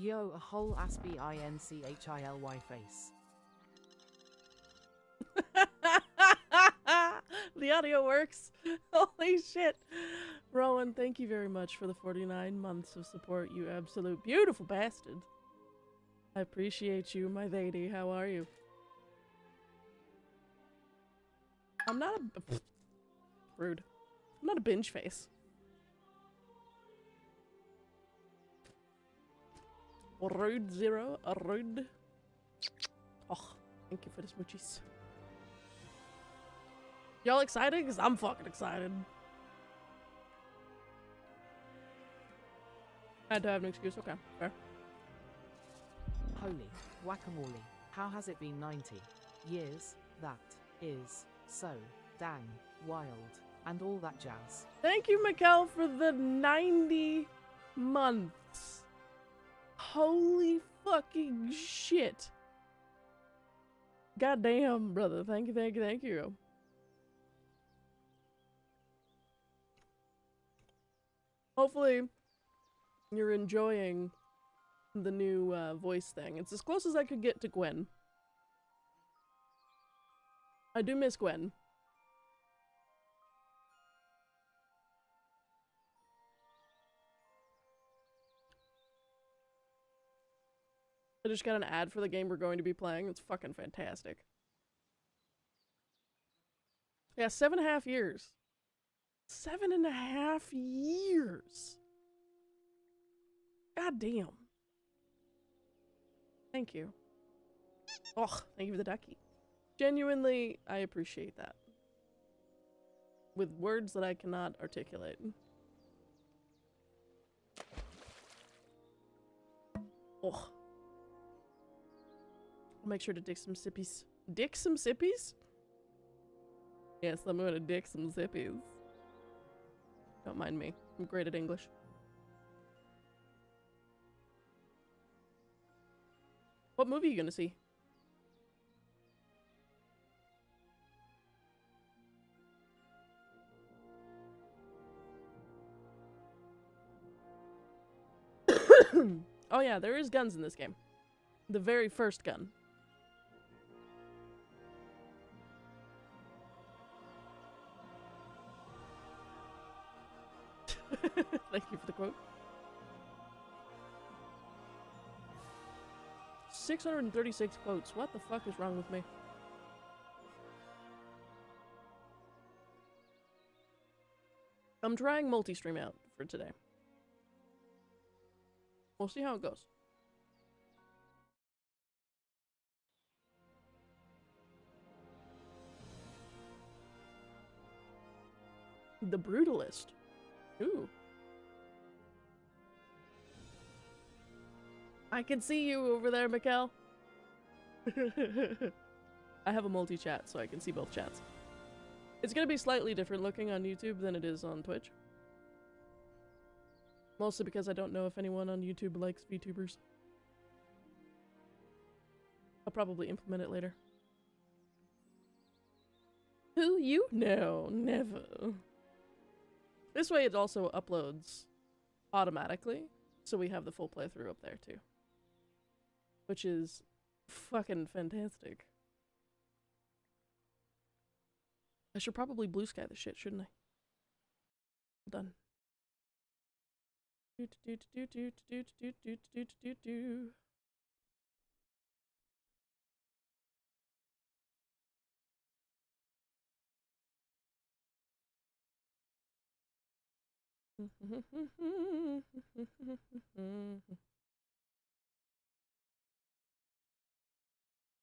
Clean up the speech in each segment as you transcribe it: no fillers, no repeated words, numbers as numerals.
Yo, a whole Aspie-Inchily face. The audio works. Holy shit. Rowan, thank you very much for the 49 months of support, you absolute beautiful bastard. I appreciate you, my lady. How are you? I'm not a... Rude. I'm not a binge face. Rude zero. Rude. Oh, thank you for the smoochies. Y'all excited? Because I'm fucking excited. I had to have an excuse. Okay, fair. Holy guacamole. How has it been 90 years? That is so dang wild. And all that jazz. Thank you, Mikkel, for the 90 months. Holy fucking shit. Goddamn, brother. Thank you, thank you, thank you. Hopefully, you're enjoying the new voice thing. It's as close as I could get to Gwen. I do miss Gwen. I just got an ad for the game we're going to be playing. It's fucking fantastic. Yeah, 7.5 years. 7.5 years. God damn. Thank you. Oh, thank you for the ducky. Genuinely, I appreciate that. With words that I cannot articulate. Oh. I'll make sure to dick some sippies. Dick some sippies? Yes, I'm gonna dick some sippies. Don't mind me. I'm great at English. What movie are you gonna see? Oh yeah, there is guns in this game. The very first gun. Thank you for the quote. 636 quotes. What the fuck is wrong with me? I'm trying multi-stream out for today. We'll see how it goes. The Brutalist. Ooh. I can see you over there, Mikkel. I have a multi-chat, so I can see both chats. It's gonna be slightly different looking on YouTube than it is on Twitch. Mostly because I don't know if anyone on YouTube likes VTubers. I'll probably implement it later. Who you? No, never. This way it also uploads automatically, so we have the full playthrough up there too. Which is fucking fantastic. I should probably blue sky this shit, shouldn't I? Done.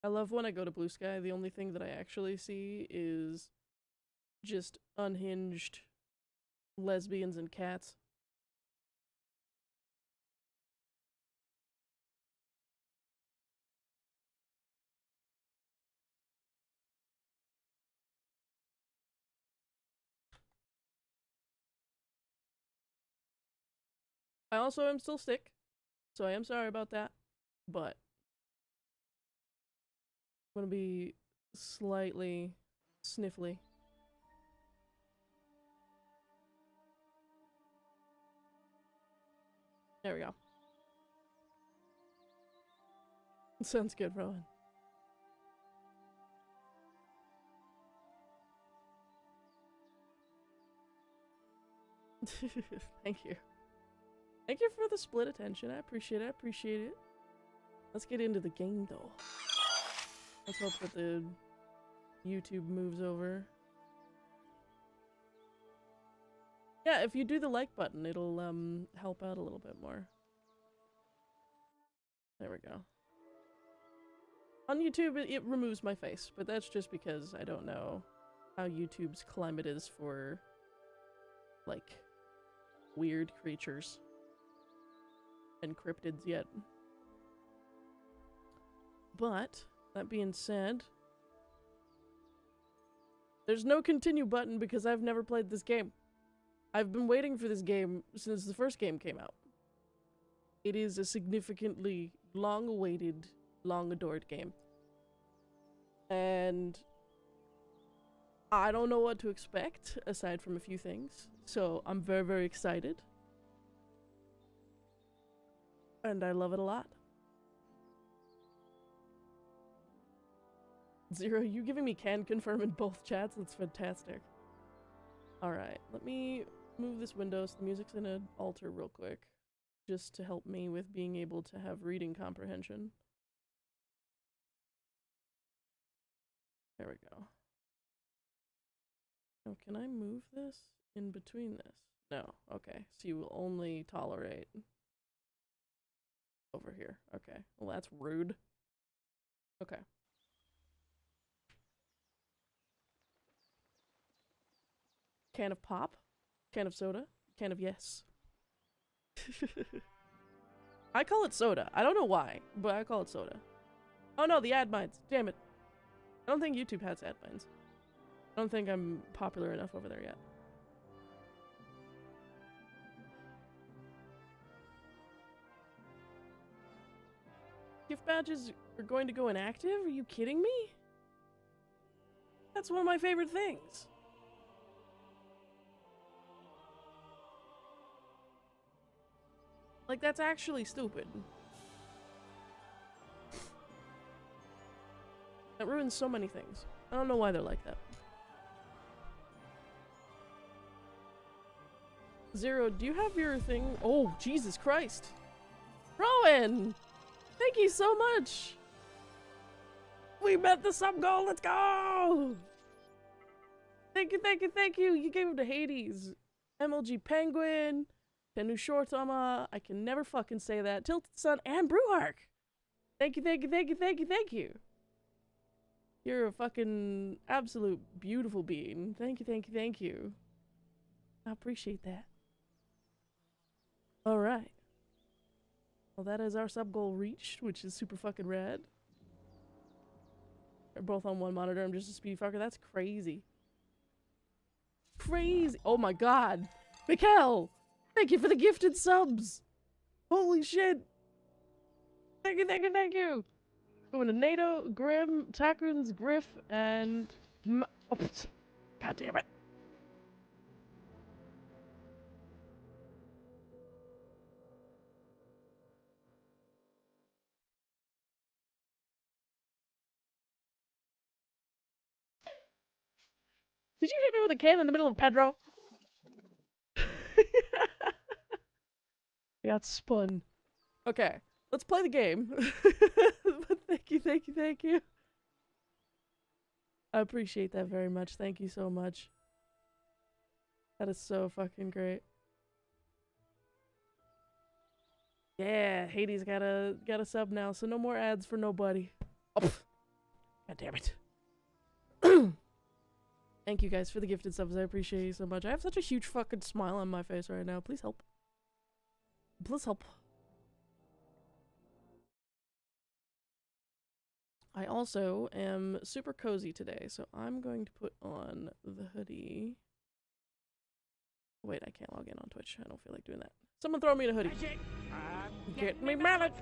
I love when I go to Blue Sky, the only thing that I actually see is just unhinged lesbians and cats. I also am still sick, so I am sorry about that, but I'm gonna be slightly sniffly. There we go. Sounds good, Rowan. Thank you. Thank you for the split attention. I appreciate it. I appreciate it. Let's get into the game, though. Let's hope that the YouTube moves over. Yeah, if you do the like button, it'll help out a little bit more. There we go. On YouTube, it removes my face, but that's just because I don't know how YouTube's climate is for, like, weird creatures and cryptids yet. But, that being said, there's no continue button because I've never played this game. I've been waiting for this game since the first game came out. It is a significantly long-awaited, long-adored game. And I don't know what to expect, aside from a few things. So I'm very, very excited. And I love it a lot. Zero, you giving me can confirm in both chats? That's fantastic. Alright, let me move this window so the music's gonna alter real quick. Just to help me with being able to have reading comprehension. There we go. Oh, can I move this in between this? No, okay. So you will only tolerate over here. Okay, well that's rude. Okay. Can of pop? Can of soda? Can of yes. I call it soda. I don't know why, but I call it soda. Oh no, the ad mines. Damn it. I don't think YouTube has ad mines. I don't think I'm popular enough over there yet. Gift badges are going to go inactive? Are you kidding me? That's one of my favorite things. Like, that's actually stupid. That ruins so many things. I don't know why they're like that. Zero, do you have your thing? Oh, Jesus Christ. Rowan! Thank you so much! We met the sub goal, let's go! Thank you, thank you, thank you! You gave it to Hades. MLG Penguin. Tenu Shortama, I can never fucking say that. Tilted Sun and Bruhark! Thank you, thank you, thank you, thank you, thank you! You're a fucking absolute beautiful being. Thank you, thank you, thank you. I appreciate that. Alright. Well, that is our sub goal reached, which is super fucking rad. They're both on one monitor, I'm just a speed fucker. That's crazy. Crazy! Oh my god! Mikkel! Thank you for the gifted subs! Holy shit! Thank you, thank you, thank you! Going to NATO, Grim, Takrons, Griff, and... Oops. God damn it. Did you hit me with a can in the middle of Pedro? I got spun. Okay, let's play the game. But thank you, thank you, thank you. I appreciate that very much. Thank you so much. That is so fucking great. Yeah, Hades got a sub now, so no more ads for nobody. Oh, god damn it. Thank you guys for the gifted subs. I appreciate you so much. I have such a huge fucking smile on my face right now. Please help. Please help. I also am super cozy today, so I'm going to put on the hoodie. Wait, I can't log in on Twitch. I don't feel like doing that. Someone throw me in a hoodie. Get me mallet!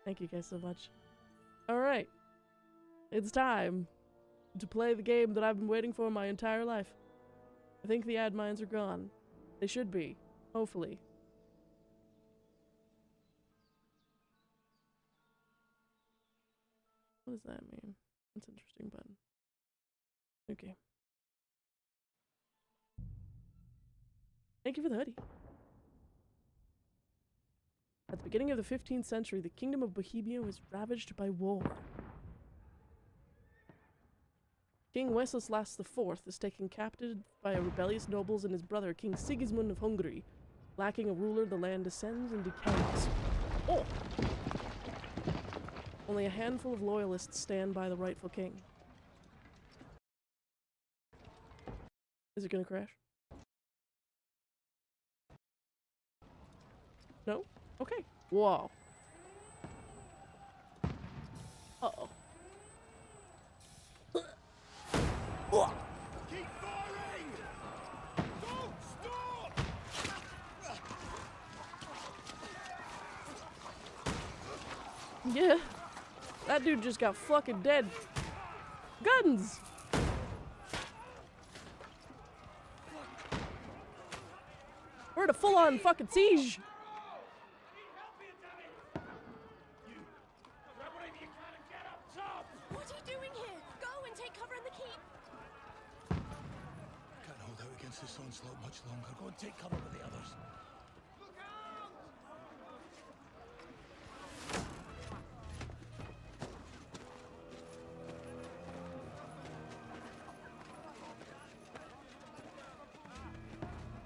Thank you guys so much. Alright. It's time to play the game that I've been waiting for my entire life. I think the ad mines are gone. They should be. Hopefully. What does that mean? That's an interesting button. Okay. Thank you for the hoodie. At the beginning of the 15th century, the kingdom of Bohemia was ravaged by war. King Wenceslas IV is taken captive by rebellious nobles and his brother, King Sigismund of Hungary. Lacking a ruler, the land descends and decays. Oh! Only a handful of loyalists stand by the rightful king. Is it gonna crash? No? Okay. Whoa. Uh-oh. Keep firing! Don't stop! Yeah. That dude just got fucking dead. Guns! We're in a full-on fucking siege. What are you doing here? Go and take cover in the keep. Can't hold out against this onslaught much longer. Go and take cover with the others.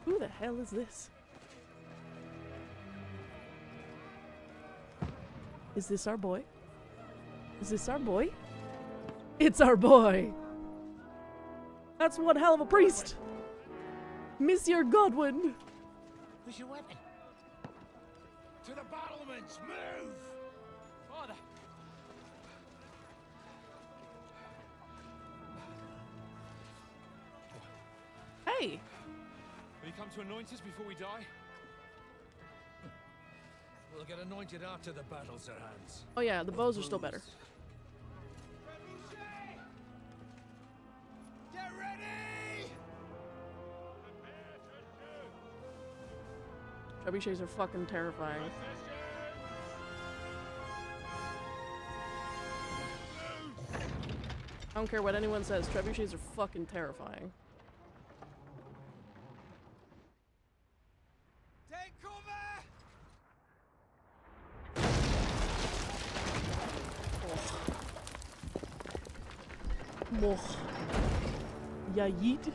Who the hell is this? Is this our boy? Is this our boy? It's our boy! That's one hell of a priest! Monsieur Godwin! Where's your weapon? To the battlements! Move! Father! Hey! Will you come to anoint us before we die? We'll get anointed after the battles are hands. Oh yeah, the bows are still better. Get ready! Trebuchets are fucking terrifying. I don't care what anyone says, trebuchets are fucking terrifying. Take cover! Moch. Yaid?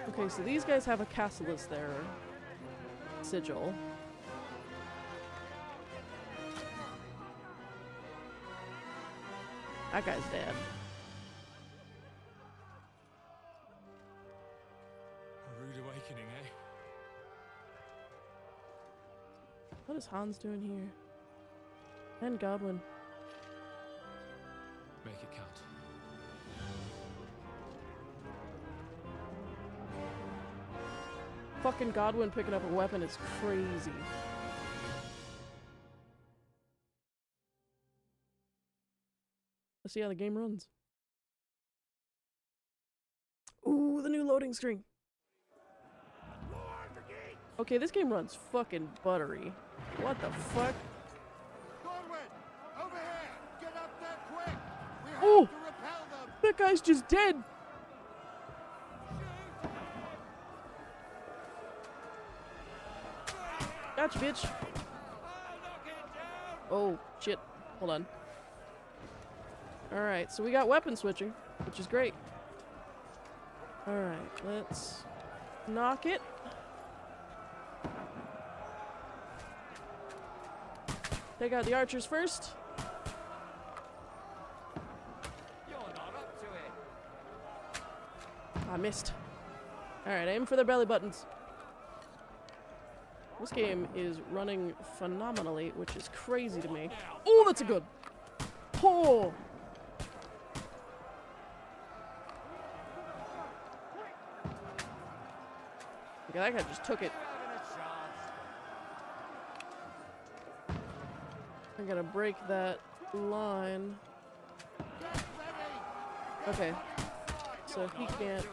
Okay, so these guys have a castle as their sigil. That guy's dead. A rude awakening, eh? What is Hans doing here? And Godwin. Make it count. Fucking Godwin picking up a weapon is crazy. Let's see how the game runs. Ooh, the new loading screen. Okay, this game runs fucking buttery. What the fuck? Godwin! Over here! Get up there quick! We have Oh! to repel them! That guy's just dead! Gotcha, bitch. Oh, shit. Hold on. Alright, so we got weapon switching, which is great. Alright, let's knock it. Take out the archers first. You're not up to it. I missed. Alright, aim for their belly buttons. This game is running phenomenally, which is crazy to me. Oh, that's a good. Oh! Okay, that guy just took it. I'm gonna break that line. Okay. So he can't.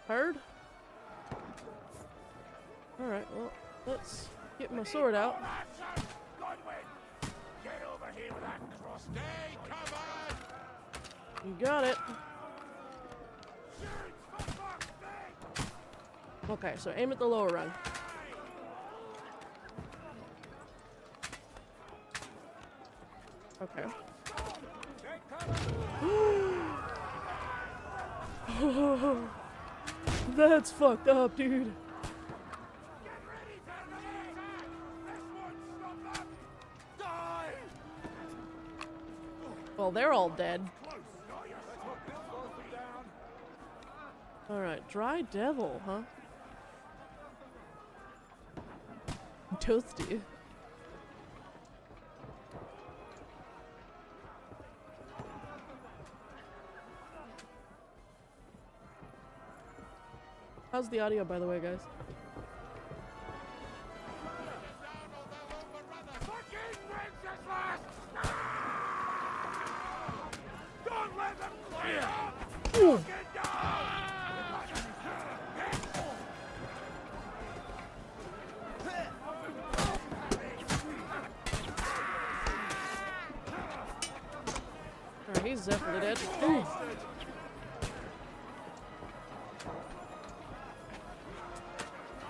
Heard? Alright, well, let's get my sword out. You got it. Okay, so aim at the lower rung. Okay. That's fucked up, dude. Well, they're all dead. Alright, dry devil, huh? Toasty. How's the audio, by the way, guys? Don't let them clear! Ooh. Alright, he's definitely dead. Ooh.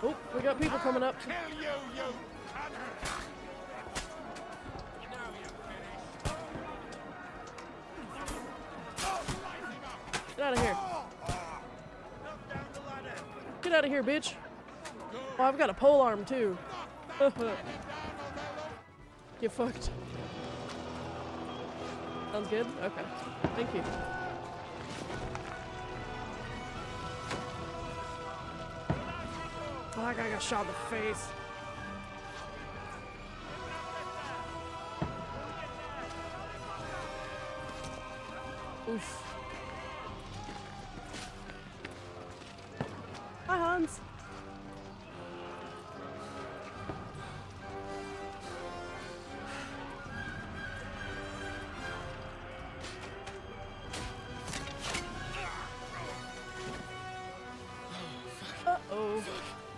Oh, we got people coming up. Kill you, you cunt! Get out of here. Get out of here, bitch. Oh, I've got a pole arm, too. Get fucked. Sounds good? Okay. Thank you. Oh, that guy got shot in the face. Oof. Hi, Hans. Uh-oh.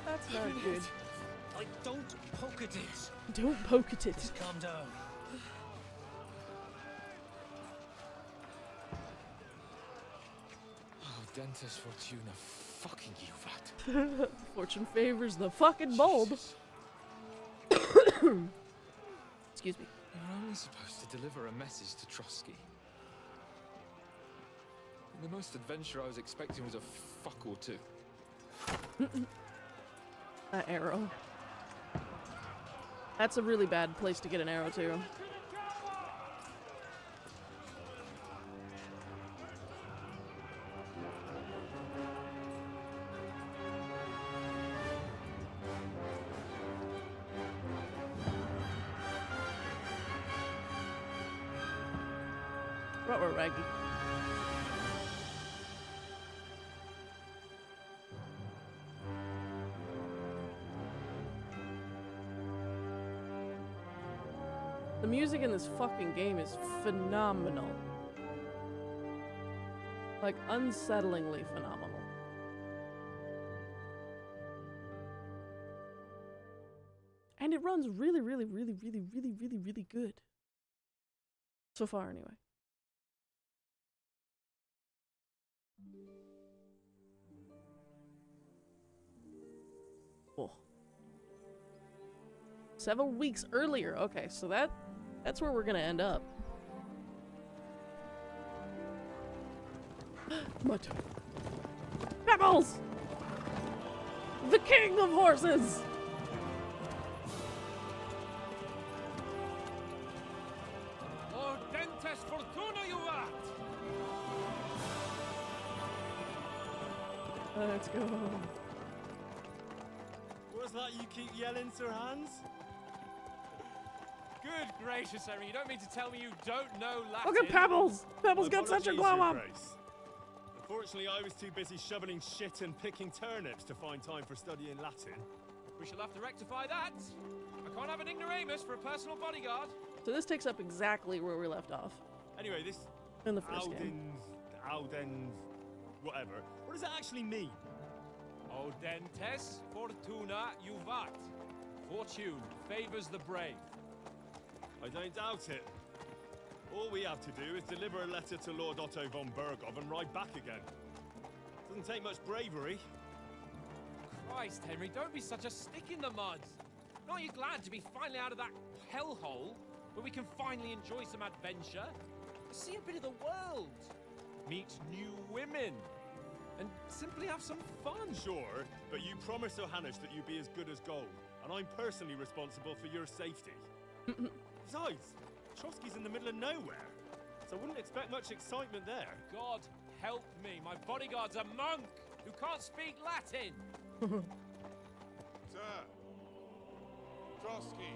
That's not good. Like, don't poke at it. Don't poke at it. Just calm down. Oh, Dentes Fortuna, fucking you, that. Fortune favors the fucking bold. Excuse me. You're only supposed to deliver a message to Trotsky. And the most adventure I was expecting was a fuck or two. An arrow. That's a really bad place to get an arrow to. What were Raggy? The music in this fucking game is phenomenal. Like, unsettlingly phenomenal. And it runs really, really, really, really, really, really, really good. So far, anyway. Oh. 7 weeks earlier. Okay, so that's where we're gonna end up. What? Pebbles! The king of horses! Oh, Dentes Fortuna, you rat! Let's go. What's that you keep yelling, Sir Hans? Good gracious, Harry, you don't mean to tell me you don't know Latin? Look at Pebbles! Pebbles got such a Apologies, glow Your up! Grace. Unfortunately, I was too busy shoveling shit and picking turnips to find time for studying Latin. We shall have to rectify that. I can't have an ignoramus for a personal bodyguard. So this takes up exactly where we left off Anyway, this in the first game. Audens, whatever. What does that actually mean? Audentes fortuna juvat. Fortune favors the brave. I don't doubt it. All we have to do is deliver a letter to Lord Otto von Bergov and ride back again. Doesn't take much bravery. Christ, Henry, don't be such a stick in the mud. Aren't you glad to be finally out of that hellhole where we can finally enjoy some adventure? See a bit of the world. Meet new women. And simply have some fun. Sure, but you promised Johannes that you'd be as good as gold, and I'm personally responsible for your safety. Besides, Trotsky's in the middle of nowhere, so I wouldn't expect much excitement there. God help me, my bodyguard's a monk who can't speak Latin. Sir. Trotsky.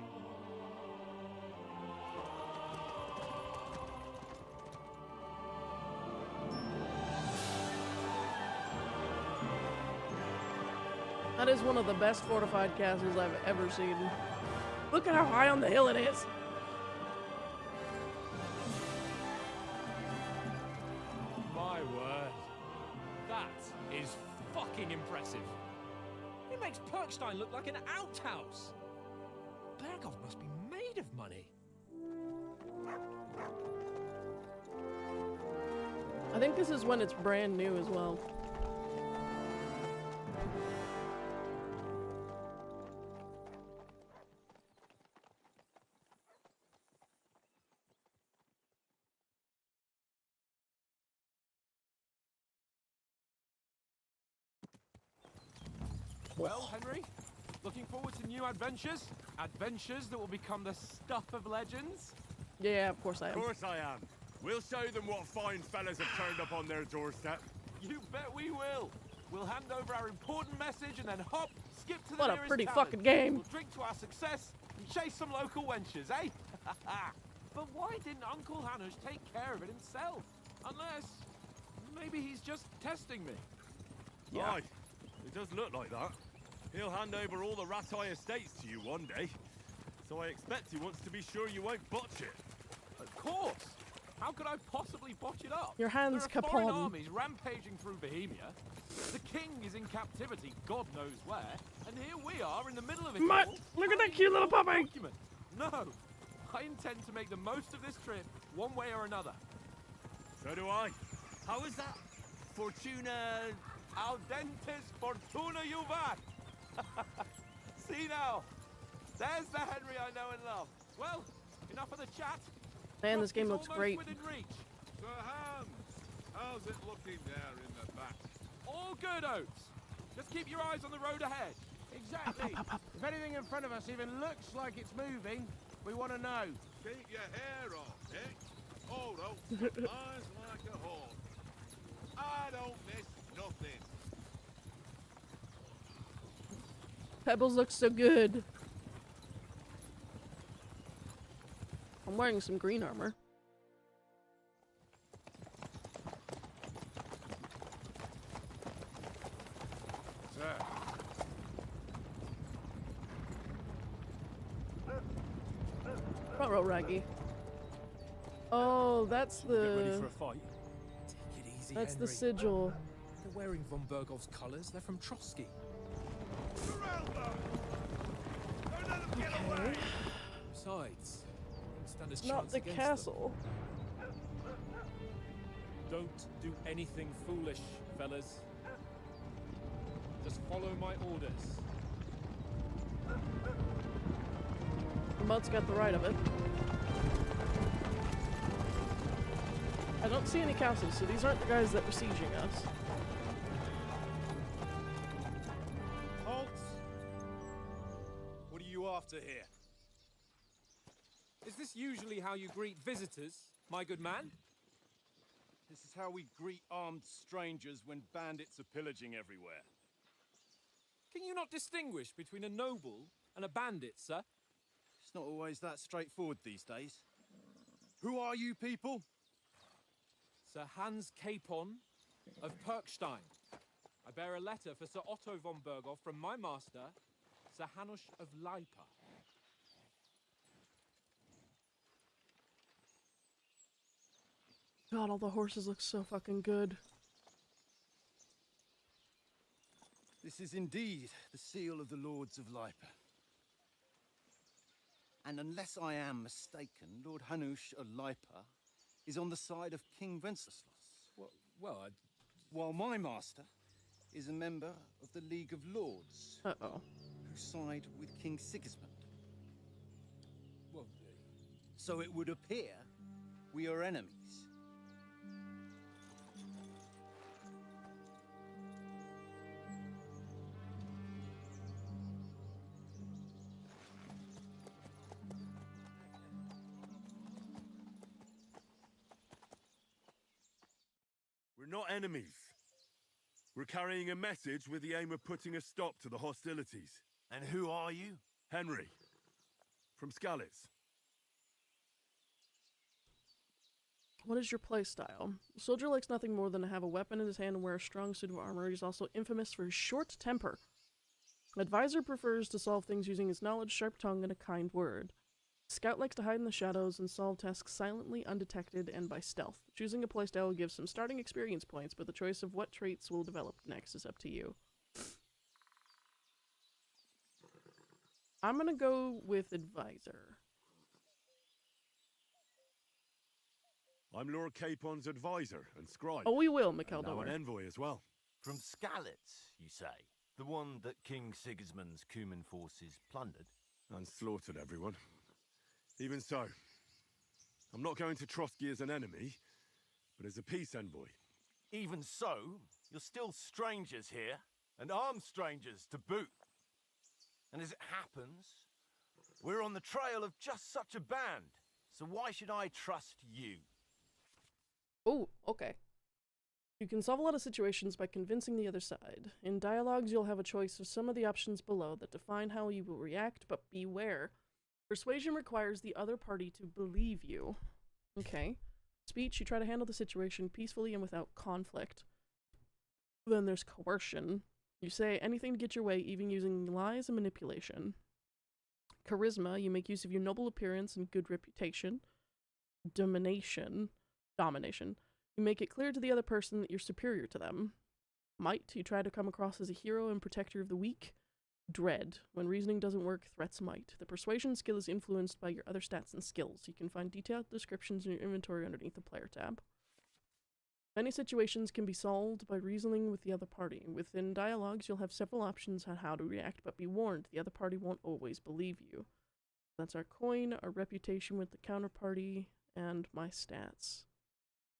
That is one of the best fortified castles I've ever seen. Look at how high on the hill it is. My word. That is fucking impressive. It makes Perkstein look like an outhouse. Bergov must be made of money. I think this is when it's brand new as well. Well, Henry, looking forward to new adventures? Adventures that will become the stuff of legends? Yeah, of course I am. Of course I am. We'll show them what fine fellas have turned up on their doorstep. You bet we will. We'll hand over our important message and then hop, skip to the What a nearest pretty tavern. fucking game. We'll drink to our success and chase some local wenches, eh? But why didn't Uncle Hanush take care of it himself? Unless, maybe he's just testing me. Yeah. Aye, it does look like that. He'll hand over all the Ratai estates to you one day. So I expect he wants to be sure you won't botch it. Of course. How could I possibly botch it up? Your hands There are foreign capon. armies rampaging through Bohemia. The king is in captivity, God knows where, and here we are in the middle of it Mutt, all. look at that cute little puppy. Document. No, I intend to make the most of this trip, one way or another. So do I. How is that? Fortuna... Audentes fortuna juvat. See now, there's the Henry I know and love. Well, enough of the chat. Man, this game Trotsky's looks almost great. within reach. Sir Hans, how's it looking there in the back? All good, Oates. Just keep your eyes on the road ahead. Exactly. If anything in front of us even looks like it's moving, we want to know. Keep your hair off, eh? Hold up, eyes like a hawk. I don't miss nothing. Pebbles look so good. I'm wearing some green armor. Sir. Front row, Raggy. Oh, that's Get ready the... for a fight. Take it easy, That's the Henry. sigil. They're wearing von Bergov's colours. They're from Trotsky. Surround them! Don't let them get away! Besides, don't stand a It's not chance the against castle. them. Don't do anything foolish, fellas. Just follow my orders. Mutt's got the right of it. I don't see any castles, so these aren't the guys that were sieging us. Halt! What are you after here? Is this usually how you greet visitors, my good man? This is how we greet armed strangers when bandits are pillaging everywhere. Can you not distinguish between a noble and a bandit, sir? It's not always that straightforward these days. Who are you people? Sir Hans Capon of Perkstein. I bear a letter for Sir Otto von Bergov from my master, Sir Hanush of Lipa. God, all the horses look so fucking good. This is indeed the seal of the Lords of Lipa. And unless I am mistaken, Lord Hanush of Lipa is on the side of King Wenceslas. Well, While my master is a member of the League of Lords, Uh-oh. who side with King Sigismund. well, So it would appear we are enemies. We're not enemies. We're carrying a message with the aim of putting a stop to the hostilities. And who are you? Henry, from Skalitz. What is your playstyle? A soldier likes nothing more than to have a weapon in his hand and wear a strong suit of armor. He's also infamous for his short temper. Advisor prefers to solve things using his knowledge, sharp tongue, and a kind word. Scout likes to hide in the shadows and solve tasks silently, undetected, and by stealth. Choosing a playstyle will give some starting experience points, but the choice of what traits will develop next is up to you. I'm gonna go with Advisor. I'm Lord Capon's advisor and scribe. Oh, we will, and now McEldoer. an envoy as well. From Skalitz, you say? The one that King Sigismund's Cuman forces plundered? And slaughtered everyone. Even so, I'm not going to Trotsky as an enemy, but as a peace envoy. Even so, you're still strangers here, and armed strangers to boot. And as it happens, we're on the trail of just such a band, so why should I trust you? Oh, okay. You can solve a lot of situations by convincing the other side. In dialogues, you'll have a choice of some of the options below that define how you will react, but beware. Persuasion requires the other party to believe you. Okay. Speech, you try to handle the situation peacefully and without conflict. Then there's coercion. You say anything to get your way, even using lies and manipulation. Charisma, you make use of your noble appearance and good reputation. Domination. You make it clear to the other person that you're superior to them. Might, you try to come across as a hero and protector of the weak. Dread, when reasoning doesn't work, threats might. The persuasion skill is influenced by your other stats and skills. You can find detailed descriptions in your inventory underneath the player tab. Many situations can be solved by reasoning with the other party. Within dialogues, you'll have several options on how to react, but be warned, the other party won't always believe you. That's our coin, our reputation with the counterparty, and my stats.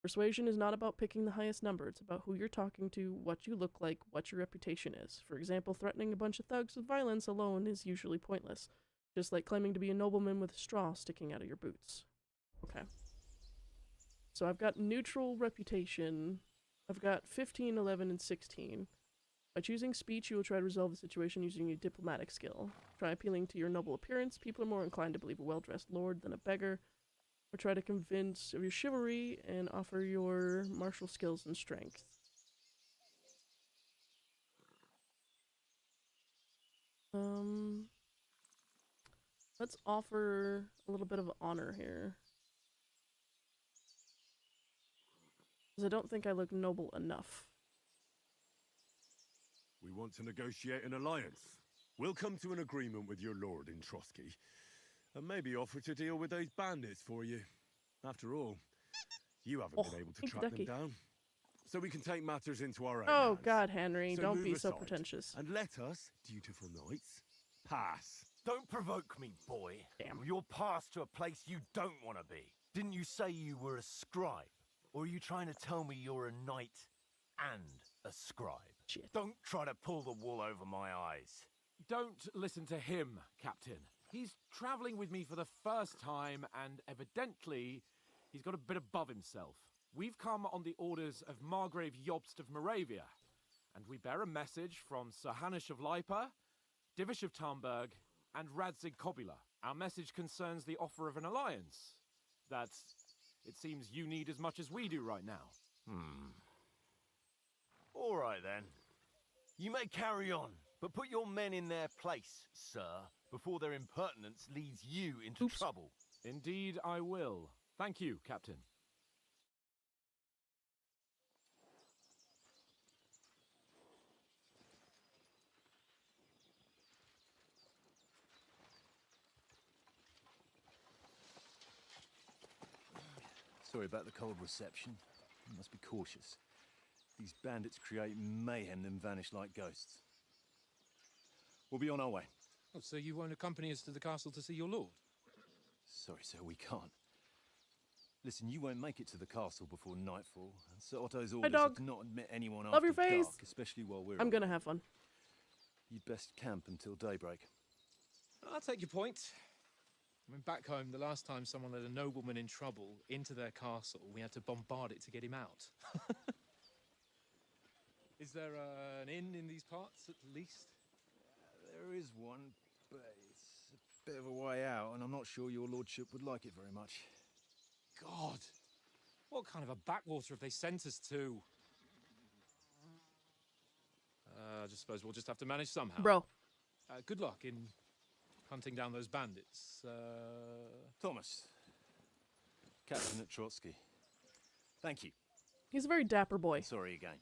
Persuasion is not about picking the highest number, it's about who you're talking to, what you look like, what your reputation is. For example, threatening a bunch of thugs with violence alone is usually pointless, just like claiming to be a nobleman with a straw sticking out of your boots. Okay. So I've got neutral reputation, I've got 15, 11, and 16. By choosing speech, you will try to resolve the situation using your diplomatic skill. Try appealing to your noble appearance, people are more inclined to believe a well-dressed lord than a beggar. Or try to convince of your chivalry and offer your martial skills and strength. Let's offer a little bit of honor here. Because I don't think I look noble enough. We want to negotiate an alliance. We'll come to an agreement with your lord in Trotsky, and maybe offer to deal with those bandits for you. After all, you haven't been able to track them down. So we can take matters into our own hands. God, Henry, So don't move be so aside pretentious. And let us, dutiful knights, pass. Don't provoke me, boy. Damn. You're passed to a place you don't want to be. Didn't you say you were a scribe? Or are you trying to tell me you're a knight and a scribe? Shit. Don't try to pull the wool over my eyes. Don't listen to him, Captain. He's travelling with me for the first time, and evidently, he's got a bit above himself. We've come on the orders of Margrave Jobst of Moravia, and we bear a message from Sir Hanush of Lipa, Divish of Tarnberg, and Radzig Kobula. Our message concerns the offer of an alliance that it seems you need as much as we do right now. All right, then. You may carry on, but put your men in their place, sir, before their impertinence leads you into trouble. Indeed, I will. Thank you, Captain. Sorry about the cold reception. You must be cautious. These bandits create mayhem, then vanish like ghosts. We'll be on our way. Oh, so you won't accompany us to the castle to see your lord? Sorry, sir, we can't. Listen, you won't make it to the castle before nightfall, and Sir Otto's orders are dog. to not admit anyone Love after your face. dark, especially while we're I'm away. gonna have fun. You'd best camp until daybreak. I'll take your point. I mean, back home, the last time someone led a nobleman in trouble into their castle, we had to bombard it to get him out. Is there an inn in these parts, at least? There is one, but it's a bit of a way out, and I'm not sure your lordship would like it very much. God! What kind of a backwater have they sent us to? I just suppose we'll just have to manage somehow. Bro. Good luck in hunting down those bandits. Thomas, Captain at Trotsky. Thank you. He's a very dapper boy. Sorry again.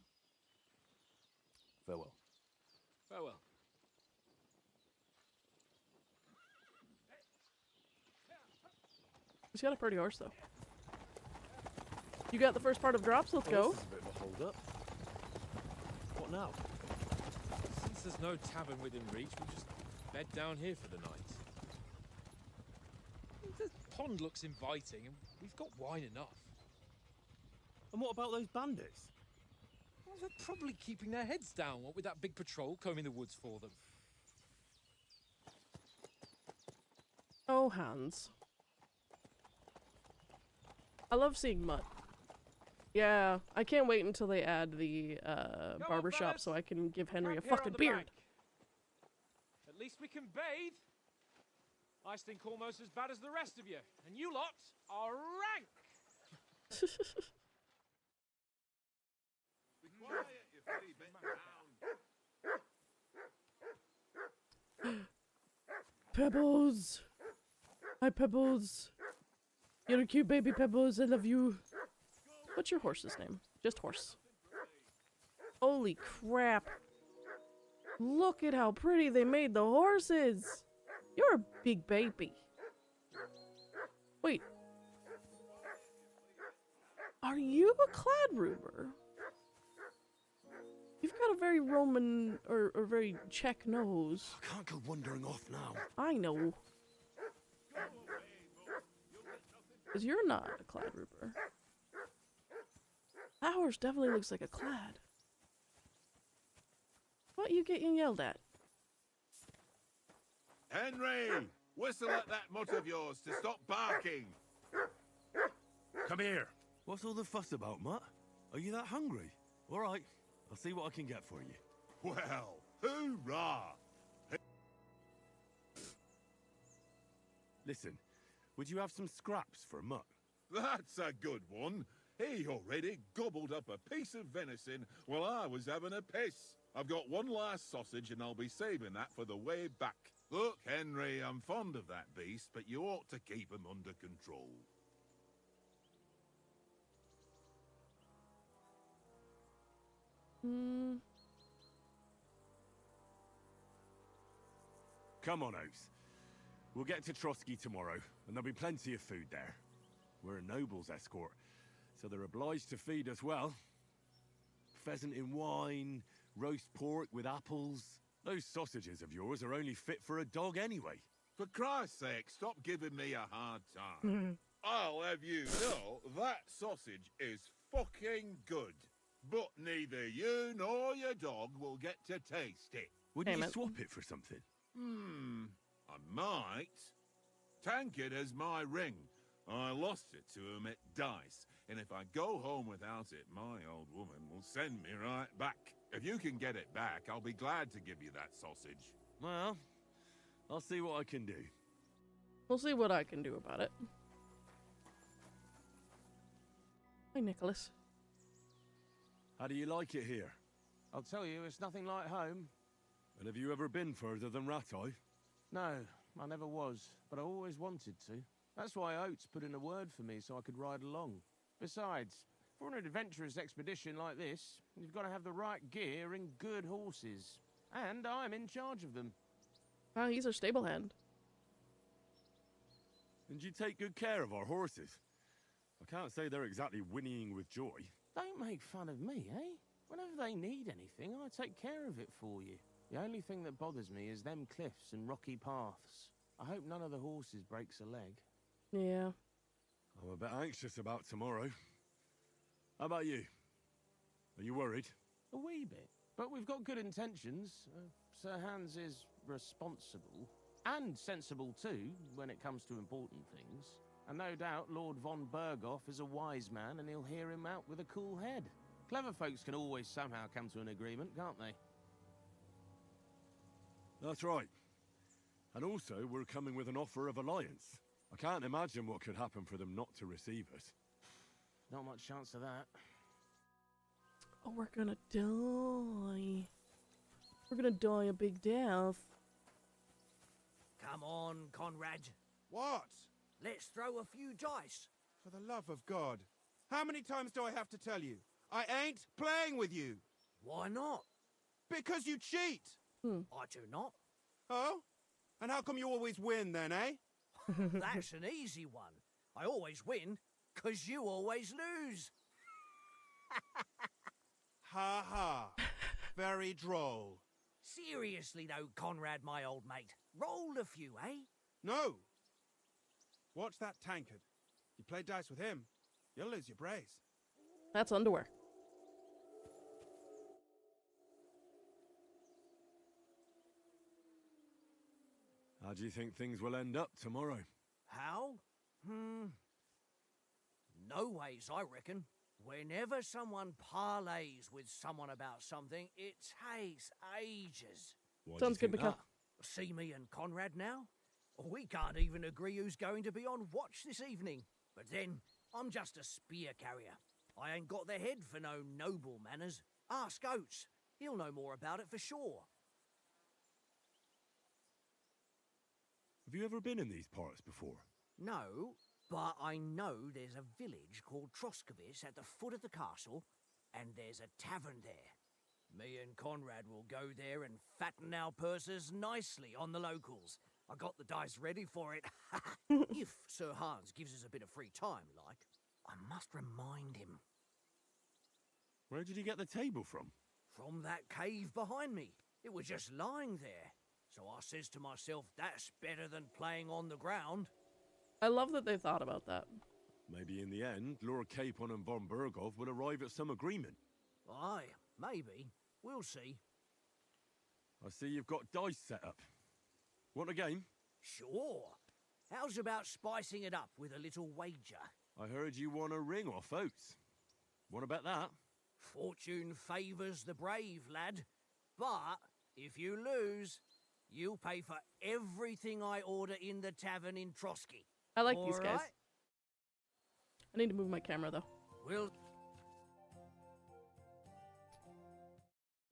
Farewell. Farewell. He's got a pretty horse, though. You got the first part of drops? Let's go. This is a bit of a hold-up. What now? Since there's no tavern within reach, we'll just bed down here for the night. The pond looks inviting, and we've got wine enough. And what about those bandits? Well, they're probably keeping their heads down, what with that big patrol combing the woods for them. Oh, Hans. I love seeing mud. Yeah, I can't wait until they add the barber shop so I can give Henry a fucking beard. At least we can bathe. I stink almost as bad as the rest of you, and you lot are rank. Be quiet, you filthy bit hound. Pebbles! Hi, Pebbles. You're a cute baby, Pebbles. I love you. What's your horse's name? Just horse. Holy crap. Look at how pretty they made the horses. You're a big baby. Wait. Are you a Cladruber? You've got a very Roman or very Czech nose. I can't go wandering off now. I know. Because you're not a Cladruber. That horse definitely looks like a Clad. What are you getting yelled at? Henry! Whistle at that mutt of yours to stop barking! Come here. What's all the fuss about, Mutt? Are you that hungry? All right, I'll see what I can get for you. Well, hoorah! Listen, would you have some scraps for Mutt? That's a good one. He already gobbled up a piece of venison while I was having a piss. I've got one last sausage and I'll be saving that for the way back. Look, Henry, I'm fond of that beast, but you ought to keep him under control. Come on, Oaks. We'll get to Trotsky tomorrow, and there'll be plenty of food there. We're a noble's escort, so they're obliged to feed us well. Pheasant in wine, roast pork with apples. Those sausages of yours are only fit for a dog anyway. For Christ's sake, stop giving me a hard time. I'll have you know that sausage is fucking good. But neither you nor your dog will get to taste it. Wouldn't you swap it for something? I might. Tankard has my ring. I lost it to him at dice, and if I go home without it, my old woman will send me right back. If you can get it back, I'll be glad to give you that sausage. Well, I'll see what I can do. We'll see what I can do about it. Hi, Nicholas. How do you like it here? I'll tell you, it's nothing like home. And have you ever been further than Rattay? No, I never was, but I always wanted to. That's why Oates put in a word for me so I could ride along. Besides, for an adventurous expedition like this, you've got to have the right gear and good horses. And I'm in charge of them. Wow, he's our stable hand. And you take good care of our horses. I can't say they're exactly whinnying with joy. Don't make fun of me, eh? Whenever they need anything, I take care of it for you. The only thing that bothers me is them cliffs and rocky paths. I hope none of the horses breaks a leg. Yeah. I'm a bit anxious about tomorrow. How about you? Are you worried? A wee bit. But we've got good intentions. Sir Hans is responsible. And sensible too, when it comes to important things. And no doubt Lord von Berghoff is a wise man and he'll hear him out with a cool head. Clever folks can always somehow come to an agreement, can't they? That's right. And also, we're coming with an offer of alliance. I can't imagine what could happen for them not to receive us. Not much chance of that. Oh, we're gonna die. We're gonna die a big death. Come on, Conrad. What? Let's throw a few dice. For the love of God. How many times do I have to tell you? I ain't playing with you. Why not? Because you cheat. I do not. Oh? And how come you always win then, eh? That's an easy one. I always win, 'cause you always lose. Ha ha. Very droll. Seriously though, Conrad, my old mate. Roll a few, eh? No. Watch that tankard. You play dice with him, you'll lose your brace. That's underwear. How do you think things will end up tomorrow? How? No ways, I reckon. Whenever someone parleys with someone about something, it takes ages. Why Sounds do you good, think Mikhail. that? See me and Conrad now? We can't even agree who's going to be on watch this evening. But then, I'm just a spear carrier. I ain't got the head for no noble manners. Ask Oates. He'll know more about it for sure. Have you ever been in these parts before? No, but I know there's a village called Troskovic at the foot of the castle, and there's a tavern there. Me and Conrad will go there and fatten our purses nicely on the locals. I got the dice ready for it. If Sir Hans gives us a bit of free time, like, I must remind him. Where did you get the table from? From that cave behind me. It was just lying there. So I says to myself, that's better than playing on the ground. I love that they thought about that. Maybe in the end, Lord Capon and von Berghoff will arrive at some agreement. Aye, maybe. We'll see. I see you've got dice set up. Want a game? Sure. How's about spicing it up with a little wager? I heard you won a ring off Oates. Want to bet that? Fortune favours the brave, lad. But if you lose, you'll pay for everything I order in the tavern in Trotsky. I like All these guys. right? I need to move my camera though. We'll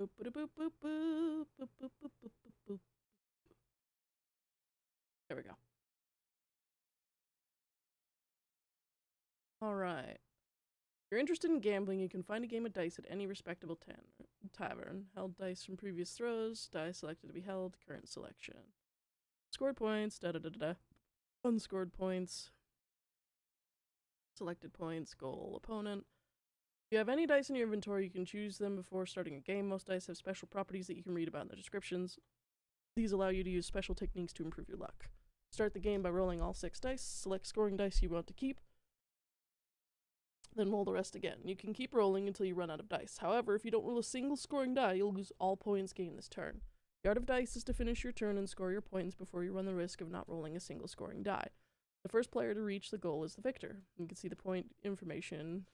Boop, boop, boop, boop, boop, boop, boop, boop, boop, boop, boop. There we go. Alright. If you're interested in gambling, you can find a game of dice at any respectable tavern. Held dice from previous throws, dice selected to be held, current selection. Scored points, da-da-da-da-da. Unscored points. Selected points, goal, opponent. If you have any dice in your inventory, you can choose them before starting a game. Most dice have special properties that you can read about in the descriptions. These allow you to use special techniques to improve your luck. Start the game by rolling all 6 dice. Select scoring dice you want to keep. Then roll the rest again. You can keep rolling until you run out of dice. However, if you don't roll a single scoring die, you'll lose all points gained this turn. The art of dice is to finish your turn and score your points before you run the risk of not rolling a single scoring die. The first player to reach the goal is the victor. You can see the point information.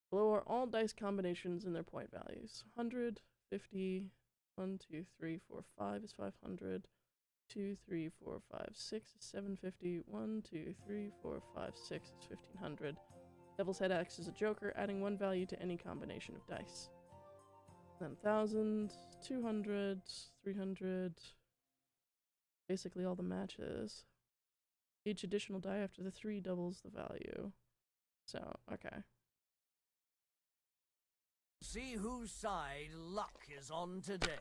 Below are all dice combinations and their point values. 100, 50, 1, 2, 3, 4, 5 is 500. 2, 3, 4, 5, 6 is 750. 1, 2, 3, 4, 5, 6 is 1500. Devil's Head acts as a joker, adding 1 value to any combination of dice. Then 1000, 200, 300. Basically all the matches. Each additional die after the 3 doubles the value. So, okay. see whose side luck is on today.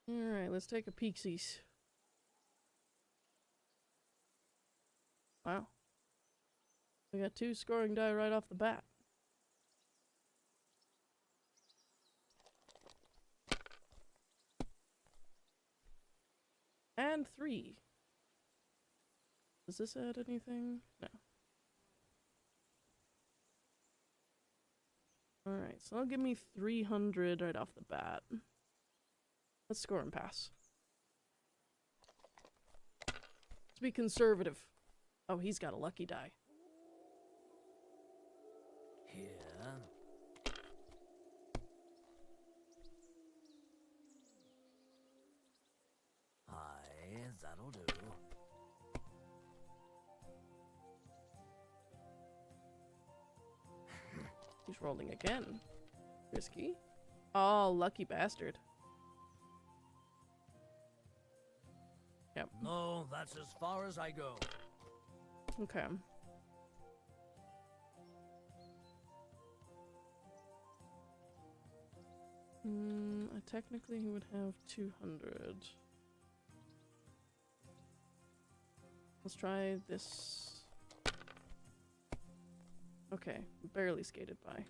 Alright, let's take a peeksies. Wow. We got 2 scoring die right off the bat. And 3. Does this add anything? No. Alright, so that'll give me 300 right off the bat. Let's score and pass. Let's be conservative. Oh, he's got a lucky die. Here. Aye, that'll do. He's rolling again. Risky. Oh, lucky bastard. Yep. No, that's as far as I go. Okay. Technically he would have 200. Let's try this. Okay, barely skated by.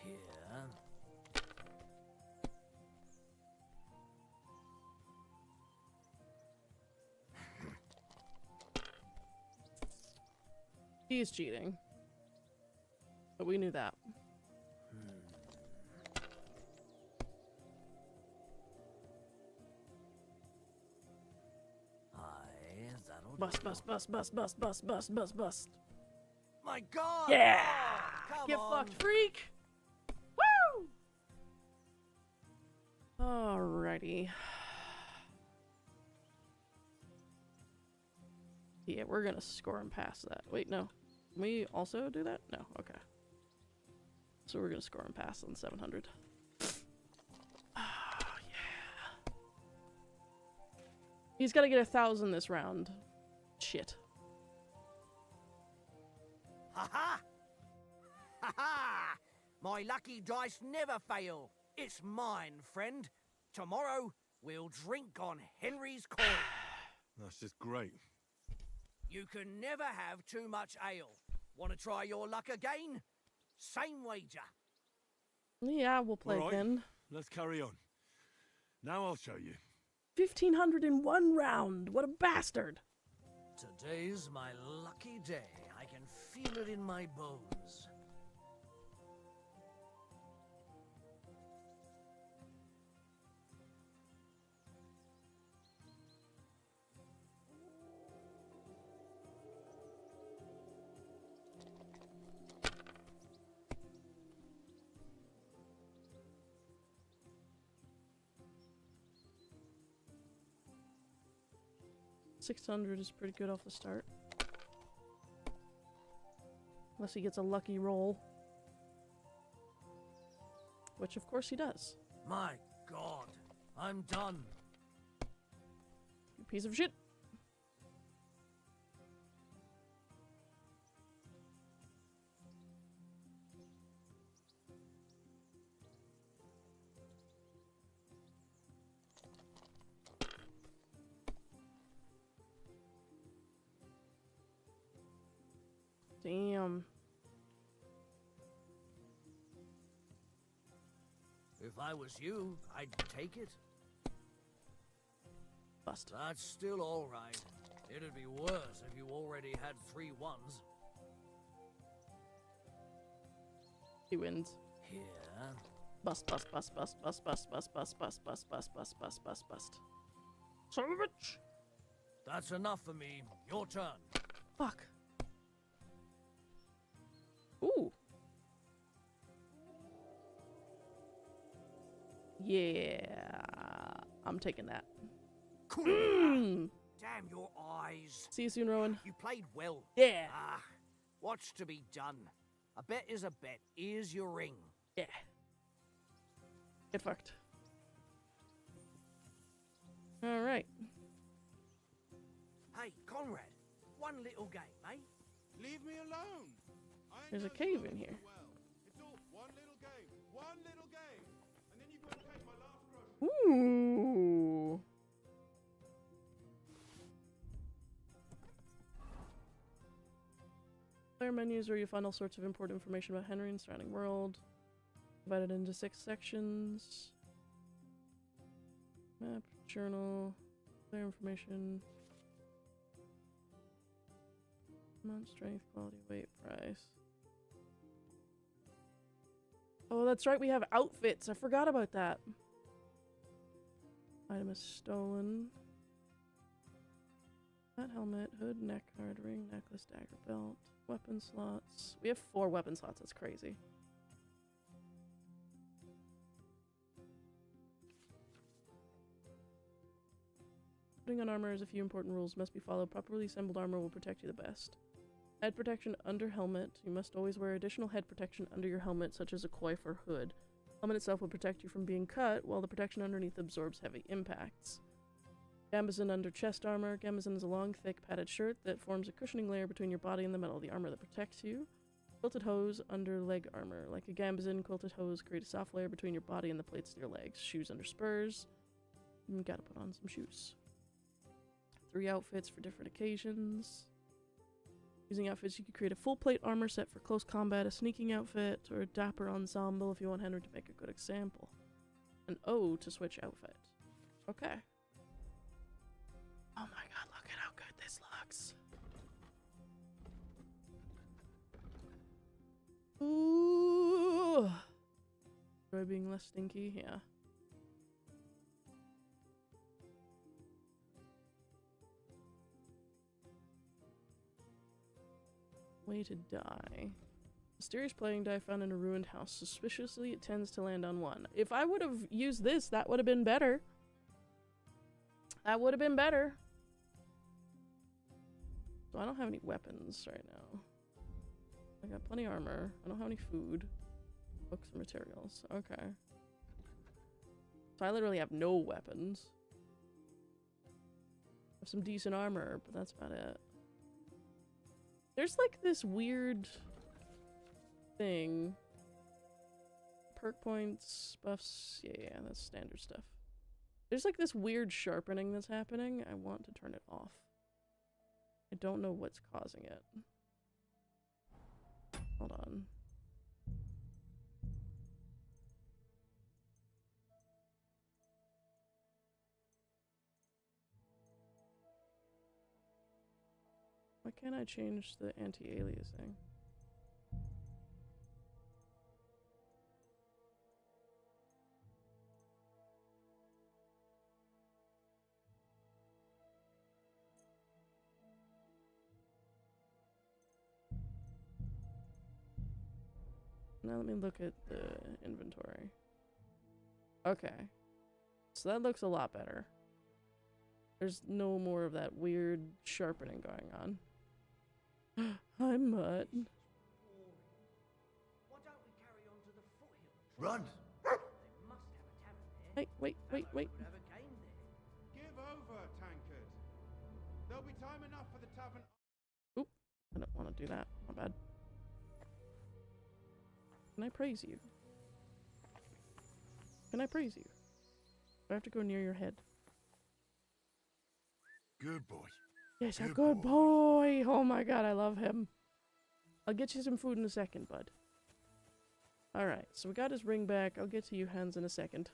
Here. He is cheating. But we knew that. Bust, bust, bust, bust, bust, bust, bust, bust, bust. My God! Yeah! Come Get on. fucked, freak! Woo! Alrighty. Yeah, we're gonna score and pass that. Wait, no. Can we also do that? No, okay. So we're gonna score and pass on 700. Oh, yeah. He's gotta get 1,000 this round. Shit. Ha ha! Ha ha! My lucky dice never fail. It's mine, friend. Tomorrow, we'll drink on Henry's coin. That's just great. You can never have too much ale. Want to try your luck again? Same wager. Yeah, we'll play All right, again. let's carry on. Now I'll show you. 1,500 in 1 round. What a bastard. Today's my lucky day. I can feel it in my bones. $600 is pretty good off the start. Unless he gets a lucky roll. Which of course he does. My God, I'm done. You piece of shit. Damn. If I was you, I'd take it. Bust. That's still all right. It'd be worse if you already had 3 ones. He wins. Here. Bust, bust, bust, bust, bust, bust, bust, bust, bust, bust, bust, bust, bust, bust, bust. Son of a bitch! That's enough for me. Your turn. Fuck. Ooh. Yeah. I'm taking that. Damn your eyes. See you soon, Rowan. You played well. Yeah. Ah, what's to be done? A bet is a bet. Here's your ring. Yeah. Get fucked. Alright. Hey, Conrad. One little game, eh? Leave me alone. I ain't There's a done cave yours in here. well. It's all one little game. One little game. Ooh. Player menus where you find all sorts of important information about Henry and surrounding world. Divided into 6 sections. Map, journal, player information. Amount, strength, quality, weight, price. Oh, that's right, we have outfits. I forgot about that. Item is stolen. Hat, helmet, hood, neck guard, ring, necklace, dagger, belt, weapon slots. We have 4 weapon slots, that's crazy. Putting on armor has a few important rules must be followed. Properly assembled armor will protect you the best. Head protection under helmet. You must always wear additional head protection under your helmet, such as a coif or hood. Helmet itself will protect you from being cut, while the protection underneath absorbs heavy impacts. Gambesson under chest armor. Gambesson is a long, thick, padded shirt that forms a cushioning layer between your body and the metal of the armor that protects you. Quilted hose under leg armor. Like a gambesson, quilted hose create a soft layer between your body and the plates of your legs. Shoes under spurs. You gotta put on some shoes. 3 outfits for different occasions. Using outfits, you can create a full plate armor set for close combat, a sneaking outfit, or a dapper ensemble if you want Henry to make a good example. An O to switch outfit. Okay. Oh my god, look at how good this looks. Ooh. Enjoy being less stinky? Yeah. Way to die. Mysterious playing die found in a ruined house. Suspiciously, it tends to land on 1. If I would have used this, that would have been better. That would have been better. So I don't have any weapons right now. I got plenty of armor. I don't have any food. Books and materials. Okay. So I literally have no weapons. I have some decent armor, but that's about it. There's like this weird thing. Perk points, buffs. Yeah, that's standard stuff. There's like this weird sharpening that's happening. I want to turn it off. I don't know what's causing it. Hold on. Why can't I change the anti-aliasing? Now let me look at the inventory. Okay. So that looks a lot better. There's no more of that weird sharpening going on. Hi, Mutt. Run! Hey, wait. Give over, tankard. There'll be time enough for the tavern. Oop, I don't want to do that. My bad. Can I praise you? Can I praise you? Do I have to go near your head? Good boy. Yes, a good boy. Oh my god, I love him. I'll get you some food in a second, bud. Alright, so we got his ring back. I'll get to you, Hans, in a second.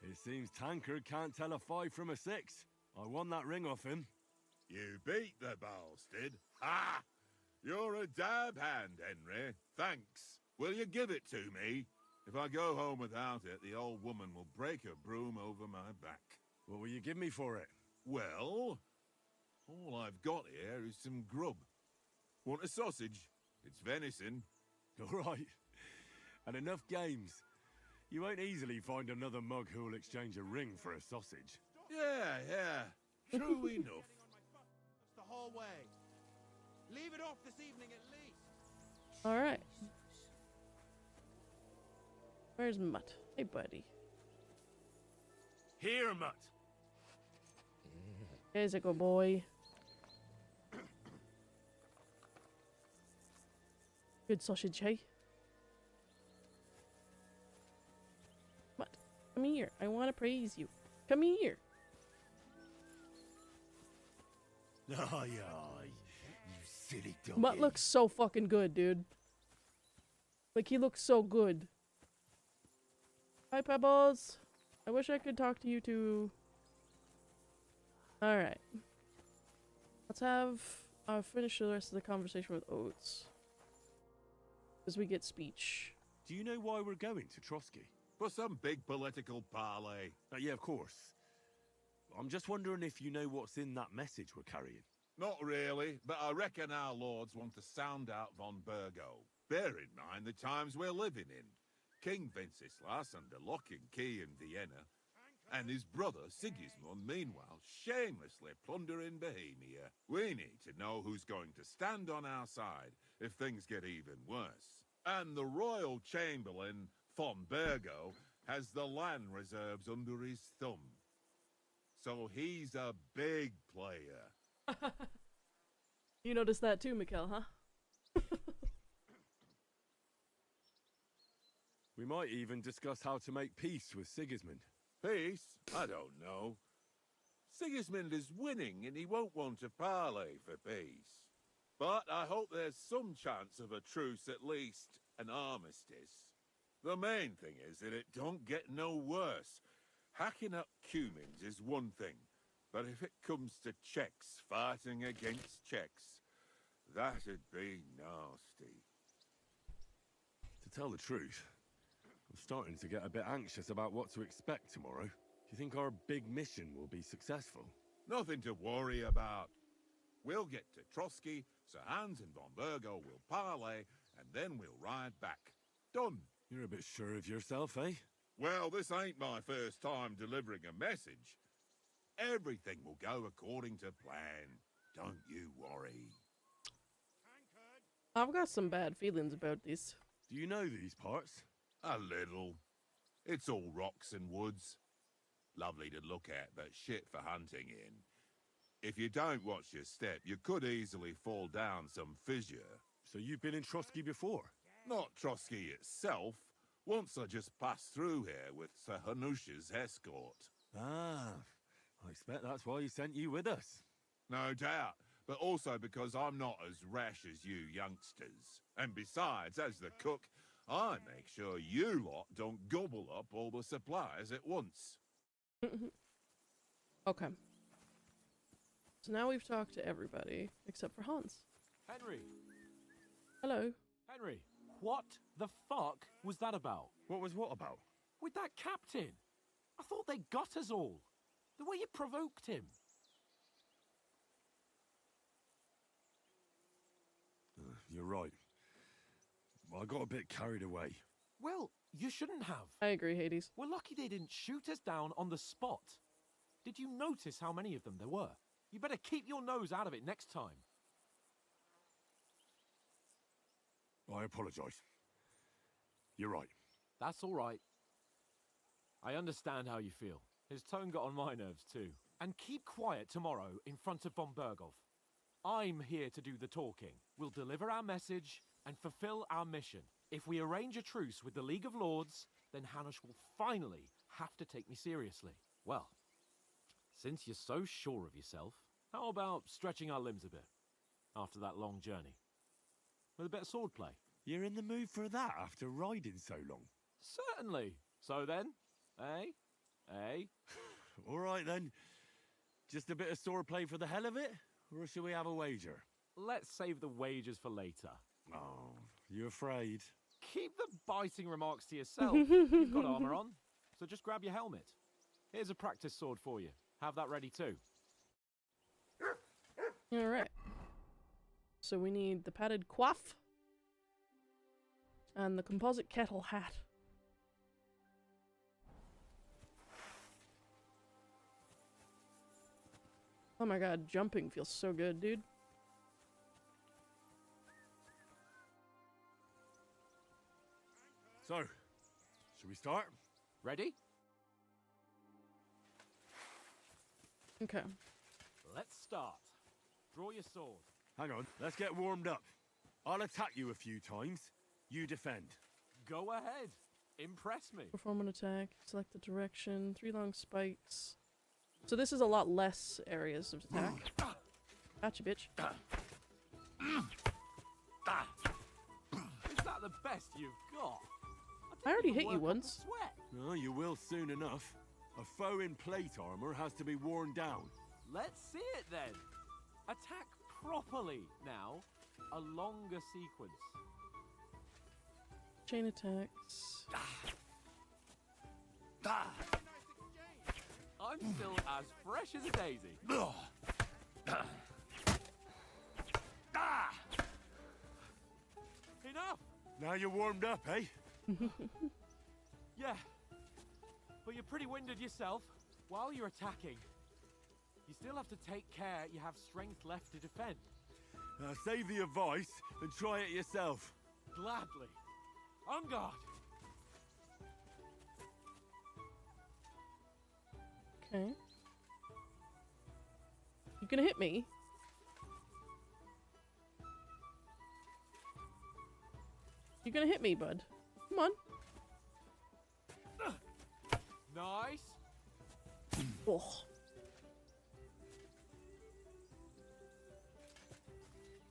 It seems Tankard can't tell a 5 from a 6. I won that ring off him. You beat the bastard. Ha! You're a dab hand, Henry. Thanks. Will you give it to me? If I go home without it, the old woman will break her broom over my back. What will you give me for it? Well, all I've got here is some grub. Want a sausage? It's venison. All right. And enough games. You won't easily find another mug who will exchange a ring for a sausage. Yeah. True enough. The whole way. Leave it off this evening at least. Alright. Where's Mutt? Hey, buddy. Here, Mutt. There's a good boy. Good sausage, hey? Come here. I want to praise you. Come here. Aye, aye. You silly doggy. Mutt looks so fucking good, dude. Like, he looks so good. Hi, Pebbles. I wish I could talk to you too. Alright. Let's have... I'll finish the rest of the conversation with Oates. As we get speech. Do you know why we're going to Trotsky? For some big political parley. Yeah, of course. I'm just wondering if you know what's in that message we're carrying. Not really, but I reckon our lords want to sound out von Burgo. Bear in mind the times we're living in. King Wenceslas under lock and key in Vienna, and his brother Sigismund, meanwhile, shamelessly plundering Bohemia. We need to know who's going to stand on our side if things get even worse. And the royal chamberlain, von Burgo, has the land reserves under his thumb. So he's a big player. You noticed that too, Mikkel, huh? We might even discuss how to make peace with Sigismund. Peace? I don't know. Sigismund is winning and he won't want to parley for peace. But I hope there's some chance of a truce, at least an armistice. The main thing is that it don't get no worse. Hacking up Cumins is one thing, but if it comes to Czechs fighting against Czechs, that'd be nasty. To tell the truth, I'm starting to get a bit anxious about what to expect tomorrow. Do you think our big mission will be successful? Nothing to worry about. We'll get to Trotsky, Sir Hans and von Burgo will parley, and then we'll ride back. Done. You're a bit sure of yourself, eh? Well, this ain't my first time delivering a message. Everything will go according to plan. Don't you worry. I've got some bad feelings about this. Do you know these parts? A little. It's all rocks and woods. Lovely to look at, but shit for hunting in. If you don't watch your step, you could easily fall down some fissure. So you've been in Trotsky before? Not Trotsky itself. Once I just passed through here with Sir Hanush's escort. Ah, I expect that's why he sent you with us. No doubt, but also because I'm not as rash as you youngsters. And besides, as the cook, I make sure you lot don't gobble up all the supplies at once. Okay. So now we've talked to everybody, except for Hans. Henry! Hello. Henry, what the fuck was that about? What was what about? With that captain! I thought they got us all. The way you provoked him. You're right. I got a bit carried away. Well, you shouldn't have. I agree, Hades. We're lucky they didn't shoot us down on the spot. Did you notice how many of them there were? You better keep your nose out of it next time. I apologize. You're right. That's all right. I understand how you feel. His tone got on my nerves too. And keep quiet tomorrow in front of von Burgov. I'm here to do the talking. We'll deliver our message and fulfill our mission. If we arrange a truce with the League of Lords, then Hanush will finally have to take me seriously. Well, since you're so sure of yourself, how about stretching our limbs a bit after that long journey? With a bit of swordplay. You're in the mood for that after riding so long? Certainly. So then, eh? Eh? All right then. Just a bit of swordplay for the hell of it? Or should we have a wager? Let's save the wagers for later. Oh, you afraid? Keep the biting remarks to yourself. You've got armor on, so just grab your helmet. Here's a practice sword for you. Have that ready too. Alright. So we need the padded coif. And the composite kettle hat. Oh my god, jumping feels so good, dude. So, should we start? Ready? Okay. Let's start. Draw your sword. Hang on, let's get warmed up. I'll attack you a few times. You defend. Go ahead. Impress me. Perform an attack. Select the direction. 3 long spikes. So this is a lot less areas of attack. Gotcha, bitch. Is that the best you've got? I already hit you once. No, you will soon enough. A foe in plate armor has to be worn down. Let's see it then. Attack properly now. A longer sequence. Chain attacks. I'm still as fresh as a daisy. Enough! Now you're warmed up, eh? Yeah. But you're pretty winded yourself. While you're attacking, you still have to take care you have strength left to defend. Save the advice and try it yourself. Gladly. On guard. Okay. You gonna hit me? You gonna hit me, bud? Come on. Nice. Oh.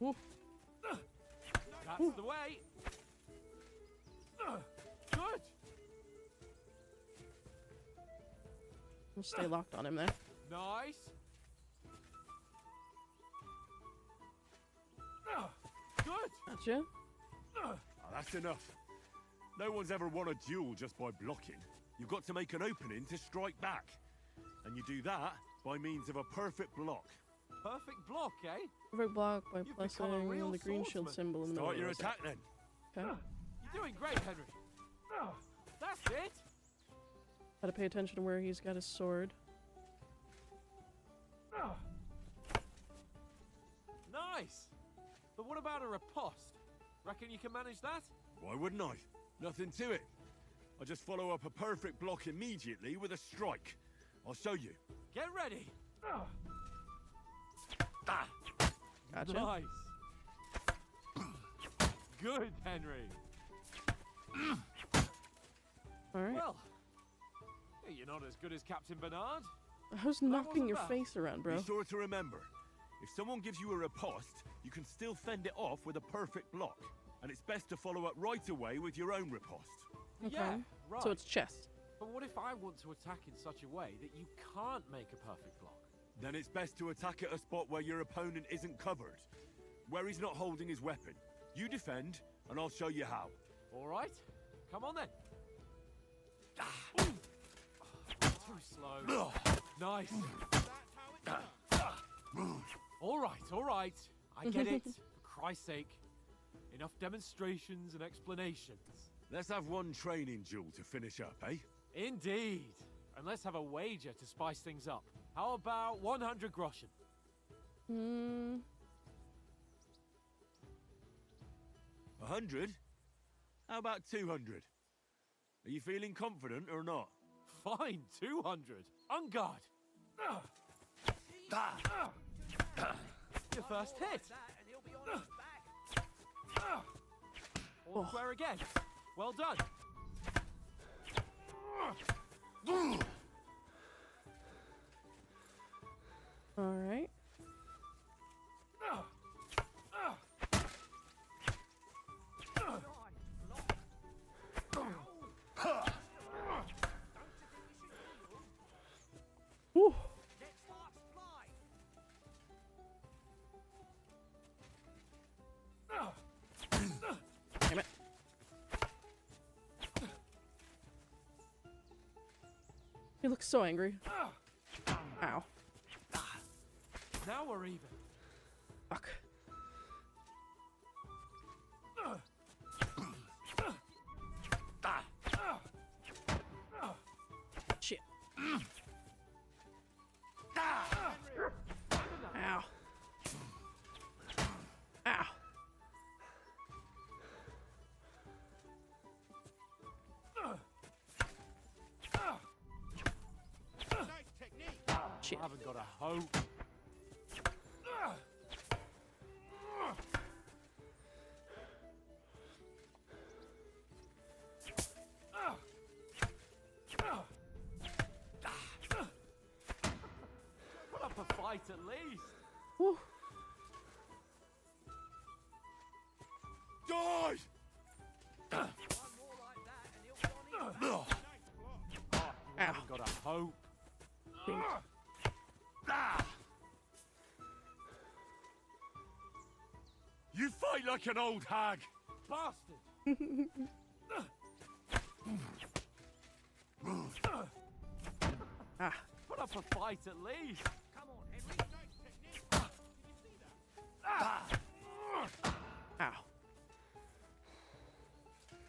Ooh. That's the way. Good. We'll stay locked on him there. Nice. Good. Gotcha. That's enough. No one's ever won a duel just by blocking. You've got to make an opening to strike back. And you do that by means of a perfect block. Perfect block, eh? Perfect block by You've become a pressing real the green shield swordsman. symbol in the middle Start of your the attack then. Okay. You're doing great, Henry. That's it. Gotta pay attention to where he's got his sword. Nice. But what about a riposte? Reckon you can manage that? Why wouldn't I? Nothing to it. I just follow up a perfect block immediately with a strike. I'll show you. Get ready. Gotcha. Nice. Good, Henry. Alright. Well, you're not as good as Captain Bernard. I was knocking your face around, bro. Be sure to remember, if someone gives you a riposte, you can still fend it off with a perfect block. And it's best to follow up right away with your own riposte. Okay. Yeah, right. So it's chest. But what if I want to attack in such a way that you can't make a perfect block? Then it's best to attack at a spot where your opponent isn't covered. Where he's not holding his weapon. You defend, and I'll show you how. All right. Come on then. Too slow. Nice. All right. I get it. For Christ's sake. Enough demonstrations and explanations. Let's have one training duel to finish up, eh? Indeed. And let's have a wager to spice things up. How about 100 groschen? 100? How about 200? Are you feeling confident or not? Fine, 200. On guard. Your first hit. All square again. Well done. Alright. Whew. Damn it. He looks so angry. Ow. Now we're even. Fuck. Shit. Ow. Ow. Shit. I haven't got a hope. like an old hag. Bastard! Ah. Put up a fight at least. Come on, Henry. Nice technique. Did you see that? Ow.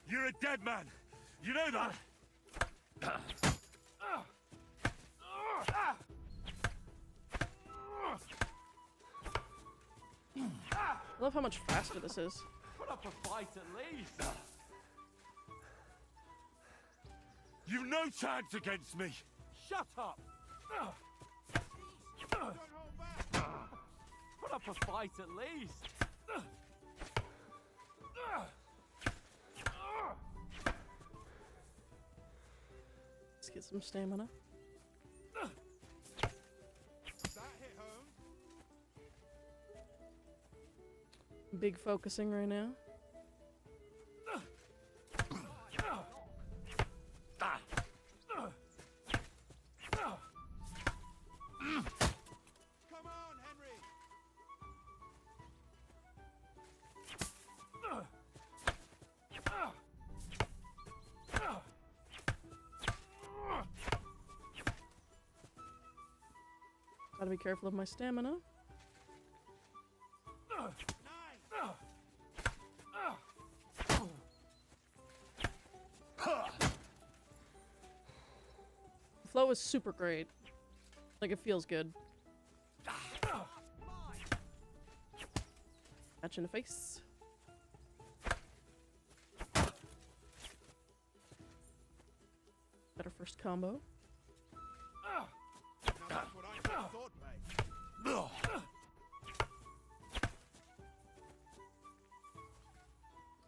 You're a dead man. You know that? I love how much faster this is. Put up a fight at least. You've no chance against me. Shut up. Don't hold back. Put up a fight at least. Let's get some stamina. That hit home. Big focusing right now. Come on, Henry. Gotta be careful of my stamina. The flow is super great. Like, it feels good. Catch in the face. Better first combo. Now that's what I call swordplay.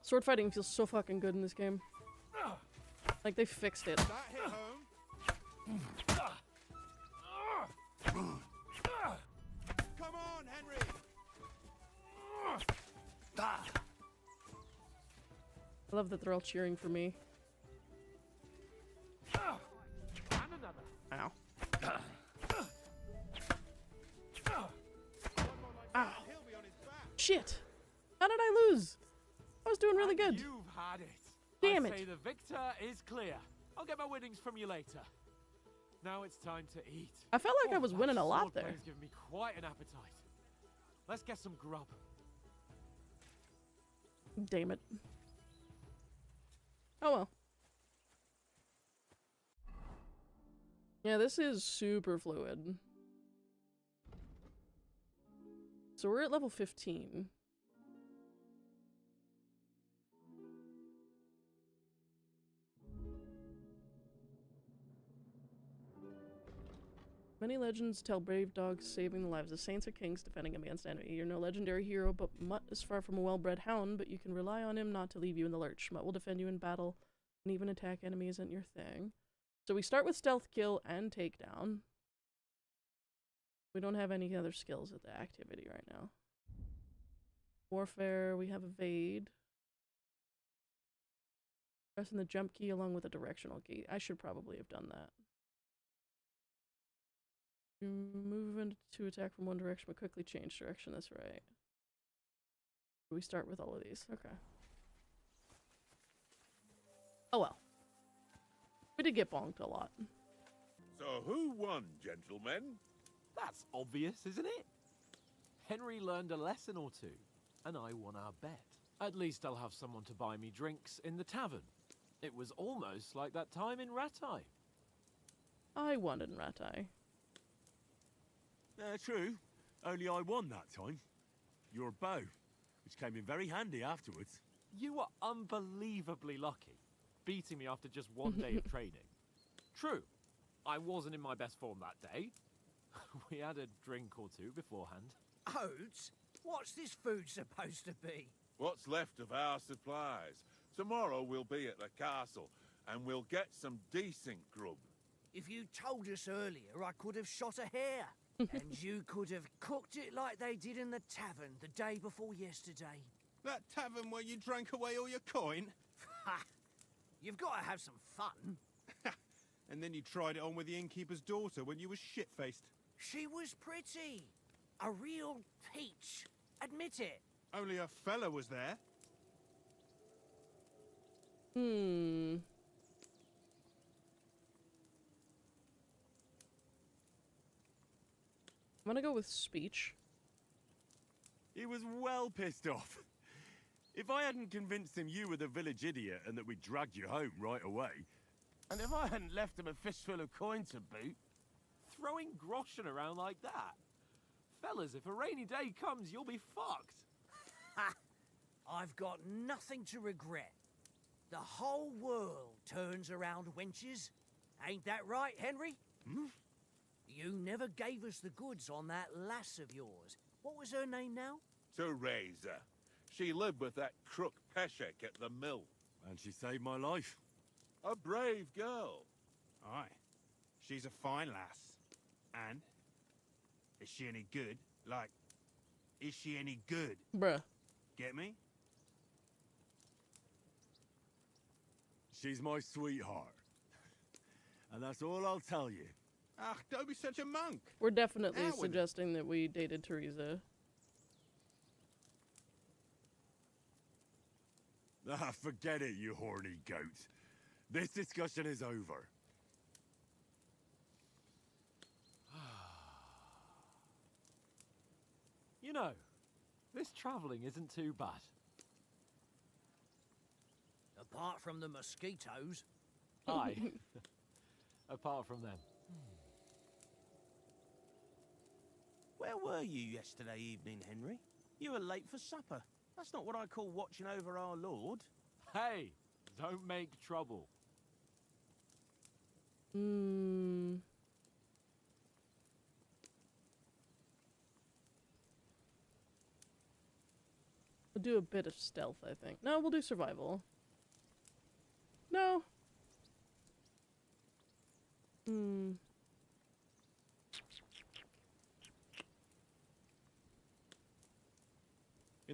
Sword fighting feels so fucking good in this game. Like, they fixed it. That hit home. Come on, Henry. I love that they're all cheering for me. And another. Ow. Ow. He'll be on his back. Shit! How did I lose? I was doing really And good. You've had it. Damn I it. say the victor is clear. I'll get my winnings from you later. Now it's time to eat. I felt like I was that winning a lot sword there. play's given me quite an appetite. Let's get some grub. Damn it. Oh well. Yeah, this is super fluid. So we're at level 15. Many legends tell brave dogs saving the lives of saints or kings defending against enemy. You're no legendary hero, but Mutt is far from a well-bred hound, but you can rely on him not to leave you in the lurch. Mutt will defend you in battle, and even attack enemy isn't your thing. So we start with stealth kill and takedown. We don't have any other skills at the activity right now. Warfare, we have evade. Pressing the jump key along with a directional key. I should probably have done that. Move into attack from one direction, but quickly change direction. That's right. We start with all of these. Okay. Oh well. We did get bonked a lot. So who won, gentlemen? That's obvious, isn't it? Henry learned a lesson or two, and I won our bet. At least I'll have someone to buy me drinks in the tavern. It was almost like that time in Ratai. I won in Ratai. True. Only I won that time. Your bow, which came in very handy afterwards. You were unbelievably lucky, beating me after just one day of training. True, I wasn't in my best form that day. We had a drink or two beforehand. Oats? What's this food supposed to be? What's left of our supplies. Tomorrow we'll be at the castle, and we'll get some decent grub. If you told us earlier, I could have shot a hare. And you could have cooked it like they did in the tavern the day before yesterday. That tavern where you drank away all your coin? Ha! You've got to have some fun. And then you tried it on with the innkeeper's daughter when you were shit-faced. She was pretty. A real peach. Admit it. Only a fella was there. I'm gonna go with speech. He was well pissed off. If I hadn't convinced him you were the village idiot and that we'd dragged you home right away... And if I hadn't left him a fistful of coin to boot... Throwing groschen around like that? Fellas, if a rainy day comes, you'll be fucked. Ha! I've got nothing to regret. The whole world turns around wenches. Ain't that right, Henry? Hmm? You never gave us the goods on that lass of yours. What was her name now? Teresa. She lived with that crook Peshek at the mill. And she saved my life. A brave girl. Aye. She's a fine lass. And? Is she any good? Like, is she any good? Bruh. Get me? She's my sweetheart. And that's all I'll tell you. Ah, don't be such a monk. We're definitely Out with it. suggesting that we dated Teresa. Ah, forget it, you horny goat. This discussion is over. You know, this travelling isn't too bad. Apart from the mosquitoes. Aye. Apart from them. Where were you yesterday evening, Henry? You were late for supper. That's not what I call watching over our Lord. Hey, don't make trouble. We'll do a bit of stealth, I think. No, we'll do survival. No. In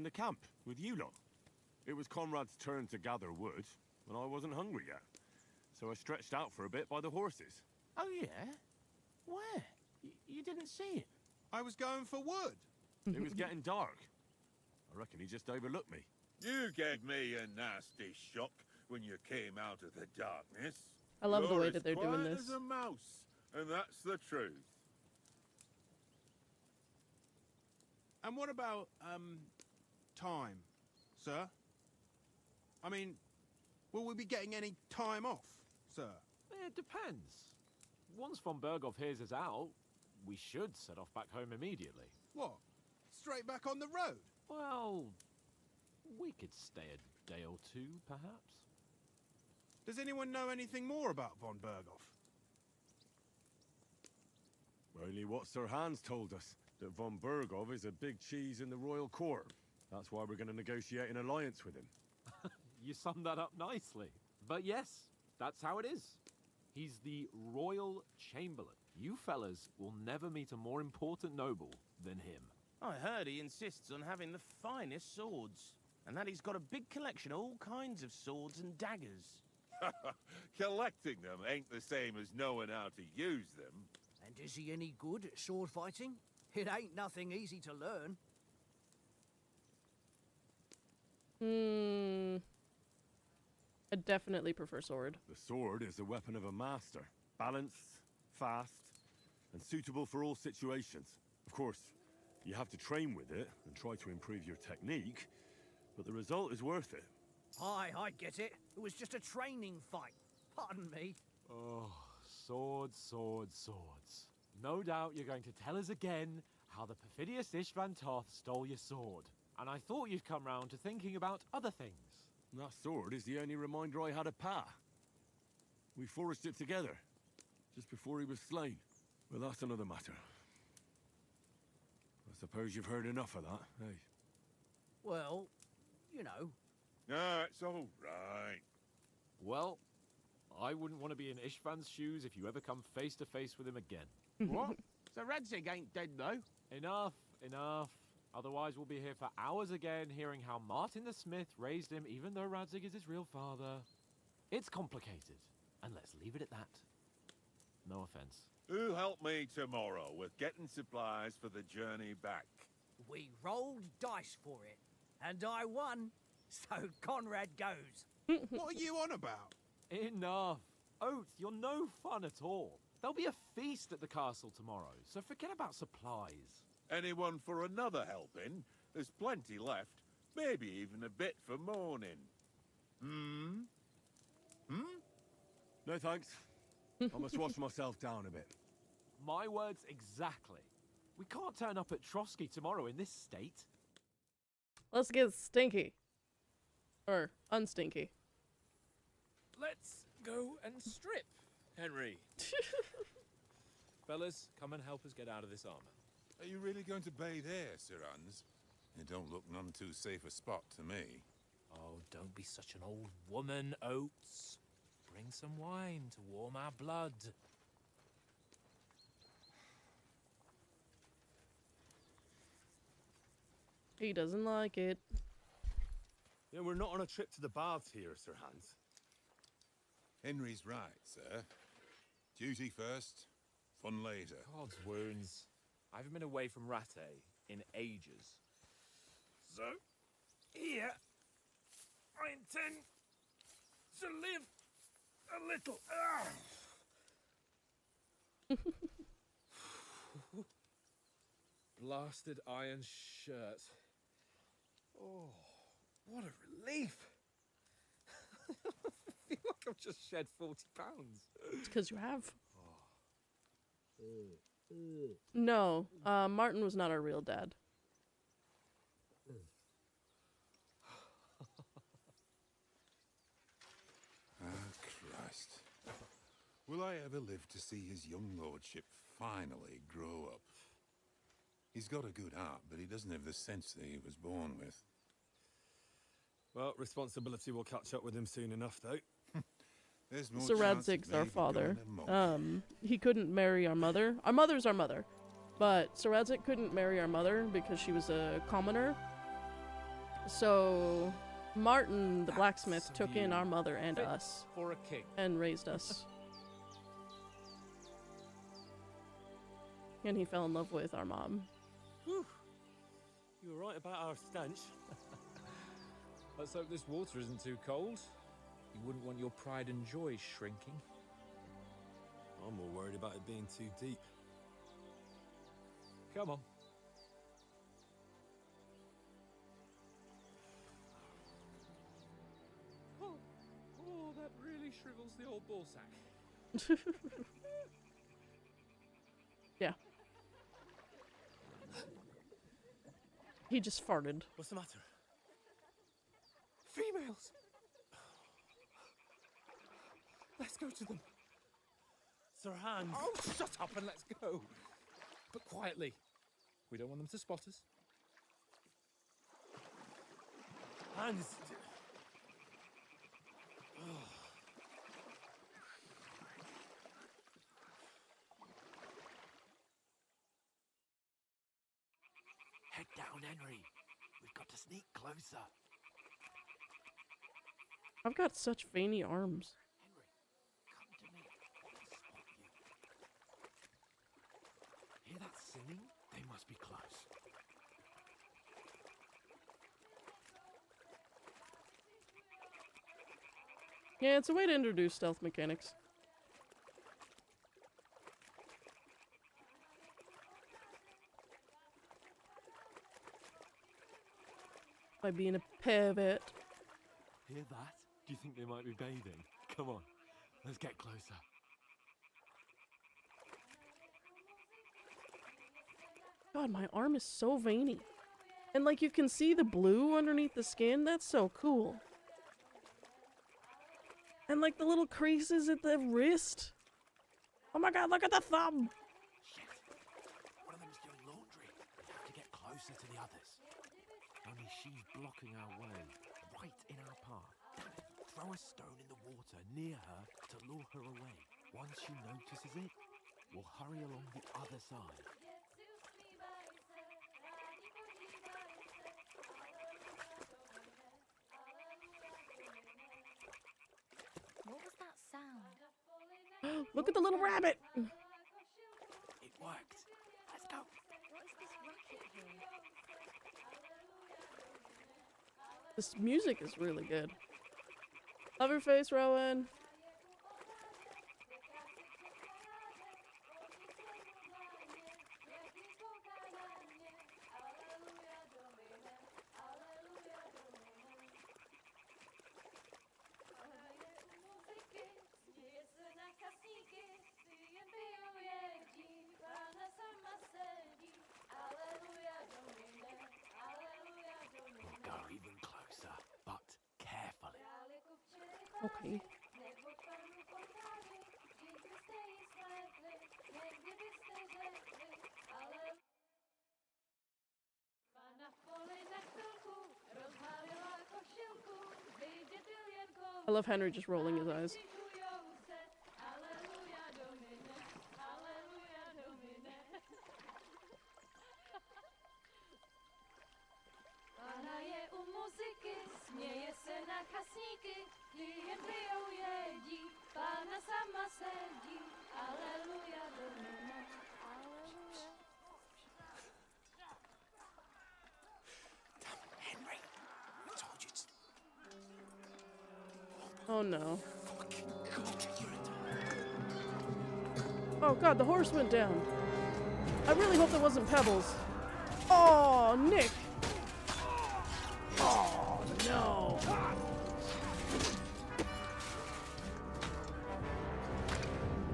the camp, with you lot. It was Conrad's turn to gather wood, and I wasn't hungry yet. So I stretched out for a bit by the horses. Oh, yeah? Where? You didn't see him? I was going for wood. It was getting dark. I reckon he just overlooked me. You gave me a nasty shock when you came out of the darkness. I love the You're way that they're as doing quiet this. as a mouse, and that's the truth. And what about, time, sir? I mean, will we be getting any time off, sir? It depends. Once von Berghoff hears us out, we should set off back home immediately. What? Straight back on the road? Well, we could stay a day or two, perhaps. Does anyone know anything more about von Berghoff? Only what Sir Hans told us, that von Berghoff is a big cheese in the royal court. That's why we're going to negotiate an alliance with him. You summed that up nicely. But yes, that's how it is. He's the Royal Chamberlain. You fellas will never meet a more important noble than him. I heard he insists on having the finest swords, and that he's got a big collection of all kinds of swords and daggers. Collecting them ain't the same as knowing how to use them. And is he any good at sword fighting? It ain't nothing easy to learn. I definitely prefer sword. The sword is the weapon of a master. Balanced, fast, and suitable for all situations. Of course, you have to train with it and try to improve your technique, but the result is worth it. Aye, I get it. It was just a training fight. Pardon me. Oh, swords, swords, swords. No doubt you're going to tell us again how the perfidious Istvan Toth stole your sword. And I thought you'd come round to thinking about other things. That sword is the only reminder I had of Pa. We forged it together, just before he was slain. Well, that's another matter. I suppose you've heard enough of that, eh? Well, you know. No, it's all right. Well, I wouldn't want to be in Istvan's shoes if you ever come face to face with him again. What? So Radzig ain't dead, though? Enough, enough. Otherwise we'll be here for hours again hearing how Martin the Smith raised him even though Radzig is his real father. It's complicated, and let's leave it at that. No offense. Who'll help me tomorrow with getting supplies for the journey back? We rolled dice for it. And I won, so Conrad goes. What are you on about? Enough. Oates, you're no fun at all. There'll be a feast at the castle tomorrow, so forget about supplies. Anyone for another helping? There's plenty left. Maybe even a bit for morning. Hmm? No thanks. I must wash myself down a bit. My words exactly. We can't turn up at Trotsky tomorrow in this state. Let's get stinky. Or unstinky. Let's go and strip, Henry. Fellas, come and help us get out of this armor. Are you really going to bathe here, Sir Hans? It don't look none too safe a spot to me. Oh, don't be such an old woman, Oates. Bring some wine to warm our blood. He doesn't like it. Yeah, we're not on a trip to the baths here, Sir Hans. Henry's right, sir. Duty first, fun later. God's wounds. I haven't been away from Rattay in ages. So, here, I intend to live a little. Blasted iron shirt. Oh, what a relief. I feel like I've just shed 40 pounds. It's because you have. No, Martin was not our real dad. Christ. Will I ever live to see his young lordship finally grow up? He's got a good heart, but he doesn't have the sense that he was born with. Well, responsibility will catch up with him soon enough, though. There's more Sir chance of Radzig's our me father. becoming a monk. He couldn't marry our mother. Our mother's our mother. But Sir Radzig couldn't marry our mother because she was a commoner. So Martin, the blacksmith, took in our mother and Fit us for a king. and raised us. And he fell in love with our mom. Whew. You were right about our stench. Let's hope this water isn't too cold. You wouldn't want your pride and joy shrinking. I'm more worried about it being too deep. Come on. Oh, that really shrivels the old ball sack. Yeah. He just farted. What's the matter? Females! Let's go to them. Sir Hans. Oh, shut up and let's go. But quietly. We don't want them to spot us. Hans. Head down, Henry. We've got to sneak closer. I've got such veiny arms. Henry, come to me. I'll spot you. Hear that singing? They must be close. Yeah, it's a way to introduce stealth mechanics. By being a pervert. Hear that? Do you think they might be bathing? Come on, let's get closer. God, my arm is so veiny. And like you can see the blue underneath the skin, that's so cool. And like the little creases at the wrist. Oh my god, look at the thumb! Shit! One of them's doing laundry. We have to get closer to the others. Only she's blocking our way, right in our path. Damn it! Throw a stone in the water near her to lure her away. Once she notices it, we'll hurry along the other side. What was that sound? Look at the little rabbit! It worked. Let's go. What is this racket here? This music is really good. Love your face, Rowan. Go even closer, but carefully. Okay. I love Henry just rolling his eyes. Henry, I told you to... Oh no. Fucking God, you're Oh god, the horse went down. I really hope that wasn't Pebbles. Oh, Nick. Oh no.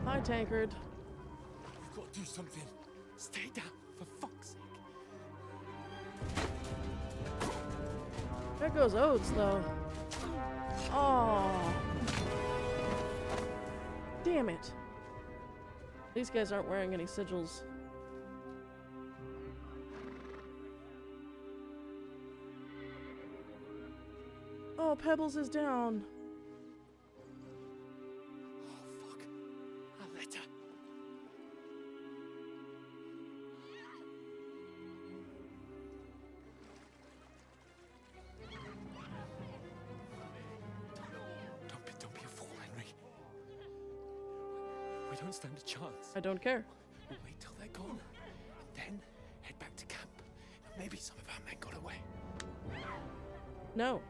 Hi, Tankard. You've got to do something. Stay down, for fuck's sake. There goes Oates, though. Oh. Damn it. These guys aren't wearing any sigils. Oh, Pebbles is down. Oh, fuck. A letter. Don't be a fool, Henry. We don't stand a chance. I don't care. We'll wait till they're gone, and then head back to camp. Maybe some of our men got away. No.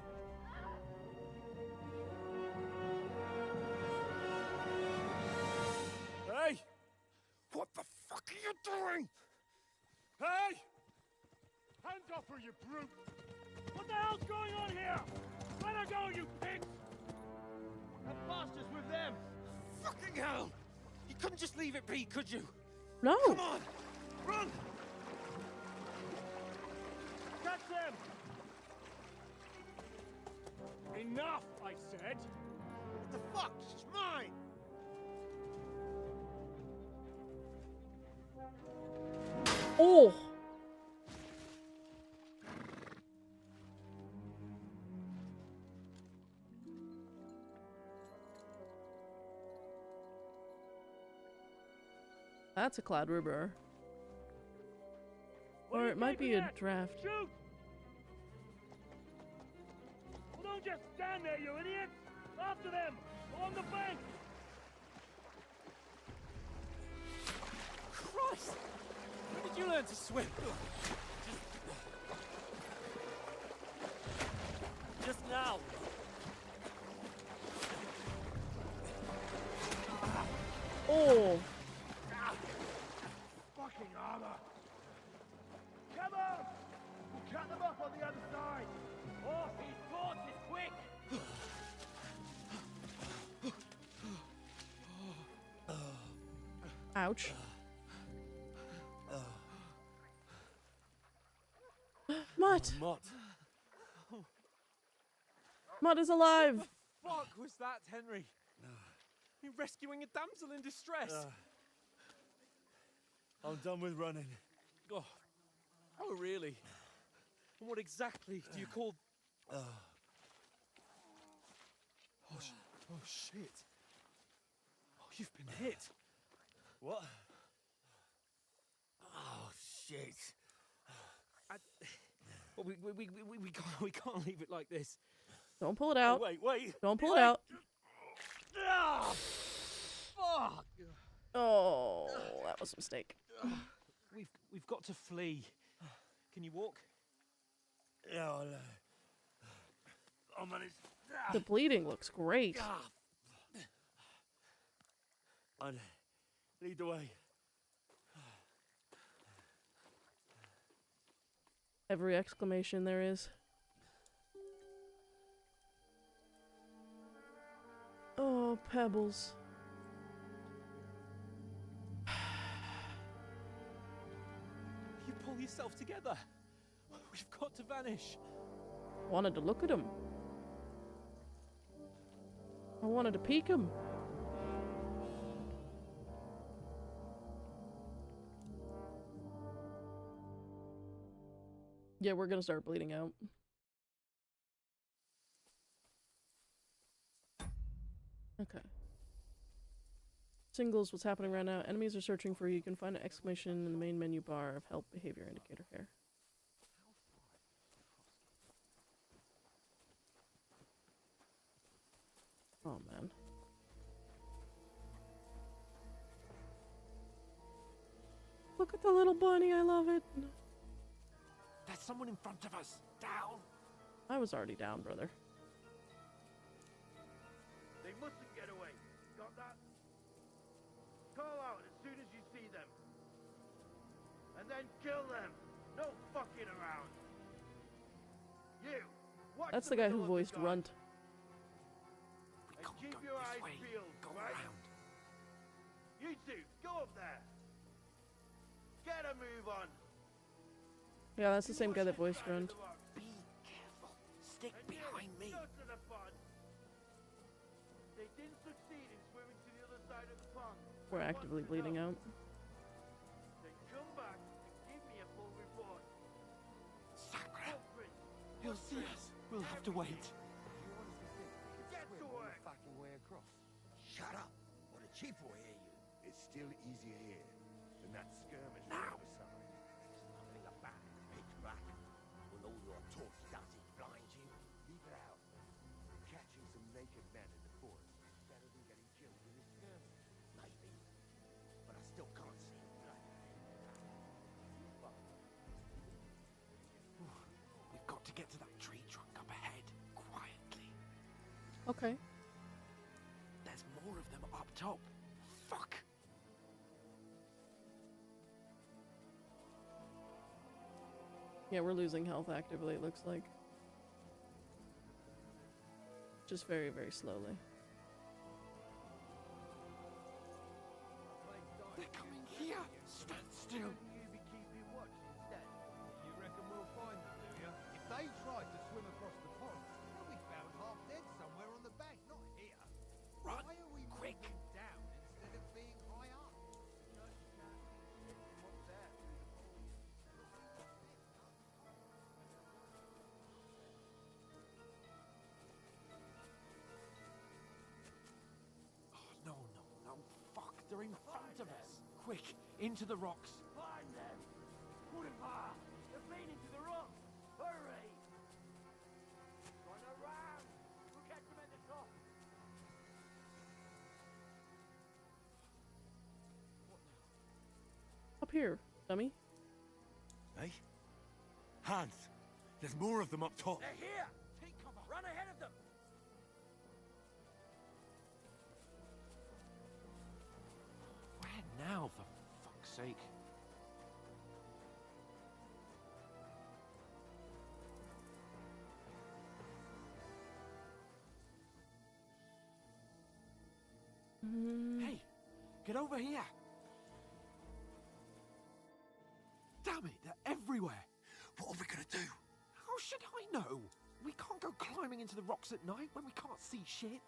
Hey! What the fuck are you doing? Hey! Hands off her, you brute! What the hell's going on here? Let her go, you pigs! That bastard's with them! Fucking hell! You couldn't just leave it be, could you? No. Come on! Run! Catch them! Enough, I said! What the fuck? She's mine! Oh! That's a Cloud River. Or it might be a draft. Shoot! Well, don't just stand there, you idiots! After them! Along the bank! Christ! When did you learn to swim? Just now! Oh! Fucking armor! Come on! We'll cut them off on the other side! Off his forces, quick! Ouch. Mutt! Mott. Mutt is alive! Fuck was that, Henry? You're rescuing a damsel in distress. I'm done with running. Oh, really? And what exactly do you call... Oh, shit. Oh, you've been hit. What? Oh, shit. Well, we can't leave it like this. Don't pull it out. Oh, wait. Don't pull it out. Ah, fuck. Oh, that was a mistake. We've got to flee. Can you walk? Yeah, I managed. The bleeding looks great. I'd lead the way. Every exclamation there is. Oh, pebbles. You pull yourself together. We've got to vanish. Wanted to look at him. I wanted to peek him. Yeah, we're gonna start bleeding out. Okay. Singles, what's happening right now? Enemies are searching for you. You can find an exclamation in the main menu bar of help behavior indicator here. Oh man. Look at the little bunny, I love it. There's someone in front of us. Down. I was already down, brother. They mustn't get away. Got that? Call out as soon as you see them. And then kill them. No fucking around. You. Watch That's the guy who voiced gun. Runt. And keep your eyes peeled, right? You two, go up there. Get a move on. Yeah, that's the same guy that voiced Runt. Be careful. Stick behind me. They didn't succeed in swimming to the other side of the pond. We're actively bleeding out. Then come back and give me a full report. Sacra! He'll see us. We'll have to wait. Get to work. Fucking way across. Shut up, or the chief will hear you. It's still easier here than that skirmish on the other side. Nothing about it. Pitch black. When all your torch does is blind you. Leave it out. Catching some naked men in the forest is better than getting killed in a skirmish. Maybe. But I still can't see it. We've got to get to that tree trunk up ahead, quietly. Okay. There's more of them up top. Fuck! Yeah, we're losing health actively, it looks like. Just very, very slowly. They're coming here! Stand still! You be keeping watch instead. You reckon we'll find them, do you? If they tried to swim across the pond, they'll be found half dead somewhere on the bank, not here. Run! Why are we Quick! moving down instead of being high up? What's that? Oh, no. Fuck, they're in front of us. Quick, into the rocks. Find them! Put him hard! They're bleeding to the rock! Hurry! Run around! We'll catch them at the top! Up here, dummy. Hey? Hans! There's more of them up top. They're here! Take cover! Run ahead of them! Where now, for fuck's sake? Hey, get over here! Damn it, they're everywhere! What are we gonna do? How should I know? We can't go climbing into the rocks at night when we can't see shit.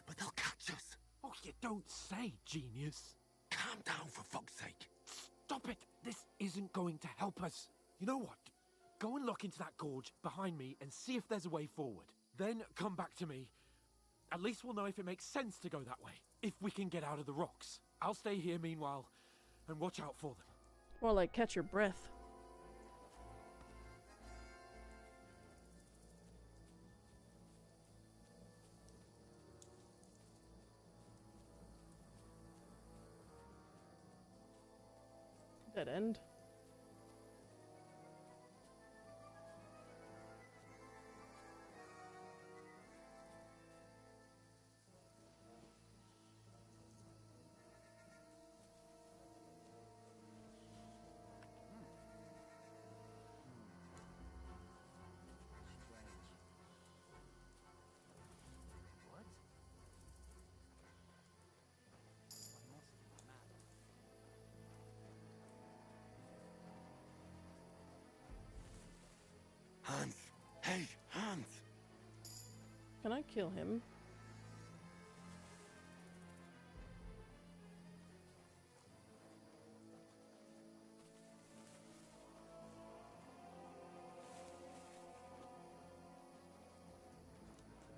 But they'll catch us. Oh, you don't say, genius. Calm down, for fuck's sake. Stop it! This isn't going to help us. You know what? Go and look into that gorge behind me and see if there's a way forward. Then come back to me. At least we'll know if it makes sense to go that way. If we can get out of the rocks. I'll stay here meanwhile and watch out for them. More like catch your breath. Dead end. Can I kill him?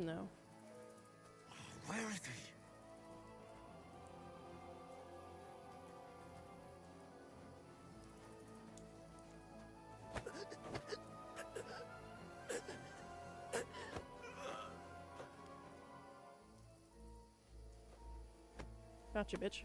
No. Where is he? Gotcha, bitch.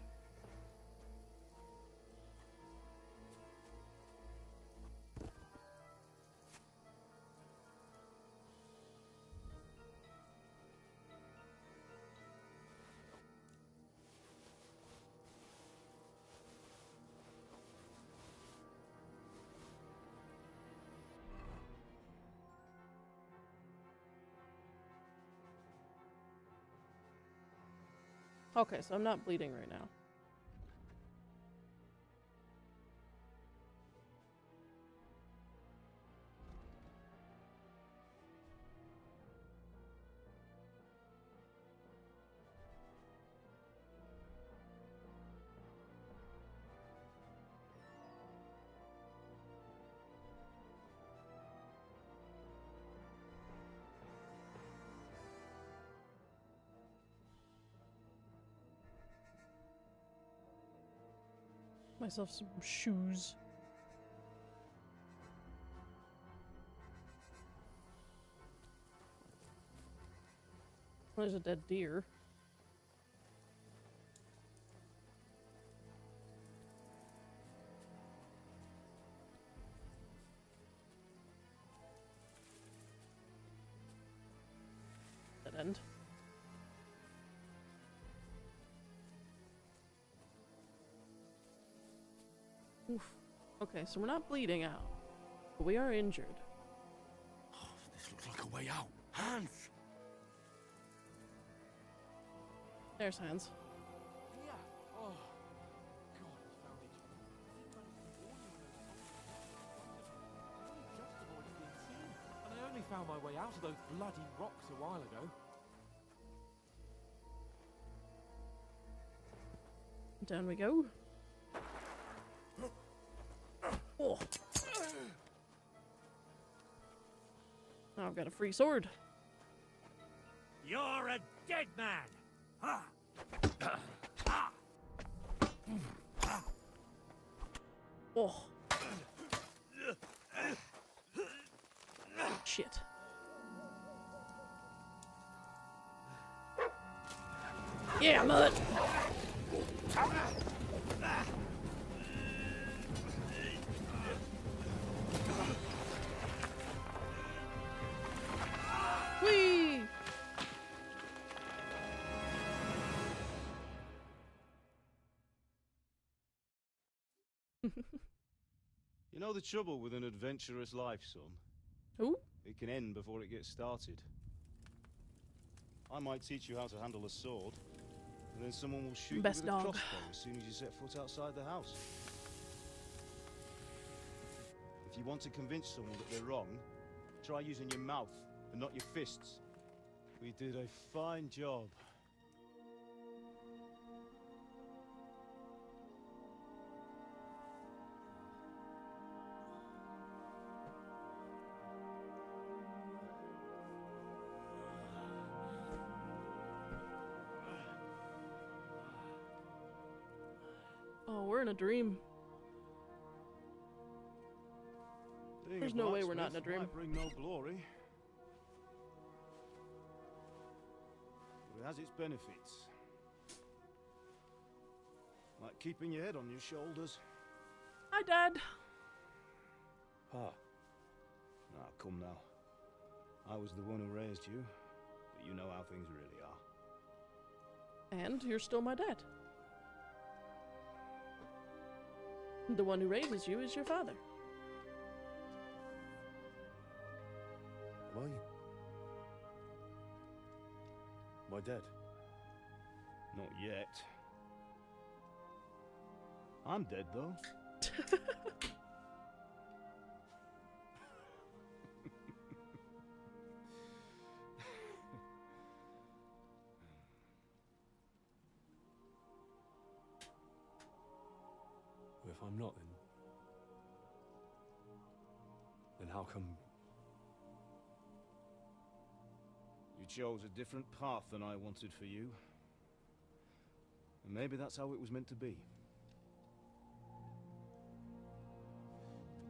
Okay, so I'm not bleeding right now. Myself some shoes. There's a dead deer. Dead end. Oof. Okay, so we're not bleeding out, but we are injured. Oh, this looks like a way out. Hans! There's Hans. Yeah. Oh, God, I found it. Just avoided being seen, and I only found my way out of those bloody rocks a while ago. Down we go. Oh. Now I've got a free sword. You're a dead man! Ha! Oh. Shit. Yeah, mud. Whee! You know the trouble with an adventurous life, son? Who? It can end before it gets started. I might teach you how to handle a sword, and then someone will shoot Best you with dog. a crossbow as soon as you set foot outside the house. If you want to convince someone that they're wrong, try using your mouth and not your fists. We did a fine job. Oh, we're in a dream. Being There's a no way we're not in a blacksmith dream. might bring no glory, but it has its benefits. Like keeping your head on your shoulders. Hi, Dad. Pa. Now, come now. I was the one who raised you, but you know how things really are. And you're still my dad. The one who raises you is your father. Am I? My dad? Not yet. I'm dead, though. If I'm not, then how come... You chose a different path than I wanted for you. And maybe that's how it was meant to be.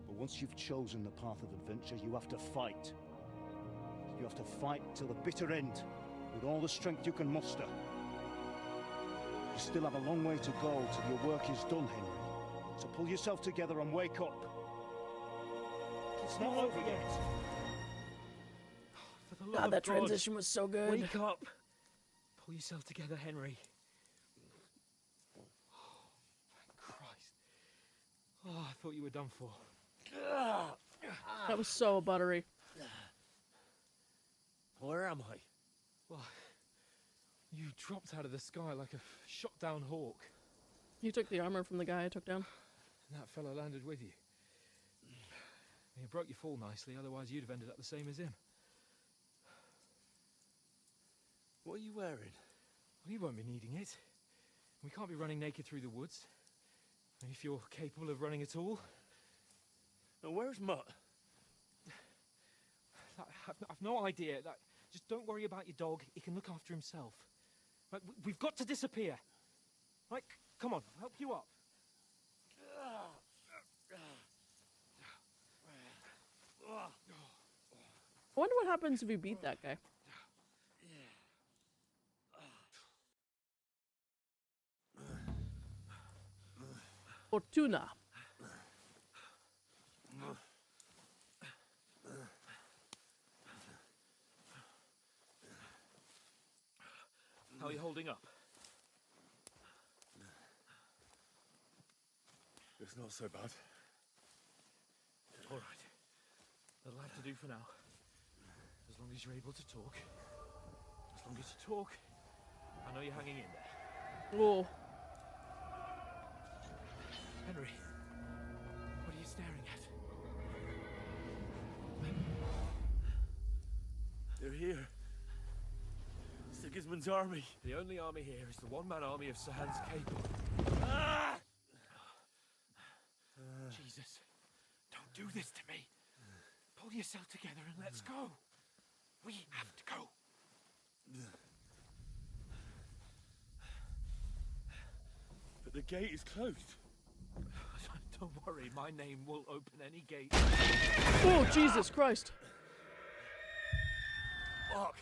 But once you've chosen the path of adventure, you have to fight. You have to fight till the bitter end, with all the strength you can muster. You still have a long way to go till your work is done, Henry. So pull yourself together and wake up. It's not over yet. For the love God, that of God, transition was so good. Wake up! Pull yourself together, Henry. Oh, thank Christ. Oh, I thought you were done for. That was so buttery. Where am I? Well, you dropped out of the sky like a shot-down hawk. You took the armor from the guy I took down. And that fella landed with you. You broke your fall nicely, otherwise you'd have ended up the same as him. What are you wearing? Well, you won't be needing it. We can't be running naked through the woods. And if you're capable of running at all... Now, where's Mutt? I've no idea. Just don't worry about your dog. He can look after himself. Like, we've got to disappear. Right, come on, I'll help you up. I wonder what happens if you beat that guy. Fortuna. How are you holding up? It's not so bad. All right. That'll have to do for now. As long as you're able to talk. As long as you talk, I know you're hanging in there. Whoa. Henry, what are you staring at? They're here. Sigismund's army. The only army here is the one-man army of Sir Hans Capel. Ah! Jesus, don't do this to me. Pull yourself together and let's go. We have to go. But the gate is closed. Don't worry, my name will open any gate. Oh, Jesus Christ. Fuck.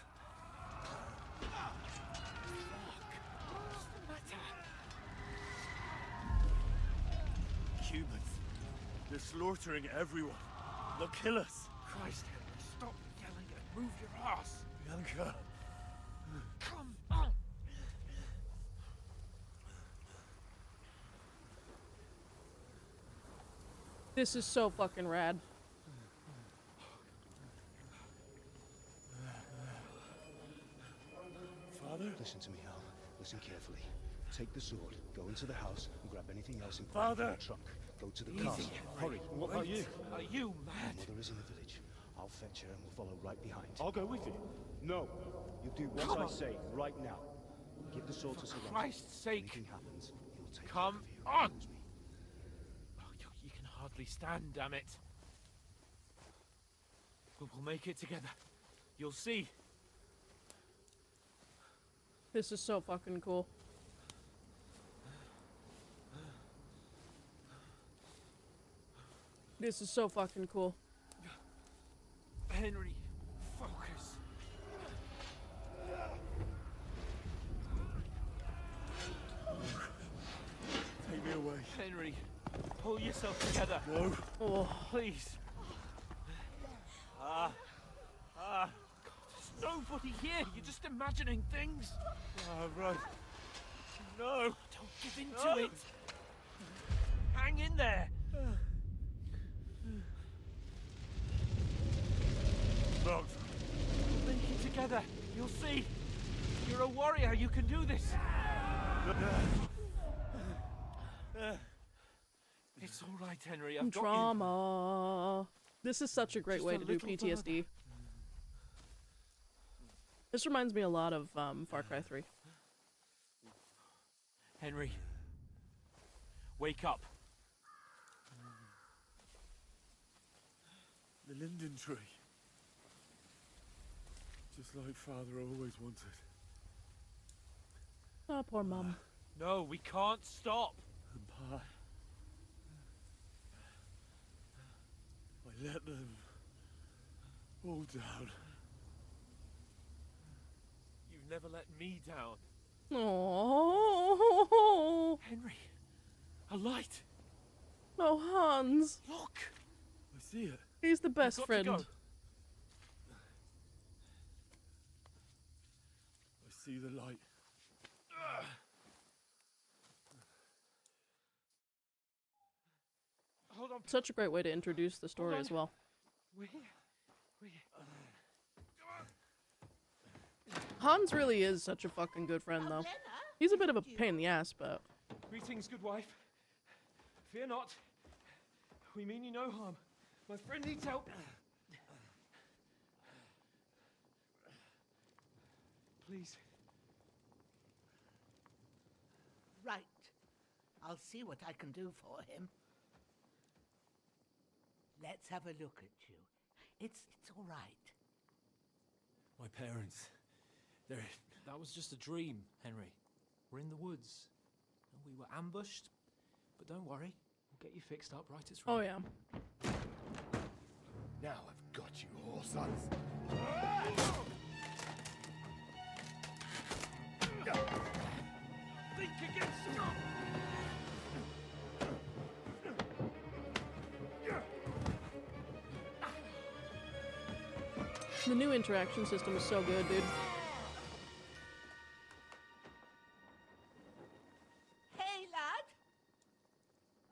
What's the matter? Humans. They're slaughtering everyone. They'll kill us. Christ, Henry, stop yelling and move your ass. Bianca. Come on. This is so fucking rad. Father? Listen to me, Hal. Listen carefully. Take the sword, go into the house, and grab anything else in Father! the trunk. Go to the Easy, castle. Henry. Hurry. What about you? Are you My mad? mother is in the village. I'll fetch her and we'll follow right behind. I'll go with you. No. You do what I say right now. Give the sword to Sir Roger. Christ's sake. Anything happens, he'll take Come care of you. on. Promise me. Oh, you can hardly stand, damn it. But we'll make it together. You'll see. This is so fucking cool. This is so fucking cool. Henry, focus. Take me away. Henry, pull yourself together. No. Oh, Please. God, there's nobody here. You're just imagining things. Run. No. Don't give in to it. Hang in there. Not. We'll make it together. You'll see. You're a warrior. You can do this. It's all right, Henry. I've got you. trauma. This is such a great Just way a to do little PTSD. This reminds me a lot of Far Cry 3. Henry, wake up. The linden tree. Just like Father always wanted. Oh, poor Mum. No, we can't stop. And Pa... I let them all down. You've never let me down. Oh, Henry, a light. Oh, Hans. Look. I see it. He's the best friend. I see the light. Hold on. Such a great way to introduce the story as well. We're here. Hans really is such a fucking good friend, though. He's a bit of a pain in the ass, but... Greetings, good wife. Fear not. We mean you no harm. My friend needs help. Please. Right. I'll see what I can do for him. Let's have a look at you. It's all right. My parents. That was just a dream, Henry. We're in the woods. We were ambushed. But don't worry. We'll get you fixed up right as rain. Oh, yeah. Now I've got you, whore sons. Think again, Scott! The new interaction system is so good, dude. Hey, lad.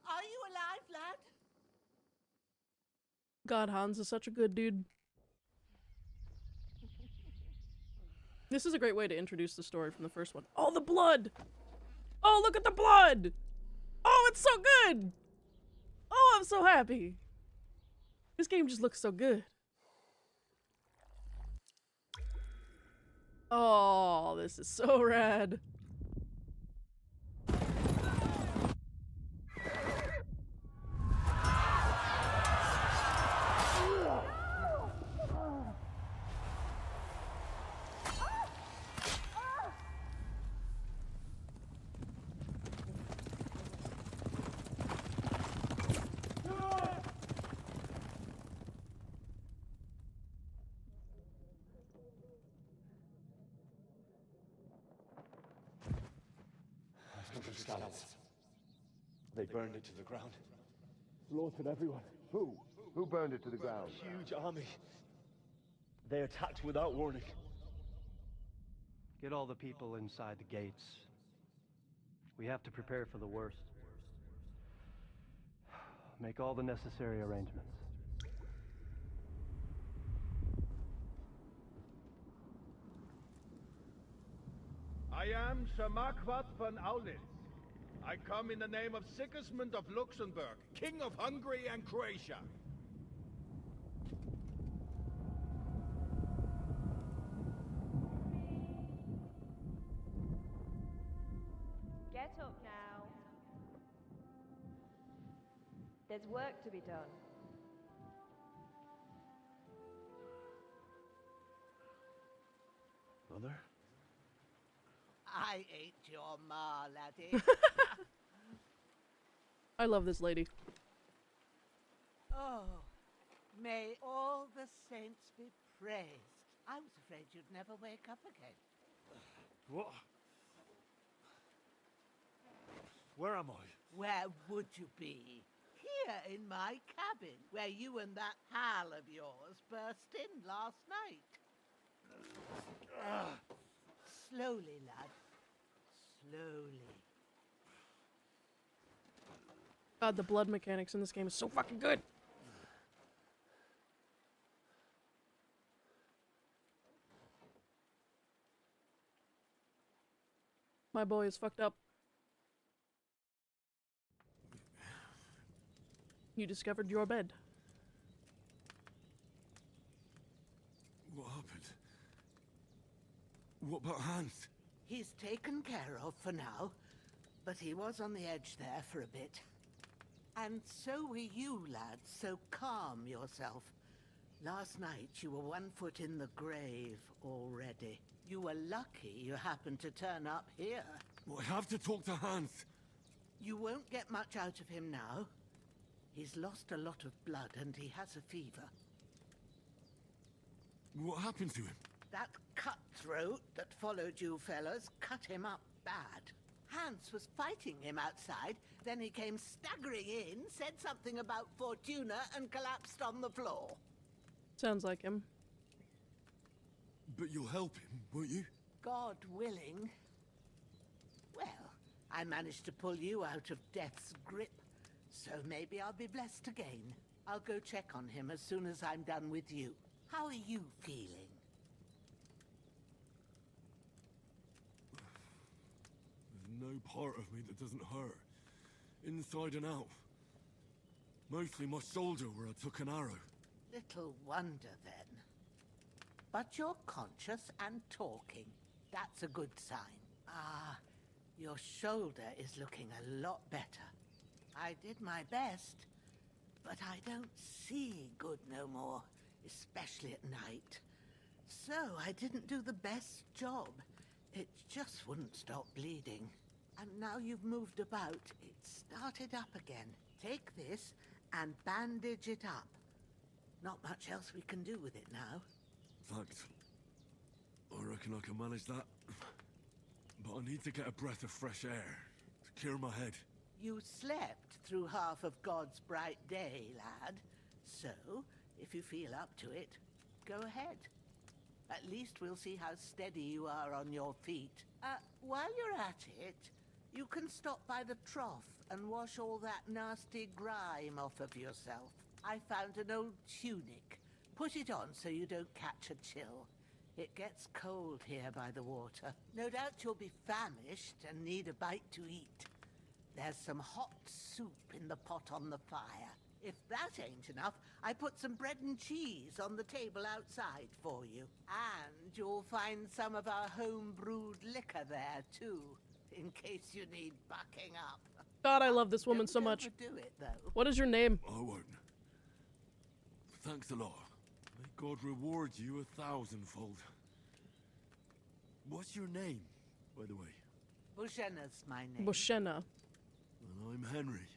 Are you alive, lad? God, Hans is such a good dude. This is a great way to introduce the story from the first one. Oh, the blood! Oh, look at the blood! Oh, it's so good! Oh, I'm so happy. This game just looks so good. Oh, this is so rad. They burned it to the ground. Slaughtered everyone. Who? Who burned it to the ground? A huge army. They attacked without warning. Get all the people inside the gates. We have to prepare for the worst. Make all the necessary arrangements. I am Sir Marquardt von Aulitz. I come in the name of Sigismund of Luxembourg, King of Hungary and Croatia. Get up now. There's work to be done. Mother? I ain't your ma, laddie. I love this lady. Oh, may all the saints be praised. I was afraid you'd never wake up again. What? Where am I? Where would you be? Here in my cabin, where you and that pal of yours burst in last night. Slowly, lad. Slowly. God, the blood mechanics in this game is so fucking good. My boy is fucked up. You discovered your bed. What happened? What about Hans? He's taken care of for now, but he was on the edge there for a bit. And so were you, lad, so calm yourself. Last night you were 1 foot in the grave already. You were lucky you happened to turn up here. Well, I have to talk to Hans. You won't get much out of him now. He's lost a lot of blood and he has a fever. What happened to him? That cutthroat that followed you fellas cut him up bad. Hans was fighting him outside, then he came staggering in, said something about Fortuna, and collapsed on the floor. Sounds like him. But you'll help him, won't you? God willing. Well, I managed to pull you out of death's grip, so maybe I'll be blessed again. I'll go check on him as soon as I'm done with you. How are you feeling? There's no part of me that doesn't hurt. Inside and out. Mostly my shoulder where I took an arrow. Little wonder then. But you're conscious and talking. That's a good sign. Ah, your shoulder is looking a lot better. I did my best, but I don't see good no more, especially at night. So I didn't do the best job. It just wouldn't stop bleeding. And now you've moved about, it started up again. Take this and bandage it up. Not much else we can do with it now. Thanks. I reckon I can manage that. But I need to get a breath of fresh air to clear my head. You slept through half of God's bright day, lad. So, if you feel up to it, go ahead. At least we'll see how steady you are on your feet. While you're at it, you can stop by the trough and wash all that nasty grime off of yourself. I found an old tunic. Put it on so you don't catch a chill. It gets cold here by the water. No doubt you'll be famished and need a bite to eat. There's some hot soup in the pot on the fire. If that ain't enough, I put some bread and cheese on the table outside for you. And you'll find some of our home-brewed liquor there, too, in case you need bucking up. God, I love this woman so much. Don't overdo it, though. What is your name? I won't. Thanks a lot. May God reward you 1,000-fold. What's your name, by the way? Bushena's my name. Bushena. And I'm Henry.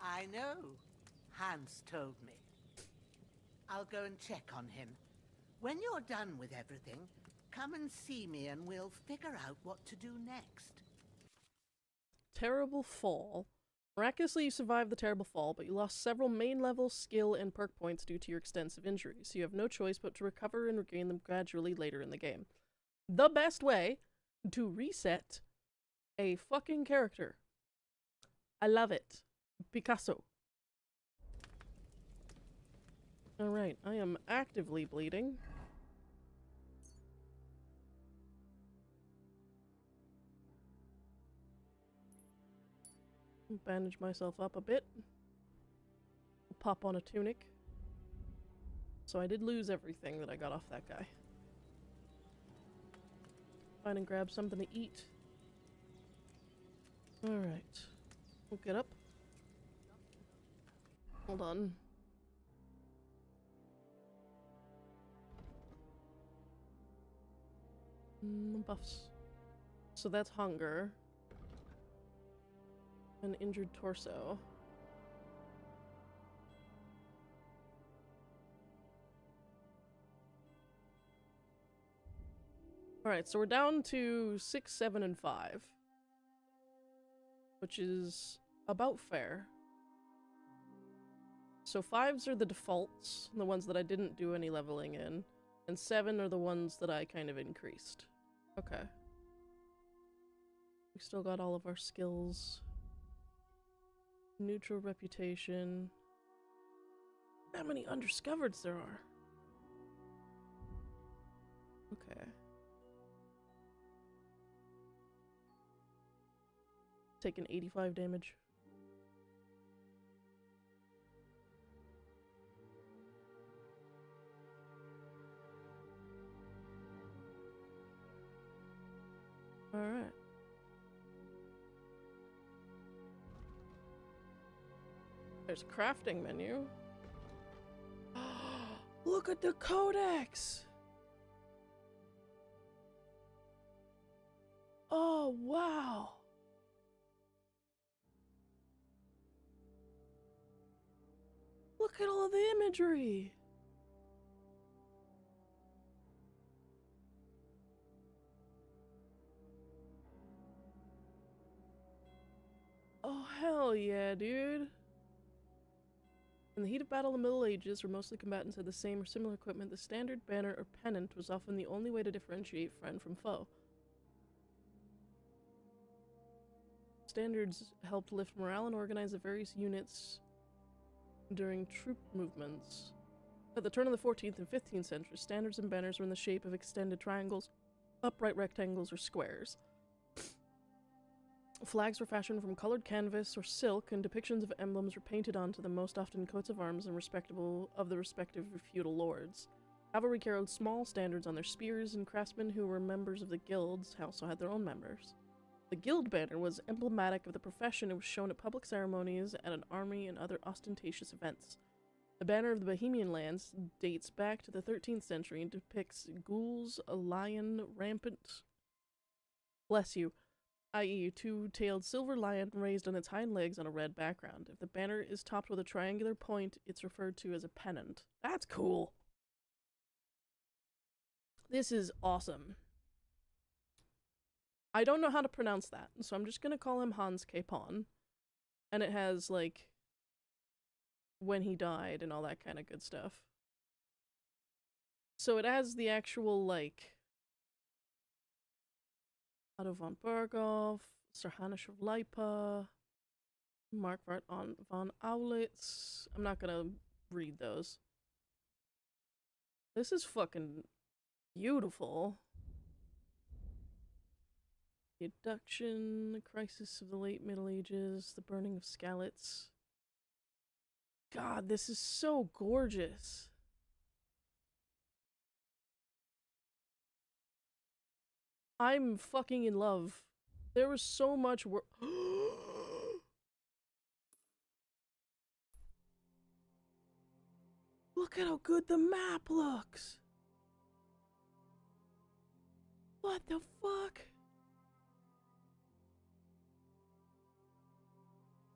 I know. Hans told me. I'll go and check on him. When you're done with everything, come and see me and we'll figure out what to do next. Terrible fall. Miraculously, you survived the terrible fall, but you lost several main level skill and perk points due to your extensive injuries. You have no choice but to recover and regain them gradually later in the game. The best way to reset a fucking character. I love it. Picasso. Alright, I am actively bleeding. Bandage myself up a bit. Pop on a tunic. So I did lose everything that I got off that guy. Find and grab something to eat. Alright. We'll get up. Hold on. Buffs. So that's hunger. An injured torso. Alright, so we're down to 6, 7, and 5. Which is about fair. So 5s are the defaults, the ones that I didn't do any leveling in. And 7 are the ones that I kind of increased. Okay. We still got all of our skills. Neutral reputation. How many undiscovereds there are? Okay. Taking 85 damage. Alright. There's a crafting menu. Look at the codex! Oh, wow! Look at all of the imagery! Oh, hell yeah, dude. In the heat of battle in the Middle Ages, where mostly combatants had the same or similar equipment, the standard, banner, or pennant was often the only way to differentiate friend from foe. Standards helped lift morale and organize the various units during troop movements. At the turn of the 14th and 15th centuries, standards and banners were in the shape of extended triangles, upright rectangles, or squares. Flags were fashioned from colored canvas or silk, and depictions of emblems were painted onto them, most often coats of arms and of the respective feudal lords. Cavalry carried small standards on their spears, and craftsmen who were members of the guilds also had their own members. The guild banner was emblematic of the profession and was shown at public ceremonies, at an army, and other ostentatious events. The banner of the Bohemian lands dates back to the 13th century and depicts ghouls, a lion, rampant... Bless you. I.e. a two-tailed silver lion raised on its hind legs on a red background. If the banner is topped with a triangular point, it's referred to as a pennant. That's cool! This is awesome. I don't know how to pronounce that, so I'm just gonna call him Hans Capon. And it has, like, when he died and all that kind of good stuff. So it has the actual, like... Otto von Berghoff, Sir Hanush of Lipa, Mark von Aulitz. I'm not gonna read those. This is fucking beautiful. The abduction, the crisis of the late Middle Ages, the burning of Skalitz. God, this is so gorgeous. I'm fucking in love. There was so much work. Look at how good the map looks. What the fuck?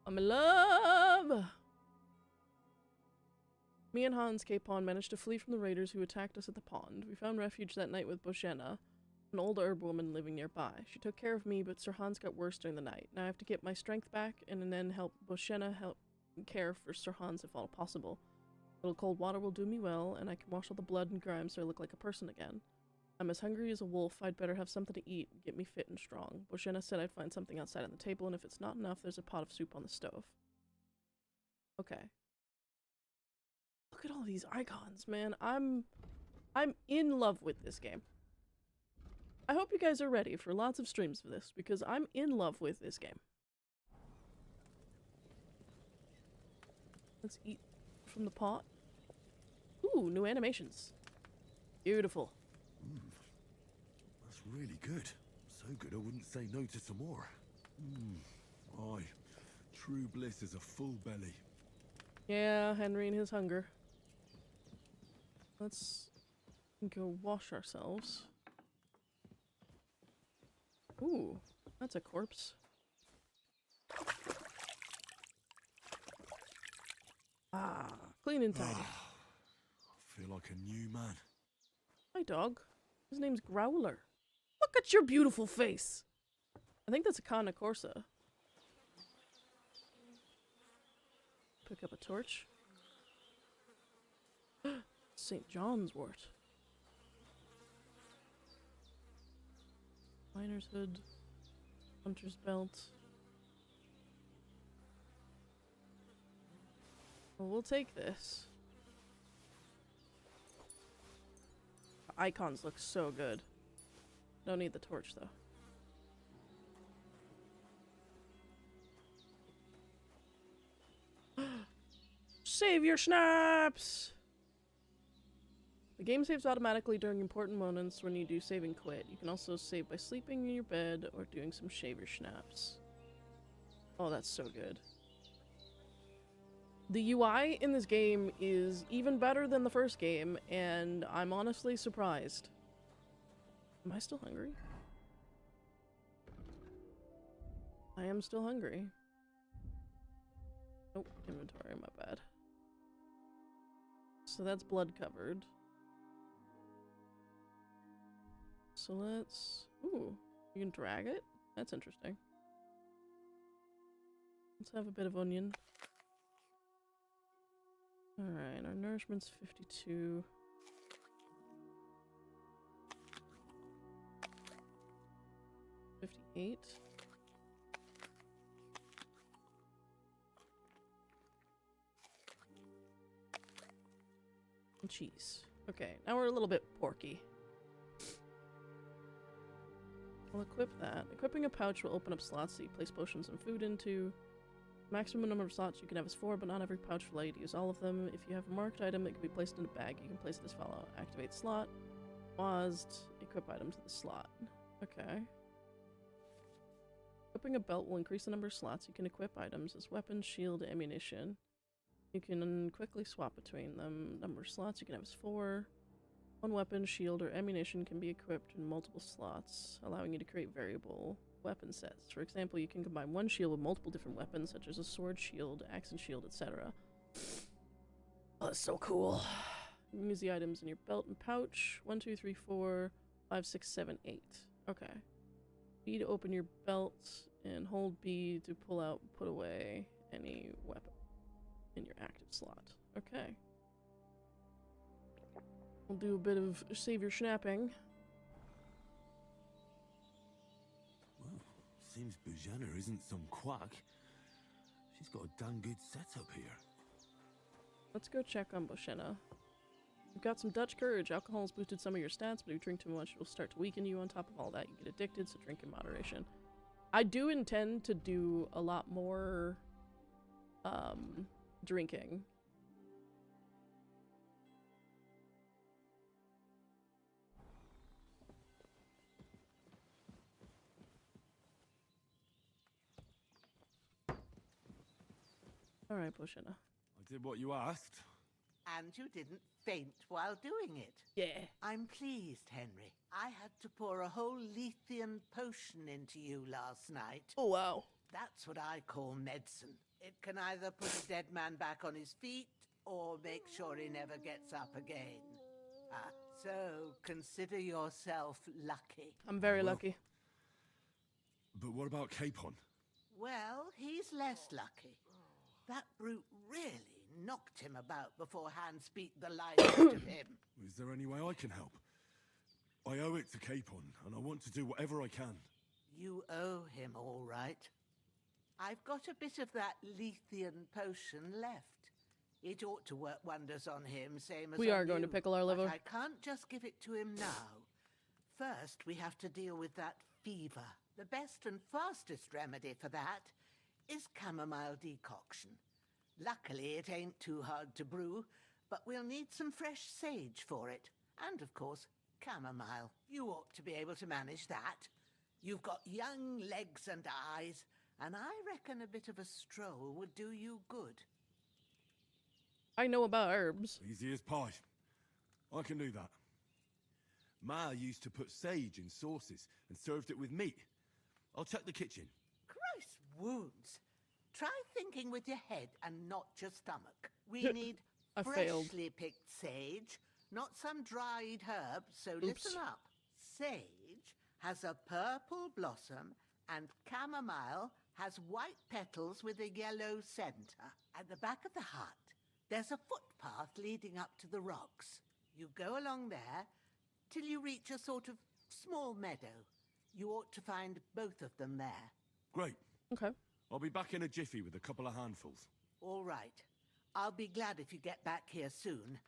I'm in love. Me and Hans Capon managed to flee from the raiders who attacked us at the pond. We found refuge that night with Boshena, an old herb woman living nearby. She took care of me, but Sir Hans got worse during the night. Now I have to get my strength back and then help Boshena care for Sir Hans if all possible. A little cold water will do me well, and I can wash all the blood and grime so I look like a person again. I'm as hungry as a wolf. I'd better have something to eat and get me fit and strong. Boshena said I'd find something outside on the table, and if it's not enough, there's a pot of soup on the stove. Okay. Look at all these icons, man. I'm in love with this game. I hope you guys are ready for lots of streams of this, because I'm in love with this game. Let's eat from the pot. Ooh, new animations. Beautiful. That's really good. So good I wouldn't say no to some more. Aye, true bliss is a full belly. Yeah, Henry and his hunger. Let's go wash ourselves. Ooh, that's a corpse. Ah, clean and tidy. I feel like a new man. Hi, dog. His name's Growler. Look at your beautiful face! I think that's a Kana Corsa. Pick up a torch. St. John's wort. Miner's hood. Hunter's belt. Well, we'll take this. The icons look so good. Don't need the torch, though. Save your schnapps! The game saves automatically during important moments when you do save and quit. You can also save by sleeping in your bed or doing some shave your schnapps. Oh, that's so good. The UI in this game is even better than the first game, and I'm honestly surprised. Am I still hungry? I am still hungry. Oh, inventory, my bad. So that's blood covered. So let's... Ooh, you can drag it? That's interesting. Let's have a bit of onion. Alright, our nourishment's 52. $58. And cheese. Okay, now we're a little bit porky. We'll equip that. Equipping a pouch will open up slots that you place potions and food into. Maximum number of slots you can have is 4, but not every pouch will allow you to use all of them. If you have a marked item that can be placed in a bag, you can place it as follow. Activate slot. Paused. Equip item to the slot. Okay. Equipping a belt will increase the number of slots you can equip items as weapons, shield, ammunition. You can quickly swap between them. Number of slots you can have is 4. One weapon, shield, or ammunition can be equipped in multiple slots, allowing you to create variable weapon sets. For example, you can combine one shield with multiple different weapons, such as a sword, shield, axe and shield, etc. Oh, that's so cool. You can use the items in your belt and pouch. 1, 2, 3, 4, 5, 6, 7, 8. Okay. B to open your belt, and hold B to pull out, put away any weapon in your active slot. Okay. We'll do a bit of save your schnapping. Well, seems Bujana isn't some quack. She's got a damn good setup here. Let's go check on Boshena. You've got some Dutch courage. Alcohol has boosted some of your stats, but if you drink too much, it will start to weaken you. On top of all that, you get addicted, so drink in moderation. I do intend to do a lot more drinking. Alright, Boshena. I did what you asked. And you didn't faint while doing it. Yeah. I'm pleased, Henry. I had to pour a whole Lethean potion into you last night. Oh, wow. That's what I call medicine. It can either put a dead man back on his feet or make sure he never gets up again. So consider yourself lucky. I'm very lucky. But what about Capon? Well, he's less lucky. That brute really knocked him about before hands beat the life out of him. Is there any way I can help? I owe it to Capon, and I want to do whatever I can. You owe him, all right. I've got a bit of that Lethean potion left. It ought to work wonders on him, same as we are on going you, to pickle our liver. But I can't just give it to him now. First, we have to deal with that fever. The best and fastest remedy for that is chamomile decoction. Luckily, it ain't too hard to brew, but we'll need some fresh sage for it. And, of course, chamomile. You ought to be able to manage that. You've got young legs and eyes, and I reckon a bit of a stroll would do you good. I know about herbs. Easy as pie. I can do that. Ma used to put sage in sauces and served it with meat. I'll check the kitchen. Christ wounds. Try thinking with your head and not your stomach. We need freshly picked sage, not some dried herb, so listen up. Sage has a purple blossom and chamomile has white petals with a yellow center. At the back of the hut, there's a footpath leading up to the rocks. You go along there till you reach a sort of small meadow. You ought to find both of them there. Great. Okay. I'll be back in a jiffy with a couple of handfuls. All right. I'll be glad if you get back here soon.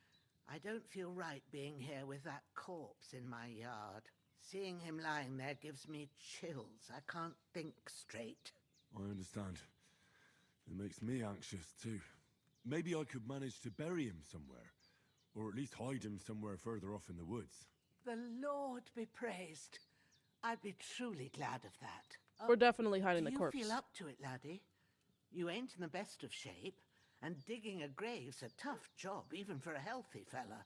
I don't feel right being here with that corpse in my yard. Seeing him lying there gives me chills. I can't think straight. I understand. It makes me anxious too. Maybe I could manage to bury him somewhere. Or at least hide him somewhere further off in the woods. The Lord be praised. I'd be truly glad of that. We're definitely hiding the corpse. Do you feel up to it, laddie? You ain't in the best of shape, And digging a grave's a tough job, even for a healthy fella.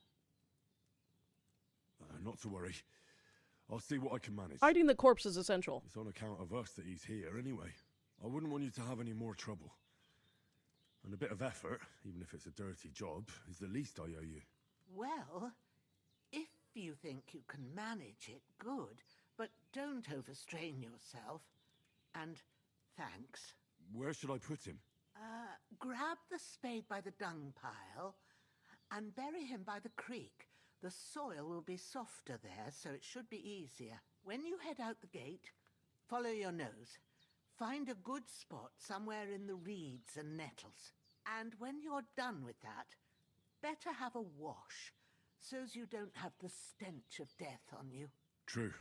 Not to worry. I'll see what I can manage. Hiding the corpse is essential. It's on account of us that he's here anyway. I wouldn't want you to have any more trouble. And a bit of effort, even if it's a dirty job, is the least I owe you. Well, if you think you can manage it, good. But don't overstrain yourself. And thanks. Where should I put him? Grab the spade by the dung pile and bury him by the creek. The soil will be softer there, so it should be easier. When you head out the gate, follow your nose. Find a good spot somewhere in the reeds and nettles. And when you're done with that, better have a wash, so's you don't have the stench of death on you. True.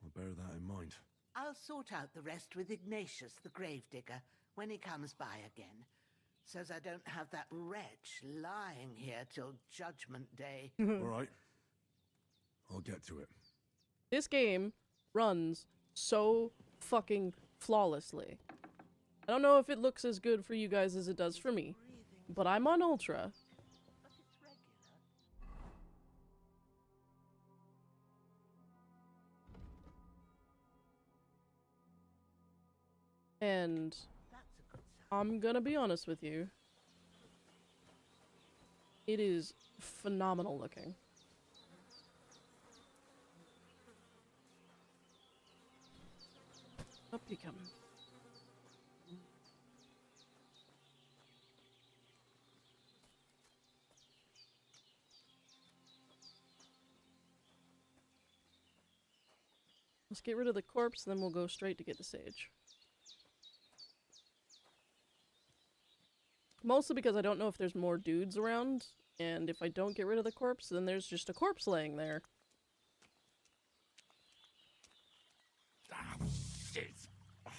I'll bear that in mind. I'll sort out the rest with Ignatius, the gravedigger, when he comes by again, so's I don't have that wretch lying here till Judgment Day. All right. I'll get to it. This game runs so fucking flawlessly. I don't know if it looks as good for you guys as it does for me, but I'm on Ultra. And I'm gonna be honest with you. It is phenomenal looking. Up you come. Let's get rid of the corpse, then we'll go straight to get the sage. Mostly because I don't know if there's more dudes around, and if I don't get rid of the corpse, then there's just a corpse laying there. Ah, shit! Oh,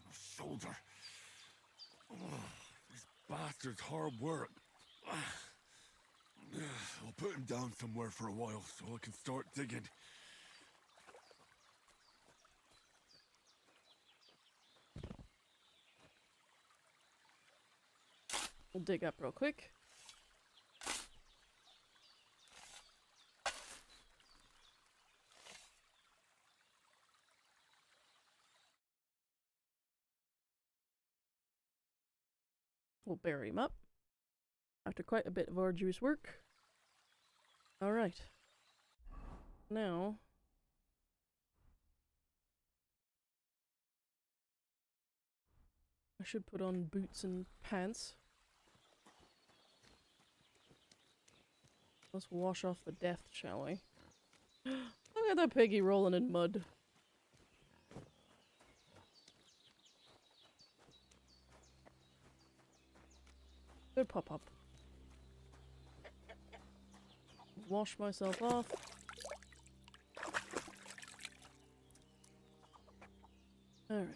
my shoulder. Oh, this bastard's hard work. I'll put him down somewhere for a while so I can start digging. We'll dig up real quick. We'll bury him up after quite a bit of arduous work. Alright. Now, I should put on boots and pants. Let's wash off the death, shall we? Look at that piggy rolling in mud. Good pop-up. Wash myself off. Alright.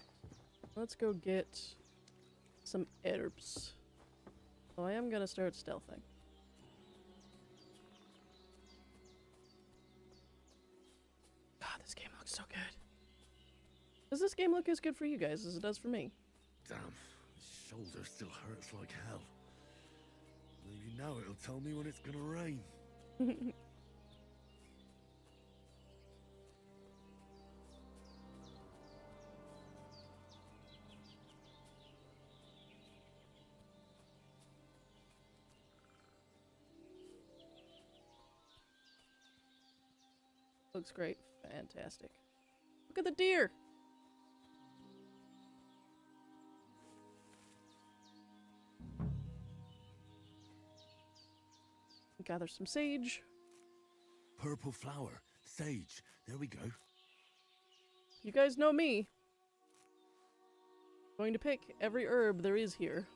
Let's go get some herbs. So I am gonna start stealthing. God, this game looks so good. Does this game look as good for you guys as it does for me? Damn, this shoulder still hurts like hell. Maybe now it'll tell me when it's gonna rain. Looks great. Fantastic. Look at the deer! Gather some sage. Purple flower. Sage. There we go. You guys know me. Going to pick every herb there is here.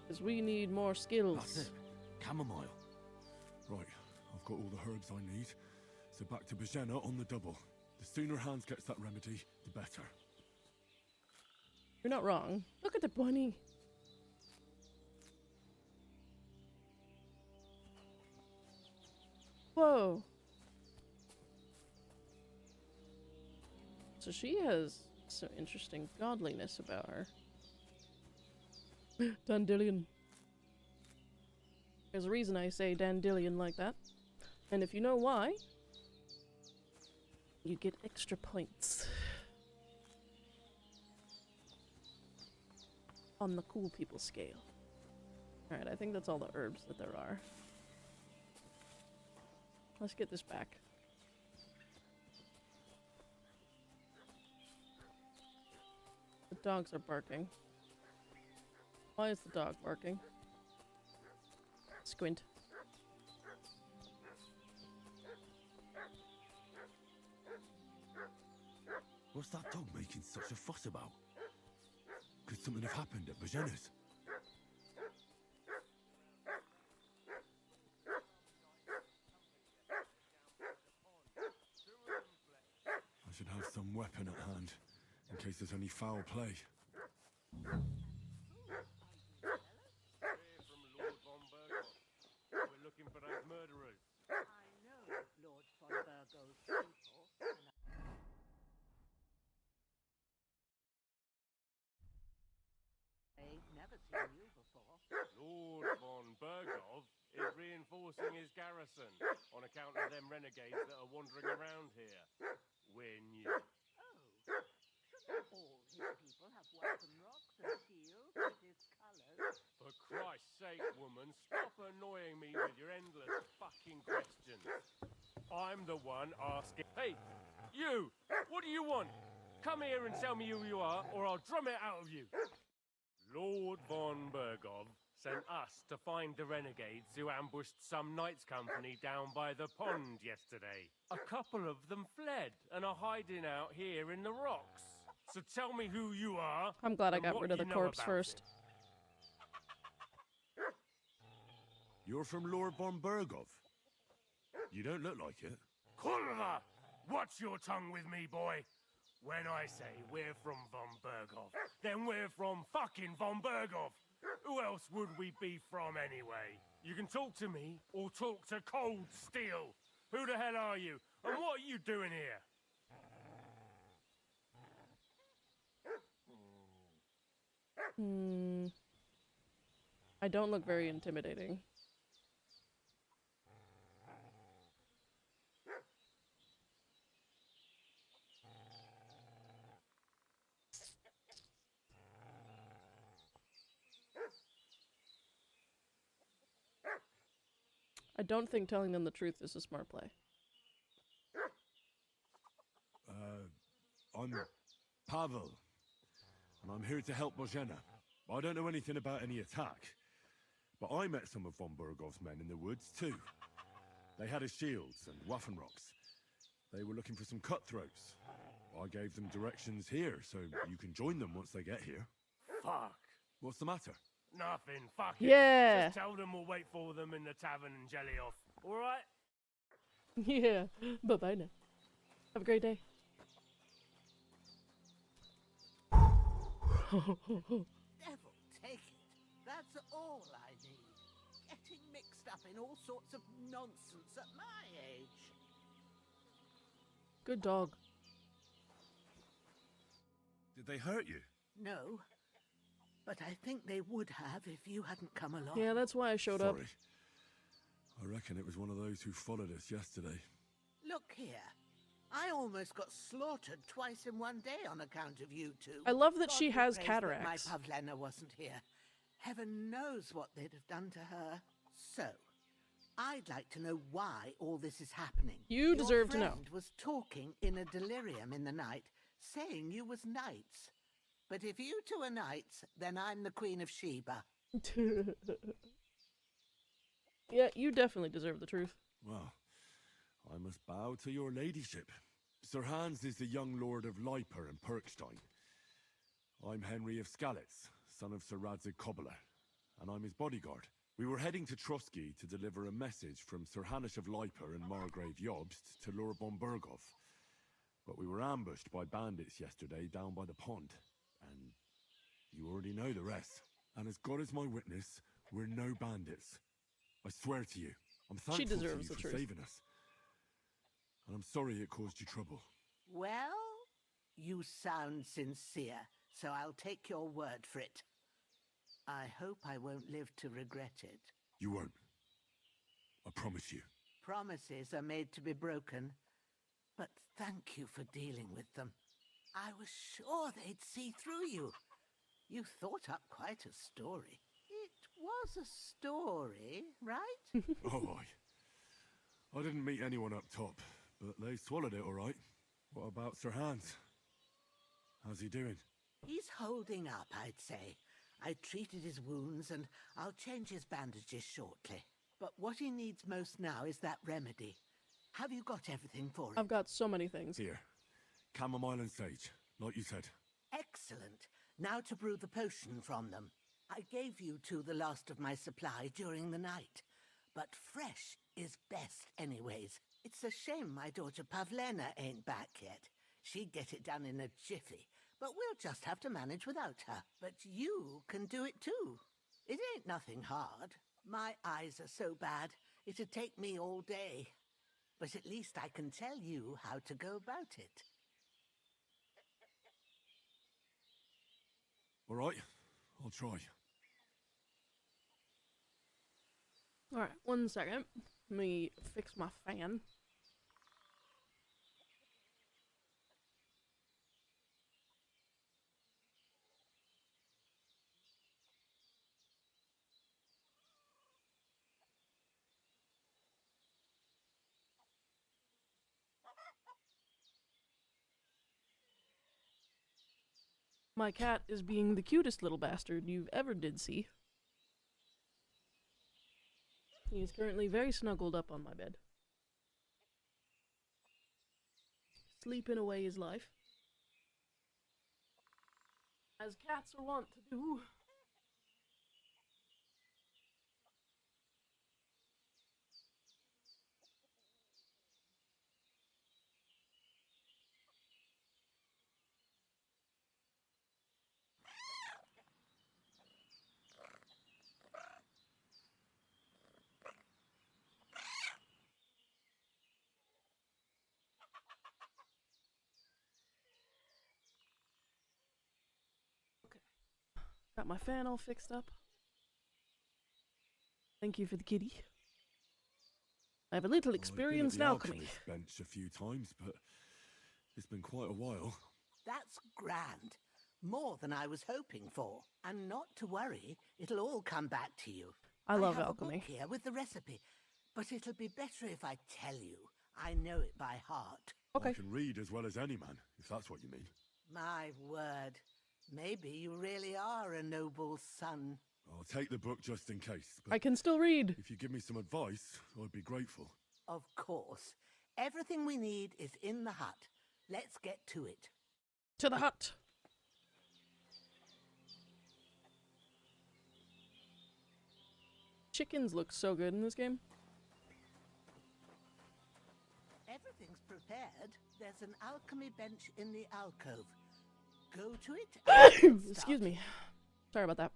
Because we need more skills. That's it. Chamomile. Right, I've got all the herbs I need. So back to Bajena on the double. The sooner Hans gets that remedy, the better. You're not wrong. Look at the bunny. Whoa. So she has some interesting godliness about her. Dandelion. There's a reason I say dandelion like that. And if you know why, you get extra points. On the cool people scale. Alright, I think that's all the herbs that there are. Let's get this back. The dogs are barking. Why is the dog barking? Squint. What's that dog making such a fuss about? Could something have happened at Bajena's? I should have some weapon at hand, in case there's any foul play. We're looking for those murderers. I know Lord von Burgo's people. I've never seen you before. Lord von Burgov is reinforcing his garrison on account of them renegades that are wandering around here. We're new. Shouldn't all his people have weapon rocks and shields with his colours? For Christ's sake, woman, stop annoying me with your endless fucking questions. I'm the one asking. Hey, you! What do you want? Come here and tell me who you are, or I'll drum it out of you. Lord von Burgov sent us to find the renegades who ambushed some knights' company down by the pond yesterday. A couple of them fled and are hiding out here in the rocks. So tell me who you are. I'm glad I got rid of the corpse first. You're from Lord von Burgov. You don't look like it. Kulva! Watch your tongue with me, boy. When I say we're from von Burgov, then we're from fucking von Burgov. Who else would we be from anyway? You can talk to me or talk to Cold Steel. Who the hell are you? And what are you doing here? I don't look very intimidating. I don't think telling them the truth is a smart play. I'm Pavel, and I'm here to help Bojena. I don't know anything about any attack, but I met some of von Burgov's men in the woods too. They had his shields and Waffenrocks. They were looking for some cutthroats. I gave them directions here, so you can join them once they get here. Fuck. What's the matter? Nothing. Fuck it. Yeah. Just tell them we'll wait for them in the tavern and jelly off. All right? Yeah. Bye-bye now. Have a great day. Devil take it. That's all I need. Getting mixed up in all sorts of nonsense at my age. Good dog. Did they hurt you? No. But I think they would have if you hadn't come along. Yeah, that's why I showed up. Sorry. I reckon it was one of those who followed us yesterday. Look here. I almost got slaughtered twice in one day on account of you two. I love that God she be has praised that cataracts. my Pavlena wasn't here. Heaven knows what they'd have done to her. So, I'd like to know why all this is happening. You deserve to know. Your friend was talking in a delirium in the night, saying you was knights. But if you two are knights, then I'm the Queen of Sheba. Yeah, you definitely deserve the truth. Well, I must bow to your ladyship. Sir Hans is the young lord of Leiper and Perkstein. I'm Henry of Skalitz, son of Sir Radzig Cobbler, and I'm his bodyguard. We were heading to Trotsky to deliver a message from Sir Hanush of Leiper and Margrave Jobst to Lord von Berghoff. But we were ambushed by bandits yesterday down by the pond. And you already know the rest. And as God is my witness, we're no bandits. I swear to you, I'm thankful She to deserves you the for truth. saving us. And I'm sorry it caused you trouble. Well, you sound sincere, so I'll take your word for it. I hope I won't live to regret it. You won't. I promise you. Promises are made to be broken, but thank you for dealing with them. I was sure they'd see through you. You thought up quite a story. It was a story, right? Oh, I didn't meet anyone up top, but they swallowed it all right. What about Sir Hans? How's he doing? He's holding up, I'd say. I treated his wounds and I'll change his bandages shortly. But what he needs most now is that remedy. Have you got everything for it? I've got so many things. Here. Chamomile and sage, like you said. Excellent. Now to brew the potion from them. I gave you two the last of my supply during the night. But fresh is best anyways. It's a shame my daughter Pavlena ain't back yet. She'd get it done in a jiffy. But we'll just have to manage without her. But you can do it too. It ain't nothing hard. My eyes are so bad, it'd take me all day. But at least I can tell you how to go about it. All right, I'll try. Alright, 1 second. Let me fix my fan. My cat is being the cutest little bastard you ever did see. He is currently very snuggled up on my bed. Sleeping away his life. As cats are wont to do. Got my fan all fixed up. Thank you for the kitty. I have a little experience in alchemy. I've been at the alchemist bench a few times, but it's been quite a while. That's grand. More than I was hoping for. And not to worry, it'll all come back to you. I love have alchemy. A book here with the recipe, but it'll be better if I tell you. I know it by heart. I can read as well as any man, if that's what you mean. My word. Maybe you really are a noble son. I'll take the book just in case. I can still read. If you give me some advice, I'd be grateful. Of course. Everything we need is in the hut. Let's get to it. To the hut. Chickens look so good in this game. Everything's prepared. There's an alchemy bench in the alcove. Go to it. Excuse me. Sorry about that.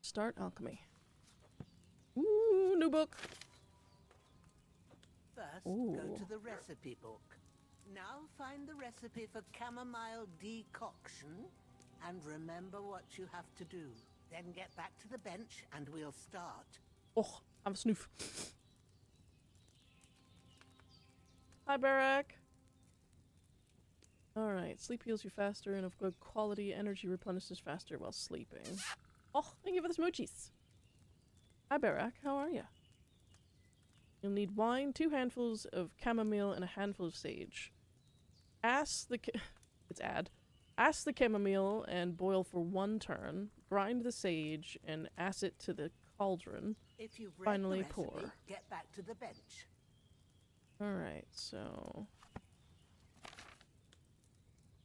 Start alchemy. Ooh, new book. First, go to the recipe book. Now find the recipe for chamomile decoction and remember what you have to do. Then get back to the bench and we'll start. Oh, have a snoof. Hi, Barak. Alright, sleep heals you faster and of good quality. Energy replenishes faster while sleeping. Oh, thank you for the smoochies. Hi, Barak. How are you? You'll need wine, 2 handfuls of chamomile, and a handful of sage. Ask the chamomile and boil for 1 turn. Grind the sage and add it to the cauldron. If you've read Finally the recipe, pour. get back to the bench. Alright, so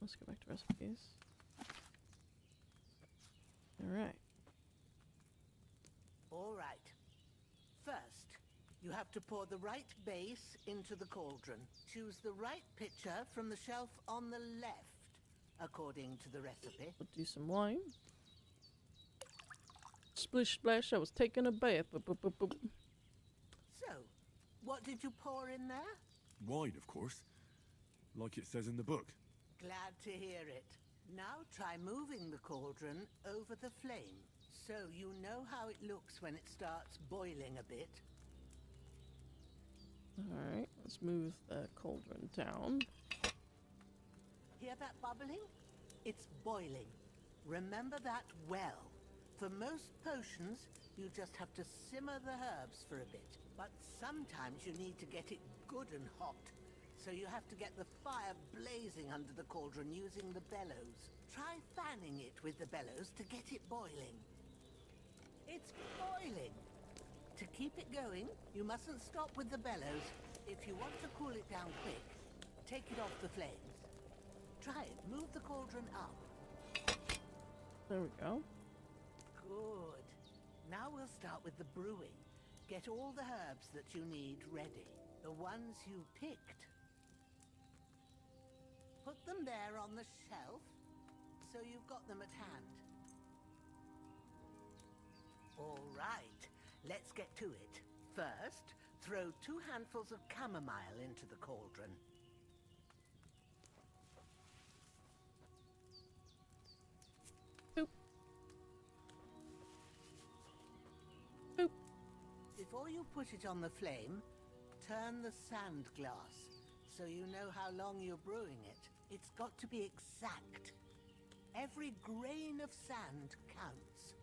let's go back to recipes. Alright. have to pour the right base into the cauldron. Choose the right pitcher from the shelf on the left, according to the recipe. We'll do some wine. Splish splash, I was taking a bath. Boop, boop, boop, boop. So, what did you pour in there? Wine, of course. Like it says in the book. Glad to hear it. Now try moving the cauldron over the flame, so you know how it looks when it starts boiling a bit. Alright, let's move the cauldron down. Hear that bubbling? It's boiling. Remember that well. For most potions, you just have to simmer the herbs for a bit. But sometimes you need to get it good and hot. So you have to get the fire blazing under the cauldron using the bellows. Try fanning it with the bellows to get it boiling. It's boiling! To keep it going, you mustn't stop with the bellows. If you want to cool it down quick, take it off the flames. Try it. Move the cauldron up. There we go. Good. Now we'll start with the brewing. Get all the herbs that you need ready. The ones you picked. Put them there on the shelf, so you've got them at hand. All right, let's get to it. First, throw 2 handfuls of chamomile into the cauldron. Boop. Boop. Before you put it on the flame, turn the sand glass, so you know how long you're brewing it. It's got to be exact. Every grain of sand counts.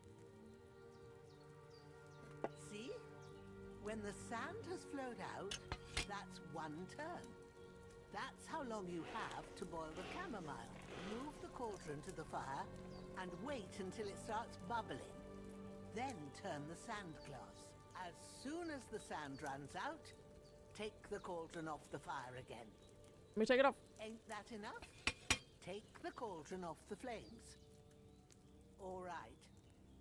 See? When the sand has flowed out, that's 1 turn. That's how long you have to boil the chamomile. Move the cauldron to the fire and wait until it starts bubbling. Then turn the sand glass. As soon as the sand runs out, take the cauldron off the fire again. Let me take it off. Ain't that enough? Take the cauldron off the flames. All right.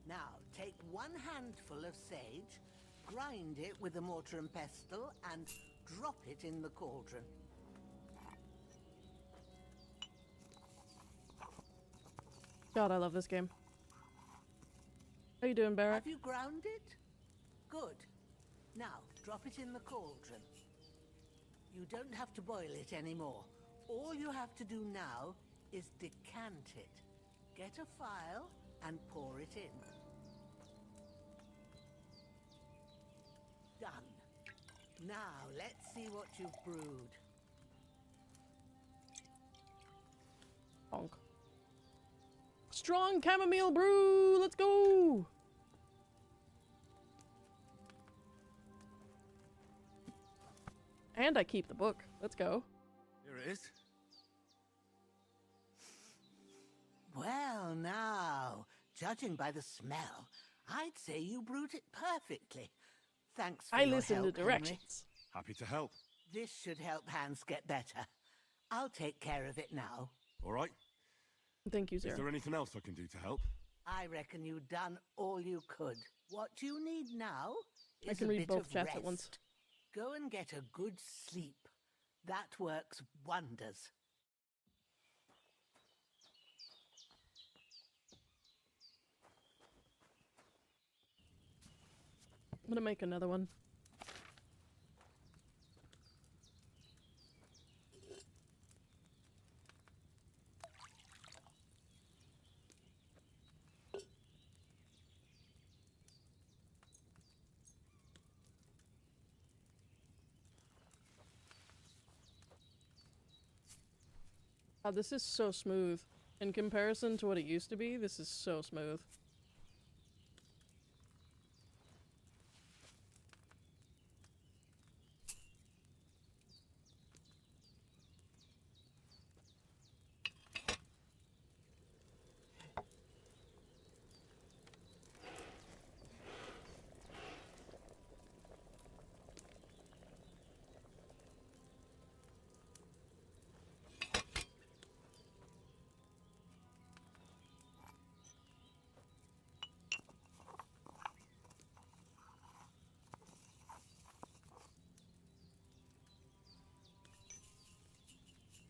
Now, take 1 handful of sage, grind it with a mortar and pestle, and drop it in the cauldron. God, I love this game. How you doing, Barrack? Have you ground it? Good. Now, drop it in the cauldron. You don't have to boil it anymore. All you have to do now is decant it. Get a phial and pour it in. Done. Now, let's see what you've brewed. Bonk. Strong chamomile brew! Let's go! And I keep the book. Let's go. Here it is. Well, now, judging by the smell, I'd say you brewed it perfectly. Thanks for I your listen to help, directions. Happy to help. Henry. This should help Hans get better. I'll take care of it now. All right. Thank you, Is sir. there anything else I can do to help? I reckon you've done all you could. What you need now is I can a read bit both of chats rest. at once. Go and get a good sleep. That works wonders. I'm gonna make another one. God, this is so smooth. In comparison to what it used to be, this is so smooth.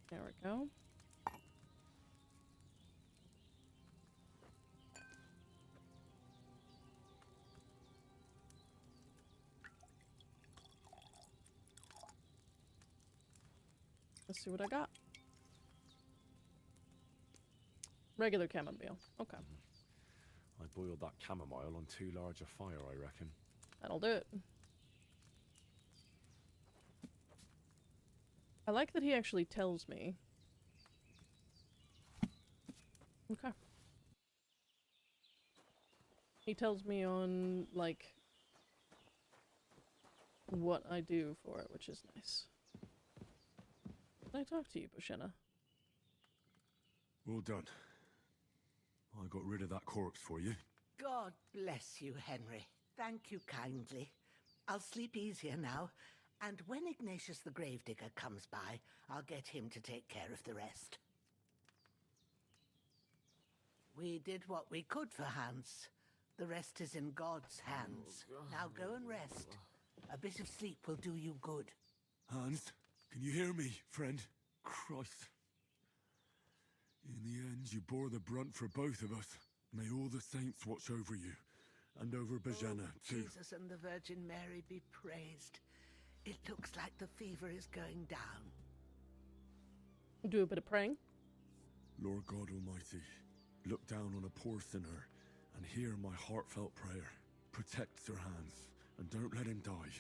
There we go. Let's see what I got. Regular chamomile. Okay. I boiled that chamomile on too large a fire, I reckon. That'll do it. I like that he actually tells me. Okay. He tells me on, like, what I do for it, which is nice. Can I talk to you, Bushenna? Well done. I got rid of that corpse for you. God bless you, Henry. Thank you kindly. I'll sleep easier now, and when Ignatius the Gravedigger comes by, I'll get him to take care of the rest. We did what we could for Hans. The rest is in God's hands. Now go and rest. A bit of sleep will do you good. Hans, can you hear me, friend? Christ. In the end, you bore the brunt for both of us. May all the saints watch over you, and over Bajana, too. Jesus and the Virgin Mary be praised. It looks like the fever is going down. Do a bit of praying. Lord God Almighty, look down on a poor sinner and hear my heartfelt prayer. Protect Sir Hans, and don't let him die.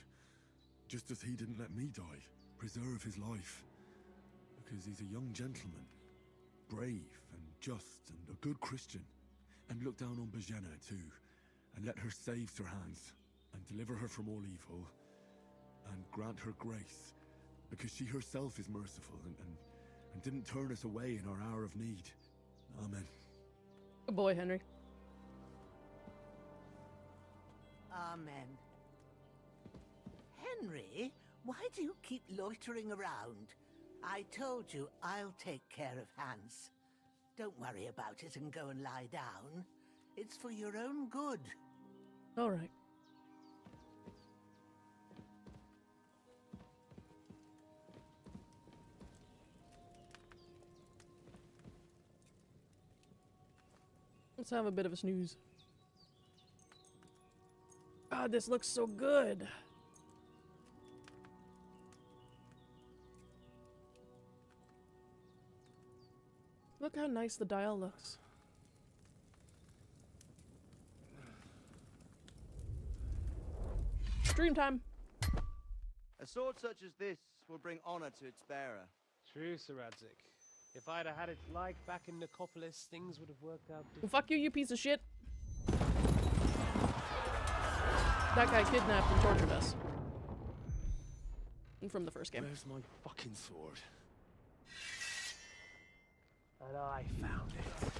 Just as he didn't let me die. Preserve his life. Because he's a young gentleman. Brave and just and a good Christian. And look down on Bajana too, and let her save Sir Hans, and deliver her from all evil, and grant her grace, because she herself is merciful, and didn't turn us away in our hour of need. Amen. Good boy, Henry. Amen. Henry, why do you keep loitering around? I told you I'll take care of Hans. Don't worry about it and go and lie down. It's for your own good. All right. Let's have a bit of a snooze. God, this looks so good. Look how nice the dial looks. Stream time. A sword such as this will bring honor to its bearer. True, Sir Radzik. If I'd have had it like back in Nicopolis, things would have worked out differently. Well, fuck you, you piece of shit. That guy kidnapped and tortured us. From the first game. Where's my fucking sword? And I found it.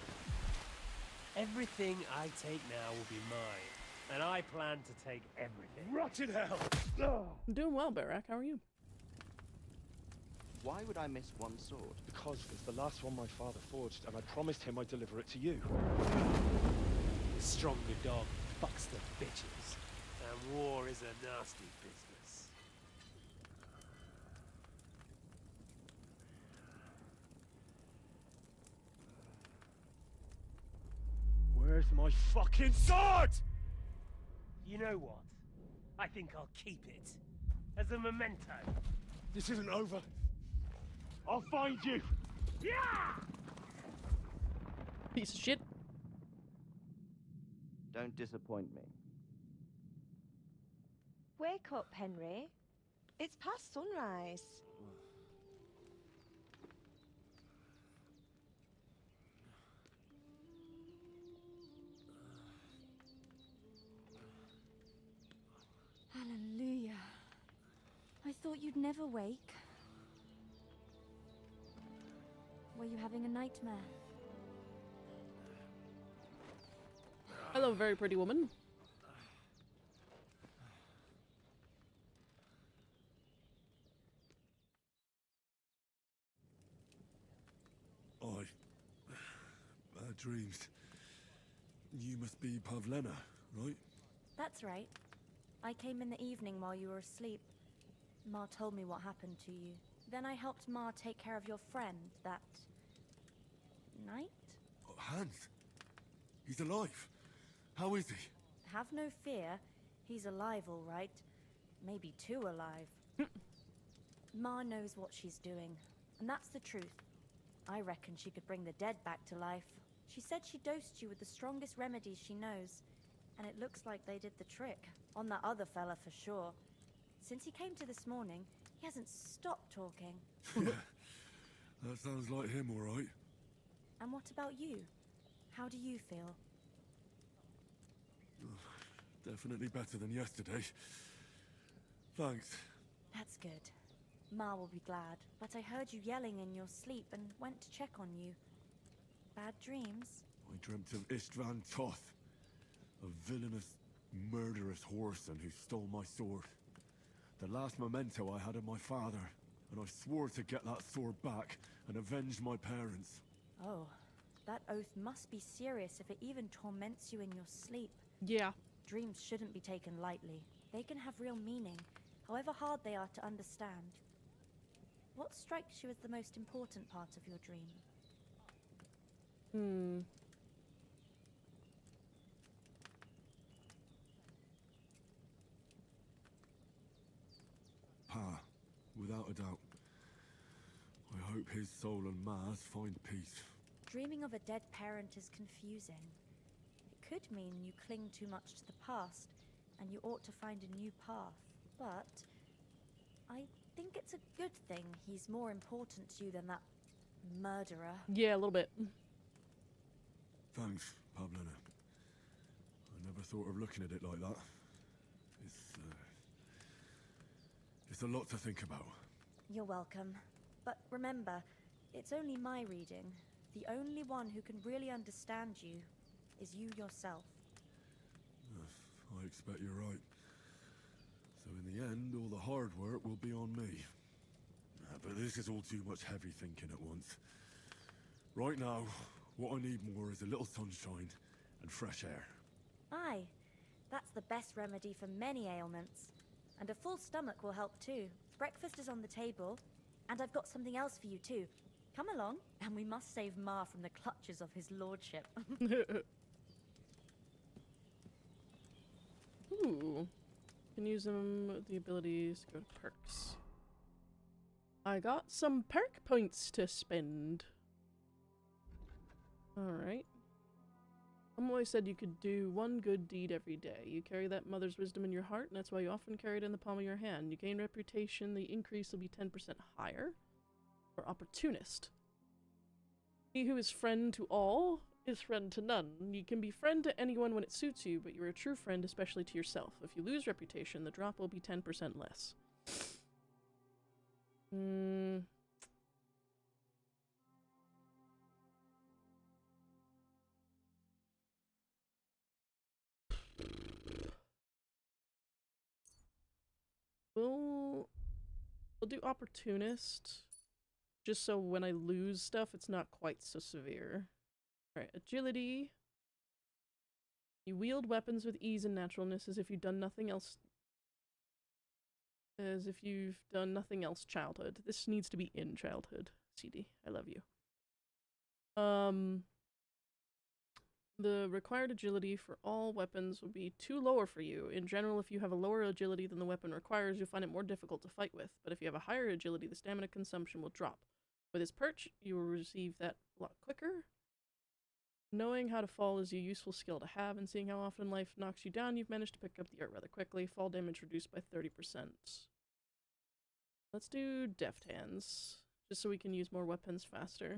Everything I take now will be mine. And I plan to take everything. Rotted hell! I'm doing well, Barak. How are you? Why would I miss one sword? Because it's the last one my father forged, and I promised him I'd deliver it to you. The stronger dog fucks the bitches. And war is a nasty business. Where's my fucking sword? You know what? I think I'll keep it. As a memento. This isn't over. I'll find you! Yeah! Piece of shit. Don't disappoint me. Wake up, Henry. It's past sunrise. Hallelujah. I thought you'd never wake. Were you having a nightmare? Hello, very pretty woman. Bad dreams. You must be Pavlena, right? That's right. I came in the evening while you were asleep. Ma told me what happened to you. Then I helped Ma take care of your friend that night? Oh, Hans. He's alive. How is he? Have no fear. He's alive, all right. Maybe too alive. Ma knows what she's doing, and that's the truth. I reckon she could bring the dead back to life. She said she dosed you with the strongest remedies she knows, and it looks like they did the trick. On that other fella for sure. Since he came to this morning, he hasn't stopped talking. That sounds like him, all right. And what about you? How do you feel? Definitely better than yesterday. Thanks. That's good. Ma will be glad, but I heard you yelling in your sleep and went to check on you. Bad dreams? I dreamt of Istvan Toth, a villainous, murderous whoreson who stole my sword. The last memento I had of my father, and I swore to get that sword back and avenge my parents. Oh, that oath must be serious if it even torments you in your sleep. Yeah. Dreams shouldn't be taken lightly. They can have real meaning, however hard they are to understand. What strikes you as the most important part of your dream? Pa, without a doubt. I hope his soul and Ma's find peace. Dreaming of a dead parent is confusing. It could mean you cling too much to the past, and you ought to find a new path. But I think it's a good thing he's more important to you than that murderer. Yeah, a little bit. Thanks, Pavlina. I never thought of looking at it like that. It's a lot to think about. You're welcome. But remember, it's only my reading. The only one who can really understand you is you yourself. I expect you're right. So in the end, all the hard work will be on me. But this is all too much heavy thinking at once. Right now, what I need more is a little sunshine and fresh air. Aye, that's the best remedy for many ailments. And a full stomach will help too. Breakfast is on the table, and I've got something else for you too. Come along, and we must save Ma from the clutches of his lordship. Ooh. Can use them with the abilities to go to perks. I got some perk points to spend. Alright. Always said you could do one good deed every day. You carry that mother's wisdom in your heart, and that's why you often carry it in the palm of your hand. You gain reputation, the increase will be 10% higher. Or opportunist. He who is friend to all is friend to none. You can be friend to anyone when it suits you, but you're a true friend especially to yourself. If you lose reputation, the drop will be 10% less. We'll do opportunist, just so when I lose stuff, it's not quite so severe. Alright, agility. You wield weapons with ease and naturalness as if you've done nothing else. As if you've done nothing else childhood. This needs to be in childhood. CD, I love you. The required agility for all weapons will be too lower for you. In general, if you have a lower agility than the weapon requires, you'll find it more difficult to fight with. But if you have a higher agility, the stamina consumption will drop. With his perch, you will receive that a lot quicker. Knowing how to fall is a useful skill to have, and seeing how often life knocks you down, you've managed to pick up the art rather quickly. Fall damage reduced by 30%. Let's do deft hands, just so we can use more weapons faster.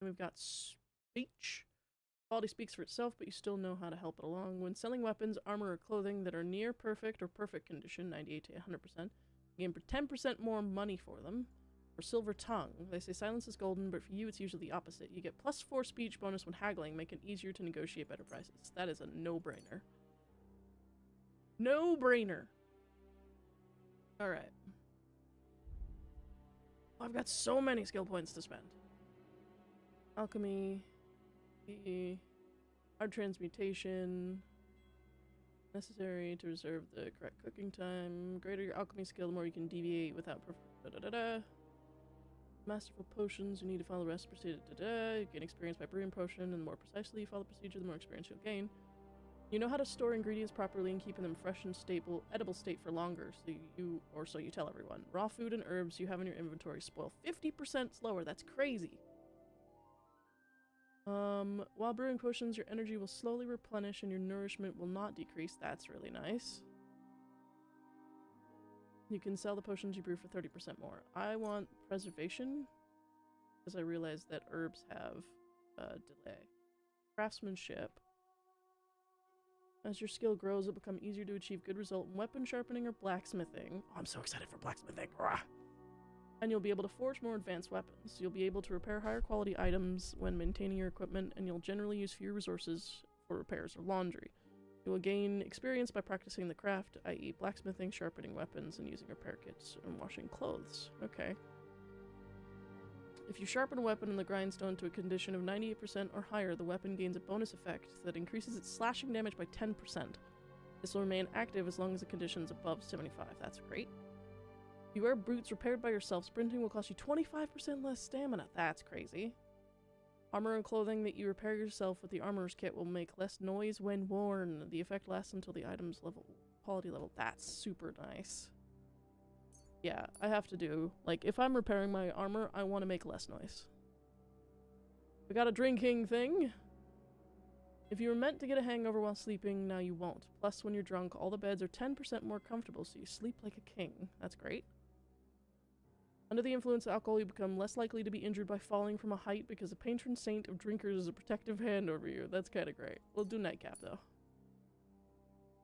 And we've got speech. Quality speaks for itself, but you still know how to help it along. When selling weapons, armor, or clothing that are near perfect or perfect condition, 98 to 100%, you gain 10% more money for them. Or silver tongue. They say silence is golden, but for you it's usually the opposite. You get +4 speech bonus when haggling, making it easier to negotiate better prices. That is a no-brainer. No-brainer! Alright. I've got so many skill points to spend. Alchemy. Hard transmutation. Necessary to reserve the correct cooking time. Greater your alchemy skill, the more you can deviate without Masterful potions, you need to follow the rest procedure. You gain experience by brewing potion, and the more precisely you follow the procedure, the more experience you'll gain. You know how to store ingredients properly and keeping them fresh and stable, edible state for longer, so you tell everyone. Raw food and herbs you have in your inventory spoil 50% slower. That's crazy. While brewing potions, your energy will slowly replenish and your nourishment will not decrease. That's really nice. You can sell the potions you brew for 30% more. I want preservation, because I realize that herbs have delay. Craftsmanship. As your skill grows, it'll become easier to achieve good result in weapon sharpening or blacksmithing. Oh, I'm so excited for blacksmithing. Rah! And you'll be able to forge more advanced weapons. You'll be able to repair higher quality items when maintaining your equipment, and you'll generally use fewer resources for repairs or laundry. You will gain experience by practicing the craft, i.e. blacksmithing, sharpening weapons, and using repair kits, and washing clothes. Okay. If you sharpen a weapon in the grindstone to a condition of 98% or higher, the weapon gains a bonus effect that increases its slashing damage by 10%. This will remain active as long as the condition is above 75. That's great. You wear boots repaired by yourself. Sprinting will cost you 25% less stamina. That's crazy. Armor and clothing that you repair yourself with the armorer's kit will make less noise when worn. The effect lasts until the item's quality level. That's super nice. Yeah, I have to do, like, if I'm repairing my armor, I want to make less noise. We got a drinking thing. If you were meant to get a hangover while sleeping, now you won't. Plus, when you're drunk, all the beds are 10% more comfortable, so you sleep like a king. That's great. Under the influence of alcohol, you become less likely to be injured by falling from a height because the patron saint of drinkers is a protective hand over you. That's kind of great. We'll do nightcap, though.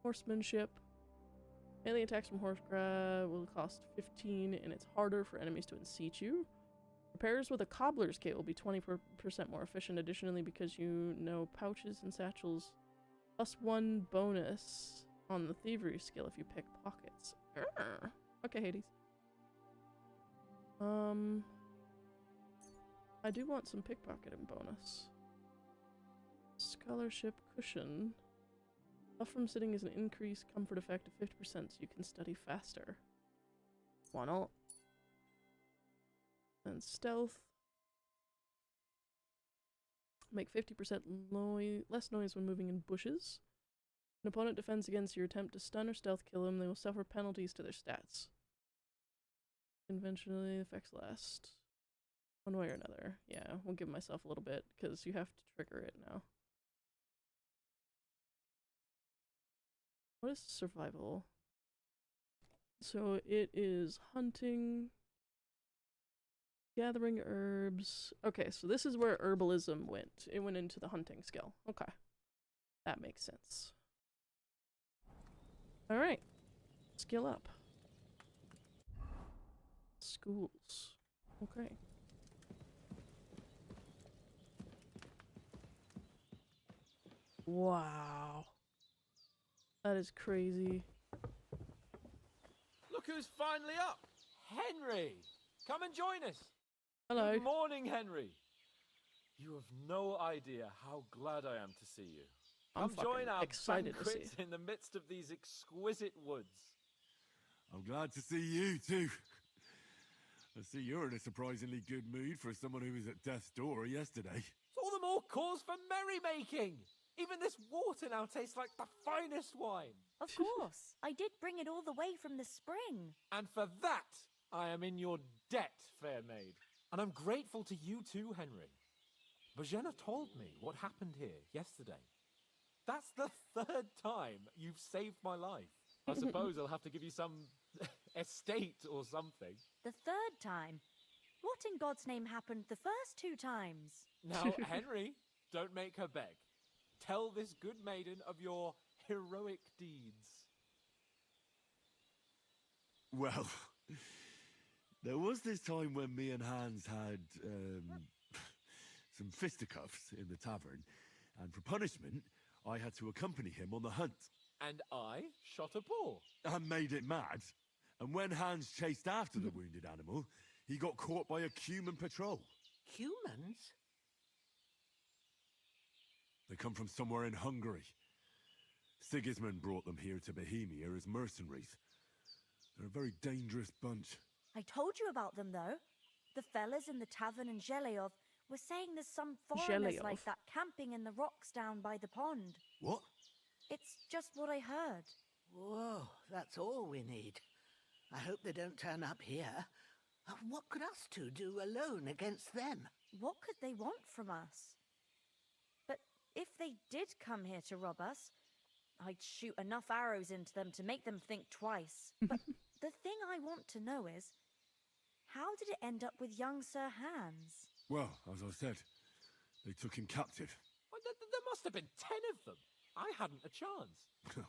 Horsemanship. Melee attacks from horse grab will cost 15, and it's harder for enemies to unseat you. Repairs with a cobbler's kit will be 20% more efficient. Additionally, because you know pouches and satchels, +1 bonus on the thievery skill if you pick pockets. Urgh. Okay, Hades. I do want some pickpocketing bonus. Scholarship cushion. Buff from sitting is an increased comfort effect of 50% so you can study faster. Why not? And stealth. Make 50% less noise when moving in bushes. An opponent defends against your attempt to stun or stealth kill them, they will suffer penalties to their stats. Conventionally, effects last one way or another. Yeah, we'll give myself a little bit, because you have to trigger it now. What is survival? So it is hunting, gathering herbs. Okay, so this is where herbalism went. It went into the hunting skill. Okay. That makes sense. Alright. Skill up. Schools. Okay. Wow. That is crazy. Look who's finally up! Henry! Come and join us! Hello. Good morning, Henry! You have no idea how glad I am to see you. Come join our banquet in the midst of these exquisite woods. I'm glad to see you, too. I see you're in a surprisingly good mood for someone who was at death's door yesterday. It's all the more cause for merrymaking! Even this water now tastes like the finest wine. Of course. I did bring it all the way from the spring. And for that, I am in your debt, fair maid. And I'm grateful to you too, Henry. Bajena told me what happened here yesterday. That's the 3rd time you've saved my life. I suppose I'll have to give you some estate or something. The 3rd time? What in God's name happened the first 2 times? Now, Henry, don't make her beg. Tell this good maiden of your heroic deeds. Well, there was this time when me and Hans had some fisticuffs in the tavern, and for punishment, I had to accompany him on the hunt. And I shot a boar. I made it mad. And when Hans chased after the wounded animal, he got caught by a human patrol. Humans? They come from somewhere in Hungary. Sigismund brought them here to Bohemia as mercenaries. They're a very dangerous bunch. I told you about them, though. The fellas in the tavern in Zheleov were saying there's some foreigners Zheleov. like that camping in the rocks down by the pond. What? It's just what I heard. Whoa, that's all we need. I hope they don't turn up here. What could us two do alone against them? What could they want from us? But if they did come here to rob us, I'd shoot enough arrows into them to make them think twice. But the thing I want to know is, how did it end up with young Sir Hans? Well, as I said, they took him captive. Well, there must have been 10 of them. I hadn't a chance.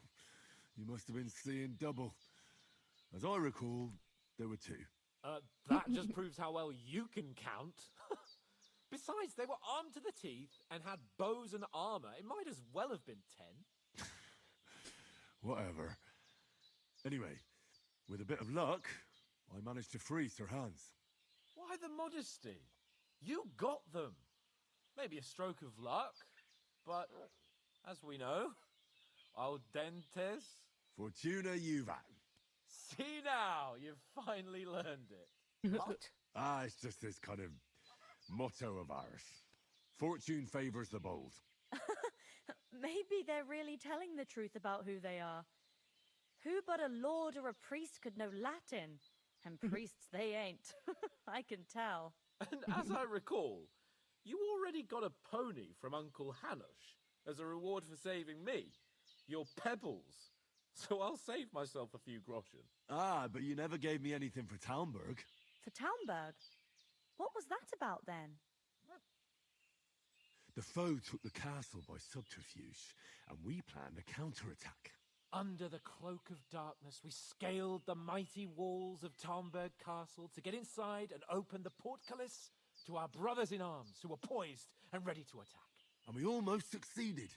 You must have been seeing double. As I recall, there were 2. That just proves how well you can count. Besides, they were armed to the teeth and had bows and armor. It might as well have been 10. Whatever. Anyway, with a bit of luck, I managed to free Sir Hans. Why the modesty? You got them. Maybe a stroke of luck, but as we know, al dentes. Fortuna juvat. See now, you've finally learned it. What? It's just this kind of motto of ours. Fortune favors the bold. Maybe they're really telling the truth about who they are. Who but a lord or a priest could know Latin? And priests they ain't. I can tell. And as I recall, you already got a pony from Uncle Hanush as a reward for saving me. Your pebbles. So I'll save myself a few groschen. But you never gave me anything for Talmberg. For Talmberg? What was that about then? The foe took the castle by subterfuge, and we planned a counterattack. Under the cloak of darkness, we scaled the mighty walls of Talmberg Castle to get inside and open the portcullis to our brothers in arms who were poised and ready to attack. And we almost succeeded.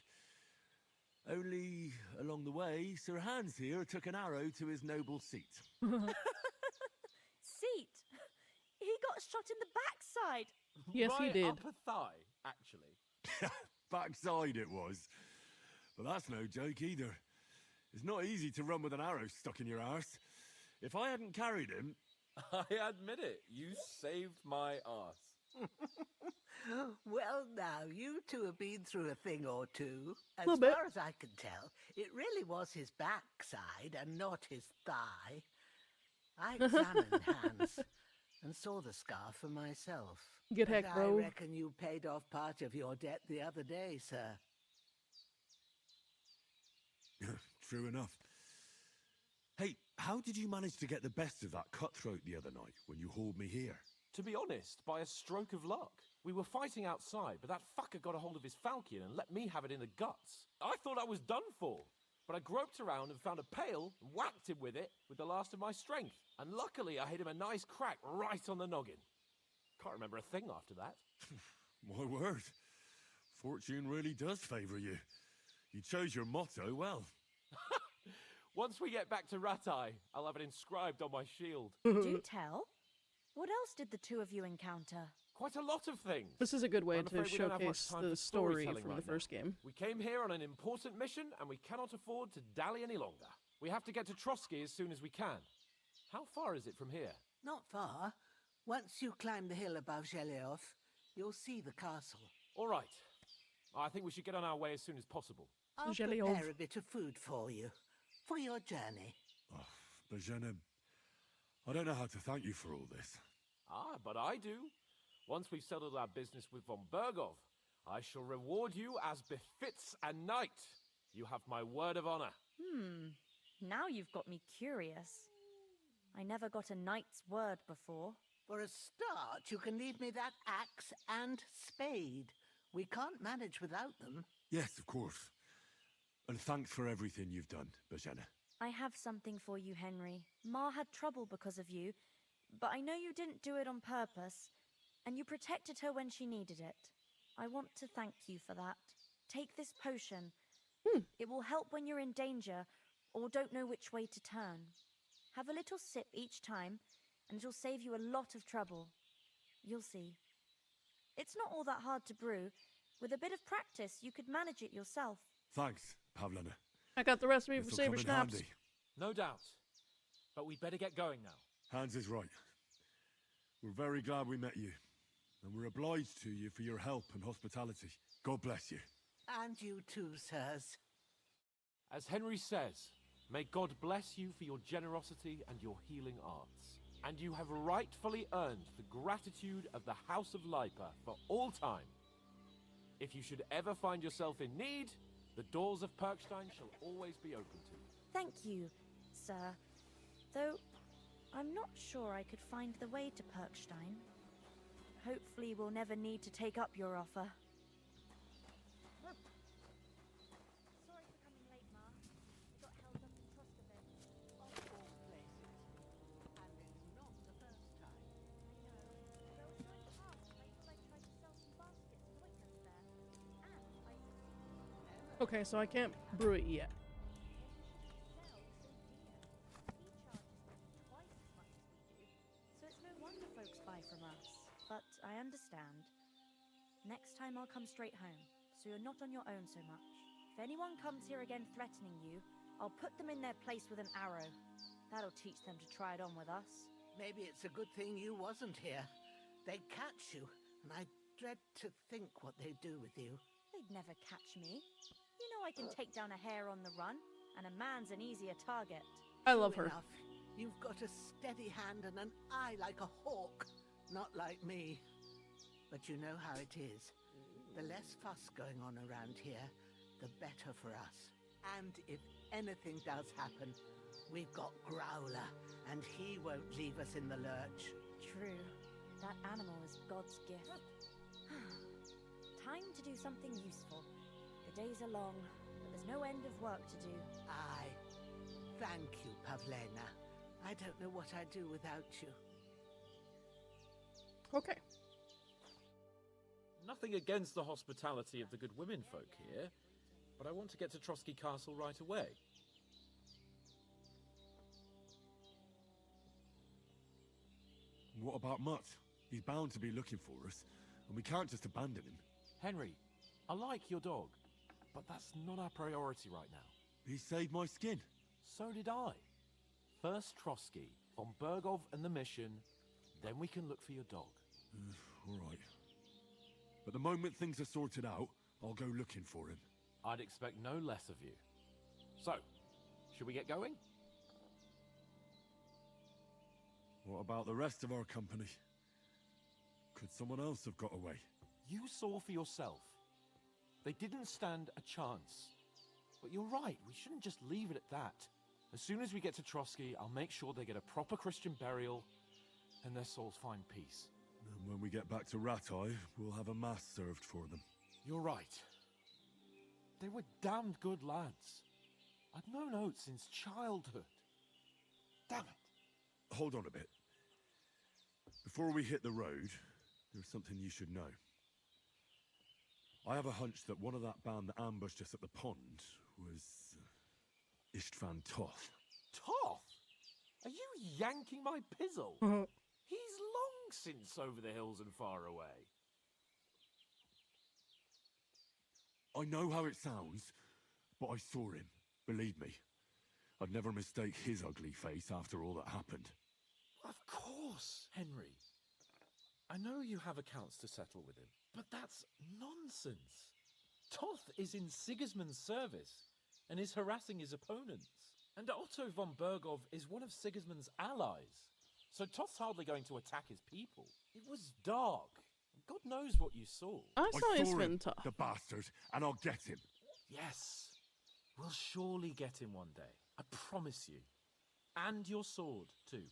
Only, along the way, Sir Hans here took an arrow to his noble seat. Seat? He got shot in the backside. Yes, he did. Upper thigh, actually. Backside it was. But that's no joke either. It's not easy to run with an arrow stuck in your arse. If I hadn't carried him... I admit it, you saved my arse. Well, now, you two have been through a thing or two. As Little bit. far as I can tell, it really was his backside and not his thigh. I examined Hans and saw the scar for myself. Get But heck, bro. I reckon you paid off part of your debt the other day, sir. True enough. Hey, how did you manage to get the best of that cutthroat the other night when you hauled me here? To be honest, by a stroke of luck. We were fighting outside, but that fucker got a hold of his falchion and let me have it in the guts. I thought I was done for, but I groped around and found a pail and whacked him with it with the last of my strength. And luckily, I hit him a nice crack right on the noggin. Can't remember a thing after that. My word. Fortune really does favour you. You chose your motto well. Once we get back to Ratai, I'll have it inscribed on my shield. Do tell. What else did the two of you encounter? Quite a lot of things. This is a good way I'm to afraid we don't have much showcase time the for story storytelling from right the first now. game. We came here on an important mission, and we cannot afford to dally any longer. We have to get to Trotsky as soon as we can. How far is it from here? Not far. Once you climb the hill above Zheleov, you'll see the castle. All right. I think we should get on our way as soon as possible. I'll prepare a bit of food for you, for your journey. Oh, Bajena, I don't know how to thank you for all this. But I do. Once we've settled our business with von Bergov, I shall reward you as befits a knight. You have my word of honor. Now you've got me curious. I never got a knight's word before. For a start, you can leave me that axe and spade. We can't manage without them. Yes, of course. And thanks for everything you've done, Bajena. I have something for you, Henry. Ma had trouble because of you, but I know you didn't do it on purpose, and you protected her when she needed it. I want to thank you for that. Take this potion. It will help when you're in danger or don't know which way to turn. Have a little sip each time, and it'll save you a lot of trouble. You'll see. It's not all that hard to brew. With a bit of practice, you could manage it yourself. Thanks, Pavlana. I got the recipe for This'll Saber come in Schnapps. handy. No doubt. But we'd better get going now. Hans is right. We're very glad we met you, and we're obliged to you for your help and hospitality. God bless you. And you too, sirs. As Henry says, may God bless you for your generosity and your healing arts. And you have rightfully earned the gratitude of the House of Lipa for all time. If you should ever find yourself in need, the doors of Perkstein shall always be open to you. Thank you, sir. Though, I'm not sure I could find the way to Perkstein. Hopefully we'll never need to take up your offer. Sorry for coming late, Ma. I got held up in Troskovich. Of all places. And it's not the first time. I know. There was no past. I thought I tried to sell some baskets and ointments there. And I succeeded. Okay, so I can't brew it yet. So it's no wonder folks buy from us. But I understand. Next time I'll come straight home, so you're not on your own so much. If anyone comes here again threatening you, I'll put them in their place with an arrow. That'll teach them to try it on with us. Maybe it's a good thing you wasn't here. They'd catch you, and I dread to think what they'd do with you. They'd never catch me. You know I can take down a hare on the run, and a man's an easier target. I love her. Enough. You've got a steady hand and an eye like a hawk. Not like me. But you know how it is. The less fuss going on around here, the better for us. And if anything does happen, we've got Growler, and he won't leave us in the lurch. True. That animal is God's gift. Time to do something useful. The days are long, but there's no end of work to do. Aye. Thank you, Pavlena. I don't know what I'd do without you. Okay. Nothing against the hospitality of the good women folk here, but I want to get to Trotsky Castle right away. What about Mutt? He's bound to be looking for us, and we can't just abandon him. Henry, I like your dog, but that's not our priority right now. He saved my skin. So did I. First Trotsky, von Bergov and the mission, then we can look for your dog. All right. But the moment things are sorted out, I'll go looking for him. I'd expect no less of you. So, should we get going? What about the rest of our company? Could someone else have got away? You saw for yourself. They didn't stand a chance. But you're right, we shouldn't just leave it at that. As soon as we get to Trotsky, I'll make sure they get a proper Christian burial and their souls find peace. And when we get back to Ratai, we'll have a mass served for them. You're right. They were damned good lads. I've known Oates since childhood. Damn it. Hold on a bit. Before we hit the road, there's something you should know. I have a hunch that one of that band that ambushed us at the pond was Istvan Toth. Toth? Are you yanking my pizzle? He's long since over the hills and far away. I know how it sounds, but I saw him. Believe me. I'd never mistake his ugly face after all that happened. Of course, Henry. I know you have accounts to settle with him, but that's nonsense. Toth is in Sigismund's service and is harassing his opponents. And Otto von Bergov is one of Sigismund's allies. So Toth's hardly going to attack his people. It was dark. God knows what you saw. I saw him, Toth. the bastard, and I'll get him. Yes. We'll surely get him one day. I promise you. And your sword, too.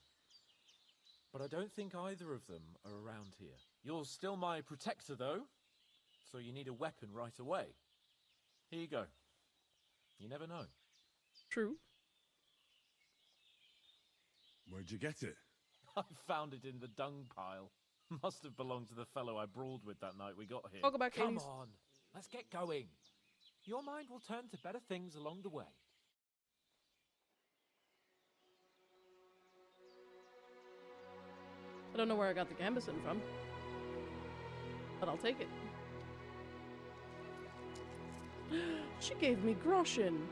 But I don't think either of them are around here. You're still my protector, though. So you need a weapon right away. Here you go. You never know. True. Where'd you get it? I found it in the dung pile. Must have belonged to the fellow I brawled with that night we got here. Welcome back, Come ladies. on, let's get going. Your mind will turn to better things along the way. I don't know where I got the gambeson from, but I'll take it. She gave me groschen.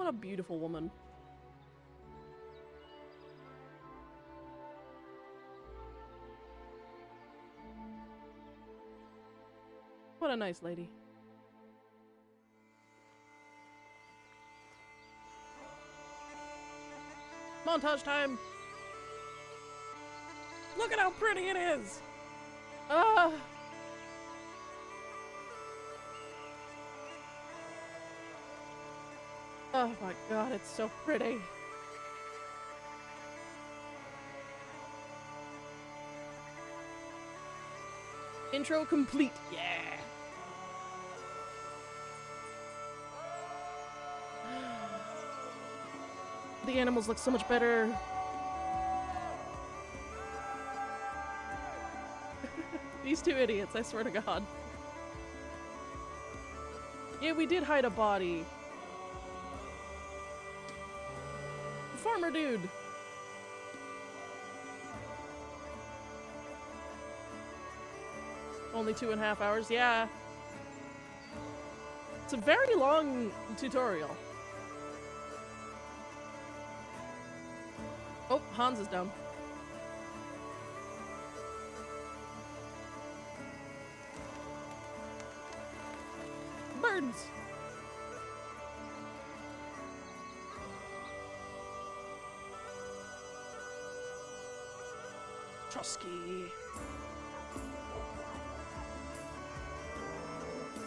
What a beautiful woman. What a nice lady. Montage time! Look at how pretty it is! Ah! Oh my god, it's so pretty. Intro complete. Yeah! The animals look so much better. These two idiots, I swear to God. Yeah, we did hide a body. Farmer dude. Only 2.5 hours, yeah. It's a very long tutorial. Oh, Hans is down. Birds! Trusky.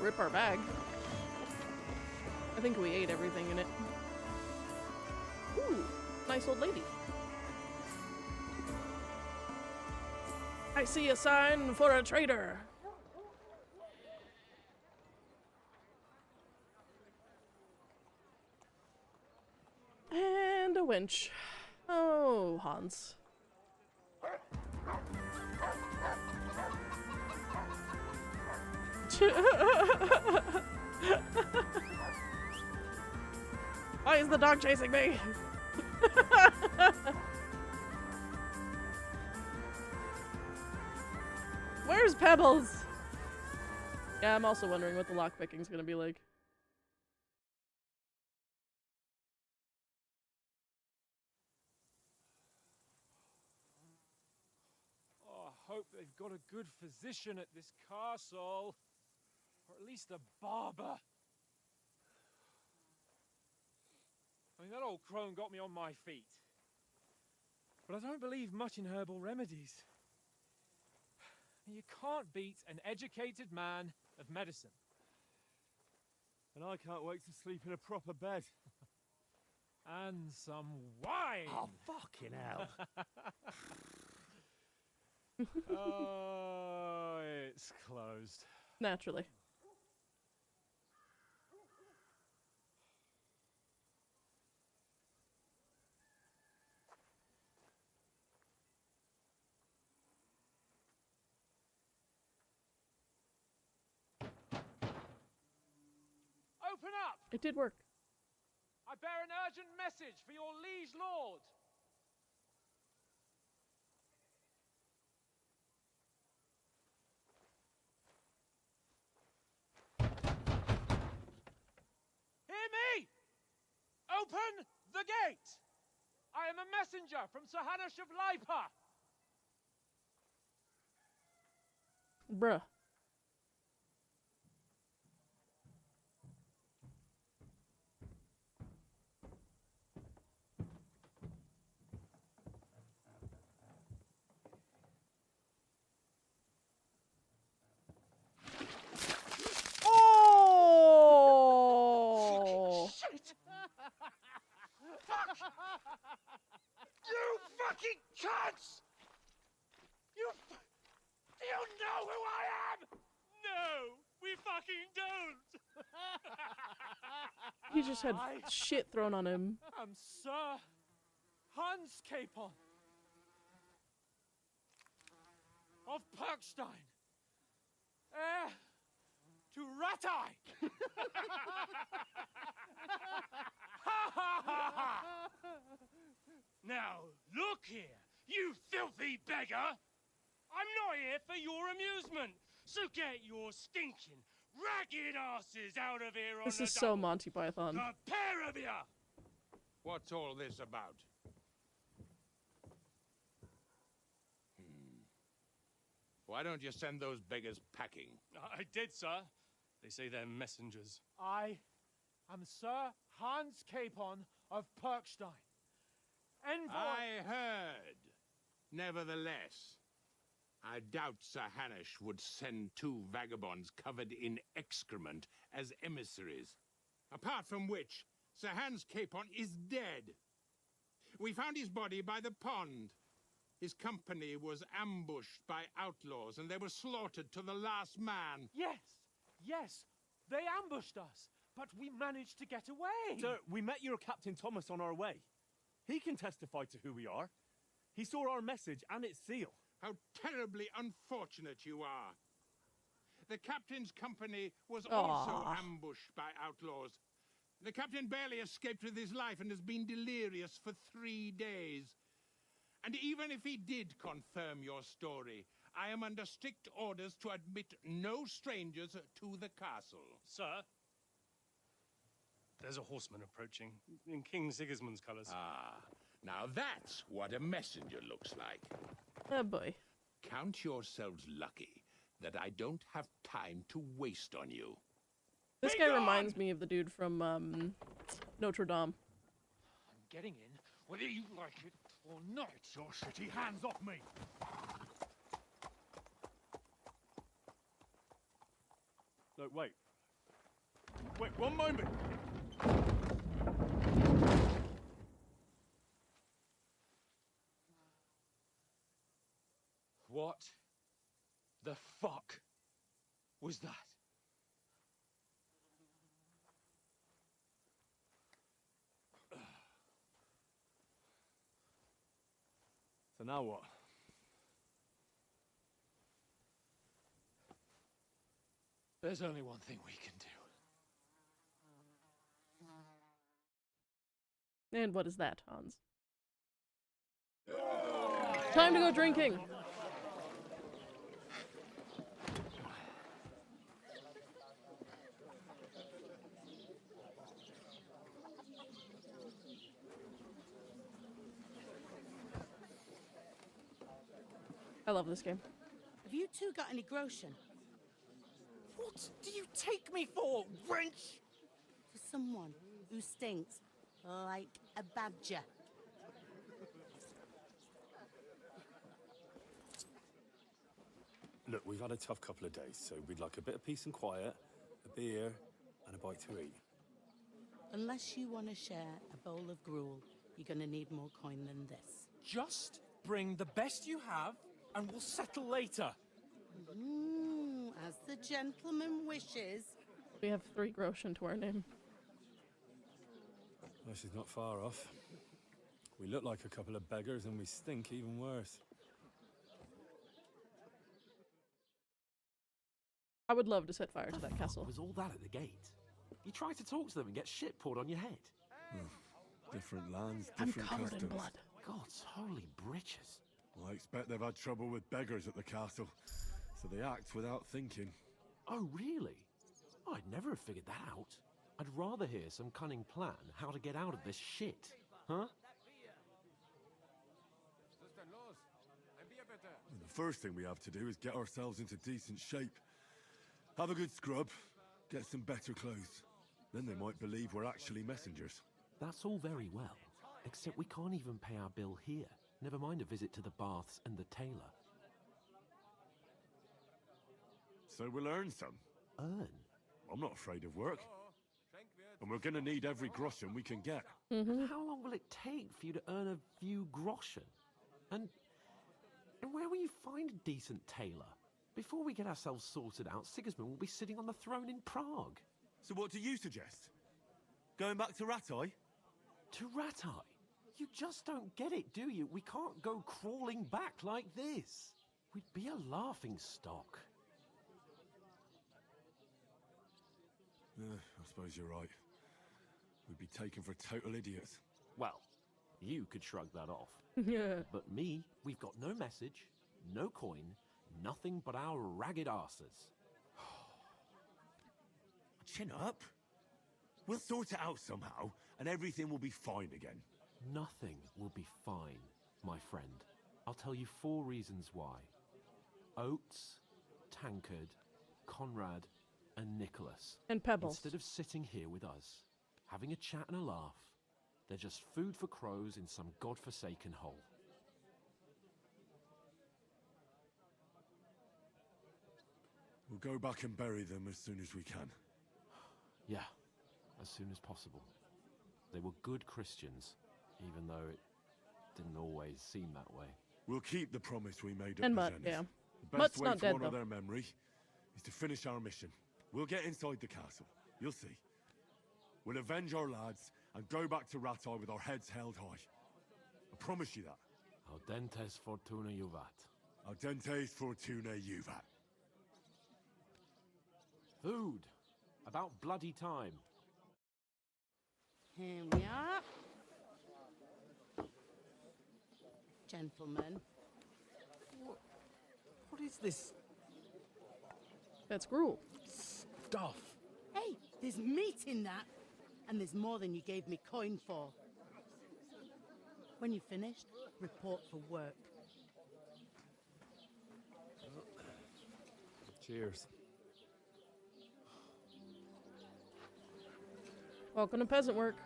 Rip our bag. I think we ate everything in it. Ooh, nice old lady. I see a sign for a trader. And a winch. Oh, Hans. Why is the dog chasing me? Where's Pebbles? Yeah, I'm also wondering what the lockpicking's gonna be like. Oh, I hope they've got a good physician at this castle. Or at least a barber. I mean, that old crone got me on my feet. But I don't believe much in herbal remedies. You can't beat an educated man of medicine. And I can't wait to sleep in a proper bed. And some wine! Oh, fucking hell. Oh, it's closed. Naturally. Open up! It did work. I bear an urgent message for your liege lord. Hear me! Open the gate! I am a messenger from Sir Hanush of Lipa. Bruh. Oh! Shit! Fuck! You fucking cunts! Do you know who I am? No, we fucking don't. He just had shit thrown on him. I'm Sir Hans Capon of Perkstein, heir to Ratai. Now, look here, you filthy beggar! I'm not here for your amusement, so get your stinking, ragged asses out of here on This the is so double. Monty Python. The pair of you! What's all this about? Why don't you send those beggars packing? I did, sir. They say they're messengers. I am Sir Hans Capon of Perkstein. Envoy... I heard. Nevertheless, I doubt Sir Hanush would send 2 vagabonds covered in excrement as emissaries. Apart from which, Sir Hans Capon is dead. We found his body by the pond. His company was ambushed by outlaws, and they were slaughtered to the last man. Yes, yes, they ambushed us, but we managed to get away. Sir, we met your Captain Thomas on our way. He can testify to who we are. He saw our message and its seal. How terribly unfortunate you are. The captain's company was also ambushed by outlaws. The captain barely escaped with his life and has been delirious for 3 days. And even if he did confirm your story, I am under strict orders to admit no strangers to the castle. Sir, there's a horseman approaching in King Sigismund's colours. Ah, now that's what a messenger looks like. Oh boy. Count yourselves lucky that I don't have time to waste on you. This guy reminds me of the dude from Notre Dame. I'm getting in, whether you like it or not. Your shitty hands off me! No, wait. Wait, one moment! What the fuck was that? So now what? There's only one thing we can do. And what is that, Hans? Time to go drinking! I love this game. Have you two got any groschen? What do you take me for, wench? For someone who stinks like a badger. Look, we've had a tough couple of days, so we'd like a bit of peace and quiet, a beer, and a bite to eat. Unless you want to share a bowl of gruel, you're going to need more coin than this. Just bring the best you have, and we'll settle later. As the gentleman wishes. We have 3 groschen to our name. This is not far off. We look like a couple of beggars, and we stink even worse. I would love to set fire to that castle. Was all that at the gate? You try to talk to them and get shit poured on your head. Different lands, I'm different covered customs. in blood. God's holy britches. Well, I expect they've had trouble with beggars at the castle, so they act without thinking. Oh, really? I'd never have figured that out. I'd rather hear some cunning plan how to get out of this shit. Huh? The first thing we have to do is get ourselves into decent shape. Have a good scrub, get some better clothes. Then they might believe we're actually messengers. That's all very well, except we can't even pay our bill here. Never mind a visit to the baths and the tailor. So we'll earn some. Earn? I'm not afraid of work. And we're gonna need every groschen we can get. How long will it take for you to earn a few groschen? And where will you find a decent tailor? Before we get ourselves sorted out, Sigismund will be sitting on the throne in Prague. So what do you suggest? Going back to Ratai? To Ratai? You just don't get it, do you? We can't go crawling back like this. We'd be a laughing stock. I suppose you're right. We'd be taken for total idiots. Well, you could shrug that off. Yeah. But me, we've got no message, no coin, nothing but our ragged arses. Chin up. We'll sort it out somehow, and everything will be fine again. Nothing will be fine, my friend. I'll tell you 4 reasons why. Oates, Tankard, Conrad, and Nicholas. And Pebbles. Instead of sitting here with us, having a chat and a laugh, they're just food for crows in some godforsaken hole. We'll go back and bury them as soon as we can. Yeah, as soon as possible. They were good Christians, even though it didn't always seem that way. We'll keep the promise we made at And the Mutt, Zenith. yeah. The Mutt's best way not to dead, honor though. their memory is to finish our mission. We'll get inside the castle. You'll see. We'll avenge our lads and go back to Rattay with our heads held high. I promise you that. Audentes fortuna juvat. Audentes fortuna juvat. Food! About bloody time. Here we are. Gentlemen. What is this That's gruel. stuff? Hey, there's meat in that. And there's more than you gave me coin for. When you're finished, report for work. Cheers. Welcome to peasant work.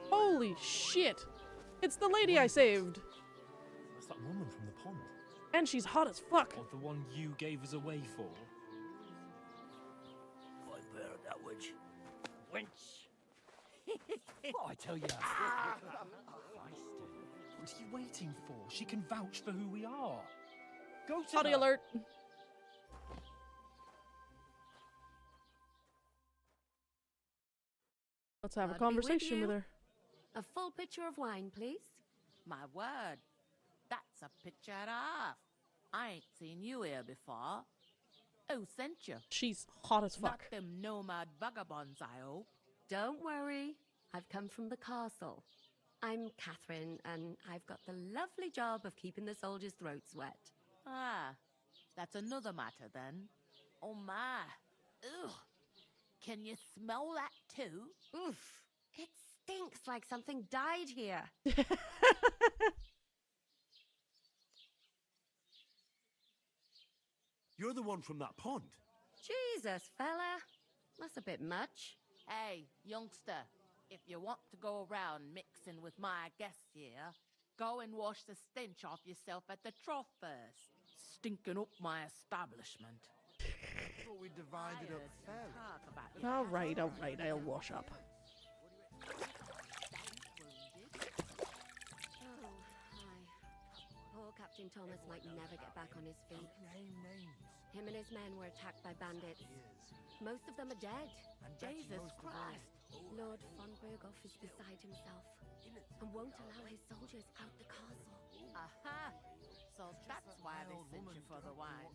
Holy shit! It's the lady I saved! That's that woman from the pond. And she's hot as fuck! Or the one you gave us away for. I bear that witch. Wench. What I tell you? What are you waiting for? She can vouch for who we are. Go to Hottie her. alert! Let's have a I'll be with conversation with you. her. A full pitcher of wine, please. My word, that's a picture and a half. I ain't seen you here before. Who sent you? She's hot as fuck. Not them nomad vagabonds, I hope. Don't worry, I've come from the castle. I'm Catherine, and I've got the lovely job of keeping the soldiers' throats wet. Ah, that's another matter then. Oh my. Ugh. Can you smell that too? Oof, it stinks like something died here. You're the one from that pond. Jesus, fella, that's a bit much. Hey, youngster, if you want to go around mixing with my guests here, go and wash the stench off yourself at the trough first. Stinking up my establishment. Thought we divided up fairly. Alright, I'll wash up. Oh, hi. Poor Captain Thomas might never get back on his feet. Name names. Him and his men were attacked by bandits. Most of them are dead. Jesus Christ. Lord von Berghoff is beside himself and won't allow his soldiers out the castle. Aha! So that's why they sent you for the wine.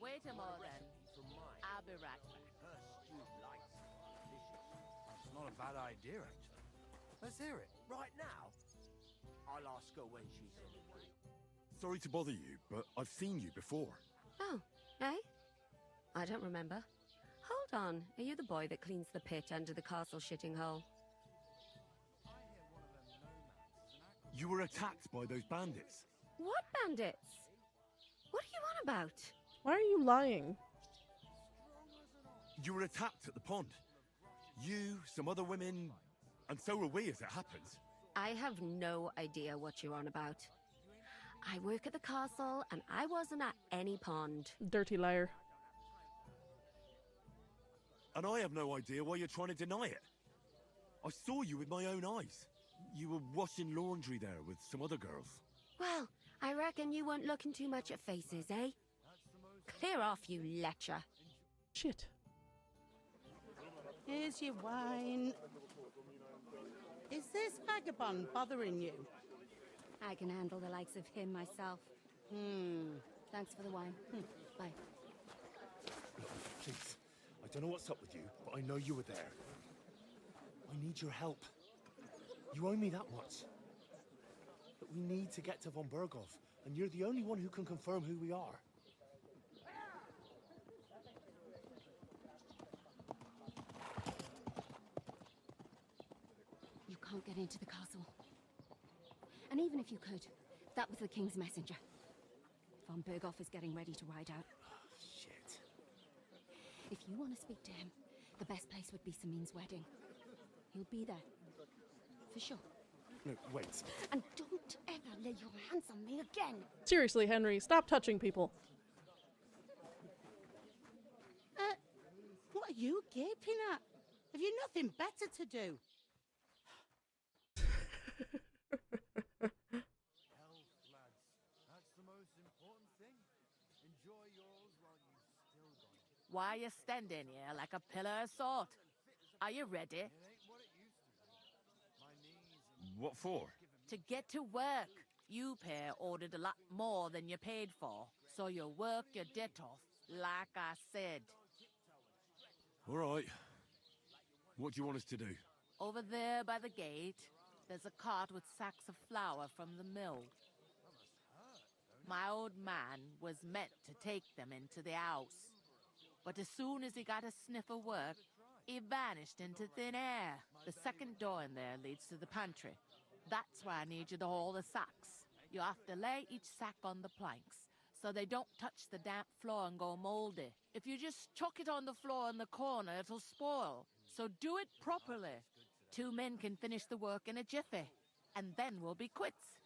Wait a moment. I'll be right back. It's not a bad idea, actually. Let's hear it. Right now. I'll ask her when she's in. Sorry to bother you, but I've seen you before. Oh, eh? I don't remember. Hold on, are you the boy that cleans the pit under the castle shitting hole? You were attacked by those bandits. What bandits? What are you on about? Why are you lying? You were attacked at the pond. You, some other women, and so were we, as it happens. I have no idea what you're on about. I work at the castle, and I wasn't at any pond. Dirty liar. And I have no idea why you're trying to deny it. I saw you with my own eyes. You were washing laundry there with some other girls. Well, I reckon you weren't looking too much at faces, eh? Clear off, you lecher. Shit. Here's your wine. Is this vagabond bothering you? I can handle the likes of him myself. Thanks for the wine. Bye. Please, I don't know what's up with you, but I know you were there. I need your help. You owe me that much. But we need to get to von Berghoff, and you're the only one who can confirm who we are. can't get into the castle. And even if you could, that was the king's messenger. Von Berghoff is getting ready to ride out. Shit. If you want to speak to him, the best place would be Samin's wedding. He'll be there. For sure. No, wait. And don't ever lay your hands on me again! Seriously, Henry, stop touching people. What are you gaping at? Have you nothing better to do? Health, lads. That's the most important thing. Enjoy yours while you've still got it. Why are you standing here like a pillar of salt? Are you ready? What for? To get to work. You pair ordered a lot more than you paid for, so you'll work your debt off, like I said. All right. What do you want us to do? Over there by the gate, there's a cart with sacks of flour from the mill. My old man was meant to take them into the house, but as soon as he got a sniff of work, he vanished into thin air. The second door in there leads to the pantry. That's where I need you to haul the sacks. You have to lay each sack on the planks, so they don't touch the damp floor and go moldy. If you just chuck it on the floor in the corner, it'll spoil. So do it properly. 2 men can finish the work in a jiffy, and then we'll be quits.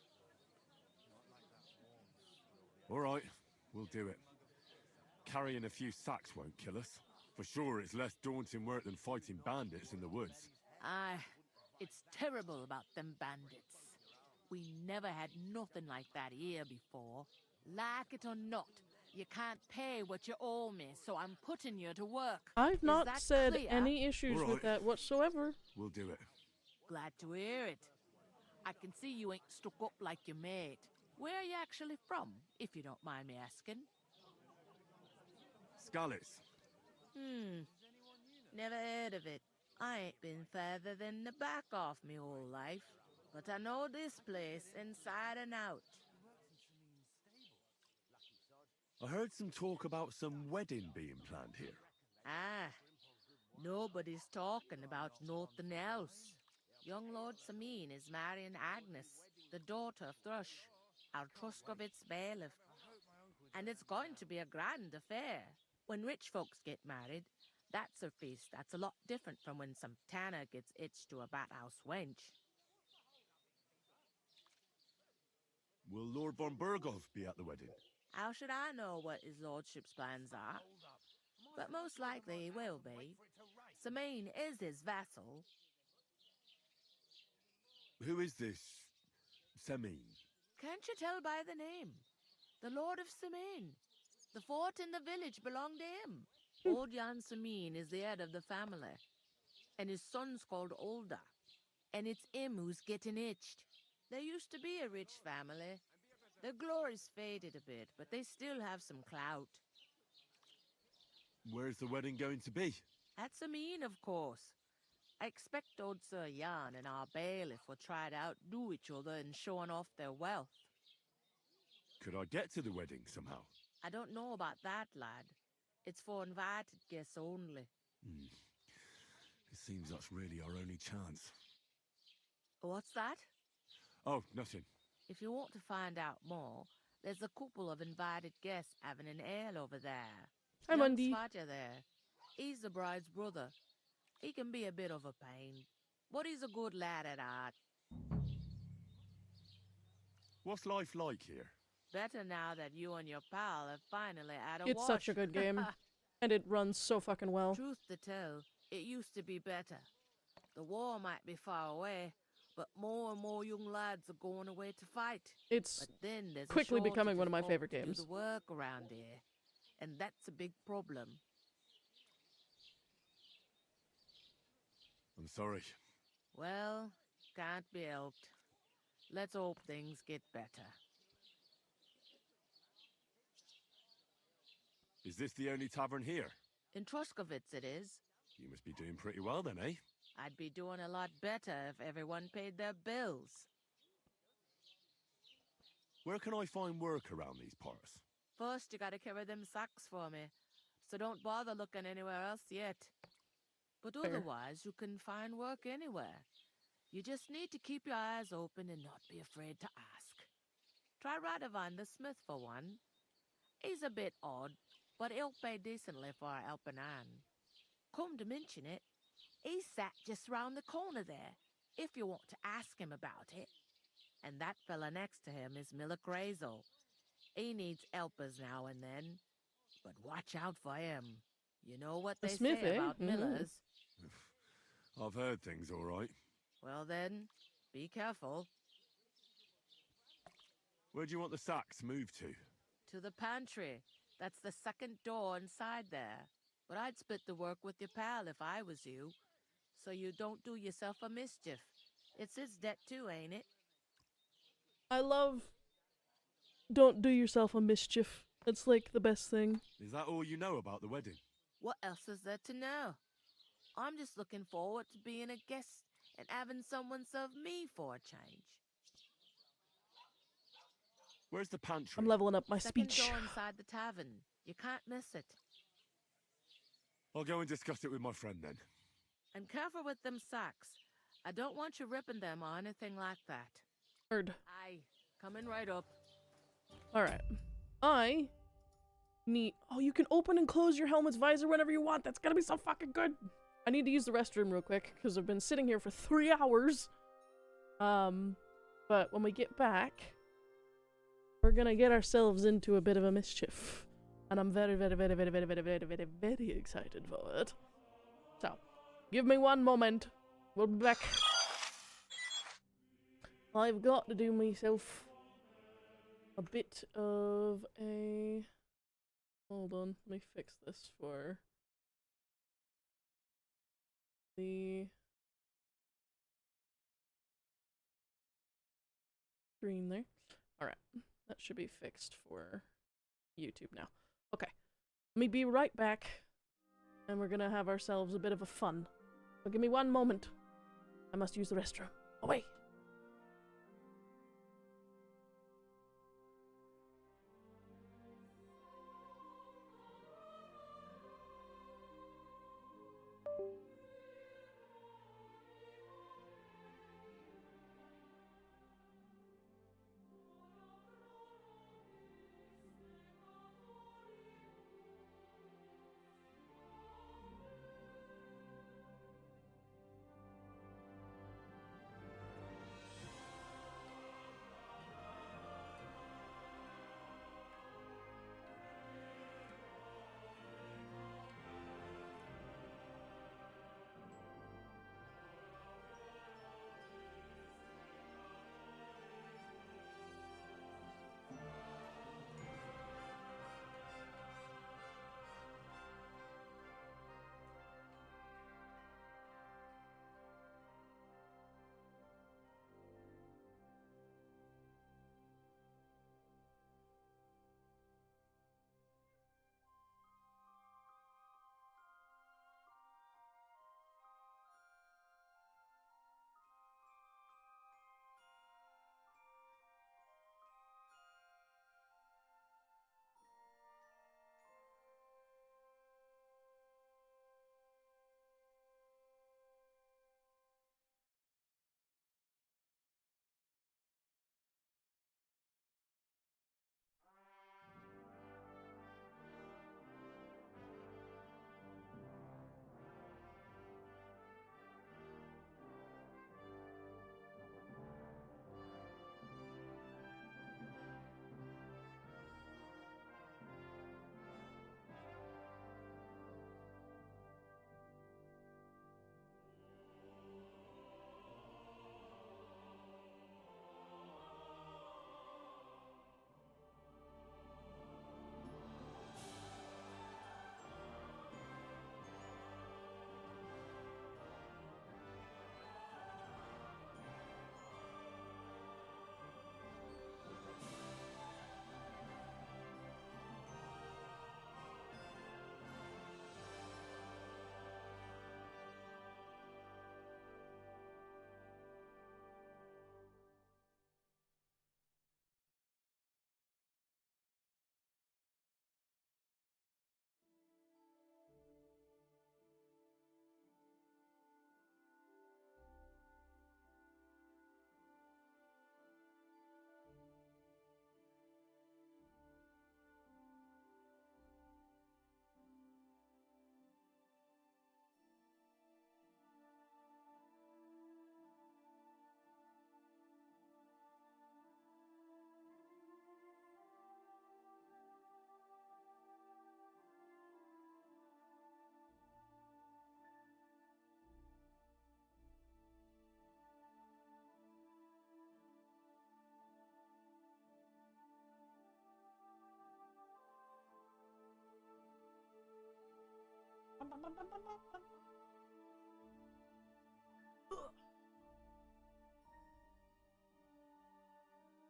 All right, we'll do it. Carrying a few sacks won't kill us. For sure, it's less daunting work than fighting bandits in the woods. Aye, it's terrible about them bandits. We never had nothing like that here before. Like it or not, you can't pay what you owe me, so I'm putting you to work. I've not that said clear? any issues All with right. that whatsoever. We'll do it. Glad to hear it. I can see you ain't stuck up like your mate. Where are you actually from, if you don't mind me asking? Skalitz. Never heard of it. I ain't been further than the back off me whole life, but I know this place inside and out. I heard some talk about some wedding being planned here. Ah, nobody's talking about nothing else. Young Lord Samin is marrying Agnes, the daughter of Thrush, our Truskovitz bailiff. And it's going to be a grand affair. When rich folks get married, that's a feast that's a lot different from when some tanner gets itched to a bat-house wench. Will Lord von Berghoff be at the wedding? How should I know what his lordship's plans are? But most likely he will be. Samin is his vassal. Who is this Semin? Can't you tell by the name? The Lord of Samin. The fort in the village belonged to him. Old Jan Samin is the head of the family, and his son's called Olda, and it's him who's getting itched. There used to be a rich family. Their glory's faded a bit, but they still have some clout. Where's the wedding going to be? At Samin, of course. I expect old Sir Jan and our bailiff will try to outdo each other in showing off their wealth. Could I get to the wedding somehow? I don't know about that, lad. It's for invited guests only. It seems that's really our only chance. What's that? Oh, nothing. If you want to find out more, there's a couple of invited guests having an ale over there. Hi, Young Mundy. Svaja there. He's the bride's brother. He can be a bit of a pain, but he's a good lad at heart. What's life like here? Better now that you and your pal have finally had a It's wash. such a good game. And it runs so fucking well. Truth to tell, it used to be better. The war might be far away, but more and more young lads are going away to fight. It's but then there's quickly a shortage becoming one of my folk favorite to games. Do the work around here, and that's a big problem. I'm sorry. Well, can't be helped. Let's hope things get better. Is this the only tavern here? In Truskovitz it is. You must be doing pretty well then, eh? I'd be doing a lot better if everyone paid their bills. Where can I find work around these parts? First, you gotta carry them sacks for me, so don't bother looking anywhere else yet. But Fair. otherwise, you can find work anywhere. You just need to keep your eyes open and not be afraid to ask. Try Radovan the smith for one. He's a bit odd, but he'll pay decently for a helping hand. Come to mention it, he sat just round the corner there, if you want to ask him about it. And that fella next to him is Miller Crazel. He needs helpers now and then, but watch out for him. You know what The they smith, say eh? about millers. I've heard things all right. Well then, be careful. Where do you want the sacks moved to? To the pantry. That's the second door inside there. But I'd split the work with your pal if I was you, so you don't do yourself a mischief. It's his debt too, ain't it? I love don't do yourself a mischief. It's like the best thing. Is that all you know about the wedding? What else is there to know? I'm just looking forward to being a guest and having someone serve me for a change. Where's the pantry? I'm leveling up my Second speech. door inside the tavern. You can't miss it. I'll go and discuss it with my friend then. And careful with them sacks. I don't want you ripping them or anything like that. Heard. Aye, coming right up. Alright. I need... Oh, you can open and close your helmet's visor whenever you want. That's gonna be so fucking good. I need to use the restroom real quick, because I've been sitting here for 3 hours. But when we get back, we're gonna get ourselves into a bit of a mischief. And I'm very, very, very, very, very, very, very, very, very excited for it. So, give me one moment. We'll be back. I've got to do myself a bit of a... Hold on, let me fix this for the stream there. Alright, that should be fixed for YouTube now. Okay, let me be right back, and we're gonna have ourselves a bit of a fun. So give me one moment. I must use the restroom. Away!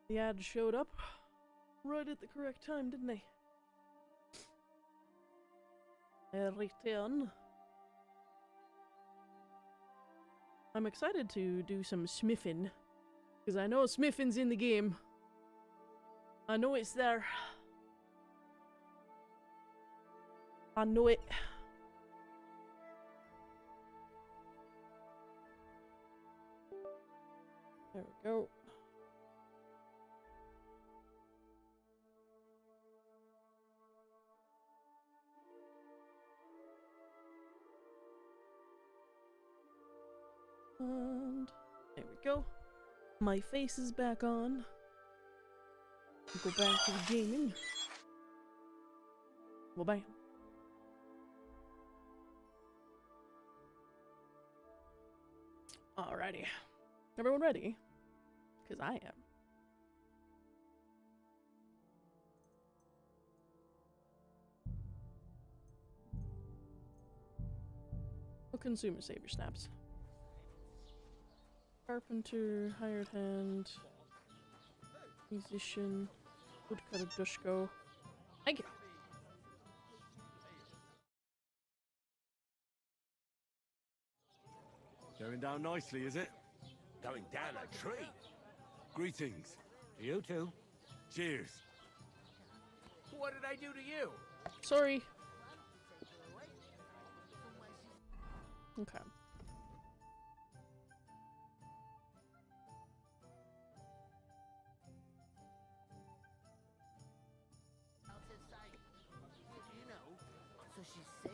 The ad showed up right at the correct time, didn't they? Return. I'm excited to do some smithing, because I know smithing's in the game. I know it's there. I know it. There we go. And there we go. My face is back on. Go back to the gaming. Well, bam. Alrighty. Everyone ready? Because I am. We'll consumer saver snaps. Carpenter, hired hand, musician, woodcutter, Dushko. Thank you. Going down nicely, is it? Going down a tree. Greetings. You too. Cheers. What did I do to you? Sorry. Okay. So she's safe.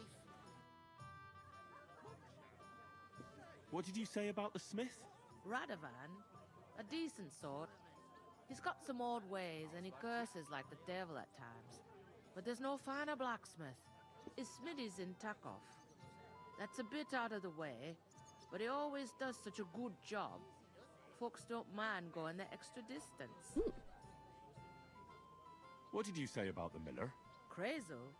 What did you say about the smith? Radovan, a decent sort. He's got some odd ways and he curses like the devil at times. But there's no finer blacksmith. His smithy's in Takov. That's a bit out of the way, but he always does such a good job. Folks don't mind going the extra distance. What did you say about the miller? Crazel?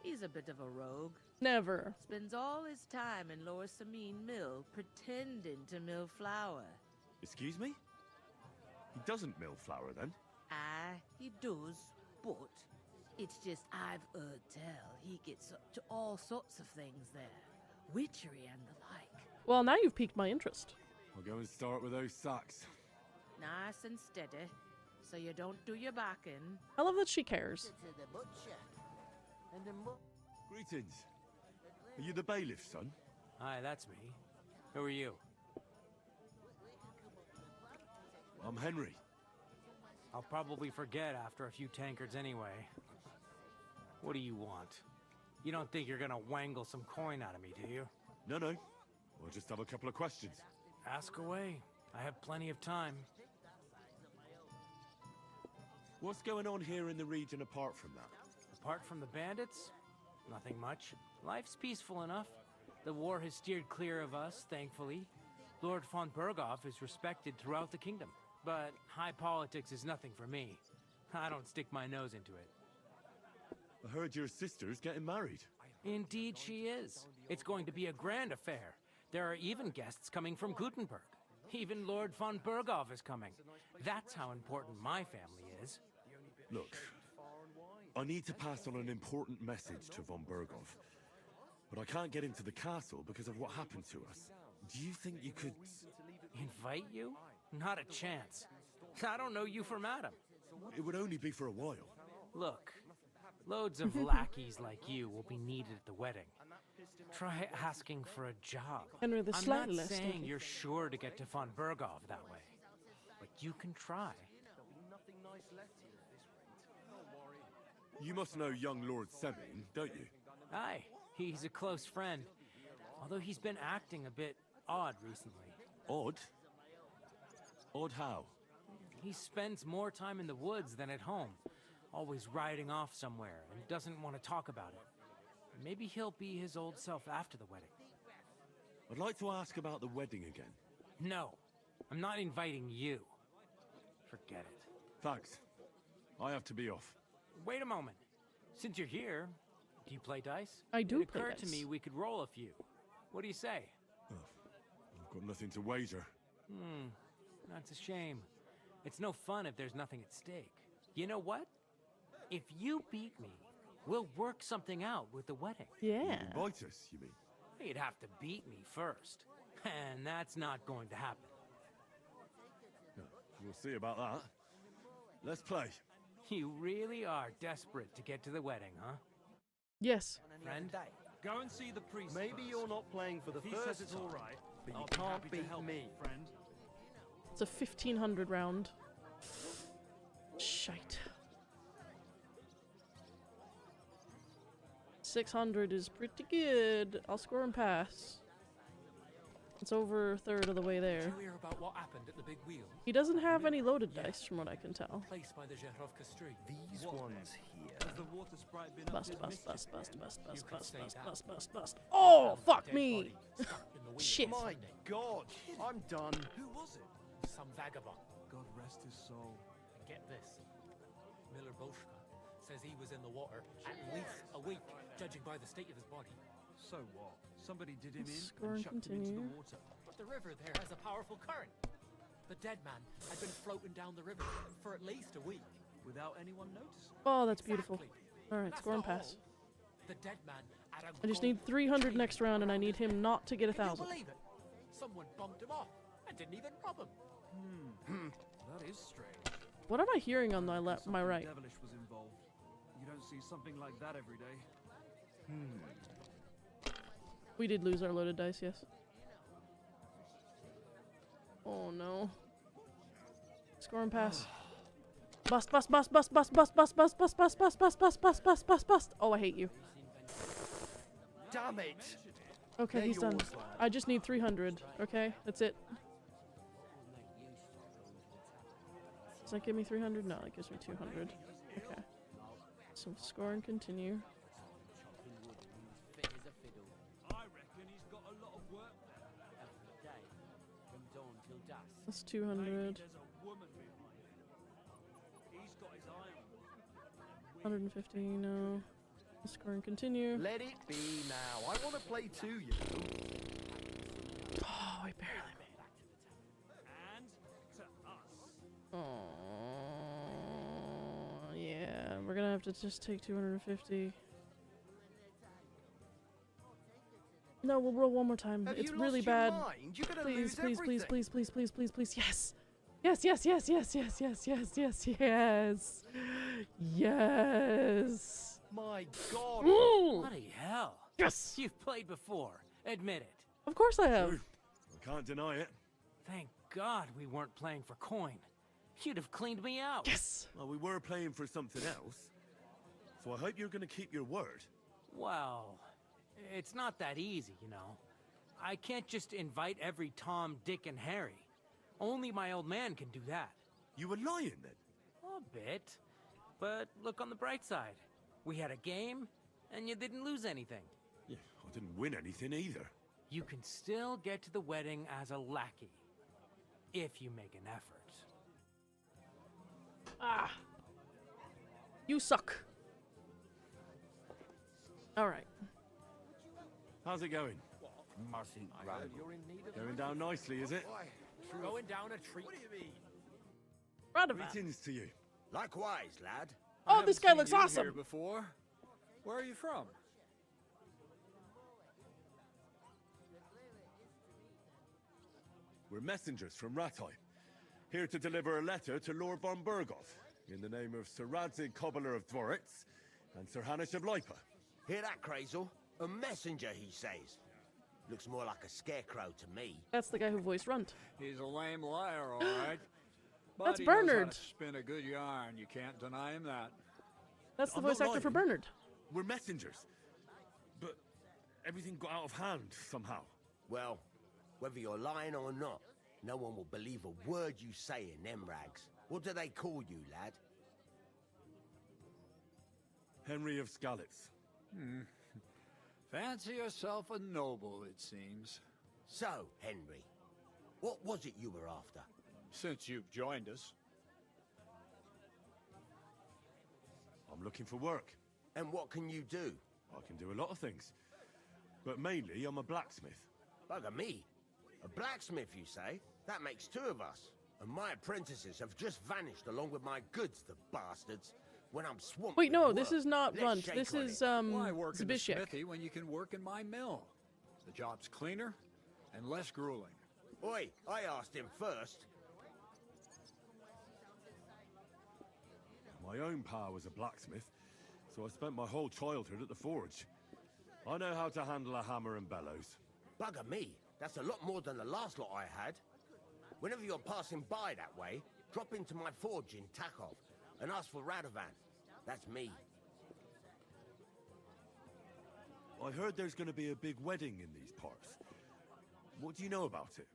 He's a bit of a rogue. Never. Spends all his time in Lower Samine Mill pretending to mill flour. Excuse me? He doesn't mill flour, then? Aye, he does, but it's just I've heard tell he gets up to all sorts of things there. Witchery and the like. Well, now you've piqued my interest. I'll go and start with those sacks. Nice and steady, so you don't do your back in. I love that she cares. Greetings. Are you the bailiff, son? Hi, that's me. Who are you? I'm Henry. I'll probably forget after a few tankards anyway. What do you want? You don't think you're gonna wangle some coin out of me, do you? No. I'll just have a couple of questions. Ask away. I have plenty of time. What's going on here in the region apart from that? Apart from the bandits? Nothing much. Life's peaceful enough. The war has steered clear of us, thankfully. Lord von Berghoff is respected throughout the kingdom. But high politics is nothing for me. I don't stick my nose into it. I heard your sister's getting married. Indeed she is. It's going to be a grand affair. There are even guests coming from Gutenberg. Even Lord von Berghoff is coming. That's how important my family is. Look, I need to pass on an important message to von Berghoff. But I can't get into the castle because of what happened to us. Do you think you could... Invite you? Not a chance. I don't know you from Adam. It would only be for a while. Look, loads of lackeys like you will be needed at the wedding. Try asking for a job. Henry the I'm slightly not less saying lucky. you're sure to get to von Berghoff that way, but you can try. You must know young Lord Semin, don't you? Aye, he's a close friend. Although he's been acting a bit odd recently. Odd? Odd how? He spends more time in the woods than at home, always riding off somewhere and doesn't want to talk about it. Maybe he'll be his old self after the wedding. I'd like to ask about the wedding again. No, I'm not inviting you. Forget it. Thanks. I have to be off. Wait a moment. Since you're here, Do you play dice? I do It play occurred to dice. me we could roll a few. What do you say? I've got nothing to wager. That's a shame. It's no fun if there's nothing at stake. You know what? If you beat me, we'll work something out with the wedding. Yeah. Invite us, you mean? You'd have to beat me first. And that's not going to happen. We'll see about that. Let's play. You really are desperate to get to the wedding, huh? Yes. Friend? Go and see the priest. Maybe first. you're not playing for the If he first says it's time, all right, but I'll you be can't happy to beat help, me. friend. It's a 1500 round. Shite. 600 is pretty good. I'll score and pass. It's over a third of the way there. Did you hear about what happened at the big wheel? He doesn't have any loaded dice from what I can tell. Place by the Zherovka Street. These What ones then? here. Has the water sprite been up Bust, to bust, mischief bust, then? bust, bust, You bust, could bust, say bust, that. bust, bust. Oh, Found a fuck dead me! body stuck in the wheel. Shit. My God, I'm done. Who was it? Some vagabond. God rest his soul. And get this. Miller Bolshka says he was in the water at least a week, judging by the state of his body. So what? Somebody did him in Score and and chucked him into continue. the water. But the river there has a powerful current. The dead man had been floating down the river for at least a week without anyone noticing. Oh, that's beautiful. Alright, That's score and not pass. all. The dead man had a I just need 300 next round and I need him not to get Can you 1,000. believe it? Someone bumped him off and didn't even rob him. That is strange. What am I hearing on my right? Devilish was involved. You don't see something like that every day. We did lose our loaded dice, yes. Oh no. Score and pass. Bust, bust, bust, bust, bust, bust, bust, bust, bust, bust, bust, bust, bust, bust, bust, bust, bust. Oh, I hate you. Damn it! Okay, They're he's done. yours, lad. I just need 300. Okay, that's it. Does that give me 300? No, that gives me 200. Okay. So score and continue. I reckon he's got a lot of work there. Every day, from dawn till dusk. That's 200. There's a woman behind him. He's got his eye on 150, no. Score and continue. Let it be now. I want to play too, you know. Oh, I barely made and to us. it. Oh, yeah. We're gonna have to just take 250. No, we'll roll one more time. Have It's you really lost your bad. mind? You're gonna Please, lose please, please, everything. please, please, please, please, please. Yes. Yes, yes, yes, yes, yes, yes, yes, yes, yes. Yes. My God. Bloody hell. Yes. You've played before. Admit it. Of course I have. I can't deny it. Thank God we weren't playing for coin. You'd have cleaned me out. Yes. Well, we were playing for something else. So I hope you're going to keep your word. Well, it's not that easy, you know. I can't just invite every Tom, Dick, and Harry. Only my old man can do that. You were lying then? A bit. But look on the bright side. We had a game, and you didn't lose anything. Yeah, I didn't win anything either. You can still get to the wedding as a lackey. If you make an effort. Ah. You suck. Alright. How's it going? You're in need of Going down nicely, is it? Going down a treat. What do you mean? Radovan. Greetings to you. Likewise, lad. Oh, this guy looks awesome. Here before. Where are you from? We're messengers from Ratai, here to deliver a letter to Lord von Burgov, in the name of Sir Radzig Cobbler of Dworitz and Sir Hanish of Lipa. Hear that, Crazel? A messenger, he says. Looks more like a scarecrow to me. That's the guy who voiced Runt. He's a lame liar, all right. But That's he knows how Bernard. to spin a good yarn. You can't deny him that. That's the I'm voice not actor for lying. Bernard. We're messengers. But everything got out of hand somehow. Well, whether you're lying or not, no one will believe a word you say in them rags. What do they call you, lad? Henry of Skalitz. Fancy yourself a noble, it seems. So, Henry, what was it you were after? Since you've joined us. I'm looking for work. And what can you do? I can do a lot of things. But mainly, I'm a blacksmith. Bugger me. A blacksmith, you say? That makes two of us. And my apprentices have just vanished along with my goods, the bastards. When I'm swamped Wait, no, with this work, is not let's Runt. shake This on is, it. Why work in the Zbyszek. smithy when you can work in my mill? The job's cleaner and less grueling. Oi, I asked him first. My own pa was a blacksmith, so I spent my whole childhood at the forge. I know how to handle a hammer and bellows. Bugger me. That's a lot more than the last lot I had. Whenever you're passing by that way, drop into my forge in Takov and ask for Radovan. That's me. I heard there's going to be a big wedding in these parts. What do you know about it?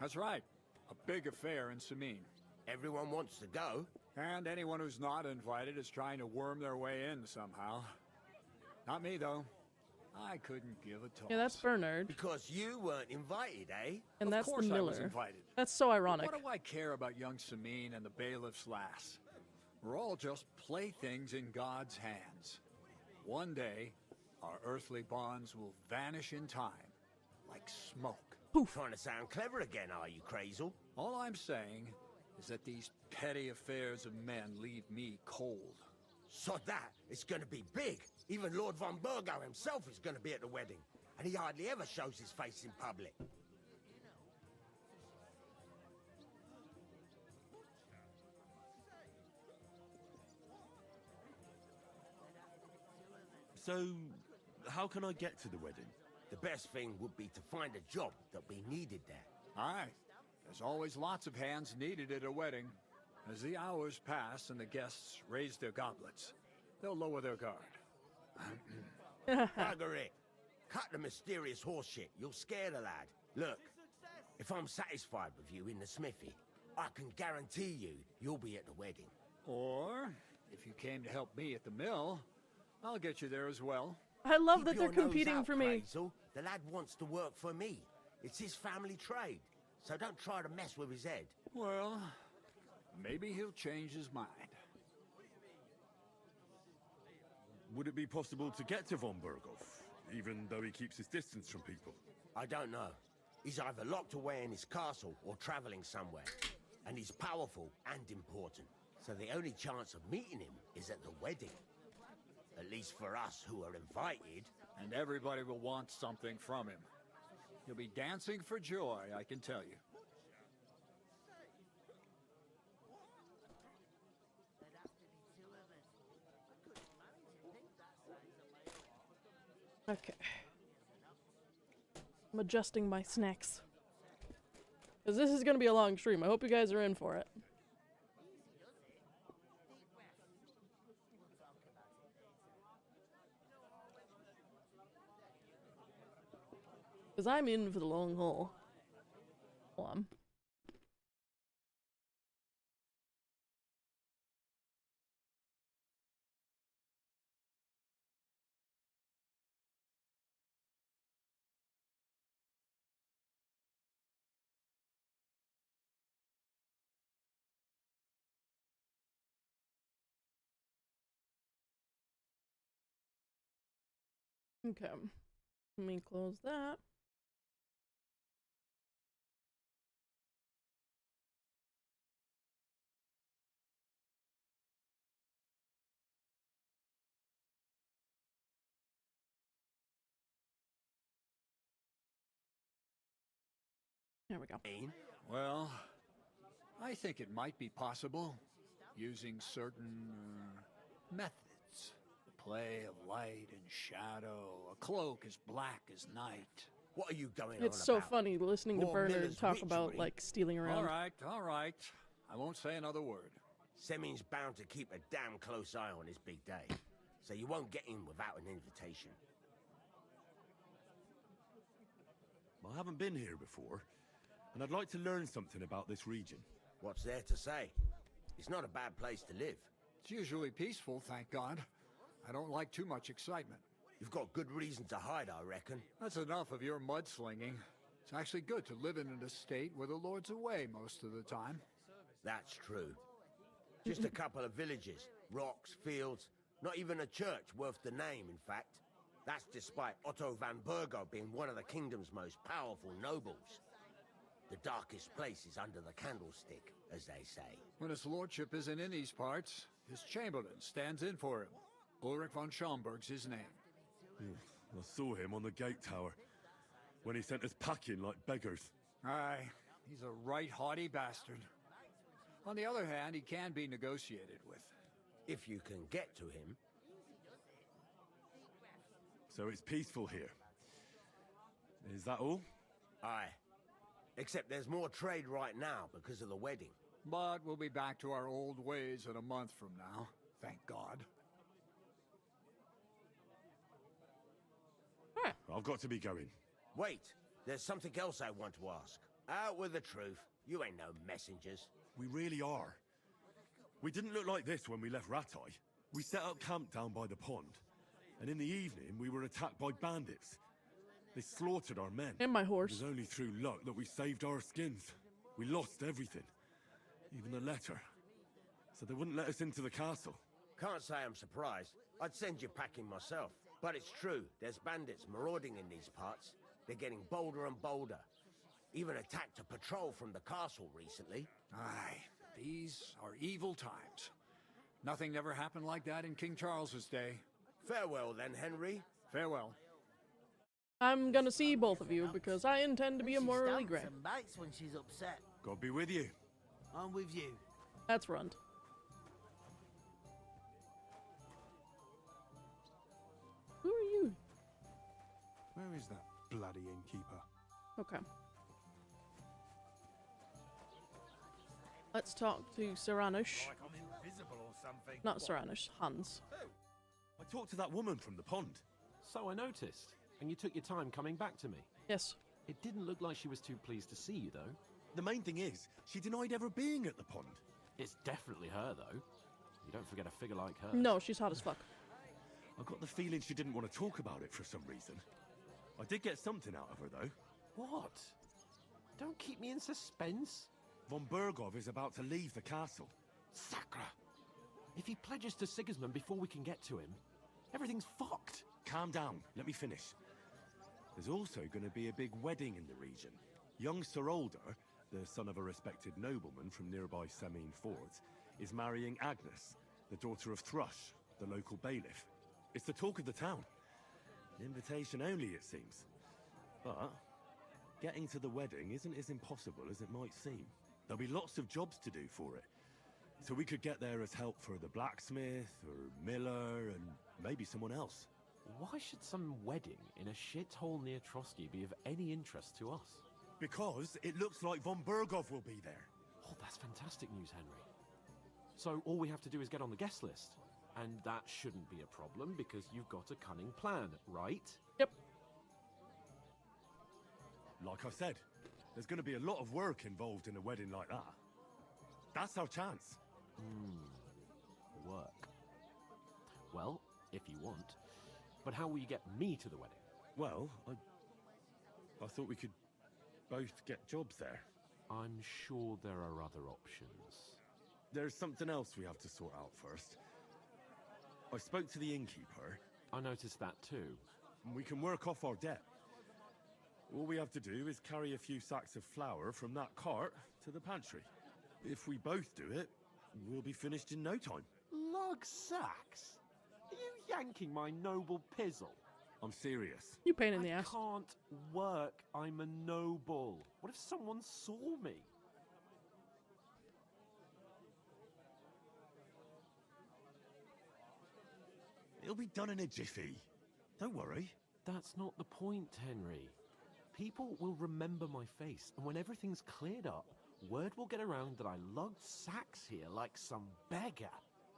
That's right. A big affair in Samin. Everyone wants to go. And anyone who's not invited is trying to worm their way in somehow. Not me, though. I couldn't give a toss. Yeah, that's Bernard. Because you weren't invited, eh? And that's Of the course I was Miller. invited. That's so ironic. What do I care about young Samin and the bailiff's lass? We're all just playthings in God's hands. One day, our earthly bonds will vanish in time, like smoke. Trying to sound clever again, are you, Crazel? All I'm saying is that these petty affairs of men leave me cold. Sod that. It's going to be big. Even Lord von Burgo himself is going to be at the wedding. And he hardly ever shows his face in public. So, how can I get to the wedding? The best thing would be to find a job that'll be needed there. Aye. There's always lots of hands needed at a wedding. As the hours pass and the guests raise their goblets, they'll lower their guard. Bugger it. Cut the mysterious horse shit. You'll scare the lad. Look, if I'm satisfied with you in the smithy, I can guarantee you'll be at the wedding. Or, if you came to help me at the mill, I'll get you there as well. I love Keep that they're your nose competing out, for me. Crazel. The lad wants to work for me. It's his family trade. So don't try to mess with his head. Well, maybe he'll change his mind. Would it be possible to get to von Burgov, even though he keeps his distance from people? I don't know. He's either locked away in his castle or traveling somewhere. And he's powerful and important. So the only chance of meeting him is at the wedding. At least for us who are invited. And everybody will want something from him. He'll be dancing for joy, I can tell you. Okay. I'm adjusting my snacks. Because this is going to be a long stream. I hope you guys are in for it. Because I'm in for the long haul. Well, okay. Let me close that. There we go. Well, I think it might be possible, using certain methods. The play of light and shadow, a cloak as black as night. What are you going It's so funny listening to Bernard talk about, like, stealing around. All right. I won't say another word. Semin's bound to keep a damn close eye on his big day. So you won't get in without an invitation. I haven't been here before, and I'd like to learn something about this region. What's there to say? It's not a bad place to live. It's usually peaceful, thank God. I don't like too much excitement. You've got good reason to hide, I reckon. That's enough of your mudslinging. It's actually good to live in an estate where the Lord's away most of the time. That's true. Just a couple of villages, Rocks, fields, not even a church worth the name, in fact. That's despite Otto van Burgo being one of the kingdom's most powerful nobles. The darkest place is under the candlestick, as they say. When his lordship isn't in these parts, his chamberlain stands in for him. Ulrich von Schaumburg's his name. I saw him on the gate tower when he sent us packing like beggars. Aye, he's a right haughty bastard. On the other hand, he can be negotiated with. If you can get to him. So it's peaceful here. Is that all? Aye. Except there's more trade right now because of the wedding. But we'll be back to our old ways in a month from now. Thank God. I've got to be going. Wait, there's something else I want to ask. Out with the truth. You ain't no messengers. We really are. We didn't look like this when we left Ratai. We set up camp down by the pond, and in the evening we were attacked by bandits. They slaughtered our men. And my horse. It was only through luck that we saved our skins. We lost everything, even the letter. So they wouldn't let us into the castle. Can't say I'm surprised. I'd send you packing myself. But it's true, there's bandits marauding in these parts. They're getting bolder and bolder. Even attacked a patrol from the castle recently. Aye, these are evil times. Nothing ever happened like that in King Charles's day. Farewell then, Henry. Farewell. I'm gonna see both of you because I intend to be a morally She gray. stamps and bites when she's upset. God be with you. I'm with you. That's Rund. Who are you? Where is that bloody innkeeper? Okay. Let's talk to Saranush. Like I'm invisible or something. Not Saranush, Hans. I talked to that woman from the pond. So I noticed. And you took your time coming back to me. Yes. It didn't look like she was too pleased to see you, though. The main thing is, she denied ever being at the pond. It's definitely her, though. You don't forget a figure like her. No, she's hot as fuck. I got the feeling she didn't want to talk about it for some reason. I did get something out of her, though. What? Don't keep me in suspense. Von Burgov is about to leave the castle. Sacra! If he pledges to Sigismund before we can get to him, everything's fucked. Calm down. Let me finish. There's also going to be a big wedding in the region. Young Sir Alder, the son of a respected nobleman from nearby Semine Fords, is marrying Agnes, the daughter of Thrush, the local bailiff. It's the talk of the town. An invitation only, it seems. But getting to the wedding isn't as impossible as it might seem. There'll be lots of jobs to do for it. So we could get there as help for the blacksmith, or miller, and maybe someone else. Why should some wedding in a shithole near Trotsky be of any interest to us? Because it looks like Von Burgov will be there. Oh, that's fantastic news, Henry. So all we have to do is get on the guest list. And that shouldn't be a problem because you've got a cunning plan, right? Yep. Like I said, there's going to be a lot of work involved in a wedding like that. That's our chance. Work. Well, if you want. But how will you get me to the wedding? Well, I thought we could both get jobs there. I'm sure there are other options. There's something else we have to sort out first. I spoke to the innkeeper. I noticed that too. And we can work off our debt. All we have to do is carry a few sacks of flour from that cart to the pantry. If we both do it, we'll be finished in no time. Lug sacks? Are you yanking my noble pizzle? I'm serious. You pain in the ass. I can't work. I'm a noble. What if someone saw me? It'll be done in a jiffy. Don't worry. That's not the point, Henry. People will remember my face, and when everything's cleared up, word will get around that I lugged sacks here like some beggar.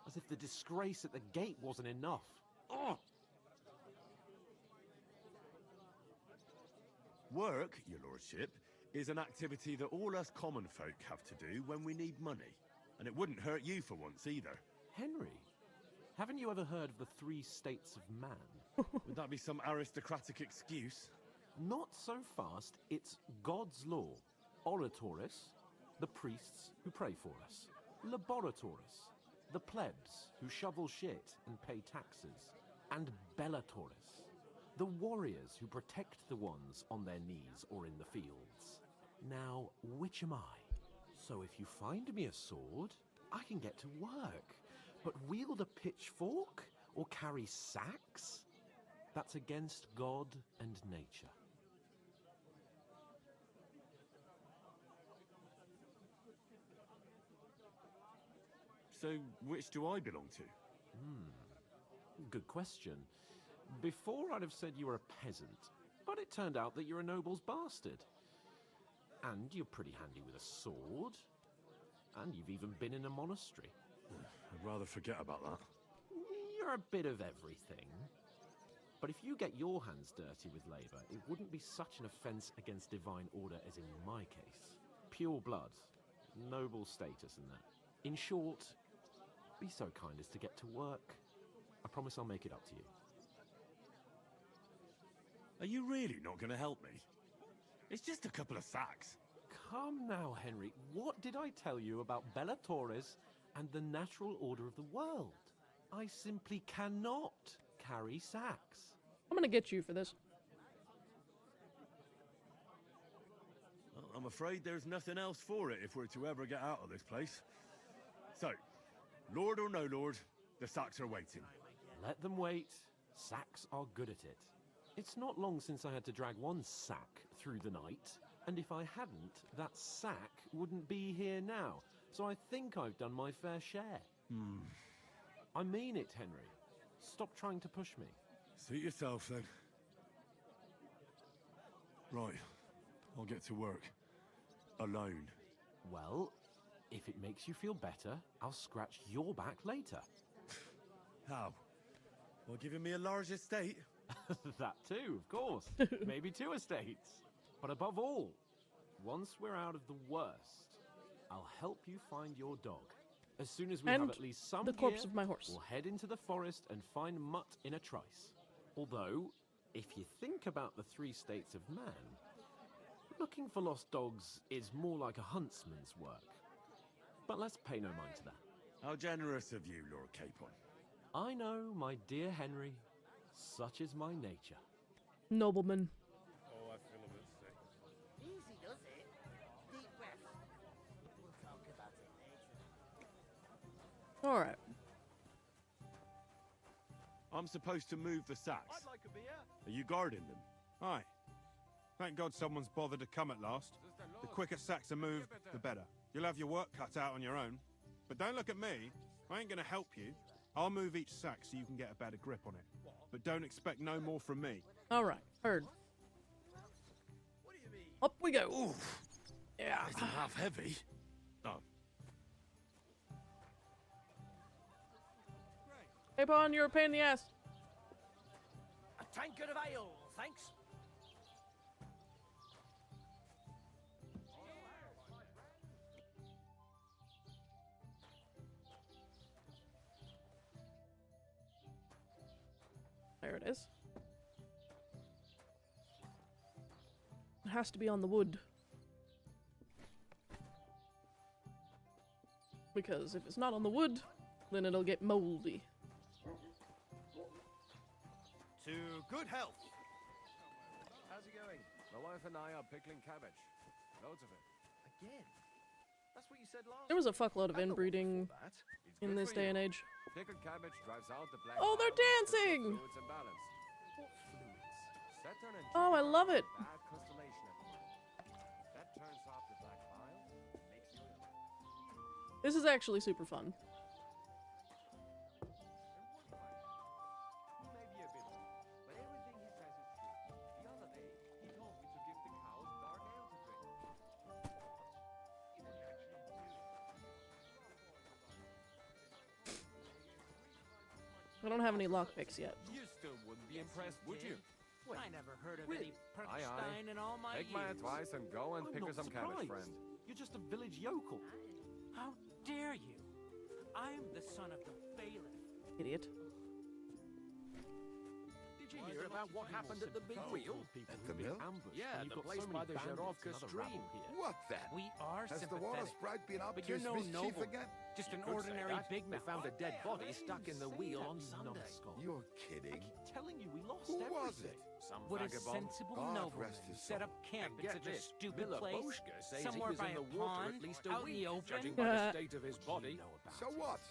As if the disgrace at the gate wasn't enough. Ugh! Work, your lordship, is an activity that all us common folk have to do when we need money. And it wouldn't hurt you for once either. Henry, haven't you ever heard of the 3 states of man? Would that be some aristocratic excuse? Not so fast. It's God's law. Oratoris, the priests who pray for us. Laboratoris, the plebs who shovel shit and pay taxes, and Bellatores, the warriors who protect the ones on their knees or in the fields. Now, which am I? So if you find me a sword, I can get to work. But wield a pitchfork or carry sacks? That's against God and nature. So, which do I belong to? Good question. Before I'd have said you were a peasant, but it turned out that you're a noble's bastard. And you're pretty handy with a sword. And you've even been in a monastery. I'd rather forget about that. You're a bit of everything. But if you get your hands dirty with labour, it wouldn't be such an offence against divine order as in my case. Pure blood, noble status and that. In short, be so kind as to get to work. I promise I'll make it up to you. Are you really not going to help me? It's just a couple of sacks. Come now, Henry. What did I tell you about Bellatores and the natural order of the world? I simply cannot carry sacks. I'm gonna get you for this. Well, I'm afraid there's nothing else for it if we're to ever get out of this place. So, Lord or no Lord, the sacks are waiting. Let them wait. Sacks are good at it. It's not long since I had to drag one sack through the night, and if I hadn't, that sack wouldn't be here now. So I think I've done my fair share. I mean it, Henry. Stop trying to push me. Suit yourself, then. Right. I'll get to work. Alone. Well, if it makes you feel better, I'll scratch your back later. How? Well, giving me a large estate? That too, of course. Maybe 2 estates. But above all, once we're out of the worst, I'll help you find your dog. As soon as we have at least some the corpse gear, of my horse. we'll head into the forest and find Mutt in a trice. Although, if you think about the 3 states of man, looking for lost dogs is more like a huntsman's work. But let's pay no mind to that. How generous of you, Lord Capon. I know, my dear Henry. Such is my nature. Nobleman. Oh, I feel a bit sick. Easy does it. Deep breath. We'll talk about it later. Alright. I'm supposed to move the sacks. I'd like a beer. Are you guarding them? Aye. Thank God someone's bothered to come at last. The quicker sacks are moved, the better. You'll have your work cut out on your own. But don't look at me. I ain't gonna help you. I'll move each sack so you can get a better grip on it. But don't expect no more from me. Alright, heard. Up we go. Ooh. Yeah. It's half heavy. Oh. Hey, Pawn, you're a pain in the ass. A tankard of ale, thanks. There it is. It has to be on the wood. Because if it's not on the wood, then it'll get moldy. To good health. How's it going? My wife and I are pickling cabbage. Loads of it. Again? That's what you said last There was a fuckload of inbreeding in this day and age. Pickled cabbage drives out the black. Oh, they're dancing! Fluids and balance. What fluids? Saturn and Oh, I love it. bad constellation at the moment. That turns off the black bile, makes you ill. This is actually super fun. He may be a bit old, but everything he says is true. The other day, he told me to give the cows dark ale to drink. He would actually do it. I don't have any lockpicks yet. You still wouldn't be impressed, would you? I never heard of Really? any Perkstein in all my Take years. my advice and go and I'm pick not her some cabbage, surprised. friend. You're just a village yokel. How dare you? I'm the son of the bailiff. Idiot. Did Did you hear about what happened at the big wheel? At the mill? Yeah, the place by the Zherovka stream. What then? We are Has the sympathetic. water sprite been up but to you're his no mischief noble. again? Just an You could say ordinary that. big They mouth. found a dead body stuck in the wheel on Sunday. You're kidding. Telling you we lost Who everything. was it? Some Would a vagabond. sensible God nobleman rest his set soul. up camp And in get such a this, stupid Miller place, Boschke says somewhere he was by in the a water pond, at least a out in week, the open? judging by the state of his body. So what?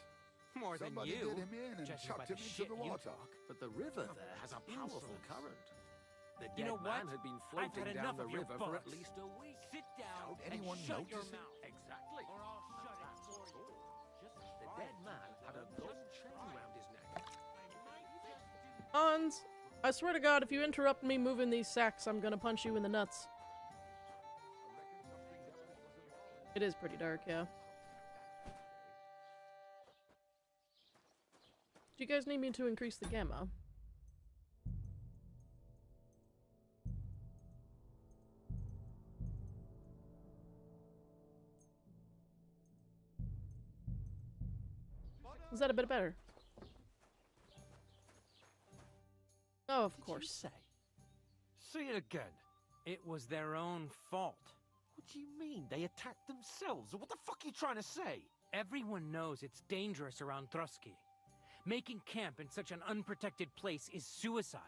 More Somebody than you. did him in and judging by chucked the him into shit the you water. talk. But the river there has a powerful current. The dead You know man what? had been I've floating had down enough the of your river for at bollocks. least a week. Sit down How'd and anyone shut your notice it? mouth. Exactly. Or I'll shut it for you. The dead man had a gold chain around his neck. Hans, I swear to God, if you interrupt me moving these sacks, I'm gonna punch you in the nuts. It is pretty dark, yeah. Do you guys need me to increase the gamma? Is that a bit better? Oh, of course. Say it again. It was their own fault. What do you mean? They attacked themselves? What the fuck are you trying to say? Everyone knows it's dangerous around Trotsky. Making camp in such an unprotected place is suicide.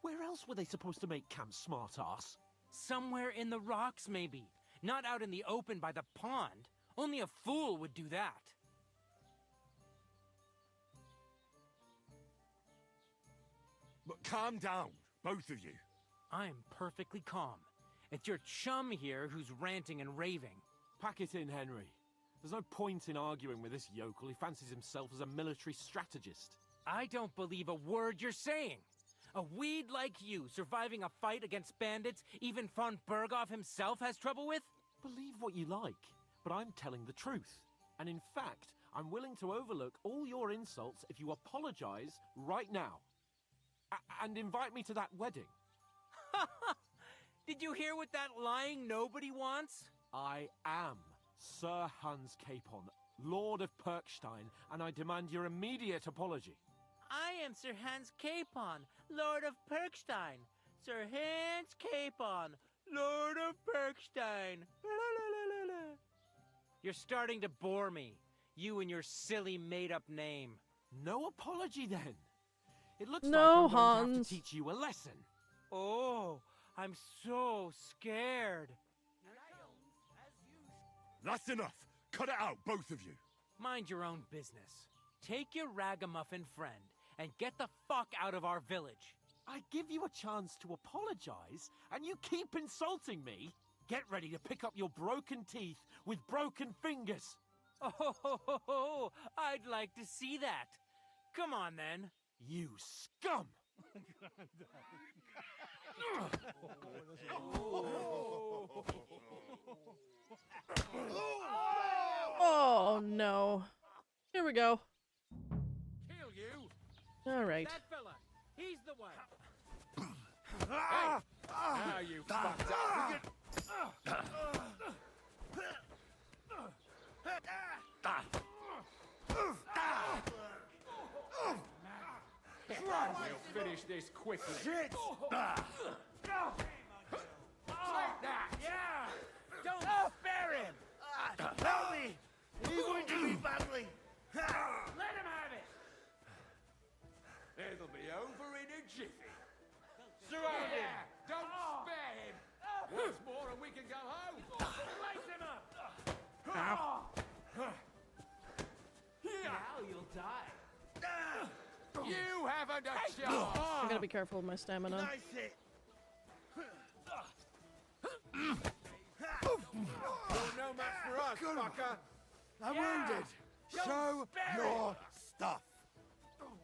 Where else were they supposed to make camp, smart-ass? Somewhere in the rocks, maybe. Not out in the open by the pond. Only a fool would do that. But calm down, both of you. I'm perfectly calm. It's your chum here who's ranting and raving. Pack it in, Henry. There's no point in arguing with this yokel who fancies himself as a military strategist. I don't believe a word you're saying. A weed like you surviving a fight against bandits even von Berghoff himself has trouble with? Believe what you like, but I'm telling the truth. And in fact, I'm willing to overlook all your insults if you apologize right now. And invite me to that wedding. Did you hear what that lying nobody wants? I am Sir Hans Capon, Lord of Perkstein, and I demand your immediate apology. I am Sir Hans Capon, Lord of Perkstein. Sir Hans Capon, Lord of Perkstein. You're starting to bore me. You and your silly made-up name. No apology, then. It looks No, like I'm going to have Hans. to teach you a lesson. Oh, I'm so scared. That's enough. Cut it out, both of you. Mind your own business. Take your ragamuffin friend and get the fuck out of our village. I give you a chance to apologize, and you keep insulting me. Get ready to pick up your broken teeth with broken fingers. Oh, I'd like to see that. Come on, then. You scum! Oh, no. Here we go. Kill you! All right. That fella, he's the one. Hey! Now you fucked up. We'll finish this quickly. Shit! Take that! Yeah! Don't spare him! Help me! He's going to be badly. Let him have it! It'll be over in a jiffy. Surround him! Don't spare him! Once more and we can go home! Slice him up! Now you'll die. You haven't a I chance! gotta be careful with my stamina. Nice hit. You're no match for us, fucker! I'm wounded. Show your stuff.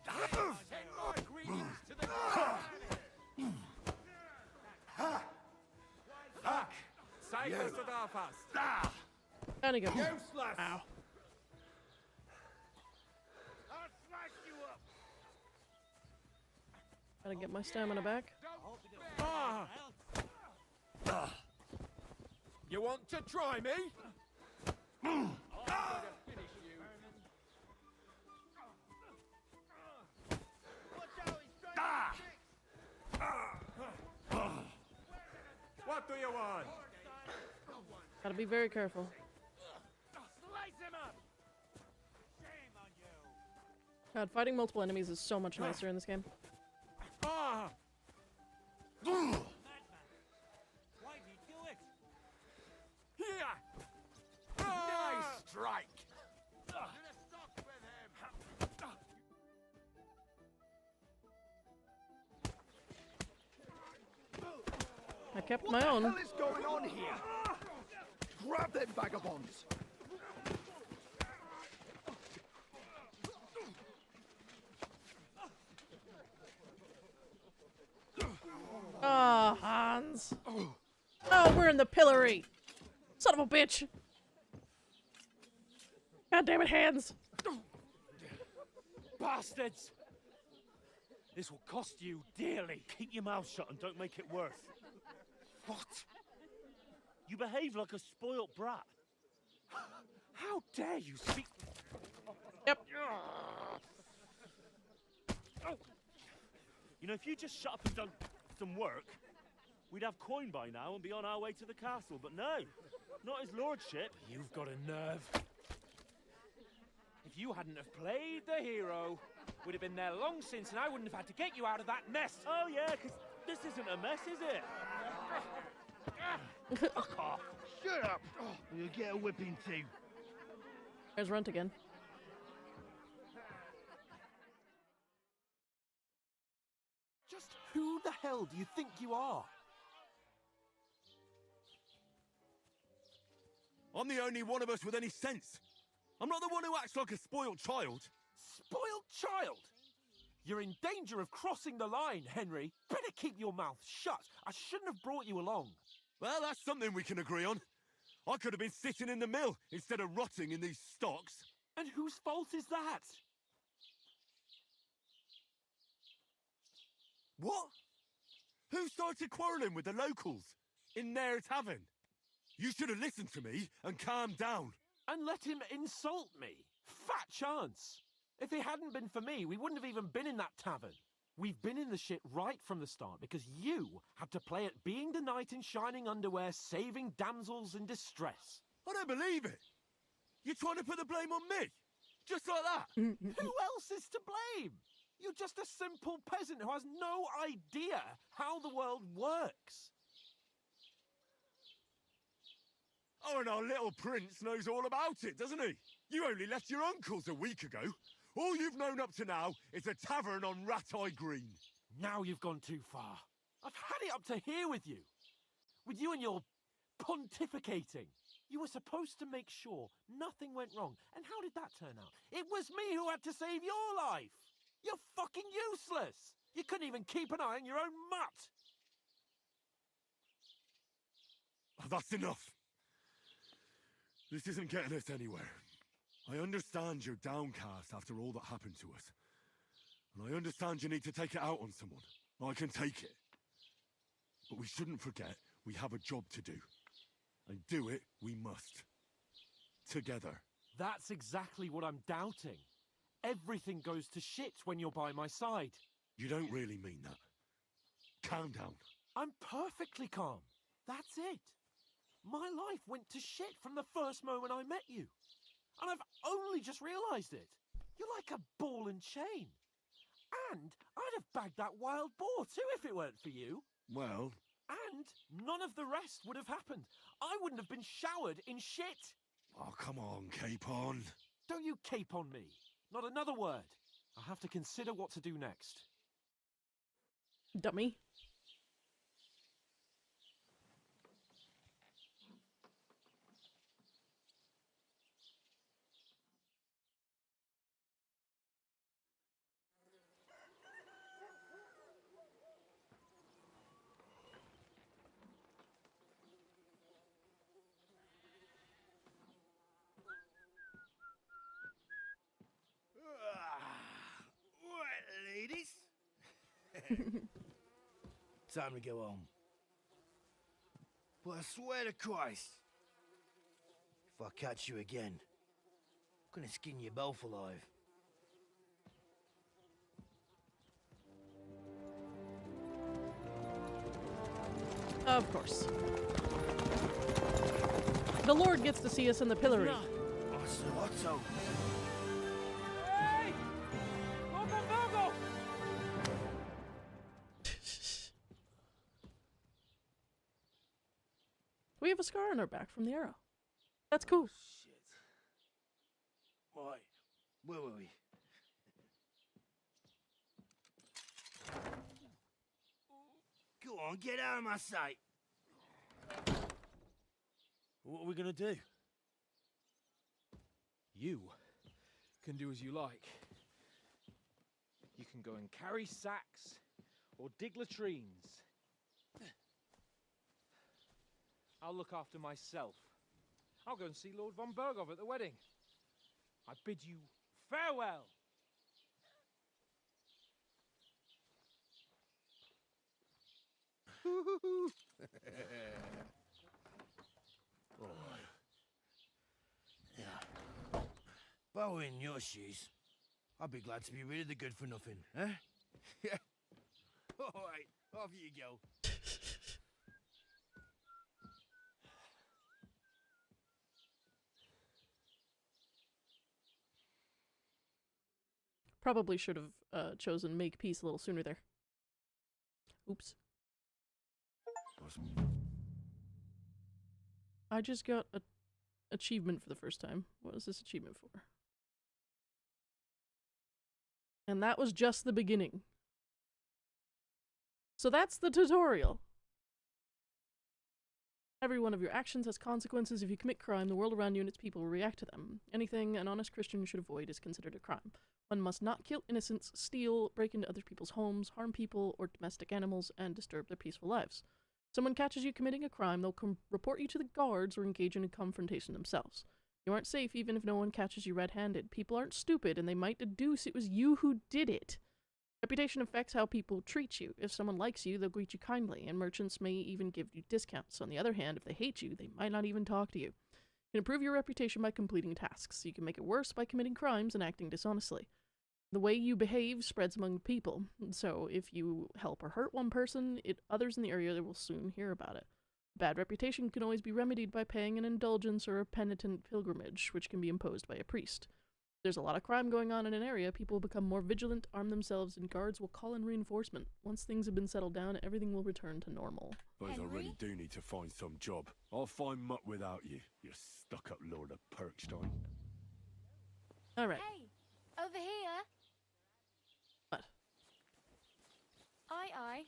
Send my greetings to the Fuck! Cycles to Belfast! Kinda good. Useless! Ow. I'll smash you up. Gotta get my stamina back. You want to try me? I'm gonna finish you. Watch out, he's trying to Gotta be very careful. God, fighting multiple enemies is so much nicer in this game. Ah! Why do you do it? Here! Nice strike! I kept my own. What the hell is going on here? Grab them vagabonds! Ah, Hans. Oh, we're in the pillory. Son of a bitch. God damn it, Hans. Bastards! This will cost you dearly. Keep your mouth shut and don't make it worse. What? You behave like a spoilt brat. How dare you speak... Yep. You know, if you just shut up and done some work, we'd have coin by now and be on our way to the castle. But no, not his lordship. You've got a nerve. If you hadn't have played the hero, we'd have been there long since and I wouldn't have had to get you out of that mess. Oh yeah, because this isn't a mess, is it? Fuck off. Shut up! You'll get a whipping too. There's Runt again. Just who the hell do you think you are? I'm the only one of us with any sense. I'm not the one who acts like a spoiled child. Spoiled child? You're in danger of crossing the line, Henry. Better keep your mouth shut. I shouldn't have brought you along. Well, that's something we can agree on. I could have been sitting in the mill instead of rotting in these stocks. And whose fault is that? What? Who started quarrelling with the locals in their tavern? You should have listened to me and calmed down. And let him insult me. Fat chance. If it hadn't been for me, we wouldn't have even been in that tavern. We've been in the shit right from the start because you had to play at being the knight in shining underwear, saving damsels in distress. I don't believe it. You're trying to put the blame on me? Just like that? Who else is to blame? You're just a simple peasant who has no idea how the world works. Oh, and our little prince knows all about it, doesn't he? You only left your uncle's a week ago. All you've known up to now is a tavern on Rat-Eye Green. Now you've gone too far. I've had it up to here with you. With you and your pontificating. You were supposed to make sure nothing went wrong. And how did that turn out? It was me who had to save your life. You're fucking useless. You couldn't even keep an eye on your own mutt. Oh, that's enough. This isn't getting us anywhere. I understand you're downcast after all that happened to us. And I understand you need to take it out on someone. I can take it. But we shouldn't forget we have a job to do. And do it we must. Together. That's exactly what I'm doubting. Everything goes to shit when you're by my side. You don't really mean that. Calm down. I'm perfectly calm. That's it. My life went to shit from the first moment I met you. And I've only just realised it. You're like a ball and chain. And I'd have bagged that wild boar too if it weren't for you. Well... And none of the rest would have happened. I wouldn't have been showered in shit. Oh, come on, Capon. Don't you cape on me. Not another word. I'll have to consider what to do next. Dummy. Ladies? Time to go home. But I swear to Christ, if I catch you again, I'm gonna skin you both alive. Of course. The Lord gets to see us in the pillory. Otto. Hey! Lord von Virgo! We have a scar on our back from the arrow. That's cool. Shit. Right. Where were we? Go on, get out of my sight. What are we gonna do? You can do as you like. You can go and carry sacks or dig latrines. I'll look after myself. I'll go and see Lord von Bergov at the wedding. I bid you farewell. All right. Yeah. If I were in your shoes, I'd be glad to be rid of the good for nothing, eh? Yeah. All right, off you go. Probably should have chosen make peace a little sooner there. Oops. I just got a achievement for the first time. What is this achievement for? And that was just the beginning. So that's the tutorial. Every one of your actions has consequences. If you commit crime, the world around you and its people will react to them. Anything an honest Christian should avoid is considered a crime. One must not kill innocents, steal, break into other people's homes, harm people or domestic animals, and disturb their peaceful lives. Someone catches you committing a crime, they'll report you to the guards or engage in a confrontation themselves. You aren't safe even if no one catches you red-handed. People aren't stupid, and they might deduce it was you who did it. Reputation affects how people treat you. If someone likes you, they'll greet you kindly, and merchants may even give you discounts. On the other hand, if they hate you, they might not even talk to you. You can improve your reputation by completing tasks. You can make it worse by committing crimes and acting dishonestly. The way you behave spreads among people, so if you help or hurt one person, others in the area will soon hear about it. Bad reputation can always be remedied by paying an indulgence or a penitent pilgrimage, which can be imposed by a priest. If there's a lot of crime going on in an area, people will become more vigilant, arm themselves, and guards will call in reinforcement. Once things have been settled down, everything will return to normal. Suppose I really do need to find some job. I'll find muck without you, you stuck-up Lord of Perkstein. Alright. Hey, over here. What? Aye.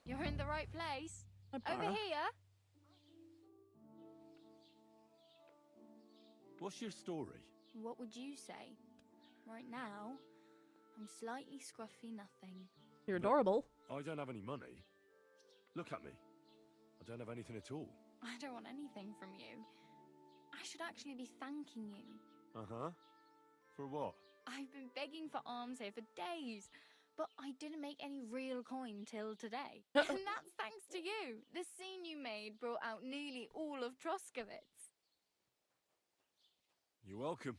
You're in the right place. Hi, Over Bara. here. What's your story? What would you say? Right now, I'm slightly scruffy nothing. You're adorable. I don't have any money. Look at me. I don't have anything at all. I don't want anything from you. I should actually be thanking you. Uh-huh. For what? I've been begging for alms here for days, but I didn't make any real coin till today. And that's thanks to you. The scene you made brought out nearly all of Troskowitz. You're welcome.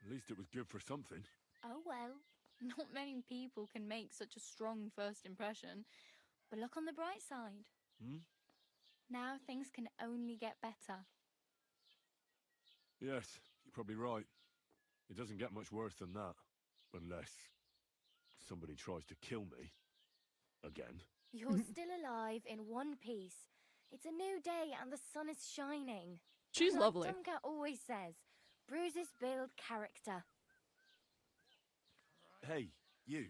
At least it was good for something. Oh well, not many people can make such a strong first impression. But look on the bright side. Hmm? Now things can only get better. Yes, you're probably right. It doesn't get much worse than that. Unless somebody tries to kill me. Again. You're still alive in one piece. It's a new day and the sun is shining. She's Like lovely. Duncan always says, bruises build character. Hey, you.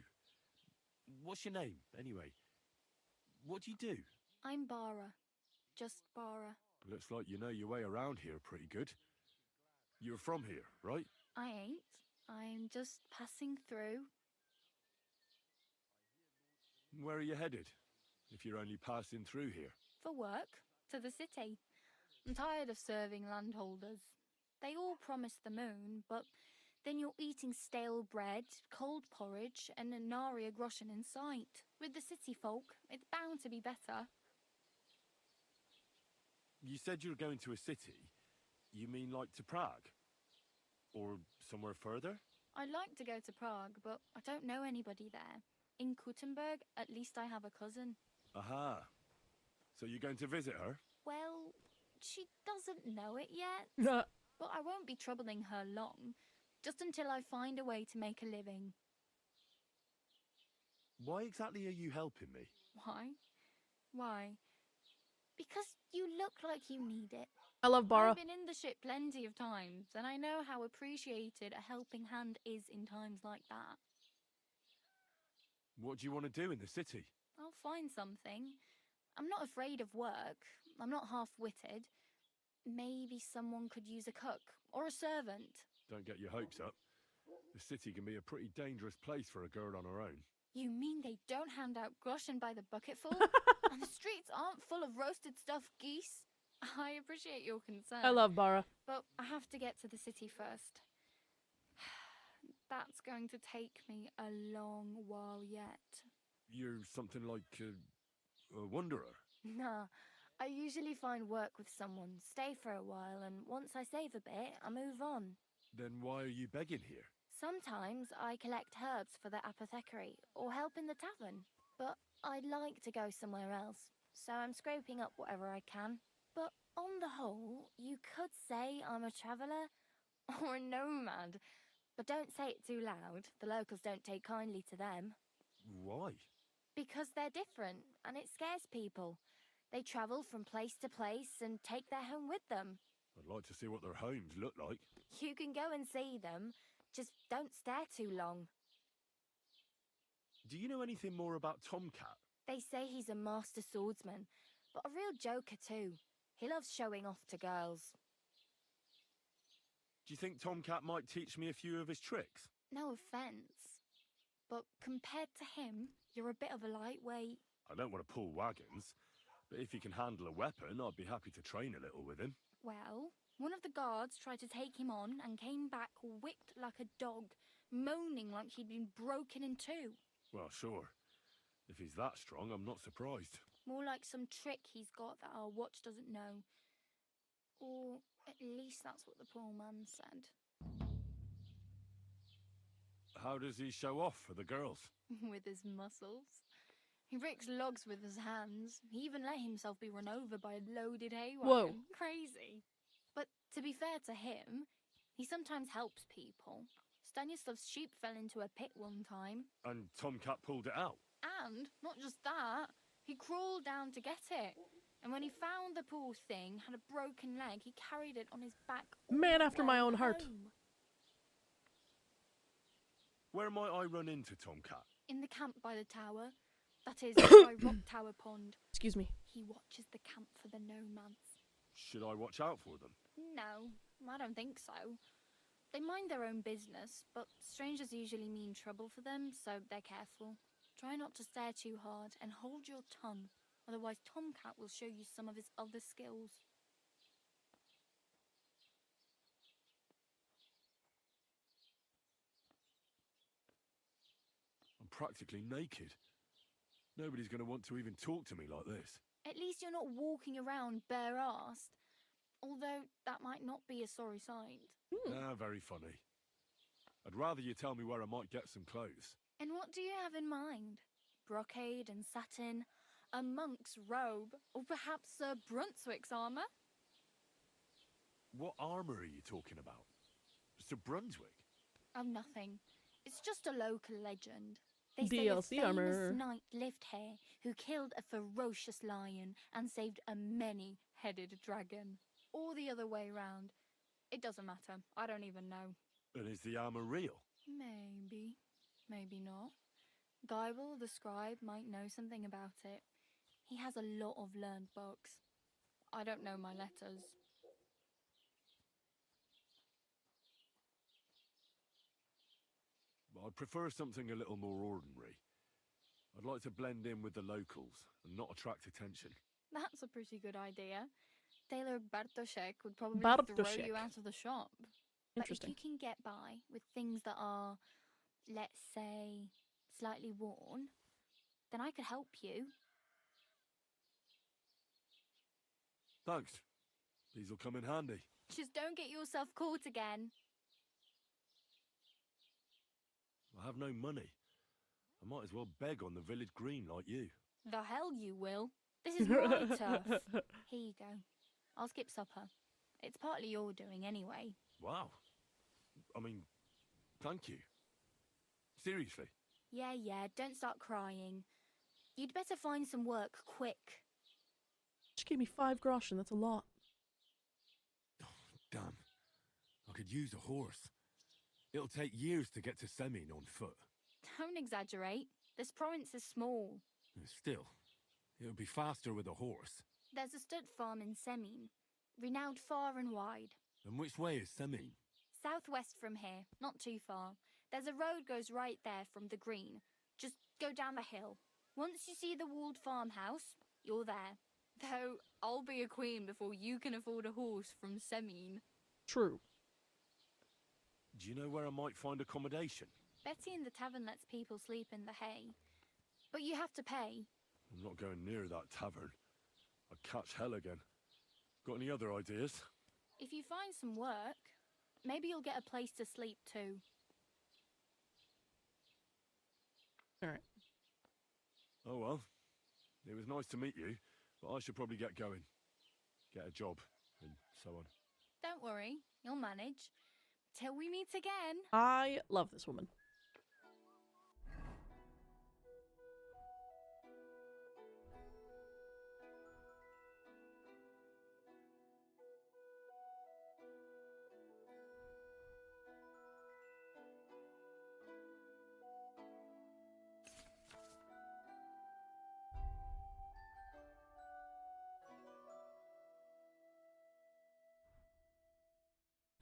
What's your name, anyway? What do you do? I'm Bara. Just Bara. Looks like you know your way around here pretty good. You're from here, right? I ain't. I'm just passing through. Where are you headed? If you're only passing through here. For work. To the city. I'm tired of serving landholders. They all promise the moon, but then you're eating stale bread, cold porridge, and a nary a groschen in sight. With the city folk, it's bound to be better. You said you were going to a city. You mean like to Prague? Or somewhere further? I'd like to go to Prague, but I don't know anybody there. In Kuttenberg, at least I have a cousin. Aha. So you're going to visit her? Well, she doesn't know it yet. Nah. But I won't be troubling her long, just until I find a way to make a living. Why exactly are you helping me? Why? Why? Because you look like you need it. I love Bara. I've been in the ship plenty of times, and I know how appreciated a helping hand is in times like that. What do you want to do in the city? I'll find something. I'm not afraid of work. I'm not half-witted. Maybe someone could use a cook or a servant. Don't get your hopes up. The city can be a pretty dangerous place for a girl on her own. You mean they don't hand out groschen by the bucketful? And the streets aren't full of roasted stuffed geese? I appreciate your concern. I love Bara. But I have to get to the city first. That's going to take me a long while yet. You're something like a wanderer. Nah, I usually find work with someone, stay for a while, and once I save a bit, I move on. Then why are you begging here? Sometimes I collect herbs for the apothecary or help in the tavern, but I'd like to go somewhere else, so I'm scraping up whatever I can. But on the whole, you could say I'm a traveller or a nomad, but don't say it too loud. The locals don't take kindly to them. Why? Because they're different, and it scares people. They travel from place to place and take their home with them. I'd like to see what their homes look like. You can go and see them, just don't stare too long. Do you know anything more about Tomcat? They say he's a master swordsman, but a real joker too. He loves showing off to girls. Do you think Tomcat might teach me a few of his tricks? No offence, but compared to him, you're a bit of a lightweight. I don't want to pull wagons, but if he can handle a weapon, I'd be happy to train a little with him. Well, one of the guards tried to take him on and came back whipped like a dog, moaning like he'd been broken in two. Well, sure. If he's that strong, I'm not surprised. More like some trick he's got that our watch doesn't know. Or at least that's what the poor man said. How does he show off for the girls? With his muscles. He rakes logs with his hands. He even let himself be run over by a loaded hay wagon. Whoa. Crazy. But to be fair to him, he sometimes helps people. Stanislav's sheep fell into a pit one time. And Tomcat pulled it out. And not just that, he crawled down to get it. And when he found the poor thing had a broken leg, he carried it on his back. Man after my own heart. Home. Where might I run into Tomcat? In the camp by the tower. That is, by Rock Tower Pond. Excuse me. He watches the camp for the nomads. Should I watch out for them? No, I don't think so. They mind their own business, but strangers usually mean trouble for them, so they're careful. Try not to stare too hard and hold your tongue, otherwise Tomcat will show you some of his other skills. I'm practically naked. Nobody's going to want to even talk to me like this. At least you're not walking around bare-assed, although that might not be a sorry sight. Very funny. I'd rather you tell me where I might get some clothes. And what do you have in mind? Brocade and satin, a monk's robe, or perhaps Sir Brunswick's armour? What armour are you talking about? Sir Brunswick? Oh, nothing. It's just a local legend. They say DLC a famous armor. knight lived here who killed a ferocious lion and saved a many-headed dragon. Or the other way round. It doesn't matter. I don't even know. And is the armour real? Maybe. Maybe not. Geibel, the scribe, might know something about it. He has a lot of learned books. I don't know my letters. I'd prefer something a little more ordinary. I'd like to blend in with the locals and not attract attention. That's a pretty good idea. Tailor Bartoszek would probably throw you out of the shop. But if Interesting. you can get by with things that are, let's say, slightly worn, then I could help you. Thanks. These will come in handy. Just don't get yourself caught again. I have no money. I might as well beg on the village green like you. The hell you will. This is my turf. Here you go. I'll skip supper. It's partly your doing anyway. Wow. I mean, thank you. Seriously. Yeah, don't start crying. You'd better find some work quick. She gave me 5 groschen, that's a lot. Damn. I could use a horse. It'll take years to get to Semin on foot. Don't exaggerate. This province is small. Still, it'll be faster with a horse. There's a stud farm in Semin, renowned far and wide. And which way is Semin? Southwest from here, not too far. There's a road goes right there from the green. Just go down the hill. Once you see the walled farmhouse, you're there. Though, I'll be a queen before you can afford a horse from Semin. True. Do you know where I might find accommodation? Betty in the tavern lets people sleep in the hay. But you have to pay. I'm not going near that tavern. I'd catch hell again. Got any other ideas? If you find some work, maybe you'll get a place to sleep too. Alright. Oh well. It was nice to meet you, but I should probably get going. Get a job, and so on. Don't worry, you'll manage. Till we meet again. I love this woman.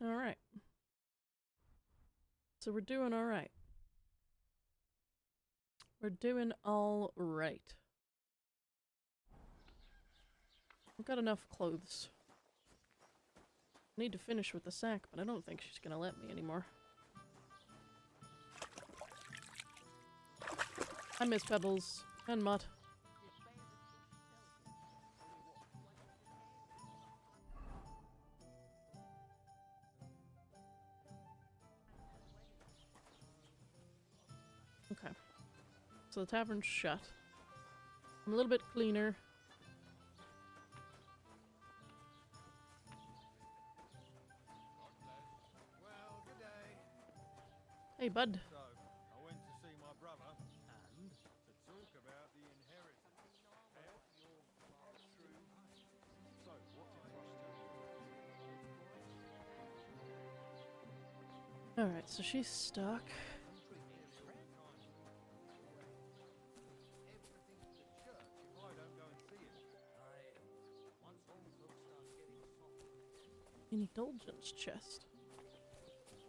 Alright. So we're doing alright. We're doing alright. I've got enough clothes. I need to finish with the sack, but I don't think she's gonna let me anymore. I miss Pebbles and Mutt. Okay. So the tavern's shut. I'm a little bit cleaner. Well, good day. Hey, bud. So, I went to see my brother and to talk about the inheritance. So, what did Rush tell you? Alright, so she's stuck. An indulgence chest.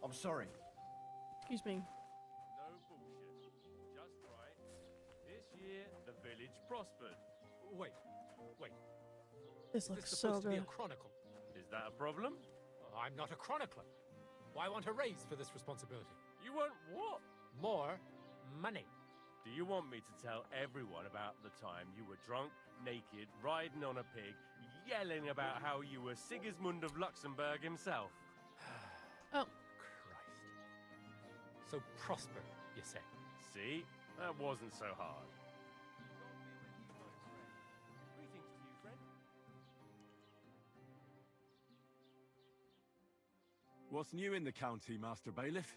I'm sorry. Excuse me. No bullshit. Just right. This year, the village prospered. Wait. This Is looks this so supposed to be good. a chronicle? Is that a problem? I'm not a chronicler. Why want a raise for this responsibility? You want what? More money. Do you want me to tell everyone about the time you were drunk, naked, riding on a pig, yelling about how you were Sigismund of Luxembourg himself? Oh. Christ. So prosper, you say? See? That wasn't so hard. Greetings to you, friend. What's new in the county, Master Bailiff?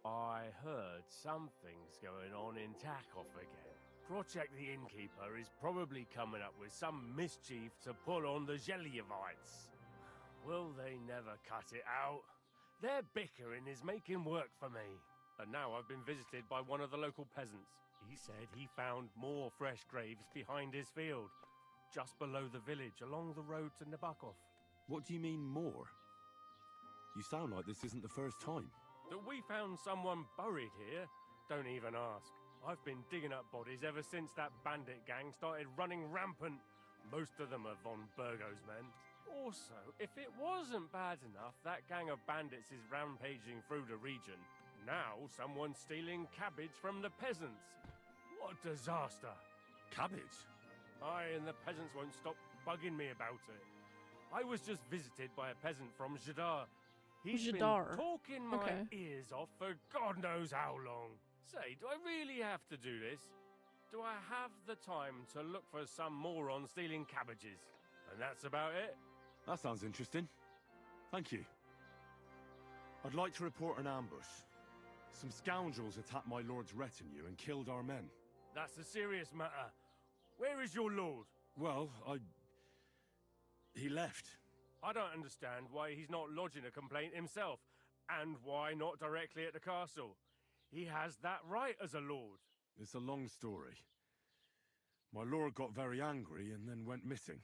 I heard something's going on in Takoff again. Project the Innkeeper is probably coming up with some mischief to pull on the Gelievites. Will they never cut it out? Their bickering is making work for me. And now I've been visited by one of the local peasants. He said he found more fresh graves behind his field, just below the village, along the road to Nabokov. What do you mean, more? You sound like this isn't the first time. That we found someone buried here? Don't even ask. I've been digging up bodies ever since that bandit gang started running rampant. Most of them are von Burgo's men. Also, if it wasn't bad enough that gang of bandits is rampaging through the region, now someone's stealing cabbage from the peasants. What a disaster. Cabbage? Aye, and the peasants won't stop bugging me about it. I was just visited by a peasant from Jadar. He's Jadar. been talking my Okay. ears off for God knows how long. Say, do I really have to do this? Do I have the time to look for some moron stealing cabbages? And that's about it. That sounds interesting. Thank you. I'd like to report an ambush. Some scoundrels attacked my lord's retinue and killed our men. That's a serious matter. Where is your lord? Well, he left. I don't understand why he's not lodging a complaint himself, and why not directly at the castle. He has that right as a lord. It's a long story. My lord got very angry and then went missing.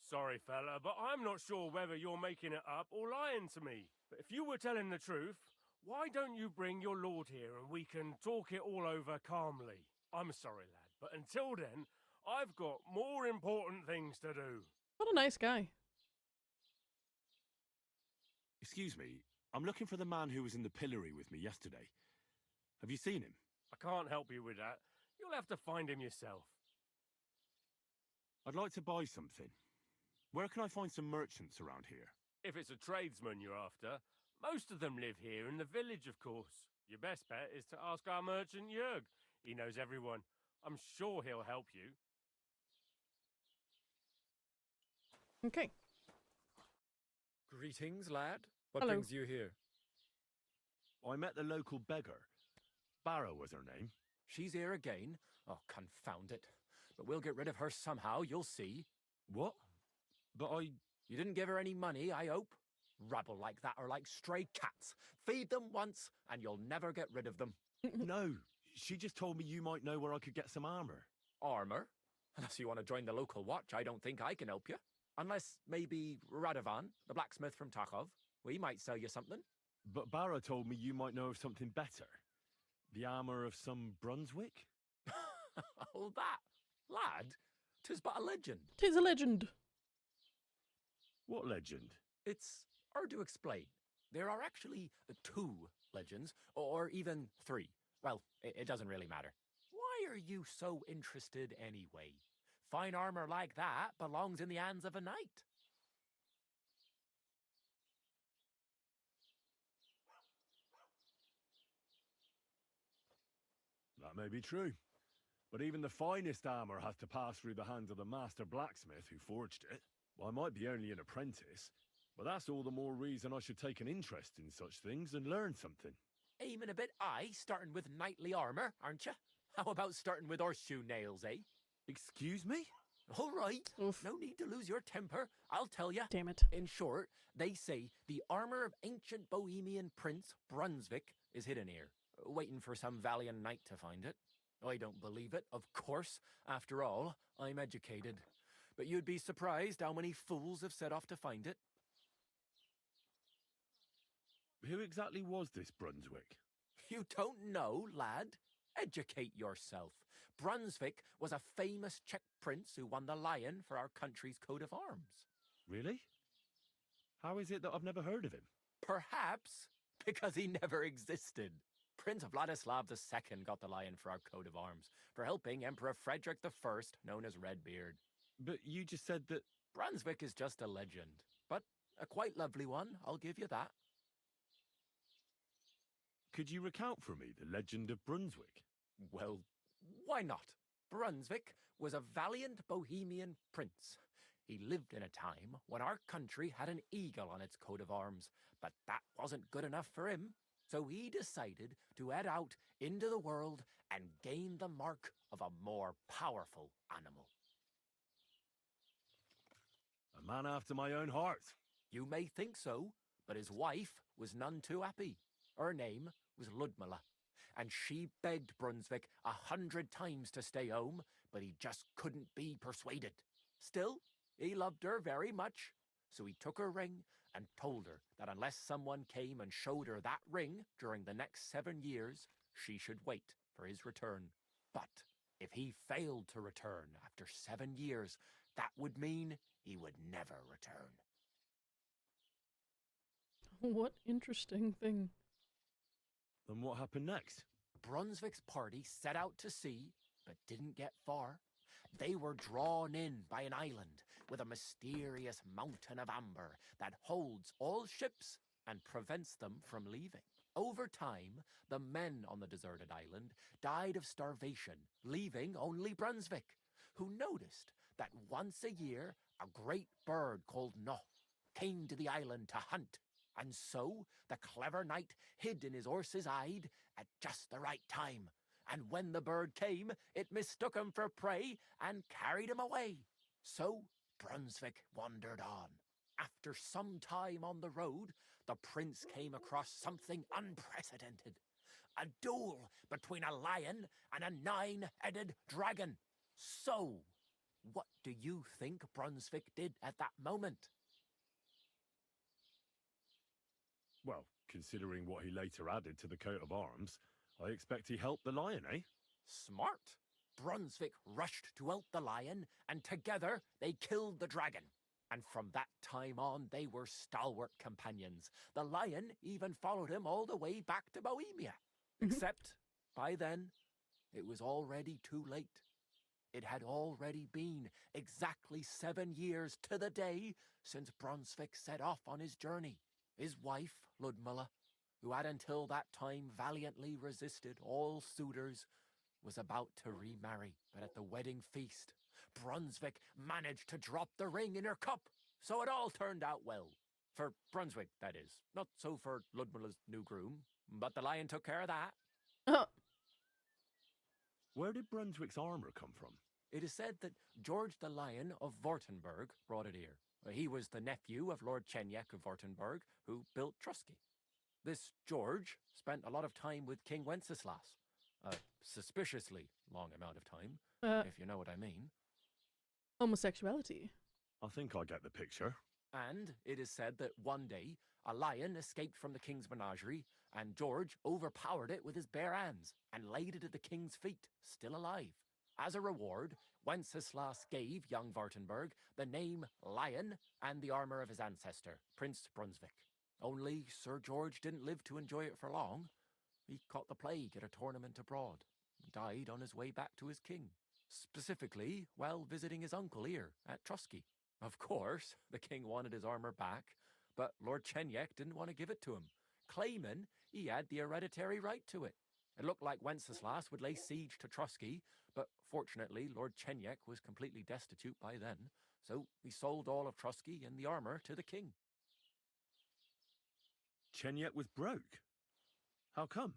Sorry, fella, but I'm not sure whether you're making it up or lying to me. But if you were telling the truth, why don't you bring your lord here and we can talk it all over calmly? I'm sorry, lad, but until then, I've got more important things to do. What a nice guy. Excuse me, I'm looking for the man who was in the pillory with me yesterday. Have you seen him? I can't help you with that. You'll have to find him yourself. I'd like to buy something. Where can I find some merchants around here? If it's a tradesman you're after, most of them live here in the village, of course. Your best bet is to ask our merchant Jörg. He knows everyone. I'm sure he'll help you. Okay. Greetings, lad. What Hello. brings you here? I met the local beggar. Barrow was her name. She's here again? Oh, confound it. But we'll get rid of her somehow, you'll see. What? But You didn't give her any money, I hope? Rabble like that are like stray cats. Feed them once, and you'll never get rid of them. No, she just told me you might know where I could get some armor. Armor? Unless you want to join the local watch, I don't think I can help you. Unless, maybe, Radovan, the blacksmith from Takov. We might sell you something. But Barrow told me you might know of something better. The armor of some Brunswick? Oh, that. Lad, 'tis but a legend. 'Tis a legend. What legend? It's hard to explain. There are actually 2 legends, or even 3. Well, it doesn't really matter. Why are you so interested anyway? Fine armor like that belongs in the hands of a knight. That may be true. But even the finest armor has to pass through the hands of the master blacksmith who forged it. Well, I might be only an apprentice, but that's all the more reason I should take an interest in such things and learn something. Aiming a bit high, starting with knightly armor, aren't you? How about starting with horseshoe nails, eh? Excuse me? All right. Oof. No need to lose your temper, I'll tell you. Damn it. In short, they say the armor of ancient Bohemian Prince Brunswick is hidden here, waiting for some valiant knight to find it. I don't believe it, of course. After all, I'm educated. But you'd be surprised how many fools have set off to find it. Who exactly was this Brunswick? You don't know, lad? Educate yourself. Brunswick was a famous Czech prince who won the lion for our country's coat of arms. Really? How is it that I've never heard of him? Perhaps because he never existed. Prince Vladislav II got the lion for our coat of arms for helping Emperor Frederick I, known as Redbeard. But you just said that... Brunswick is just a legend, but a quite lovely one, I'll give you that. Could you recount for me the legend of Brunswick? Well, why not? Brunswick was a valiant Bohemian prince. He lived in a time when our country had an eagle on its coat of arms, but that wasn't good enough for him. So he decided to head out into the world and gain the mark of a more powerful animal. A man after my own heart. You may think so, but his wife was none too happy. Her name was Ludmilla, and she begged Brunswick 100 times to stay home, but he just couldn't be persuaded. Still, he loved her very much, so he took her ring and told her that unless someone came and showed her that ring during the next 7 years, she should wait for his return. But if he failed to return after 7 years, that would mean he would never return. What interesting thing. Then what happened next? Brunswick's party set out to sea, but didn't get far. They were drawn in by an island with a mysterious mountain of amber that holds all ships and prevents them from leaving. Over time, the men on the deserted island died of starvation, leaving only Brunswick, who noticed that once a year a great bird called Noh came to the island to hunt. And so the clever knight hid in his horse's hide at just the right time. And when the bird came, it mistook him for prey and carried him away. So Brunswick wandered on. After some time on the road, the prince came across something unprecedented. A duel between a lion and a 9-headed dragon. So, what do you think Brunswick did at that moment? Well, considering what he later added to the coat of arms, I expect he helped the lion, eh? Smart. Brunswick rushed to help the lion, and together they killed the dragon. And from that time on, they were stalwart companions. The lion even followed him all the way back to Bohemia. Except, by then, it was already too late. It had already been exactly 7 years to the day since Brunswick set off on his journey. His wife, Ludmilla, who had until that time valiantly resisted all suitors, was about to remarry. But at the wedding feast, Brunswick managed to drop the ring in her cup, so it all turned out well. For Brunswick, that is. Not so for Ludmilla's new groom, but the lion took care of that. Where did Brunswick's armor come from? It is said that George the Lion of Württemberg brought it here. He was the nephew of Lord Chenyek of Württemberg, who built Trusky. This George spent a lot of time with King Wenceslas. A suspiciously long amount of time, if you know what I mean. Homosexuality. I think I get the picture. And it is said that one day, a lion escaped from the king's menagerie, and George overpowered it with his bare hands and laid it at the king's feet, still alive. As a reward, Wenceslas gave young Württemberg the name Lion and the armor of his ancestor, Prince Brunswick. Only Sir George didn't live to enjoy it for long. He caught the plague at a tournament abroad and died on his way back to his king, specifically while visiting his uncle here at Trusky. Of course, the king wanted his armor back, but Lord Chenyek didn't want to give it to him, claiming he had the hereditary right to it. It looked like Wenceslas would lay siege to Trusky, but fortunately Lord Chenyek was completely destitute by then, so he sold all of Trusky and the armor to the king. Chenyek was broke? How come?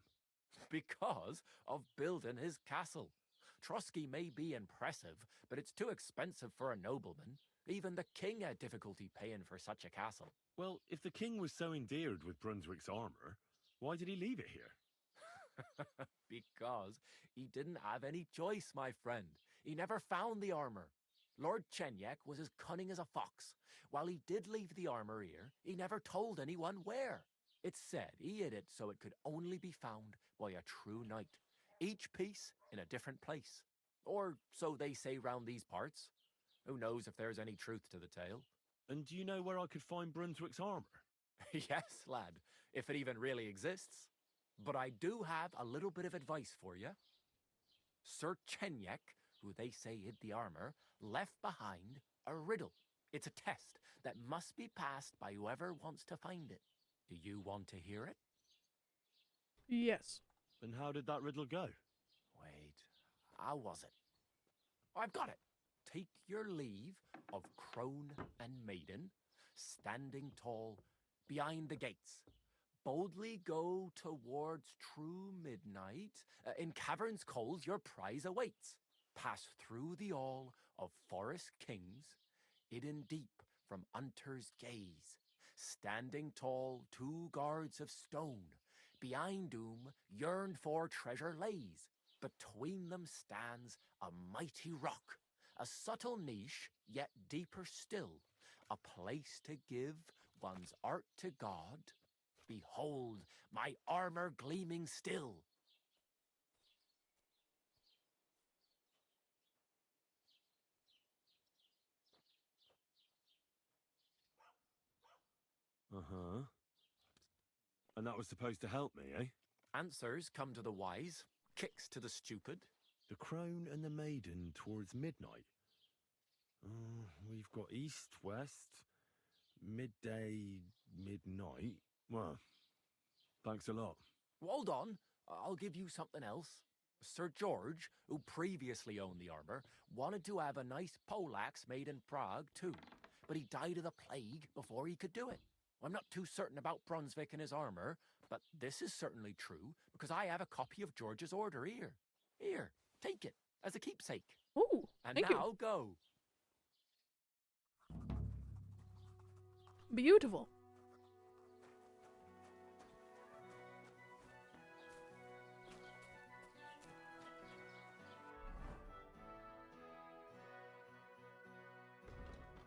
Because of building his castle. Trusky may be impressive, but it's too expensive for a nobleman. Even the king had difficulty paying for such a castle. Well, if the king was so endeared with Brunswick's armor, why did he leave it here? Because he didn't have any choice, my friend. He never found the armor. Lord Chenyek was as cunning as a fox. While he did leave the armor here, he never told anyone where. It's said he hid it so it could only be found by a true knight, each piece in a different place. Or so they say round these parts. Who knows if there's any truth to the tale? And do you know where I could find Brunswick's armor? Yes, lad, if it even really exists. But I do have a little bit of advice for you. Sir Chenyek, who they say hid the armor, left behind a riddle. It's a test that must be passed by whoever wants to find it. Do you want to hear it? Yes. And how did that riddle go? Wait, how was it? I've got it. Take your leave of crone and maiden, standing tall behind the gates. Boldly go towards true midnight. In caverns cold your prize awaits. Pass through the all of forest kings, hidden deep from hunter's gaze. Standing tall, 2 guards of stone, behind whom yearned for treasure lays. Between them stands a mighty rock, a subtle niche, yet deeper still, a place to give one's art to God. Behold, my armor gleaming still. Uh-huh. And that was supposed to help me, eh? Answers come to the wise, kicks to the stupid. The crone and the maiden towards midnight. We've got east, west, midday, midnight. Well, thanks a lot. Hold on, I'll give you something else. Sir George, who previously owned the armor, wanted to have a nice poleaxe made in Prague too. but he died of the plague before he could do it. I'm not too certain about Brunswick and his armor, but this is certainly true, because I have a copy of George's order here. Here, take it, as a keepsake. Ooh, and thank now you. go. Beautiful.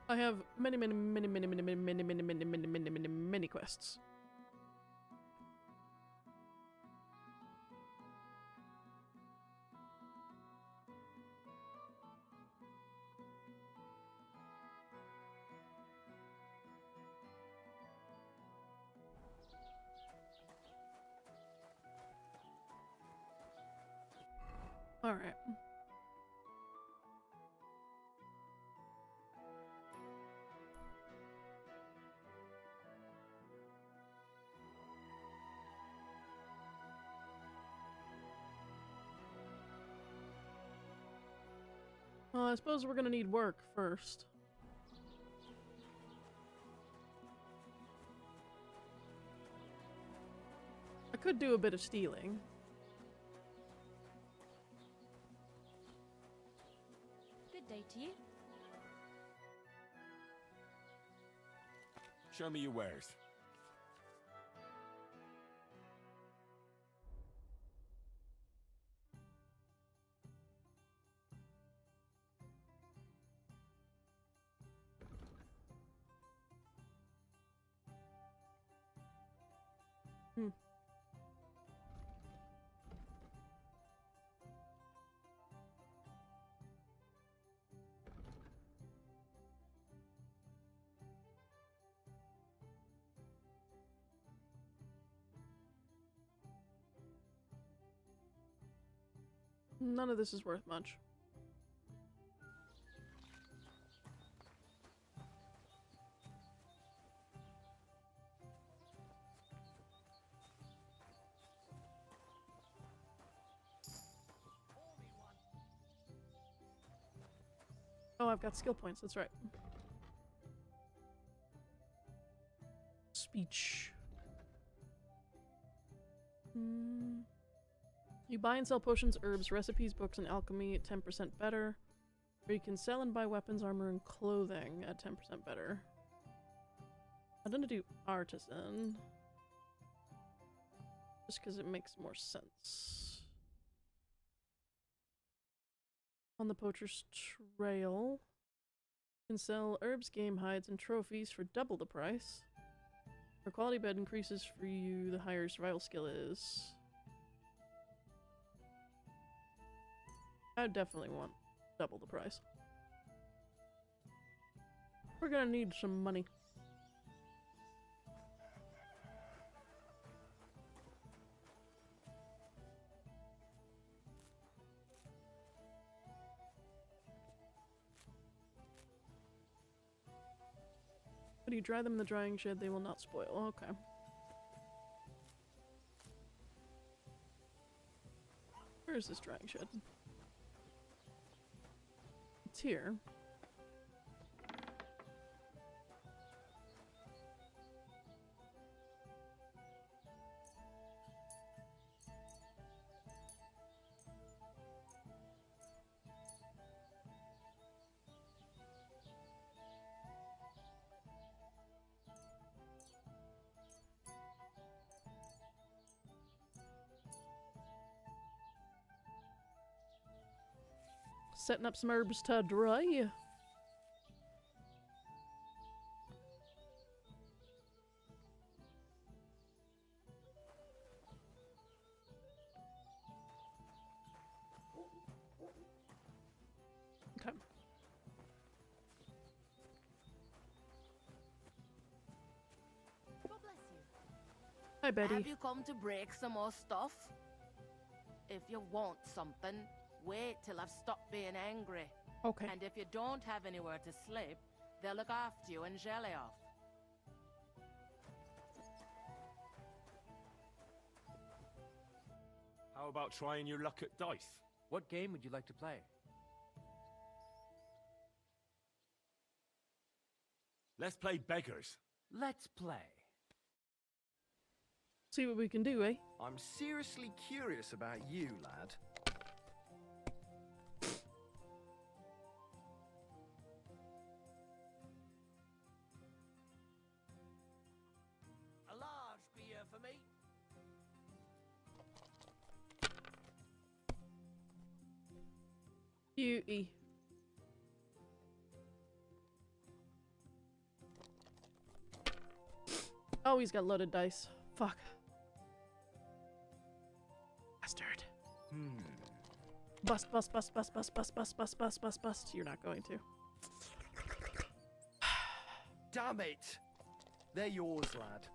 I have many quests. All right. Well, I suppose we're gonna need work first. I could do a bit of stealing. Good day to you. Show me your wares. Hmm. None of this is worth much. Oh, I've got skill points, that's right. Speech. You buy and sell potions, herbs, recipes, books, and alchemy at 10% better. Or you can sell and buy weapons, armor, and clothing at 10% better. I'm gonna do artisan. Just because it makes more sense. On the poacher's trail. You can sell herbs, game hides, and trophies for double the price. Your quality bed increases for you the higher your survival skill is. I definitely want double the price. We're gonna need some money. But you dry them in the drying shed, they will not spoil. Okay. Where is this drying shed? It's here. Setting up some herbs to dry. Okay. God bless you. Hi, Betty. Have you come to break some more stuff? If you want something, wait till I've stopped being angry. Okay. And if you don't have anywhere to sleep, they'll look after you and jelly off. How about trying your luck at dice? What game would you like to play? Let's play beggars. Let's play. See what we can do, eh? I'm seriously curious about you, lad. A large beer for me. Beauty. Oh, he's got loaded dice. Fuck. Bastard. Bust, bust, bust, bust, bust, bust, bust, bust, bust, bust, bust. You're not going to. Damn it! They're yours, lad.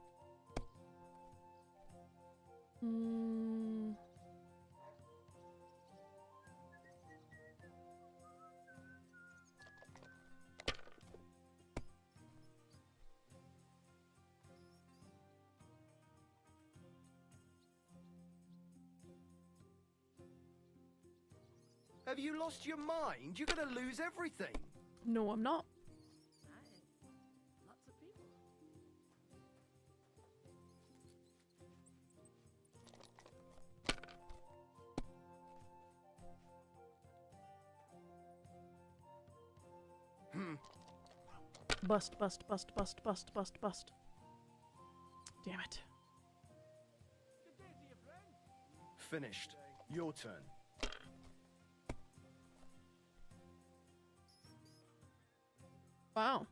Have you lost your mind? You're gonna lose everything. No, I'm not. Lots of people. Bust, bust, bust, bust, bust, bust, bust. Damn it. Finished. Your turn. Wow.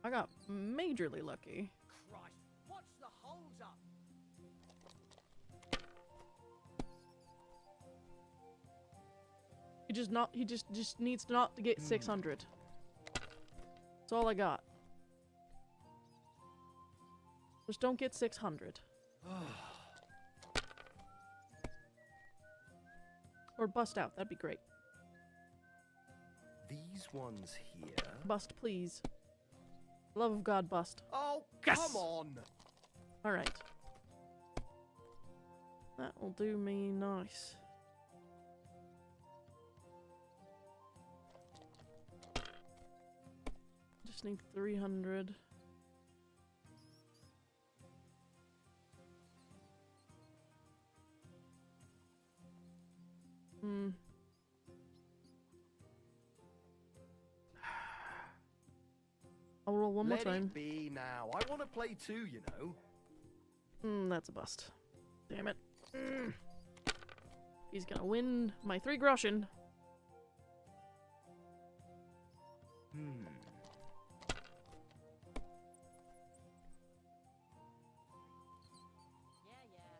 I got majorly lucky. Christ, what's the holds up? He just needs not to get 600. That's all I got. Just don't get 600. Or bust out, that'd be great. These ones here. Bust, please. Love of God, bust. Oh, yes! Come on! Alright. That will do me nice. Just need 300. I'll roll one more time. Let it be now. I want to play too, you know. That's a bust. Damn it. He's gonna win my 3 groschen.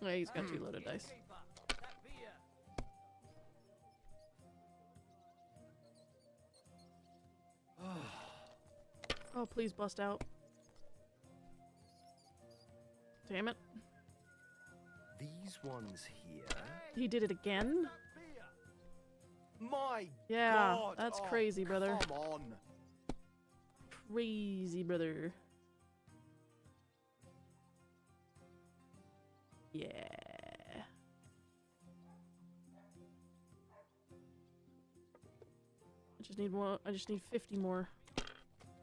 Yeah, he's got 2 loaded dice. Oh, please bust out. Damn it. These ones here. He did it again? My Yeah, God. that's Oh, crazy, brother. Come on. Crazy, brother. Yeah. I just need one. I just need 50 more.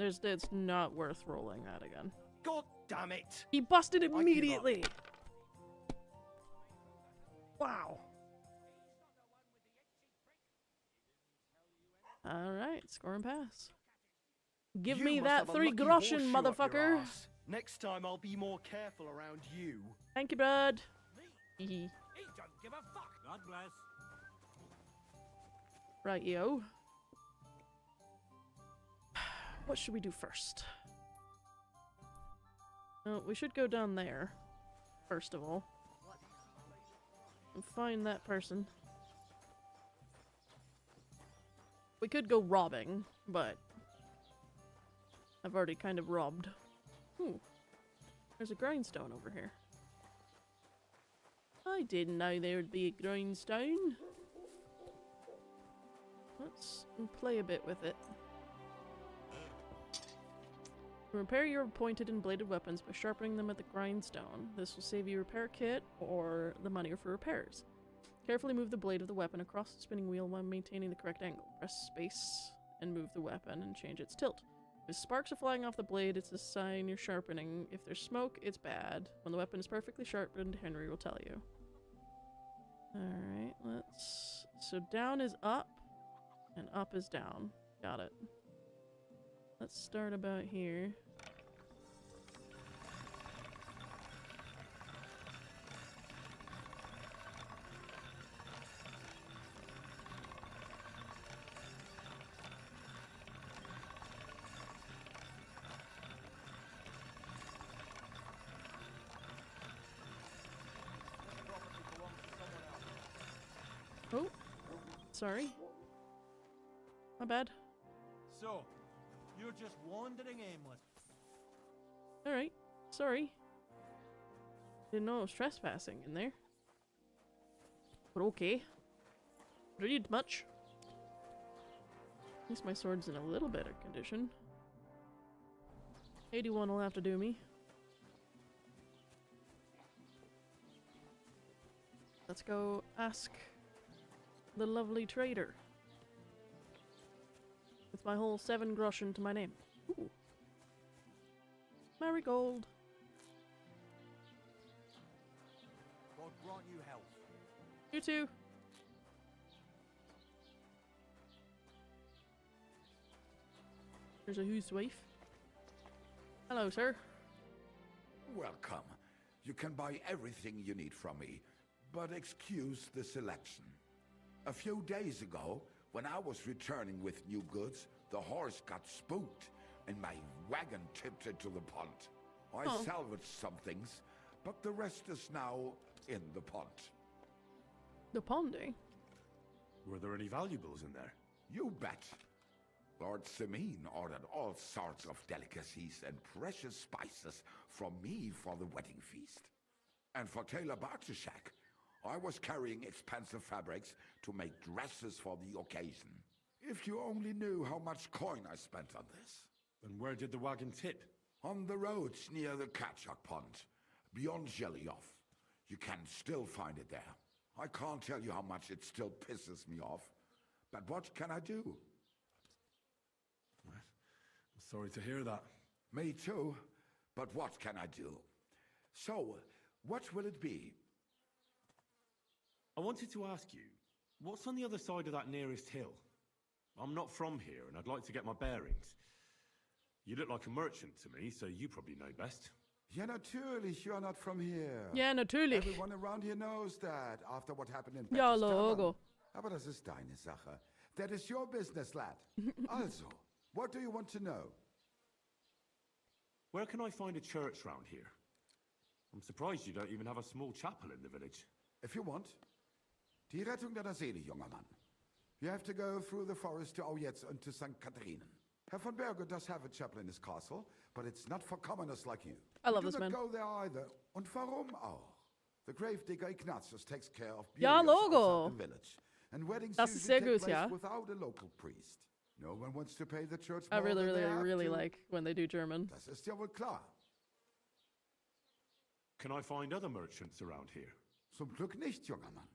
It's not worth rolling that again. God damn it! He busted immediately. Wow. All right, score and pass. Give You me must that have a 3 lucky groschen, horseshoe up your motherfucker. arse. Next time I'll be more careful around you. Thank you, bud. He don't give a fuck. God bless. Right, yo. What should we do first? Oh, we should go down there, first of all. And find that person. We could go robbing, but I've already kind of robbed. Ooh. There's a grindstone over here. I didn't know there would be a grindstone. Let's play a bit with it. Repair your pointed and bladed weapons by sharpening them at the grindstone. This will save you a repair kit or the money for repairs. Carefully move the blade of the weapon across the spinning wheel while maintaining the correct angle. Press space and move the weapon and change its tilt. If sparks are flying off the blade, it's a sign you're sharpening. If there's smoke, it's bad. When the weapon is perfectly sharpened, Henry will tell you. Alright, let's... So down is up, and up is down. Got it. Let's start about here. Oh, sorry. My bad. So, you're just wandering aimless. Alright, sorry. Didn't know it was trespassing in there. But okay. Read much. At least my sword's in a little better condition. 81 will have to do me. Let's go ask the lovely trader. With my whole 7 groschen to my name. Ooh. Marigold. God grant you health. You too. There's a housewife. Hello, sir. Welcome. You can buy everything you need from me, but excuse the selection. A few days ago, when I was returning with new goods, the horse got spooked and my wagon tipped into the pond. I salvaged some things, but the rest is now in the pond. The pond, eh? Were there any valuables in there? You bet. Lord Simeon ordered all sorts of delicacies and precious spices from me for the wedding feast. And for Taylor Bartishak, I was carrying expensive fabrics to make dresses for the occasion. If you only knew how much coin I spent on this. And where did the wagon tip? On the roads near the Katchak Pond, beyond Jelioff. You can still find it there. I can't tell you how much it still pisses me off. But what can I do? I'm sorry to hear that. Me too. But what can I do? So, what will it be? I wanted to ask you, what's on the other side of that nearest hill? I'm not from here, and I'd like to get my bearings. You look like a merchant to me, so you probably know best. Ja, natürlich, you're not from here. Ja, natürlich. Everyone around here knows that, after what happened in Ja, Betty's Logo. Tavern. Aber das ist deine Sache. That is your business, lad. Also, what do you want to know? Where can I find a church round here? I'm surprised you don't even have a small chapel in the village. If you want. Die Rettung deiner Seele, junger Mann. You have to go through the forest to Aujetz and to St. Catharinen. Herr von Berge does have a chapel in his castle, but it's not for commoners like you. I love this do man. not go there either. Und warum auch? The gravedigger Ignatius takes care of Ja, burials Logo. outside the village. And weddings Das ist usually sehr take gut, place ja. without a local priest. No one wants to pay the church I more really, than they really, have really to. like when they do German. Das ist ja wohl klar. Can I find other merchants around here? Zum Glück nicht, junger Mann.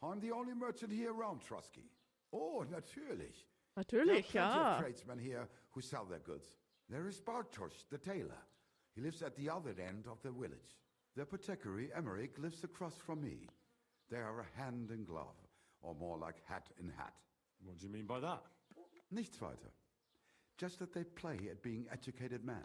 I'm the only merchant here around Trusky. Oh, natürlich. Natürlich, There are plenty ja. of tradesmen here who sell their goods. There is Bartosz, the tailor. He lives at the other end of the village. The apothecary, Emmerich, lives across from me. They are a hand in glove, or more like hat in hat. What do you mean by that? Nichts weiter. Just that they play at being educated men.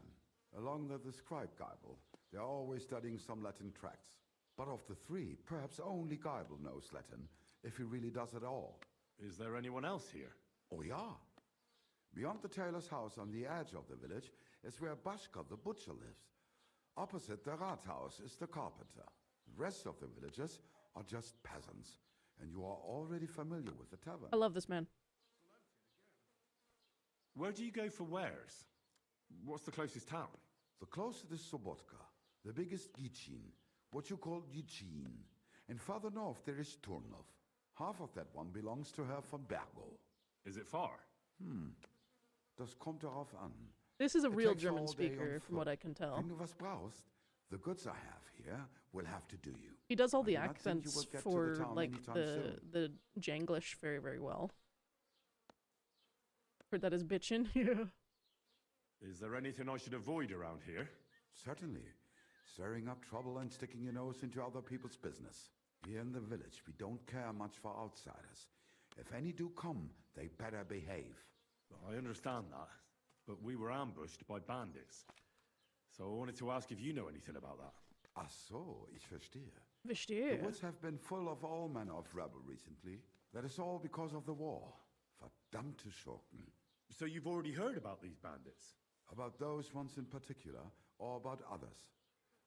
Along with the scribe Geibel, they are always studying some Latin tracts. But of the 3, perhaps only Geibel knows Latin, if he really does at all. Is there anyone else here? Oh, yeah. Beyond the tailor's house on the edge of the village is where Bashka the butcher lives. Opposite the Rathaus is the carpenter. The rest of the villagers are just peasants, and you are already familiar with the tavern. I love this man. Where do you go for wares? What's the closest town? The closest is Sobotka, the biggest Gichin, what you call Gichin. And farther north there is Turnov. Half of that one belongs to Herr von Bergo. Is it far? Das kommt darauf an. This is a It real takes German all day on speaker, from what foot. I can tell. Wenn du was brauchst, the goods I have here will have to do you. He does all I the do not think you accents will get to the for town like anytime the soon. Janglish very, very well. Heard that as bitchin'. Yeah. Is there anything I should avoid around here? Certainly. Stirring up trouble and sticking your nose into other people's business. Here in the village, we don't care much for outsiders. If any do come, they better behave. I understand that, but we were ambushed by bandits. So I wanted to ask if you know anything about that. Ach so, ich verstehe. Verstehe. The woods have been full of all manner of rebel recently. That is all because of the war. Verdammte Schurken. So you've already heard about these bandits? About those ones in particular, or about others.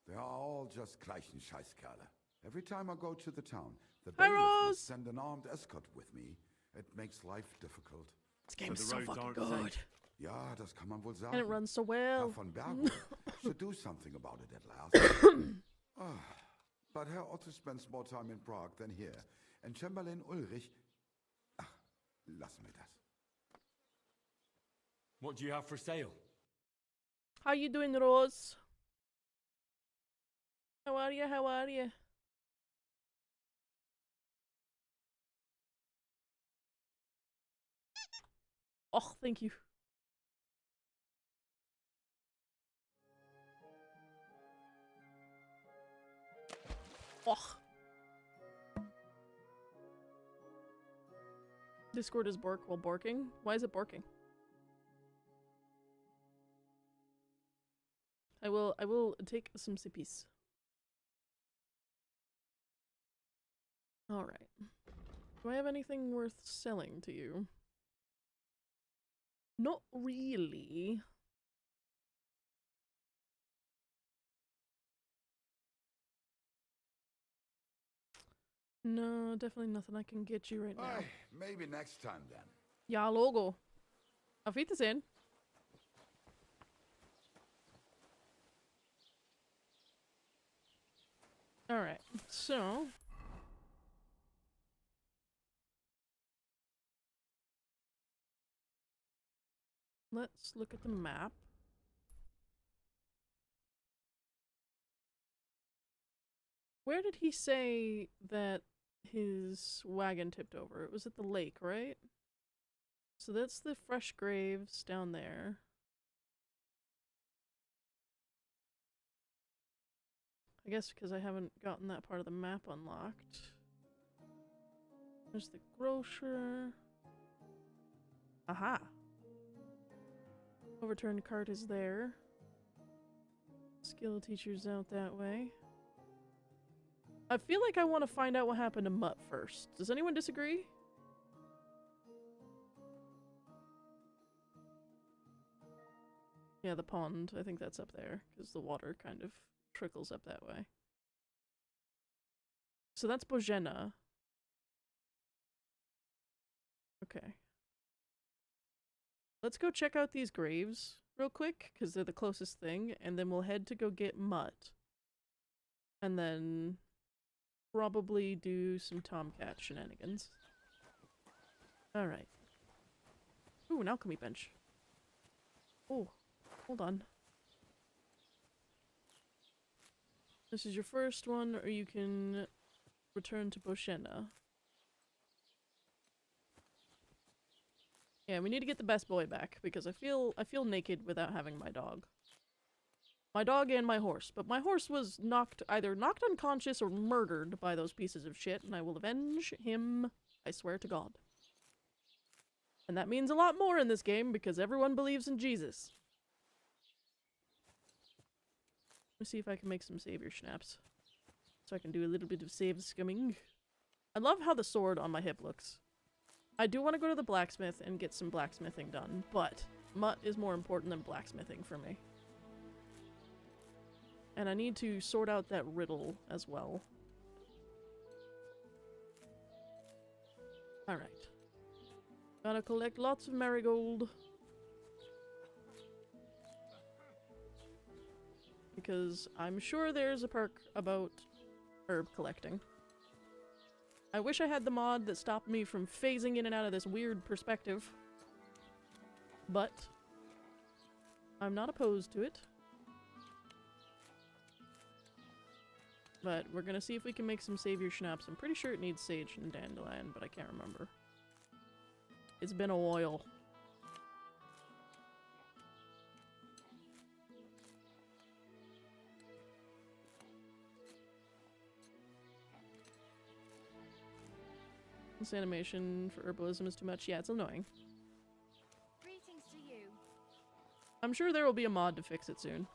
They are all just gleichen Scheißkerle. Every time I go to the town, the bailiff must send an armed escort with me. It makes life difficult. This game's so fucking good. Ja, das kann man wohl sagen. And it runs so well. Herr von Bergwald should do something about it at last. But Herr Otto spends more time in Prague than here. And Chamberlain Ulrich... Ach, lassen wir das. What do you have for sale? How you doing, Rose? How are you? How are you? Oh, thank you. Oh. Discord is bork while borking? Why is it borking? I will take some sippies. Alright. Do I have anything worth selling to you? Not really. No, definitely nothing I can get you right now. Maybe next time then. Ja, Logo. Auf Wiedersehen. Alright, so... let's look at the map. Where did he say that his wagon tipped over? It was at the lake, right? So that's the fresh graves down there. I guess because I haven't gotten that part of the map unlocked. There's the grocer. Aha! Overturned cart is there. Skill teacher's out that way. I feel like I want to find out what happened to Mutt first. Does anyone disagree? Yeah, the pond. I think that's up there, because the water kind of trickles up that way. So that's Bojena. Okay. Let's go check out these graves real quick, because they're the closest thing, and then we'll head to go get Mutt. And then probably do some Tomcat shenanigans. Alright. Ooh, an alchemy bench. Oh, hold on. This is your first one, or you can return to Bojena. Yeah, we need to get the best boy back, because I feel naked without having my dog. My dog and my horse, but my horse was either knocked unconscious or murdered by those pieces of shit, and I will avenge him, I swear to God. And that means a lot more in this game, because everyone believes in Jesus. Let's see if I can make some savior schnapps. So I can do a little bit of save scumming. I love how the sword on my hip looks. I do want to go to the blacksmith and get some blacksmithing done, but Mutt is more important than blacksmithing for me. And I need to sort out that riddle as well. Alright. Gotta collect lots of marigold. Because I'm sure there's a perk about herb collecting. I wish I had the mod that stopped me from phasing in and out of this weird perspective. But I'm not opposed to it. But we're gonna see if we can make some savior schnapps. I'm pretty sure it needs sage and dandelion, but I can't remember. It's been a while. This animation for herbalism is too much. Yeah, it's annoying. Greetings to you. I'm sure there will be a mod to fix it soon.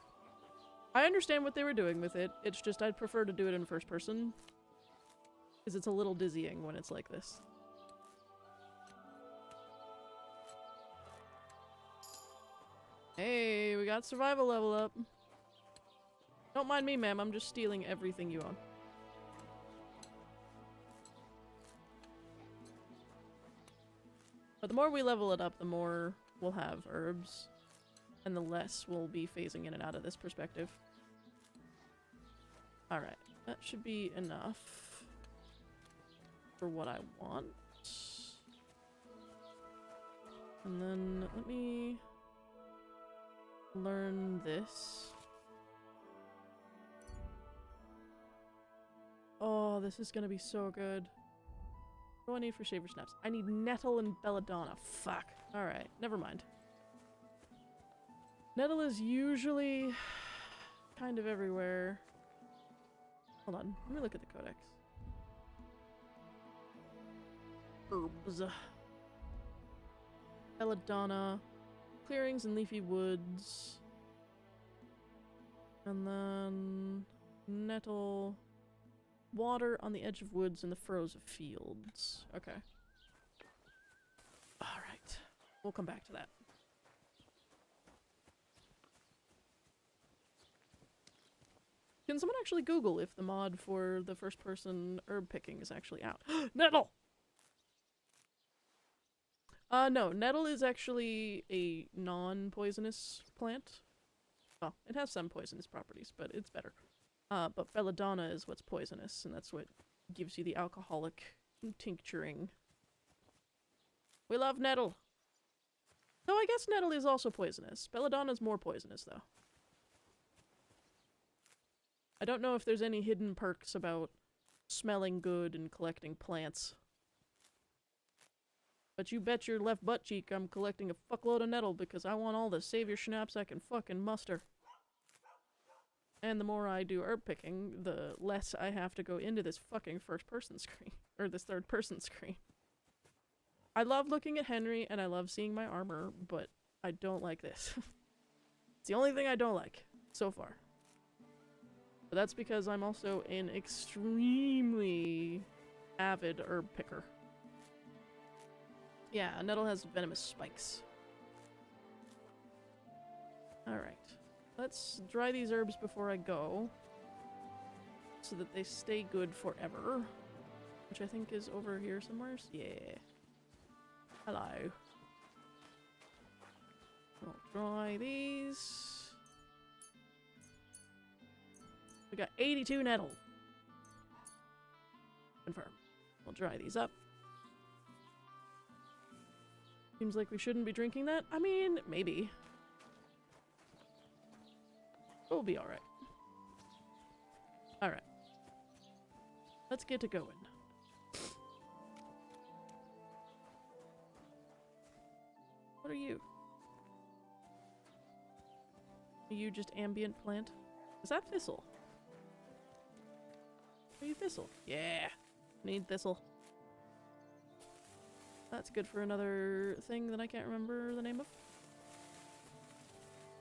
I understand what they were doing with it. It's just I'd prefer to do it in first person. Because it's a little dizzying when it's like this. Hey, we got survival level up. Don't mind me, ma'am. I'm just stealing everything you own. But the more we level it up, the more we'll have herbs. And the less we'll be phasing in and out of this perspective. Alright, that should be enough for what I want. And then let me learn this. Oh, this is gonna be so good. What do I need for shaver snaps? I need nettle and belladonna. Fuck. Alright, never mind. Nettle is usually kind of everywhere. Hold on, let me look at the codex. Herbs. Belladonna. Clearings and leafy woods. And then nettle. Water on the edge of woods in the furrows of fields. Okay. Alright. We'll come back to that. Can someone actually Google if the mod for the first person herb picking is actually out? Nettle! No. Nettle is actually a non-poisonous plant. Well, it has some poisonous properties, but it's better. But belladonna is what's poisonous, and that's what gives you the alcoholic tincturing. We love nettle! Though I guess nettle is also poisonous. Belladonna's more poisonous, though. I don't know if there's any hidden perks about smelling good and collecting plants. But you bet your left butt cheek I'm collecting a fuckload of nettle because I want all the savior schnapps I can fucking muster. And the more I do herb picking, the less I have to go into this fucking first-person screen. Or this third-person screen. I love looking at Henry, and I love seeing my armor, but I don't like this. It's the only thing I don't like, so far. But that's because I'm also an extremely avid herb picker. Yeah, nettle has venomous spikes. Alright. Let's dry these herbs before I go. So that they stay good forever. Which I think is over here somewhere. Yeah. Hello. I'll dry these. We got 82 nettle. Confirm. We'll dry these up. Seems like we shouldn't be drinking that. I mean, maybe. We'll be alright. Alright. Let's get to going. What are you? Are you just ambient plant? Is that thistle? Are you thistle? Yeah. Need thistle. That's good for another thing that I can't remember the name of.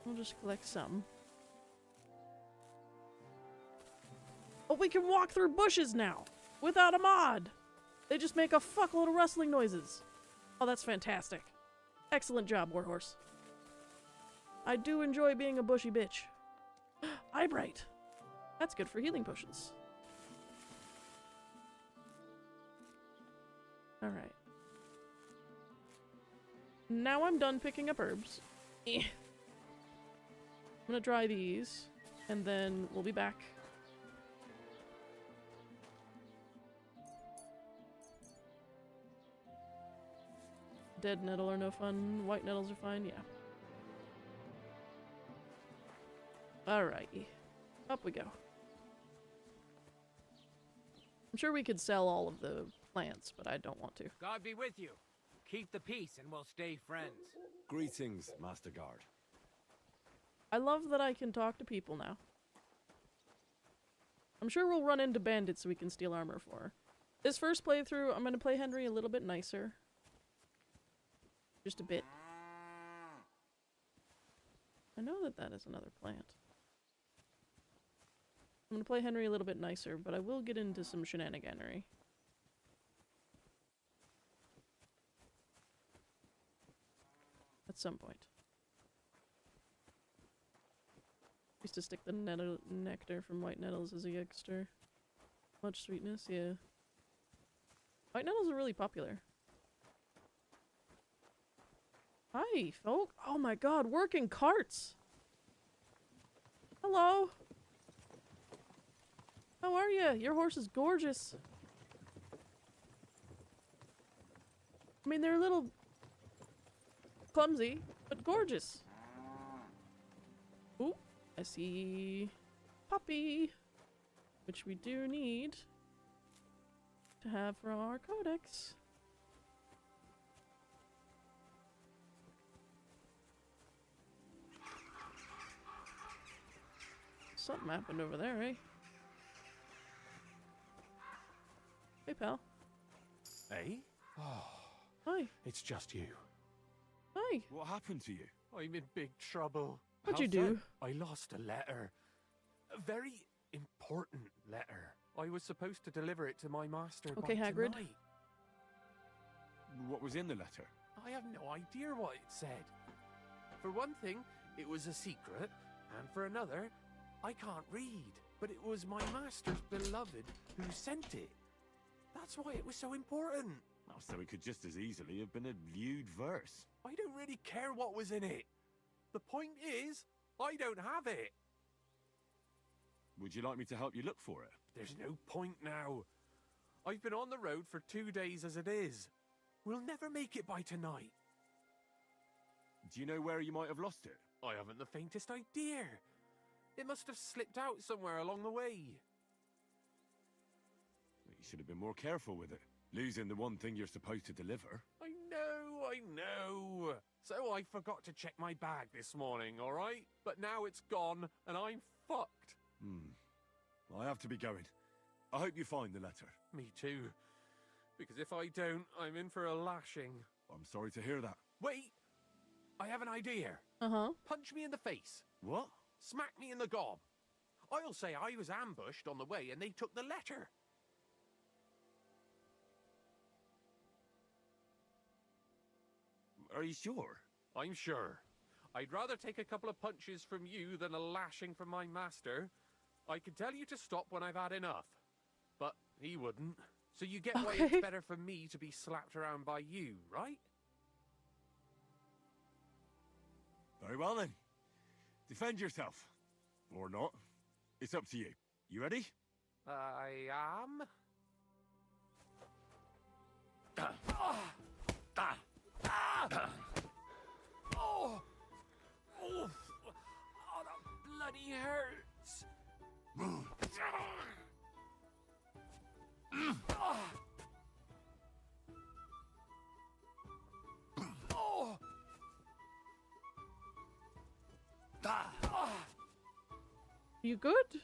We'll just collect some. Oh, we can walk through bushes now! Without a mod! They just make a fuckload of rustling noises. Oh, that's fantastic. Excellent job, Warhorse. I do enjoy being a bushy bitch. Eyebright! That's good for healing potions. Alright. Now I'm done picking up herbs. I'm gonna dry these, and then we'll be back. Dead nettle are no fun. White nettles are fine, yeah. Alrighty. Up we go. I'm sure we could sell all of the plants, but I don't want to. God be with you. Keep the peace and we'll stay friends. Greetings, Master Guard. I love that I can talk to people now. I'm sure we'll run into bandits we can steal armor for. This first playthrough, I'm gonna play Henry a little bit nicer. Just a bit. I know that that is another plant. I'm gonna play Henry a little bit nicer, but I will get into some shenaniganery. At some point. Used to stick the nectar from white nettles as a youngster. Much sweetness, yeah. White nettles are really popular. Hi, folk. Oh my god, working carts! Hello! How are you? Your horse is gorgeous. I mean, they're a little clumsy, but gorgeous. Ooh, I see Poppy, which we do need to have for our codex. Something happened over there, eh? Hey, pal. Hey? Hi. It's just you. Hi. What happened to you? I'm in big trouble. What'd you do? I lost a letter. A very important letter. I was supposed to deliver it to my master Okay, by Hagrid. tonight. What was in the letter? I have no idea what it said. For one thing, it was a secret, and for another, I can't read. But it was my master's beloved who sent it. That's why it was so important. Oh, so it could just as easily have been a lewd verse. I don't really care what was in it. The point is, I don't have it. Would you like me to help you look for it? There's no point now. I've been on the road for 2 days as it is. We'll never make it by tonight. Do you know where you might have lost it? I haven't the faintest idea. It must have slipped out somewhere along the way. You should have been more careful with it. Losing the one thing you're supposed to deliver. I know. So I forgot to check my bag this morning, all right? But now it's gone, and I'm fucked. I have to be going. I hope you find the letter. Me too. Because if I don't, I'm in for a lashing. I'm sorry to hear that. Wait! I have an idea. Uh-huh. Punch me in the face. What? Smack me in the gob. I'll say I was ambushed on the way and they took the letter. Are you sure? I'm sure. I'd rather take a couple of punches from you than a lashing from my master. I could tell you to stop when I've had enough. But he wouldn't. So you get why it's better for me to be slapped around by you, right? Very well then. Defend yourself. Or not. It's up to you. You ready? I am. Oh, that bloody hurts. You good?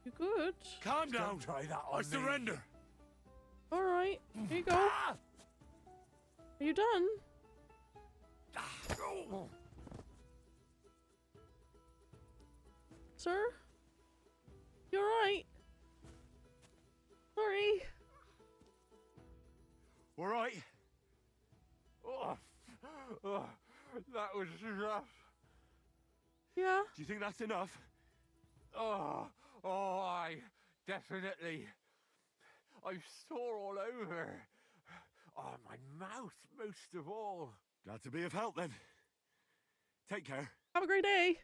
You good? Calm down. Don't try that on I me. surrender. Alright, here you go. Are you done? Sir? You alright? Sorry. All right. That was rough. Yeah. Do you think that's enough? I definitely. I'm sore all over. Oh, my mouth most of all. Glad to be of help then. Take care. Have a great day.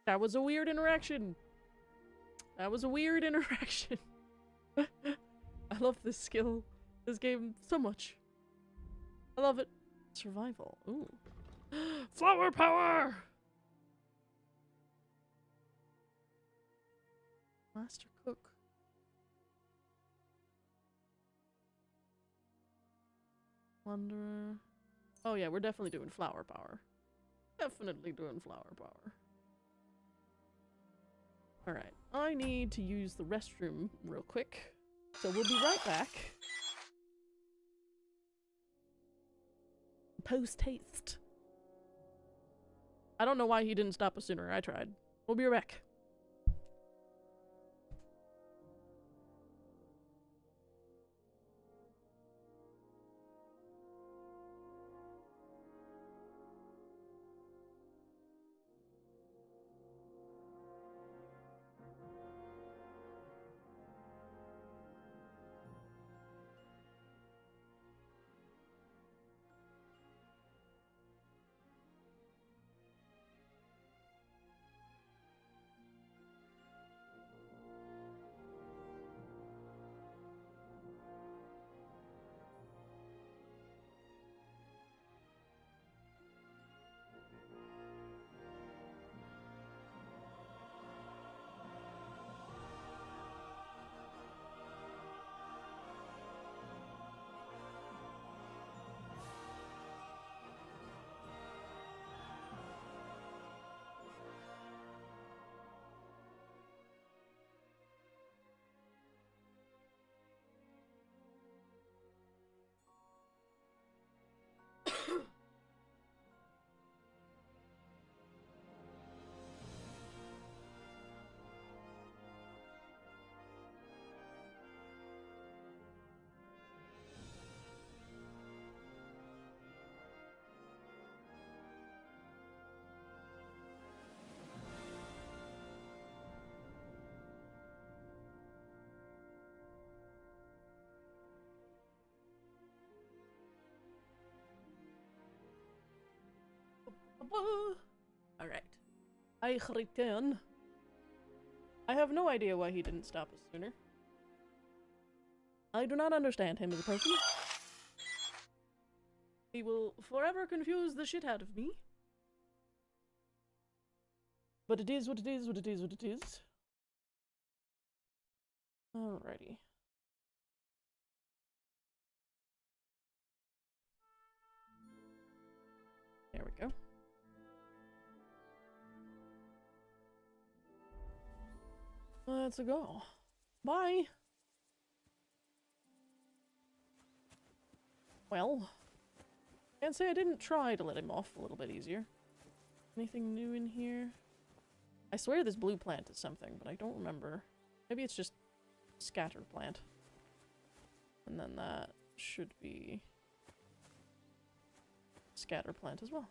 That was a weird interaction. That was a weird interaction. I love this skill. This game so much. I love it. Survival. Ooh. Flower power! Master cook. Wanderer. Oh yeah, we're definitely doing flower power. Definitely doing flower power. Alright, I need to use the restroom real quick. So we'll be right back. Post-haste. I don't know why he didn't stop us sooner. I tried. We'll be right back. Alright. I return. I have no idea why he didn't stop us sooner. I do not understand him as a person. He will forever confuse the shit out of me. But it is what it is, what it is, what it is. Alrighty. There we go. Let's go. Bye. Well, can't say I didn't try to let him off a little bit easier. Anything new in here? I swear this blue plant is something, but I don't remember. Maybe it's just scatter plant. And then that should be scatter plant as well.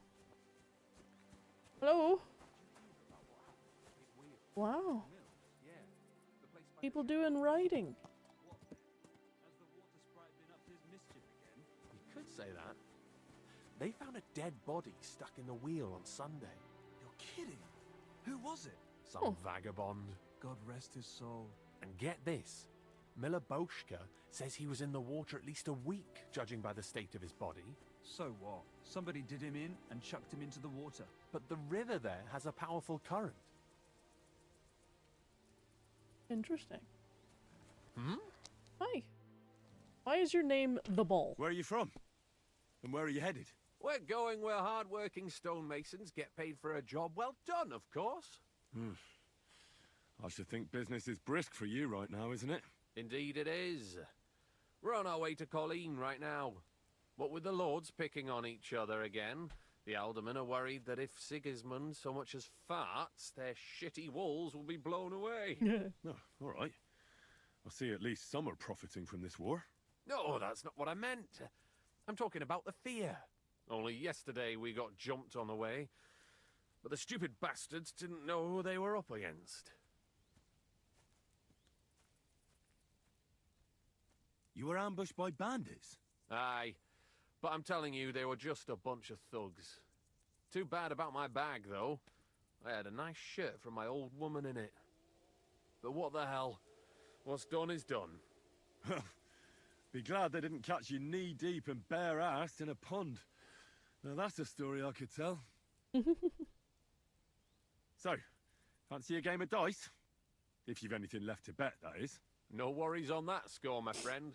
Hello? Wow. People doing writing. You could say that. They found a dead body stuck in the wheel on Sunday. You're kidding. Who was it? Some vagabond. God rest his soul. And get this. Miller Boschka says he was in the water at least a week, judging by the state of his body. So what? Somebody did him in and chucked him into the water. But the river there has a powerful current. Interesting. Hmm? Hi. Why is your name The Ball? Where are you from? And where are you headed? We're going where hard-working stonemasons get paid for a job well done, of course. I should think business is brisk for you right now, isn't it? Indeed it is. We're on our way to Colleen right now. What with the lords picking on each other again, the aldermen are worried that if Sigismund so much as farts, their shitty walls will be blown away. Oh, all right. I see at least some are profiting from this war. No, that's not what I meant. I'm talking about the fear. Only yesterday we got jumped on the way, but the stupid bastards didn't know who they were up against. You were ambushed by bandits? Aye, but I'm telling you, they were just a bunch of thugs. Too bad about my bag, though. I had a nice shirt from my old woman in it. But what the hell? What's done is done. Be glad they didn't catch you knee-deep and bare-assed in a pond. Now that's a story I could tell. So, fancy a game of dice? If you've anything left to bet, that is. No worries on that score, my friend.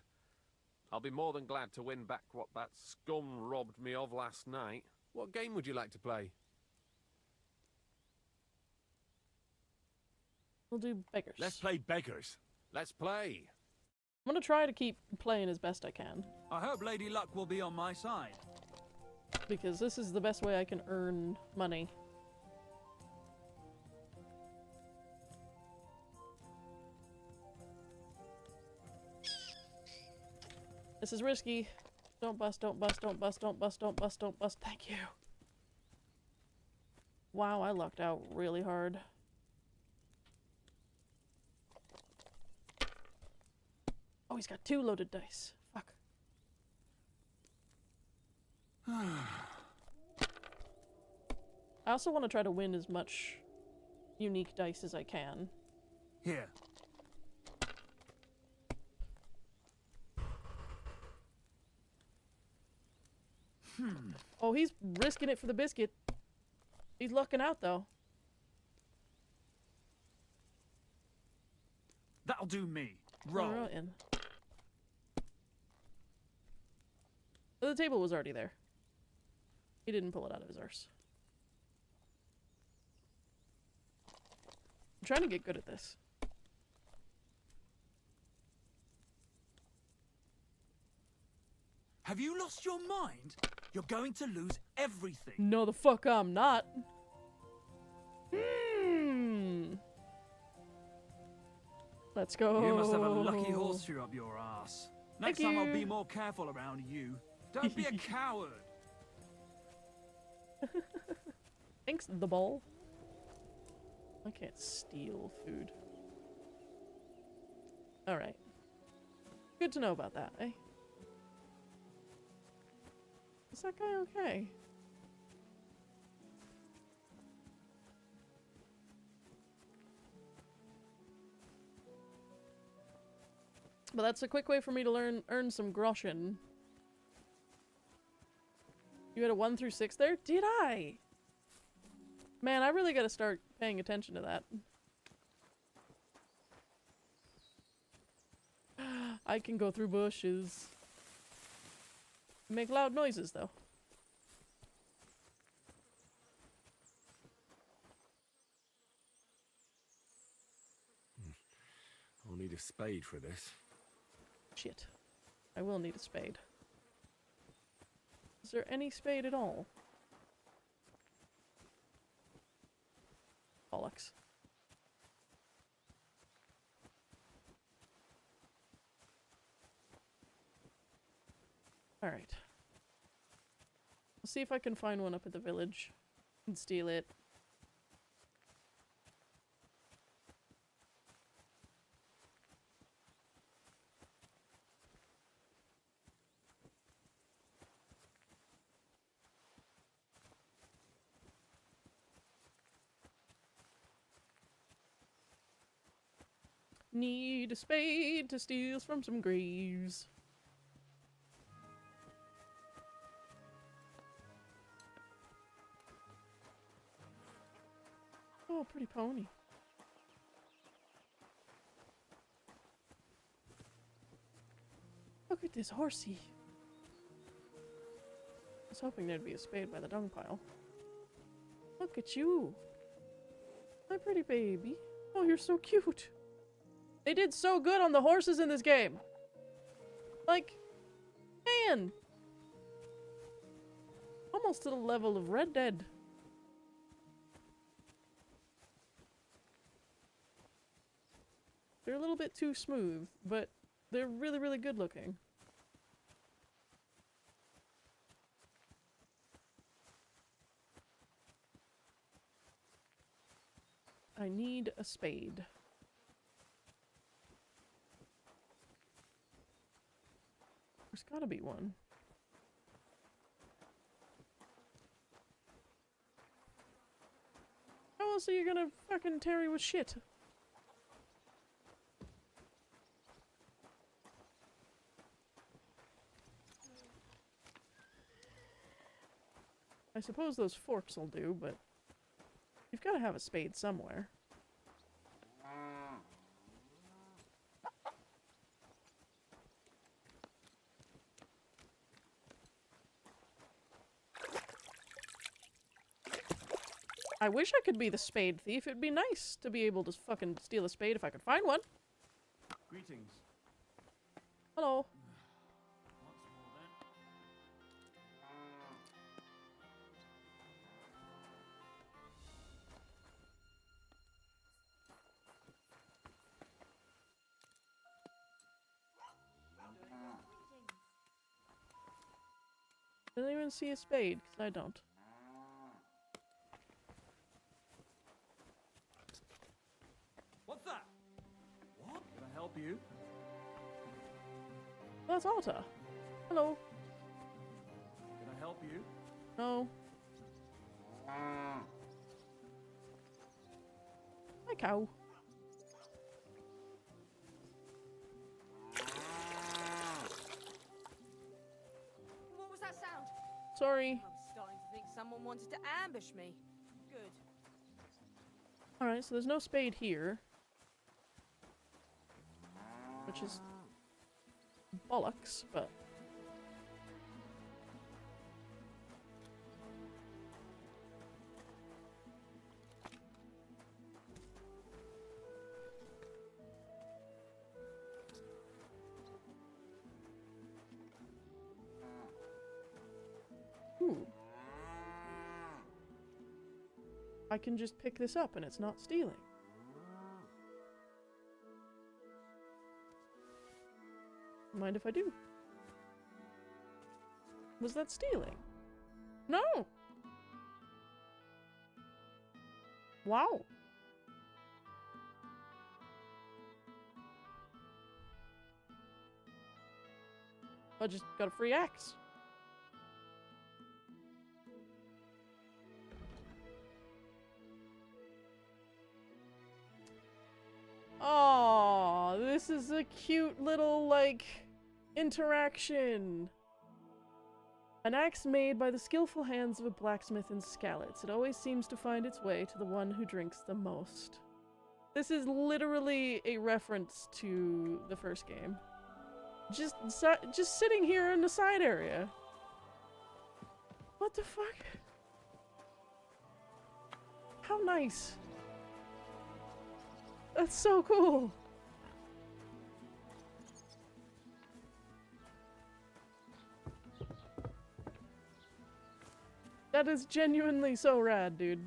I'll be more than glad to win back what that scum robbed me of last night. What game would you like to play? We'll do beggars. Let's play beggars. Let's play. I'm gonna try to keep playing as best I can. I hope Lady Luck will be on my side. Because this is the best way I can earn money. This is risky. Don't bust, don't bust, don't bust, don't bust, don't bust, don't bust. Thank you. Wow, I lucked out really hard. Oh, he's got 2 loaded dice. Fuck. I also want to try to win as much unique dice as I can. Here. Oh, he's risking it for the biscuit. He's lucking out, though. That'll do me. Roll. Right in. The table was already there. He didn't pull it out of his arse. I'm trying to get good at this. Have you lost your mind? You're going to lose everything. No, the fuck I'm not. Hmm. Let's go. You must have a lucky horseshoe up your ass. Next time I'll be more careful around you. Don't be a coward. Thanks, the ball. I can't steal food. Alright. Good to know about that, eh? Is that guy okay? But that's a quick way for me to earn some groschen. You had a 1 through 6 there? Did I? Man, I really gotta start paying attention to that. I can go through bushes. Make loud noises, though. I'll need a spade for this. Shit. I will need a spade. Is there any spade at all? Bollocks. Alright. I'll see if I can find one up at the village and steal it. Need a spade to steal from some graves. Oh, pretty pony. Look at this horsey. I was hoping there'd be a spade by the dung pile. Look at you. My pretty baby. Oh, you're so cute. They did so good on the horses in this game. Like, man. Almost to the level of Red Dead. They're a little bit too smooth, but they're really, really good looking. I need a spade. There's gotta be one. How else are you gonna fucking tarry with shit? I suppose those forks will do, but you've gotta have a spade somewhere. I wish I could be the spade thief. It'd be nice to be able to fucking steal a spade if I could find one. Greetings. Hello. Does anyone see a spade? Because I don't. What's that? What? Can I help you? That's Alta. Hello. Can I help you? No. Hi, cow. What was that sound? Sorry. I'm starting to think someone wanted to ambush me. Good. Alright, so there's no spade here. Which is bollocks, but... Ooh. I can just pick this up and it's not stealing. Mind if I do? Was that stealing? No! Wow. I just got a free axe. Oh, this is a cute little, like, interaction. An axe made by the skillful hands of a blacksmith in Skalitz. It always seems to find its way to the one who drinks the most. This is literally a reference to the first game. Just sitting here in the side area. What the fuck? How nice. That's so cool. That is genuinely so rad, dude.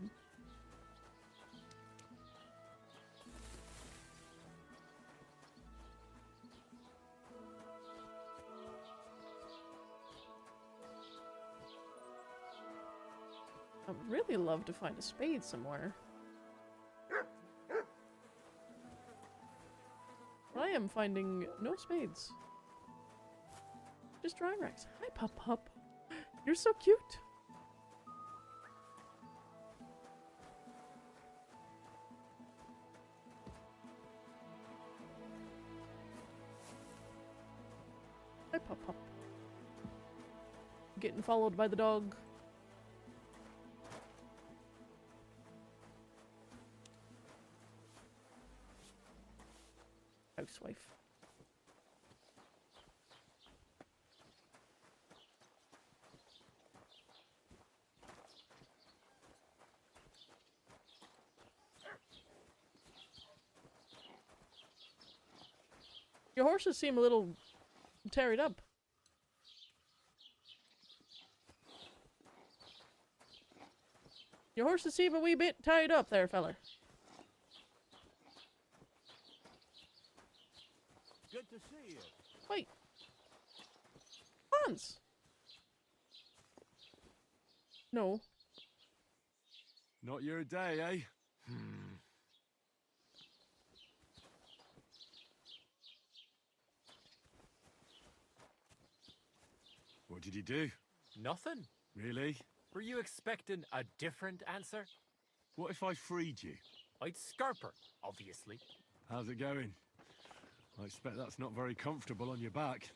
I'd really love to find a spade somewhere. I am finding no spades. Just dry racks. Hi, Pup. You're so cute. Hi, Pup. Getting followed by the dog. Housewife. Your horses seem a little tarried up. Your horses seem a wee bit tied up there, feller. Good to see you. Wait. Hans. No. Not your day, eh? What did you do? Nothing. Really? Were you expecting a different answer? What if I freed you? I'd scarp her, obviously. How's it going? I expect that's not very comfortable on your back.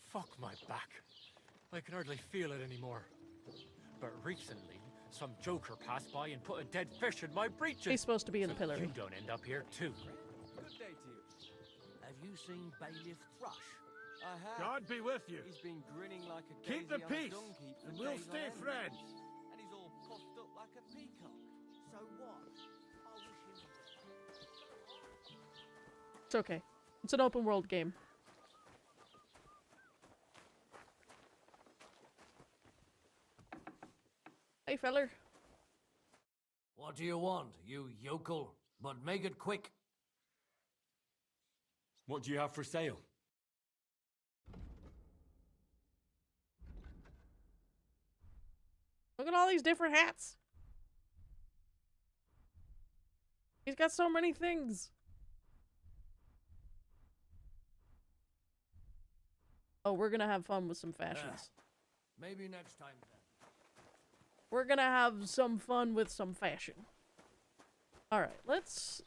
Fuck my back. I can hardly feel it anymore. But recently, some joker passed by and put a dead fish in my breeches. He's supposed to be in the pillory. You don't end up here too. Good day to you. Have you seen Bailiff Thrush? I have. God be with you. He's been grinning like a Keep the daisy on a peace, dung heap for and we'll days on stay end. friends. And he's all puffed up like a peacock. So It's okay. It's an open world game. Hey, feller. What do you want, you yokel? But make it quick. What do you have for sale? Look at all these different hats. He's got so many things. Oh, we're gonna have fun with some fashions. Maybe next time then. We're gonna have some fun with some fashion. Alright, let's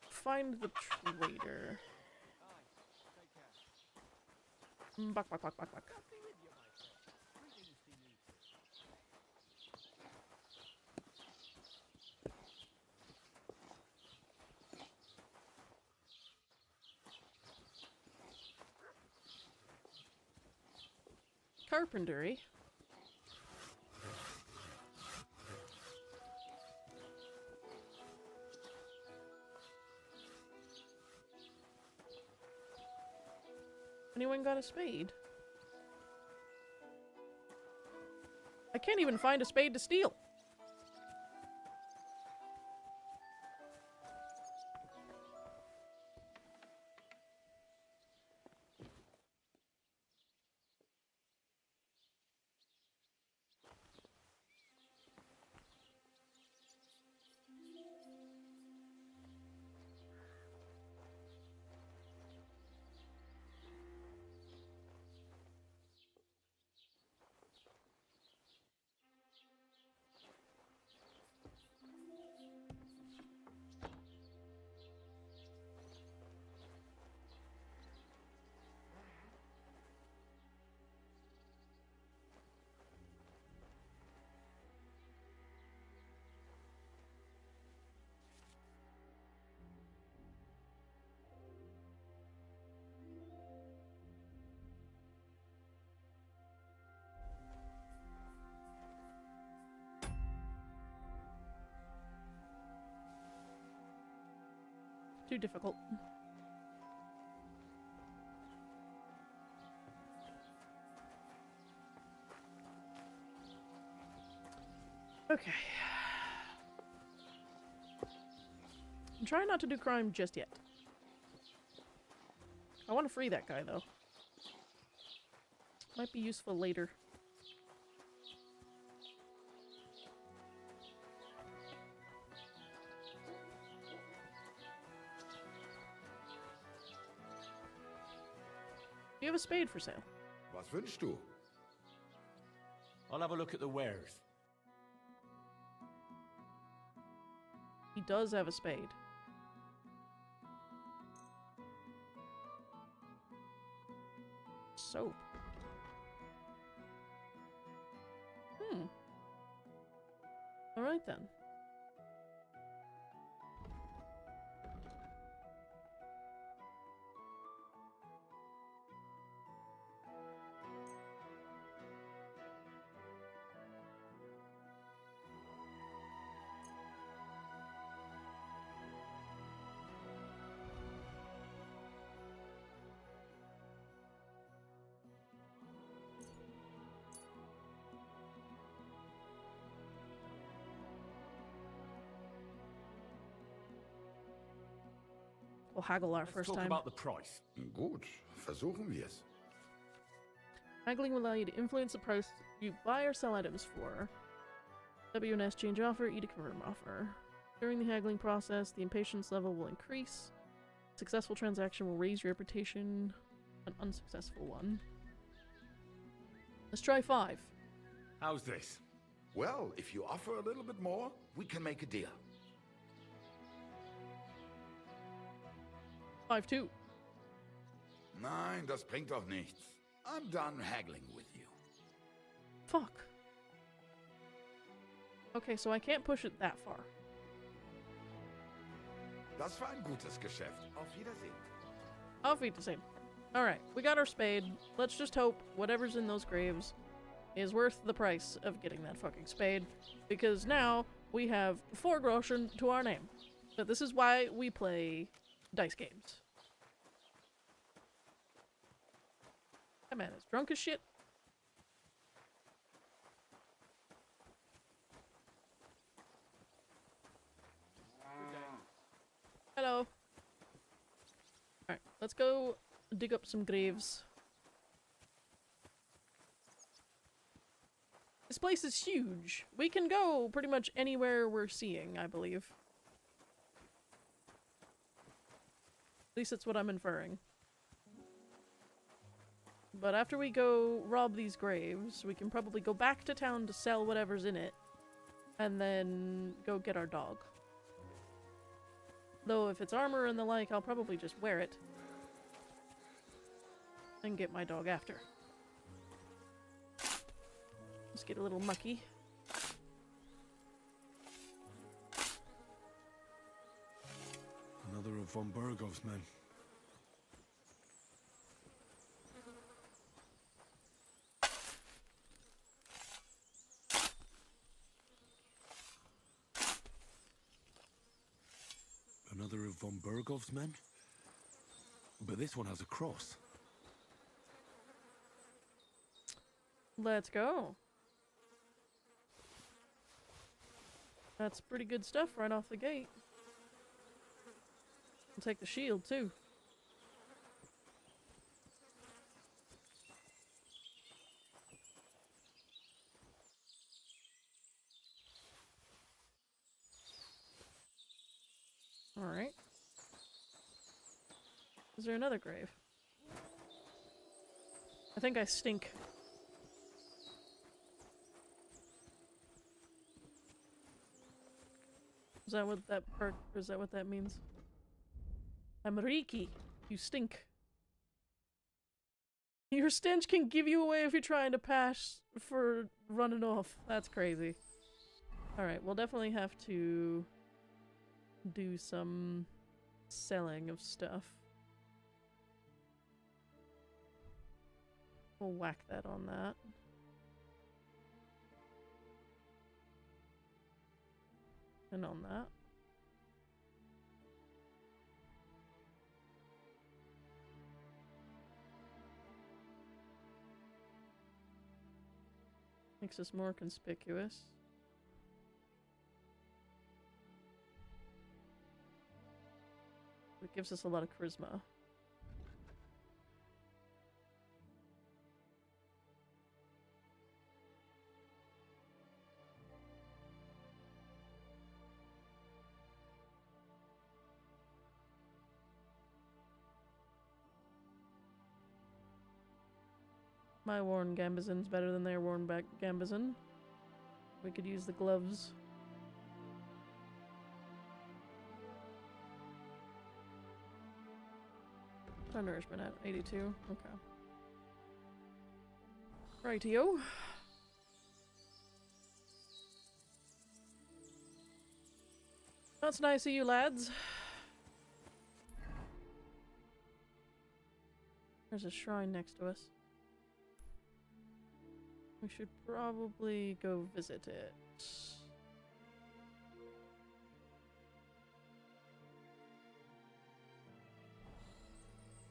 find the trader. Buck, buck, buck, buck, buck. Carpentry. Anyone got a spade? I can't even find a spade to steal. Too difficult. Okay. I'm trying not to do crime just yet. I want to free that guy, though. Might be useful later. Do you have a spade for sale? Was wünschst du? I'll have a look at the wares. He does have a spade. Soap. Alright then. We'll haggle our first Talk time. about the price. Gut, versuchen wir es. Haggling will allow you to influence the price you buy or sell items for. WNS change offer, E to confirm offer. During the haggling process, the impatience level will increase. Successful transaction will raise your reputation. An unsuccessful one. Let's try 5. How's this? Well, if you offer a little bit more, we can make a deal. 5-2. Nein, das bringt doch nichts. I'm done haggling with you. Fuck. Okay, so I can't push it that far. Das war ein gutes Geschäft. Auf Wiedersehen. Auf Wiedersehen. Alright, we got our spade. Let's just hope whatever's in those graves is worth the price of getting that fucking spade. Because now we have 4 groschen to our name. But this is why we play dice games. That man is drunk as shit. Hello. Alright, let's go dig up some graves. This place is huge. We can go pretty much anywhere we're seeing, I believe. At least that's what I'm inferring. But after we go rob these graves, we can probably go back to town to sell whatever's in it. And then go get our dog. Though if it's armor and the like, I'll probably just wear it. And get my dog after. Let's get a little mucky. Another of von Bergov's men. Another of von Bergov's men? But this one has a cross. Let's go. That's pretty good stuff right off the gate. I'll take the shield too. Alright. Is there another grave? I think I stink. Is that what that perk, or is that what that means? I'm Riki. You stink. Your stench can give you away if you're trying to pass for running off. That's crazy. Alright, we'll definitely have to do some selling of stuff. We'll whack that on that. And on that. Makes us more conspicuous. It gives us a lot of charisma. My worn gambeson's better than their worn back gambeson. We could use the gloves. Our nourishment at 82. Okay. Rightio. That's nice of you, lads. There's a shrine next to us. We should probably go visit it.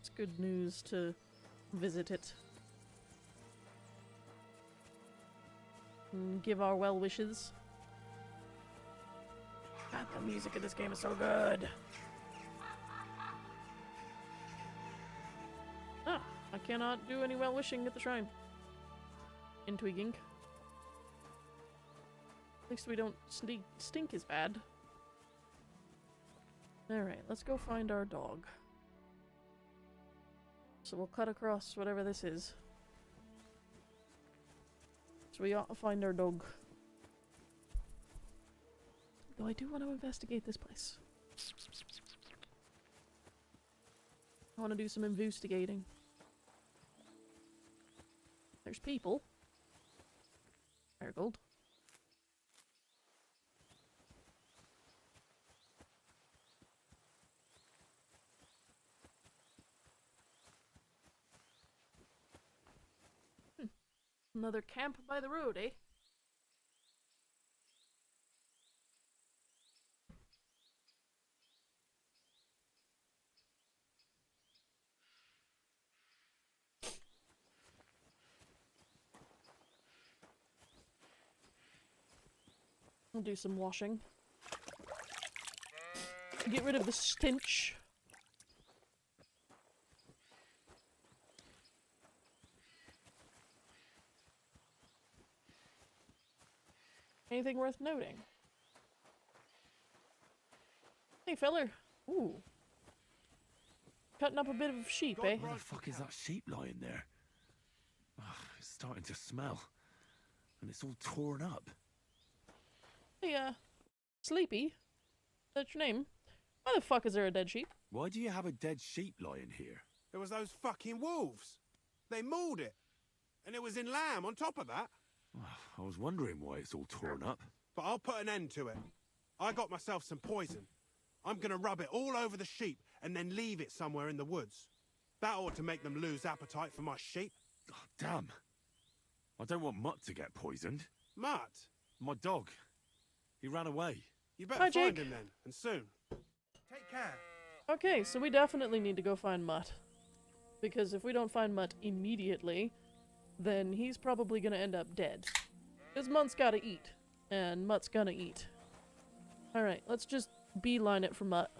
It's good news to visit it. And give our well wishes. God, the music in this game is so good. Ah, I cannot do any well wishing at the shrine. Intriguing. At least we don't stink as bad. Alright, let's go find our dog. So we'll cut across whatever this is. So we ought to find our dog. Though I do want to investigate this place. I want to do some investigating. There's people. Marigold. Another camp by the road, eh? We'll do some washing. Get rid of the stench. Anything worth noting? Hey, feller. Ooh. Cutting up a bit of sheep, eh? Where the fuck is that sheep lying there? Ugh, it's starting to smell. And it's all torn up. Hey, Sleepy? That's your name? Why the fuck is there a dead sheep? Why do you have a dead sheep lying here? There was those fucking wolves. They mauled it. And it was in lamb on top of that. I was wondering why it's all torn up. But I'll put an end to it. I got myself some poison. I'm gonna rub it all over the sheep and then leave it somewhere in the woods. That ought to make them lose appetite for my sheep. Oh, damn. I don't want Mutt to get poisoned. Mutt? My dog. He ran away. You better find him then, and soon. Take care. Okay, so we definitely need to go find Mutt. Because if we don't find Mutt immediately, then he's probably gonna end up dead. Because Mutt's gotta eat. And Mutt's gonna eat. Alright, let's just beeline it for Mutt.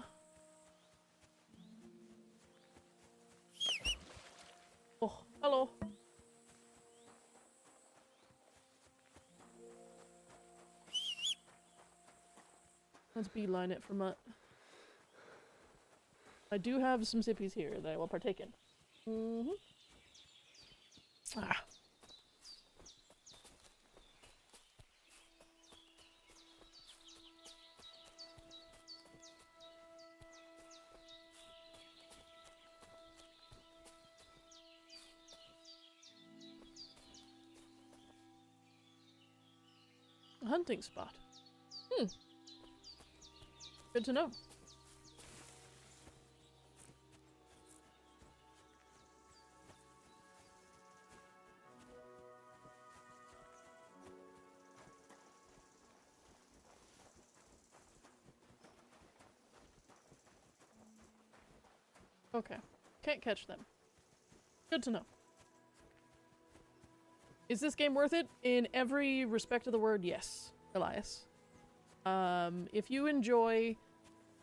Oh, hello. Let's beeline it for Mutt. I do have some sippies here that I will partake in. Mm-hmm. Ah. A hunting spot. Good to know. Okay. Can't catch them. Good to know. Is this game worth it? In every respect of the word, yes, Elias. If you enjoy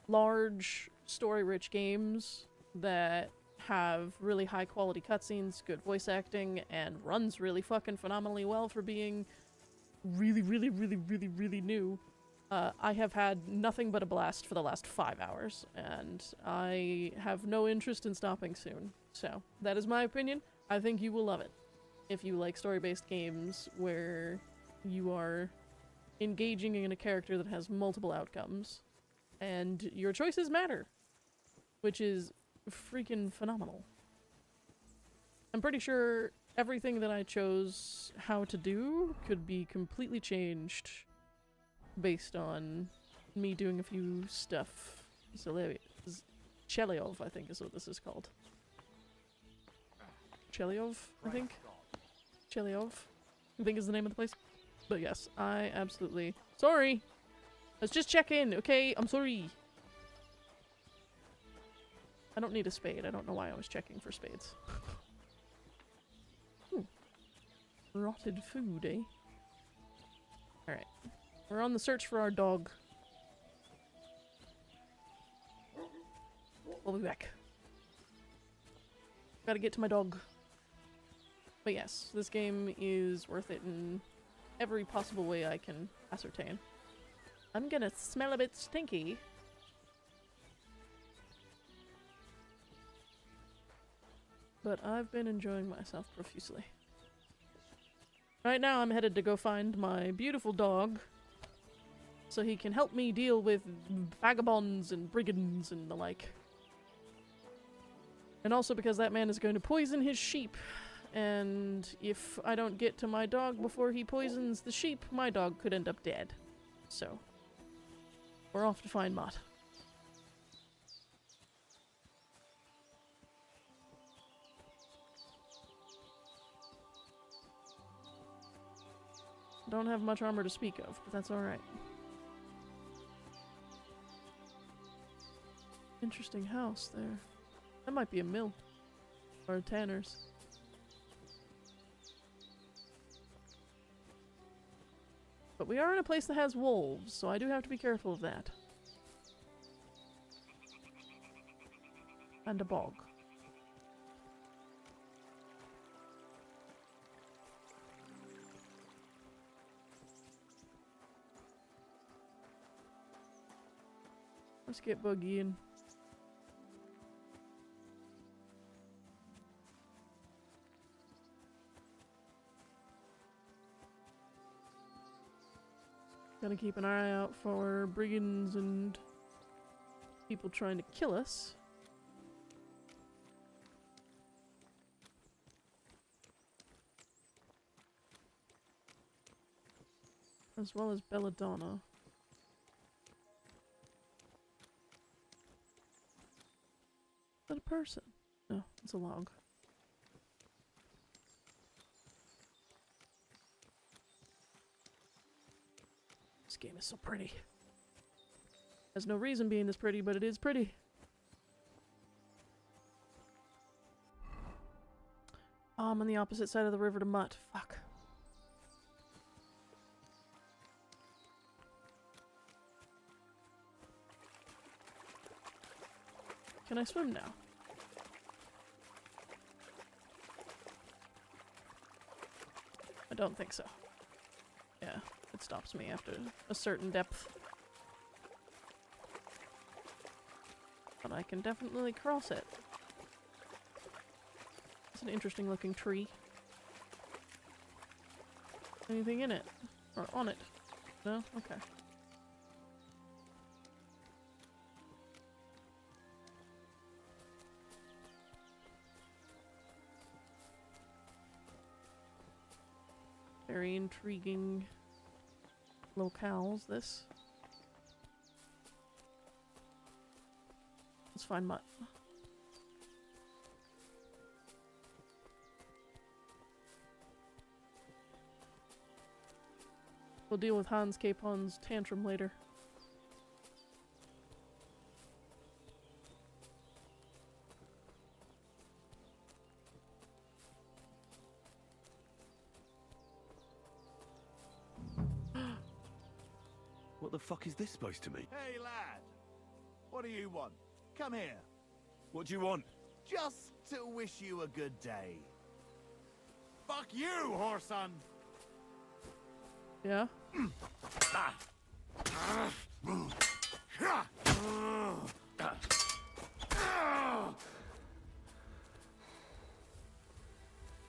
large, story-rich games that have really high-quality cutscenes, good voice acting, and runs really fucking phenomenally well for being really, really, really, really, really new, I have had nothing but a blast for the last 5 hours, and I have no interest in stopping soon. So, that is my opinion. I think you will love it. If you like story-based games where you are engaging in a character that has multiple outcomes, and your choices matter, which is freaking phenomenal. I'm pretty sure everything that I chose how to do could be completely changed based on me doing a few stuff. Chelyov, I think is what this is called. Chelyov, I think? Chelyov, I think is the name of the place. But yes, I absolutely... Sorry! Let's just check in, okay? I'm sorry. I don't need a spade. I don't know why I was checking for spades. Rotted food, eh? Alright. We're on the search for our dog. We'll be back. Gotta get to my dog. But yes, this game is worth it in every possible way I can ascertain. I'm gonna smell a bit stinky. But I've been enjoying myself profusely. Right now I'm headed to go find my beautiful dog so he can help me deal with vagabonds and brigands and the like. And also because that man is going to poison his sheep. And if I don't get to my dog before he poisons the sheep, my dog could end up dead. So, we're off to find Mott. Don't have much armor to speak of, but that's alright. Interesting house there. That might be a mill. Or a tanner's. But we are in a place that has wolves, so I do have to be careful of that. And a bog. Let's get Buggy in. Gotta keep an eye out for brigands and people trying to kill us. As well as Belladonna. Is that a person? No, it's a log. This game is so pretty. Has no reason being this pretty, but it is pretty. Oh, I'm on the opposite side of the river to Mutt. Fuck. Can I swim now? I don't think so. Yeah, it stops me after a certain depth. But I can definitely cross it. It's an interesting looking tree. Anything in it? Or on it? No? Okay. Very intriguing locales, this. Let's find Mutt. We'll deal with Hans Capon's tantrum later. What the fuck is this supposed to mean? Hey, lad. What do you want? Come here. What do you want? Just to wish you a good day. Fuck you, whoreson! Yeah?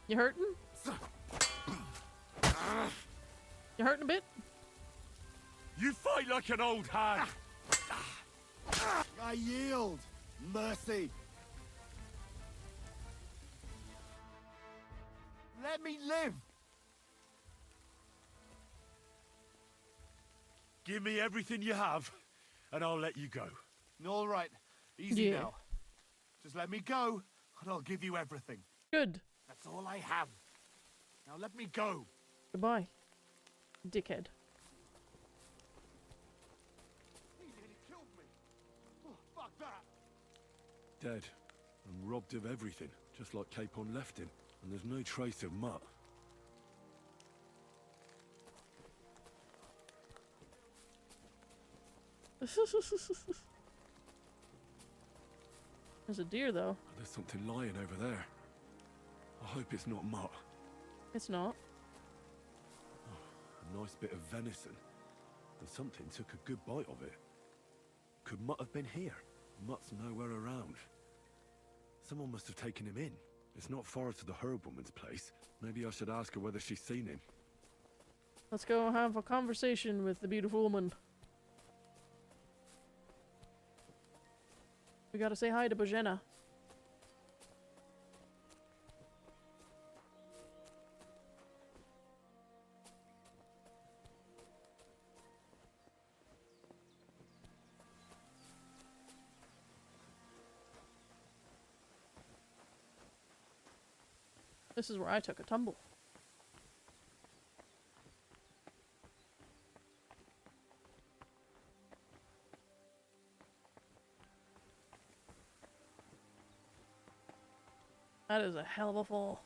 You hurting? You hurting a bit? You fight like an old hag! I yield. Mercy. Let me live. Give me everything you have, and I'll let you go. All right. Easy Yeah. now. Just let me go, and I'll give you everything. Good. That's all I have. Now let me go. Goodbye, dickhead. He nearly killed me. Oh, fuck that. Dead. And robbed of everything, just like Capon left him. And there's no trace of Mutt. There's a deer, though. There's something lying over there. I hope it's not Mutt. It's not. A nice bit of venison. And something took a good bite of it. Could Mutt have been here? Mutt's nowhere around. Someone must have taken him in. It's not far to the herb woman's place. Maybe I should ask her whether she's seen him. Let's go have a conversation with the beautiful woman. We gotta say hi to Bojena. This is where I took a tumble. That is a hell of a fall.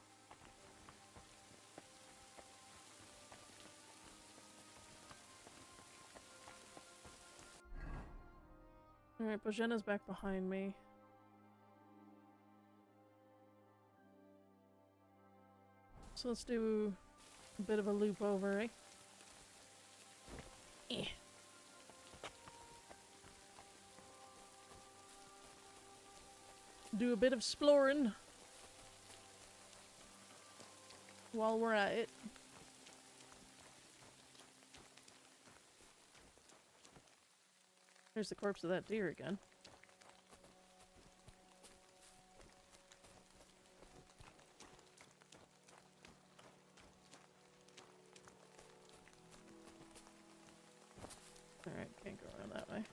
Alright, Bojena's back behind me. So let's do a bit of a loop over, eh? Eh. Do a bit of exploring while we're at it. There's the corpse of that deer again. Alright, can't go around that way.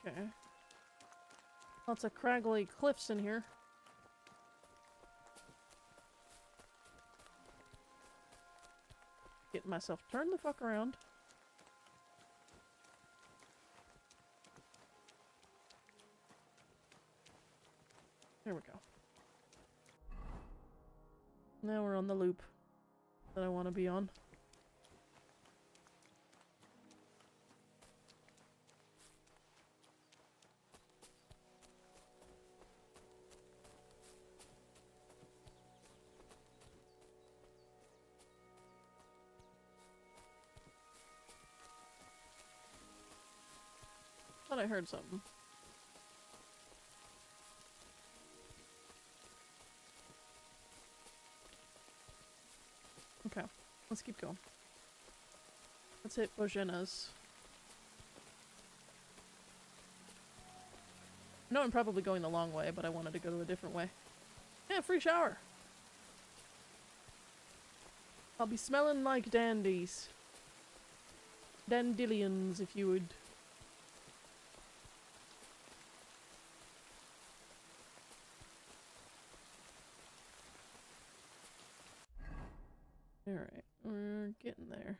Okay. Lots of craggly cliffs in here. Getting myself turned the fuck around. There we go. Now we're on the loop that I want to be on. Thought I heard something. Okay, let's keep going. Let's hit Bojena's. I know I'm probably going the long way, but I wanted to go to a different way. Yeah, free shower! I'll be smelling like dandies. Dandelions, if you would. Alright, we're getting there.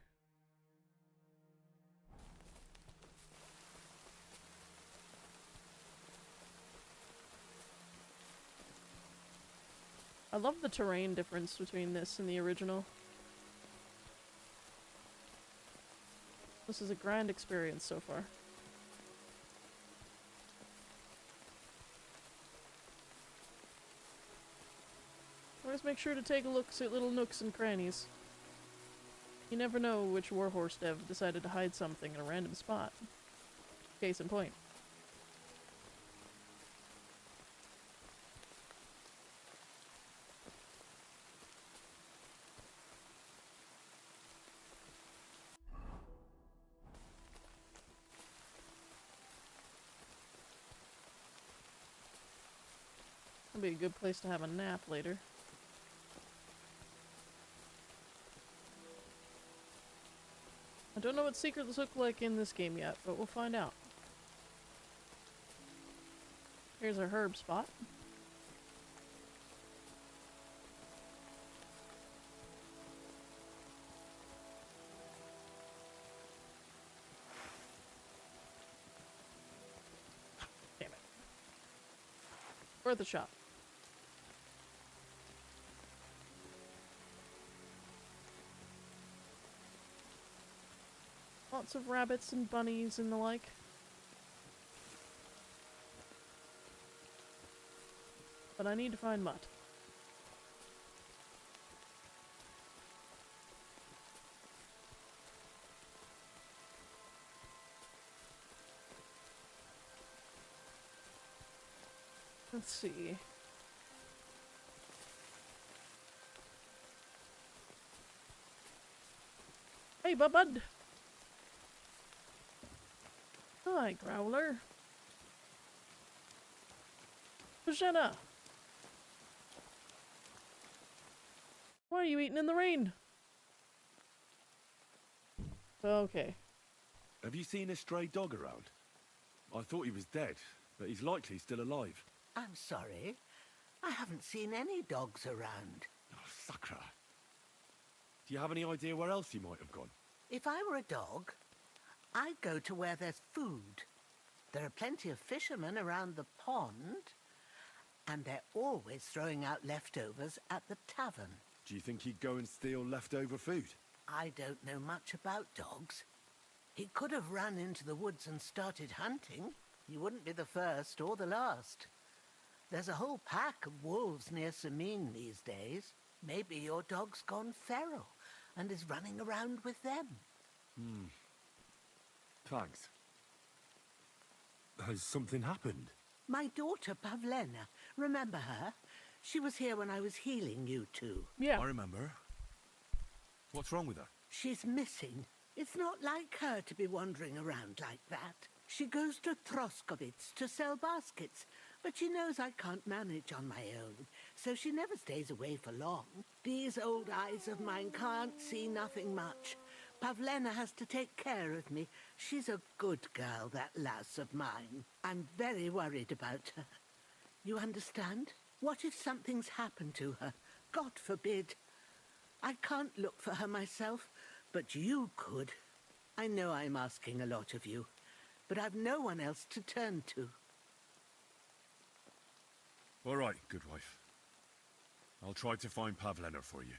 I love the terrain difference between this and the original. This is a grand experience so far. Always make sure to take a look at little nooks and crannies. You never know which Warhorse dev decided to hide something in a random spot. Case in point. That'd be a good place to have a nap later. I don't know what secrets look like in this game yet, but we'll find out. Here's our herb spot. Damn it. Worth a shot. Lots of rabbits and bunnies and the like. But I need to find Mutt. Let's see. Hey, bud. Hi, Growler. Bojena! Why are you eating in the rain? Okay. Have you seen a stray dog around? I thought he was dead, but he's likely still alive. I'm sorry. I haven't seen any dogs around. Oh, sucker. Do you have any idea where else he might have gone? If I were a dog, I'd go to where there's food. There are plenty of fishermen around the pond, and they're always throwing out leftovers at the tavern. Do you think he'd go and steal leftover food? I don't know much about dogs. He could have run into the woods and started hunting. He wouldn't be the first or the last. There's a whole pack of wolves near Sameen these days. Maybe your dog's gone feral and is running around with them. Thanks. Has something happened? My daughter, Pavlena. Remember her? She was here when I was healing you two. Yeah. I remember. What's wrong with her? She's missing. It's not like her to be wandering around like that. She goes to Troskovitz to sell baskets, but she knows I can't manage on my own, so she never stays away for long. These old eyes of mine can't see nothing much. Pavlena has to take care of me. She's a good girl, that lass of mine. I'm very worried about her. You understand? What if something's happened to her? God forbid. I can't look for her myself, but you could. I know I'm asking a lot of you, but I've no one else to turn to. All right, good wife. I'll try to find Pavlena for you.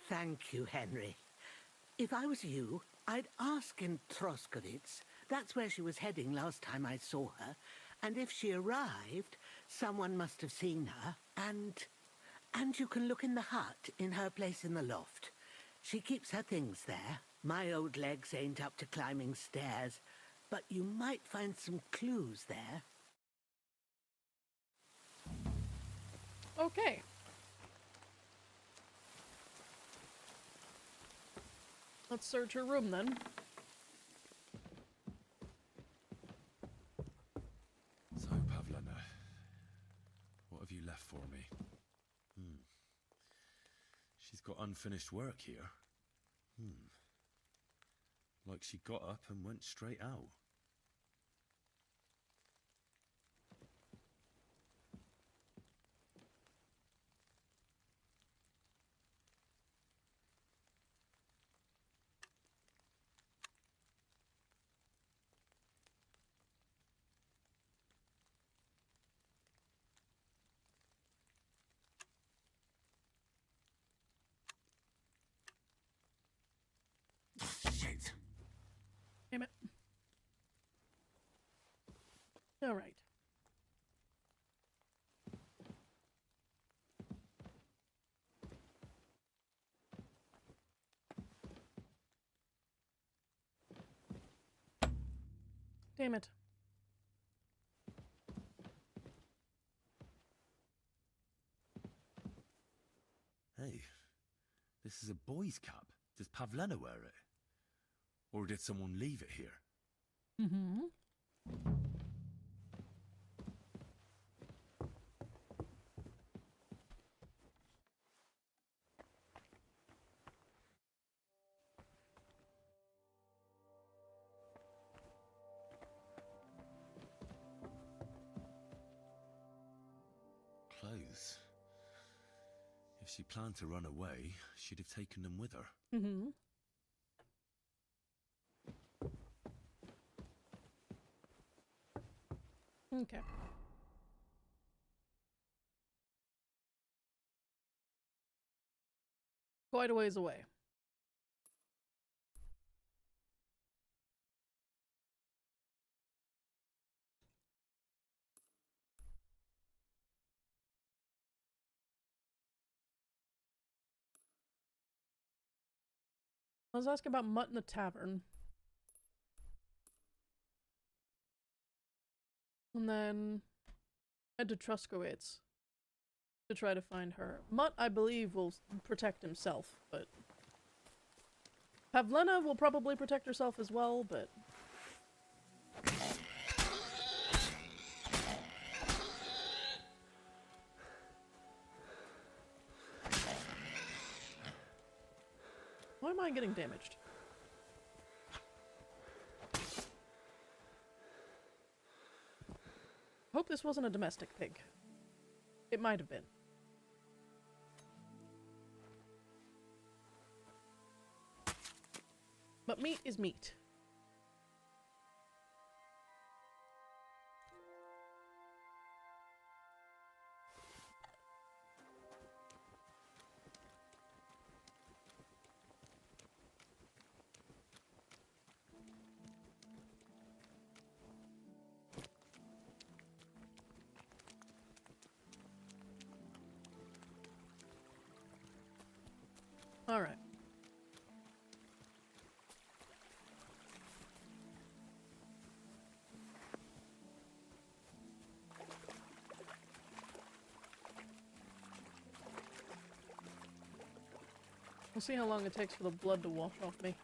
Thank you, Henry. If I was you, I'd ask in Troskovitz. That's where she was heading last time I saw her. And if she arrived, someone must have seen her. And you can look in the hut in her place in the loft. She keeps her things there. My old legs ain't up to climbing stairs, but you might find some clues there. Okay. Let's search her room then. So, Pavlena, what have you left for me? She's got unfinished work here. Like she got up and went straight out. Shit. Damn it. All right. Damn it. Hey, this is a boy's cap. Does Pavlena wear it? Or did someone leave it here? Mm-hmm. Clothes. If she planned to run away, she'd have taken them with her. Mm-hmm. Okay. Quite a ways away. I was asking about Mutt in the tavern. And then head to Truskowitz to try to find her. Mutt, I believe, will protect himself, but Pavlena will probably protect herself as well, but why am I getting damaged? Hope this wasn't a domestic pig. It might have been. But meat is meat. We'll see how long it takes for the blood to wash off me.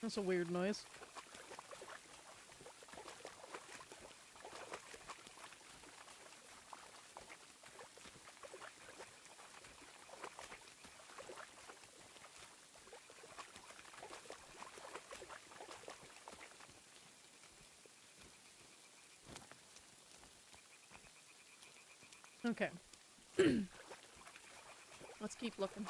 That's a weird noise. Okay. Let's keep looking.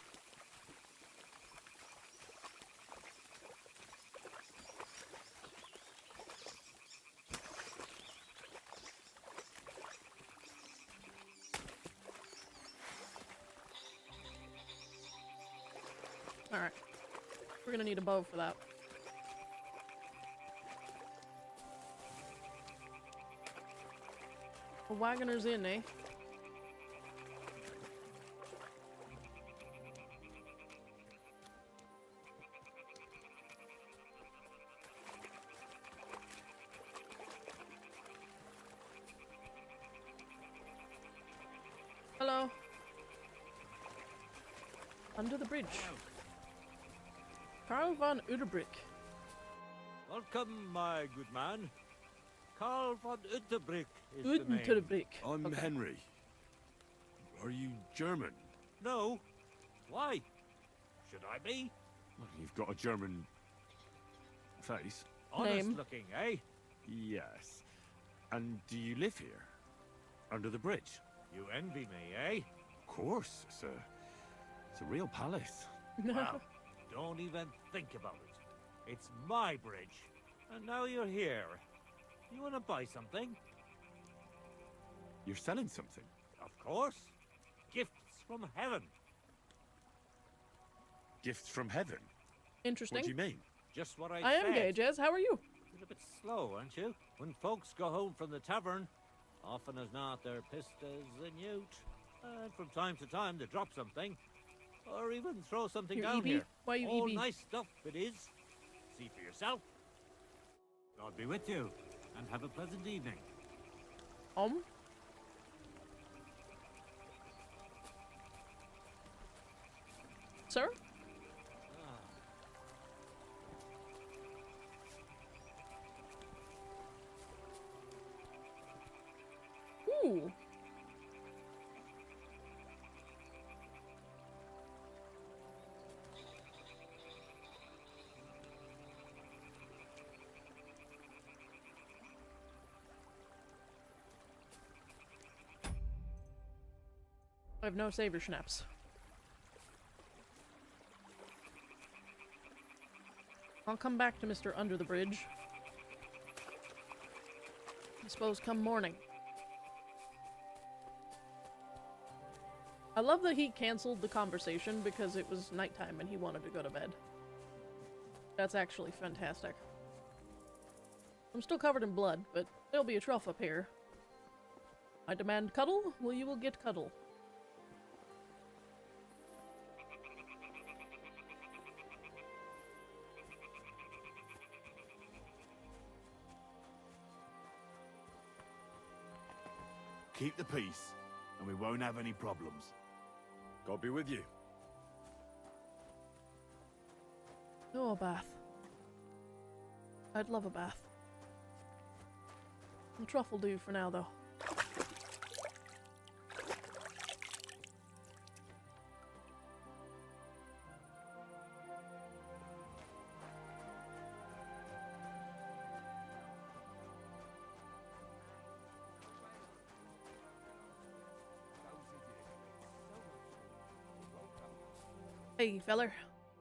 Alright. We're gonna need a bow for that. The wagoner's in, eh? Hello. Under the bridge. Karl von Uderbrick. Welcome, my good man. Karl von Uderbrick is the name. Uderbrick. I'm Henry. Are you German? No. Why? Should I be? Well, you've got a German face. Honest looking, eh? Yes. And do you live here? Under the bridge? You envy me, eh? Of course. It's a real palace. Well, don't even think about it. It's my bridge. And now you're here. You want to buy something? You're selling something? Of course. Gifts from heaven. Gifts from heaven? Interesting. What do you mean? Just what I am said. gay, Jez. How are you? You're a bit slow, aren't you? When folks go home from the tavern, often as not, they're pissed as a newt. And from time to time, they drop something. Or even throw something You're down EB? here. Why are you All EB? nice stuff it is. See for yourself. God be with you, and have a pleasant evening. Sir? Ooh. I have no saber schnapps. I'll come back to Mr. Under the Bridge. I suppose come morning. I love that he canceled the conversation because it was nighttime and he wanted to go to bed. That's actually fantastic. I'm still covered in blood, but there'll be a trough up here. I demand cuddle, well you will get cuddle. Keep the peace, and we won't have any problems. God be with you. Oh, a bath. I'd love a bath. The trough will do for now, though. Hey, feller.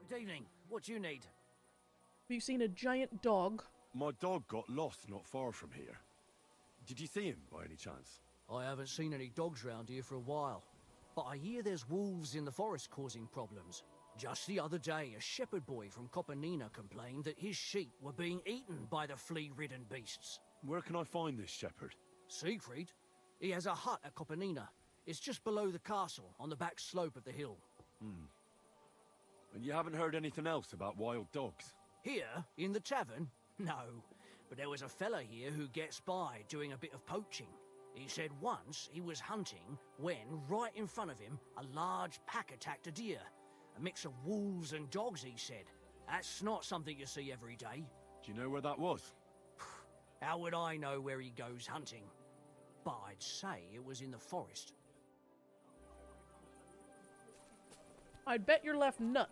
Good evening. What do you need? Have you seen a giant dog? My dog got lost not far from here. Did you see him by any chance? I haven't seen any dogs round here for a while. But I hear there's wolves in the forest causing problems. Just the other day, a shepherd boy from Copenina complained that his sheep were being eaten by the flea-ridden beasts. Where can I find this shepherd? Siegfried? He has a hut at Copenina. It's just below the castle, on the back slope of the hill. And you haven't heard anything else about wild dogs? Here, in the tavern? No. But there was a fella here who gets by doing a bit of poaching. He said once he was hunting when, right in front of him, a large pack attacked a deer. A mix of wolves and dogs, he said. That's not something you see every day. Do you know where that was? How would I know where he goes hunting? But I'd say it was in the forest. I'd bet your left nut.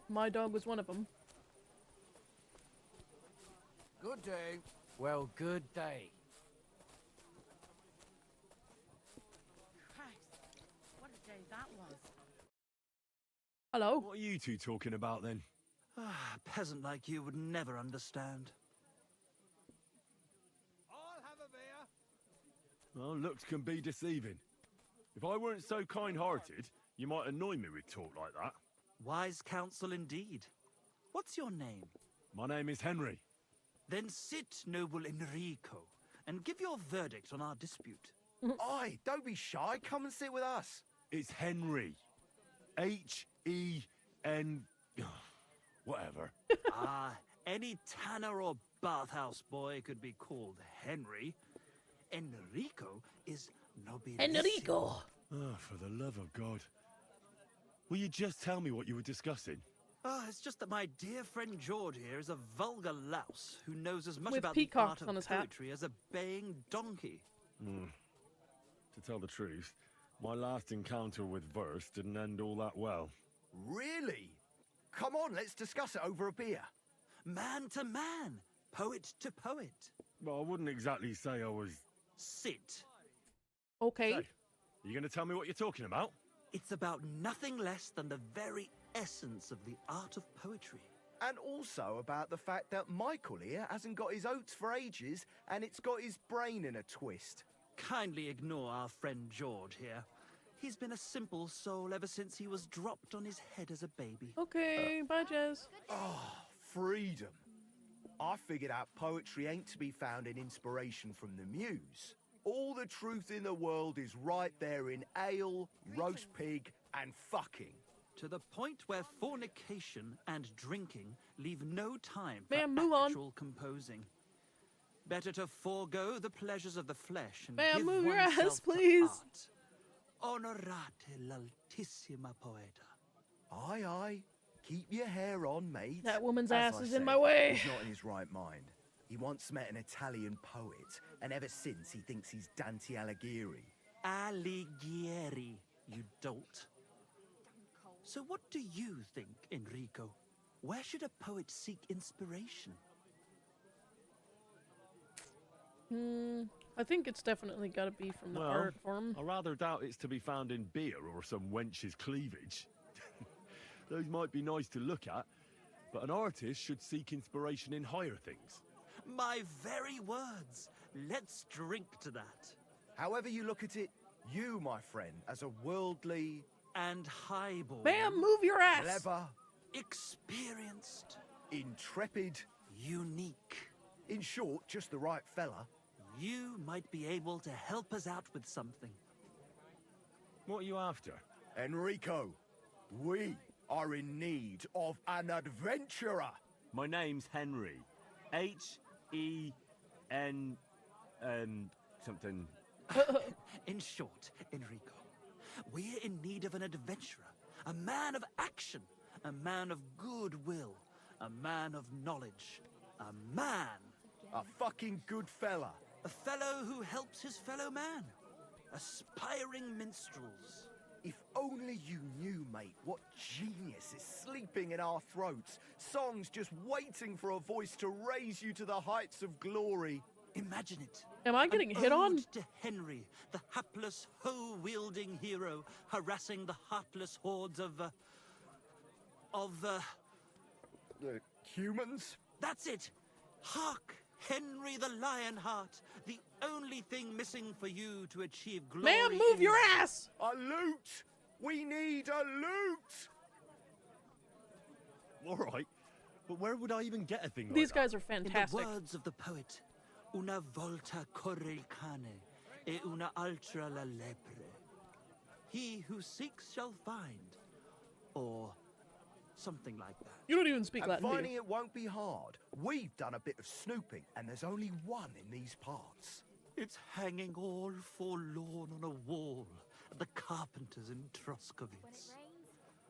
My dog was one of them. Good day. Well, good day. Christ, what a day that was. Hello? What are you two talking about then? A peasant like you would never understand. I'll have a beer. Well, looks can be deceiving. If I weren't so kind-hearted, you might annoy me with talk like that. Wise counsel indeed. What's your name? My name is Henry. Then sit, noble Enrico, and give your verdict on our dispute. Oi, don't be shy. Come and sit with us. It's Henry. H-E-N... whatever. Any tanner or bathhouse boy could be called Henry. Enrico is nobilissimo. Enrico! Oh, for the love of God. Will you just tell me what you were discussing? It's just that my dear friend George here is a vulgar louse who knows as much With about the peacocks art on of his hat. poetry as a baying donkey. To tell the truth, my last encounter with verse didn't end all that well. Really? Come on, let's discuss it over a beer. Man to man, poet to poet. Well, I wouldn't exactly say I was... Sit. Okay. Hey, you going to tell me what you're talking about? It's about nothing less than the very essence of the art of poetry. And also about the fact that Michael here hasn't got his oats for ages and it's got his brain in a twist. Kindly ignore our friend George here. He's been a simple soul ever since he was dropped on his head as a baby. Okay, bye, Jez. Oh, freedom. I figured out poetry ain't to be found in inspiration from the muse. All the truth in the world is right there in ale, roast pig, and fucking. To the point where fornication and drinking leave no time Ma'am, for move on. actual composing. Better to forego the pleasures of the flesh and Ma'am, give move your oneself ass, to please. art. Onorate l'altissima poeta. Aye, aye. Keep your hair on, mate. That woman's As ass I is said, in my way. He's not in his right mind. He once met an Italian poet, and ever since he thinks he's Dante Alighieri. Alighieri, you dolt. So what do you think, Enrico? Where should a poet seek inspiration? I think it's definitely got to be from the art form. I rather doubt it's to be found in beer or some wench's cleavage. Those might be nice to look at, but an artist should seek inspiration in higher things. My very words. Let's drink to that. However you look at it, you, my friend, as a worldly... And highborn. Ma'am, move your ass! Clever. Experienced. Intrepid. Unique. In short, just the right fella. You might be able to help us out with something. What are you after? Enrico, we are in need of an adventurer. My name's Henry. H-E-N... something. In short, Enrico, we're in need of an adventurer, a man of action, a man of goodwill, a man of knowledge, a man. A fucking good fella. A fellow who helps his fellow man. Aspiring minstrels. If only you knew, mate, what genius is sleeping in our throats. Songs just waiting for a voice to raise you to the heights of glory. Imagine it. Am I getting hit on? Ode to Henry, the hapless, hoe-wielding hero, harassing the heartless hordes of humans? That's it. Hark, Henry the Lionheart, the only thing missing for you to achieve glory. Ma'am, move your is ass! A loot! We need a loot! All right, but where would I even get a thing These like guys are In fantastic. the words of the poet, una volta corre il cane, e una altra la lepre. He who seeks shall find, or something like that. You don't even speak And Latin, do finding you? it won't be hard. We've done a bit of snooping, and there's only one in these parts. It's hanging all forlorn on a wall at the carpenters in Troskowitz.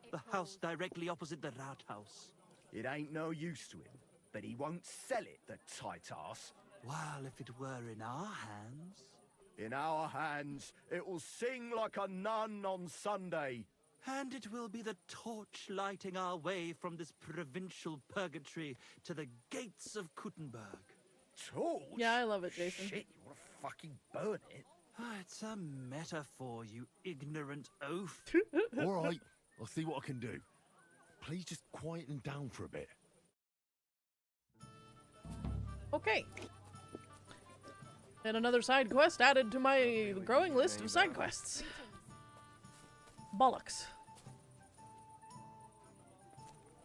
The house directly opposite the Rathaus. It ain't no use to him, but he won't sell it, the tight ass. While if it were in our hands... In our hands, it will sing like a nun on Sunday. And it will be the torch lighting our way from this provincial purgatory to the gates of Kuttenberg. Torch? Yeah, I love it, Jason. Shit, you want to fucking burn it? It's a metaphor, you ignorant oaf. All right, I'll see what I can do. Please just quieten down for a bit. Okay. And another side quest added to my growing list of side quests. Bollocks.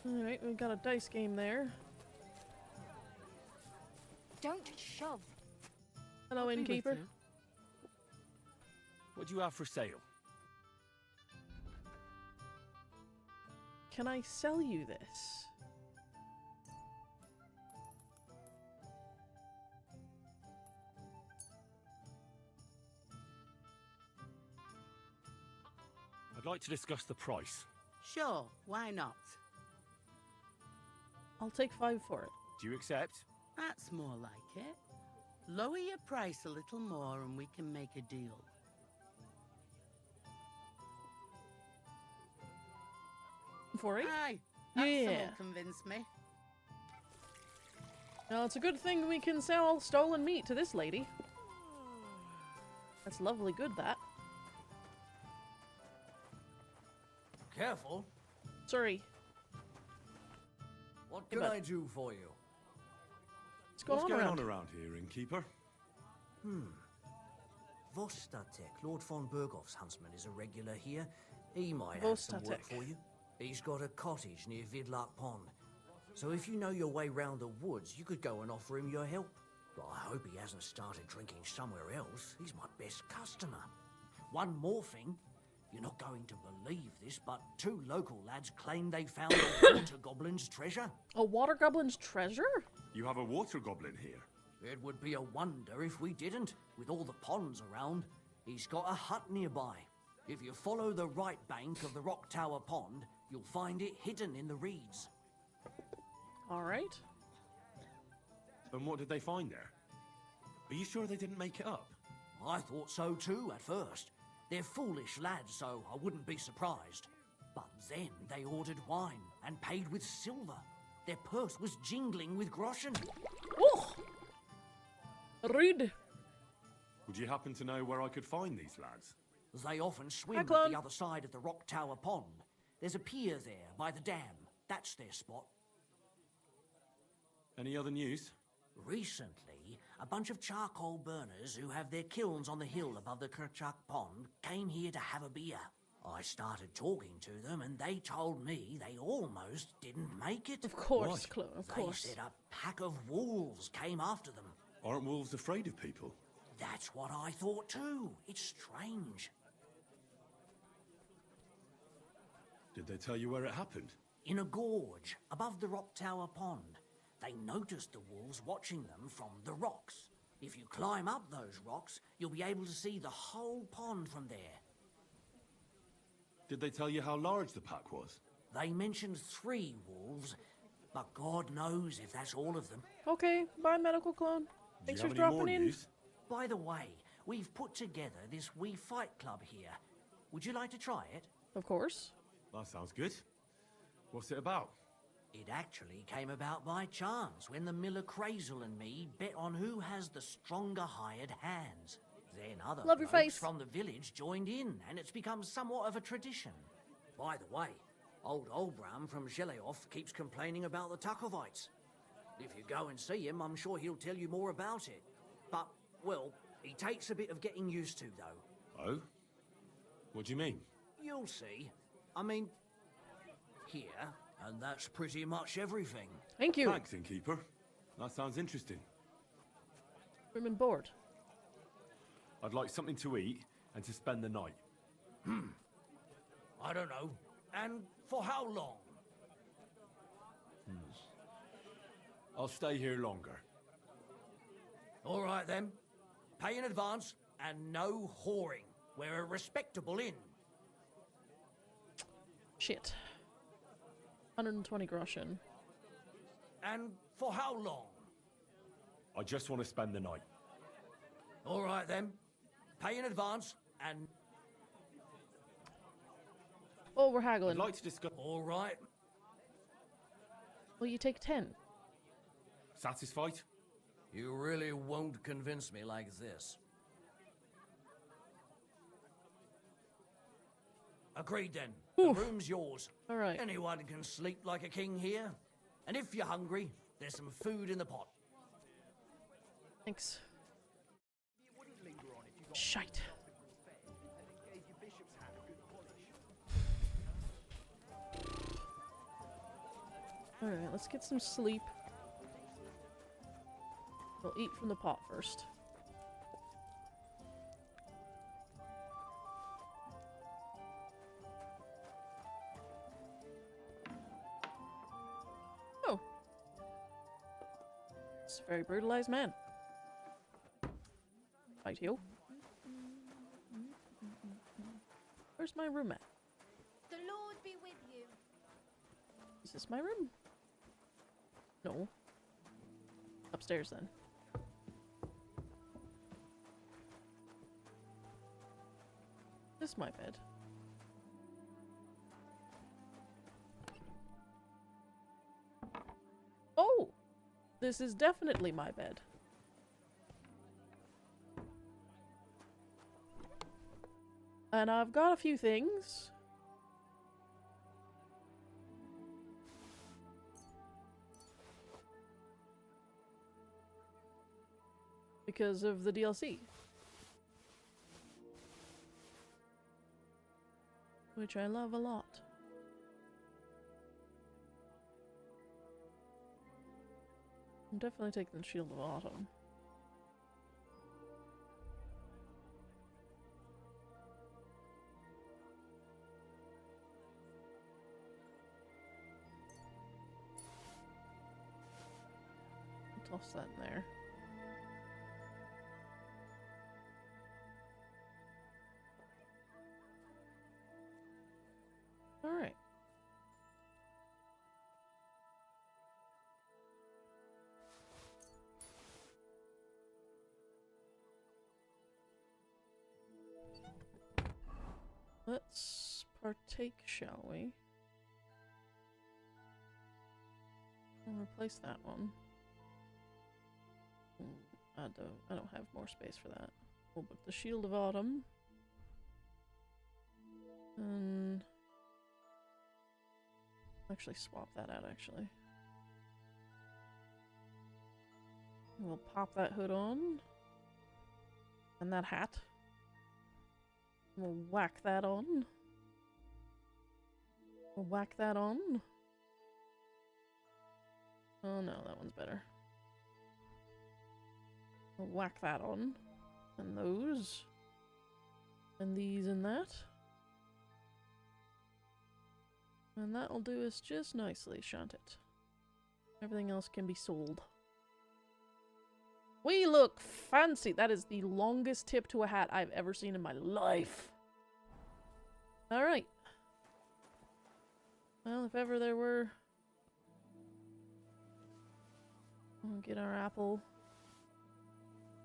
Alright, we've got a dice game there. Don't shove. Hello, innkeeper. What do you have for sale? Can I sell you this? I'd like to discuss the price. Sure, why not? I'll take 5 for it. Do you accept? That's more like it. Lower your price a little more and we can make a deal. For it? Aye, that Yeah. will convince me. Now, it's a good thing we can sell stolen meat to this lady. That's lovely good, that. Careful. Sorry. What Hey, can bud. I do for you? What's going on around? around here, innkeeper? Vostatek, Lord von Berghoff's huntsman, is a regular here. He might have some work Vostatek. for you. He's got a cottage near Vidlark Pond. So if you know your way round the woods, you could go and offer him your help. But I hope he hasn't started drinking somewhere else. He's my best customer. One more thing. You're not going to believe this, but 2 local lads claim they found a water goblin's treasure. A water goblin's treasure? You have a water goblin here. It would be a wonder if we didn't. With all the ponds around, he's got a hut nearby. If you follow the right bank of the Rock Tower Pond, you'll find it hidden in the reeds. Alright. And what did they find there? Are you sure they didn't make it up? I thought so too at first. They're foolish lads, so I wouldn't be surprised. But then they ordered wine and paid with silver. Their purse was jingling with groschen. Oh! Rude. Would you happen to know where I could find these lads? They often swim Hi, at Clone. the other side of the Rock Tower Pond. There's a pier there by the dam. That's their spot. Any other news? Recently, a bunch of charcoal burners who have their kilns on the hill above the Kerchak Pond came here to have a beer. I started talking to them and they told me they almost didn't make it. Of course, Clone, of They course. said a pack of wolves came after them. Aren't wolves afraid of people? That's what I thought too. It's strange. Did they tell you where it happened? In a gorge above the Rock Tower Pond. They noticed the wolves watching them from the rocks. If you climb up those rocks, you'll be able to see the whole pond from there. Did they tell you how large the pack was? They mentioned 3 wolves, but God knows if that's all of them. Okay, bye, medical clone. Thanks for dropping in. By the way, we've put together this wee fight club here. Would you like to try it? Of course. That sounds good. What's it about? It actually came about by chance when the Miller Crazel and me bet on who has the stronger hired hands. Then other Love your blokes face. from the village joined in, and it's become somewhat of a tradition. By the way, old Olbram from Zheleov keeps complaining about the Tuckovites. If you go and see him, I'm sure he'll tell you more about it. But, well, He takes a bit of getting used to, though. Oh? What do you mean? You'll see. I mean, here, and that's pretty much everything. Thank you. Thanks, innkeeper. That sounds interesting. Room and board. I'd like something to eat and to spend the night. I don't know. And for how long? I'll stay here longer. All right, then. Pay in advance and no whoring. We're a respectable inn. Shit. 120 groschen. And for how long? I just want to spend the night. All right, then. Pay in advance and... Oh, we're haggling. I'd like to discuss... All right. Will you take 10? Satisfied? You really won't convince me like this. Agreed, then. Oof. The room's yours. All right. Anyone can sleep like a king here. And if you're hungry, there's some food in the pot. Thanks. Shite. Alright, let's get some sleep. We'll eat from the pot first. Oh. It's a very brutalized man. Right you. Where's my room at? The Lord be with you. Is this my room? No. Upstairs then. This is my bed. Oh! This is definitely my bed. And I've got a few things. Because of the DLC. Which I love a lot. I'm definitely taking the Shield of Autumn. I'll toss that in there. Alright. Let's partake, shall we? I'll replace that one. I don't have more space for that. We'll put the Shield of Autumn. And actually swap that out, actually. We'll pop that hood on. And that hat. We'll whack that on. We'll whack that on. Oh no, that one's better. We'll whack that on. And those. And these and that. And that'll do us just nicely, shan't it? Everything else can be sold. We look fancy! That is the longest tip to a hat I've ever seen in my life. Alright. Well, if ever there were... We'll get our apple.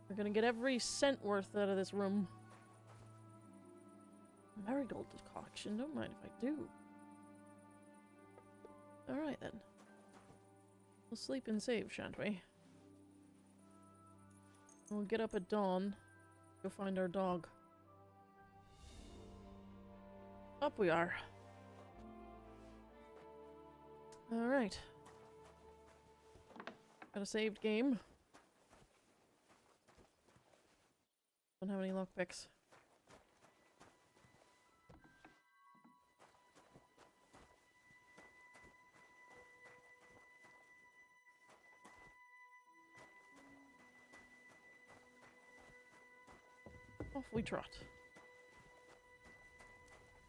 We're gonna get every cent worth out of this room. Marigold decoction, don't mind if I do. Alright then. We'll sleep and save, shan't we? We'll get up at dawn. Go find our dog. Up we are. Alright. Got a saved game. Don't have any lockpicks. Off we trot.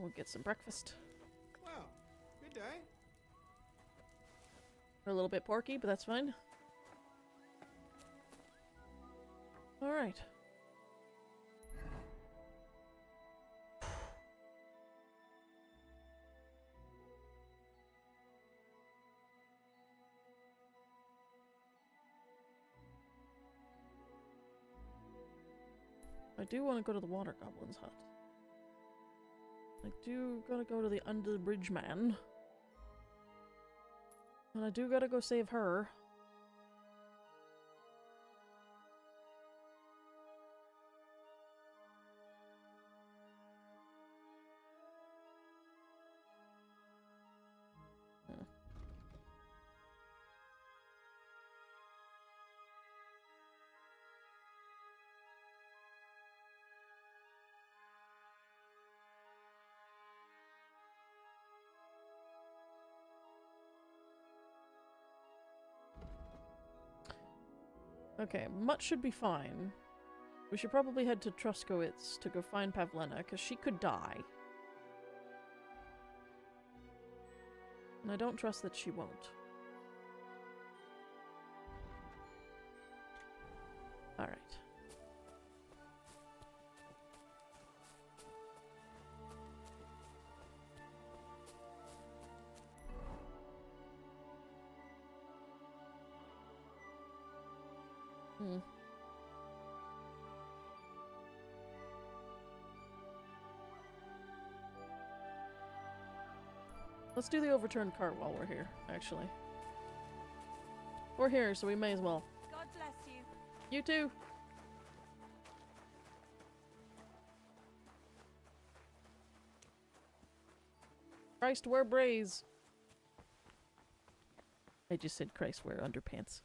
We'll get some breakfast. Well, good day. We're a little bit porky, but that's fine. Alright. I do want to go to the water goblin's hut. I do gotta go to the under the bridge man. And I do gotta go save her. Okay, Mutt should be fine. We should probably head to Truskowitz to go find Pavlena, because she could die. And I don't trust that she won't. Alright. Let's do the overturned cart while we're here, actually. We're here, so we may as well. God bless you. You too! Christ, wear brays! I just said Christ, wear underpants.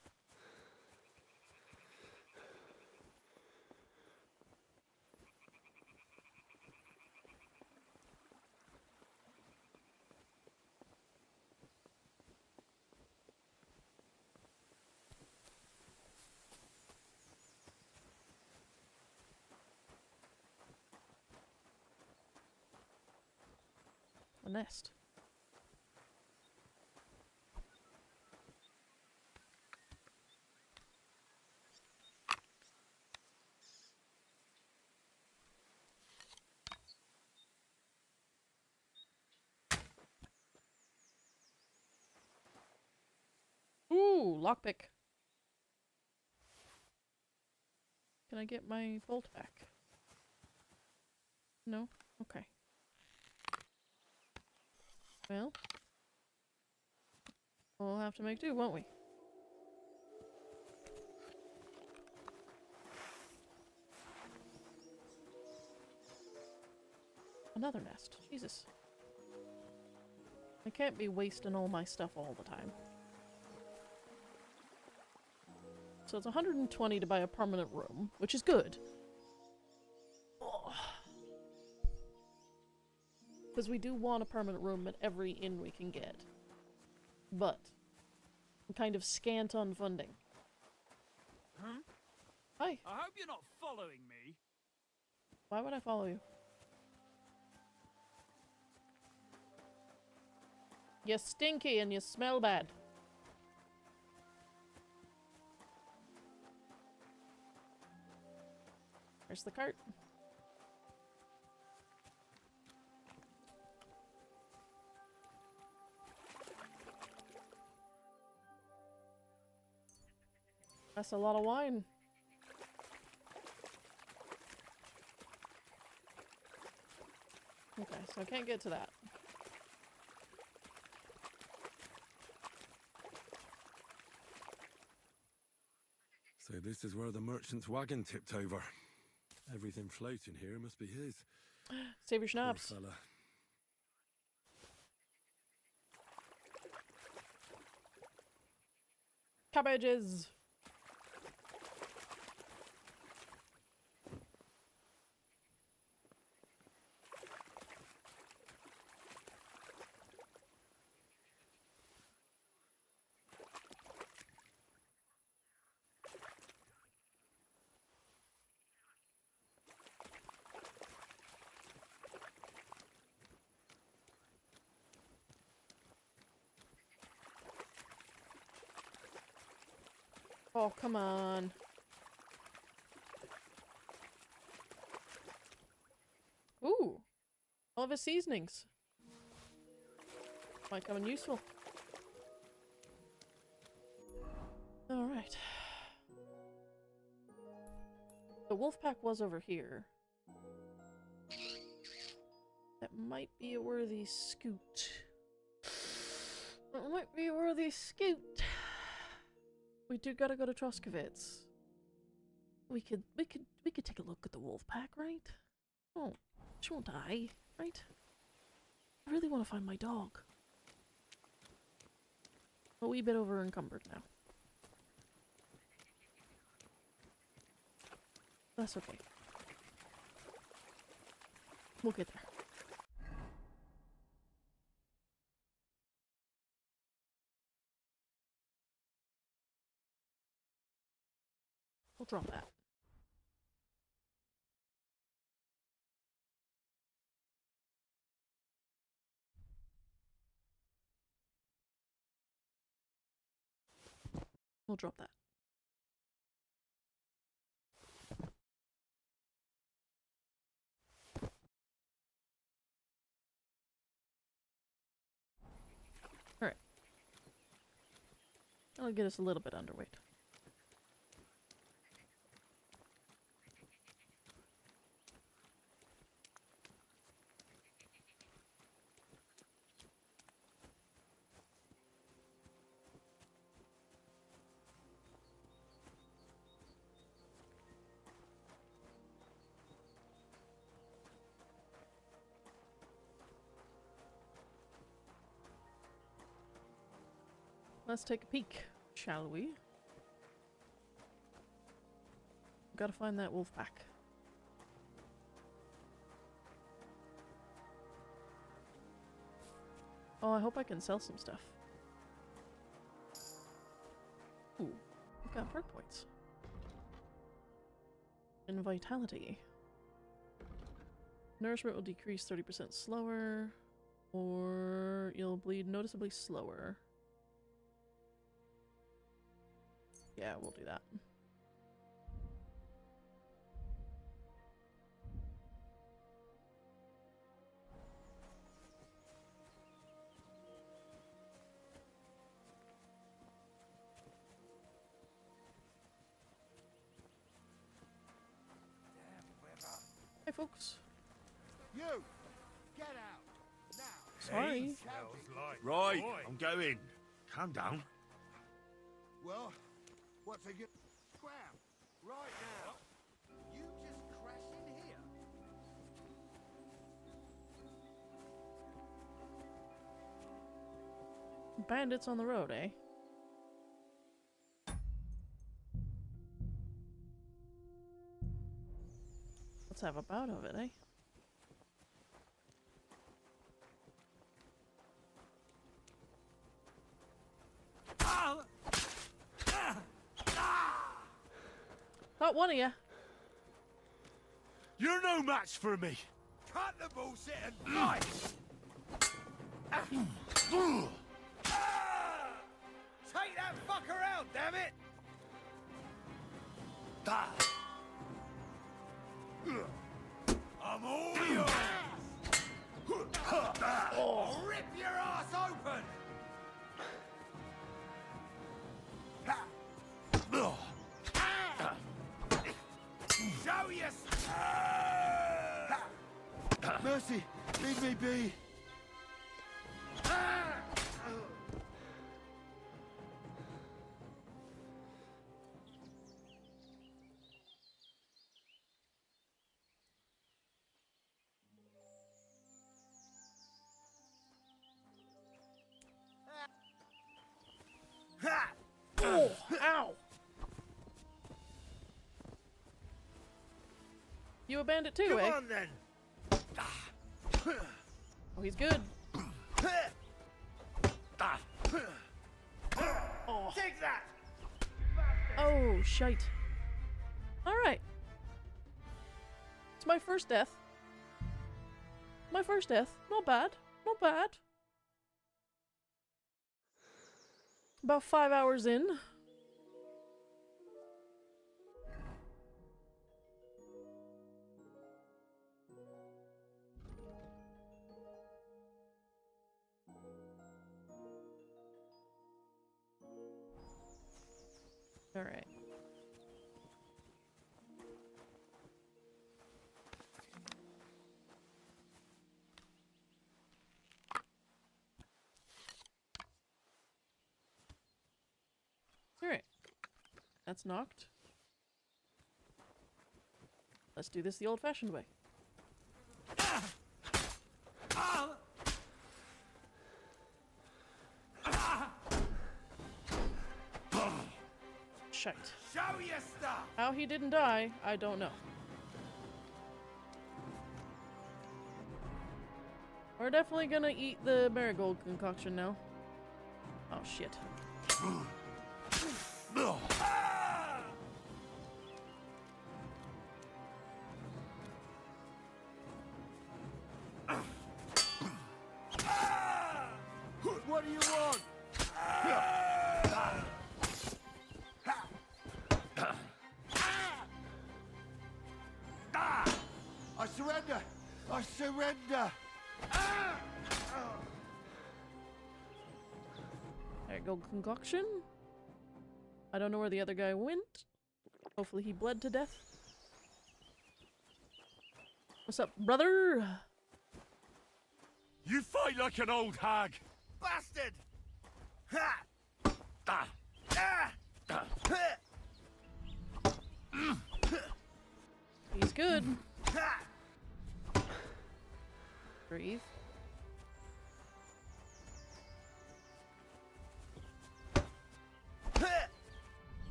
A nest. Ooh, lockpick. Can I get my bolt back? No? Okay. Well, we'll have to make do, won't we? Another nest. Jesus. I can't be wasting all my stuff all the time. So it's 120 to buy a permanent room, which is good. Because we do want a permanent room at every inn we can get. But I'm kind of scant on funding. Huh? Hi. I hope you're not following me. Why would I follow you? You're stinky and you smell bad. There's the cart. That's a lot of wine. Okay, so I can't get to that. So this is where the merchant's wagon tipped over. Everything floating here must be his. Save your Poor schnapps. fella. Cabbages! Oh, come on. Ooh. All of his seasonings. Might come in useful. Alright. The wolf pack was over here. That might be a worthy scoot. That might be a worthy scoot. We do gotta go to Troskovitz. We could take a look at the wolf pack, right? Oh, she won't die, right? I really want to find my dog. A wee bit over encumbered now. That's okay. We'll get there. We'll drop that. We'll drop that. Alright. That'll get us a little bit underweight. Let's take a peek, shall we? Gotta find that wolf pack. Oh, I hope I can sell some stuff. Ooh, I've got perk points. And vitality. Nourishment will decrease 30% slower, or you'll bleed noticeably slower. Yeah, we'll do that. Hey, folks. You! Get out! Now! Sorry. Right, I'm going. Calm down. Well, what's a good scram? Right now. You just crash in here. Bandits on the road, eh? Let's have a bout of it, eh? Not one of you. You're no match for me. Cut the bullshit and fight! Take that fucker out, damn it! I'm all yours! I'll rip your ass open! Show you! Mercy, leave me be. Oh, ow! You a bandit too, Come eh? on then. Oh, he's good. Oh. Take that. Oh, shite. Alright. It's my first death. My first death. Not bad. Not bad. About 5 hours in. Alright. Alright. That's knocked. Let's do this the old-fashioned way. Shite. Show your stuff! How he didn't die, I don't know. We're definitely gonna eat the marigold concoction now. Oh shit. What do you want? I surrender! I surrender! Marigold concoction. I don't know where the other guy went. Hopefully he bled to death. What's up, brother? You fight like an old hag! Bastard! Ha! Ah! Ah! He's good. Breathe.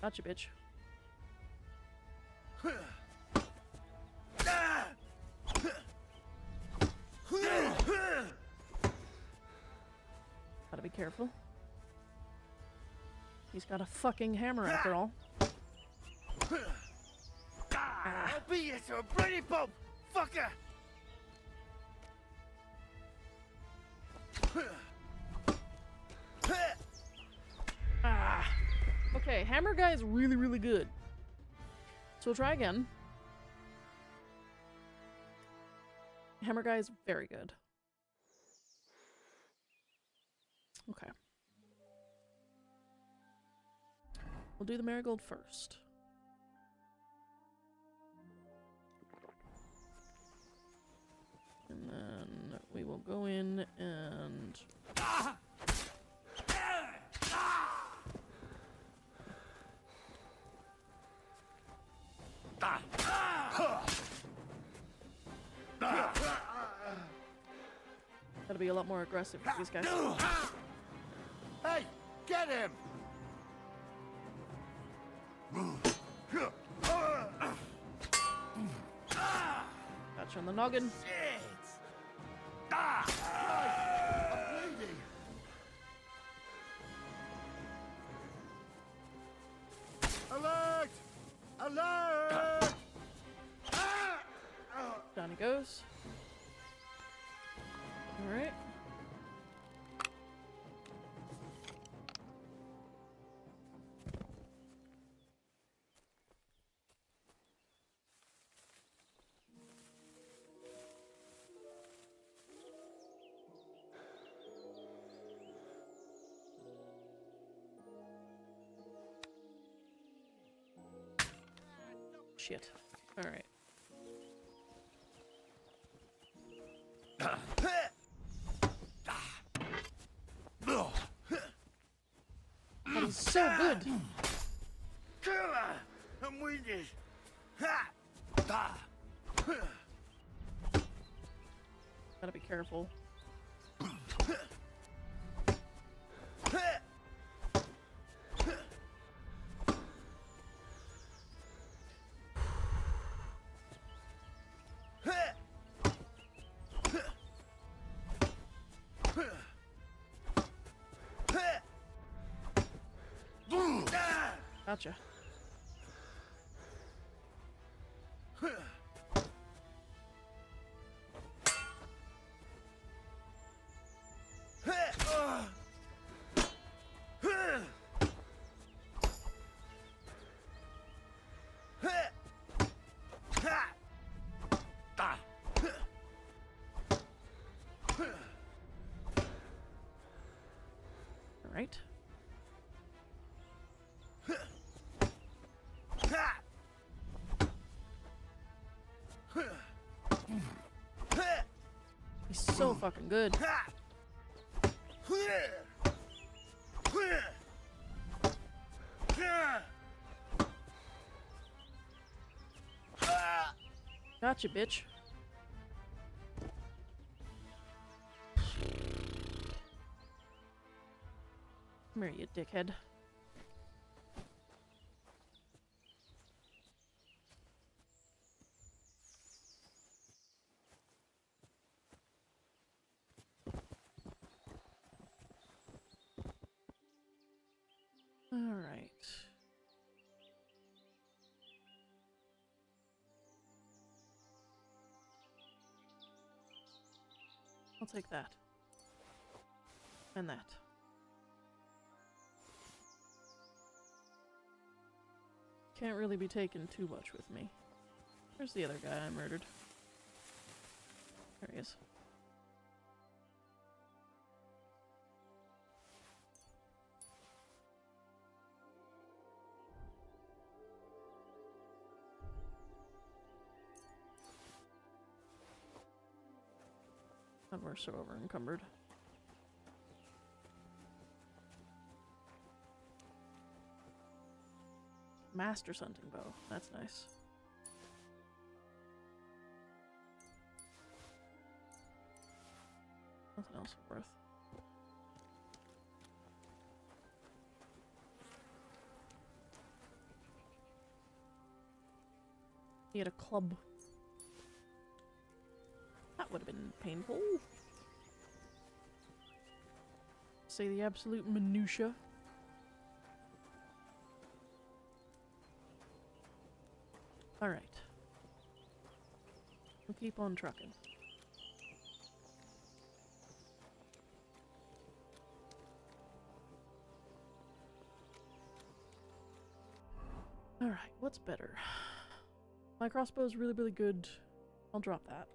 Gotcha, bitch. Gotta be careful. He's got a fucking hammer after all. I'll beat you to a bloody pulp, fucker! Ah. Okay, hammer guy is really, really good. So we'll try again. Hammer guy is very good. Okay. We'll do the marigold first. And then we will go in and... Gotta be a lot more aggressive with these guys. Hey, get him! Gotcha on the noggin. Alert! Alert! Down he goes. Alright. Shit. Alright. That is so good. I'm winded. Gotta be careful. Gotcha. All right. He's so fucking good. Gotcha, bitch. Come here, you dickhead. All right. I'll take that. And that. Can't really be taking too much with me. Where's the other guy I murdered? There he is. And we're so over encumbered. Master's hunting bow. That's nice. Nothing else worth. He had a club. That would have been painful. Say the absolute minutia. Alright. We'll keep on trucking. Alright, what's better? My crossbow is really, really good. I'll drop that.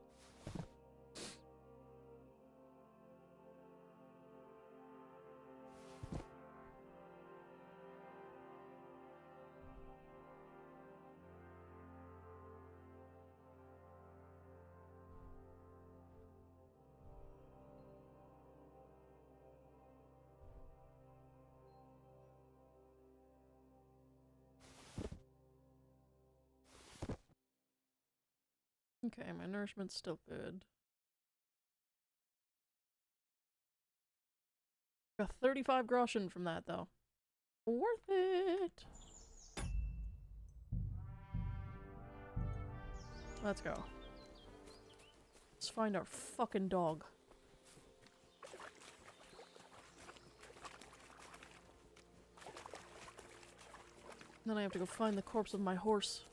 Okay, my nourishment's still good. Got 35 groschen from that, though. Worth it! Let's go. Let's find our fucking dog. Then I have to go find the corpse of my horse.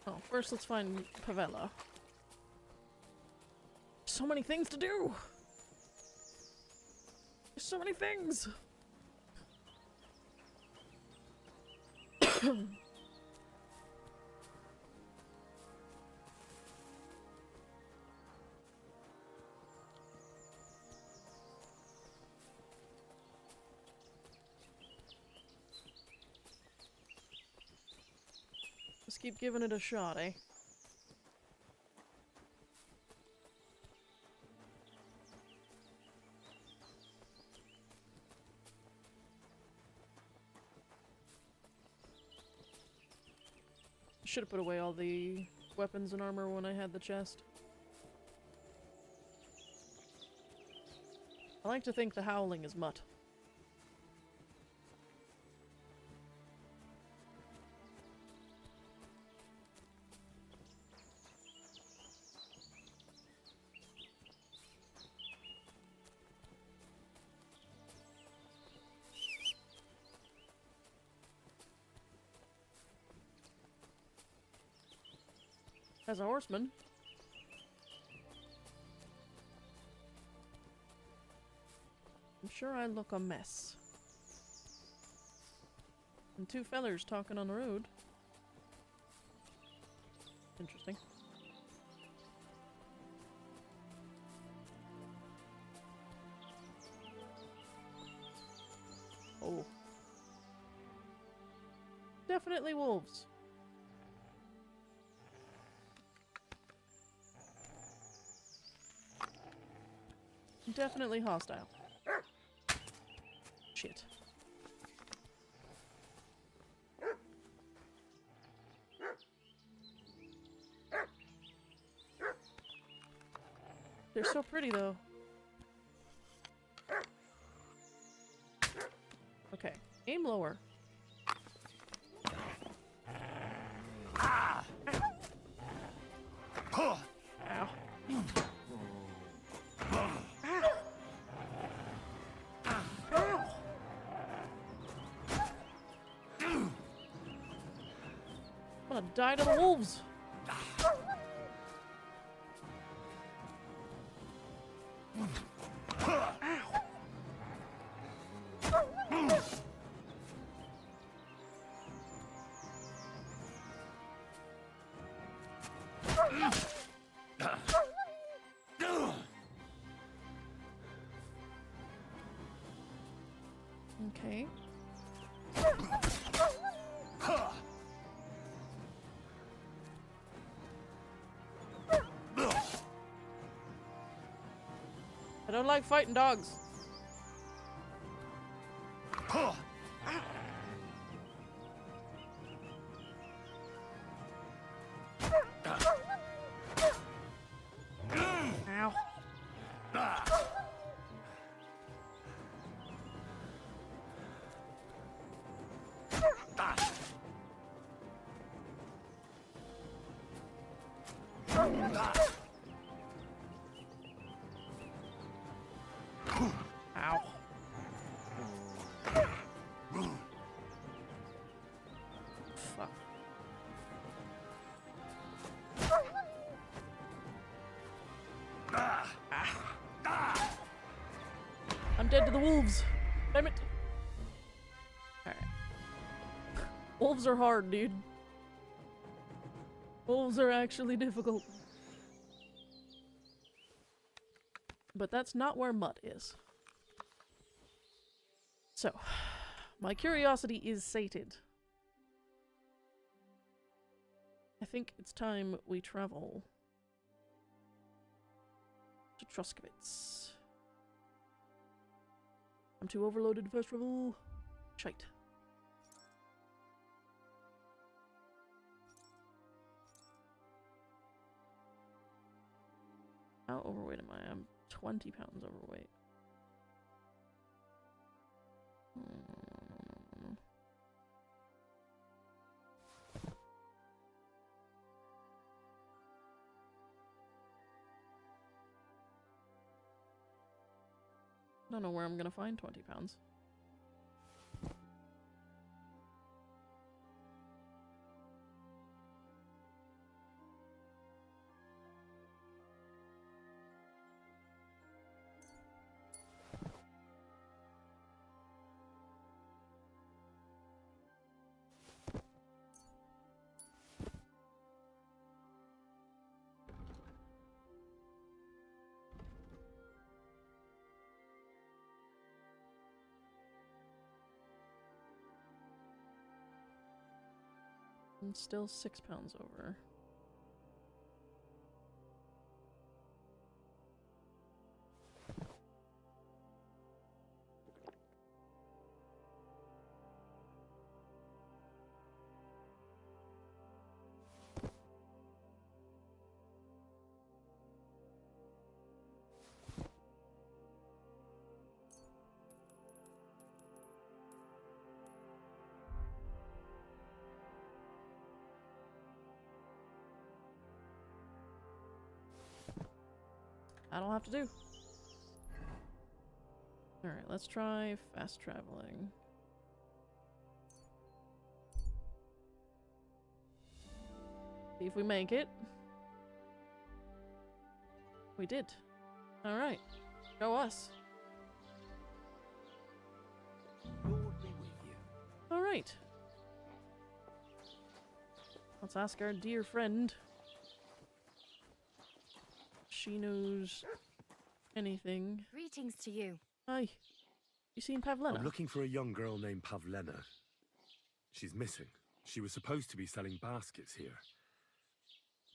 Oh, first let's find Pavella. So many things to do! There's so many things! Just keep giving it a shot, eh? Should have put away all the weapons and armor when I had the chest. I like to think the howling is mutt. As a horseman. I'm sure I look a mess. And two fellers talking on the road. Interesting. Oh. Definitely wolves. Definitely hostile. Shit. They're so pretty, though. Okay, aim lower. Ah! Ow. I'm gonna die to the wolves. Okay. I don't like fighting dogs. Ow. Ow. Fuck. I'm dead to the wolves. Damn it. Alright. Wolves are hard, dude. Wolves are actually difficult. But that's not where mud is. So, my curiosity is sated. I think it's time we travel to Truskovitz. I'm too overloaded to fast travel. Shite. How overweight am I? I'm 20 pounds overweight. I don't know where I'm gonna find 20 pounds. I'm still 6 pounds over. That'll have to do. Alright, let's try fast traveling. See if we make it. We did. Alright. Show us. Lord be with you. Alright. Let's ask our dear friend. She knows anything. Greetings to you. Hi. You seen Pavlena? I'm looking for a young girl named Pavlena. She's missing. She was supposed to be selling baskets here.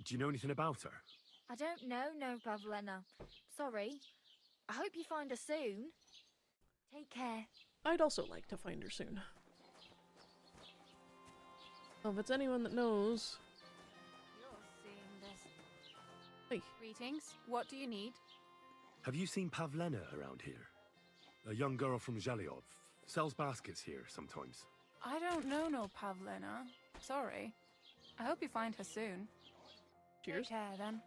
Do you know anything about her? I don't know no Pavlena. Sorry. I hope you find her soon. Take care. I'd also like to find her soon. Well, if it's anyone that knows... You're seeing this. Hey. Greetings. What do you need? Have you seen Pavlena around here? A young girl from Zhelyov. Sells baskets here sometimes. I don't know no Pavlena. Sorry. I hope you find her soon. Cheers. Take care, then.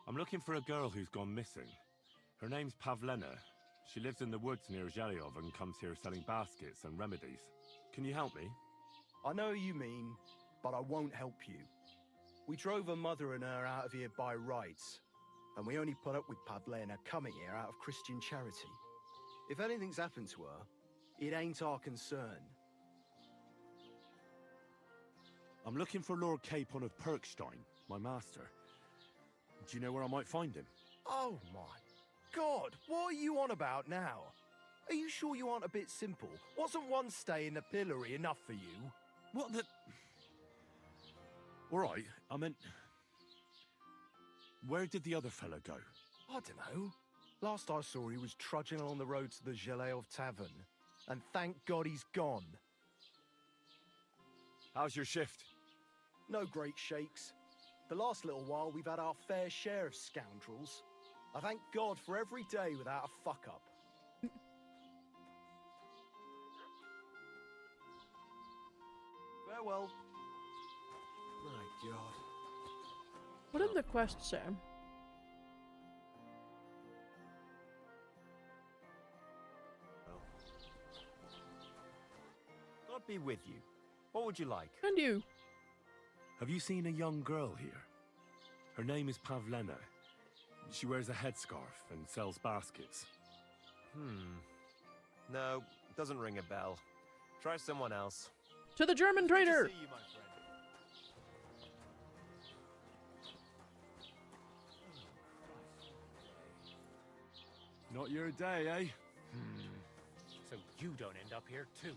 I'm looking for a girl who's gone missing. Her name's Pavlena. She lives in the woods near Zhelyov and comes here selling baskets and remedies. Can you help me? I know you mean, but I won't help you. We drove her mother and her out of here by rights, and we only put up with Pavlena coming here out of Christian charity. If anything's happened to her, it ain't our concern. I'm looking for Lord Capon of Perkstein, my master. Do you know where I might find him? Oh my God, what are you on about now? Are you sure you aren't a bit simple? Wasn't one stay in the pillory enough for you? What the... Alright, I meant... Where did the other fella go? I don't know. Last I saw, he was trudging along the road to the Zhelyov tavern. And thank God he's gone. How's your shift? No great shakes. The last little while, we've had our fair share of scoundrels. I thank God for every day without a fuck-up. Farewell. My God. What did the quest say? God be with you. What would you like? And you. Have you seen a young girl here? Her name is Pavlena. She wears a headscarf and sells baskets. No, doesn't ring a bell. Try someone else. To the German trader! See you, my friend. Not your day, eh? So you don't end up here too.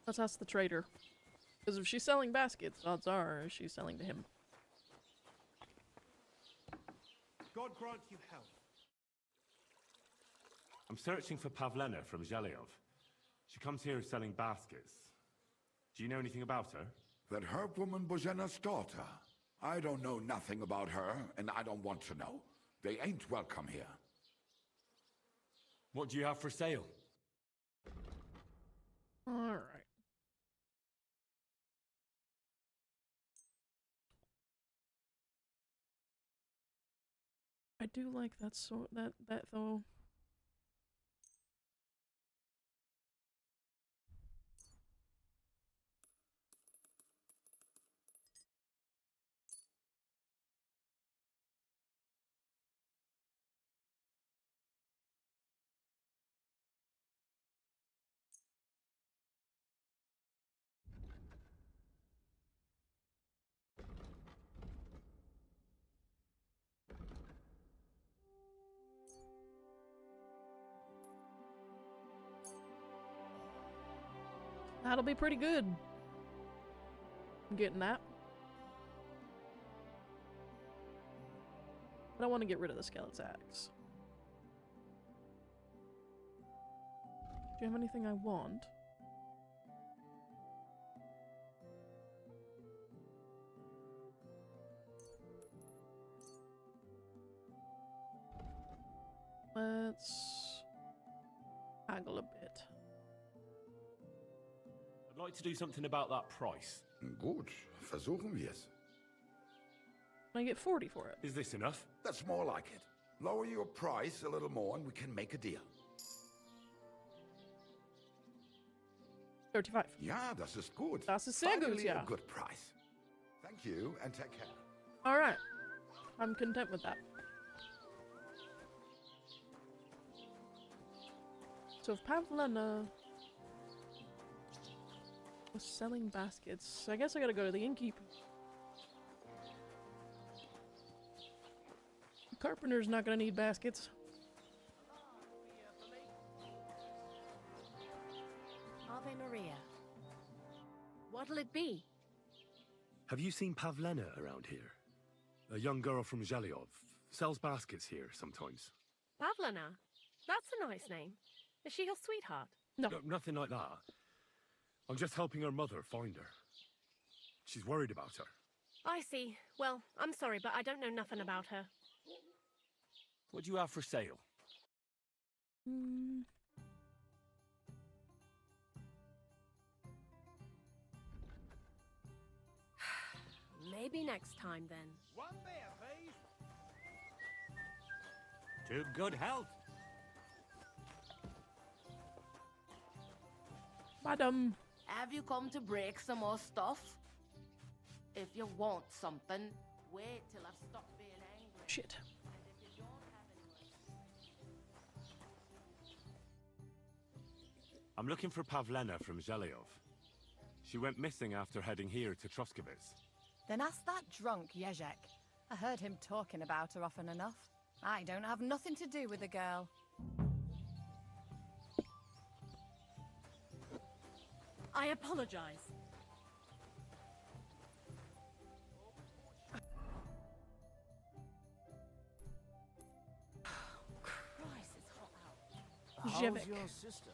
Let's ask the trader. Because if she's selling baskets, odds are she's selling to him. God grant you health. I'm searching for Pavlena from Zhelyov. She comes here selling baskets. Do you know anything about her? That herb woman Bozena's daughter. I don't know nothing about her, and I don't want to know. They ain't welcome here. What do you have for sale? Alright. I do like that that though. That'll be pretty good. I'm getting that. But I want to get rid of the skeleton axe. Do you have anything I want? Let's haggle a bit. I'd like to do something about that price. Gut, versuchen wir's. Can I get 40 for it? Is this enough? That's more like it. Lower your price a little more and we can make a deal. 35. Ja, das ist gut. Das ist sehr gut, Finally ja. a good price. Thank you and take care. Alright. I'm content with that. So if Pavlena was selling baskets, I guess I gotta go to the innkeep. Carpenter's not gonna need baskets. it be? Have you seen Pavlena around here? A young girl from Zhelyov. Sells baskets here sometimes. Pavlina? That's a nice name. Is she your sweetheart? No. Nothing like that. I'm just helping her mother find her. She's worried about her. I see. Well, I'm sorry, but I don't know nothing about her. What do you have for sale? Maybe next time, then. One beer, please. To good health. Madam. Have you come to break some more stuff? If you want something, wait till I've stopped being angry. Shit. I'm looking for Pavlena from Zhelyov. She went missing after heading here to Troskovitz. Then ask that drunk Yezhek. I heard him talking about her often enough. I don't have nothing to do with the girl. I apologize. Christ, it's hot out. How's Zhevik. your sister?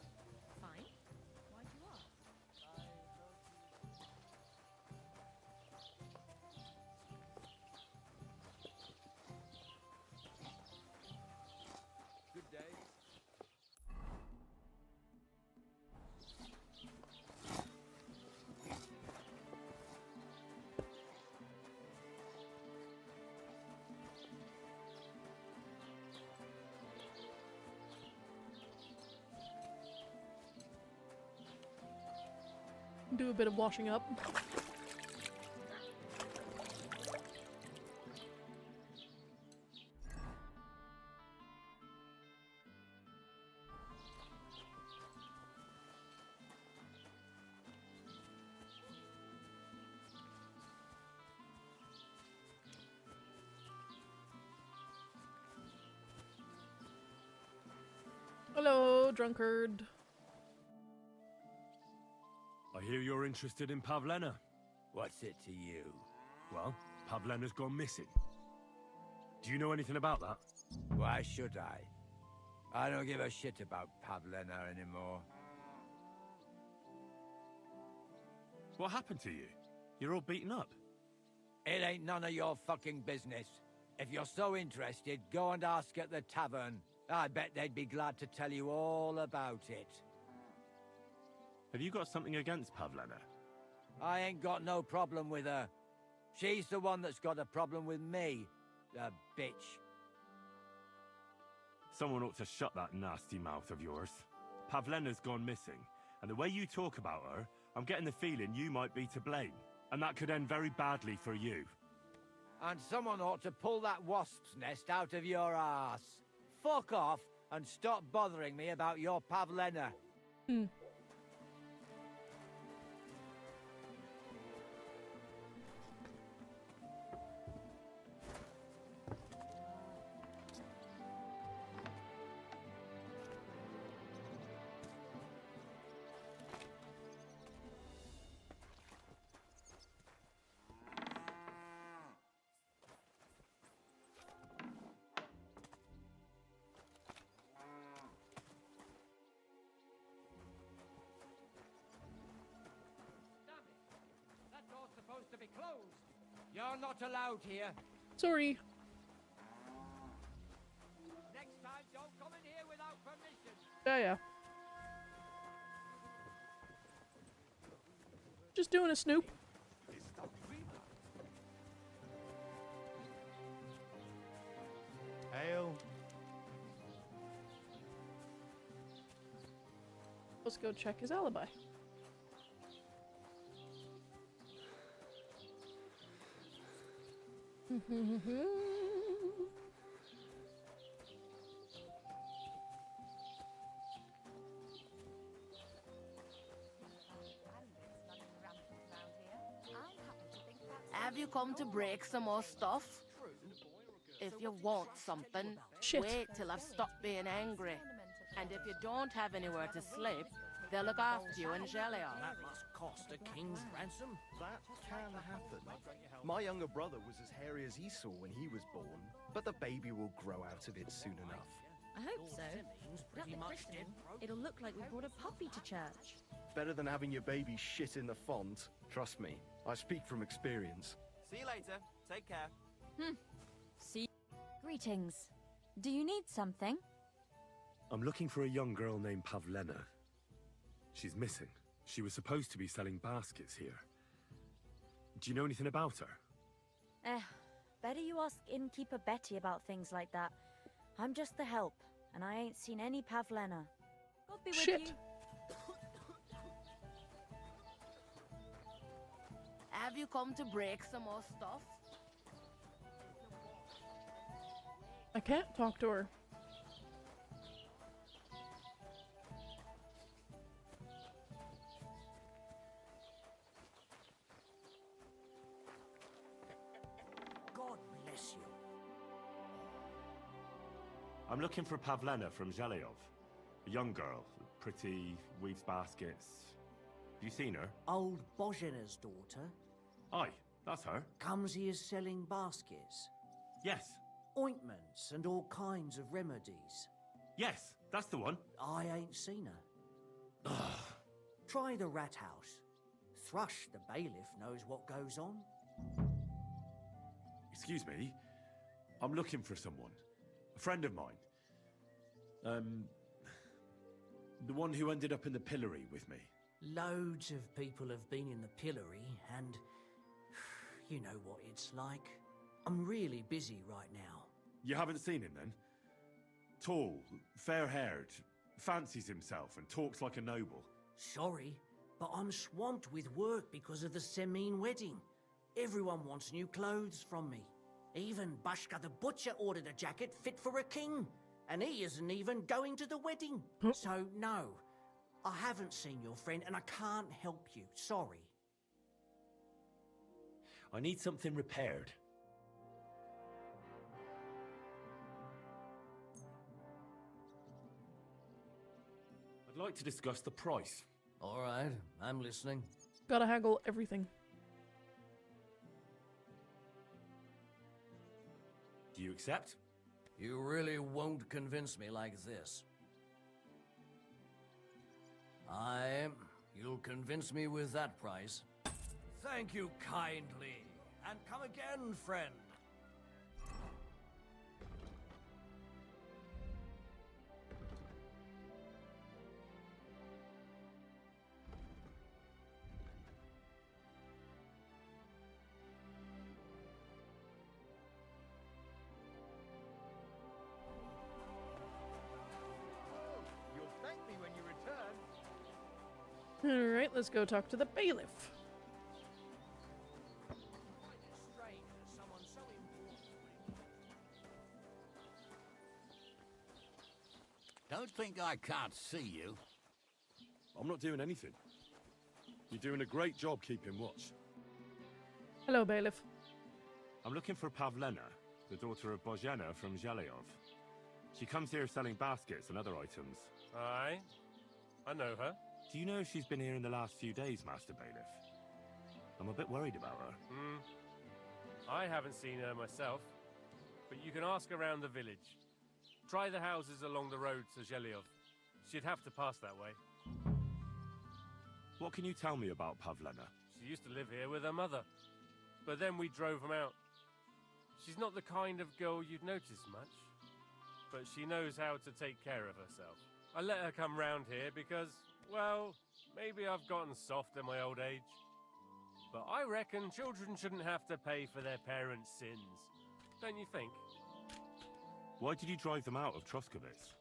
Fine. Why'd you ask? Good day. Do a bit of washing up. Hello, drunkard. I hear you're interested in Pavlena. What's it to you? Well, Pavlena's gone missing. Do you know anything about that? Why should I? I don't give a shit about Pavlena anymore. What happened to you? You're all beaten up. It ain't none of your fucking business. If you're so interested, go and ask at the tavern. I bet they'd be glad to tell you all about it. Have you got something against Pavlena? I ain't got no problem with her. She's the one that's got a problem with me. The bitch. Someone ought to shut that nasty mouth of yours. Pavlena's gone missing, and the way you talk about her, I'm getting the feeling you might be to blame. And that could end very badly for you. And someone ought to pull that wasp's nest out of your ass. Fuck off and stop bothering me about your Pavlena. Supposed to be closed. You're not allowed here. Sorry. Next time, don't come in here without permission. Yeah. Just doing a snoop. Ale. Let's go check his alibi. Have you come to break some more stuff? If you want something, Shit. wait till I've stopped being angry. And if you don't have anywhere to sleep, they'll look after you in Zhelyov. That must cost a king's ransom? That can happen. My younger brother was as hairy as Esau when he was born, but the baby will grow out of it soon enough. I hope so. But at the christening, it'll look like we brought a puppy to church. Better than having your baby shit in the font. Trust me, I speak from experience. See you later. Take care. See. Greetings. Do you need something? I'm looking for a young girl named Pavlena. She's missing. She was supposed to be selling baskets here. Do you know anything about her? Better you ask innkeeper Betty about things like that. I'm just the help, and I ain't seen any Pavlena. God be with you. Have you come to break some more stuff? I can't talk to her. God bless you. I'm looking for Pavlena from Zhelyov. A young girl, pretty, weaves baskets. Have you seen her? Old Bozena's daughter Aye, that's her. comes here selling baskets. Yes. Ointments and all kinds of remedies. Yes, that's the one. I ain't seen her. Try the rat house. Thrush, the bailiff, knows what goes on. Excuse me. I'm looking for someone. A friend of mine. The one who ended up in the pillory with me. Loads of people have been in the pillory, and you know what it's like. I'm really busy right now. You haven't seen him then? Tall, fair-haired, fancies himself and talks like a noble. Sorry, but I'm swamped with work because of the Semine wedding. Everyone wants new clothes from me. Even Bashka the butcher ordered a jacket fit for a king, and he isn't even going to the wedding. So no, I haven't seen your friend and I can't help you. Sorry. I need something repaired. I'd like to discuss the price. All right, I'm listening. Gotta haggle everything. Do you accept? You really won't convince me like this. You'll convince me with that price. Thank you kindly, and come again, friend. You'll thank me when you return. Alright, let's go talk to the bailiff. Don't think I can't see you. I'm not doing anything. You're doing a great job keeping watch. Hello, bailiff. I'm looking for Pavlena, the daughter of Bozhena from Zhelyov. She comes here selling baskets and other items. Aye, I know her. Do you know if she's been here in the last few days, Master Bailiff? I'm a bit worried about her. I haven't seen her myself, but you can ask around the village. Try the houses along the road to Zhelyov. She'd have to pass that way. What can you tell me about Pavlena? She used to live here with her mother, but then we drove them out. She's not the kind of girl you'd notice much, but she knows how to take care of herself. I let her come round here because, well, maybe I've gotten soft in my old age. But I reckon children shouldn't have to pay for their parents' sins. Don't you think? Why did you drive them out of Troskovitz?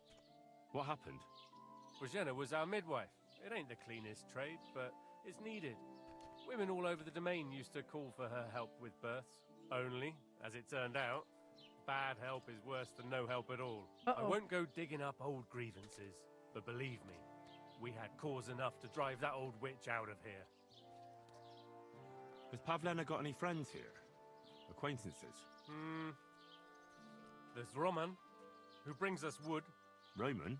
What happened? Bozhena was our midwife. It ain't the cleanest trade, but it's needed. Women all over the domain used to call for her help with births. Only, as it turned out, bad help is worse than no help at all. I won't go digging up old grievances, but believe me, we had cause enough to drive that old witch out of here. Has Pavlena got any friends here? Acquaintances? There's Roman, who brings us wood. Roman?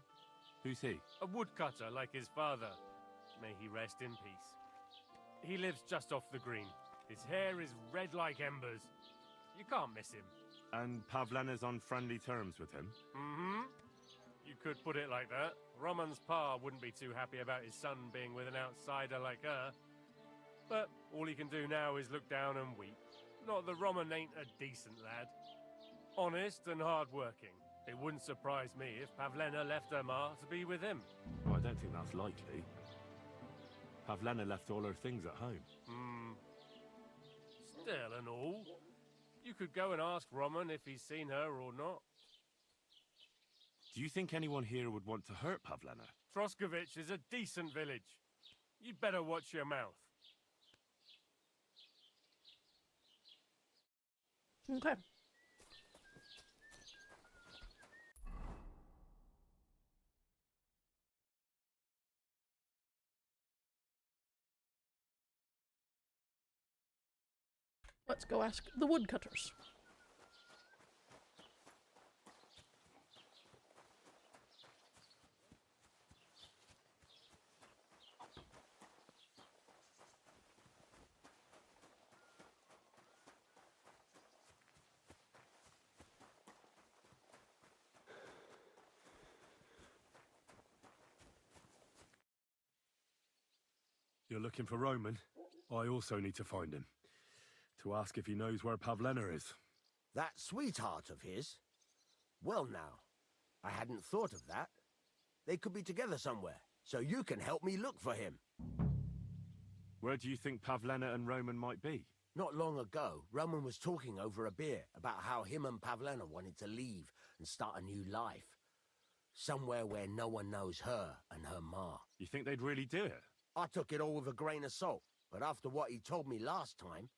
Who's he? A woodcutter like his father. May he rest in peace. He lives just off the green. His hair is red like embers. You can't miss him. And Pavlena's on friendly terms with him? Mm-hmm. You could put it like that. Roman's pa wouldn't be too happy about his son being with an outsider like her. But all he can do now is look down and weep. Not that Roman ain't a decent lad. Honest and hard-working. It wouldn't surprise me if Pavlena left her ma to be with him. Well, I don't think that's likely. Pavlena left all her things at home. Still and all, you could go and ask Roman if he's seen her or not. Do you think anyone here would want to hurt Pavlena? Troskovich is a decent village. You'd better watch your mouth. Okay. Let's go ask the woodcutters. You're looking for Roman? I also need to find him. To ask if he knows where Pavlena is. That sweetheart of his? Well now, I hadn't thought of that. They could be together somewhere, so you can help me look for him. Where do you think Pavlena and Roman might be? Not long ago, Roman was talking over a beer about how him and Pavlena wanted to leave and start a new life. Somewhere where no one knows her and her ma. You think they'd really do it? I took it all with a grain of salt, but after what he told me last time,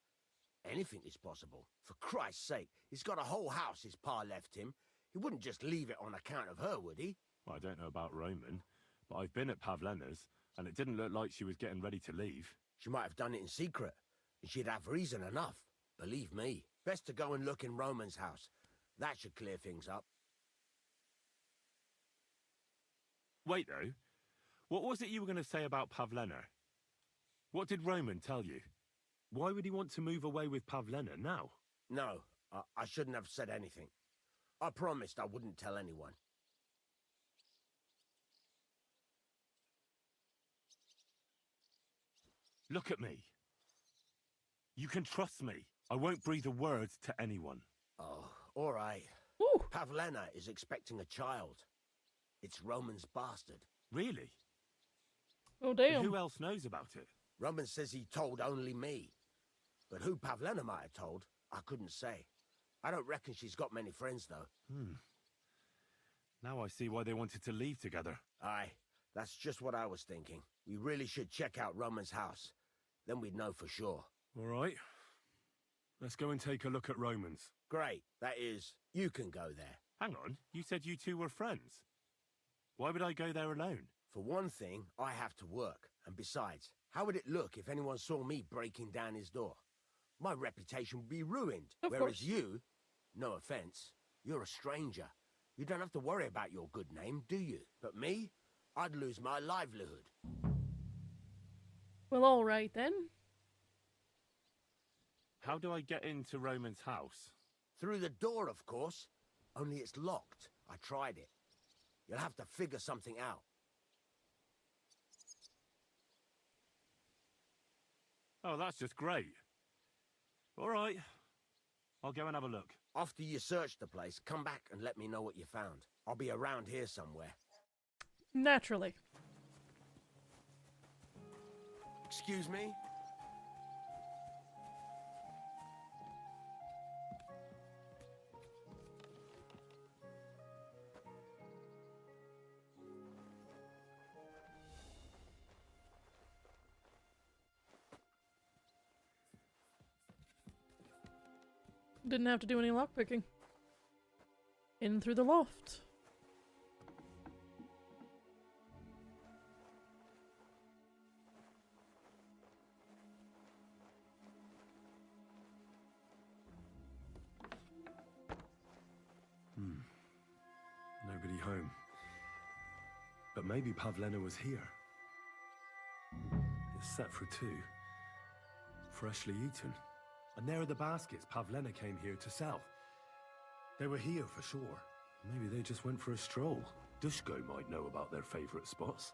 anything is possible. For Christ's sake, he's got a whole house his pa left him. He wouldn't just leave it on account of her, would he? Well, I don't know about Roman, but I've been at Pavlena's, and it didn't look like she was getting ready to leave. She might have done it in secret, and she'd have reason enough. Believe me. Best to go and look in Roman's house. That should clear things up. Wait, though. What was it you were going to say about Pavlena? What did Roman tell you? Why would he want to move away with Pavlena now? No, I shouldn't have said anything. I promised I wouldn't tell anyone. Look at me. You can trust me. I won't breathe a word to anyone. Oh, all right. Pavlena is expecting a child. It's Roman's bastard. Really? Oh, damn. And who else knows about it? Roman says he told only me. But who Pavlena might have told, I couldn't say. I don't reckon she's got many friends, though. Now I see why they wanted to leave together. Aye, that's just what I was thinking. We really should check out Roman's house. Then we'd know for sure. All right. Let's go and take a look at Roman's. Great. That is, you can go there. Hang on, you said you two were friends. Why would I go there alone? For one thing, I have to work. And besides, how would it look if anyone saw me breaking down his door? My reputation would be ruined. Whereas you, no offense, you're a stranger. You don't have to worry about your good name, do you? But me, I'd lose my livelihood. Well, all right then. How do I get into Roman's house? Through the door, of course. Only it's locked. I tried it. You'll have to figure something out. Oh, that's just great. All right. I'll go and have a look. After you search the place, come back and let me know what you found. I'll be around here somewhere. Naturally. Excuse me? Didn't have to do any lockpicking. In through the loft. Nobody home. But maybe Pavlena was here. It's set for 2. freshly eaten. And there are the baskets Pavlena came here to sell. They were here for sure. Maybe they just went for a stroll. Dushko might know about their favorite spots.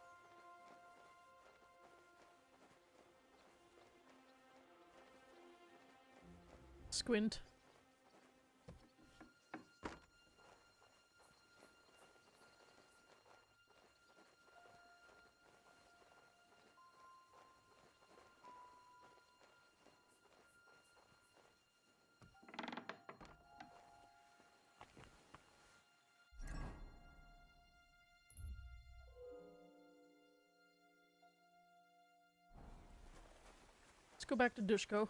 Squint. Let's go back to Dushko.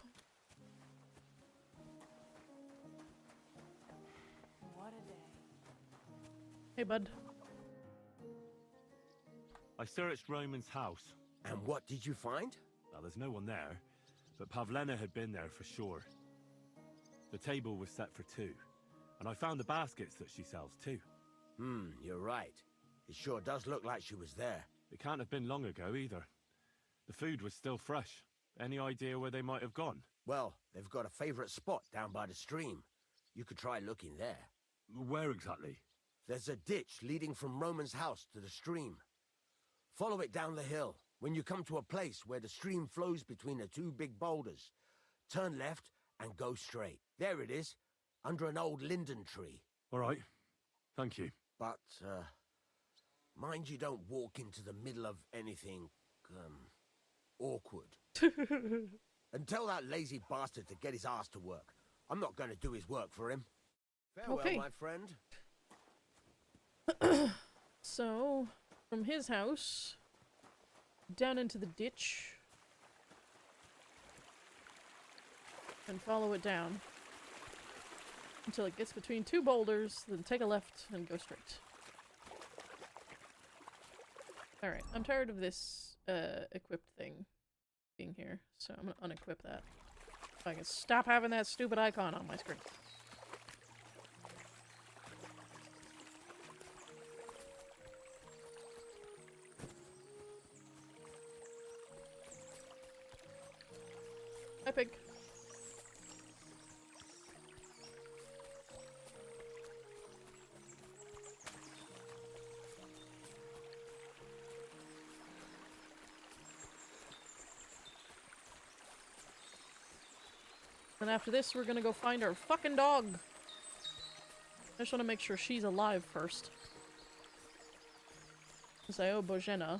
What a day. Hey, bud. I searched Roman's house. And what did you find? Well, there's no one there, but Pavlena had been there for sure. The table was set for two, and I found the baskets that she sells too. You're right. It sure does look like she was there. It can't have been long ago either. The food was still fresh. Any idea where they might have gone? Well, they've got a favorite spot down by the stream. You could try looking there. Where exactly? There's a ditch leading from Roman's house to the stream. Follow it down the hill. When you come to a place where the stream flows between the two big boulders, turn left and go straight. There it is, under an old linden tree. All right. Thank you. But, mind you don't walk into the middle of anything, awkward. And tell that lazy bastard to get his ass to work. I'm not going to do his work for him. Farewell, Okay. my friend. So, from his house, down into the ditch, and follow it down until it gets between two boulders, then take a left and go straight. Alright, I'm tired of this equipped thing being here, so I'm gonna unequip that. If I can stop having that stupid icon on my screen. Hi, pig. And after this, we're gonna go find our fucking dog. I just want to make sure she's alive first. Because I owe Bojena.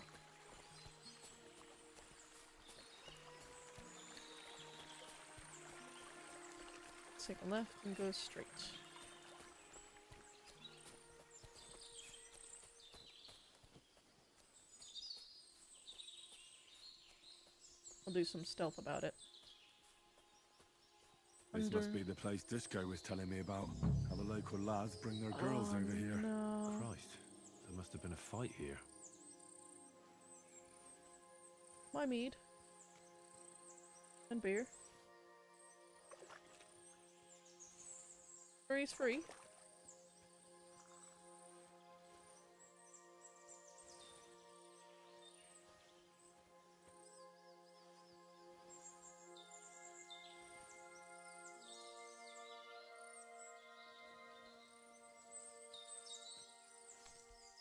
Take a left and go straight. I'll do some stealth about it. This must be the place Dushko was telling me about. How the local lads bring their girls over here. No. Christ, there must have been a fight here. My mead. And beer. Free's free.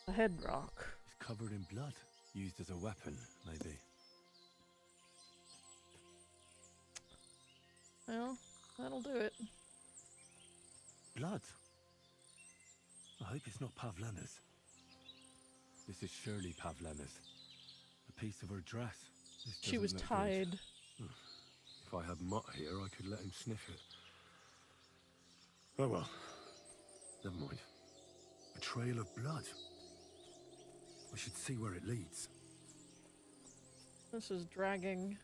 A head rock. It's covered in blood. Used as a weapon, maybe. Well, that'll do it. Blood? I hope it's not Pavlena's. This is surely Pavlena's. A piece of her dress. This She was doesn't look tied. good. If I had Mutt here, I could let him sniff it. Oh well. Never mind. A trail of blood. I should see where it leads. This is dragging.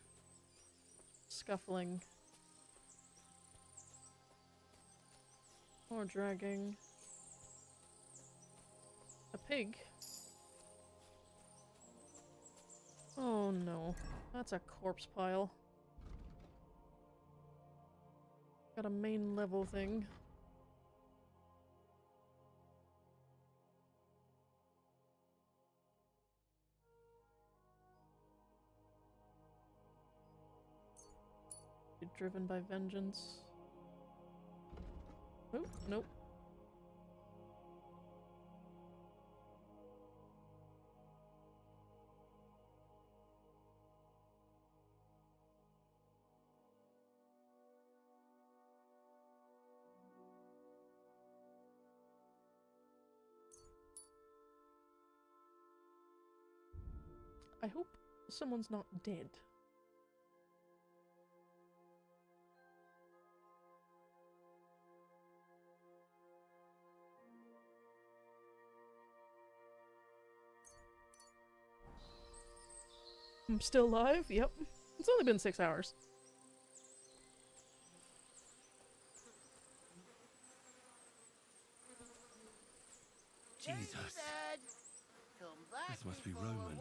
Scuffling. More dragging. A pig. Oh no. That's a corpse pile. Got a main level thing. driven by vengeance. Oh, nope. I hope someone's not dead. I'm still alive? Yep. It's only been 6 hours. Jesus. This must be Roman.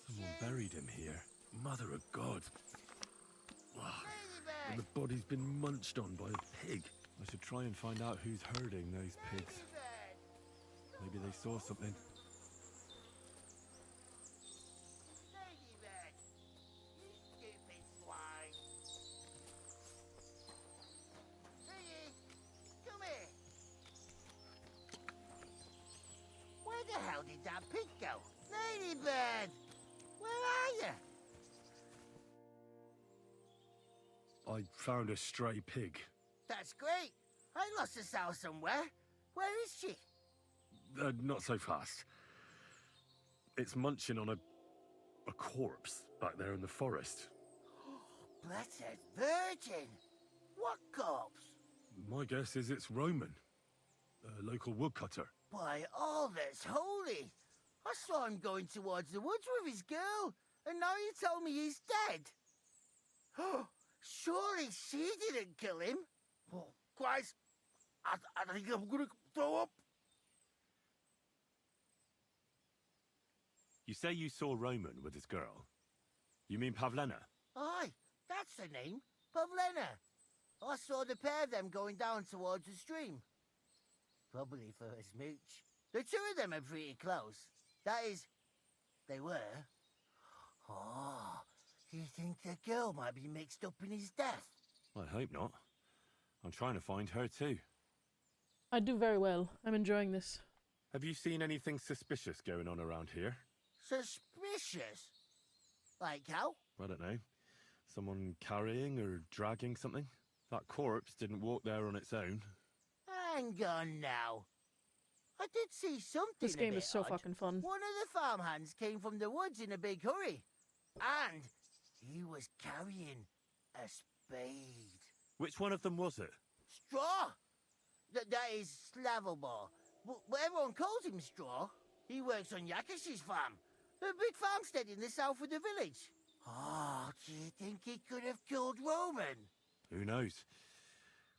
Someone buried him here. Mother of God. Wow. And the body's been munched on by a pig. I should try and find out who's herding those pigs. Maybe they saw something. Where the hell did that pig go? Ladybird! Where are you? I found a stray pig. That's great. I lost a sow somewhere. Where is she? Not so fast. It's munching on a corpse back there in the forest. Blessed Virgin! What corpse? My guess is it's Roman, a local woodcutter. By all that's holy! I saw him going towards the woods with his girl, and now you tell me he's dead. Surely she didn't kill him. Oh, Christ! I think I'm gonna throw up. You say you saw Roman with his girl. You mean Pavlena? Aye, that's the name. Pavlena. I saw the pair of them going down towards the stream. Probably for a smooch. The two of them are pretty close. That is, they were. Oh, you think the girl might be mixed up in his death? I hope not. I'm trying to find her too. I do very well. I'm enjoying this. Have you seen anything suspicious going on around here? Suspicious? Like how? I don't know. Someone carrying or dragging something? That corpse didn't walk there on its own. Hang on now. I did see something. This game a bit is so odd. fucking fun. One of the farmhands came from the woods in a big hurry. And he was carrying a spade. Which one of them was it? Straw! That is Slavobor. But everyone calls him Straw. He works on Yakash's farm. A big farmstead in the south of the village. Oh, do you think he could have killed Roman? Who knows?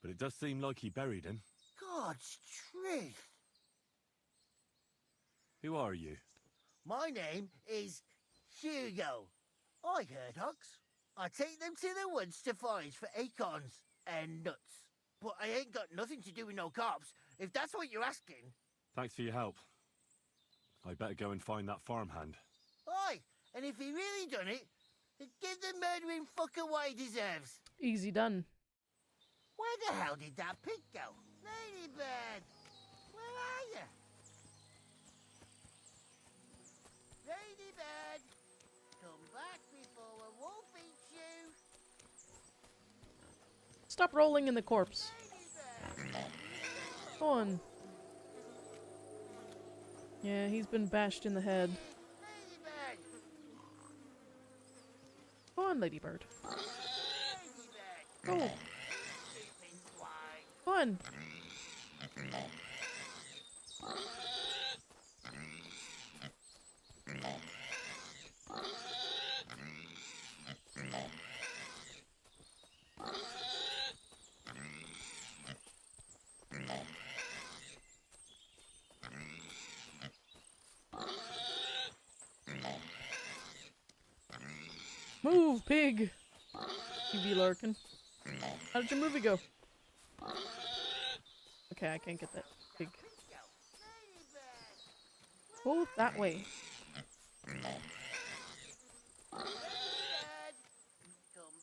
But it does seem like he buried him. God's truth. Who are you? My name is Hugo. I herd hogs. I take them to the woods to forage for acorns and nuts. But I ain't got nothing to do with no cops, if that's what you're asking. Thanks for your help. I better go and find that farmhand. Aye, and if he really done it, give the murdering fucker what he deserves. Easy done. Where the hell did that pig go? Ladybird! Where are you? Ladybird! Come back before a wolf eats you! Stop rolling in the corpse. Go on. Yeah, he's been bashed in the head. Go on, Ladybird. Go. Go on. Move, pig! You be lurking. How did your movie go? Okay, I can't get that pig. Go that way. Come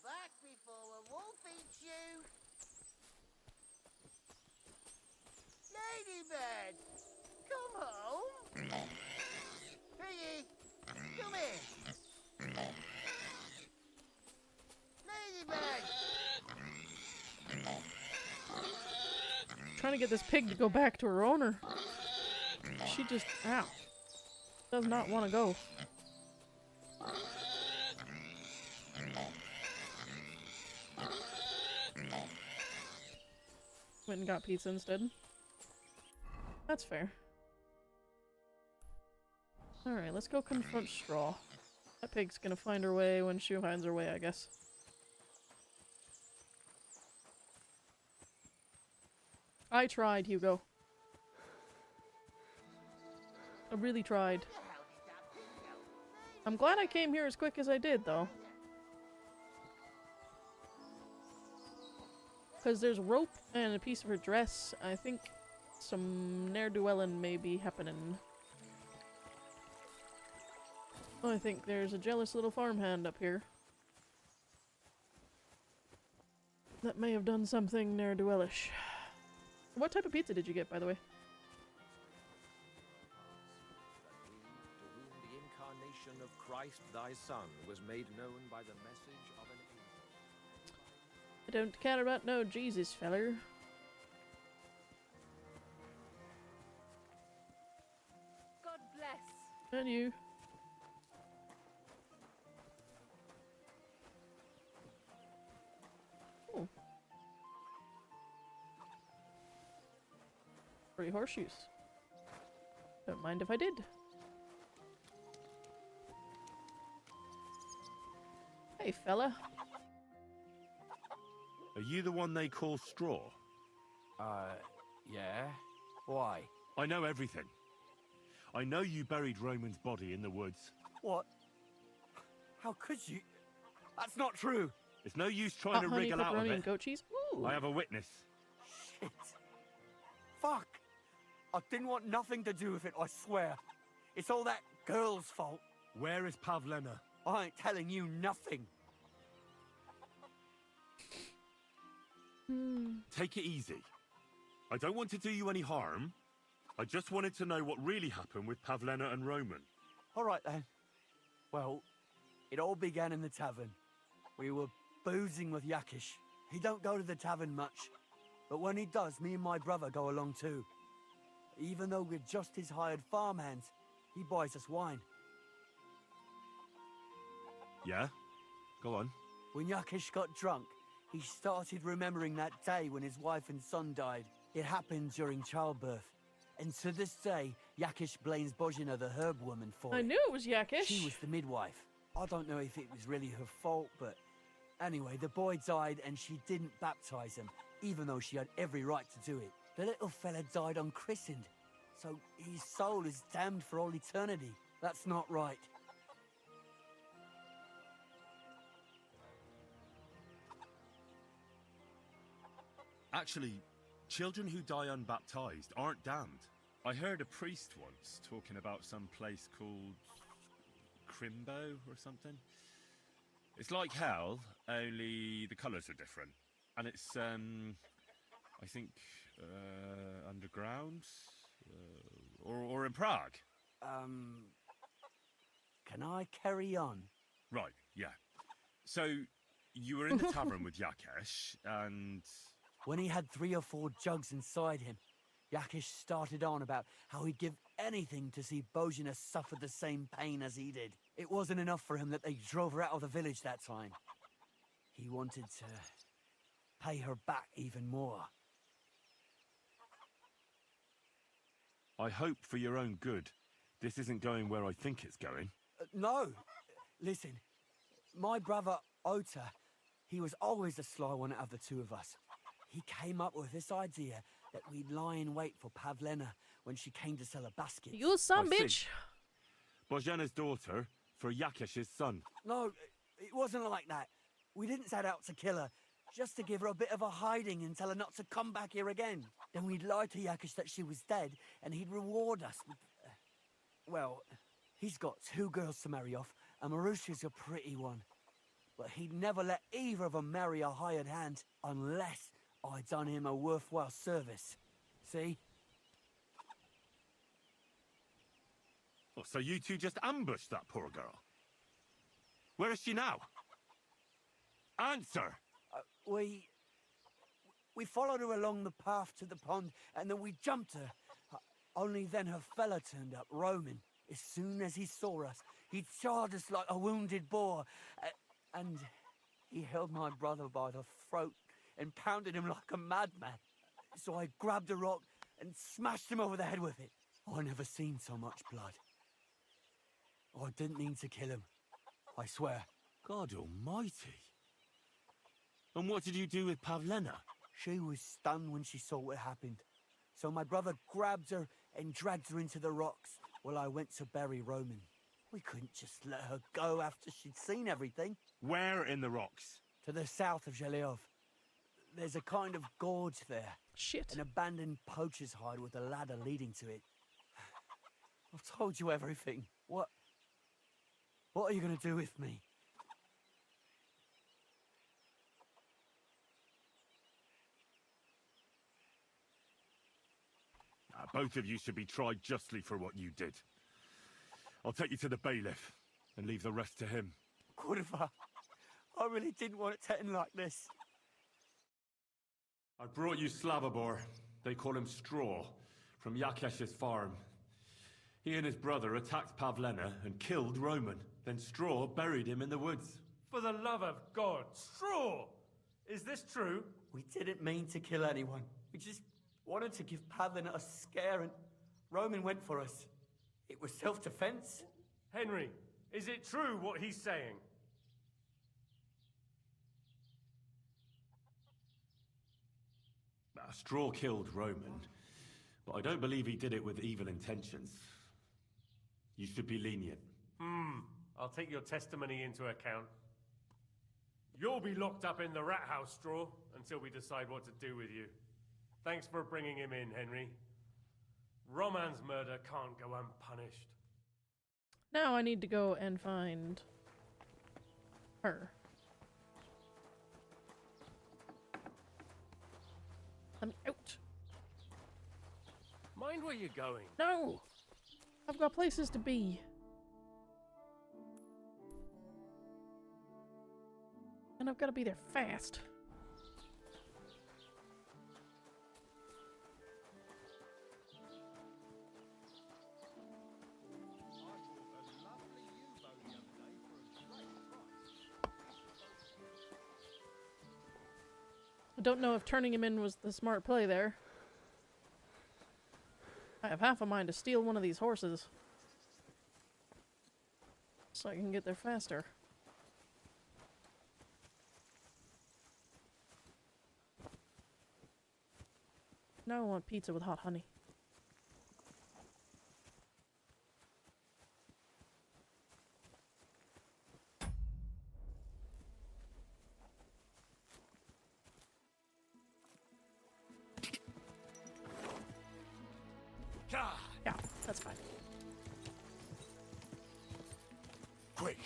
back before a wolf eats Piggy, come here. Ladybird. Trying to get this pig to go back to her owner. She just, ow, does not want to go. Went and got pizza instead. That's fair. Alright, let's go confront Straw. That pig's gonna find her way when she finds her way, I guess. I tried, Hugo. I really tried. I'm glad I came here as quick as I did, though. Because there's rope and a piece of her dress. I think some ne'er-do-welling may be happening. I think there's a jealous little farmhand up here. That may have done something ne'er-do-wellish. What type of pizza did you get, by the way? To whom the incarnation of Christ thy Son was made known by the message of an angel. I don't care about no Jesus, feller. God bless. And you. Oh. 3 horseshoes. Don't mind if I did. Hey, fella. Are you the one they call Straw? Yeah? Why? I know everything. I know you buried Roman's body in the woods. What? How could you? That's not true. It's no use trying to honey, wriggle out of pepperoni, it. and goat cheese. Ooh. I have a witness. Shit. Fuck. I didn't want nothing to do with it, I swear. It's all that girl's fault. Where is Pavlena? I ain't telling you nothing. Take it easy. I don't want to do you any harm. I just wanted to know what really happened with Pavlena and Roman. All right, then. Well, it all began in the tavern. We were boozing with Yakish. He don't go to the tavern much, but when he does, me and my brother go along too. Even though we're just his hired farmhands, he buys us wine. Yeah? Go on. When Yakish got drunk, he started remembering that day when his wife and son died. It happened during childbirth. And to this day, Yakish blames Bozhina, the herb woman, for it. I knew it was Yakish. She was the midwife. I don't know if it was really her fault, but anyway, the boy died and she didn't baptize him, even though she had every right to do it. The little fella died unchristened, so his soul is damned for all eternity. That's not right. Actually, children who die unbaptized aren't damned. I heard a priest once talking about some place called Crimbo or something. It's like hell, only the colours are different. And it's, I think, underground? Or in Prague. Can I carry on? Right, yeah. So, you were in the tavern with Yakesh, and... When he had 3 or 4 jugs inside him, Yakish started on about how he'd give anything to see Bozhina suffer the same pain as he did. It wasn't enough for him that they drove her out of the village that time. He wanted to pay her back even more. I hope for your own good, this isn't going where I think it's going. No! Listen, my brother Ota, he was always the sly one out of the 2 of us. He came up with this idea that we'd lie in wait for Pavlena when she came to sell a basket. You son bitch! Bozhena's daughter for Yakesh's son. No, it wasn't like that. We didn't set out to kill her, just to give her a bit of a hiding and tell her not to come back here again. Then we'd lie to Yakish that she was dead, and he'd reward us with... well, he's got 2 girls to marry off, and Marusha's a pretty one. But he'd never let either of them marry a hired hand unless I'd done him a worthwhile service. See? Oh, so you two just ambushed that poor girl? Where is she now? Answer! We followed her along the path to the pond, and then we jumped her. Only then her fella turned up, Roman. As soon as he saw us, he charged us like a wounded boar, and he held my brother by the throat and pounded him like a madman. So I grabbed a rock and smashed him over the head with it. I never seen so much blood. I didn't mean to kill him, I swear. God almighty. And what did you do with Pavlena? She was stunned when she saw what happened. So my brother grabbed her and dragged her into the rocks while I went to bury Roman. We couldn't just let her go after she'd seen everything. Where in the rocks? To the south of Zhelyov. There's a kind of gorge there. Shit. An abandoned poacher's hide with a ladder leading to it. I've told you everything. What are you going to do with me? Both of you should be tried justly for what you did. I'll take you to the bailiff and leave the rest to him. Kurva, I really didn't want it to end like this. I brought you Slavobor. They call him Straw, from Yakesh's farm. He and his brother attacked Pavlena and killed Roman. Then Straw buried him in the woods. For the love of God, Straw! Is this true? We didn't mean to kill anyone. We just wanted to give Pavlena a scare, and Roman went for us. It was self-defense. Henry, is it true what he's saying? Straw killed Roman, but I don't believe he did it with evil intentions. You should be lenient. I'll take your testimony into account. You'll be locked up in the rat house, Straw, until we decide what to do with you. Thanks for bringing him in, Henry. Roman's murder can't go unpunished. Now I need to go and find her. Let me out. Mind where you're going. No! I've got places to be. And I've got to be there fast. I don't know if turning him in was the smart play there. I have half a mind to steal one of these horses so I can get there faster. Now I want pizza with hot honey. Yeah, that's fine. Quick!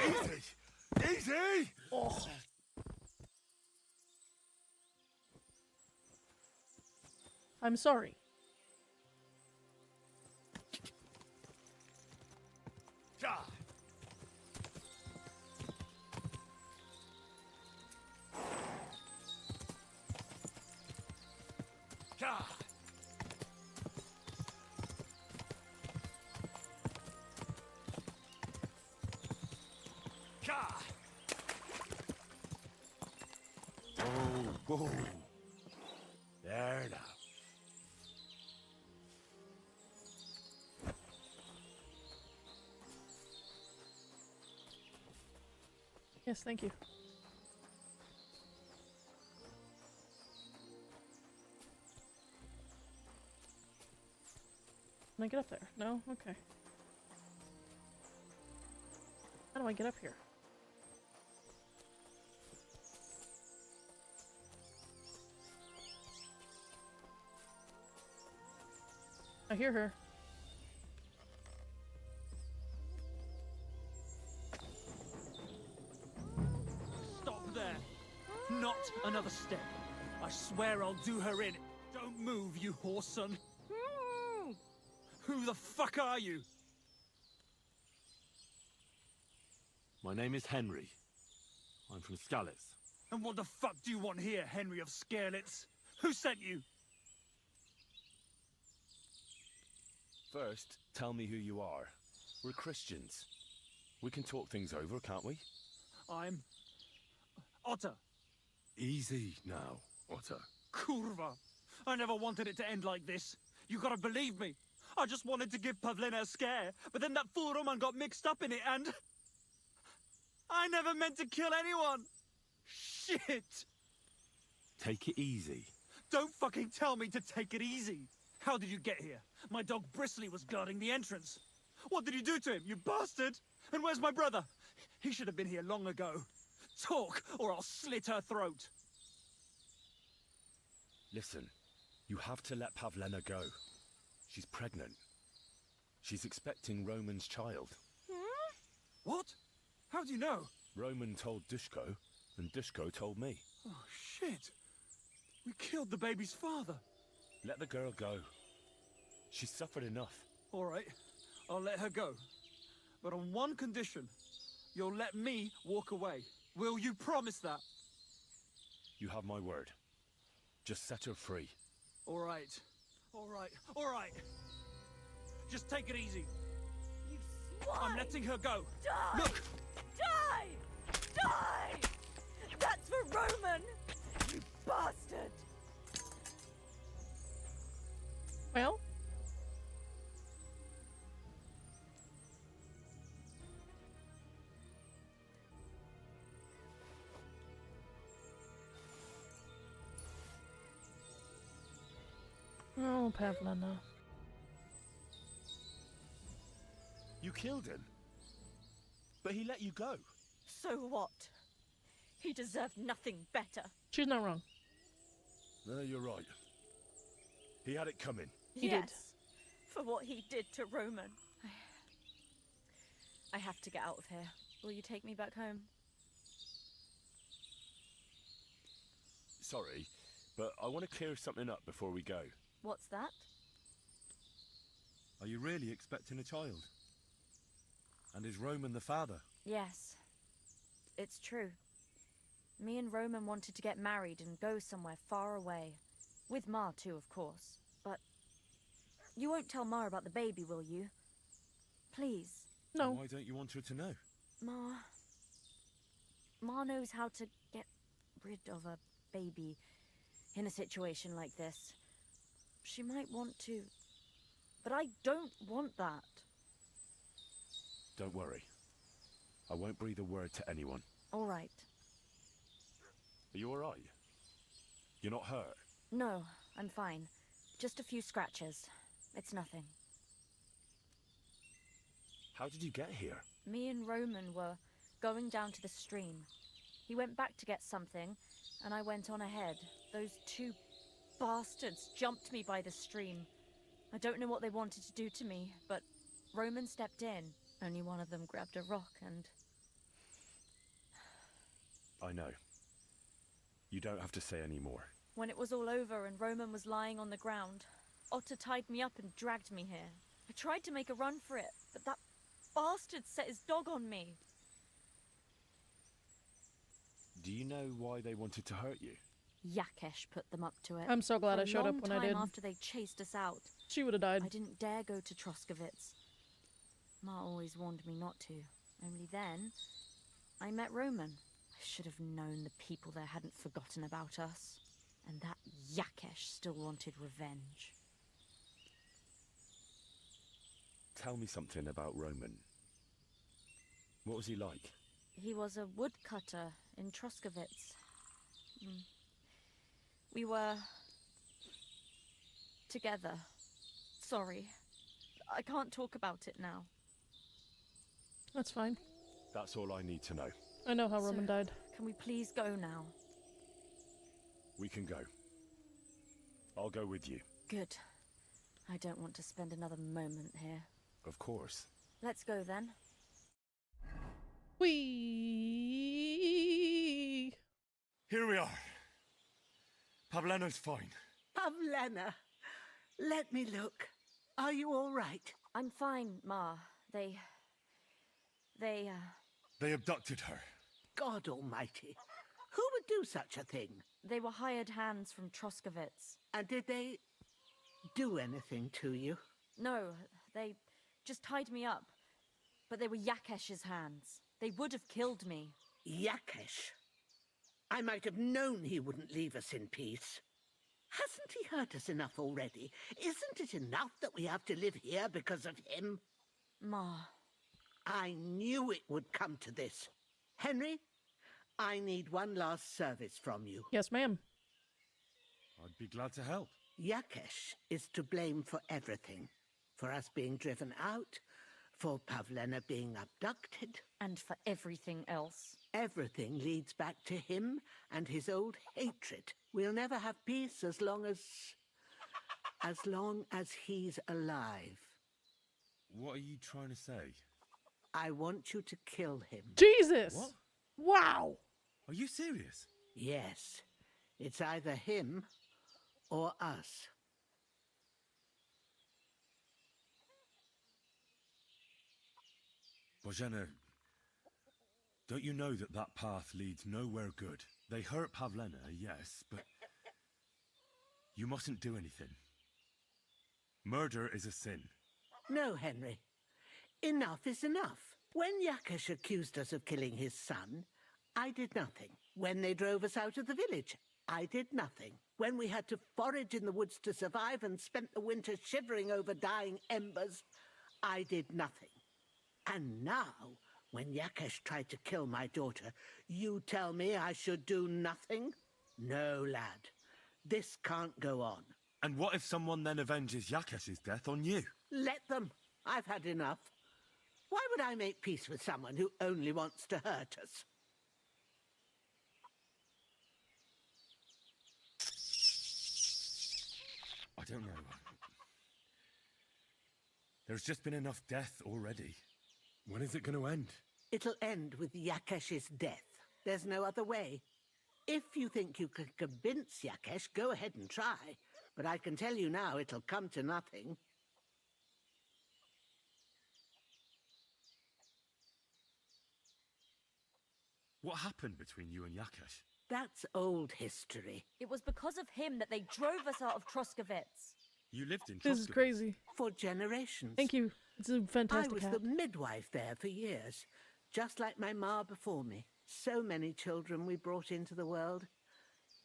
Easy! Easy! Oh. I'm sorry. Whoa. There now. Yes, thank you. Can I get up there? No? Okay. How do I get up here? I hear her. Stop another step. I swear I'll do her in. Don't move, you horse son. Who the fuck are you? My name is Henry. I'm from Skalitz. And what the fuck do you want here, Henry of Skalitz? Who sent you? First, tell me who you are. We're Christians. We can talk things over, can't we? I'm... Otter. Easy now, Otter. Kurva. I never wanted it to end like this. You gotta believe me. I just wanted to give Pavlena a scare, but then that fool Roman got mixed up in it and... I never meant to kill anyone! Shit! Take it easy. Don't fucking tell me to take it easy! How did you get here? My dog Bristly was guarding the entrance. What did you do to him, you bastard? And where's my brother? He should have been here long ago. Talk, or I'll slit her throat. Listen, you have to let Pavlena go. She's pregnant. She's expecting Roman's child. What? How do you know? Roman told Dushko, and Dushko told me. Oh, shit. We killed the baby's father. Let the girl go. She's suffered enough. All right, I'll let her go. But on one condition. You'll let me walk away. Will you promise that? You have my word. Just set her free. All right. All right. All right. Just take it easy. You swine! I'm letting her go. Die! Look! Die! Die! That's for Roman! You bastard! Well? Oh, Pavlena. You killed him. But he let you go. So what? He deserved nothing better. She's not wrong. No, you're right. He had it coming. He yes, did. For what he did to Roman. I have to get out of here. Will you take me back home? Sorry, but I want to clear something up before we go. What's that? Are you really expecting a child? And is Roman the father? Yes. It's true. Me and Roman wanted to get married and go somewhere far away. With Ma too, of course. But you won't tell Ma about the baby, will you? Please. No. Why don't you want her to know? Ma knows how to get rid of a baby in a situation like this. She might want to, but I don't want that. Don't worry. I won't breathe a word to anyone. All right. Are you all right? You're not hurt? No, I'm fine. Just a few scratches. It's nothing. How did you get here? Me and Roman were going down to the stream. He went back to get something, and I went on ahead. Those two bastards jumped me by the stream. I don't know what they wanted to do to me, but Roman stepped in. Only one of them grabbed a rock and... I know. You don't have to say any more. When it was all over and Roman was lying on the ground, Otter tied me up and dragged me here. I tried to make a run for it, but that bastard set his dog on me. Do you know why they wanted to hurt you? Yakesh put them up to it. I'm so glad I showed up when I did. For a long time after they chased us out. She would have died. I didn't dare go to Troskovitz. Ma always warned me not to. Only then, I met Roman. I should have known the people there hadn't forgotten about us. And that Yakesh still wanted revenge. Tell me something about Roman. What was he like? He was a woodcutter in Troskovitz. We were... together. Sorry. I can't talk about it now. That's fine. That's all I need to know. I know how Roman died. Can we please go now? We can go. I'll go with you. Good. I don't want to spend another moment here. Of course. Let's go then. Whee! Here we are. Pavlena's fine. Pavlena, let me look. Are you all right? I'm fine, Ma. They abducted her. God almighty. Who would do such a thing? They were hired hands from Troskovitz. And did they do anything to you? No, they just tied me up. But they were Yakesh's hands. They would have killed me. Yakesh? I might have known he wouldn't leave us in peace. Hasn't he hurt us enough already? Isn't it enough that we have to live here because of him? Ma. I knew it would come to this. Henry, I need one last service from you. Yes, ma'am. I'd be glad to help. Yakesh is to blame for everything. For us being driven out, for Pavlena being abducted. And for everything else. Everything leads back to him and his old hatred. We'll never have peace as long as he's alive. What are you trying to say? I want you to kill him. Jesus! What? Wow! Are you serious? Yes. It's either him or us. Bozhena, don't you know that that path leads nowhere good? They hurt Pavlena, yes, but you mustn't do anything. Murder is a sin. No, Henry. Enough is enough. When Yakesh accused us of killing his son, I did nothing. When they drove us out of the village, I did nothing. When we had to forage in the woods to survive and spent the winter shivering over dying embers, I did nothing. And now, when Yakesh tried to kill my daughter, you tell me I should do nothing? No, lad. This can't go on. And what if someone then avenges Yakesh's death on you? Let them. I've had enough. Why would I make peace with someone who only wants to hurt us? I don't know. There's just been enough death already. When is it going to end? It'll end with Yakesh's death. There's no other way. If you think you can convince Yakesh, go ahead and try. But I can tell you now, it'll come to nothing. What happened between you and Yakesh? That's old history. It was because of him that they drove us out of Troskovitz. You lived in Troskovitz? This is crazy. For generations. Thank you. It's a fantastic I was hat. the midwife there for years, just like my ma before me. So many children we brought into the world.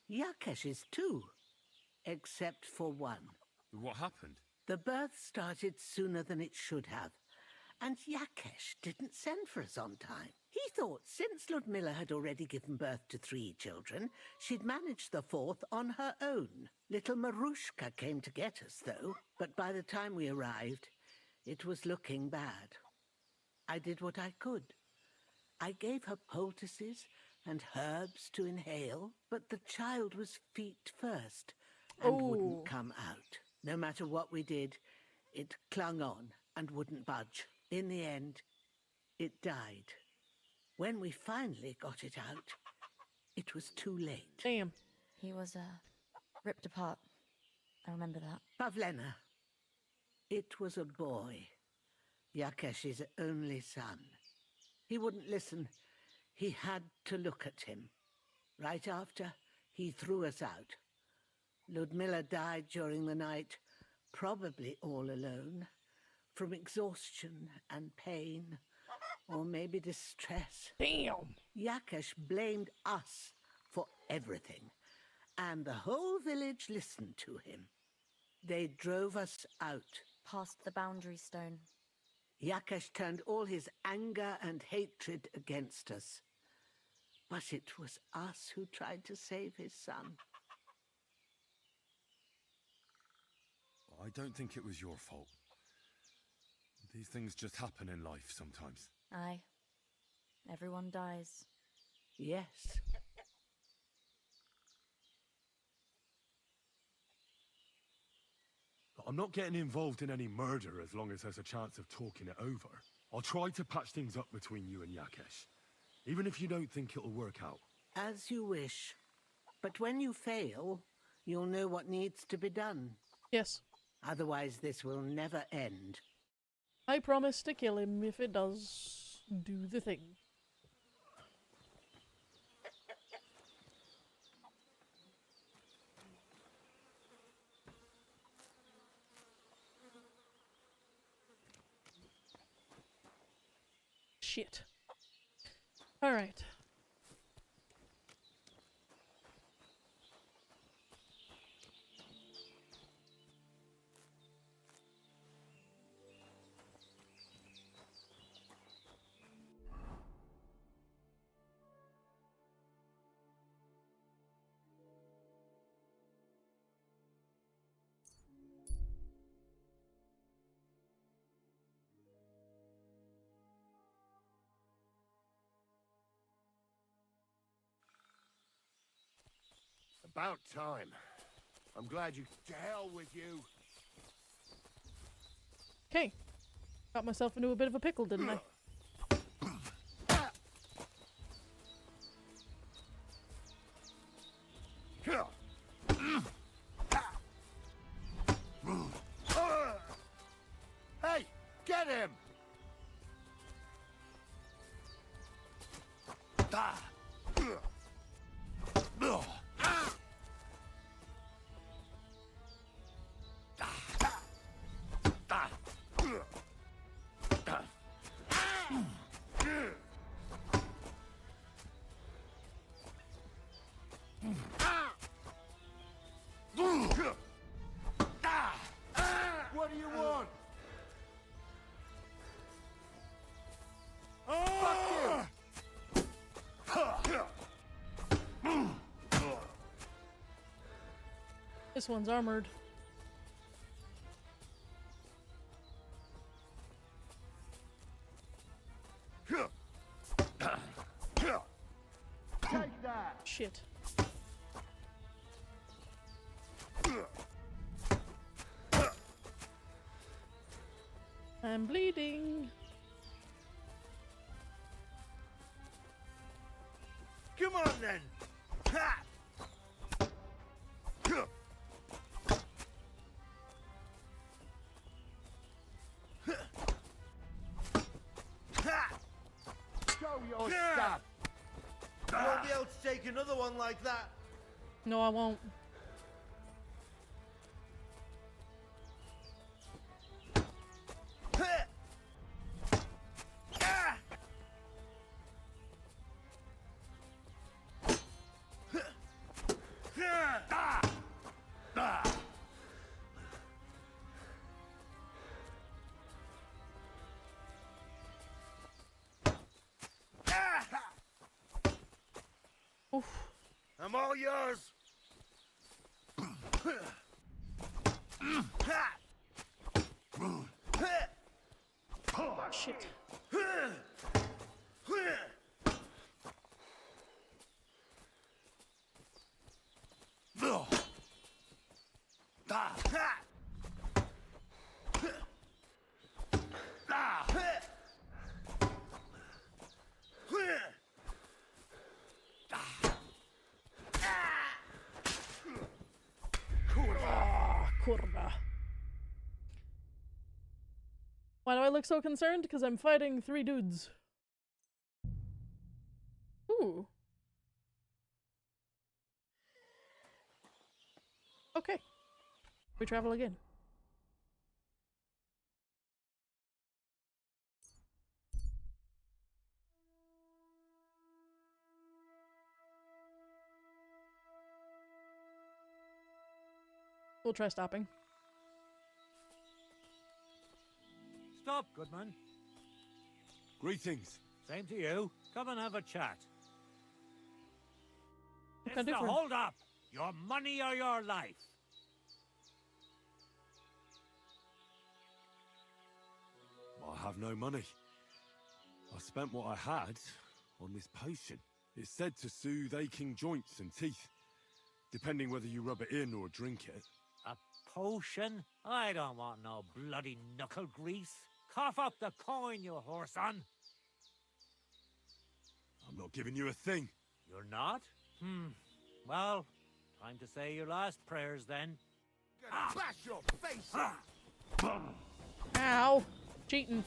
Yakesh's too, except for one. What happened? The birth started sooner than it should have, and Yakesh didn't send for us on time. He thought since Ludmilla had already given birth to 3 children, she'd manage the 4th on her own. Little Marushka came to get us, though, but by the time we arrived, it was looking bad. I did what I could. I gave her poultices and herbs to inhale, but the child was feet first and wouldn't come out. No matter what we did, it clung on and wouldn't budge. In the end, it died. When we finally got it out, it was too late. Damn. He was, ripped apart. I remember that. Pavlena. It was a boy. Yakesh's only son. He wouldn't listen. He had to look at him. Right after, he threw us out. Ludmilla died during the night, probably all alone, from exhaustion and pain, or maybe distress. Damn! Yakesh blamed us for everything, and the whole village listened to him. They drove us out. Past the boundary stone. Yakesh turned all his anger and hatred against us. But it was us who tried to save his son. I don't think it was your fault. These things just happen in life sometimes. Aye. Everyone dies. Yes. I'm not getting involved in any murder as long as there's a chance of talking it over. I'll try to patch things up between you and Yakesh, even if you don't think it'll work out. As you wish. But when you fail, You'll know what needs to be done. Yes. Otherwise, this will never end. I promise to kill him if it does do the thing. Shit. Alright. About time. I'm glad you... To hell with you. Okay. Got myself into a bit of a pickle, didn't I? Hey, get him! What do you want? This one's armored. Take that! Shit. I'm bleeding. Come on then! Ha! Show your stuff! You won't be able to take another one like that. No, I won't. Oof. I'm all yours! Shit. Kurva. Why do I look so concerned? Because I'm fighting 3 dudes. Ooh. Okay. We travel again. We'll try stopping. Stop, Goodman. Greetings. Same to you. Come and have a chat. Okay, Mister, different. hold up! Your money or your life? I have no money. I spent what I had on this potion. It's said to soothe aching joints and teeth, depending whether you rub it in or drink it. A potion? I don't want no bloody knuckle grease. Cough up the coin, you whoreson. I'm not giving you a thing. You're not? Well, Time to say your last prayers then. Bash your face! Ow! Cheating.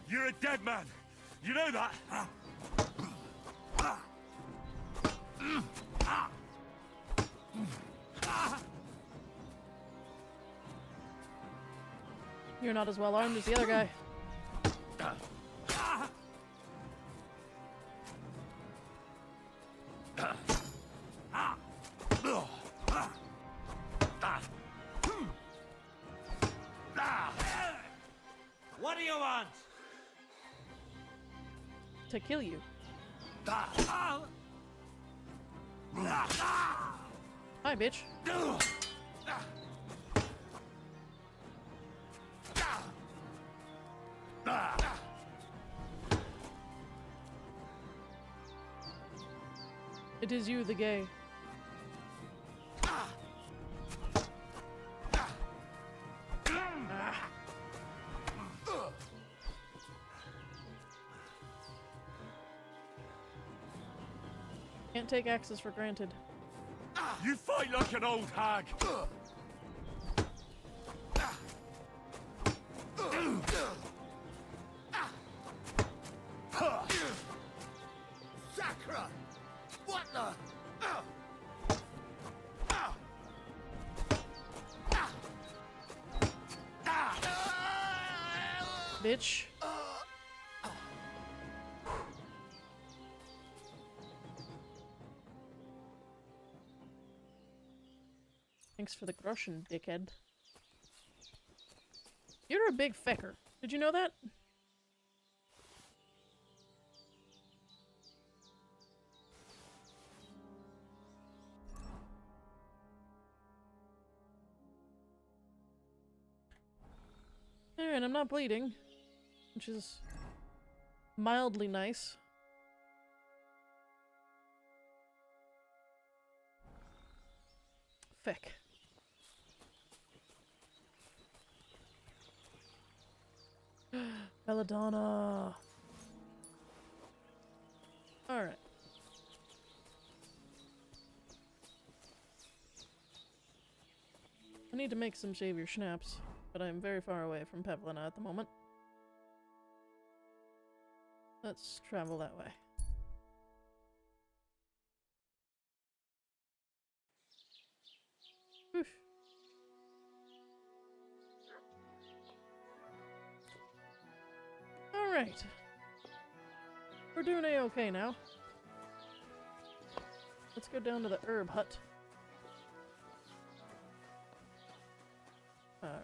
You're a dead man. You know that? You're not as well armed as the other guy. What do you want? To kill you. Hi, bitch. It is you, the gay. Can't take axes for granted. You fight like an old hag. Sacra! What the? Bitch. Thanks for the groschen, dickhead. You're a big fecker. Did you know that? Alright, I'm not bleeding, which is mildly nice. Feck. Belladonna. Alright. I need to make some savior schnapps, but I'm very far away from Pevlina at the moment. Let's travel that way. Oof. Alright. We're doing A-okay now. Let's go down to the herb hut.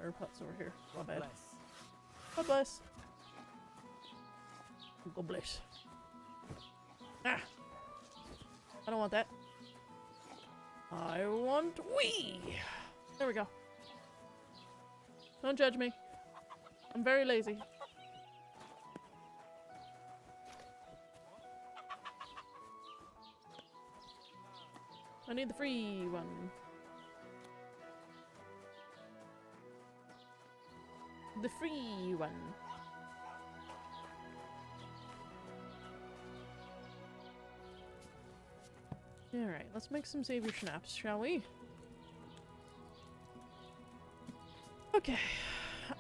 Herb hut's over here. My bad. God bless. God bless. Ah! I don't want that. I want wee! There we go. Don't judge me. I'm very lazy. I need the free one. The free one. Alright, let's make some savior schnapps, shall we? Okay.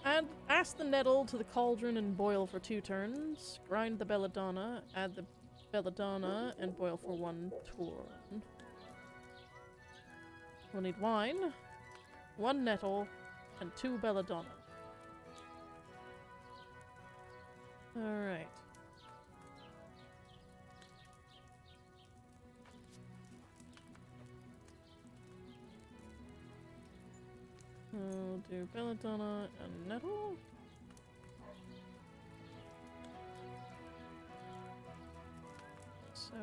Add the nettle to the cauldron and boil for 2 turns. Grind the belladonna, add the belladonna, and boil for 1 turn. We'll need wine, 1 nettle, and 2 belladonna. Alright. We'll do belladonna and nettle. So...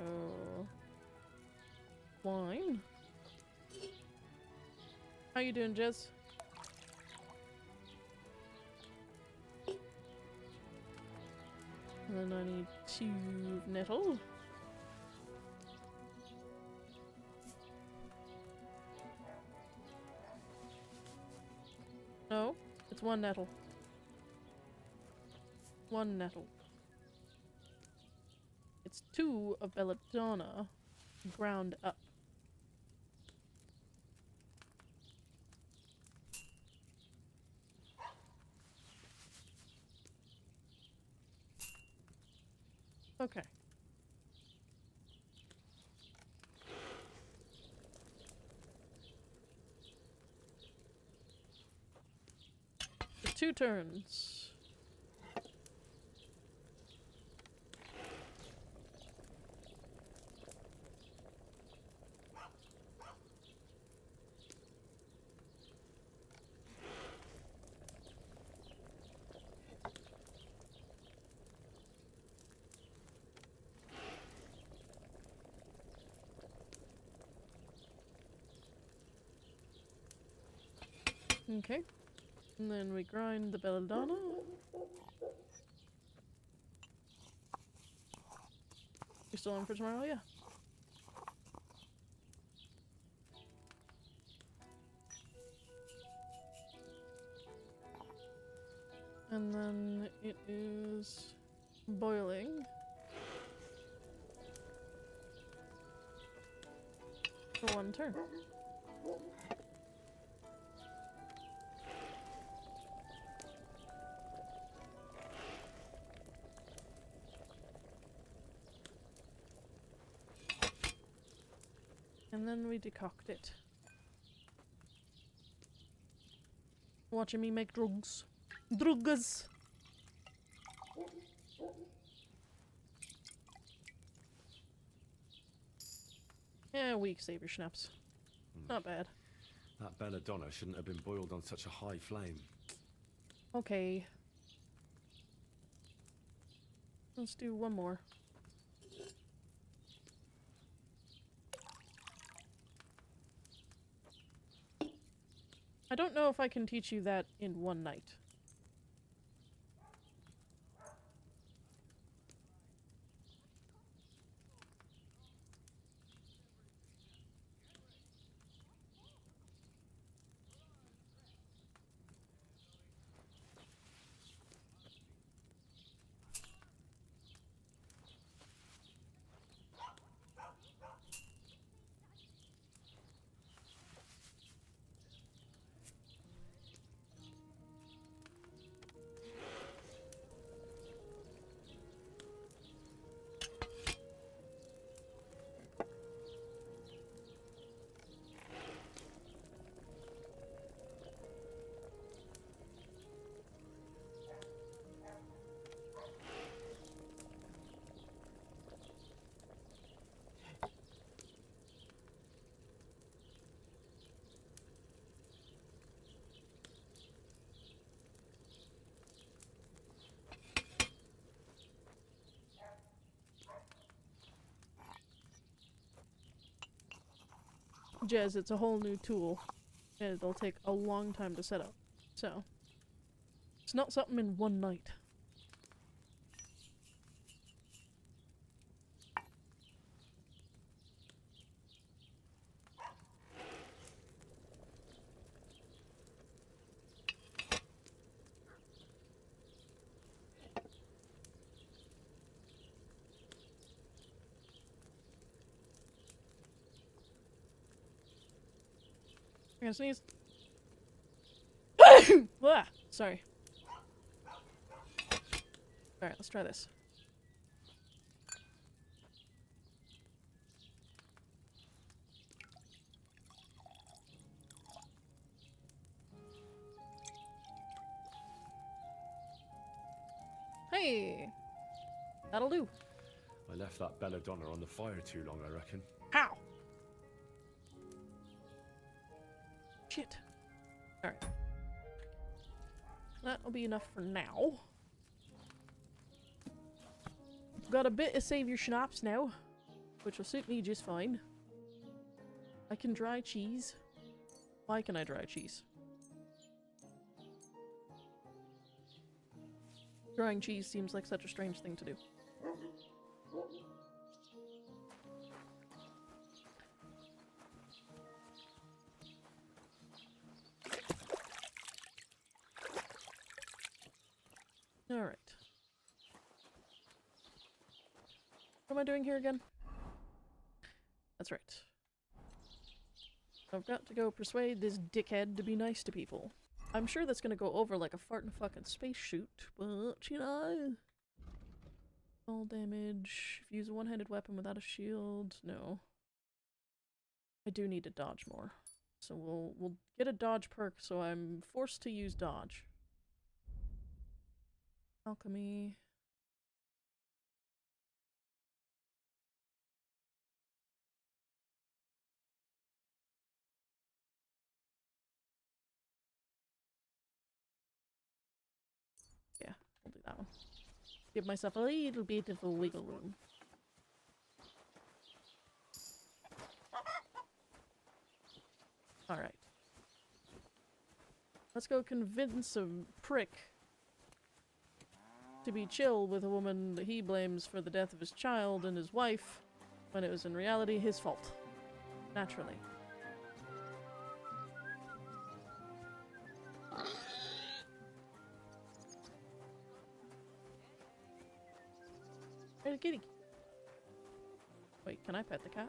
wine. How you doing, Jez? And then I need 2 nettle. No, it's 1 nettle. 1 nettle. It's 2 of belladonna. ground up. Okay. For 2 turns. Okay. And then we grind the belladonna. You still on for tomorrow? Yeah. And then it is boiling for 1 turn. And then we decoct it. Watching me make drugs. Drugs! Yeah, weak savior schnapps. Not bad. That belladonna shouldn't have been boiled on such a high flame. Okay. Let's do 1 more. I don't know if I can teach you that in 1 night. Jez, it's a whole new tool. And it'll take a long time to set up. So, it's not something in 1 night. I'm gonna sneeze. Ah, sorry. Alright, let's try this. Hey! That'll do. I left that belladonna on the fire too long, I reckon. How? Shit. Alright. That'll be enough for now. Got a bit of savior schnapps now, which will suit me just fine. I can dry cheese. Why can I dry cheese? Drying cheese seems like such a strange thing to do. Alright. What am I doing here again? That's right. I've got to go persuade this dickhead to be nice to people. I'm sure that's gonna go over like a fart in a fucking space chute, but, you know... All damage. If you use a one-handed weapon without a shield, no. I do need to dodge more. So we'll get a dodge perk, so I'm forced to use dodge. Alchemy. Yeah, we'll do that one. Give myself a little bit of a wiggle room. Alright. Let's go convince a prick to be chill with a woman that he blames for the death of his child and his wife, when it was in reality his fault. Naturally. Hey, kitty. Wait, can I pet the cat?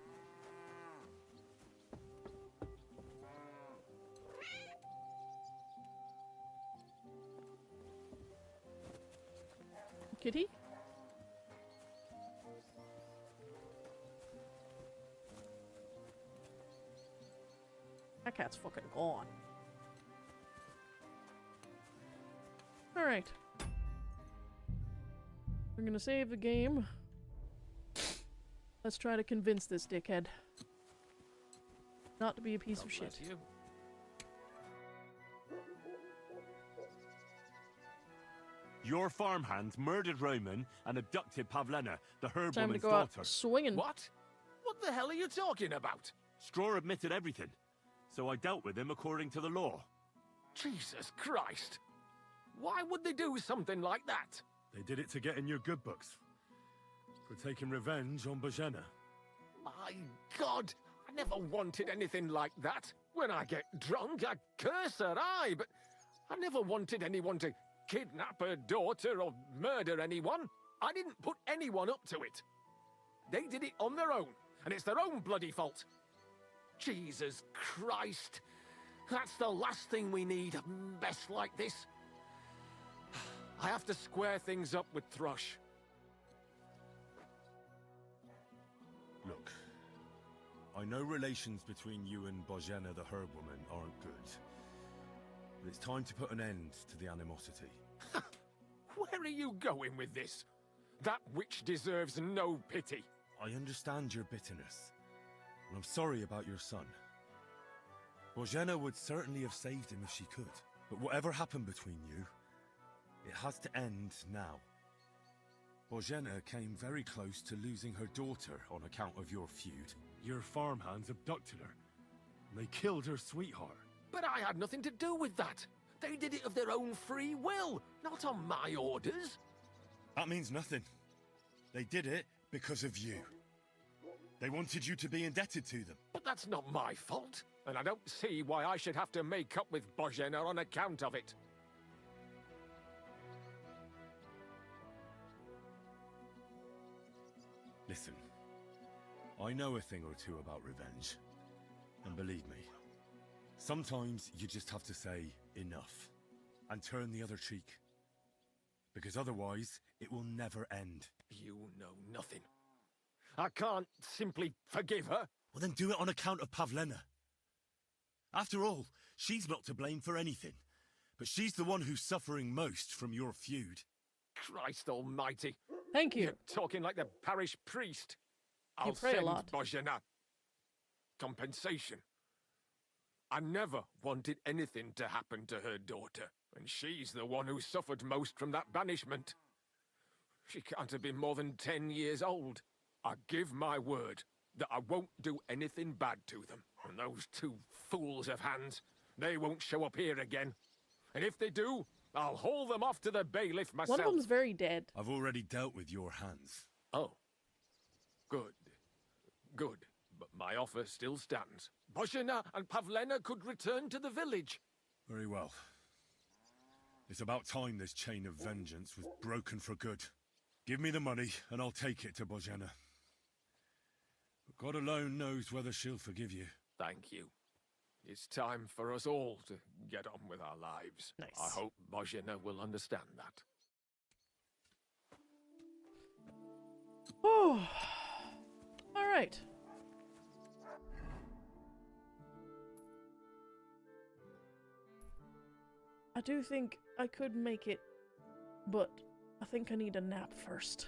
Kitty? That cat's fucking gone. Alright. We're gonna save the game. Let's try to convince this dickhead not to be a piece of shit. You. Your farmhands murdered Roman and abducted Pavlena, the herb Time to woman's go daughter. out swinging. What? What the hell are you talking about? Straw admitted everything, so I dealt with him according to the law. Jesus Christ! Why would they do something like that? They did it to get in your good books. For taking revenge on Bojena. My God! I never wanted anything like that. When I get drunk, I curse her, aye, but I never wanted anyone to kidnap her daughter or murder anyone. I didn't put anyone up to it. They did it on their own, and it's their own bloody fault. Jesus Christ! That's the last thing we need, a mess like this. I have to square things up with Thrush. Look, I know relations between you and Bojena the herb woman aren't good. But it's time to put an end to the animosity. Where are you going with this? That witch deserves no pity. I understand your bitterness, and I'm sorry about your son. Bojena would certainly have saved him if she could, but whatever happened between you, it has to end now. Bojena came very close to losing her daughter on account of your feud. Your farmhands abducted her, and they killed her sweetheart. But I had nothing to do with that. They did it of their own free will, not on my orders. That means nothing. They did it because of you. They wanted you to be indebted to them. But that's not my fault, and I don't see why I should have to make up with Bojena on account of it. Listen, I know a thing or two about revenge. And believe me, sometimes you just have to say enough and turn the other cheek. Because otherwise, it will never end. You know nothing. I can't simply forgive her. Well, then do it on account of Pavlena. After all, she's not to blame for anything. But she's the one who's suffering most from your feud. Christ almighty. Thank you. You're talking like the parish priest. I'll pray a send lot. Bojena. Compensation. I never wanted anything to happen to her daughter, and she's the one who suffered most from that banishment. She can't have been more than 10 years old. I give my word that I won't do anything bad to them. And those two fools of hands, they won't show up here again. And if they do, I'll haul them off to the bailiff myself. One of them's very dead. I've already dealt with your hands. Oh. Good. Good. But my offer still stands. Bojena and Pavlena could return to the village. Very well. It's about time this chain of vengeance was broken for good. Give me the money, and I'll take it to Bojena. But God alone knows whether she'll forgive you. Thank you. It's time for us all to get on with our lives. Nice. I hope Bozhena will understand that. Oh. All right. I do think I could make it, but I think I need a nap first.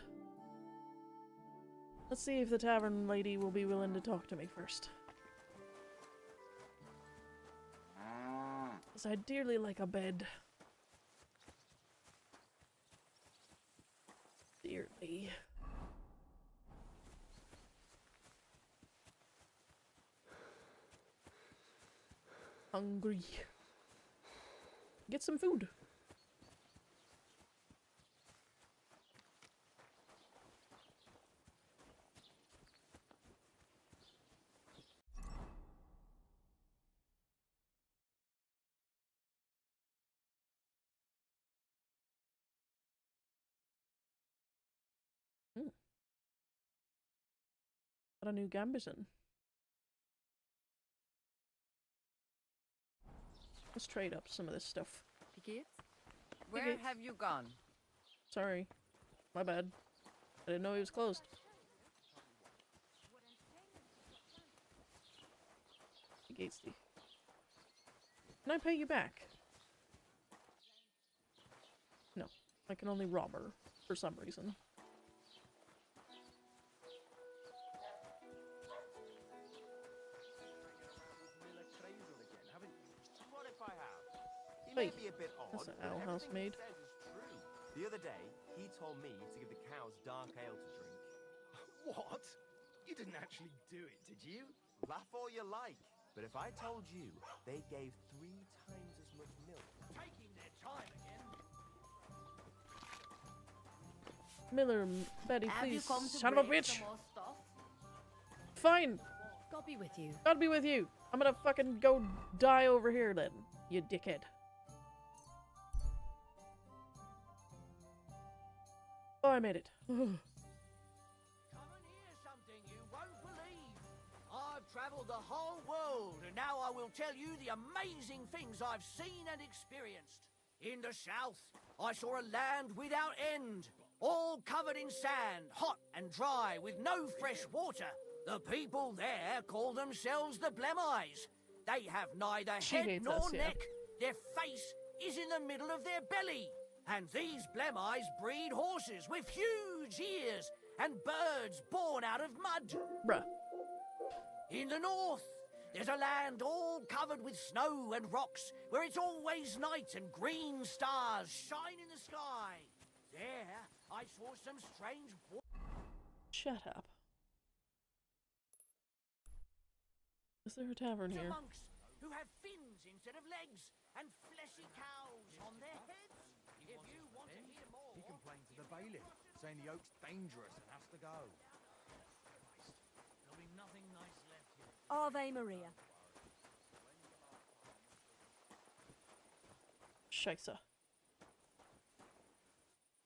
Let's see if the tavern lady will be willing to talk to me first. Because I dearly like a bed. Dearly. Hungry. Get some food. Got a new Gambiton. Let's trade up some of this stuff. Tikit, where have you gone? Sorry. My bad. I didn't know he was closed. Gatesy. Can I pay you back? No. I can only rob her for some reason. May be a bit odd, That's an but owl house everything he made. says is true. The other day, he told me to give the cows dark ale to drink. What? You didn't actually do it, did you? Laugh all you like. But if I told you they gave 3 times as much milk, taking their time again. Miller, Betty, Have please. you come to Son of a break bitch! some more stuff? Fine! God be with you. God be with you. I'm gonna fucking go die over here then, you dickhead. Oh, I made it. Something you won't believe. I've traveled the whole world, and now I will tell you the amazing things I've seen and experienced. In the south, I saw a land without end, all covered in sand, hot and dry, with no fresh water. The people there call themselves the Blemeyes. They have neither She head hates nor us, yeah. neck. Their face is in the middle of their belly. And these Blemeyes breed horses with huge ears and birds born out of mud. Bruh. In the north, there's a land all covered with snow and rocks, where it's always night and green stars shine in the sky. There, I saw some strange... Shut up. Is there a tavern here? monks who have fins instead of legs and fleshy cows on their heads. If you want to hear more... He complained to the bailiff, saying the oak's dangerous and has to go. There'll be nothing nice left here. Ave Maria. Scheisse.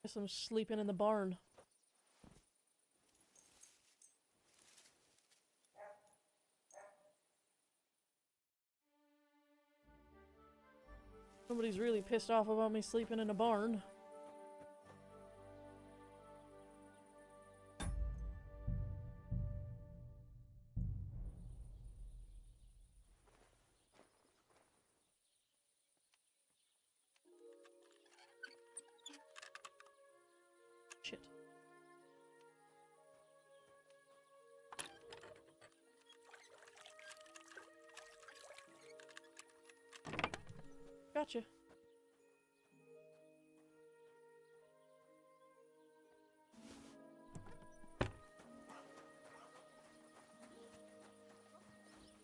Guess I'm sleeping in the barn. Somebody's really pissed off about me sleeping in a barn. Shit. Gotcha.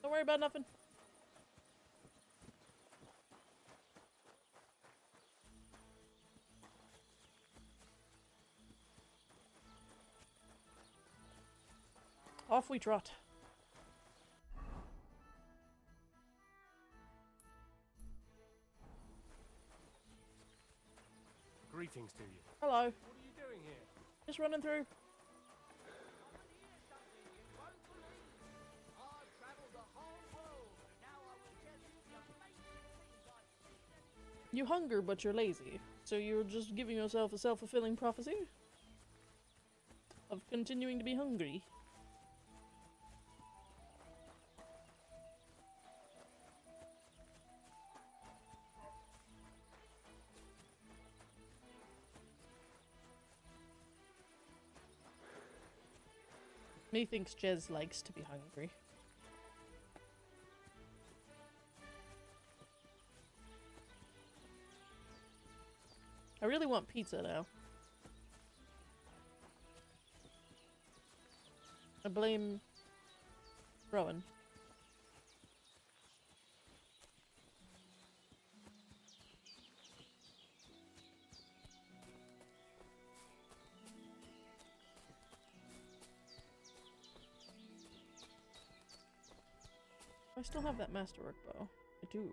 Don't worry about nothing. Off we trot. Greetings to you. Hello. What are you doing here? Just running through. You hunger, but you're lazy. So you're just giving yourself a self-fulfilling prophecy of continuing to be hungry. Methinks Jez likes to be hungry. I really want pizza now. I blame Rowan. I still have that masterwork bow. I do.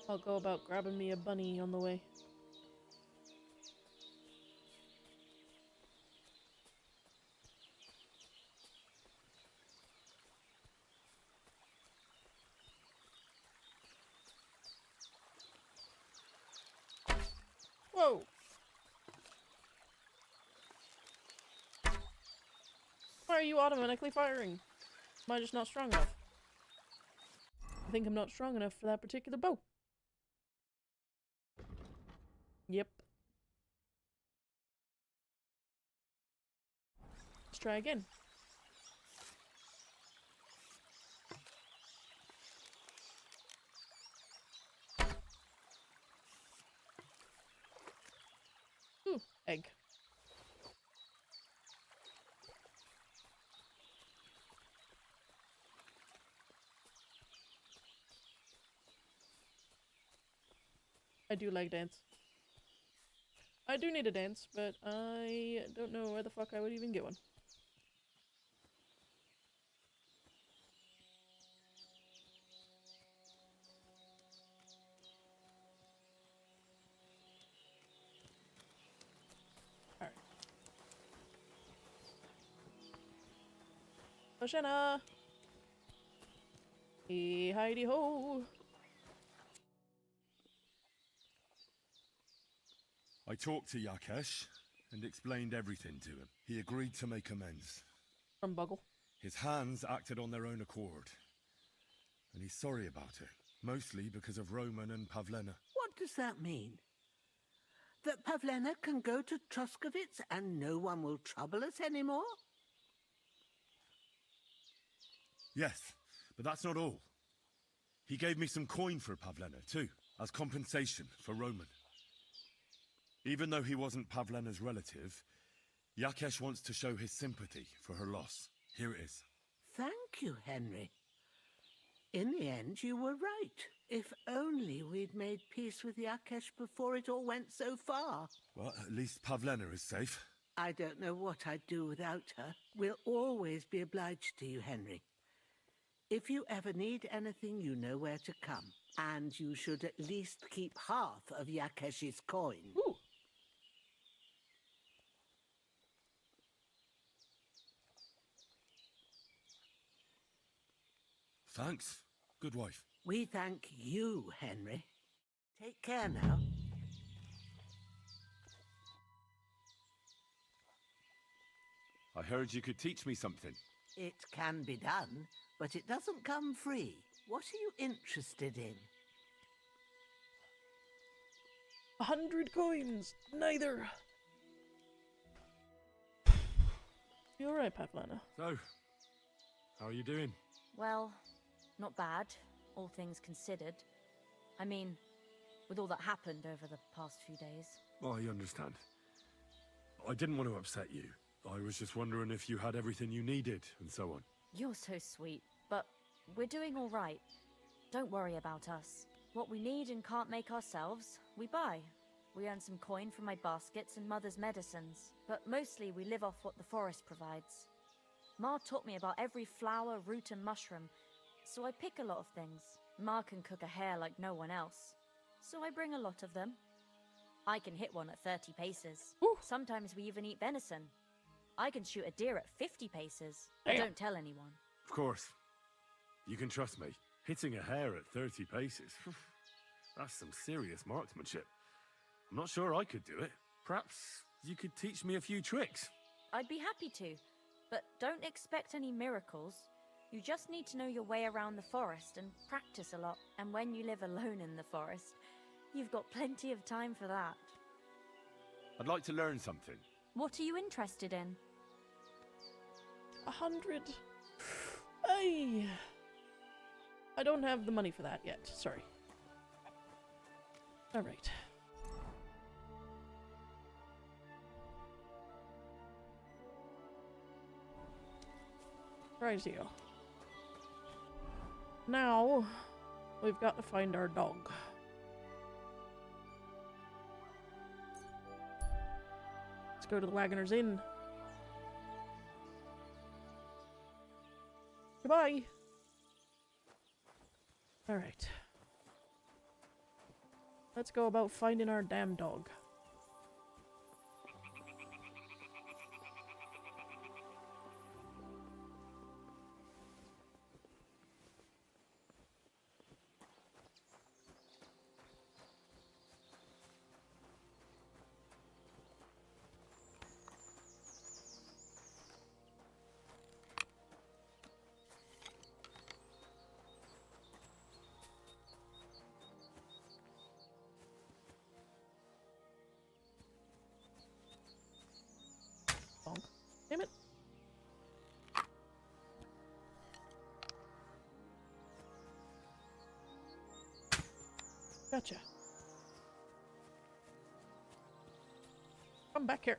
I'll go about grabbing me a bunny on the way. Whoa! Why are you automatically firing? Am I just not strong enough? I think I'm not strong enough for that particular bow. Yep. Let's try again. Ooh, egg. I do like dance. I do need a dance, but I don't know where the fuck I would even get one. Alright. Oshana! Hey, Heidi ho! I talked to Yakesh and explained everything to him. He agreed to make amends. From Buggle. His hands acted on their own accord. And he's sorry about it. Mostly because of Roman and Pavlena. What does that mean? That Pavlena can go to Troskovitz and no one will trouble us anymore? Yes, but that's not all. He gave me some coin for Pavlena, too, as compensation for Roman. Even though he wasn't Pavlena's relative, Yakesh wants to show his sympathy for her loss. Here it is. Thank you, Henry. In the end, you were right. If only we'd made peace with Yakesh before it all went so far. Well, at least Pavlena is safe. I don't know what I'd do without her. We'll always be obliged to you, Henry. If you ever need anything, you know where to come. And you should at least keep half of Yakesh's coin. Ooh. Thanks, good wife. We thank you, Henry. Take care now. I heard you could teach me something. It can be done, but it doesn't come free. What are you interested in? 100 coins! Neither! You alright, Pavlena? So, how are you doing? Well, not bad, all things considered. I mean, with all that happened over the past few days. I understand. I didn't want to upset you. I was just wondering if you had everything you needed, and so on. You're so sweet, but we're doing all right. Don't worry about us. What we need and can't make ourselves, we buy. We earn some coin from my baskets and Mother's medicines, but mostly we live off what the forest provides. Ma taught me about every flower, root and mushroom, so I pick a lot of things. Ma can cook a hare like no one else, so I bring a lot of them. I can hit one at 30 paces. Ooh. Sometimes we even eat venison. I can shoot a deer at 50 paces. Don't tell anyone. Of course. You can trust me. Hitting a hare at 30 paces. That's some serious marksmanship. I'm not sure I could do it. Perhaps you could teach me a few tricks. I'd be happy to, but don't expect any miracles. You just need to know your way around the forest and practice a lot. And when you live alone in the forest, you've got plenty of time for that. I'd like to learn something. What are you interested in? 100. I don't have the money for that yet. Sorry. All right. Rightio. Now, we've got to find our dog. Let's go to the Wagoner's Inn. Goodbye. Alright. Let's go about finding our damn dog. Damn it. Gotcha. Come back here.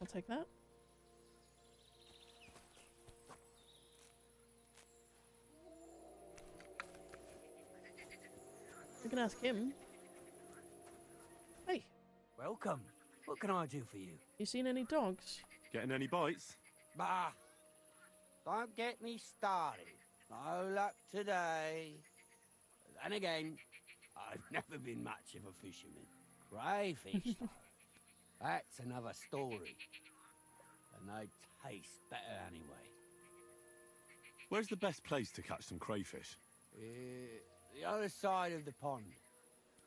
I'll take that. We can ask him. Hey. Welcome. What can I do for you? You seen any dogs? Getting any bites? Bah! Don't get me started. No luck today. Then again, I've never been much of a fisherman. Crayfish, though. That's another story. And they taste better anyway. Where's the best place to catch some crayfish? The other side of the pond.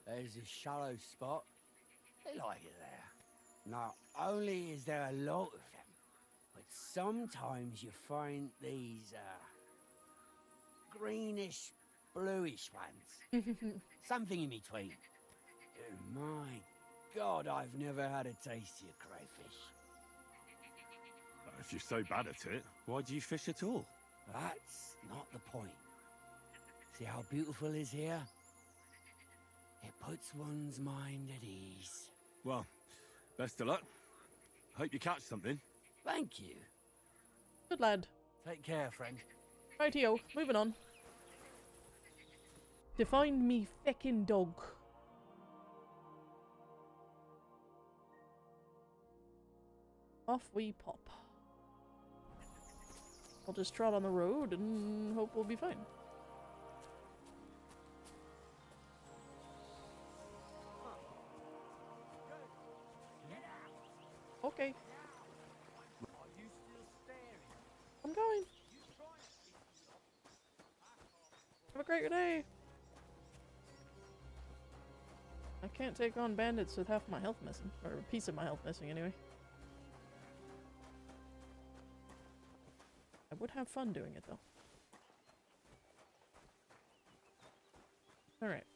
There's a shallow spot. They like it there. Not only is there a lot of them, but sometimes you find these, greenish, bluish ones. Something in between. Oh, my God, I've never had a tastier crayfish. If you're so bad at it, why do you fish at all? That's not the point. See how beautiful is here? It puts one's mind at ease. Well, best of luck. Hope you catch something. Thank you. Good lad. Take care, friend. Rightio, moving on. To find me feckin' dog. Off we pop. I'll just trot on the road and hope we'll be fine. Okay. I'm going. Have a great day. I can't take on bandits with half my health missing. Or a piece of my health missing, anyway. I would have fun doing it, though. Alright.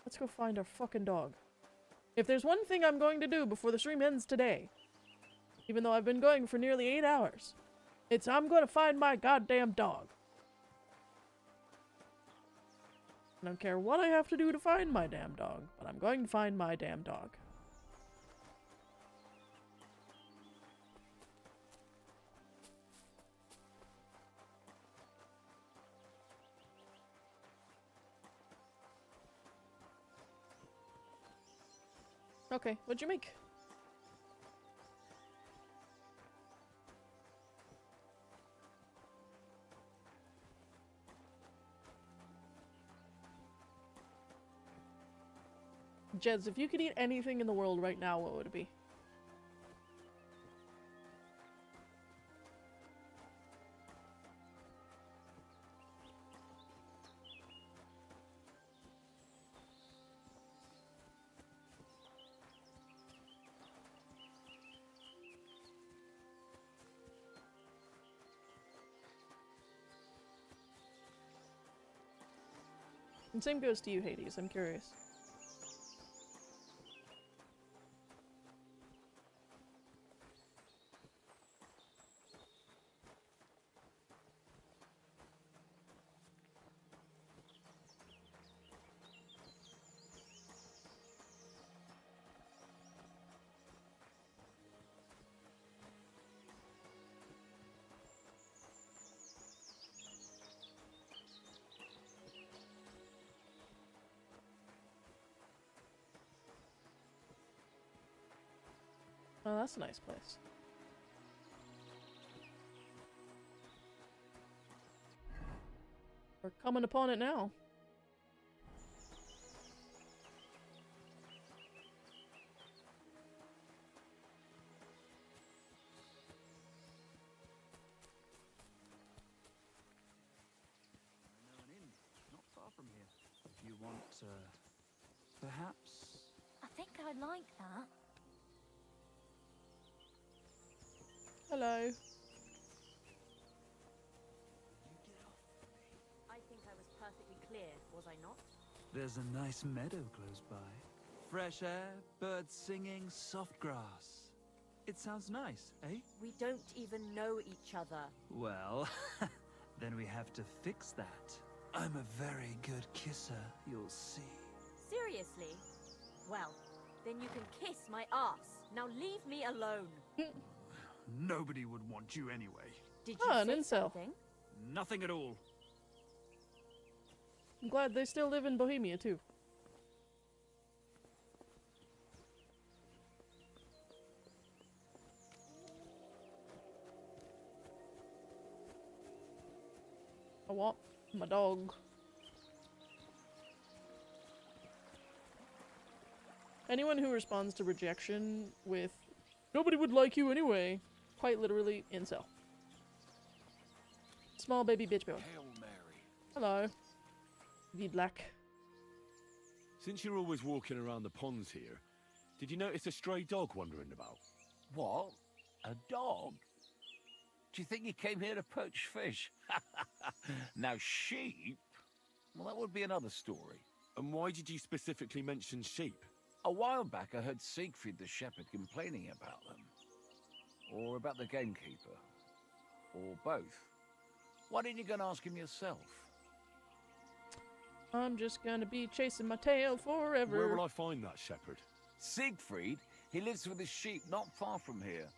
Let's go find our fucking dog. If there's one thing I'm going to do before the stream ends today, even though I've been going for nearly 8 hours, it's I'm going to find my goddamn dog. I don't care what I have to do to find my damn dog, but I'm going to find my damn dog. Okay, what'd you make? Jeds, if you could eat anything in the world right now, what would it be? And same goes to you, Hades. I'm curious. Oh, that's a nice place. We're coming upon it now. I know an inn, not far from here. If you want, perhaps... I think I like that. Hello. I think I was perfectly clear, was I not? There's a nice meadow close by. Fresh air, birds singing, soft grass. It sounds nice, eh? We don't even know each other. Well, then we have to fix that. I'm a very good kisser, you'll see. Seriously? Well, then you can kiss my ass. Now leave me alone. Nobody would want you anyway. Did you an say incel. something? Nothing at all. I'm glad they still live in Bohemia, too. I want my dog. Anyone who responds to rejection with, "Nobody would like you anyway," quite literally, incel. Small baby bitch boy. Hail Mary. Hello. Vidlak. Since you're always walking around the ponds here, did you notice a stray dog wandering about? What? A dog? Do you think he came here to poach fish? Now, sheep? Well, that would be another story. And why did you specifically mention sheep? A while back, I heard Siegfried the shepherd complaining about them. Or about the gamekeeper. Or both. Why didn't you go and ask him yourself? I'm just gonna be chasing my tail forever. Where will I find that shepherd? Siegfried? He lives with his sheep not far from here.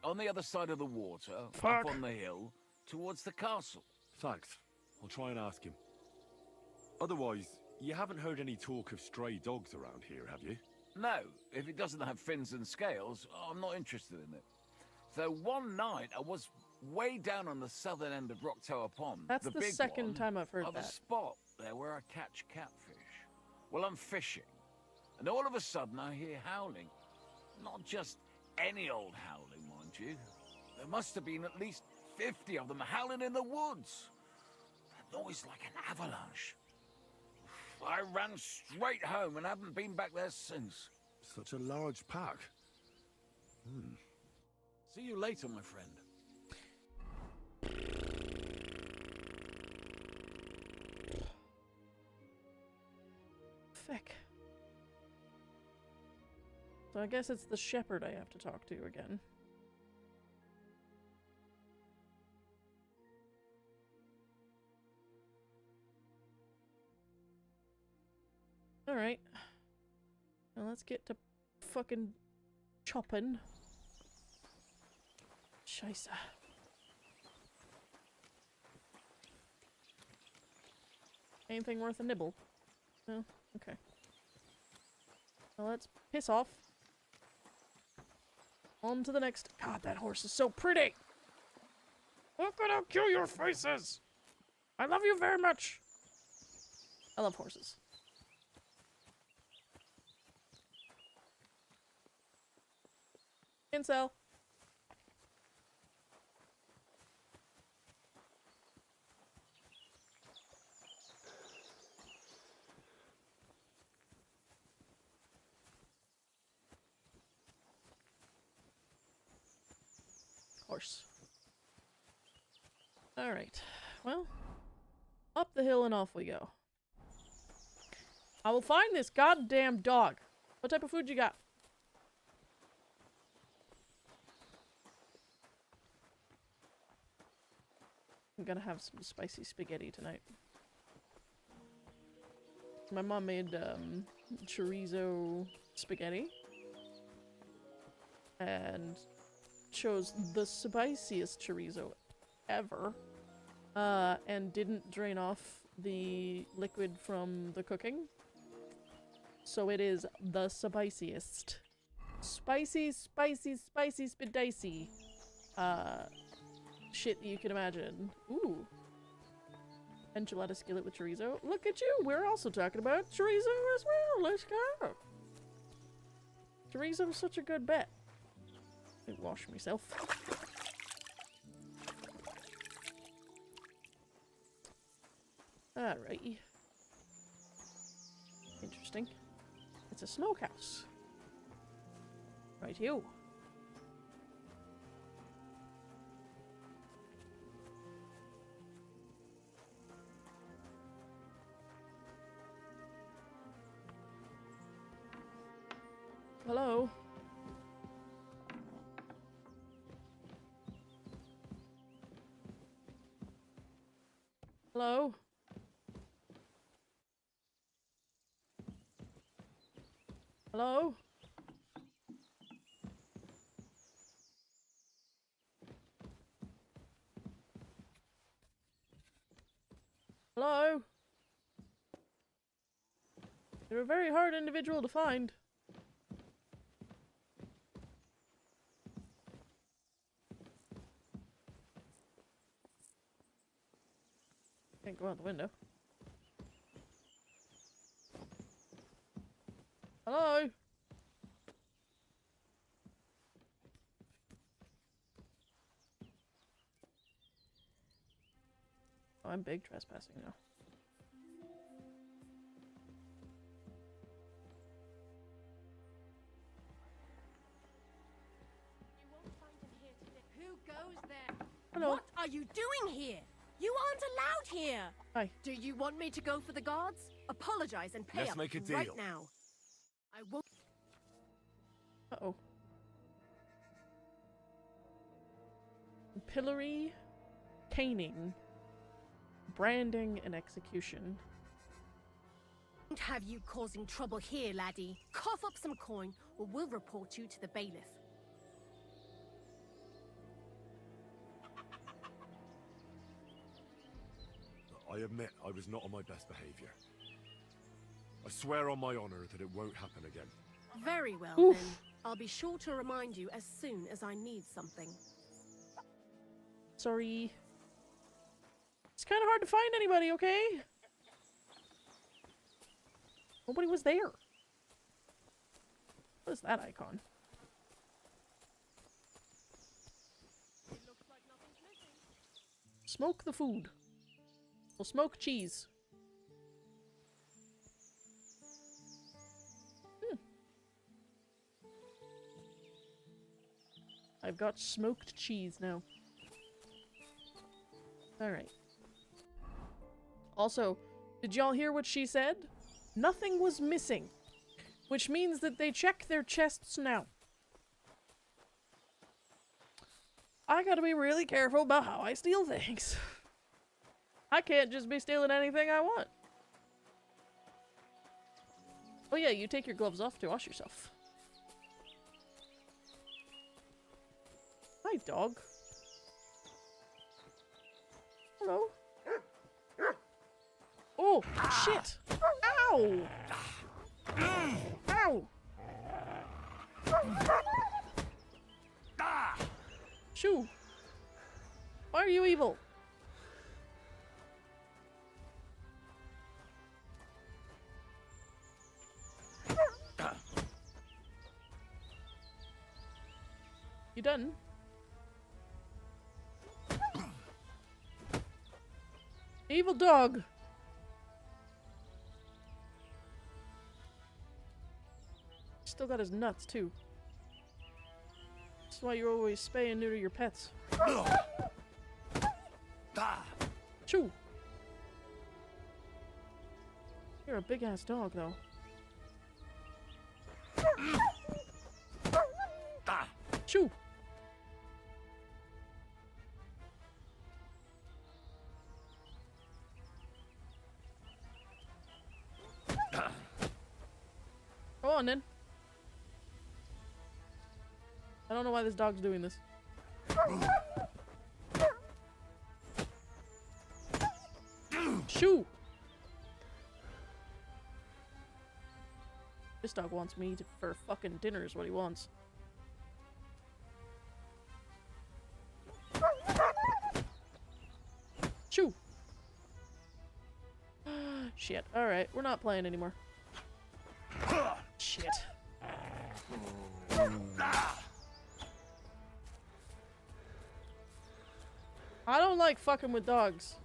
On the other side of the water, Fuck. up on the hill, towards the castle. Thanks. I'll try and ask him. Otherwise, you haven't heard any talk of stray dogs around here, have you? No, if it doesn't have fins and scales, I'm not interested in it. So one night, I was way down on the southern end of Rock Tower Pond. That's the big second one, time I've heard of that. a spot there where I catch catfish. Well, I'm fishing, and all of a sudden I hear howling. Not just any old howling, mind you. There must have been at least 50 of them howling in the woods. A noise like an avalanche. I ran straight home and haven't been back there since. Such a large pack. See you later, my friend. Feck. So I guess it's the shepherd I have to talk to again. Alright. Now let's get to fucking chopping. Scheisse. Anything worth a nibble? No? Okay. Well, let's piss off. On to the next. God, that horse is so pretty! Look at how cute your face is! I love you very much! I love horses. Incel. Horse. Alright. Well, up the hill and off we go. I will find this goddamn dog. What type of food you got? I'm gonna have some spicy spaghetti tonight. My mom made chorizo spaghetti and chose the spiciest chorizo ever and didn't drain off the liquid from the cooking. So it is the spiciest. Spicy, spicy, spicy, spidacy. Shit that you can imagine. Ooh. Enchilada skillet with chorizo. Look at you! We're also talking about chorizo as well! Let's go! Chorizo is such a good bet. Let me wash myself. Alrighty. Interesting. It's a smokehouse. Right here. Hello? Hello? Hello? Hello? You're a very hard individual to find. Can't go out the window. Hello? Oh, I'm big trespassing now. Who goes there? Hello. What are you doing here? You aren't allowed here. Hi. Do you want me to go for the guards? Apologize and pay Let's up make a right deal. now. I won't. Uh-oh. Pillory, caning, branding, and execution. Won't have you causing trouble here, laddie. Cough up some coin, or we'll report you to the bailiff. I admit I was not on my best behavior. I swear on my honor that it won't happen again. Very well, Oof. then. I'll be sure to remind you as soon as I need something. Sorry. It's kind of hard to find anybody, okay? Nobody was there. What is that icon? Smoke the food. We'll smoke cheese. I've got smoked cheese now. Alright. Also, did y'all hear what she said? Nothing was missing. Which means that they check their chests now. I gotta be really careful about how I steal things. I can't just be stealing anything I want. Oh yeah, you take your gloves off to wash yourself. Hi, dog. Hello. Oh, shit. Ow! Ow! you evil? You done? Evil dog. Still got his nuts too. That's why you're always spay and neuter your pets. Choo! You're a big ass dog though. Choo! Go on then. I don't know why this dog's doing this. Shoo! This dog wants me for fucking dinner is what he wants. Shoo! Shit. Alright, we're not playing anymore. Shit. I don't like fucking with dogs.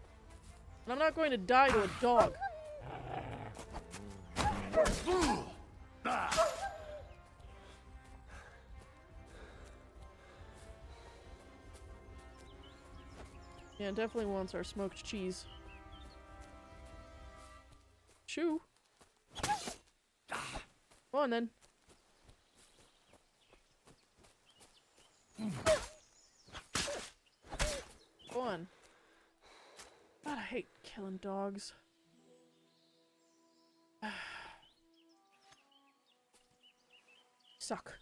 And I'm not going to die to a dog. Yeah, it definitely wants our smoked cheese. Shoo. Go on then. Go on. God, I hate killing dogs. Suck.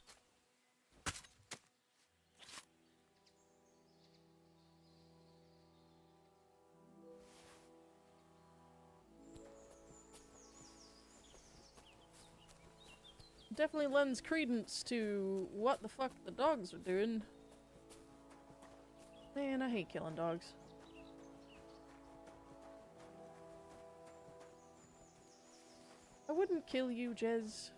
Definitely lends credence to what the fuck the dogs are doing. Man, I hate killing dogs. I wouldn't kill you, Jez.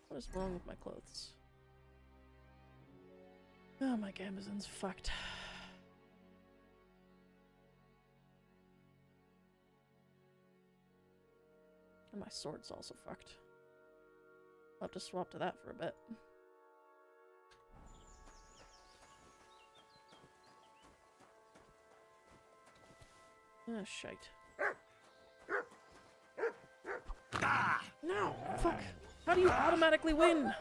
What is wrong with my clothes? Oh, my gambazon's fucked. And my sword's also fucked. I'll have to swap to that for a bit. Ah, shite. No! Fuck! How do you automatically win?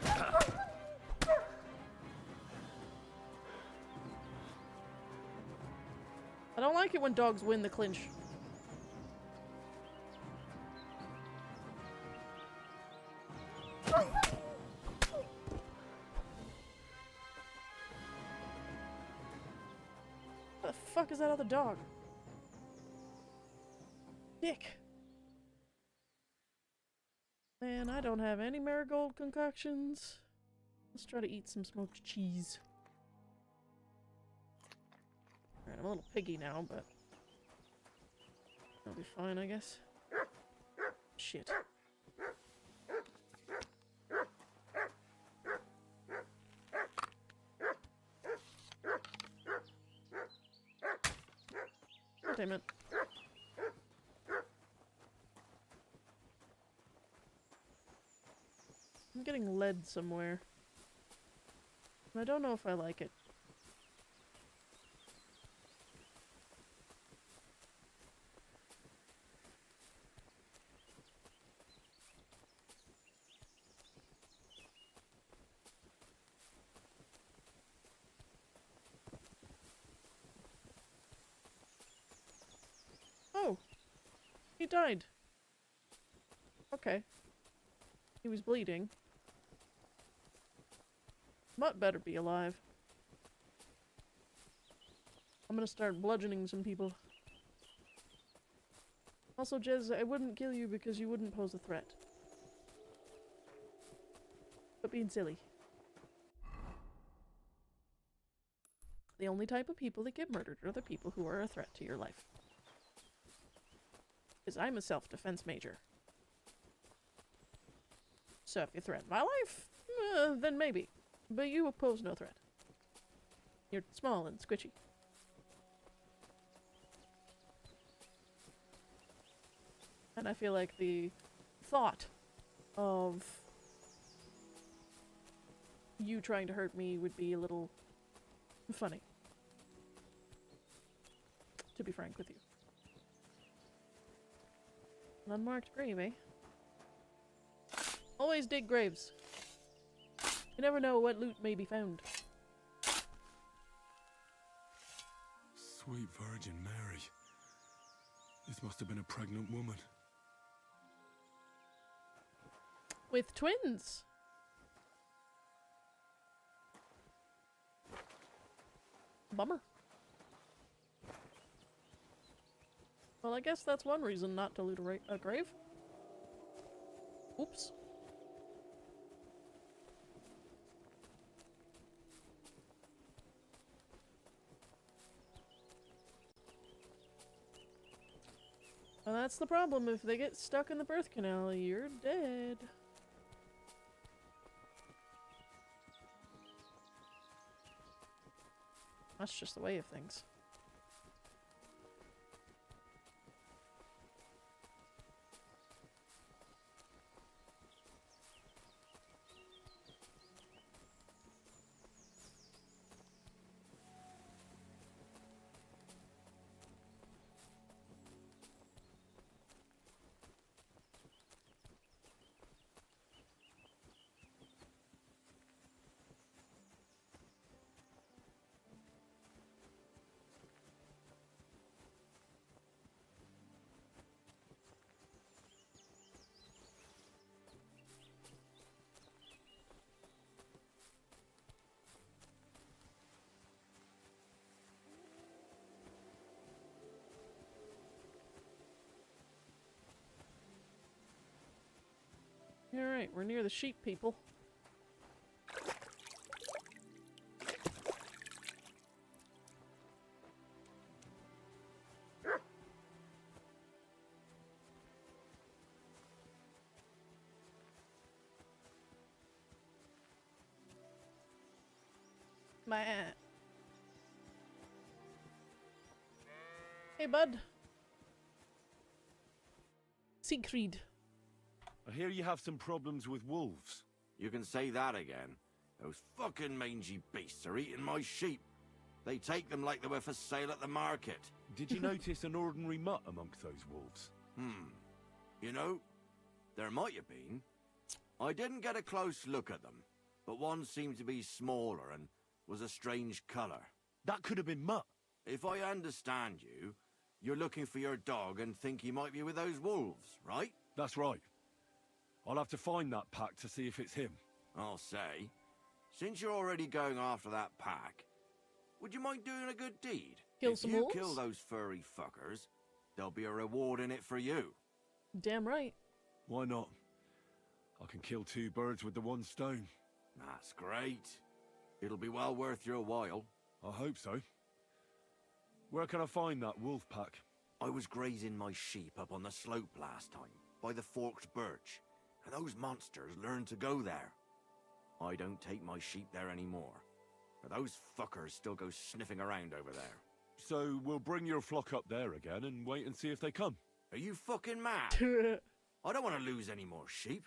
I don't like it when dogs win the clinch. What the fuck is that other dog? Dick. Man, I don't have any marigold concoctions. Let's try to eat some smoked cheese. Alright, I'm a little piggy now, but I'll be fine, I guess. Shit. God damn it. I'm getting lead somewhere. And I don't know if I like it. Oh! He died. Okay. He was bleeding. Mutt better be alive. I'm gonna start bludgeoning some people. Also, Jez, I wouldn't kill you because you wouldn't pose a threat. But being silly. The only type of people that get murdered are the people who are a threat to your life. Because I'm a self-defense major. So if you threaten my life, then maybe. But you pose no threat. You're small and squishy. And I feel like the thought of you trying to hurt me would be a little funny. To be frank with you. An unmarked grave, eh? Always dig graves. You never know what loot may be found. Sweet Virgin Mary. This must have been a pregnant woman. With twins. Bummer. Well, I guess that's one reason not to loot a grave. Oops. Well, that's the problem. If they get stuck in the birth canal, you're dead. That's just the way of things. Alright, we're near the sheep people. My aunt. Hey, bud. Siegfried. I hear you have some problems with wolves. You can say that again. Those fucking mangy beasts are eating my sheep. They take them like they were for sale at the market. Did you notice an ordinary mutt amongst those wolves? You know, there might have been. I didn't get a close look at them, but one seemed to be smaller and was a strange colour. That could have been Mutt. If I understand you, you're looking for your dog and think he might be with those wolves, right? That's right. I'll have to find that pack to see if it's him. I'll say, since you're already going after that pack, would you mind doing a good deed? Kill if some you wolves? kill those furry fuckers, there'll be a reward in it for you. Damn right. Why not? I can kill 2 birds with the 1 stone. That's great. It'll be well worth your while. I hope so. Where can I find that wolf pack? I was grazing my sheep up on the slope last time, by the forked birch, and those monsters learned to go there. I don't take my sheep there anymore, but those fuckers still go sniffing around over there. So we'll bring your flock up there again and wait and see if they come. Are you fucking mad? I don't want to lose any more sheep.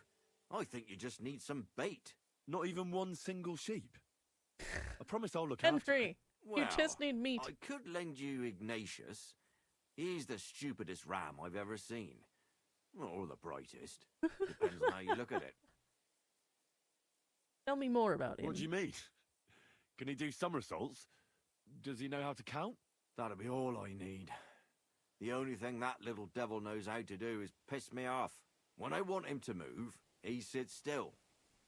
I think you just need some bait. Not even 1 single sheep? I promise I'll look after Henry, Well, you just need meat. I could lend you Ignatius. He's the stupidest ram I've ever seen. Or the brightest. Depends on how you look at it. Tell me more about him. What do you mean? Can he do somersaults? Does he know how to count? That'll be all I need. The only thing that little devil knows how to do is piss me off. When I want him to move, he sits still.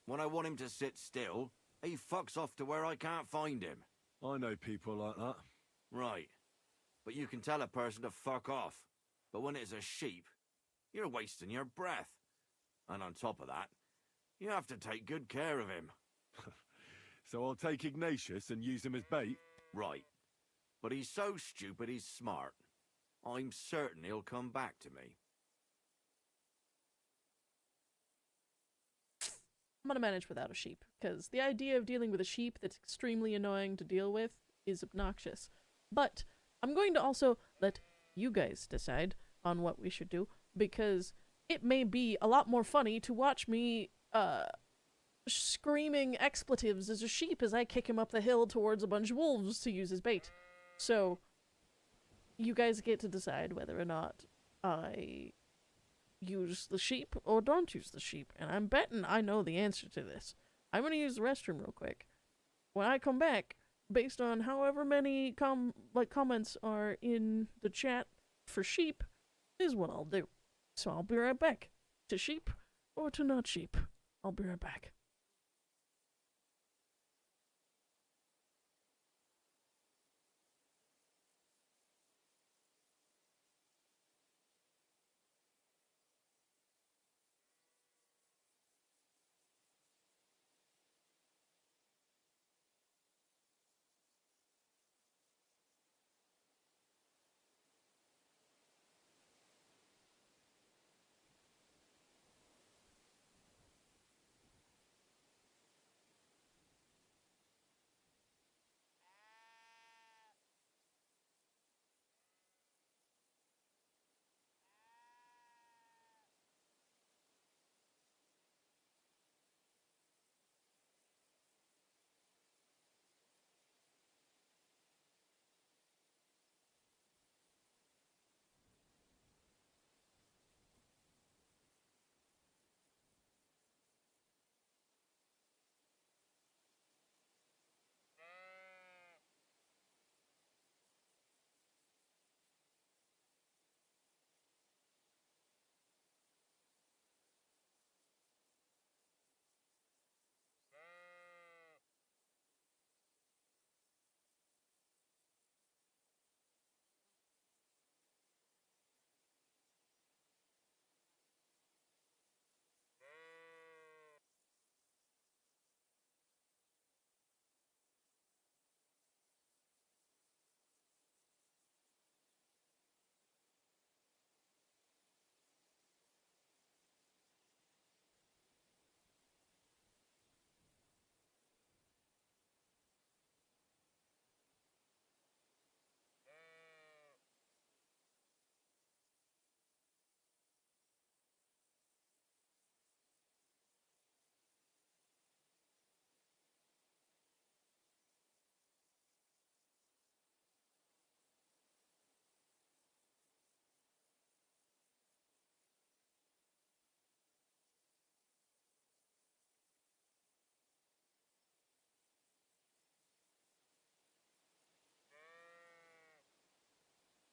When I want him to sit still, he fucks off to where I can't find him. I know people like that. Right. But you can tell a person to fuck off. But when it's a sheep, you're wasting your breath. And on top of that, you have to take good care of him. So I'll take Ignatius and use him as bait? Right. but he's so stupid he's smart. I'm certain he'll come back to me. I'm gonna manage without a sheep, because the idea of dealing with a sheep that's extremely annoying to deal with is obnoxious. But I'm going to also let you guys decide on what we should do, because it may be a lot more funny to watch me, screaming expletives as a sheep as I kick him up the hill towards a bunch of wolves to use as bait. So, you guys get to decide whether or not I use the sheep or don't use the sheep, and I'm betting I know the answer to this. I'm gonna use the restroom real quick. When I come back, based on however many comments are in the chat for sheep, is what I'll do. So I'll be right back. To sheep or to not sheep. I'll be right back.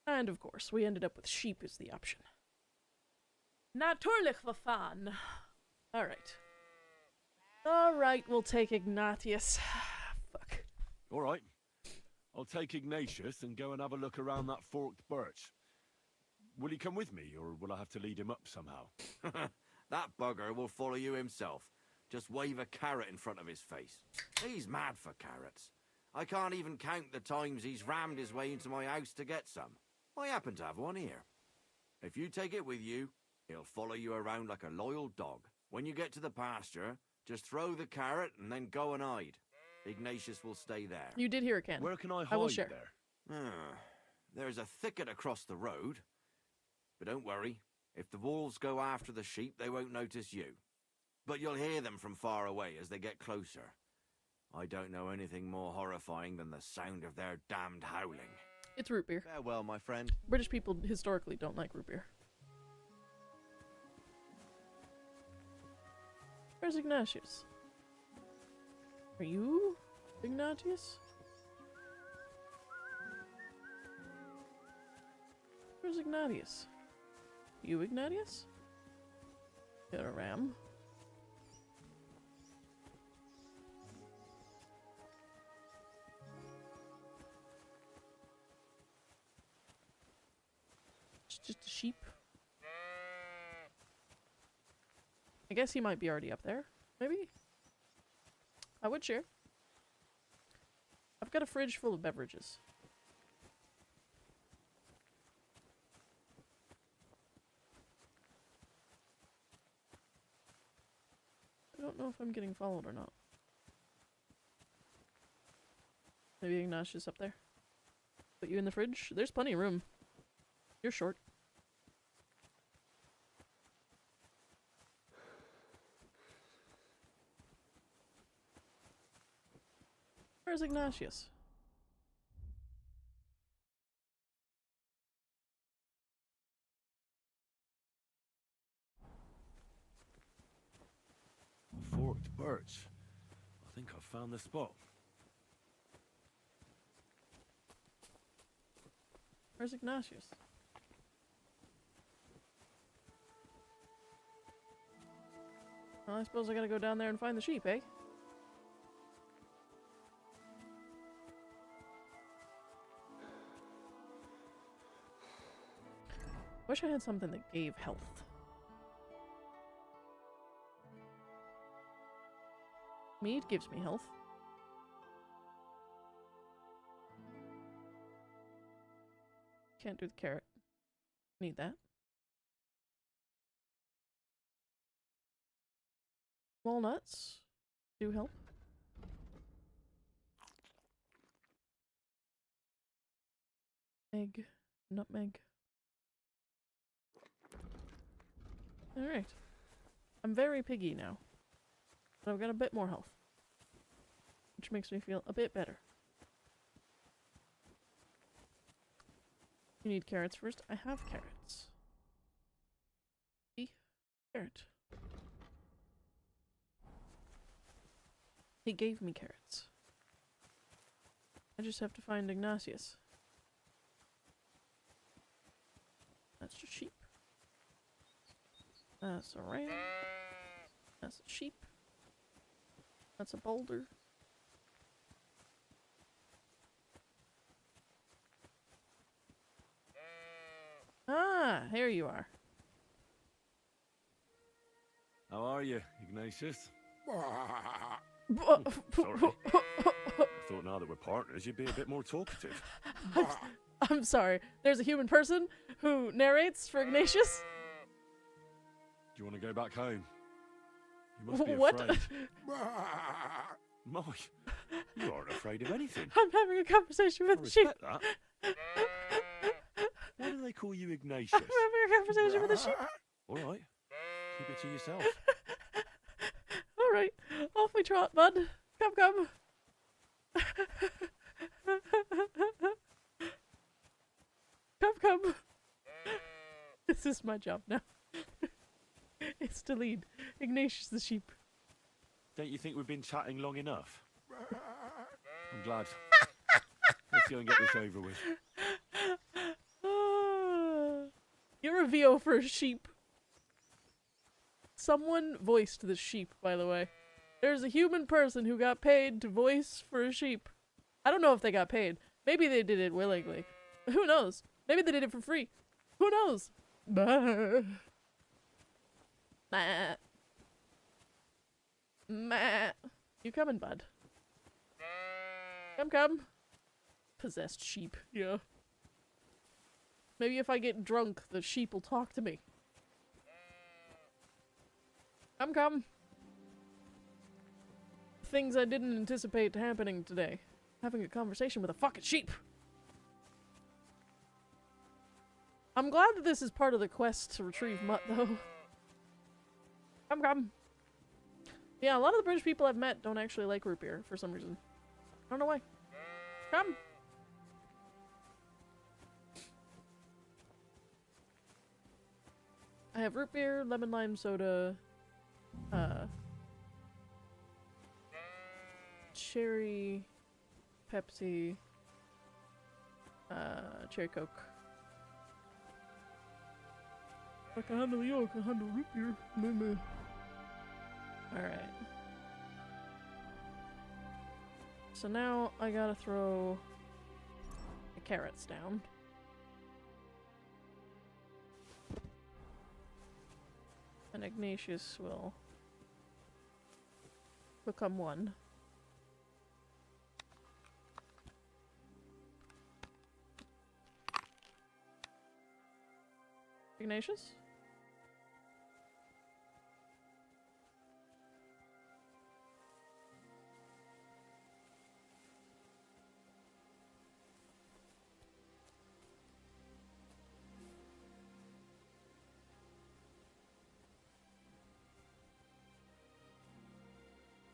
And of course, we ended up with sheep as the option. Natürlich verfahren. Alright. Alright, we'll take Ignatius. Fuck. Alright. I'll take Ignatius and go and have a look around that forked birch. Will he come with me, or will I have to lead him up somehow? That bugger will follow you himself. Just wave a carrot in front of his face. He's mad for carrots. I can't even count the times he's rammed his way into my house to get some. I happen to have one here. If you take it with you, he'll follow you around like a loyal dog. When you get to the pasture, just throw the carrot and then go and hide. Ignatius will stay there. You did hear it, Ken. Where can I hide I will share. there? There's a thicket across the road. But don't worry. If the wolves go after the sheep, they won't notice you. But you'll hear them from far away as they get closer. I don't know anything more horrifying than the sound of their damned howling. It's root beer. Farewell, my friend. British people historically don't like root beer. Where's Ignatius? Are you Ignatius? Where's Ignatius? You Ignatius? Got a ram. It's just a sheep. I guess he might be already up there. Maybe? I would share. I've got a fridge full of beverages. don't know if I'm getting followed or not. Maybe Ignatius up there. Put you in the fridge? There's plenty of room. You're short. Where's Ignatius? Forked birch. I think I've found the spot. Where's Ignatius? Well, I suppose I gotta go down there and find the sheep, eh? Wish I had something that gave health. Mead gives me health. Can't do the carrot. Need that. Walnuts do help. Egg. Nutmeg. Alright. I'm very piggy now. But I've got a bit more health. Which makes me feel a bit better. You need carrots first. I have carrots. Carrot. He gave me carrots. I just have to find Ignatius. That's a sheep. That's a ram. That's a sheep. That's a boulder. Ah, here you are. How are you, Ignatius? Sorry. I thought now that we're partners, you'd be a bit more talkative. I'm sorry. There's a human person who narrates for Ignatius? Do you want to go back home? You must be What? afraid. Mike, you aren't afraid of anything. I'm having a conversation with I the sheep. respect that. Why do they call you Ignatius? I'm having a conversation with the sheep. All right. Keep it to yourself. Alright, off we trot, bud. Come, come. Come, come. This is my job now. It's to lead Ignatius the sheep. Don't you think we've been chatting long enough? I'm glad. Let's go and get this over with. You're a VO for a sheep. Someone voiced the sheep, by the way. There's a human person who got paid to voice for a sheep. I don't know if they got paid. Maybe they did it willingly. Who knows? Maybe they did it for free. Who knows? Bah. Nah. Meh. You coming, bud? Come, come. Possessed sheep, yeah. Maybe if I get drunk, the sheep will talk to me. Come, come. Things I didn't anticipate happening today. Having a conversation with a fucking sheep. I'm glad that this is part of the quest to retrieve mutt, though. Come, come. Yeah, a lot of the British people I've met don't actually like root beer for some reason. I don't know why. Come. I have root beer, lemon lime soda, cherry, Pepsi, cherry Coke. I can handle you, I can handle root beer. Meh. Alright. So now I gotta throw the carrots down. And Ignatius will become one. Ignatius?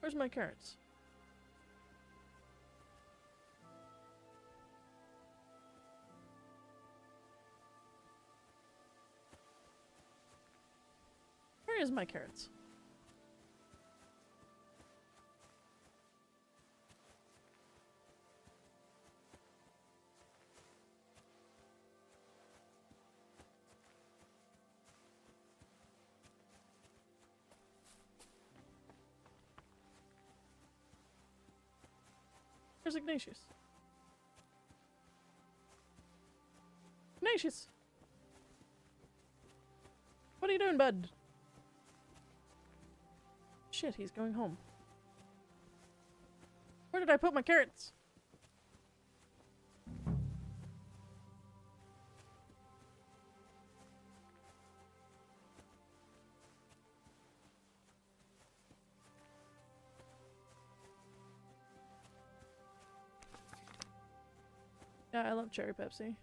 Where's my carrots? Where is my carrots? Where's Ignatius? Ignatius! What are you doing, bud? Shit, he's going home. Where did I put my carrots? Yeah, I love cherry Pepsi.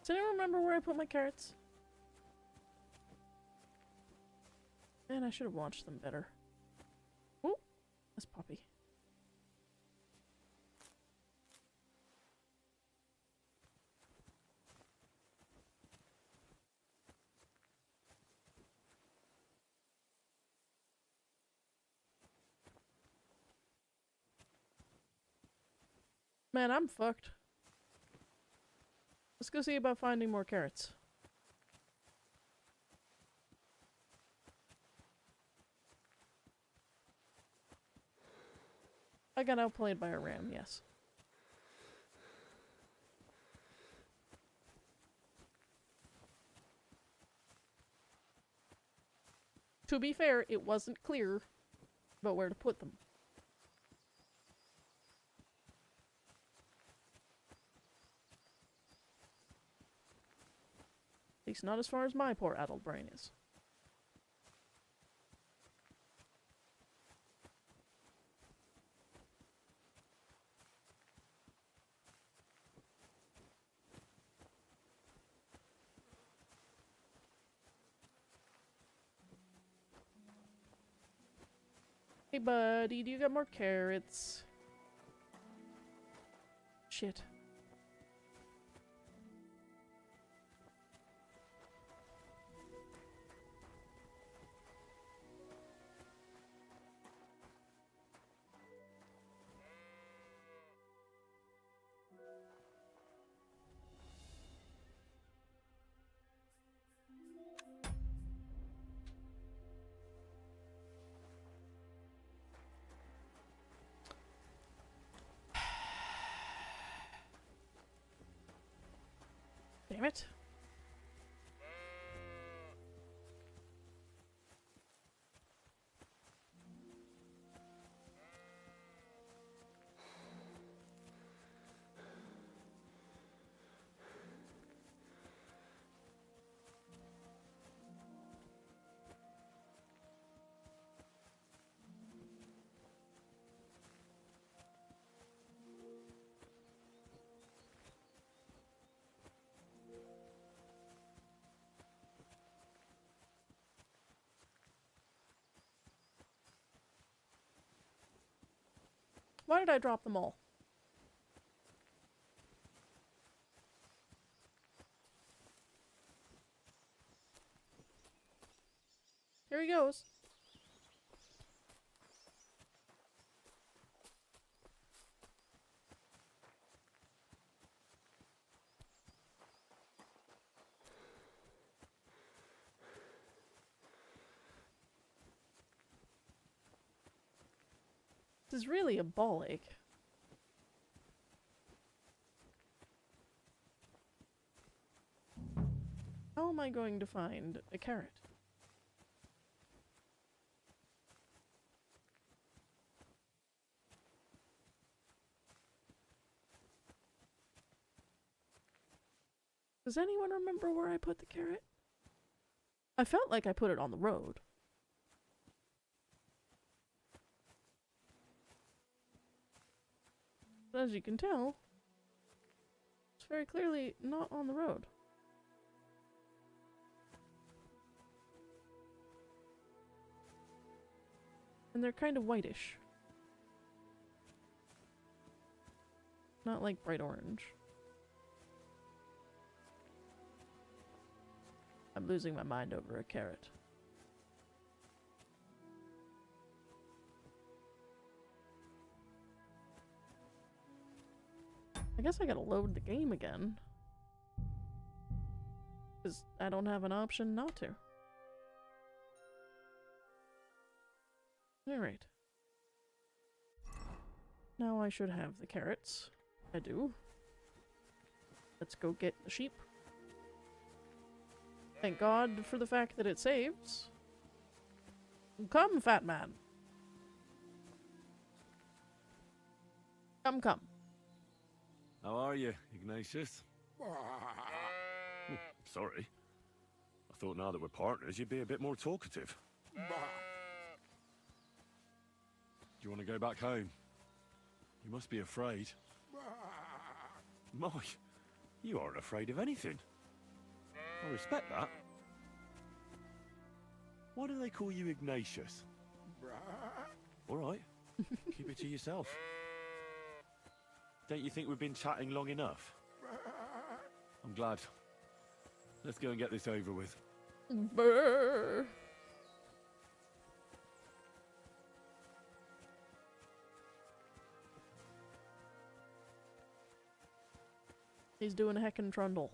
Does anyone remember where I put my carrots? Man, I should have watched them better. Oh, that's Poppy. Man, I'm fucked. Let's go see about finding more carrots. I got outplayed by a ram, yes. To be fair, it wasn't clear about where to put them. At least not as far as my poor adult brain is. Hey buddy, do you got more carrots? Shit. Damn it. Why did I drop them all? Here he goes. This is really a ball ache. How am I going to find a carrot? Does anyone remember where I put the carrot? I felt like I put it on the road. But as you can tell, it's very clearly not on the road. And they're kind of whitish. Not like bright orange. I'm losing my mind over a carrot. I guess I gotta load the game again. Because I don't have an option not to. Alright. Now I should have the carrots. I do. Let's go get the sheep. Thank God for the fact that it saves. Come, fat man. Come, come. How are you, Ignatius? Sorry. I thought now that we're partners, you'd be a bit more talkative. Do you want to go back home? You must be afraid. My, you aren't afraid of anything. I respect that. Why do they call you Ignatius? All right, keep it to yourself. Don't you think we've been chatting long enough? I'm glad. Let's go and get this over with. Brr. He's doing a heckin' trundle.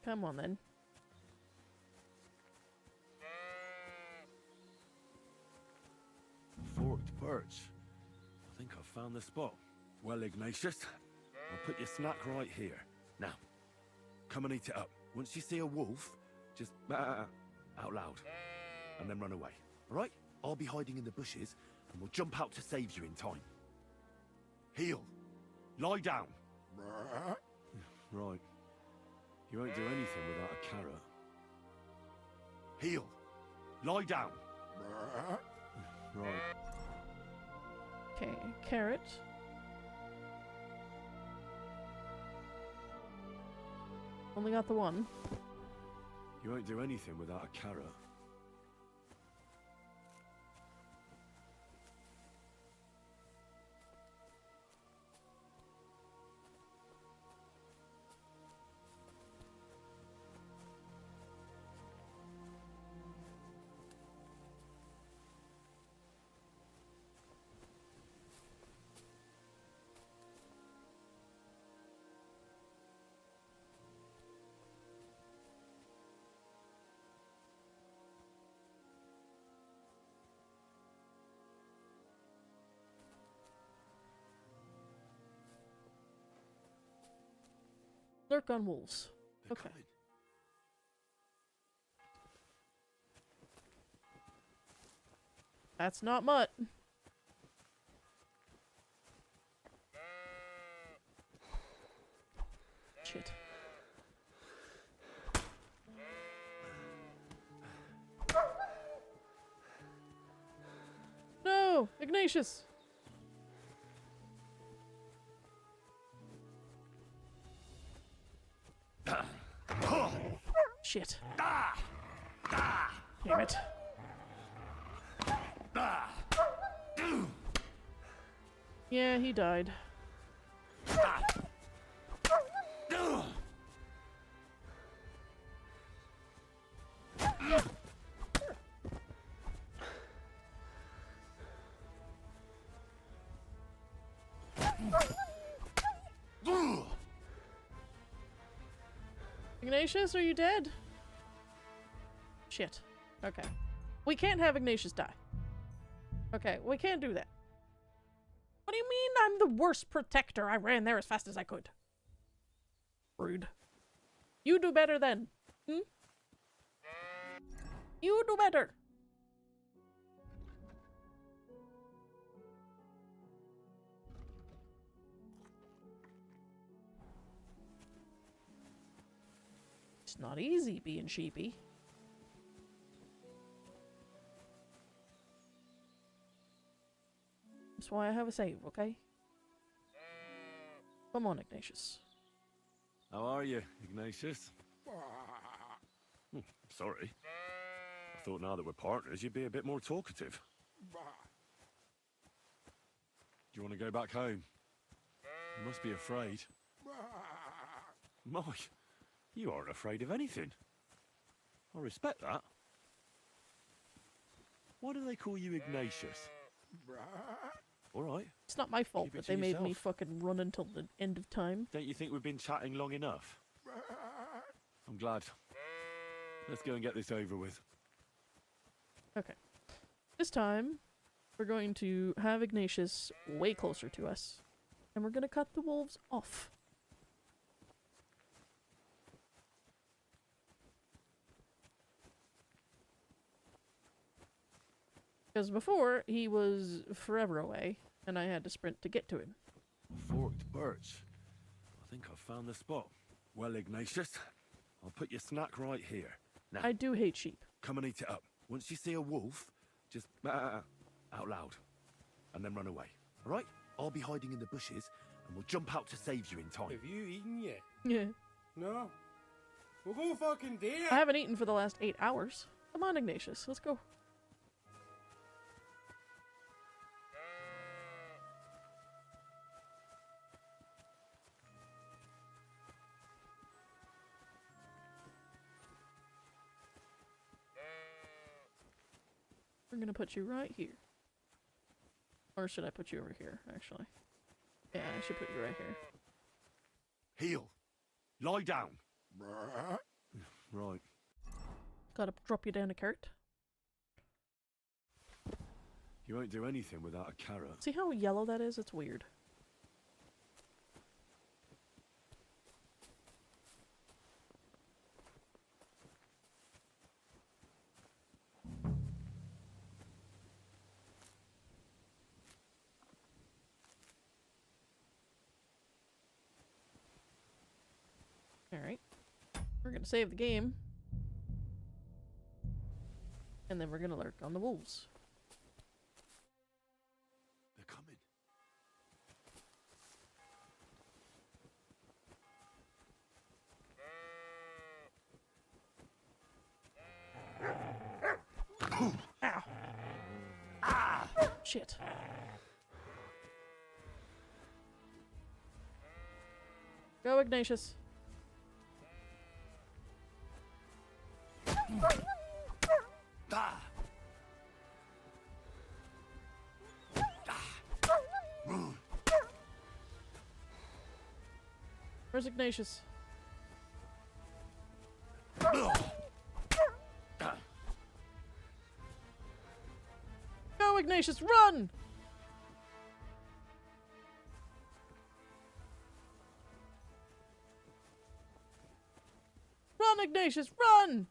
Come on, then. Forked birch. I think I've found the spot. Well, Ignatius, I'll put your snack right here. Now, come and eat it up. Once you see a wolf, just out loud, and then run away. All right? I'll be hiding in the bushes, and we'll jump out to save you in time. Heel. Lie down. Right. You won't do anything without a carrot. Heel. Lie down. Right. Okay, carrot. Only got the one. You won't do anything without a carrot. Lurk on wolves. Okay. That's not mutt. Shit. No! Ignatius! Shit. Damn it. Yeah, he died. Ignatius, are you dead? Shit. Okay. We can't have Ignatius die. Okay, we can't do that. What do you mean I'm the worst protector? I ran there as fast as I could. Rude. You do better then. Hmm? You do better. It's not easy being sheepy. That's why I have a save, okay? Come on, Ignatius. How are you, Ignatius? Sorry. I thought now that we're partners, you'd be a bit more talkative. Do you want to go back home? You must be afraid. Mike, you aren't afraid of anything. I respect that. Why do they call you Ignatius? All right. It's not my fault Keep it that to they made me yourself. fucking run until the end of time. Don't you think we've been chatting long enough? I'm glad. Let's go and get this over with. Okay. This time, we're going to have Ignatius way closer to us. And we're going to cut the wolves off. Because before, he was forever away, and I had to sprint to get to him. Forked birch. I think I've found the spot. Well, Ignatius, I'll put your snack right here. Now, I do hate sheep. come and eat it up. Once you see a wolf, just out loud, and then run away. All right? I'll be hiding in the bushes, and we'll jump out to save you in time. Have you eaten yet? Yeah. No. We'll go fucking there. I haven't eaten for the last 8 hours. Come on, Ignatius, let's go. We're gonna put you right here. Or should I put you over here, actually? Yeah, I should put you right here. Heel. Lie down. Right. Gotta drop you down a carrot. You won't do anything without a carrot. See how yellow that is? It's weird. Alright. We're gonna save the game. And then we're gonna lurk on the wolves. They're coming. Ow. Ah! Shit. Go, Ignatius. Ah. Where's Ignatius? Go, Ignatius, run! Run, Ignatius, run!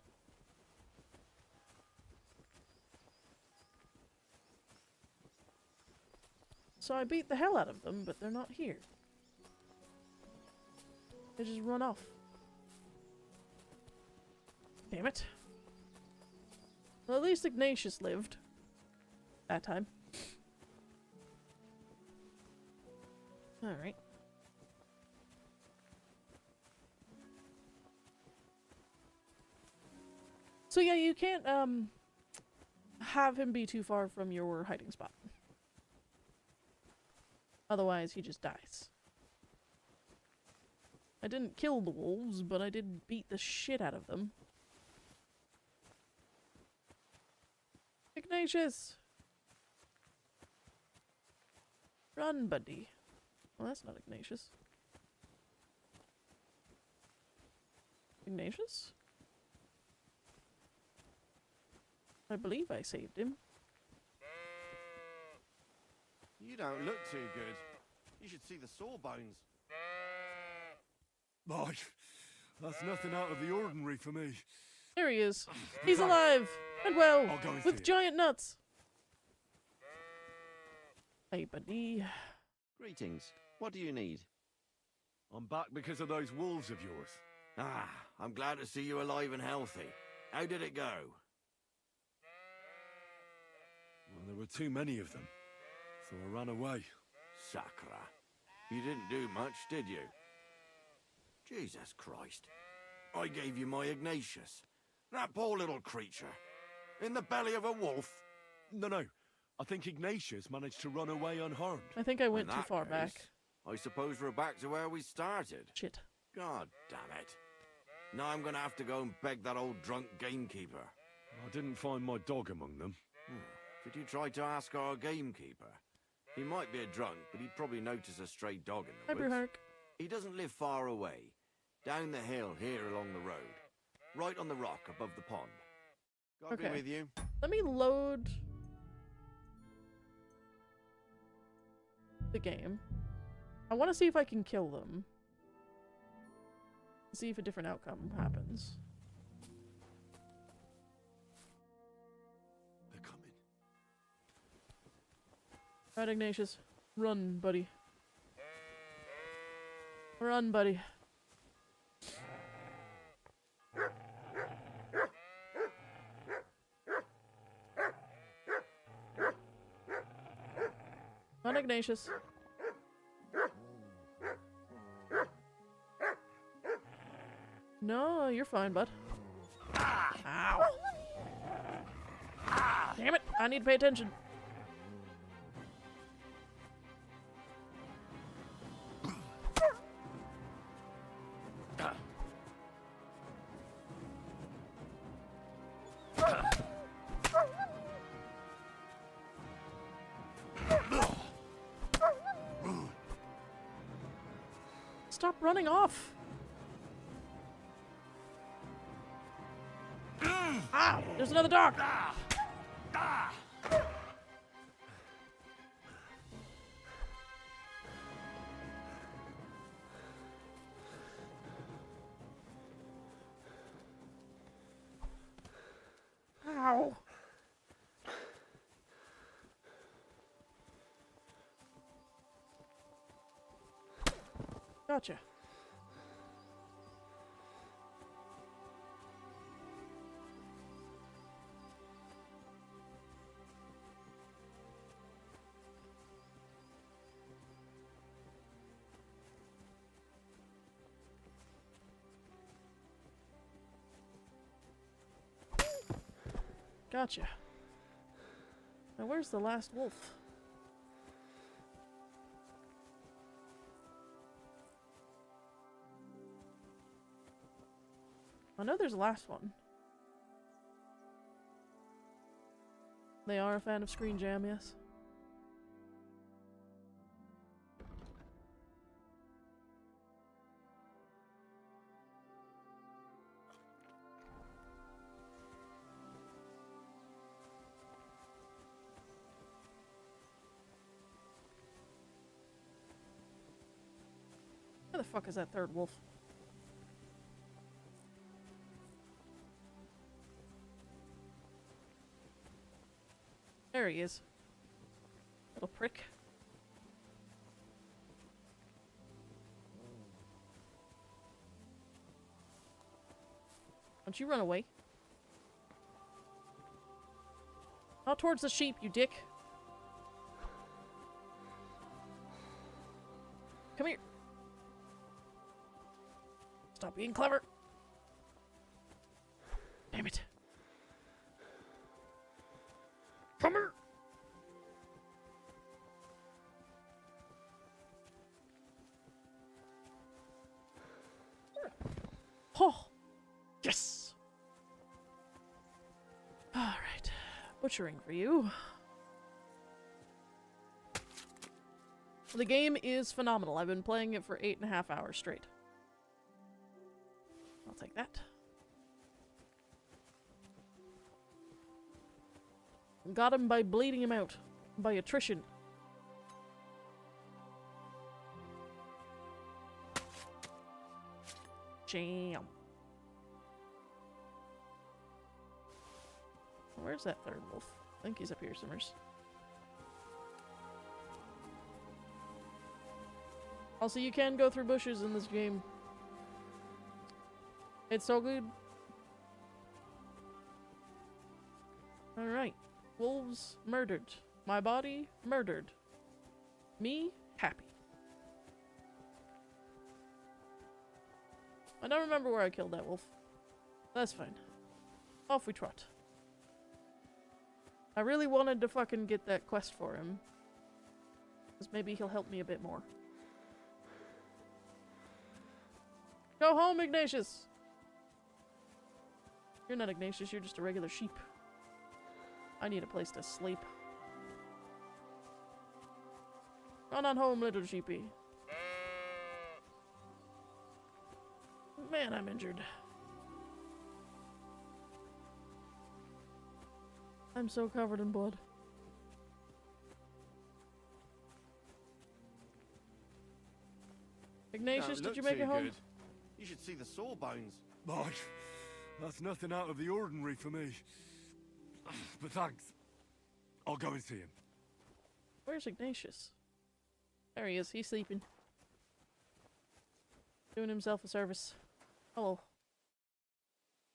So I beat the hell out of them, but they're not here. They just run off. Damn it. Well, at least Ignatius lived. That time. Alright. So yeah, you can't, have him be too far from your hiding spot. Otherwise, he just dies. I didn't kill the wolves, but I did beat the shit out of them. Ignatius! Run, buddy. Well, that's not Ignatius. Ignatius? I believe I saved him. You don't look too good. You should see the sawbones. Mike, that's nothing out of the ordinary for me. There he is. He's alive and well, I'll go and see with it. giant nuts. Hey, buddy. Greetings. What do you need? I'm back because of those wolves of yours. Ah, I'm glad to see you alive and healthy. How did it go? Well, there were too many of them. so I ran away. Sacra. You didn't do much, did you? Jesus Christ. I gave you my Ignatius. That poor little creature. In the belly of a wolf. No. I think Ignatius managed to run away unharmed. I think I went In too that far case, back. I suppose we're back to where we started. Shit. God damn it. Now I'm gonna have to go and beg that old drunk gamekeeper. I didn't find my dog among them. Did you try to ask our gamekeeper? He might be a drunk, but he'd probably notice a stray dog in the woods. Hark. He doesn't live far away. Down the hill here along the road. Right on the rock above the pond. God be with you. Let me load the game. I want to see if I can kill them. See if a different outcome happens. They're coming. Alright, Ignatius. Run, buddy. Run, buddy. Run, Ignatius. No, you're fine, bud. Ow. Damn it! I need to pay attention. Stop running off! Ah! There's another dog! Ow! Gotcha. Gotcha. Now where's the last wolf? I know there's a last one. They are a fan of Screen Jam, yes. Where the fuck is that third wolf? There he is. Little prick. Don't you run away. Not towards the sheep, you dick. Come here. Stop being clever. Damn it. Come here. Oh. Yes. All right. Butchering for you. The game is phenomenal. I've been playing it for 8.5 hours straight. I'll take that. Got him by bleeding him out. By attrition. Jam. Where's that third wolf? I think he's up here somewhere. Also, you can go through bushes in this game. It's so good. Alright. Wolves murdered. My body murdered. Me happy. I don't remember where I killed that wolf. That's fine. Off we trot. I really wanted to fucking get that quest for him. Because maybe he'll help me a bit more. Go home, Ignatius! You're not Ignatius, you're just a regular sheep. I need a place to sleep. Run on home, little sheepy. Man, I'm injured. I'm so covered in blood. Ignatius, did you make it home? Good. You should see the sawbones. Right. That's nothing out of the ordinary for me. But thanks. I'll go and see him. Where's Ignatius? There he is. He's sleeping. Doing himself a service. Hello.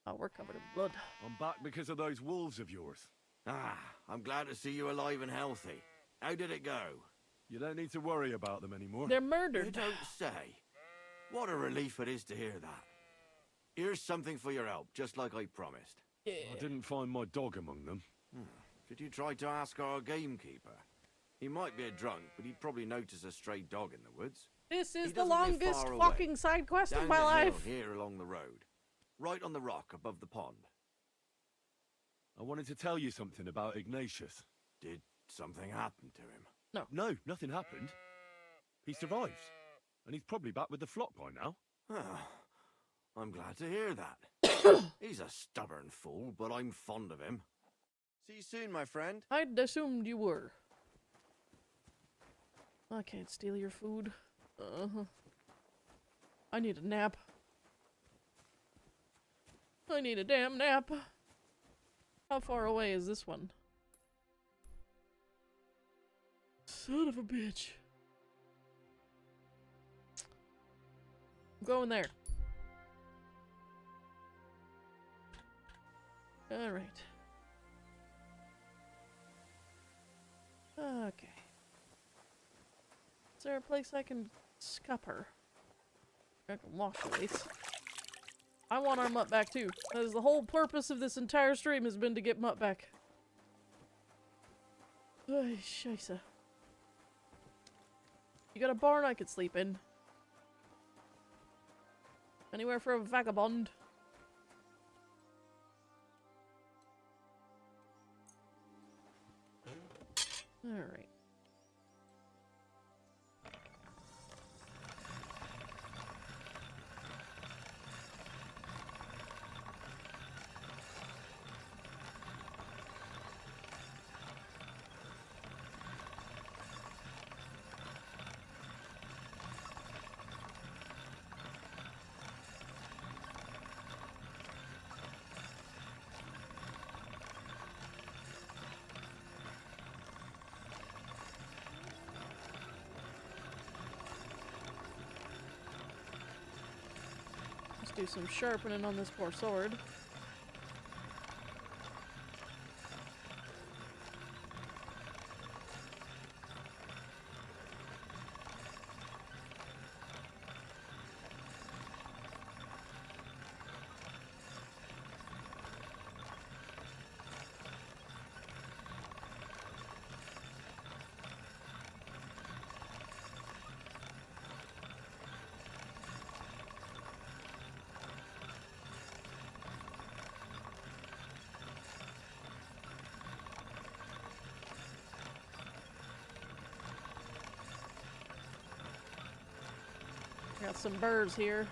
Oh, we're covered in blood. I'm back because of those wolves of yours. Ah, I'm glad to see you alive and healthy. How did it go? You don't need to worry about them anymore. They're murdered. You don't say. What a relief it is to hear that. Here's something for your help, just like I promised. Yeah. I didn't find my dog among them. Did you try to ask our gamekeeper? He might be a drunk, but he'd probably notice a stray dog in the woods. This is He the doesn't live longest far away. fucking side quest Down of my the life. hill here along the road. Right on the rock above the pond. I wanted to tell you something about Ignatius. Did something happen to him? No. No, nothing happened. He survived. And he's probably back with the flock by now. I'm glad to hear that. He's a stubborn fool, but I'm fond of him. See you soon, my friend. I'd assumed you were. I can't steal your food. I need a nap. I need a damn nap. How far away is this one? Son of a bitch. I'm going there. Alright. Okay. Is there a place I can scupper? I can wash at least. I want our mutt back too. That is the whole purpose of this entire stream, has been to get mutt back. Ay, scheisse. You got a barn I could sleep in? Anywhere for a vagabond? Alright. Do some sharpening on this poor sword. Got some birds here.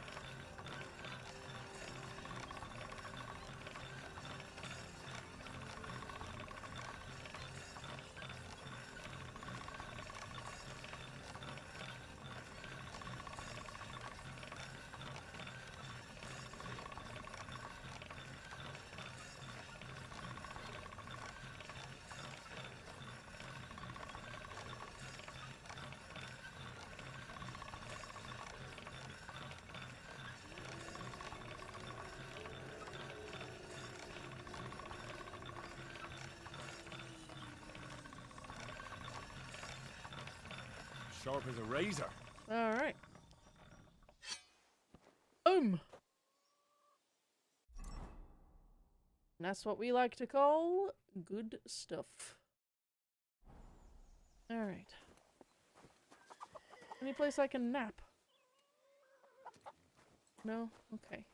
sharp as a razor. Alright. That's what we like to call good stuff. Alright. Any place I can nap? No? Okay.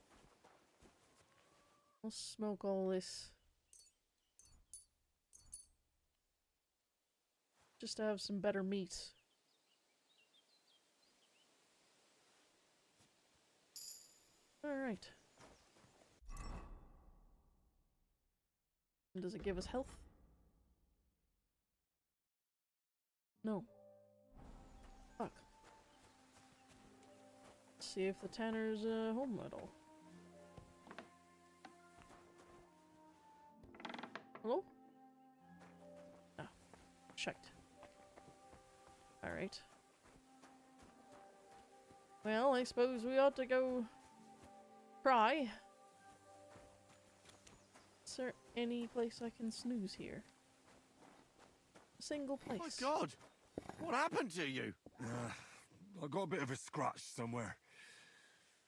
We'll smoke all this. Just to have some better meat. Alright. Does it give us health? No. Fuck. Let's see if the Tanner's home at all. Hello? Ah. Checked. Alright. Well, I suppose we ought to go try. Is there any place I can snooze here? A single place. Oh my God! What happened to you? I got a bit of a scratch somewhere.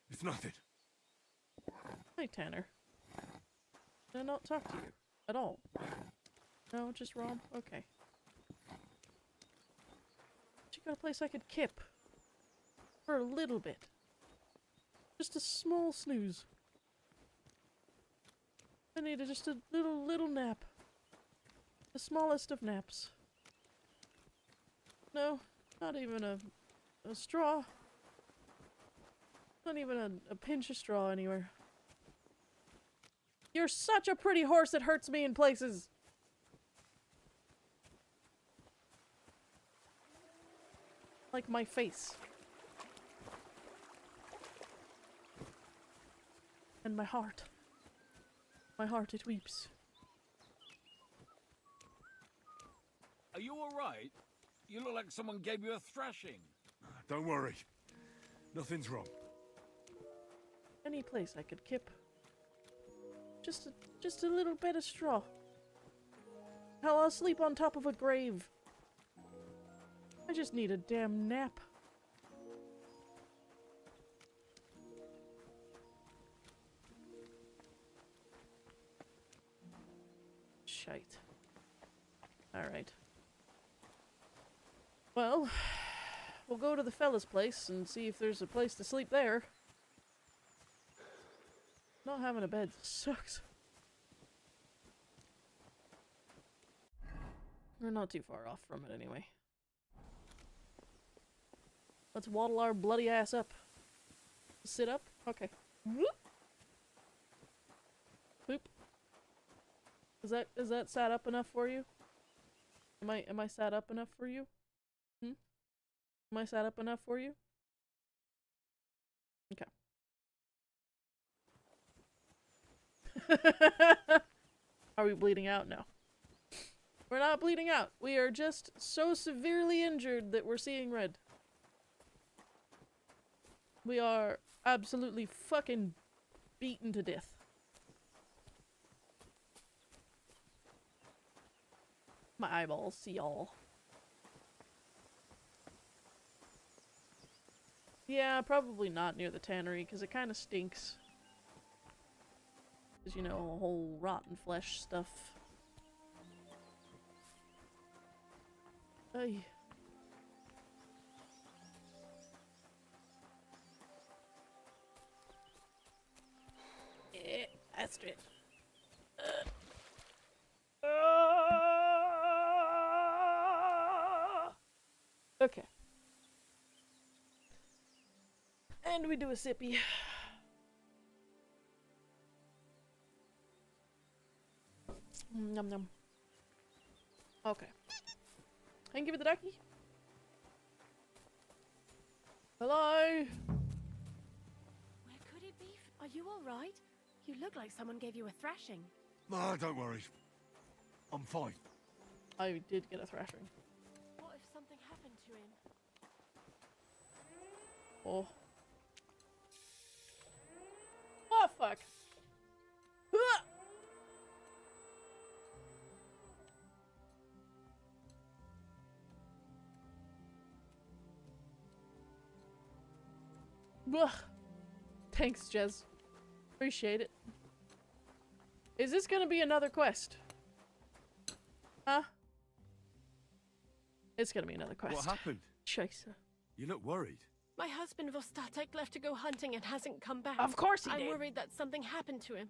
It's nothing. Hi, Tanner. Did I not talk to you at all? No, just Rob? Okay. You got a place I could kip. For a little bit. Just a small snooze. I needed just a little nap. The smallest of naps. No, not even a straw. Not even a pinch of straw anywhere. You're such a pretty horse, it hurts me in places. Like my face. And my heart. My heart, it weeps. Are you alright? You look like someone gave you a thrashing. Don't worry. Nothing's wrong. Any place I could kip. Just a little bit of straw. Hell, I'll sleep on top of a grave. I just need a damn nap. Shite. Alright. Well, we'll go to the fella's place and see if there's a place to sleep there. Not having a bed sucks. We're not too far off from it anyway. Let's waddle our bloody ass up. Sit up? Okay. Whoop. Boop. Is that sat up enough for you? Am I sat up enough for you? Am I sat up enough for you? Okay. Are we bleeding out? No. We're not bleeding out. We are just so severely injured that we're seeing red. We are absolutely fucking beaten to death. My eyeballs see all. Yeah, probably not near the tannery, because it kind of stinks. Because, you know, a whole rotten flesh stuff. Ay. Yeah, that's it. Okay. And we do a sippy. Num num. Okay. I can give it the ducky. Hello? Where could it be? Are you alright? You look like someone gave you a thrashing. Ah, don't worry. I'm fine. I did get a thrashing. What if something happened to him? Oh. Oh, fuck. Ah! Ugh. Thanks, Jez. Appreciate it. Is this gonna be another quest? Huh? It's gonna be another quest. What happened? Scheiße. You look worried. My husband Vostatek left to go hunting and hasn't come back. Of course he I'm did. worried that something happened to him.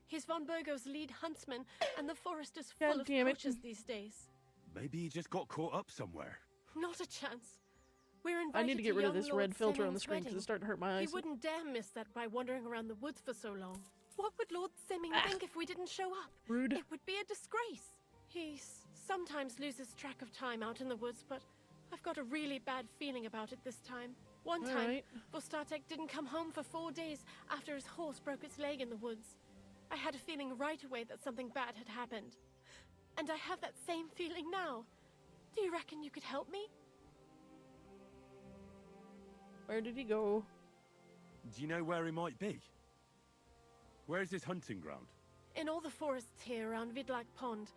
He's von Burgo's lead huntsman, and the forest is God full of damn it. poachers these days. Maybe he just got caught up somewhere. Not a chance. We're invited I need to get rid of young this Lord red filter on the Semming's screen because wedding. it's starting to hurt my eyes. He wouldn't dare miss that by wandering around the woods for so long. What would Lord Semming think if we didn't show up? Rude. It would be a disgrace. He sometimes loses track of time out in the woods, but I've got a really bad feeling about it this time. One time, Alright. Vostatek didn't come home for 4 days after his horse broke its leg in the woods. I had a feeling right away that something bad had happened. And I have that same feeling now. Do you reckon you could help me? Where did he go? Do you know where he might be? Where's his hunting ground? In all the forests here around Vidlak Pond.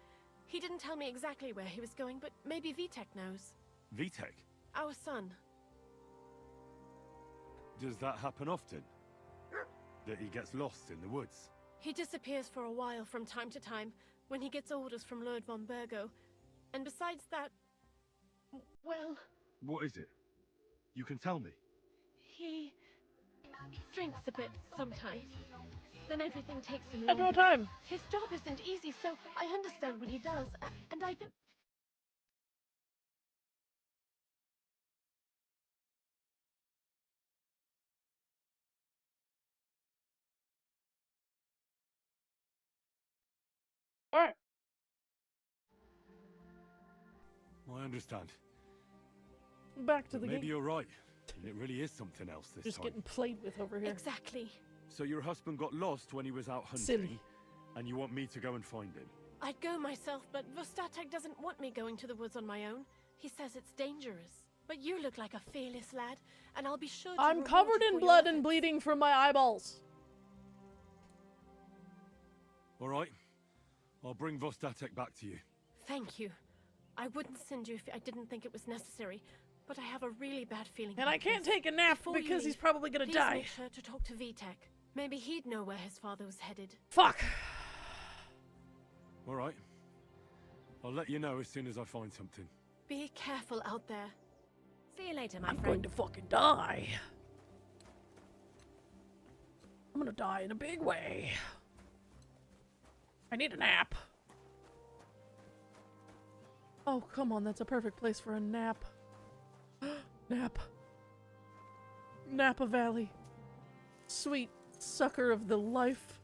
He didn't tell me exactly where he was going, but maybe Vitek knows. Vitek? Our son. Does that happen often? That he gets lost in the woods? He disappears for a while from time to time when he gets orders from Lord von Burgo. And besides that, well, What is it? You can tell me. he drinks a bit sometimes. Then everything takes him At no longer. time. His job isn't easy, so I understand what he does, and I don't... Alright. I understand. Back to But the maybe game. you're right. And it really is something else this Just time. getting played with over here. Exactly. So your husband got lost when he was out hunting, Silly. and you want me to go and find him? I'd go myself, but Vostatek doesn't want me going to the woods on my own. He says it's dangerous. But you look like a fearless lad, and I'll be sure to I'm reward covered you in for blood your and bleeding from my eyeballs. All right. I'll bring Vostatek back to you. Thank you. I wouldn't send you if I didn't think it was necessary, but I have a really bad feeling. And I about can't this. take a nap Before you because he's leave, probably gonna please die. make sure to talk to Vitek. Maybe he'd know where his father was headed. Fuck. All right. I'll let you know as soon as I find something. Be careful out there. See you later, my I'm friend. going to fucking die. I'm gonna die in a big way. I need a nap. Oh, come on, that's a perfect place for a nap. Nap. Napa Valley. Sweet sucker of the life.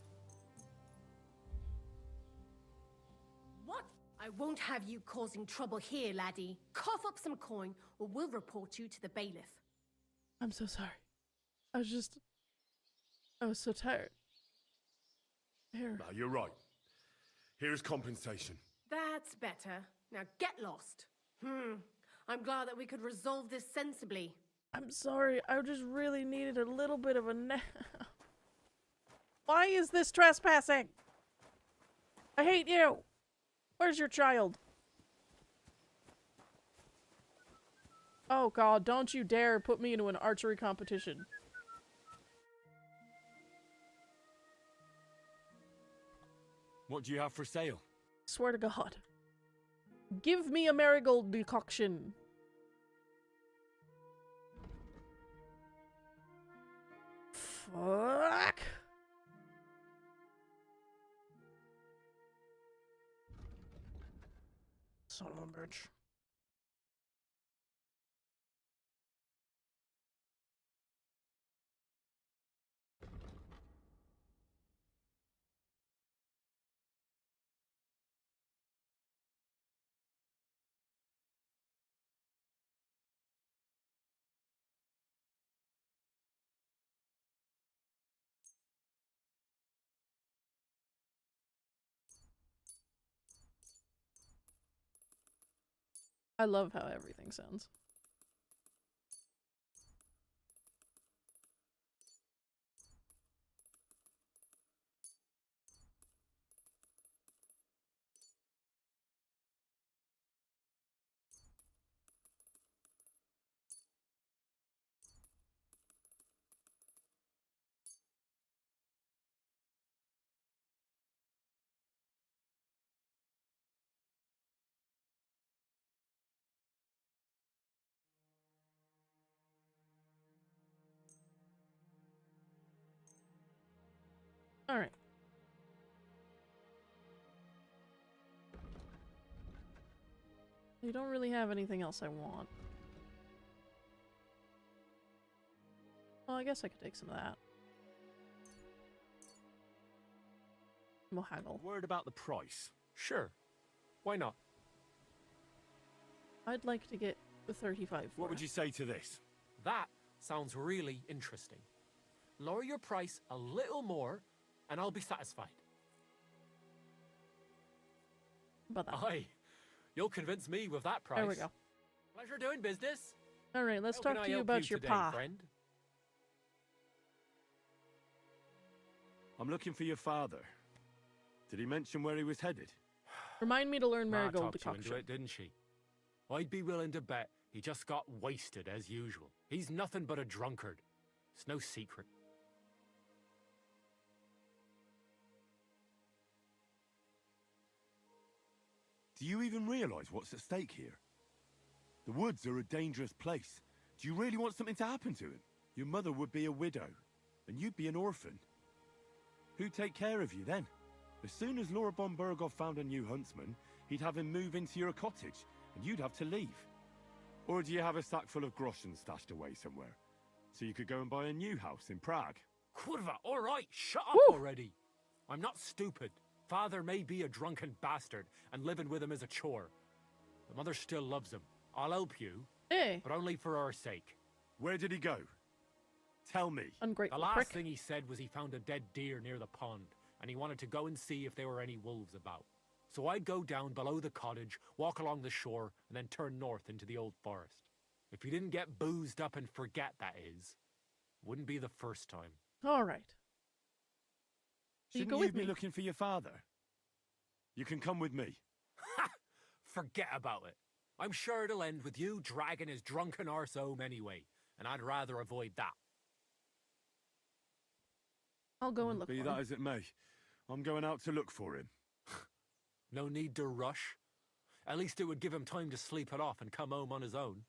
What? I won't have you causing trouble here, laddie. Cough up some coin, or we'll report you to the bailiff. I'm so sorry. I was so tired. Here. No, you're right. Here's compensation. That's better. Now get lost. I'm glad that we could resolve this sensibly. I'm sorry, I just really needed a little bit of a nap. Why is this trespassing? I hate you. Where's your child? Oh god, don't you dare put me into an archery competition. What do you have for sale? Swear to god. Give me a marigold decoction. Fuck. Son of a bitch. I love how everything sounds. Alright. We don't really have anything else I want. Well, I guess I could take some of that. We'll haggle. Word about the price? Sure. Why not? I'd like to get the 35 for What would you say to this? That sounds really interesting. Lower your price a little more, and I'll be satisfied. About that. Aye. You'll convince me with that price. There we go. Pleasure doing business. Alright, let's How talk can to I you help about your today, pa. friend? I'm looking for your father. Did he mention where he was headed? Remind me to learn Ma marigold talked you decoction. into it, didn't she? I'd be willing to bet he just got wasted as usual. He's nothing but a drunkard. It's no secret. Do you even realize what's at stake here? The woods are a dangerous place. Do you really want something to happen to him? Your mother would be a widow, and you'd be an orphan. Who'd take care of you then? As soon as Laura von Burgov found a new huntsman, he'd have him move into your cottage, and you'd have to leave. Or do you have a sack full of groschen stashed away somewhere? So you could go and buy a new house in Prague? Kurva, all right, shut up already. I'm not stupid. Father may be a drunken bastard, and living with him is a chore. The mother still loves him. I'll help you, but only for our sake. Where did he go? Tell me. Ungrateful The last prick. thing he said was he found a dead deer near the pond, and he wanted to go and see if there were any wolves about. So I'd go down below the cottage, walk along the shore, and then turn north into the old forest. If he didn't get boozed up and forget, that is. Wouldn't be the first time. Alright. Shouldn't you be looking for your father? You can come with me. Ha! Forget about it. I'm sure it'll end with you dragging his drunken arse home anyway, and I'd rather avoid that. I'll go and look Be for that him. as it may, I'm going out to look for him. No need to rush. At least it would give him time to sleep it off and come home on his own.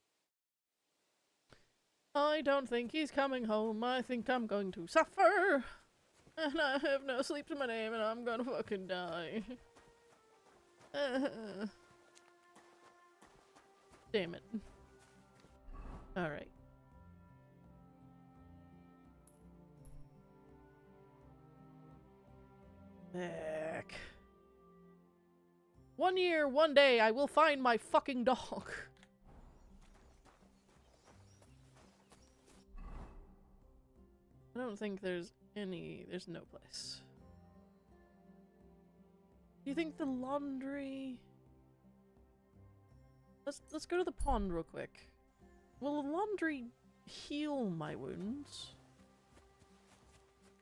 I don't think he's coming home. I think I'm going to suffer. And I have no sleep to my name and I'm gonna fucking die. Damn it. Alright. Back. 1 year, 1 day, I will find my fucking dog. I don't think there's no place. Do you think the laundry... Let's go to the pond real quick. Will the laundry heal my wounds?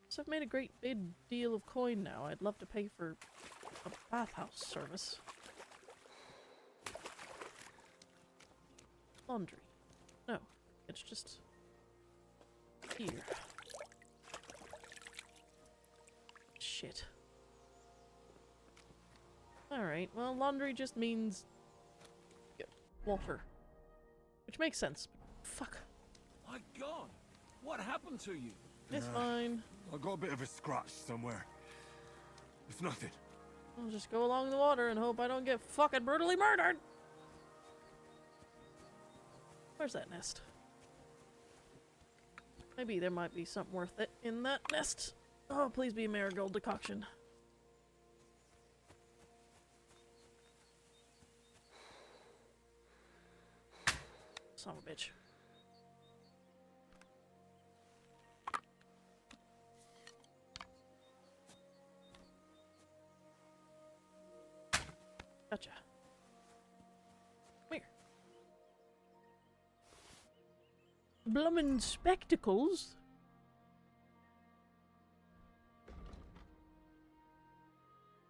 So I've made a great big deal of coin now. I'd love to pay for a bathhouse service. Laundry. No, it's just here. Shit. Alright, well, laundry just means water. Which makes sense, but fuck. My God, what happened to you? It's fine. I got a bit of a scratch somewhere. It's nothing. I'll just go along the water and hope I don't get fucking brutally murdered. Where's that nest? Maybe there might be something worth it in that nest. Oh, please be a marigold decoction. Son of a bitch. Gotcha. Come here. Bloomin' spectacles?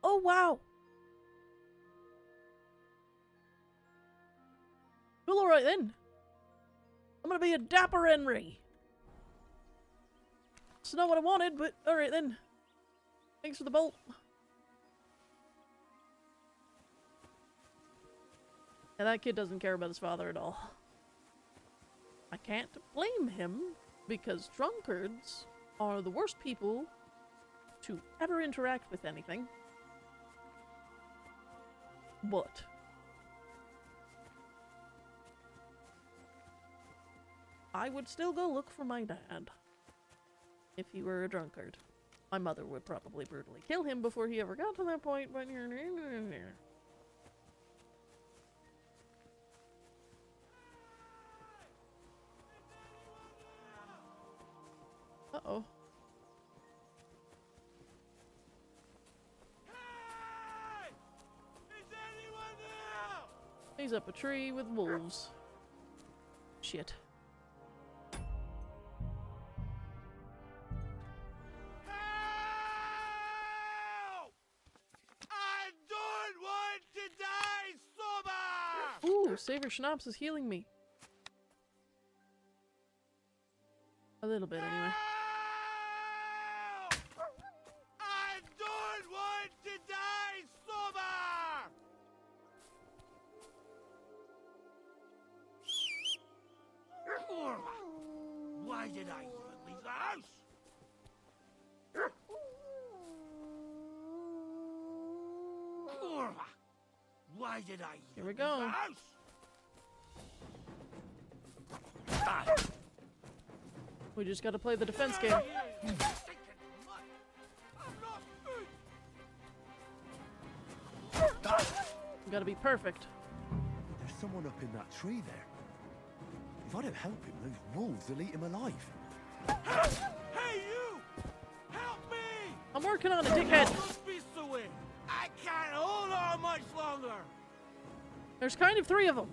Oh, wow! Well, alright then. I'm gonna be a dapper Henry. It's not what I wanted, but alright then. Thanks for the bolt. And that kid doesn't care about his father at all. I can't blame him, because drunkards are the worst people to ever interact with anything. But I would still go look for my dad if he were a drunkard. My mother would probably brutally kill him before he ever got to that point, but uh-oh. He's up a tree with wolves. Shit. Ooh, Saver Schnapps is healing me. A little bit, anyway. I don't want to die sober! Why did I even leave the house? Why did I even Here we leave go. the house? We just gotta play the defense game. We gotta be perfect. There's someone up in that tree there. If I don't help him, those wolves will eat him alive. Hey, you! Help me! I'm working on it, dickhead. Don't be so away. I can't hold on much longer. There's kind of 3 of them.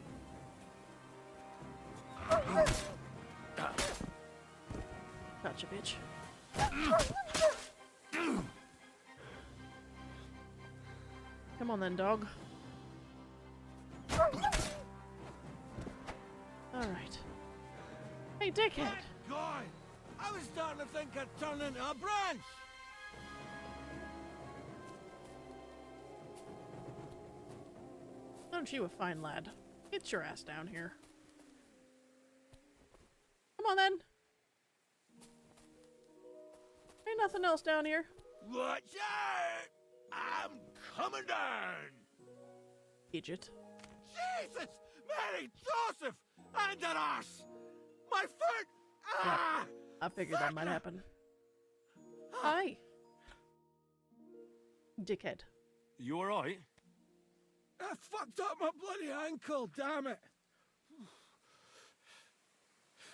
Gotcha, bitch. Come on then, dog. Alright. Hey, dickhead! God, I was starting to think I'd turn into a branch. Aren't you a fine lad? Get your ass down here. Come on then. Ain't nothing else down here. Watch out! I'm coming down. Idiot. Jesus! Mary Joseph! And an arse! My foot! Ah! Yeah, I figured that might happen. Hi. Dickhead. You alright? I fucked up my bloody ankle, damn it!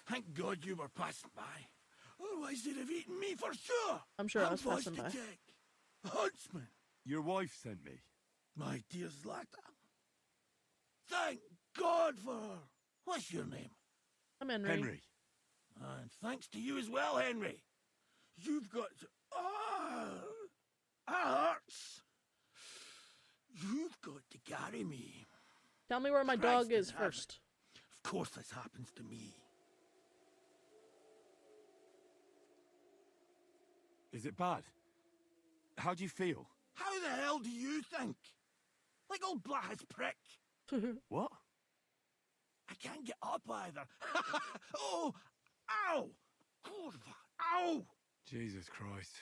Thank God you were passing by. Otherwise they'd have eaten me for sure. I'm sure I was passing by. Huntsman. Your wife sent me. My dear Zlata. Thank God for her. What's your name? I'm Henry. Henry. And thanks to you as well, Henry. You've got to... that hurts. You've got to carry me. Tell me where my Christ dog is in heaven. first. Of course this happens to me. Is it bad? How do you feel? How the hell do you think? Like old Black's prick. What? I can't get up either. Oh! Ow! Kurva! Ow! Jesus Christ.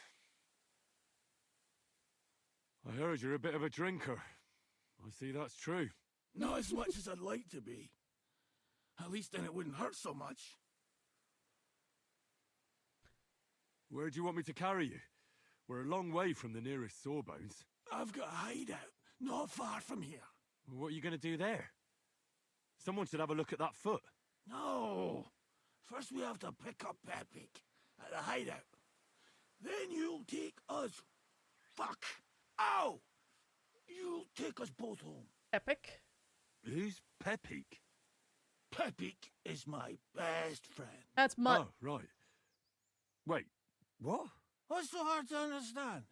I heard you're a bit of a drinker. I see that's true. Not as much as I'd like to be. At least then it wouldn't hurt so much. Where do you want me to carry you? We're a long way from the nearest sawbones. I've got a hideout, not far from here. What are you going to do there? Someone should have a look at that foot. No! First we have to pick up Pepik at the hideout. Then you'll take us... Fuck! Ow! You'll take us both home. Epic. Who's Pepik? Pepik is my best friend. That's Mutt. Oh, right. Wait, what? What's so hard to understand?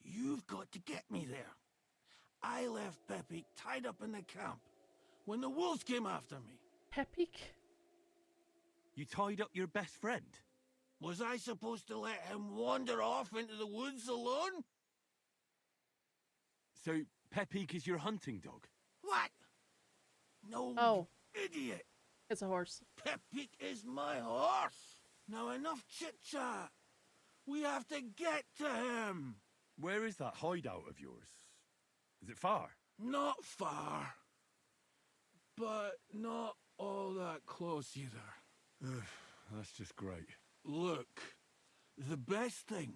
You've got to get me there. I left Pepik tied up in the camp when the wolves came after me. Pepik? You tied up your best friend? Was I supposed to let him wander off into the woods alone? So, Pepik is your hunting dog? What? No, Oh. idiot. It's a horse. Pepik is my horse. Now enough chit-chat. We have to get to him! Where is that hideout of yours? Is it far? Not far. But not all that close either. That's just great. Look, the best thing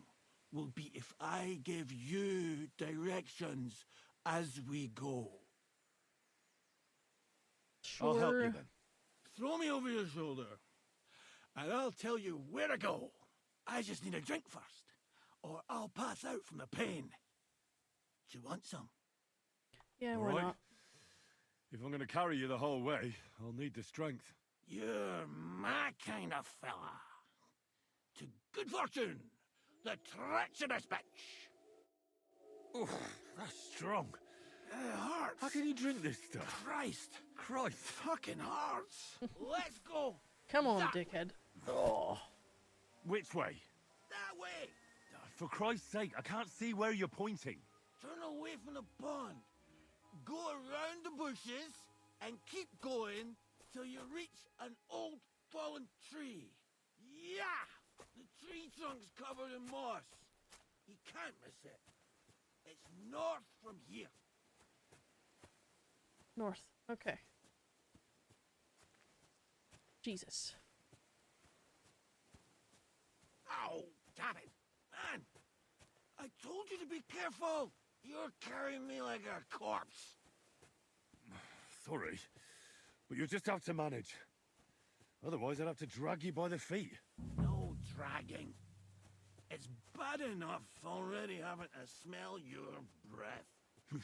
will be if I give you directions as we go. Sure. I'll help you then. Throw me over your shoulder, and I'll tell you where to go. I just need a drink first, or I'll pass out from the pain. Do you want some? Yeah, All why right. not? If I'm going to carry you the whole way, I'll need the strength. You're my kind of fella. To good fortune, the treacherous bitch. Oh, that's strong. It hurts. How can you drink this stuff? Christ. Fucking hurts. Let's go. Come on, dickhead. Oh. Which way? That way. For Christ's sake, I can't see where you're pointing. Turn away from the pond. Go around the bushes and keep going till you reach an old fallen tree. Yeah! The tree trunk's covered in moss. You can't miss it. It's north from here. North. Okay. Jesus. Ow! Damn it! Man! I told you to be careful! You're carrying me like a corpse. Sorry, but you'll just have to manage. Otherwise, I'd have to drag you by the feet. No dragging. It's bad enough already having to smell your breath.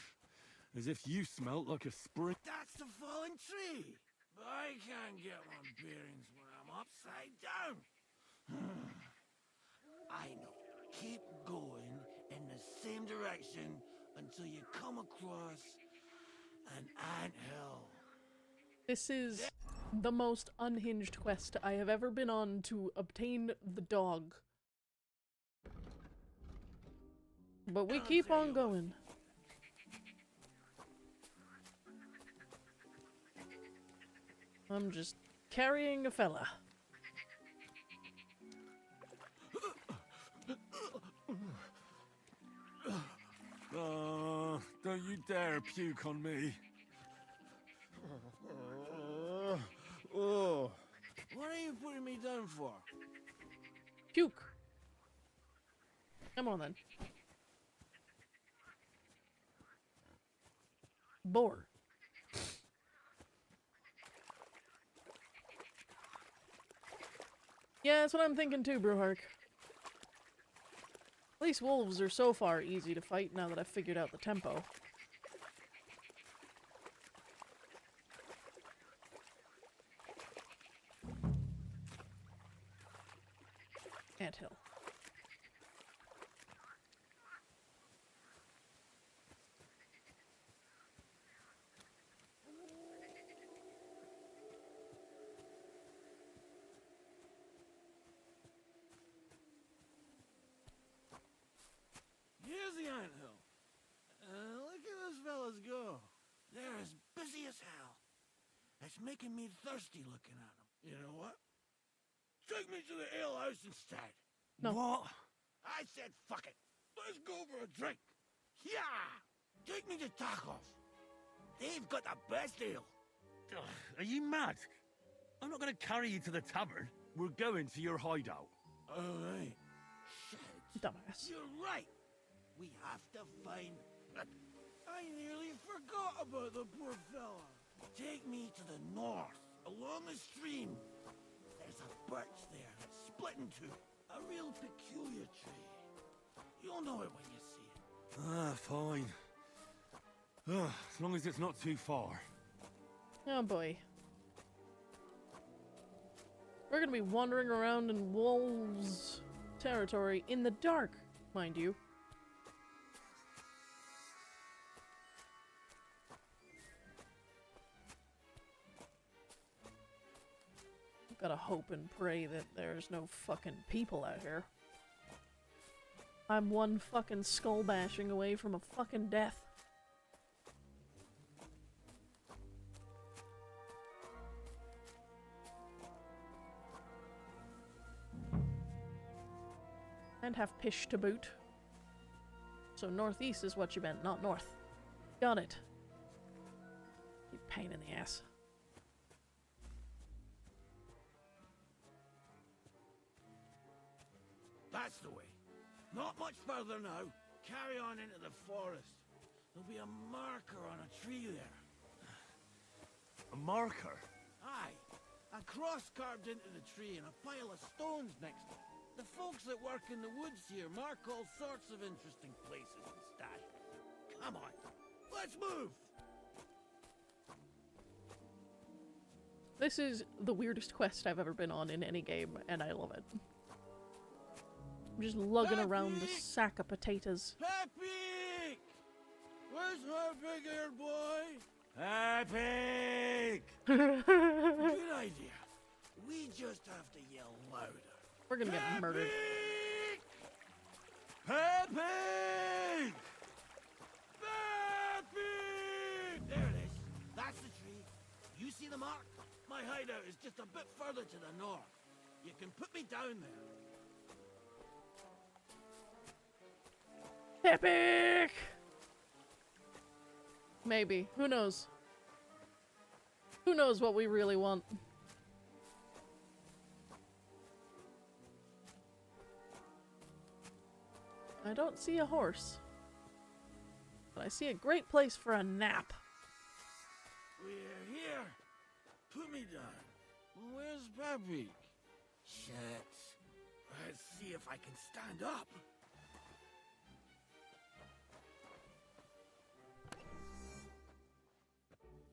As if you smelt like a spring. That's the fallen tree. But I can't get my bearings when I'm upside down. I know. Keep going in the same direction until you come across an anthill. This is the most unhinged quest I have ever been on to obtain the dog. But we keep on going. I'm just carrying a fella. Don't you dare puke on me. Oh. What are you putting me down for? Puke. Come on then. Boar. Yeah, that's what I'm thinking too, Bruhark. At least wolves are so far easy to fight now that I've figured out the tempo. Anthill. Here's the anthill. Look at those fellas go. They're as busy as hell. It's making me thirsty looking at them. You know what? Take me to the ale house instead. No. What? I said fuck it. Let's go for a drink. Yeah! Take me to Tacos. They've got the best ale. Ugh, are you mad? I'm not going to carry you to the tavern. We're going to your hideout. All right. Shit. Dumbass. You're right. We have to find... I nearly forgot about the poor fella. Take me to the north, along the stream. There's a birch there that's split in two. A real peculiar tree. You'll know it when you see it. Ah, fine. As long as it's not too far. Oh boy. We're gonna be wandering around in wolves' territory in the dark, mind you. Gotta hope and pray that there's no fucking people out here. I'm one fucking skull bashing away from a fucking death. And have pish to boot. So northeast is what you meant, not north. Got it. You pain in the ass. That's the way. Not much further now. Carry on into the forest. There'll be a marker on a tree there. A marker? Aye. A cross carved into the tree and a pile of stones next to it. The folks that work in the woods here mark all sorts of interesting places and stash. Come on. Let's move! This is the weirdest quest I've ever been on in any game, and I love it. I'm just lugging around a sack of potatoes. Pepe! Where's our big-eared boy? Pepe! Good idea. We just have to yell louder. We're gonna get murdered. Pepe! Pepe! There it is. That's the tree. You see the mark? My hideout is just a bit further to the north. You can put me down there. Epic! Maybe. Who knows? Who knows what we really want? I don't see a horse. But I see a great place for a nap. We're here. Put me down. Where's Pepe? Shit. Let's see if I can stand up.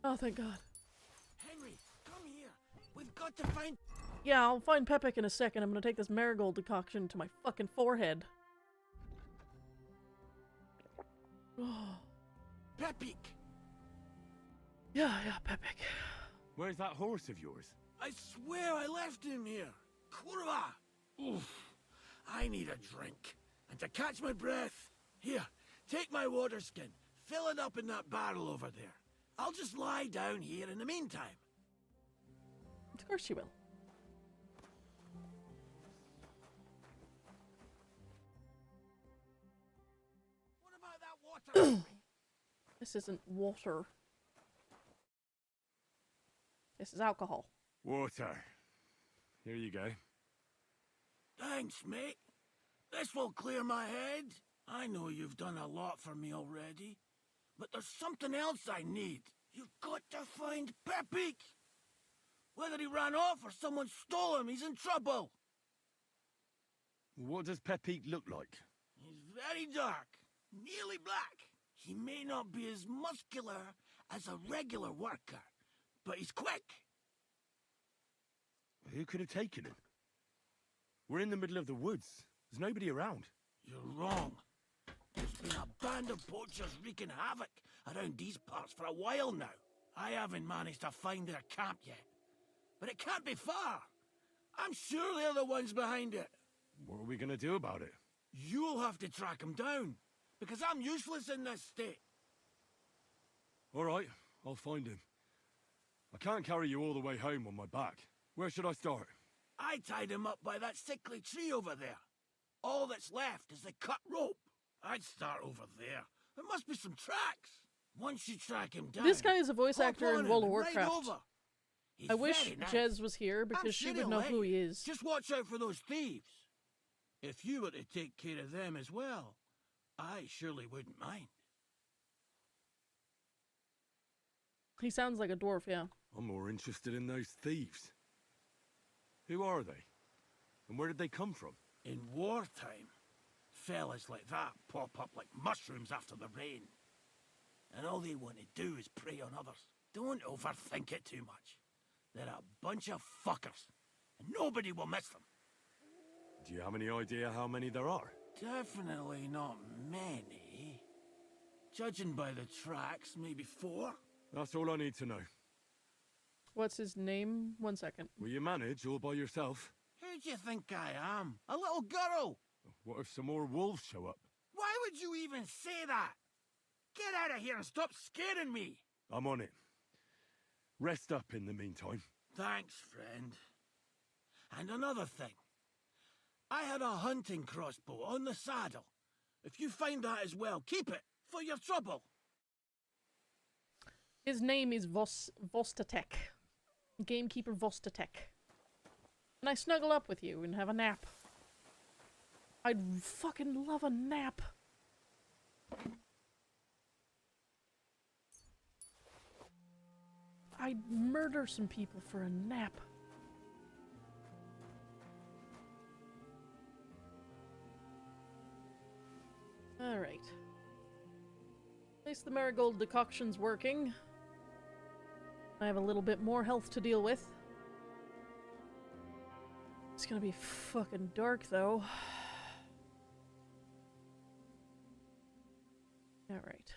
Oh, thank God. Henry, come here. We've got to find... Yeah, I'll find Pepik in a second. I'm gonna take this marigold decoction to my fucking forehead. Pepik! Yeah, Pepik. Where's that horse of yours? I swear I left him here. Kurva! Oof. I need a drink. And to catch my breath, here, take my water skin. Fill it up in that barrel over there. I'll just lie down here in the meantime. Of course you will. What about that water? This isn't water. This is alcohol. Water. Here you go. Thanks, mate. This will clear my head. I know you've done a lot for me already, but there's something else I need. You've got to find Pepik. Whether he ran off or someone stole him, he's in trouble. What does Pepik look like? He's very dark, nearly black. He may not be as muscular as a regular worker, but he's quick. Who could have taken him? We're in the middle of the woods. There's nobody around. You're wrong. There's been a band of poachers wreaking havoc around these parts for a while now. I haven't managed to find their camp yet. But it can't be far. I'm sure they're the ones behind it. What are we gonna do about it? You'll have to track them down, because I'm useless in this state. All right, I'll find him. I can't carry you all the way home on my back. Where should I start? I tied him up by that sickly tree over there. All that's left is the cut rope. I'd start over there. There must be some tracks. Once you track him down... This guy is a voice actor in World of right Warcraft. over. I wish very nice. Jez was here because she would know who he is. Just watch out for those thieves. If you were to take care of them as well, I surely wouldn't mind. He sounds like a dwarf, yeah. I'm more interested in those thieves. Who are they? And where did they come from? In wartime, fellas like that pop up like mushrooms after the rain. And all they want to do is prey on others. Don't overthink it too much. They're a bunch of fuckers, and nobody will miss them. Do you have any idea how many there are? Definitely not many. Judging by the tracks, maybe 4. That's all I need to know. What's his name? 1 second. Will you manage all by yourself? Who do you think I am? A little girl? What if some more wolves show up? Why would you even say that? Get out of here and stop scaring me! I'm on it. Rest up in the meantime. Thanks, friend. And another thing. I had a hunting crossbow on the saddle. If you find that as well, keep it for your trouble. His name is Vostatek. Gamekeeper Vostatek. And I snuggle up with you and have a nap. I'd fucking love a nap. I'd murder some people for a nap. Alright. At least the marigold decoction's working. I have a little bit more health to deal with. It's gonna be fucking dark, though. Alright.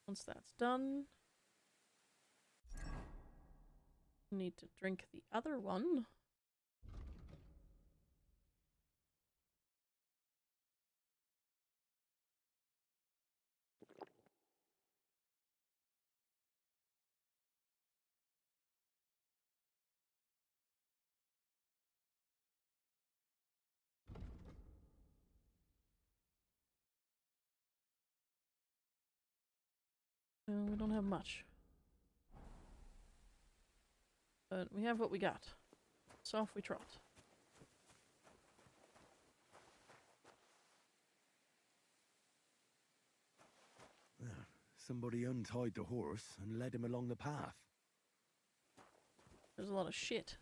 Once that's done... need to drink the other one. We don't have much. But we have what we got. So off we trot. Somebody untied the horse and led him along the path. There's a lot of shit.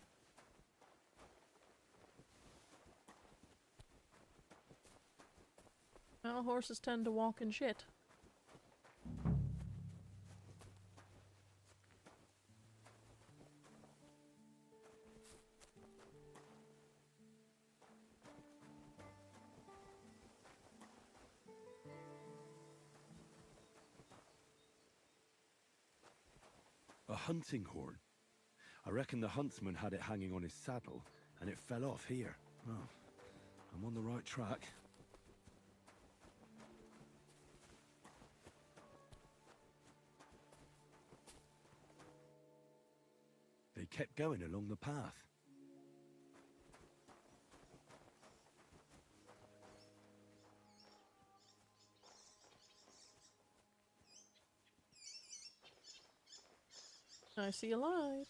Well, horses tend to walk in shit. A hunting horn. I reckon the huntsman had it hanging on his saddle, and it fell off here. Oh, I'm on the right track. They kept going along the path. I see a light.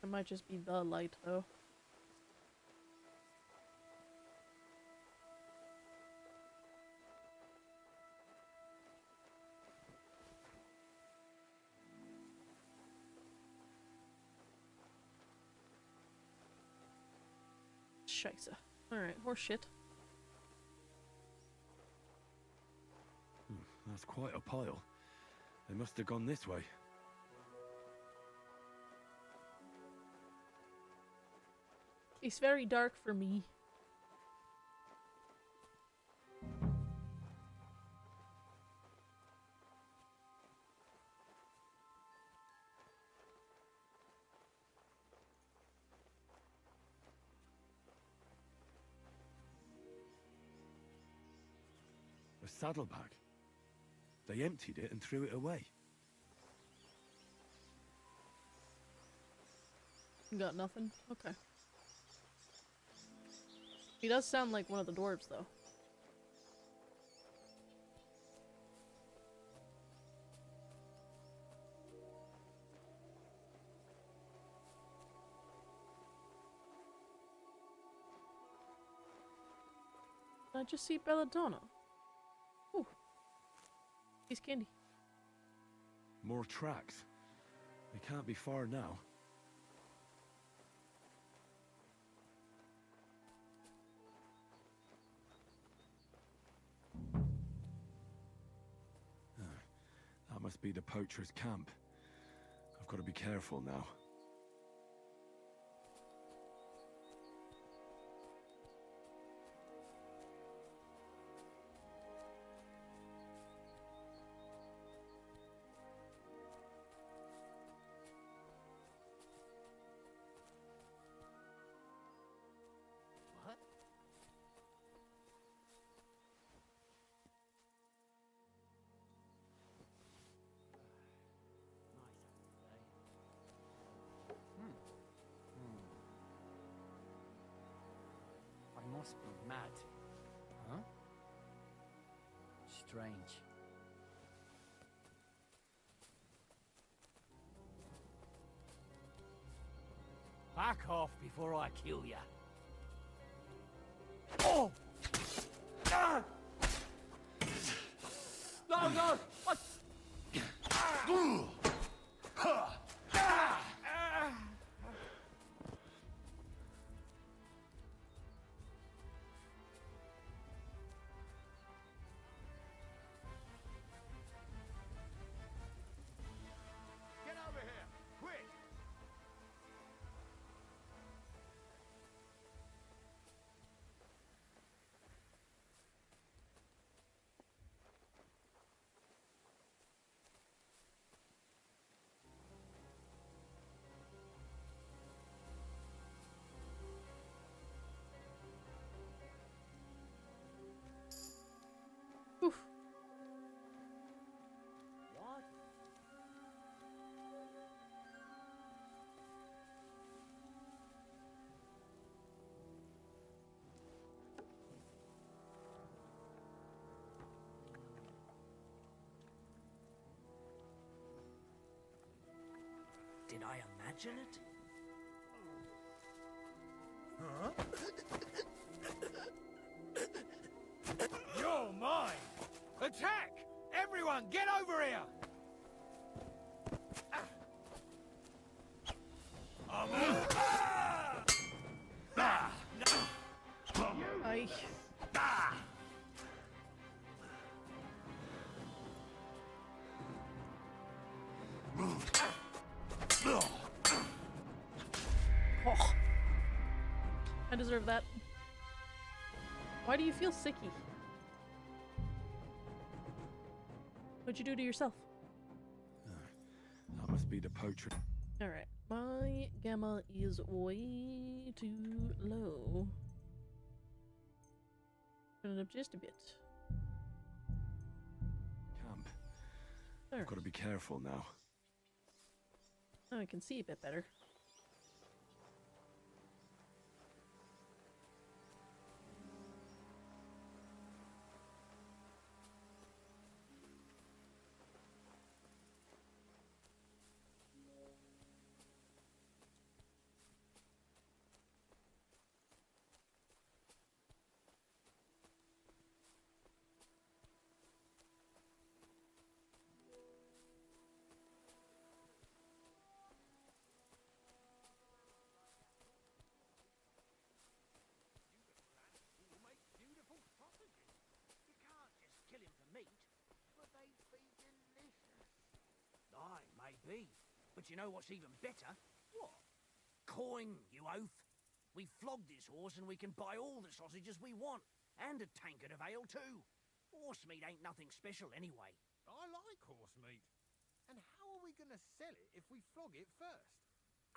It might just be the light, though. Scheisse. Alright, horse shit. That's quite a pile. They must have gone this way. It's very dark for me. A saddlebag. They emptied it and threw it away. Got nothing? Okay. He does sound like one of the dwarves, though. Did I just see Belladonna? Ooh. He's candy. More tracks. They can't be far now. That must be the poacher's camp. I've got to be careful now. mad. Huh? Strange. Back off before I kill ya. Oh! Ah! No, no! What? Get over here, quick! Oof. What? Did I imagine it? Huh? You're mine! Attack! Everyone, get over here! Aye. Oh. I deserve that. Why do you feel sicky? What'd you do to yourself? That must be the poacher. Alright, my gamma is way too low. Turn it up just a bit. Camp. There. I've got to be careful now. Oh, I can see a bit better. Kill him for meat, but they'd be delicious. Aye, maybe. But you know what's even better? What? Coin, you oaf. We flogged this horse and we can buy all the sausages we want. And a tankard of ale too. Horse meat ain't nothing special anyway. I like horse meat. And how are we gonna sell it if we flog it first?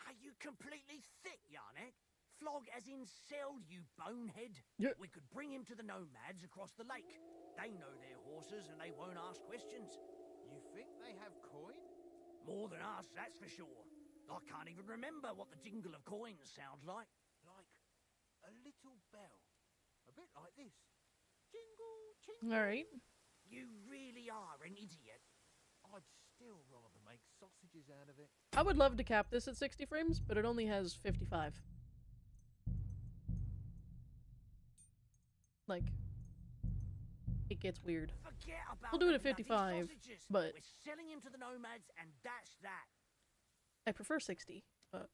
Are you completely thick, Yarnek? Flog as in sell, you bonehead. Yeah. We could bring him to the nomads across the lake. They know their horses and they won't ask questions. You think they have coin? More than us, that's for sure. I can't even remember what the jingle of coins sounds like. Like a little bell. A bit like this. Jingle, jingle. Alright. You really are an idiot. I'd still rather make sausages out of it. I would love to cap this at 60 frames, but it only has 55. Like, it gets weird. Forget about We'll do it at the bloody 55, sausages. but We're selling him to the nomads, and that's that. I prefer 60, but...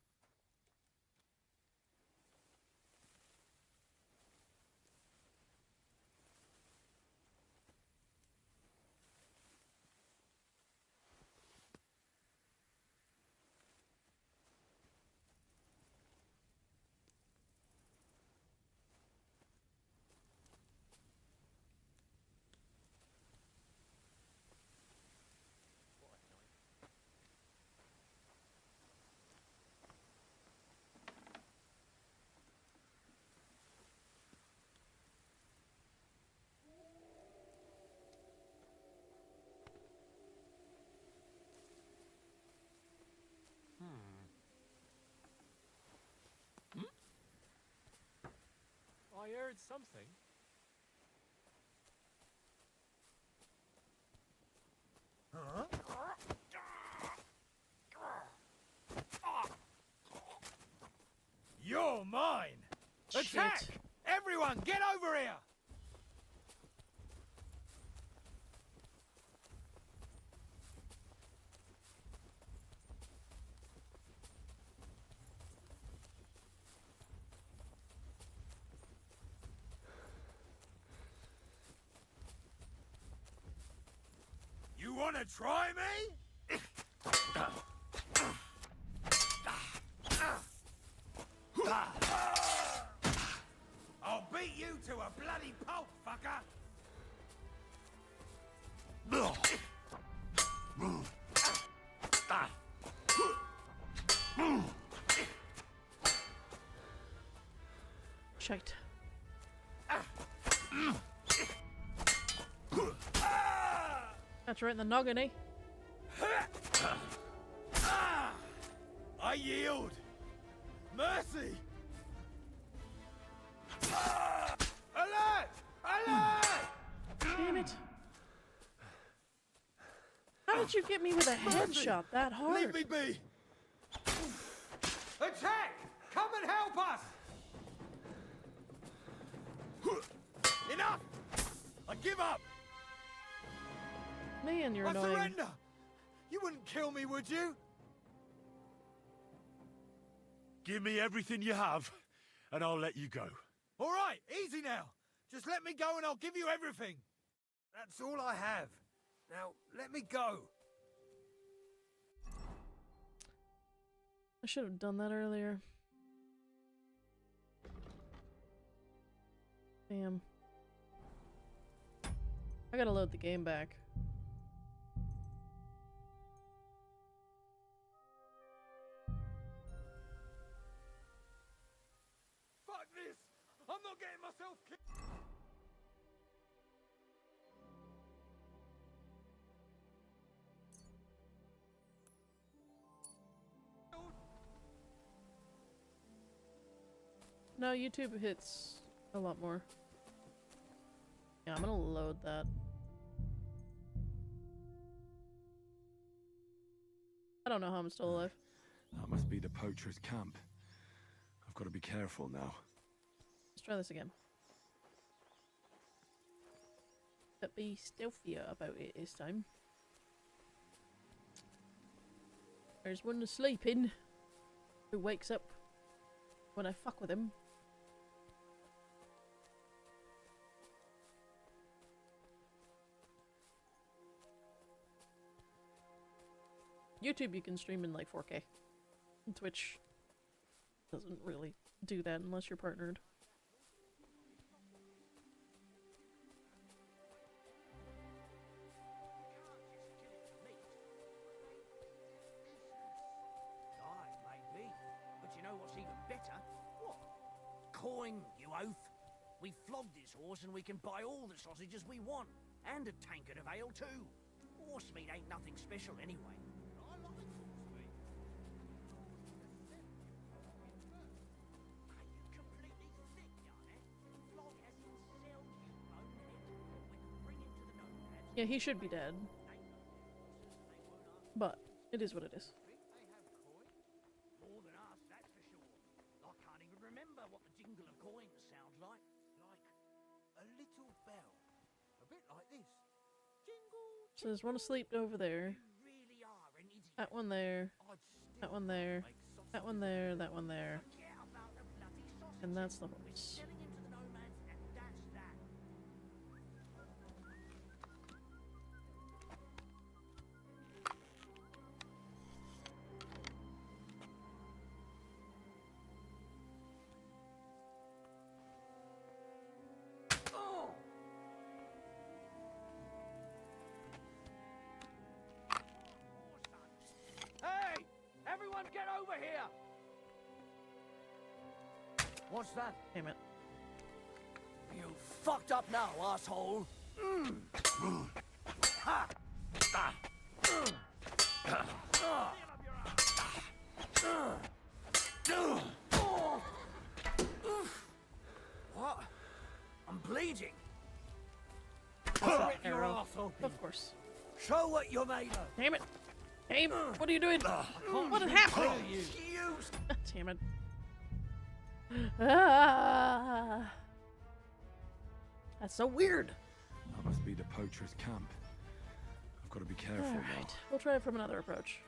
heard something. Huh? You're mine! Attack! Shit. Everyone, get over here! You wanna try me? I'll beat you to a bloody pulp, fucker! Shite. That's right in the noggin, eh? I yield! Mercy! Alert! Alert! Damn it. How did you get me with a headshot that hard? Leave me be! Attack! Come and help us! Enough! I give up! Man, you're I annoying. surrender! You wouldn't kill me, would you? Give me everything you have, and I'll let you go. All right, easy now. Just let me go and I'll give you everything. That's all I have. Now, let me go. I should have done that earlier. Damn. I gotta load the game back. Fuck this! I'm not getting myself killed! No, YouTube hits a lot more. Yeah, I'm gonna load that. I don't know how I'm still alive. That must be the poacher's camp. I've got to be careful now. Let's try this again. But be stealthier about it this time. There's one sleeping who wakes up when I fuck with him. YouTube you can stream in like 4K. And Twitch doesn't really do that unless you're partnered. Maybe. But you know what's even better? What? Coin, you oaf. We flogged this horse and we can buy all the sausages we want. And a tankard of ale too. Horse meat ain't nothing special anyway. I like horse meat. Are you completely sick, young Flog has himself you bonehead. We can bring him to the nomads. Yeah, he should be dead. But it is what it is. More than us, that's for sure. I can't even remember what the jingle of coins sounds like. A little bell. A bit like this. Jingle. So there's one asleep over there. That one there. That one there. That one there. That one there. And that's the horse. Hey! Everyone get over here! What's that? Damn it. You fucked up now, asshole! Ha! What? Show what you're made of. Damn it. Abe, what are you doing? What shoot happened? you. Damn it. Ah. That's so weird. That must be the poacher's camp. I've got to be careful now. Alright, we'll try it from another approach.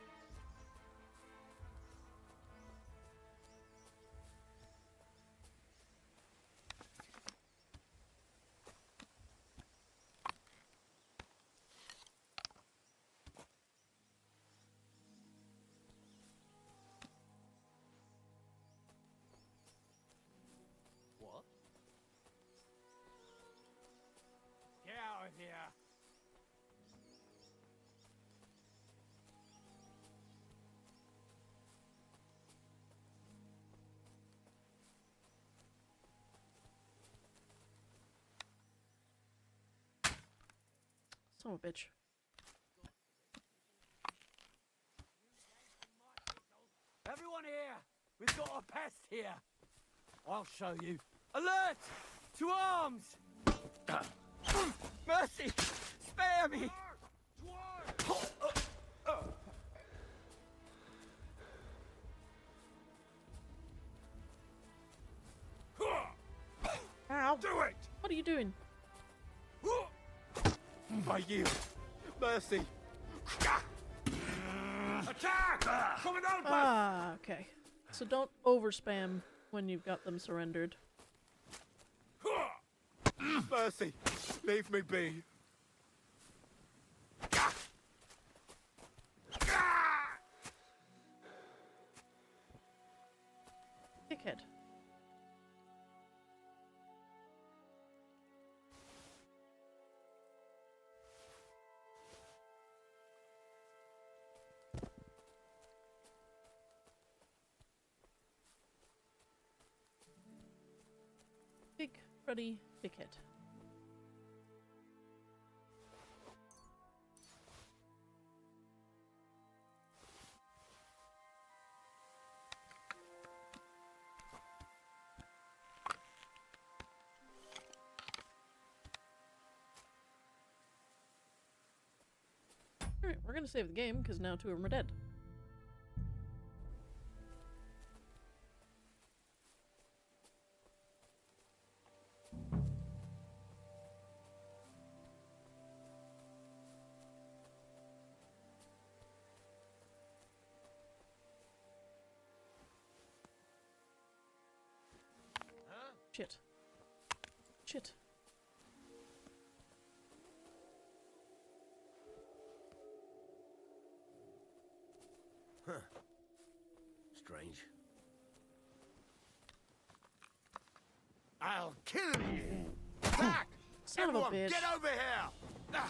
What? Get out of here! Son of a bitch. Everyone here! We've got a pest here! I'll show you. Alert! To arms! Mercy! Spare me! Ow. Do it! What are you doing? I yield. Mercy. Attack! Coming down, Ah, okay. So don't overspam when you've got them surrendered. Mercy. Leave me be. Dickhead. Big Freddy Dickhead. Alright, we're gonna save the game because now 2 of them are dead. Shit. Shit. Huh. Strange. I'll kill you! Attack! Son of a Everyone, bitch. get over here!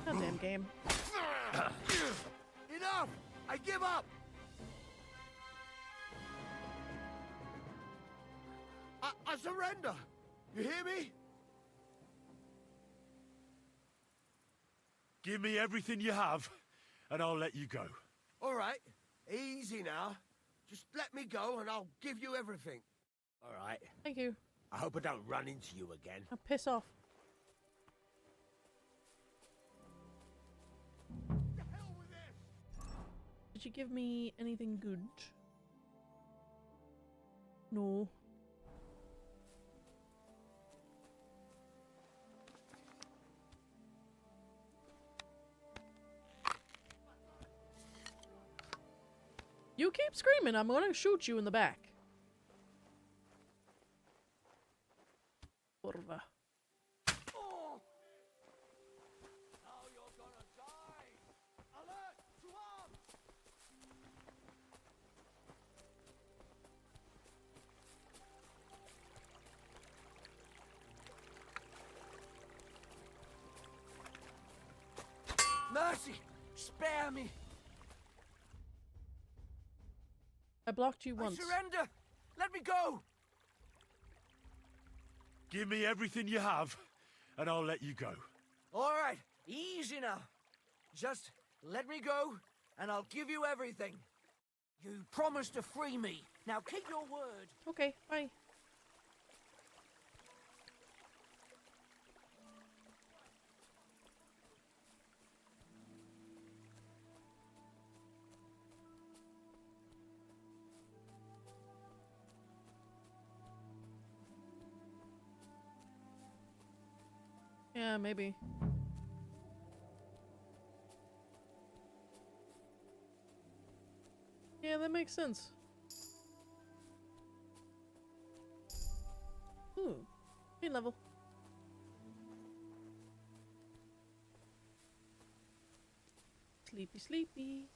Goddamn game. Enough! I give up! I surrender! You hear me? Give me everything you have, and I'll let you go. All right, easy now. Just let me go and I'll give you everything. All right. Thank you. I hope I don't run into you again. Now piss off. Did you give me anything good? No. You keep screaming, I'm gonna shoot you in the back. Kurva. Mercy! Spare me! I blocked you I once. surrender! Let me go! Give me everything you have, and I'll let you go. All right, easy now. Just let me go, and I'll give you everything. You promised to free me. Now keep your word. Okay, bye. Yeah, maybe. Yeah, that makes sense. Ooh, main level. Sleepy, sleepy.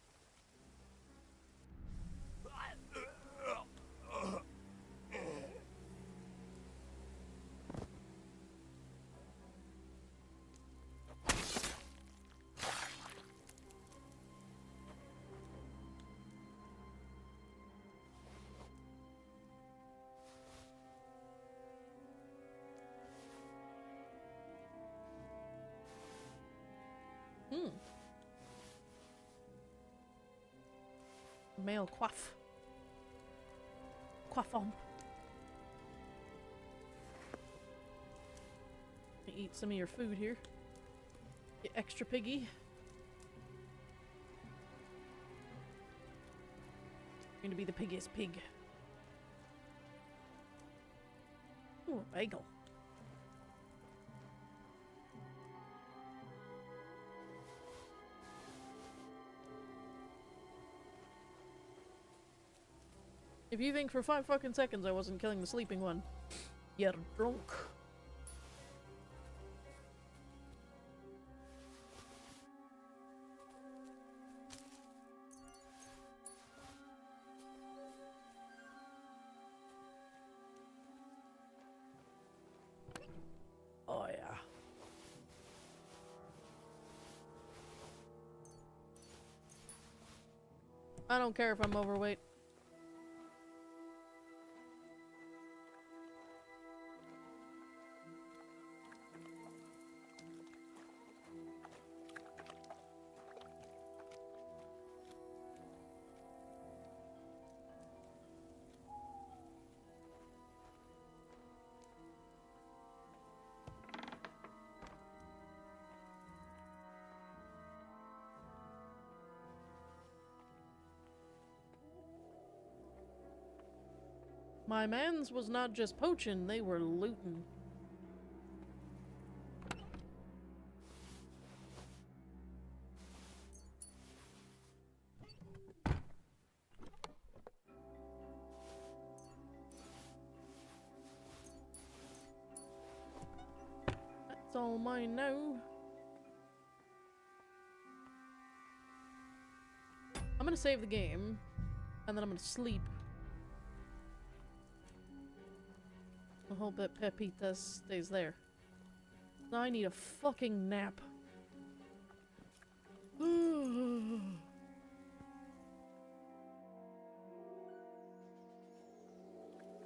Male quaff. Quaff on. Eat some of your food here. You extra piggy. You're gonna be the piggiest pig. Ooh, a bagel. If you think for 5 fucking seconds I wasn't killing the sleeping one, you're drunk. Oh yeah. I don't care if I'm overweight. My mans was not just poaching, they were looting. That's all mine now. I'm gonna save the game, and then I'm gonna sleep. I hope that Pepita stays there. Now I need a fucking nap.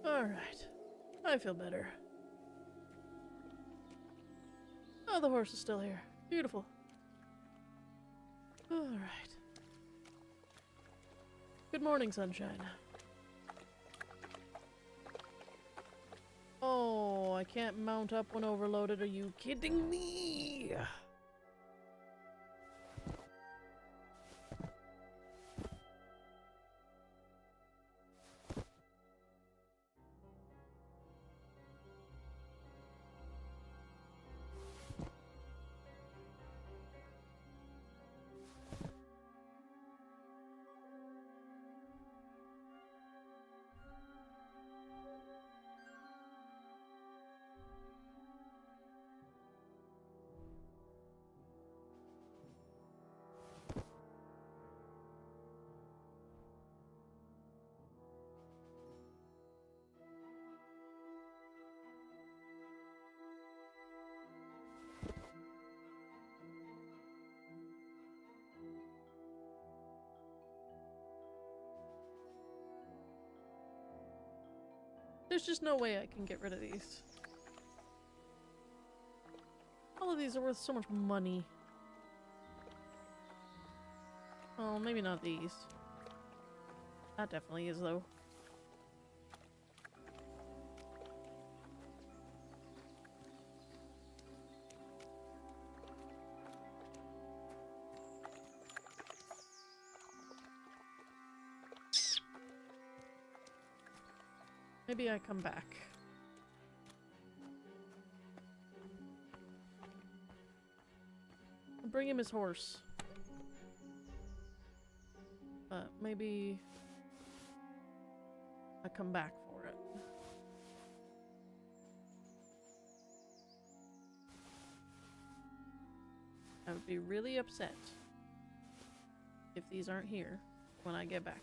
Alright. I feel better. Oh, the horse is still here. Beautiful. Alright. Good morning, sunshine. Oh, I can't mount up when overloaded. Are you kidding me? There's just no way I can get rid of these. All of these are worth so much money. Well, maybe not these. That definitely is, though. Maybe I come back. bring him his horse. But maybe I come back for it. I would be really upset if these aren't here when I get back.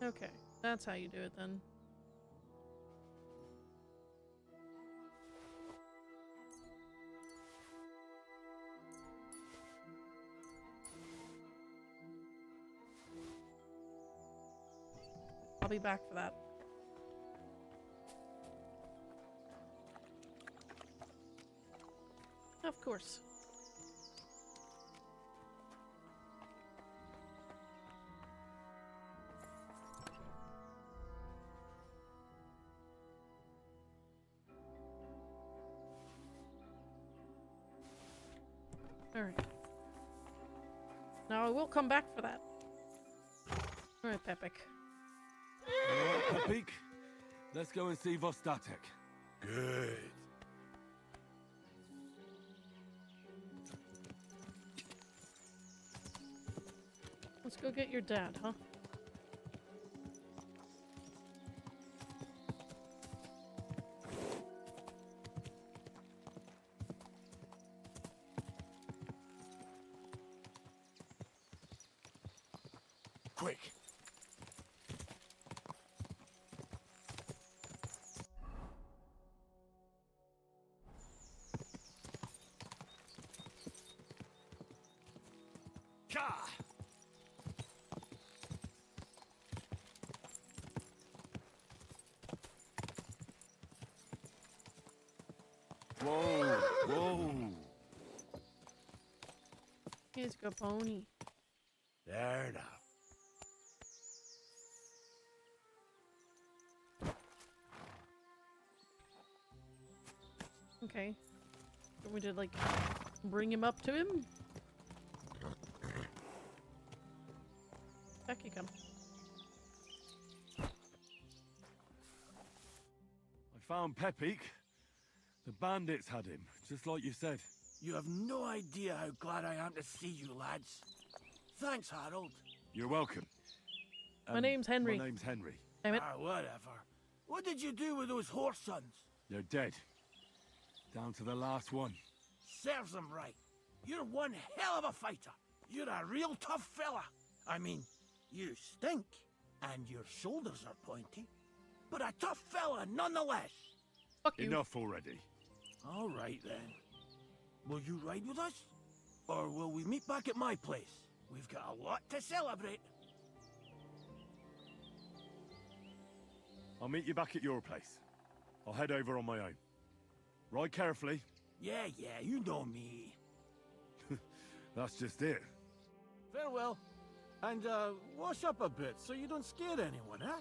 Okay, that's how you do it then. I'll be back for that. Of course. Alright. Now I will come back for that. Alright, Pepik. Alright, Pepik. Let's go and see Vostatek. Good. Let's go get your dad, huh? Quick. Ka! Whoa, whoa. Here's go pony. There now. Okay. So we did like bring him up to him? Back you come. I found Pepik. The bandits had him, just like you said. You have no idea how glad I am to see you, lads. Thanks, Harold. You're welcome. My name's Henry. My name's Henry. Damn it. Whatever. What did you do with those horse sons? They're dead. Down to the last one. Serves them right. You're one hell of a fighter. You're a real tough fella. I mean, you stink, and your shoulders are pointy. But a tough fella nonetheless. Fuck you. Enough already. All right, then. Will you ride with us? Or will we meet back at my place? We've got a lot to celebrate. I'll meet you back at your place. I'll head over on my own. Ride carefully. Yeah, you know me. That's just it. Farewell. And, wash up a bit so you don't scare anyone, huh?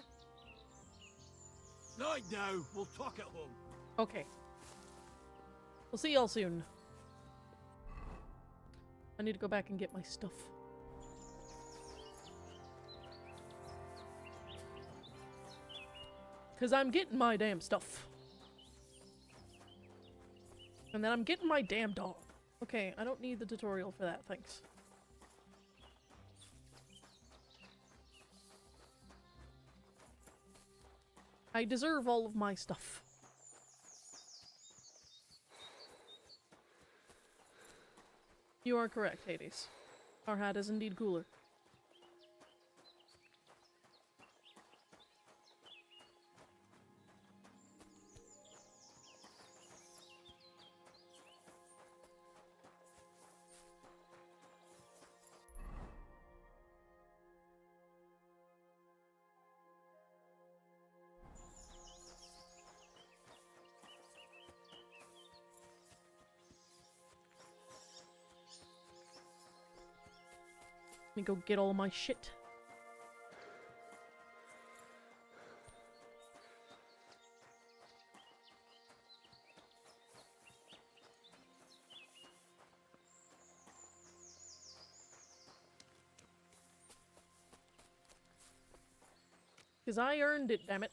Right now, we'll talk at home. Okay. We'll see y'all soon. I need to go back and get my stuff. Because I'm getting my damn stuff. And then I'm getting my damn dog. Okay, I don't need the tutorial for that, thanks. I deserve all of my stuff. You are correct, Hades. Our hat is indeed cooler. Let me go get all my shit. Because I earned it, damn it.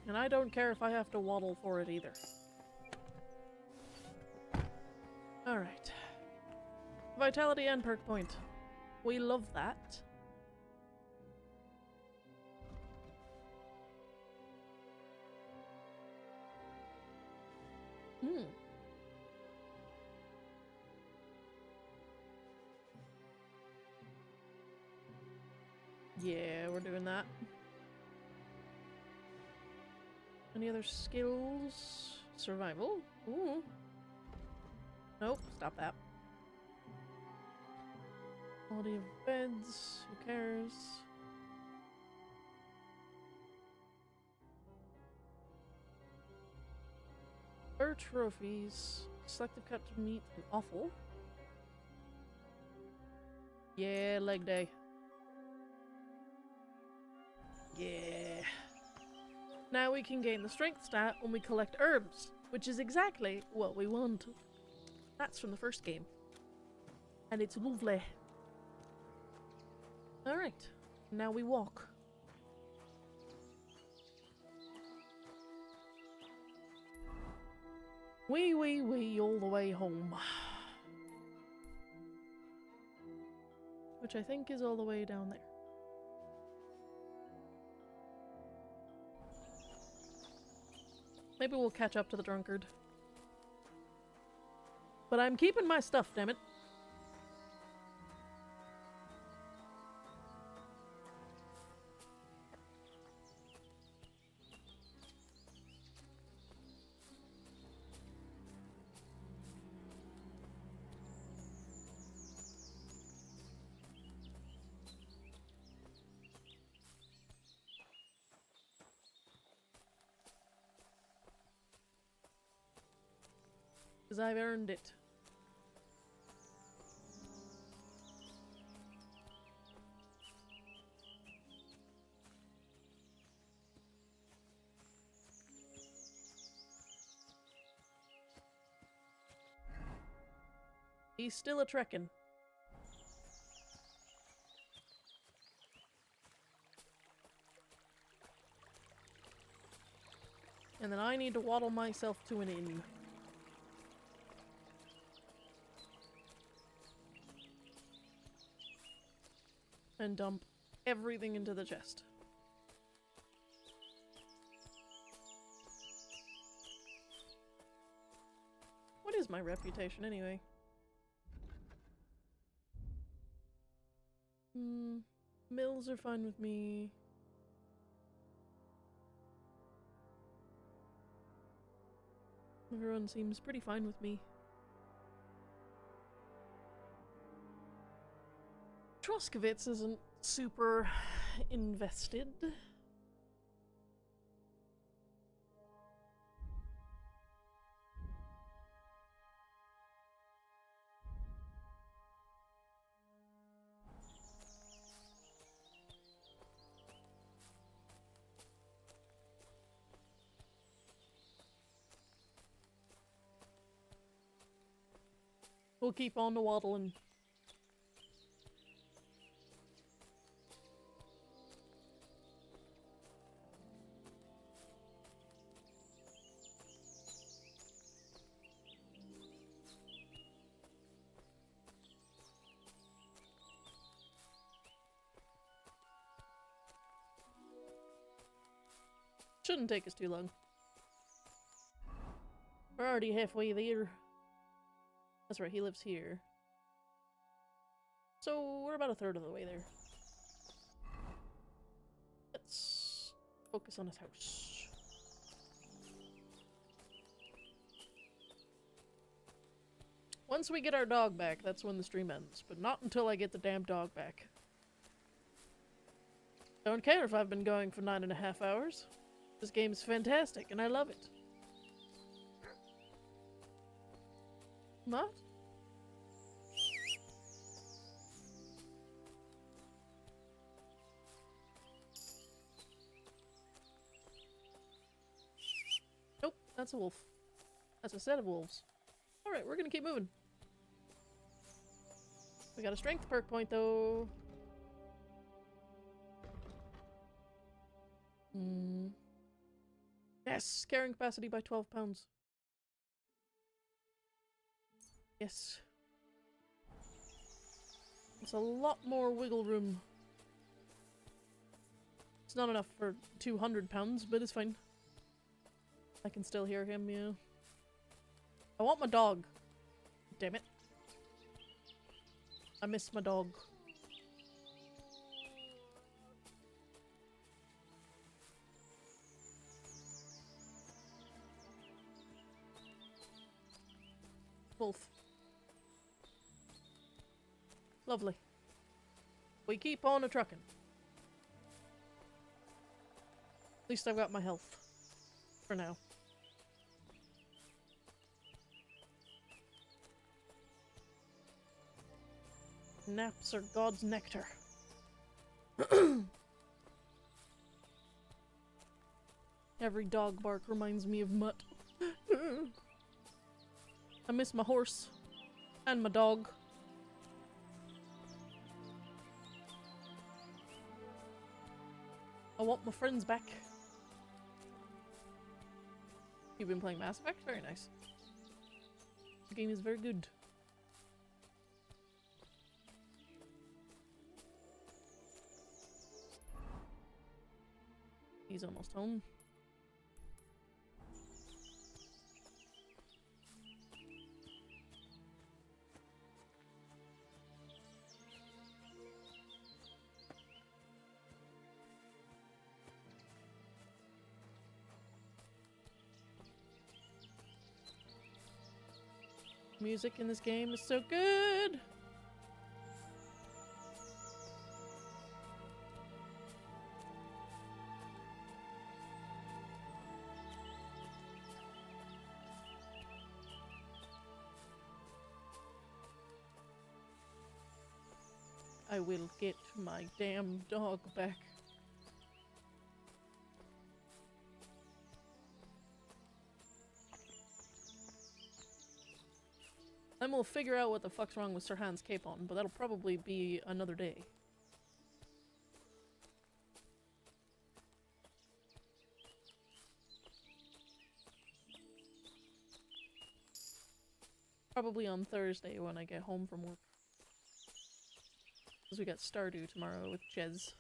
And I don't care if I have to waddle for it either. Alright. Vitality and perk point. We love that. Yeah, we're doing that. Any other skills? Survival? Ooh. Nope, stop that. Quality of beds, who cares? Or trophies. Selective cut to meat and offal. Yeah, leg day. Yeah. Now we can gain the strength stat when we collect herbs, which is exactly what we want. That's from the first game. And it's lovely. Alright, now we walk. Wee all the way home. Which I think is all the way down there. Maybe we'll catch up to the drunkard. But I'm keeping my stuff, damn it. Because I've earned it. He's still a trekkin'. And then I need to waddle myself to an inn. And dump everything into the chest. What is my reputation anyway? Mills are fine with me. Everyone seems pretty fine with me. Troskovitz isn't super invested. We'll keep on the waddling. Shouldn't take us too long. We're already halfway there. That's right, he lives here. So we're about a third of the way there. Let's focus on his house. Once we get our dog back, that's when the stream ends. But not until I get the damn dog back. Don't care if I've been going for 9.5 hours. This game's fantastic, and I love it. What? Nope, that's a wolf. That's a set of wolves. Alright, we're gonna keep moving. We got a strength perk point, though. Yes, carrying capacity by 12 pounds. Yes. It's a lot more wiggle room. It's not enough for 200 pounds, but it's fine. I can still hear him, yeah. I want my dog. Damn it. I miss my dog. Wolf. Lovely. We keep on a-trucking. At least I've got my health. For now. Naps are God's nectar. Every dog bark reminds me of Mutt. I miss my horse. And my dog. I want my friends back. You've been playing Mass Effect? Very nice. The game is very good. He's almost home. Music in this game is so good! I will get my damn dog back. Then we'll figure out what the fuck's wrong with Sir Hans Capon, but that'll probably be another day. Probably on Thursday when I get home from work. Because we got Stardew tomorrow with Jez.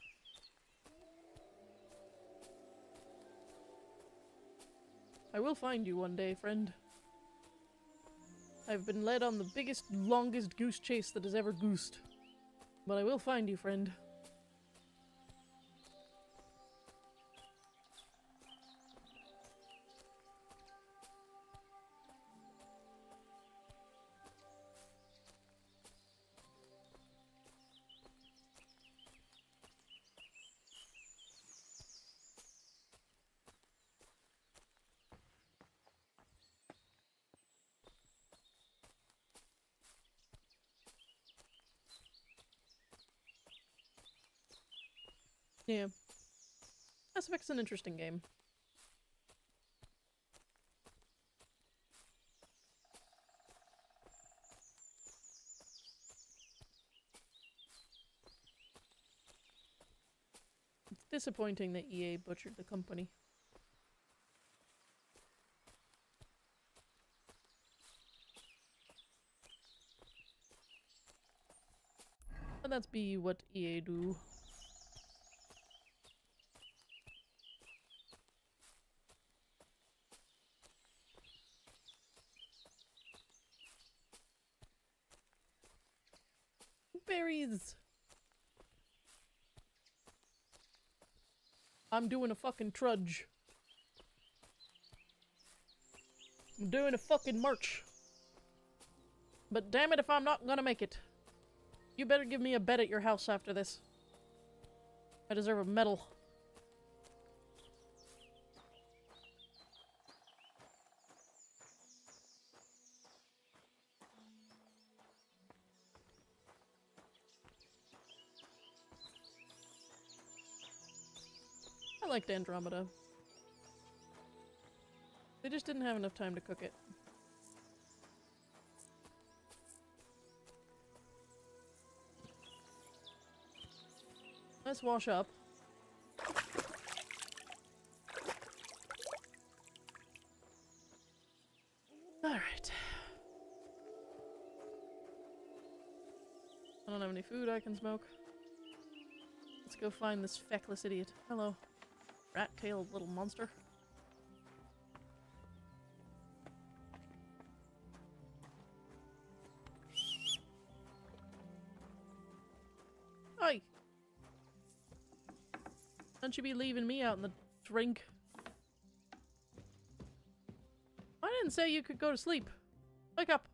I will find you one day, friend. I've been led on the biggest, longest goose chase that has ever goosed. But I will find you, friend. Yeah. Mass Effect's an interesting game. It's disappointing that EA butchered the company. But that's be what EA do. Berries! I'm doing a fucking trudge. I'm doing a fucking march. But damn it if I'm not gonna make it. You better give me a bed at your house after this. I deserve a medal. I liked Andromeda. They just didn't have enough time to cook it. Let's wash up. Alright. I don't have any food I can smoke. Let's go find this feckless idiot. Hello. Rat-tailed little monster. Hi! Don't you be leaving me out in the drink. I didn't say you could go to sleep. Wake up.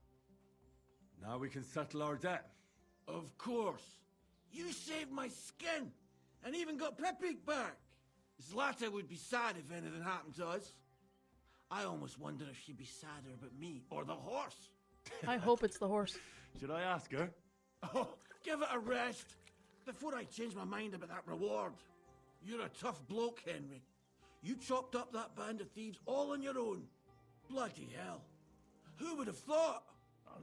Now we can settle our debt. Of course. You saved my skin, and even got Pepe back. Zlata would be sad if anything happened to us. I almost wonder if she'd be sadder about me or the horse. I hope it's the horse. Should I ask her? Oh, give it a rest. Before I change my mind about that reward. You're a tough bloke, Henry. You chopped up that band of thieves all on your own. Bloody hell. Who would have thought?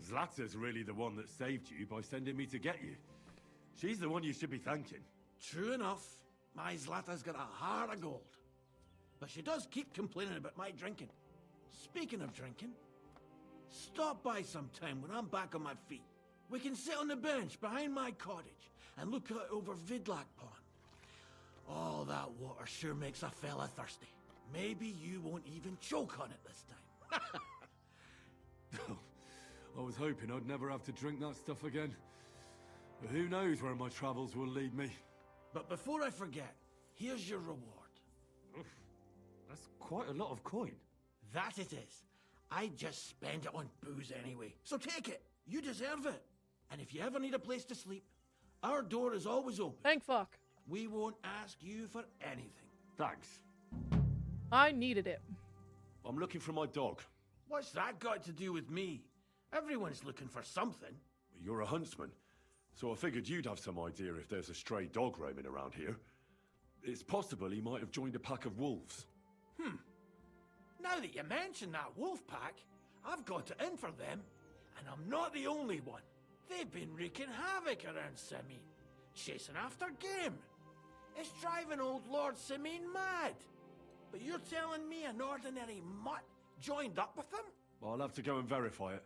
Zlata's really the one that saved you by sending me to get you. She's the one you should be thanking. True enough. My Zlata's got a heart of gold. But she does keep complaining about my drinking. Speaking of drinking, stop by sometime when I'm back on my feet. We can sit on the bench behind my cottage and look out over Vidlak Pond. Oh, that water sure makes a fella thirsty. Maybe you won't even choke on it this time. I was hoping I'd never have to drink that stuff again. But who knows where my travels will lead me. But before I forget, here's your reward. Oof, that's quite a lot of coin. That it is. I just spend it on booze anyway. So take it. You deserve it. And if you ever need a place to sleep, our door is always open. Thank fuck. We won't ask you for anything. Thanks. I needed it. I'm looking for my dog. What's that got to do with me? Everyone's looking for something. You're a huntsman, so I figured you'd have some idea if there's a stray dog roaming around here. It's possible he might have joined a pack of wolves. Now that you mention that wolf pack, I've got it in for them. And I'm not the only one. They've been wreaking havoc around Samin, chasing after game. It's driving old Lord Samin mad. But you're telling me an ordinary mutt joined up with them? I'll have to go and verify it.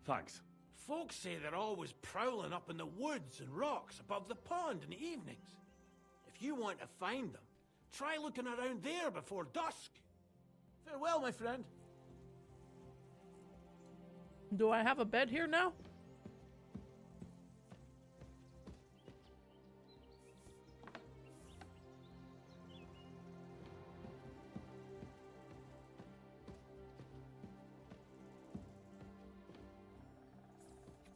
Thanks. Folks say they're always prowling up in the woods and rocks above the pond in the evenings. If you want to find them, try looking around there before dusk. Farewell, my friend. Do I have a bed here now?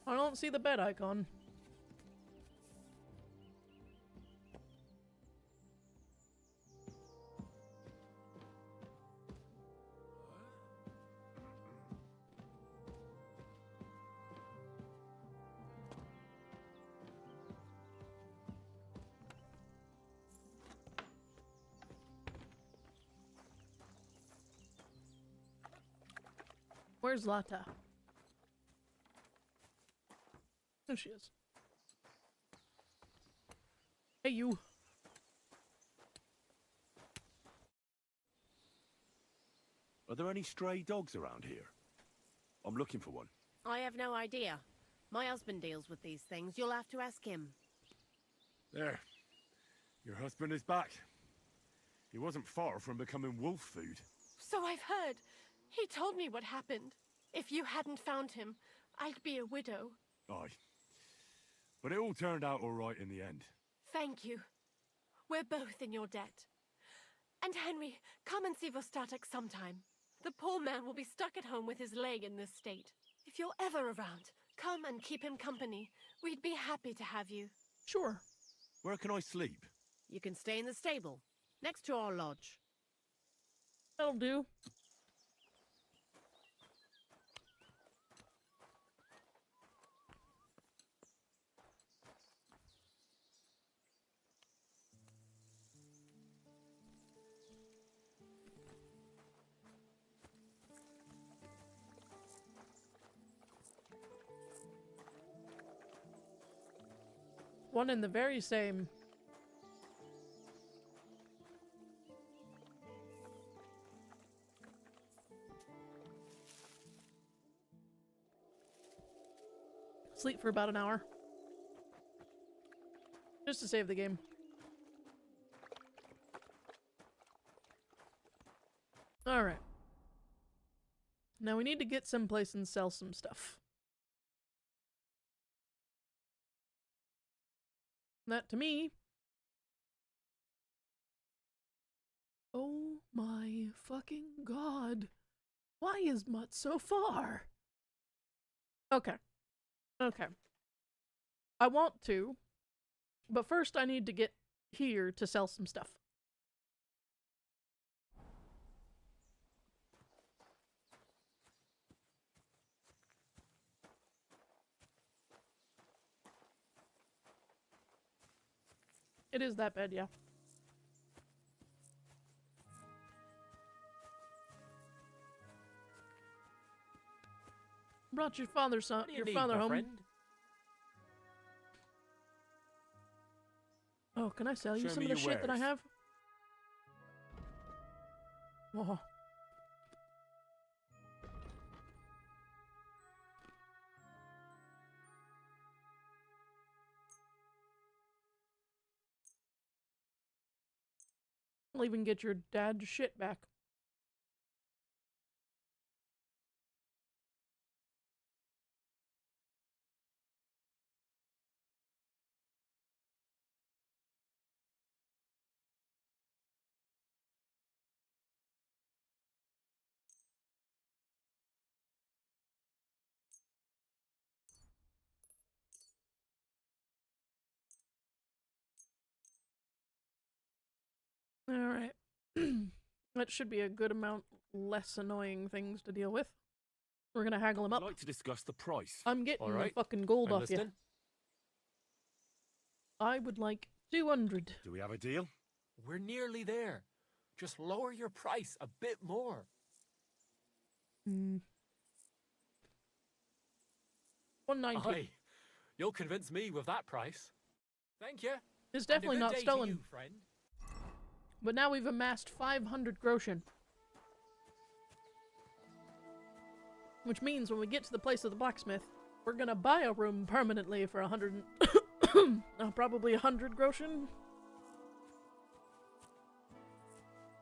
I don't see the bed icon. Where's Lata? There she is. Hey, you. Are there any stray dogs around here? I'm looking for one. I have no idea. My husband deals with these things. You'll have to ask him. There. Your husband is back. He wasn't far from becoming wolf food. So I've heard. He told me what happened. If you hadn't found him, I'd be a widow. Aye. But it all turned out all right in the end. Thank you. We're both in your debt. And Henry, come and see Vostatek sometime. The poor man will be stuck at home with his leg in this state. If you're ever around, come and keep him company. We'd be happy to have you. Sure. Where can I sleep? You can stay in the stable, next to our lodge. That'll do. One in the very same. Sleep for about an hour. Just to save the game. Alright. Now we need to get someplace and sell some stuff. That, to me... Oh my fucking god. Why is Mutt so far? Okay. Okay. I want to, but first I need to get here to sell some stuff. It is that bad, yeah. Brought your father home. Friend? Oh, can I sell you Show some me of the your shit that I wares. have? Oh. I'll even get your dad's shit back. Alright. That should be a good amount less annoying things to deal with. We're gonna haggle him up. I'd like to discuss the price. I'm getting the Alright. fucking gold I'm off you. listening. I would like 200. Do we have a deal? We're nearly there. Just lower your price a bit more. Hmm. 190. Aye. You'll convince me with that price. Thank you. It's And a definitely good not day to stolen. you, friend. But now we've amassed 500 groschen. Which means when we get to the place of the blacksmith, we're gonna buy a room permanently for 100 probably 100 groschen.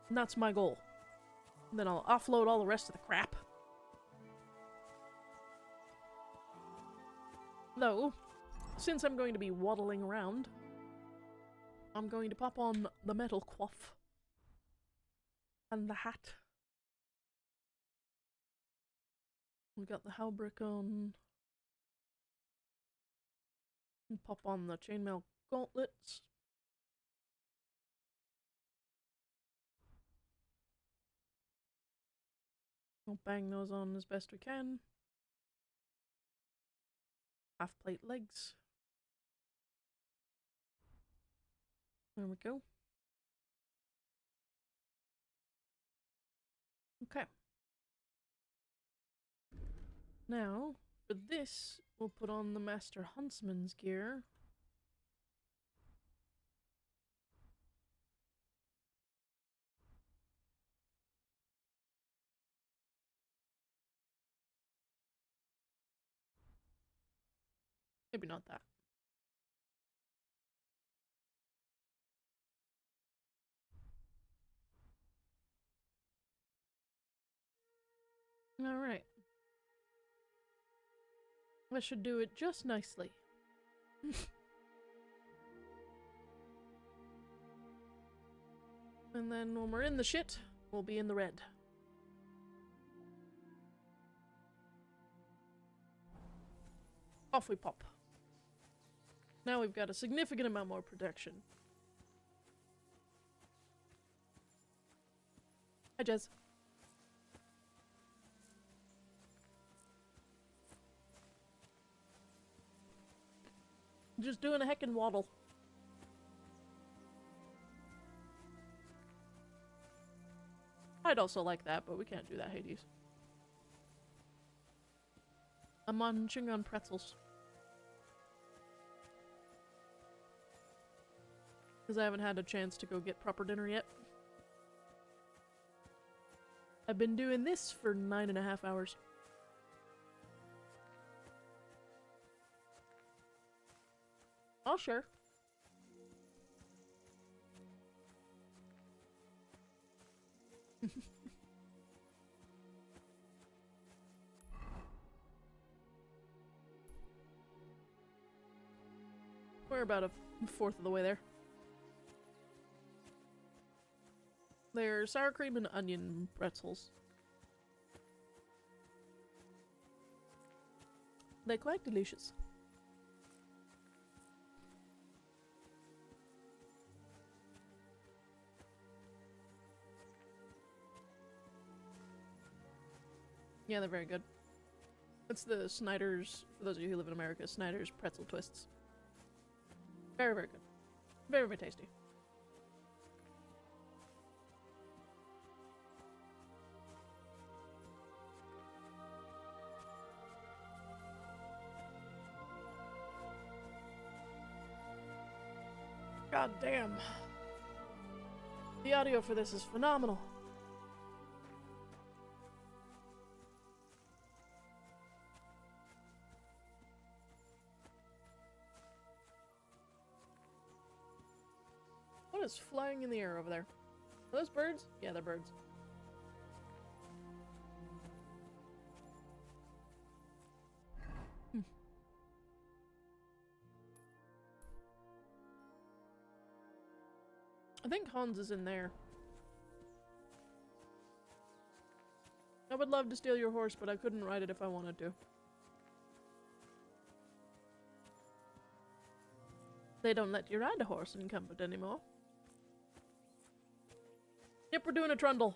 And that's my goal. And then I'll offload all the rest of the crap. Though, since I'm going to be waddling around, I'm going to pop on the metal coif. And the hat. We got the halberd on. And pop on the chainmail gauntlets. We'll bang those on as best we can. Half plate legs. There we go. Okay. Now, for this, we'll put on the Master Huntsman's gear. Maybe not that. Alright. That should do it just nicely. And then when we're in the shit, we'll be in the red. Off we pop. Now we've got a significant amount more protection. Hi, Jez. Just doing a heckin' waddle. I'd also like that, but we can't do that, Hades. I'm munching on pretzels. Because I haven't had a chance to go get proper dinner yet. I've been doing this for 9.5 hours. Oh, sure. We're about a fourth of the way there. They're sour cream and onion pretzels. They're quite delicious. Yeah, they're very good. It's the Snyder's, for those of you who live in America, Snyder's pretzel twists. Very, very good. Very, very tasty. God damn. The audio for this is phenomenal. What is flying in the air over there? Are those birds? Yeah, they're birds. I think Hans is in there. I would love to steal your horse, but I couldn't ride it if I wanted to. They don't let you ride a horse in comfort anymore. Yep, we're doing a trundle.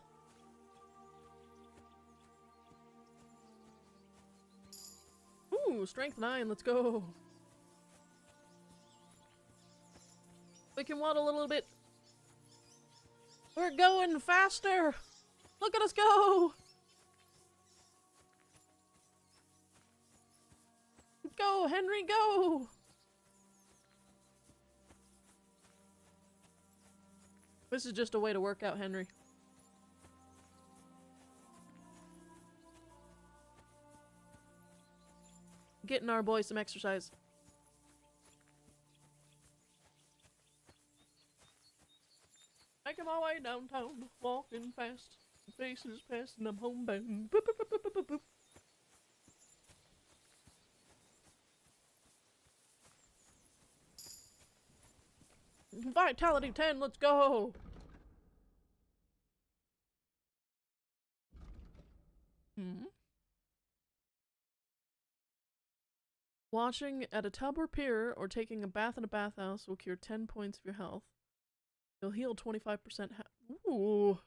Ooh, strength 9, let's go. We can waddle a little bit. We're going faster! Look at us go! Go, Henry, go! This is just a way to work out Henry. Getting our boy some exercise. Making my way downtown, walking fast. Faces passing, I'm homebound. Boop, boop, boop, boop, boop, boop. Vitality 10, let's go! Washing at a tub or pier or taking a bath in a bathhouse will cure 10 points of your health. You'll heal 25% Ooh.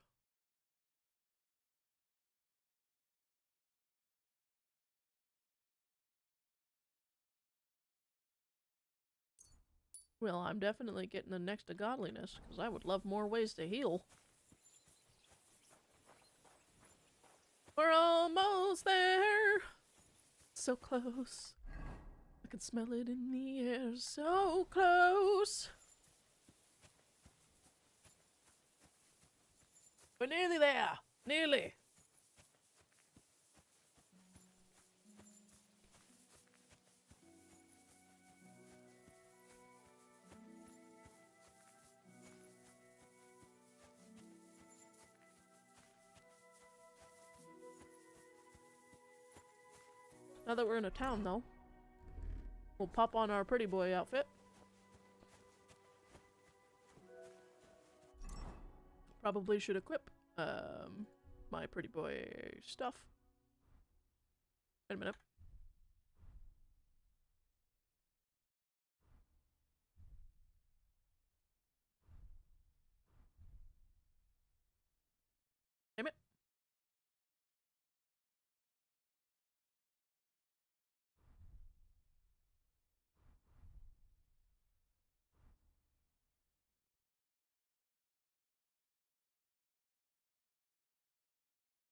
Well, I'm definitely getting the next to godliness, because I would love more ways to heal. We're almost there! So close. I can smell it in the air, so close! We're nearly there! Nearly! Now that we're in a town, though, we'll pop on our pretty boy outfit. Probably should equip my pretty boy stuff. Wait a minute.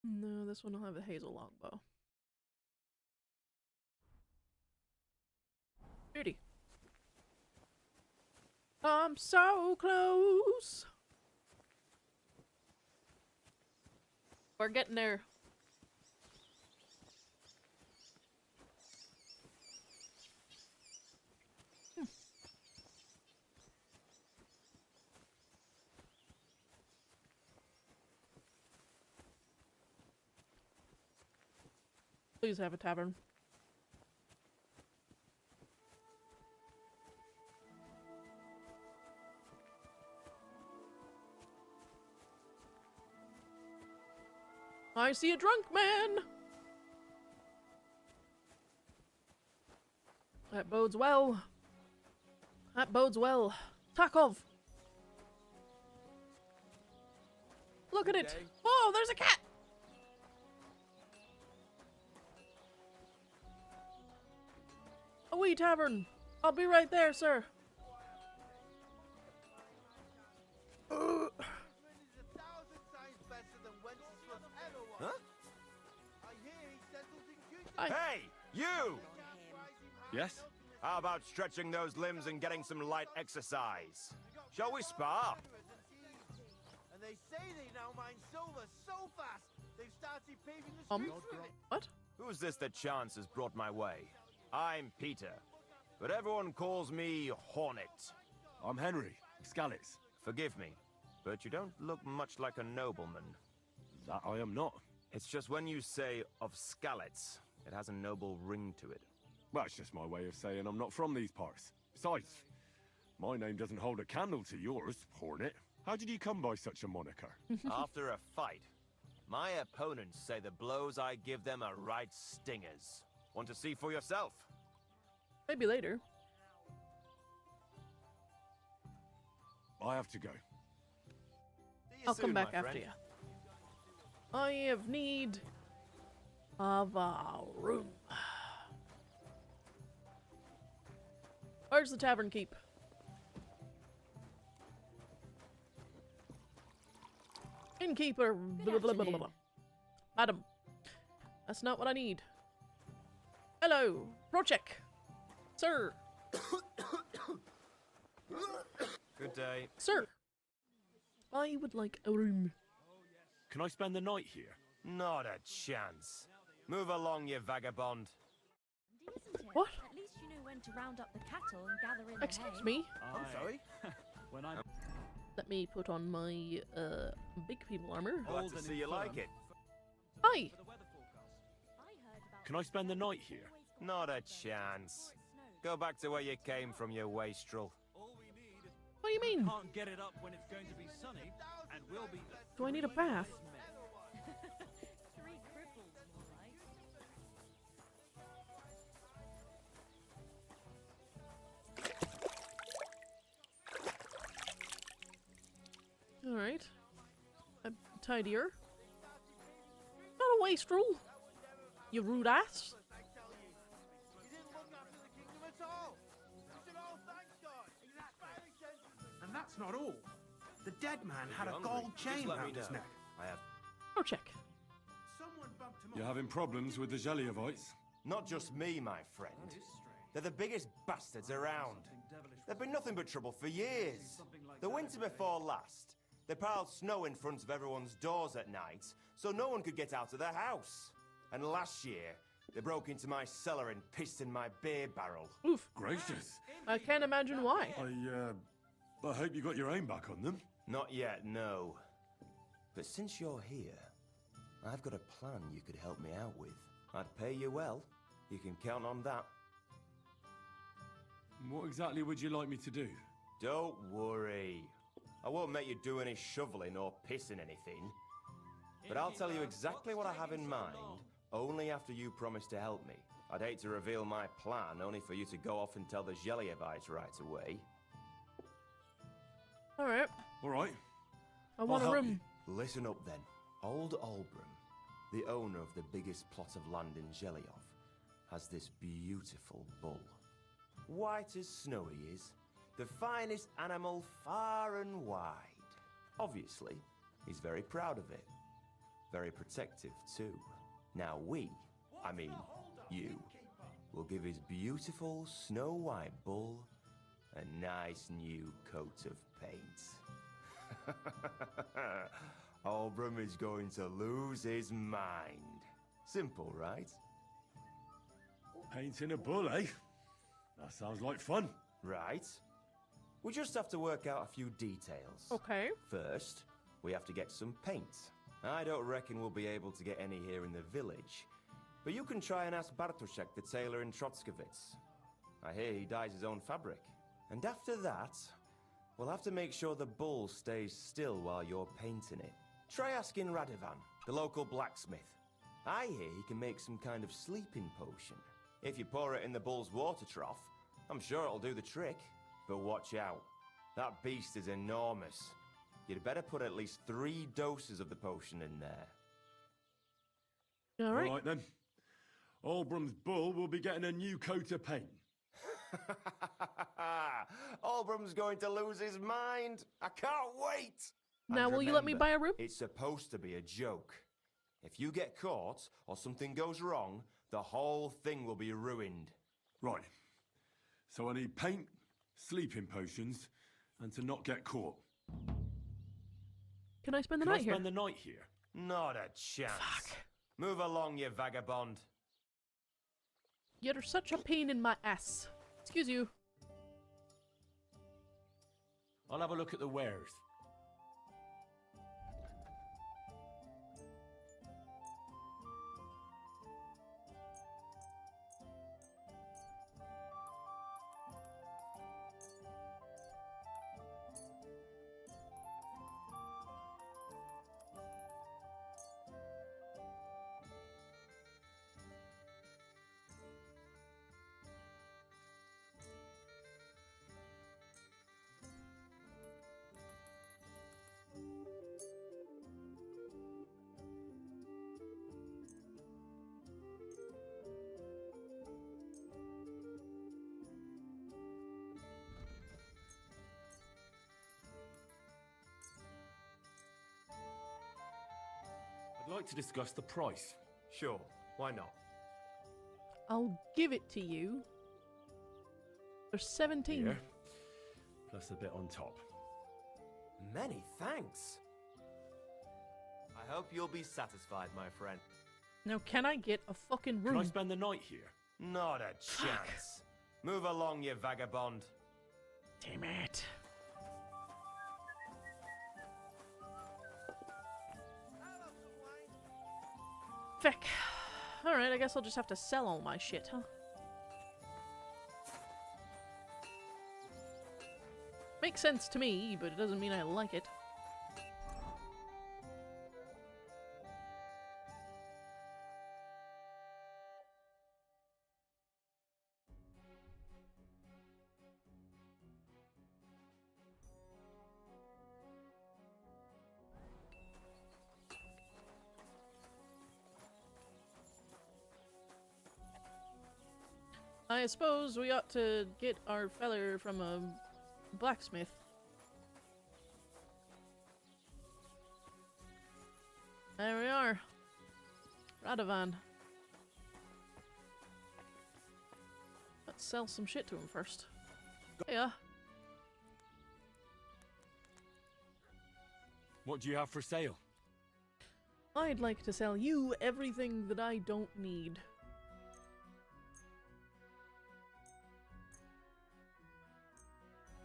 No, this one will have a hazel longbow. Beauty. I'm so close. We're getting there. Please have a tavern. I see a drunk man! That bodes well. That bodes well. Takov! Look at it! Oh, there's a cat! A wee tavern. I'll be right there, sir. Huh? Hey, you! Yes? How about stretching those limbs and getting some light exercise? Shall we spar? And they say they now mine silver so fast, they've started paving the streets with it. What? Who's this that chance has brought my way? I'm Peter, but everyone calls me Hornet. I'm Henry, Scalitz. Forgive me, but you don't look much like a nobleman. That I am not. It's just when you say of Scalitz, it has a noble ring to it. Well, it's just my way of saying I'm not from these parts. Besides, my name doesn't hold a candle to yours, Hornet. How did you come by such a moniker? After a fight, my opponents say the blows I give them are right stingers. Want to see for yourself? Maybe later. I have to go. I'll come back after you. I have need of a room. Where's the tavern keep? Innkeeper. Blah, blah, blah, blah, blah. Madam, that's not what I need. Hello, Project. Sir. Good day. Sir. I would like a room. Can I spend the night here? Not a chance. Move along, you vagabond. What? At least you know when to round up the cattle and gather in Excuse the hay. me? I'm sorry. When I'm Let me put on my big people armor. Glad to see you like it. Hi. Can I spend the night here? Not a chance. Go back to where you came from, you wastrel. What do you mean? can't get it up when it's going to be sunny, and we'll be. Do I need a bath? Three cripples, more like. Alright. I'm tidier. Not a wastrel. You rude ass. And that's not all. The dead man had a hungry, gold just chain let me round his know. neck. I have. Go check. Someone bumped him You're having problems with the Jelliavites? Not just me, my friend. They're the biggest bastards around. They've been nothing but trouble for years. The winter before last, they piled snow in front of everyone's doors at night, so no one could get out of their house. And last year, they broke into my cellar and pissed in my beer barrel. Oof. Gracious. I can't imagine why. I hope you got your aim back on them. Not yet, no. But since you're here, I've got a plan you could help me out with. I'd pay you well. You can count on that. What exactly would you like me to do? Don't worry. I won't make you do any shoveling or pissing anything. But I'll tell you exactly what I have in mind, only after you promise to help me. I'd hate to reveal my plan, only for you to go off and tell the Jelliavites right away. Alright. Alright. I want a room. Listen up then. Old Albram, the owner of the biggest plot of land in Zhelyov, has this beautiful bull. White as snow he is, the finest animal far and wide. Obviously, he's very proud of it. Very protective, too. Now I mean you, will give his beautiful snow-white bull a nice new coat of paint. Albrum is going to lose his mind. Simple, right? Painting a bull, eh? That sounds like fun. Right. We just have to work out a few details. Okay. First, we have to get some paint. I don't reckon we'll be able to get any here in the village, but you can try and ask Bartoszek, the tailor in Trotskovitz. I hear he dyes his own fabric. And after that, we'll have to make sure the bull stays still while you're painting it. Try asking Radovan, the local blacksmith. I hear he can make some kind of sleeping potion. If you pour it in the bull's water trough, I'm sure it'll do the trick. But watch out. That beast is enormous. You'd better put at least 3 doses of the potion in there. All right. All right, then. Albrum's bull will be getting a new coat of paint. Albrum's going to lose his mind. I can't wait. Now, And will you let me remember, buy a room? It's supposed to be a joke. If you get caught or something goes wrong, the whole thing will be ruined. Right. So I need paint, sleeping potions, and to not get caught. Can I spend the Can night I here? spend the night here? Not a chance. Fuck. Move along, you vagabond. You're such a pain in my ass. Excuse you. I'll have a look at the wares. I'd like to discuss the price. Sure, why not? I'll give it to you. There's 17. Here, plus a bit on top. Many thanks. I hope you'll be satisfied, my friend. Now, can I get a fucking room? Can I spend the night here? Not a chance. Move along, you vagabond. Damn it. Feck. Alright, I guess I'll just have to sell all my shit, huh? Makes sense to me, but it doesn't mean I like it. I suppose we ought to get our feller from a blacksmith. There we are. Radovan. Let's sell some shit to him first. Yeah. What do you have for sale? I'd like to sell you everything that I don't need.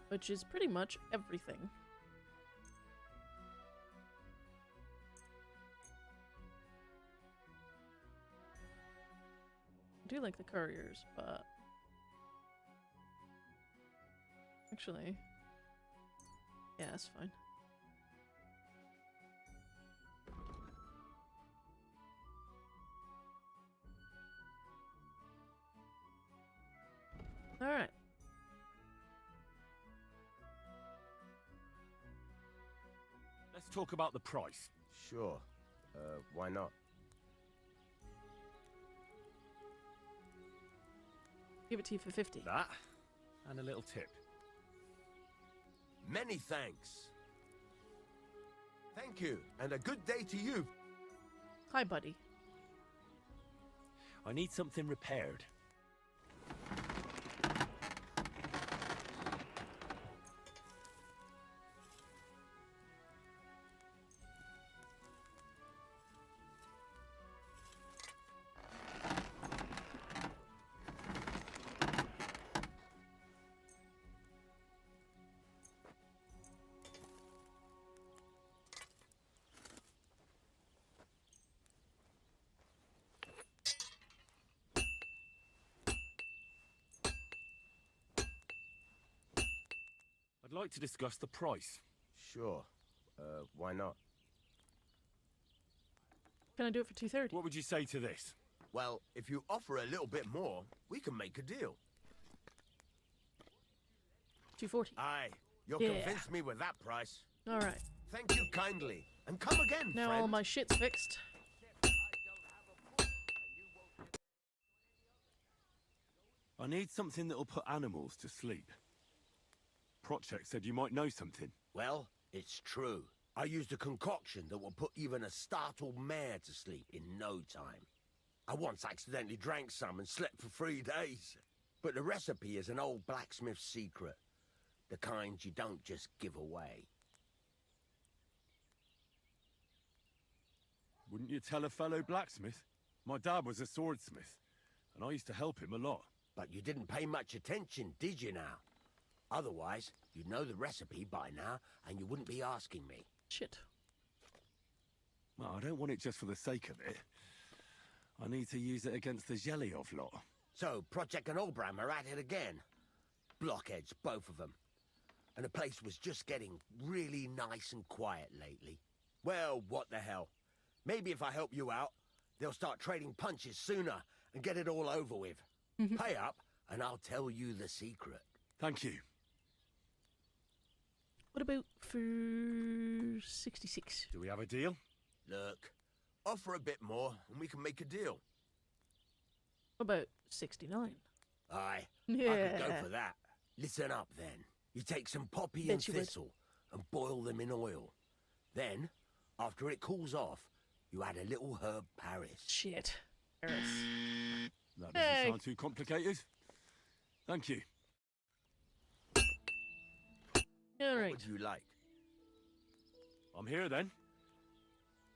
Which is pretty much everything. I do like the couriers, but... Actually... Yeah, that's fine. Alright. Let's talk about the price. Sure. Why not? Give it to you for 50. That, and a little tip. Many thanks. Thank you, and a good day to you. Hi, buddy. I need something repaired. I'd like to discuss the price. Sure. Why not? Can I do it for 230? What would you say to this? Well, if you offer a little bit more, we can make a deal. 240. Aye, you'll Yeah. convince me with that price. All right. Thank you kindly, and come again, Now friend. all my shit's fixed. I need something that'll put animals to sleep. Project said you might know something. Well, it's true. I used a concoction that will put even a startled mare to sleep in no time. I once accidentally drank some and slept for 3 days. But the recipe is an old blacksmith's secret. The kind you don't just give away. Wouldn't you tell a fellow blacksmith? My dad was a swordsmith, and I used to help him a lot. But you didn't pay much attention, did you now? Otherwise, you'd know the recipe by now, and you wouldn't be asking me. Shit. Well, I don't want it just for the sake of it. I need to use it against the Zhelyov lot. So, Project and Olbram are at it again. Blockheads, both of them. And the place was just getting really nice and quiet lately. Well, what the hell. Maybe if I help you out, they'll start trading punches sooner and get it all over with. Pay up, and I'll tell you the secret. Thank you. What about for 66? Do we have a deal? Look, offer a bit more, and we can make a deal. What about 69? Aye, Yeah. I could go for that. Listen up, then. You take some poppy Bet and you would. thistle and boil them in oil. Then, after it cools off, you add a little herb Paris. Shit. Paris. That doesn't sound too complicated. Thank you. All right. What would you like? I'm here then.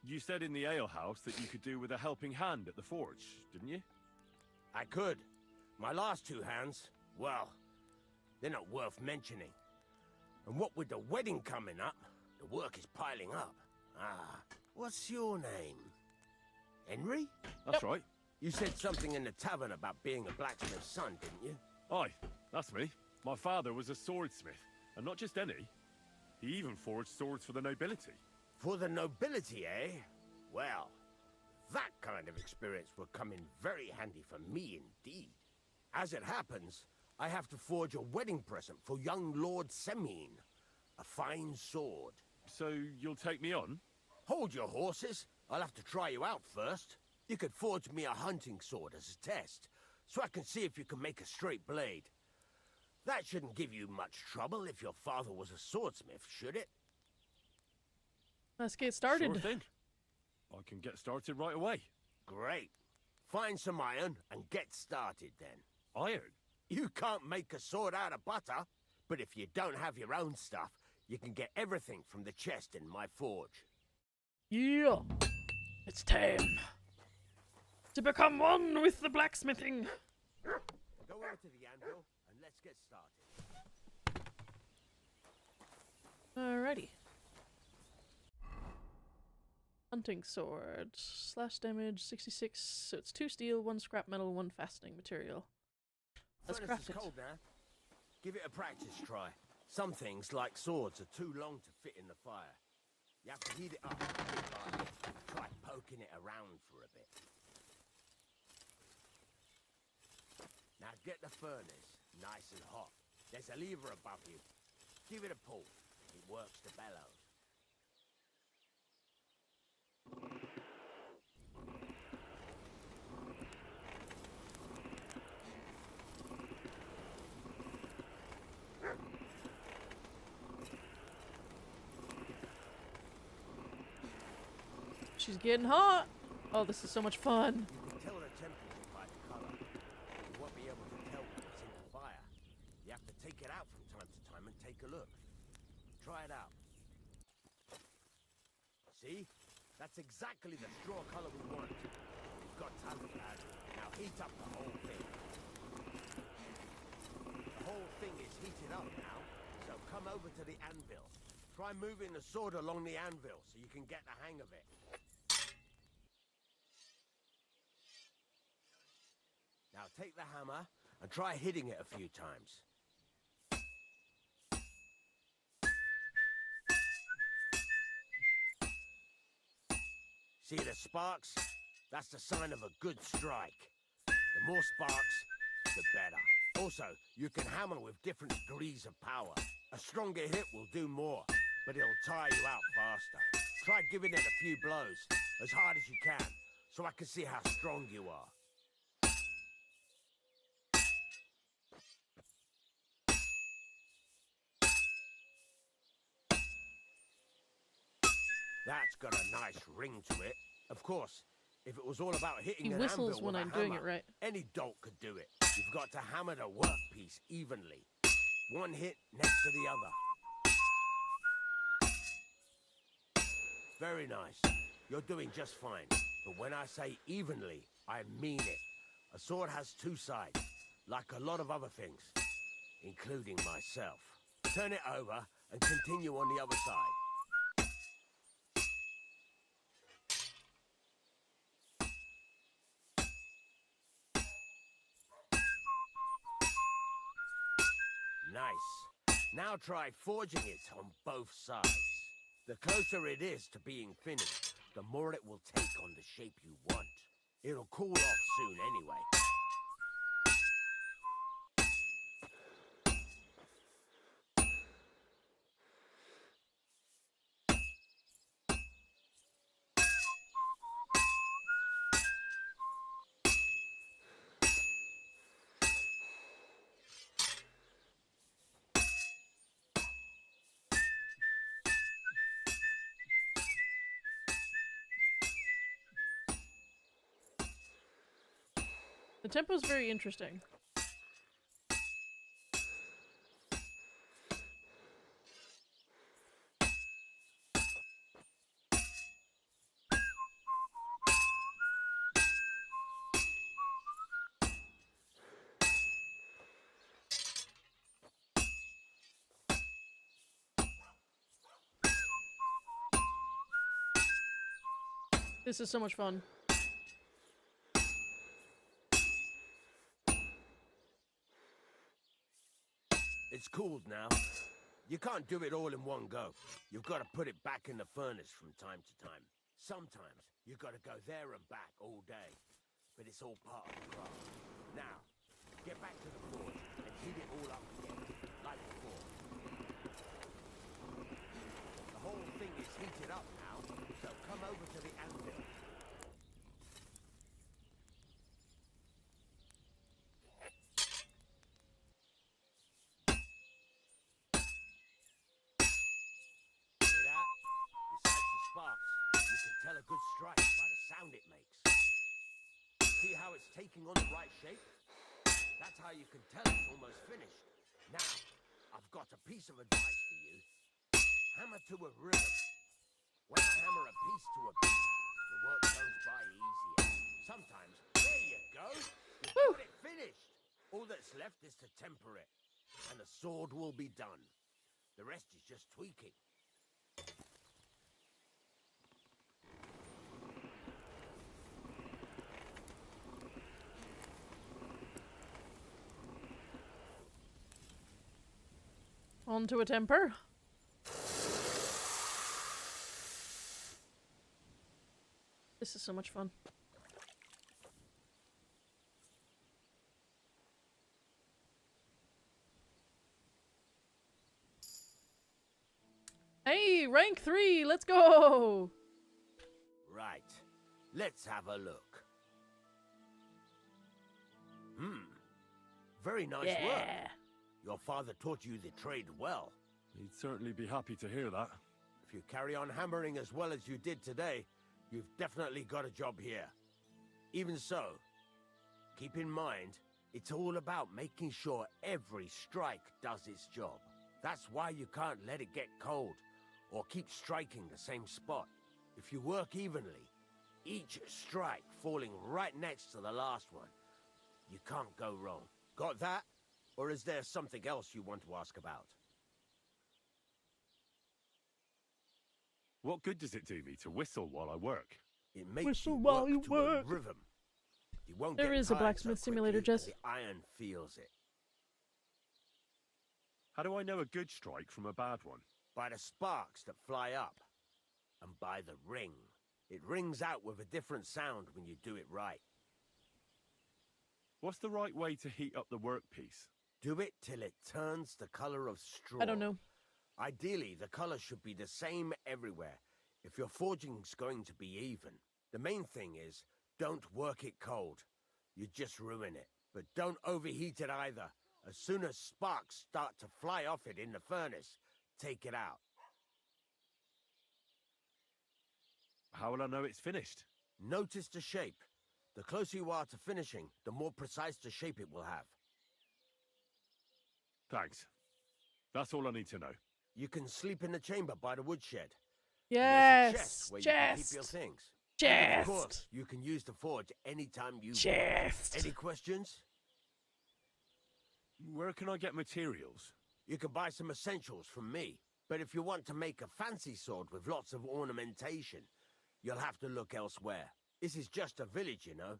You said in the alehouse that you could do with a helping hand at the forge, didn't you? I could. My last 2 hands, well, they're not worth mentioning. And what with the wedding coming up, the work is piling up. Ah, what's your name? Henry? That's right. You said something in the tavern about being a blacksmith's son, didn't you? Aye, that's me. My father was a swordsmith, and not just any. He even forged swords for the nobility. For the nobility, eh? Well, that kind of experience will come in very handy for me indeed. As it happens, I have to forge a wedding present for young Lord Semin. A fine sword. So you'll take me on? Hold your horses. I'll have to try you out first. You could forge me a hunting sword as a test, so I can see if you can make a straight blade. That shouldn't give you much trouble if your father was a swordsmith, should it? Let's get started. Sure thing. I can get started right away. Great. Find some iron and get started then. Iron? You can't make a sword out of butter, but if you don't have your own stuff, you can get everything from the chest in my forge. Yeah. It's time to become one with the blacksmithing. Go over to the anvil and let's get started. Alrighty. Hunting sword. Slash damage 66. So it's 2 steel, 1 scrap metal, 1 fastening material. Let's Furnace craft is it. cold now. Give it a practice try. Some things, like swords, are too long to fit in the fire. You have to heat it up bit by bit. Try poking it around for a bit. Now get the furnace nice and hot. There's a lever above you. Give it a pull. It works the bellows. She's getting hot. Oh, this is so much fun. You can tell the temperature by the color. You won't be able to tell when it's in the fire. You have to take it out from time to time and take a look. Try it out. See? That's exactly the straw color we want. You've got time, lad. Now heat up the whole thing. The whole thing is heated up now, so come over to the anvil. Try moving the sword along the anvil so you can get the hang of it. Now take the hammer and try hitting it a few times. See the sparks? That's the sign of a good strike. The more sparks, the better. Also, you can hammer with different degrees of power. A stronger hit will do more, but it'll tire you out faster. Try giving it a few blows, as hard as you can, so I can see how strong you are. That's got a nice ring to it. Of course, if it was all about hitting He an whistles anvil when with I'm a hammer, doing it right. any dolt could do it. You've got to hammer the workpiece evenly. One hit next to the other. Very nice. You're doing just fine. But when I say evenly, I mean it. A sword has two sides, like a lot of other things, including myself. Turn it over and continue on the other side. Nice. Now try forging it on both sides. The closer it is to being finished, the more it will take on the shape you want. It'll cool off soon anyway. The tempo's very interesting. This is so much fun. It's cooled now. You can't do it all in one go. You've got to put it back in the furnace from time to time. Sometimes you've got to go there and back all day. But it's all part of the craft. Now, get back to the forge and heat it all up again, like before. The whole thing is heated up now, so come over to the anvil. Tell a good strike by the sound it makes. See how it's taking on the right shape? That's how you can tell it's almost finished. Now, I've got a piece of advice for you. Hammer to a rhythm. When I hammer a piece to a beat, the work goes by easier. Sometimes, there you go. You've got it finished. All that's left is to temper it, and the sword will be done. The rest is just tweaking. On to a temper. This is so much fun. Hey, rank 3, let's go! Right, let's have a look. Very nice work. Your father taught you the trade well. He'd certainly be happy to hear that. If you carry on hammering as well as you did today, you've definitely got a job here. Even so, keep in mind, it's all about making sure every strike does its job. That's why you can't let it get cold, or keep striking the same spot. If you work evenly, each strike falling right next to the last one, you can't go wrong. Got that? Or is there something else you want to ask about? What good does it do me to whistle while I work? It makes Whistle you while work you to work. a rhythm. You won't There get is a tired blacksmith so simulator, quickly, Jess. and the iron feels it. How do I know a good strike from a bad one? By the sparks that fly up, and by the ring. It rings out with a different sound when you do it right. What's the right way to heat up the workpiece? Do it till it turns the color of straw. I don't know. Ideally, the color should be the same everywhere, if your forging's going to be even. The main thing is, don't work it cold. You just ruin it. But don't overheat it either. As soon as sparks start to fly off it in the furnace, take it out. How will I know it's finished? Notice the shape. The closer you are to finishing, the more precise the shape it will have. Thanks. That's all I need to know. You can sleep in the chamber by the woodshed. Yes! There's a chest where you can keep your things. And of course, you can use the forge anytime you want. Any questions? Where can I get materials? You can buy some essentials from me. But if you want to make a fancy sword with lots of ornamentation, you'll have to look elsewhere. This is just a village, you know.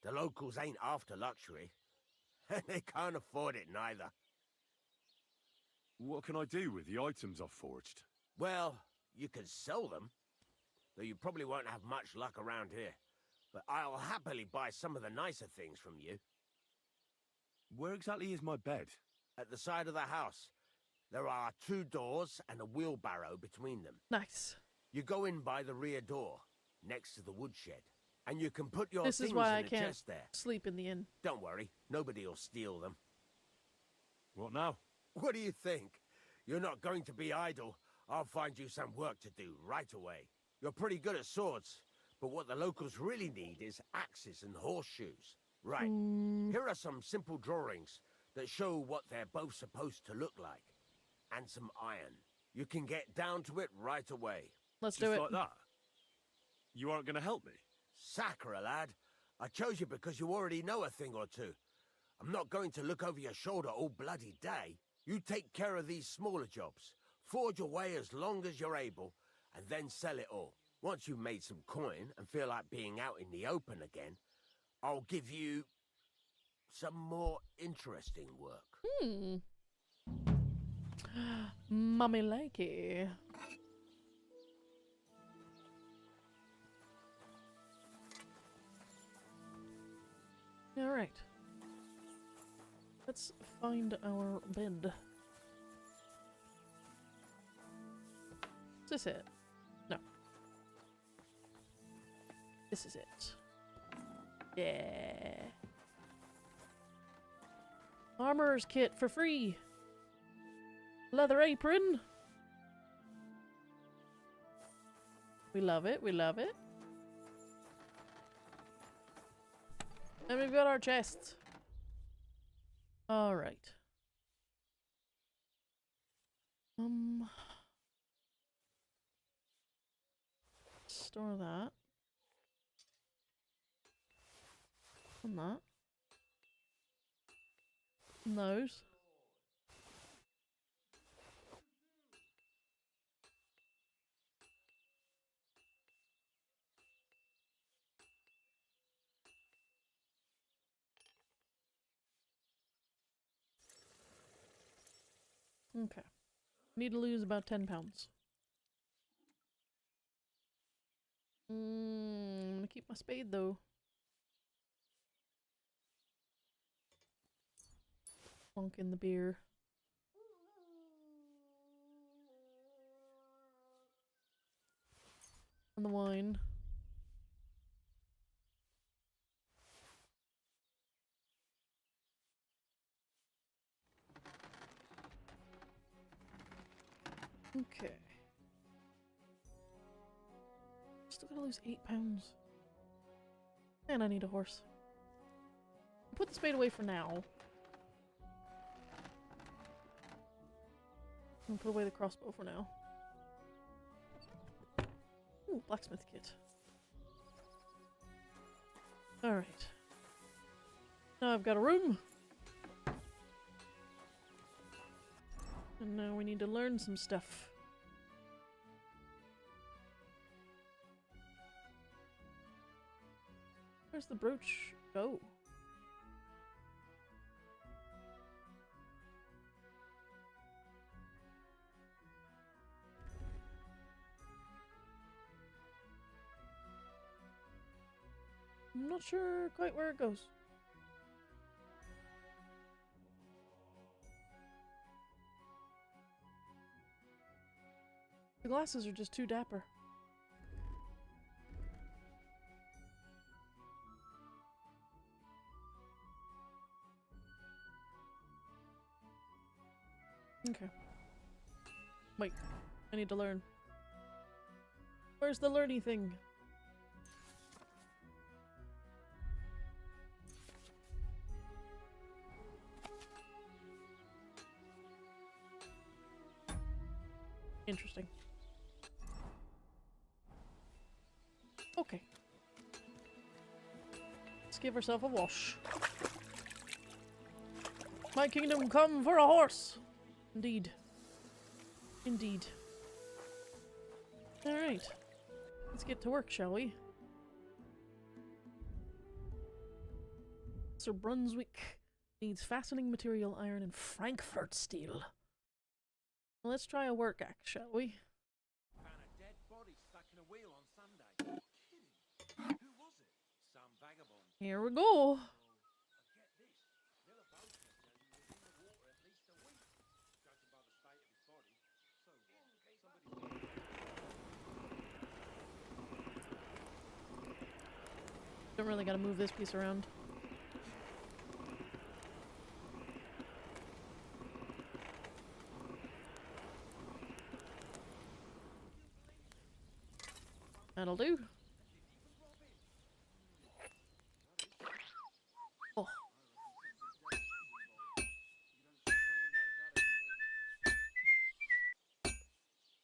The locals ain't after luxury. And they can't afford it neither. What can I do with the items I've forged? Well, you can sell them. Though you probably won't have much luck around here. But I'll happily buy some of the nicer things from you. Where exactly is my bed? At the side of the house. There are 2 doors and a wheelbarrow between them. Nice. You go in by the rear door, next to the woodshed. And you can put your This things is why I in a can't chest there. sleep in the inn. Don't worry, nobody'll steal them. What now? What do you think? You're not going to be idle. I'll find you some work to do right away. You're pretty good at swords, but what the locals really need is axes and horseshoes. Right. Here are some simple drawings that show what they're both supposed to look like. And some iron. You can get down to it right away. Let's Just do it. like that? You aren't going to help me? Sacre, lad. I chose you because you already know a thing or two. I'm not going to look over your shoulder all bloody day. You take care of these smaller jobs. Forge away as long as you're able, and then sell it all. Once you've made some coin and feel like being out in the open again, I'll give you some more interesting work. Mummy likey. All right. Let's find our bed. Is this it? No. This is it. Yeah. Armorer's kit for free. Leather apron. We love it. We love it. And we've got our chest. All right. Store that. And that. And those. Okay. Need to lose about 10 pounds. I'm gonna keep my spade though. Plunk in the beer. And the wine. Okay. Just a still gotta lose 8 pounds. And I need a horse. Put the spade away for now. And put away the crossbow for now. Ooh, blacksmith kit. Alright. Now I've got a room. And now we need to learn some stuff. Where's the brooch go? I'm not sure quite where it goes. The glasses are just too dapper. Okay. Wait, I need to learn. Where's the learny thing? Interesting. Okay. Let's give ourselves a wash. My kingdom come for a horse! Indeed. Indeed. Alright. Let's get to work, shall we? Sir Brunswick needs fastening material, iron, and Frankfurt steel. Well, let's try a work axe, shall we? Found a dead body stuck in a wheel on Sunday. Kidding. Who was it? Some vagabond. Here we go. Get this. Miller boasted that he was in the water at least a week. Judging by the state of his body. So what? Don't really gotta move this piece around. That'll do. Oh.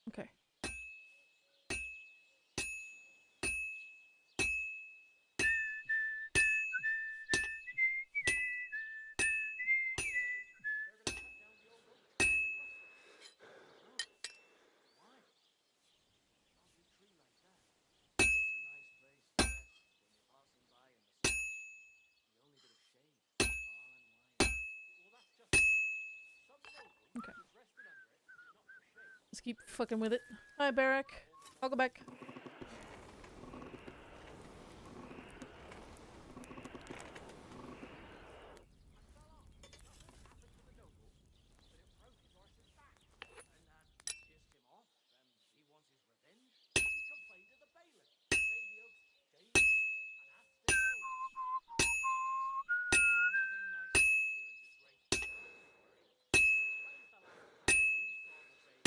Okay. Okay. Let's keep fucking with it. Hi, Barrack. I'll go back.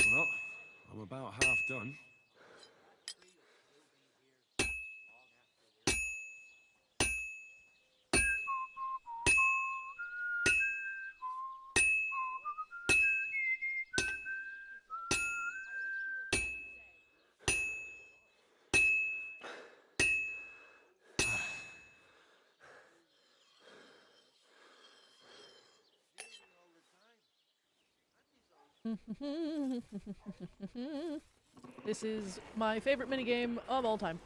Well, I'm about half done. This is my favorite minigame of all time.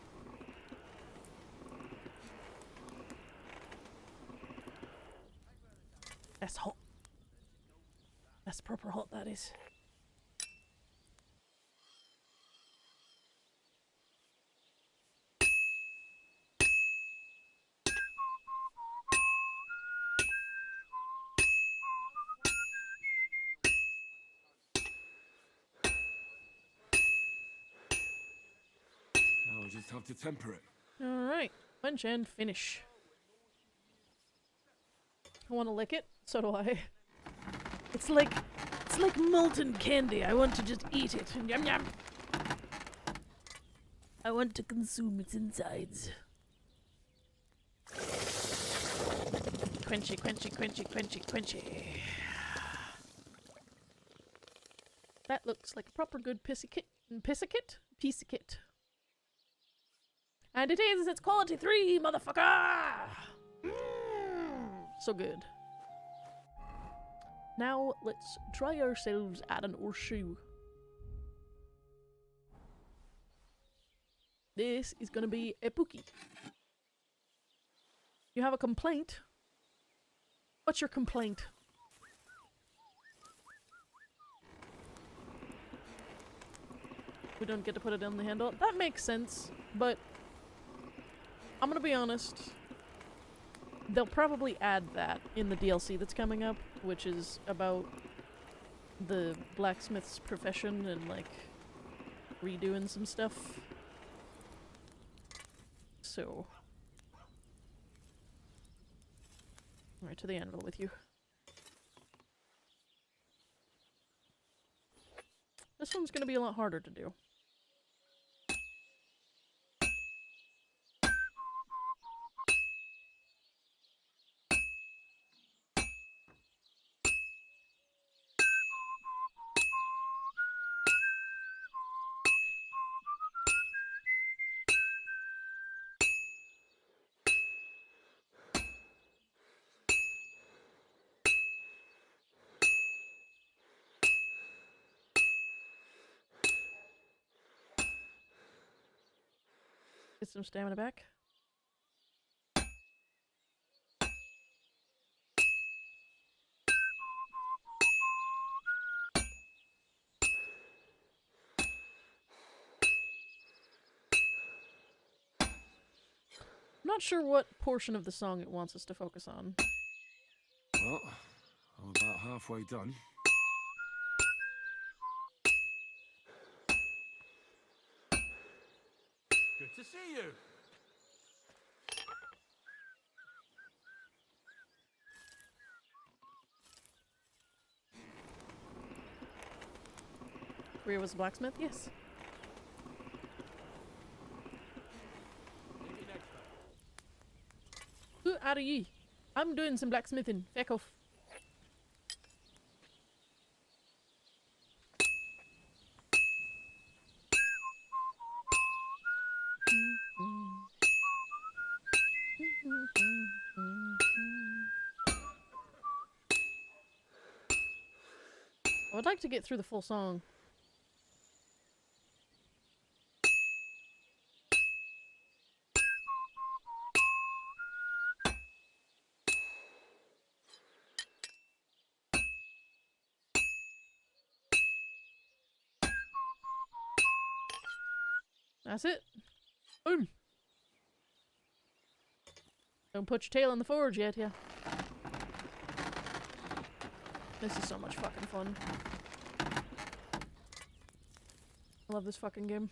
That's hot. That's proper hot, that is. Now I just have to temper it. Alright, quench and finish. I want to lick it, so do I. It's like molten candy. I want to just eat it. Yum yum. I want to consume its insides. Quenchy, quenchy, quenchy, quenchy, quenchy. That looks like a proper good piece of kit. Piece of kit? Piece of kit. And it is! It's quality 3, motherfucker! So good. Now, let's try ourselves at an horseshoe. This is gonna be a pookie. You have a complaint? What's your complaint? We don't get to put it on the handle. That makes sense, but I'm gonna be honest. They'll probably add that in the DLC that's coming up, which is about the blacksmith's profession and, like, redoing some stuff. So. Right to the anvil with you. This one's gonna be a lot harder to do. Get some stamina back. I'm not sure what portion of the song it wants us to focus on. Well, I'm about halfway done. Good to see you. Career was a blacksmith? Yes. Who are ye? I'm doing some blacksmithing. Feck off. I would like to get through the full song. That's it. Boom. Don't put your tail in the forge yet, yeah. This is so much fucking fun. I love this fucking game.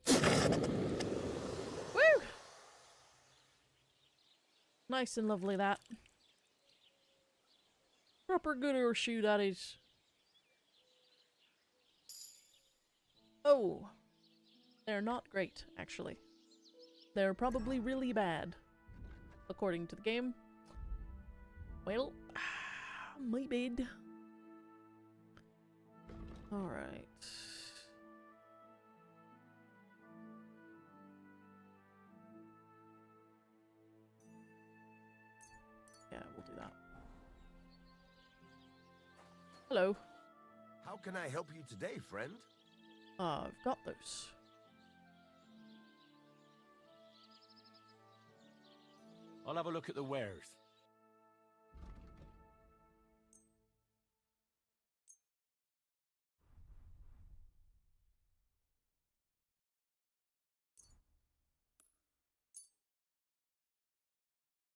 Woo! Nice and lovely, that. Proper good horseshoe, that is. Oh. They're not great, actually. They're probably really bad. According to the game. Well, my bad. Alright. Yeah, we'll do that. Hello. How can I help you today, friend? I've got those. I'll have a look at the wares.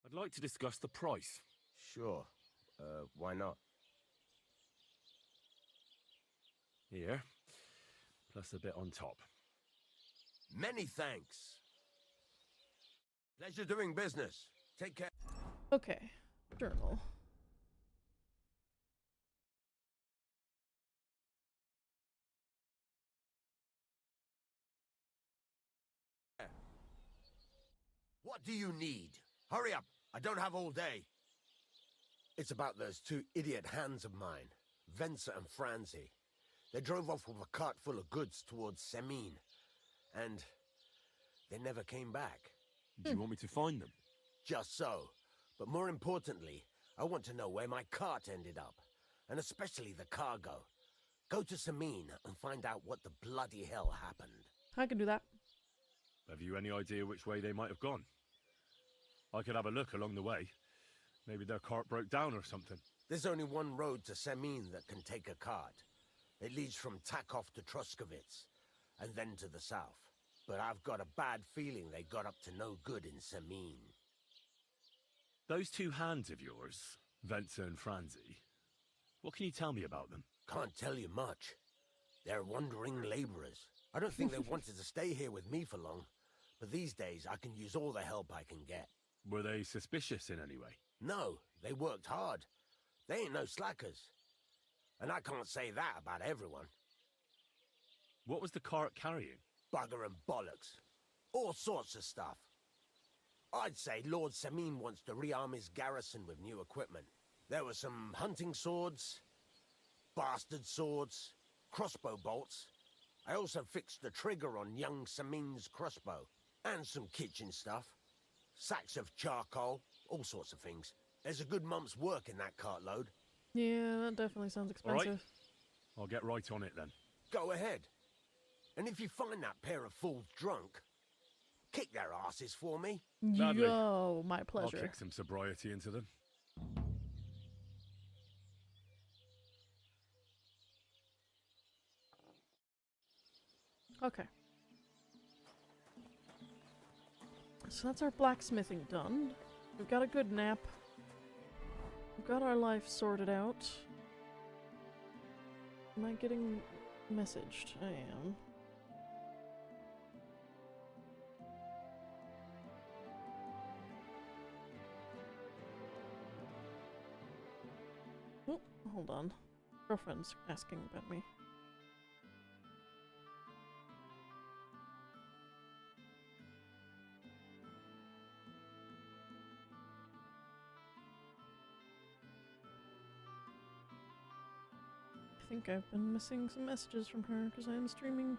I'd like to discuss the price. Sure. Why not? Here, plus a bit on top. Many thanks. Pleasure doing business. Take care. Okay. Journal. What do you need? Hurry up. I don't have all day. It's about those two idiot hands of mine, Venser and Franzi. They drove off with a cart full of goods towards Semin, and they never came back. Do you want me to find them? Just so. But more importantly, I want to know where my cart ended up, and especially the cargo. Go to Semin and find out what the bloody hell happened. I can do that. Have you any idea which way they might have gone? I could have a look along the way. Maybe their cart broke down or something. There's only one road to Semin that can take a cart. It leads from Takov to Troskovitz, and then to the south. But I've got a bad feeling they got up to no good in Semin. Those two hands of yours, Venser and Franzi, what can you tell me about them? Can't tell you much. They're wandering laborers. I don't think they wanted to stay here with me for long, but these days I can use all the help I can get. Were they suspicious in any way? No, they worked hard. They ain't no slackers. And I can't say that about everyone. What was the cart carrying? Bugger and bollocks. All sorts of stuff. I'd say Lord Semin wants to rearm his garrison with new equipment. There were some hunting swords, bastard swords, crossbow bolts. I also fixed the trigger on young Semin's crossbow. And some kitchen stuff. Sacks of charcoal, all sorts of things. There's a good month's work in that cartload. Yeah, that definitely sounds expensive. All right. I'll get right on it then. Go ahead. And if you find that pair of fools drunk, kick their asses for me. Gladly. Yo, my pleasure. I'll kick some sobriety into them. Okay. So that's our blacksmithing done. We've got a good nap. We've got our life sorted out. Am I getting messaged? I am. Oh, hold on. Girlfriend's asking about me. I think I've been missing some messages from her because I am streaming.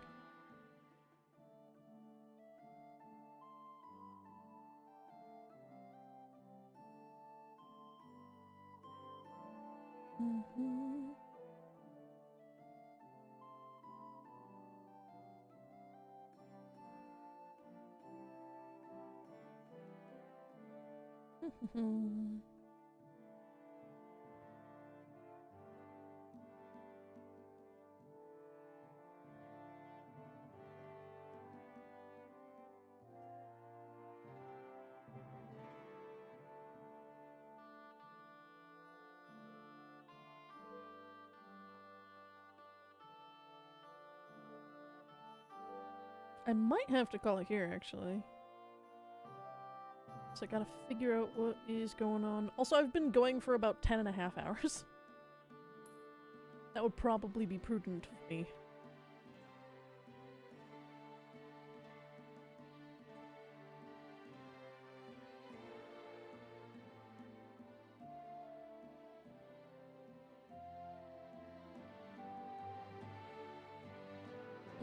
I might have to call it here, actually. So I gotta figure out what is going on. Also, I've been going for about 10.5 hours. That would probably be prudent for me.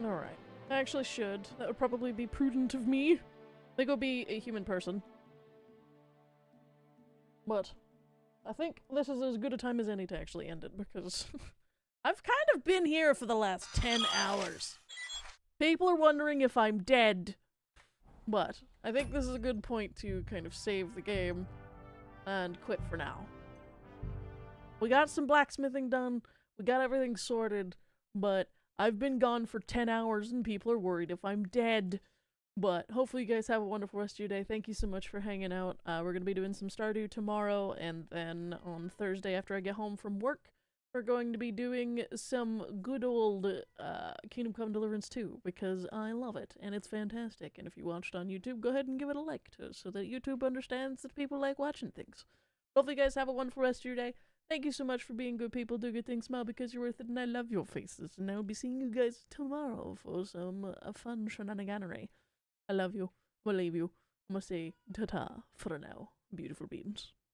Alright. I actually should. That would probably be prudent of me. They go be a human person. But I think this is as good a time as any to actually end it, because I've kind of been here for the last 10 hours. People are wondering if I'm dead. But I think this is a good point to kind of save the game and quit for now. We got some blacksmithing done, we got everything sorted, but I've been gone for 10 hours and people are worried if I'm dead. But hopefully you guys have a wonderful rest of your day. Thank you so much for hanging out. We're going to be doing some Stardew tomorrow, and then on Thursday after I get home from work, we're going to be doing some good old Kingdom Come Deliverance 2, because I love it, and it's fantastic. And if you watched on YouTube, go ahead and give it a like, so that YouTube understands that people like watching things. Hopefully you guys have a wonderful rest of your day. Thank you so much for being good people. Do good things, smile because you're worth it, and I love your faces. And I'll be seeing you guys tomorrow for some fun shenaniganery. I love you. We'll leave you. I'm gonna say ta-ta for now, beautiful beings.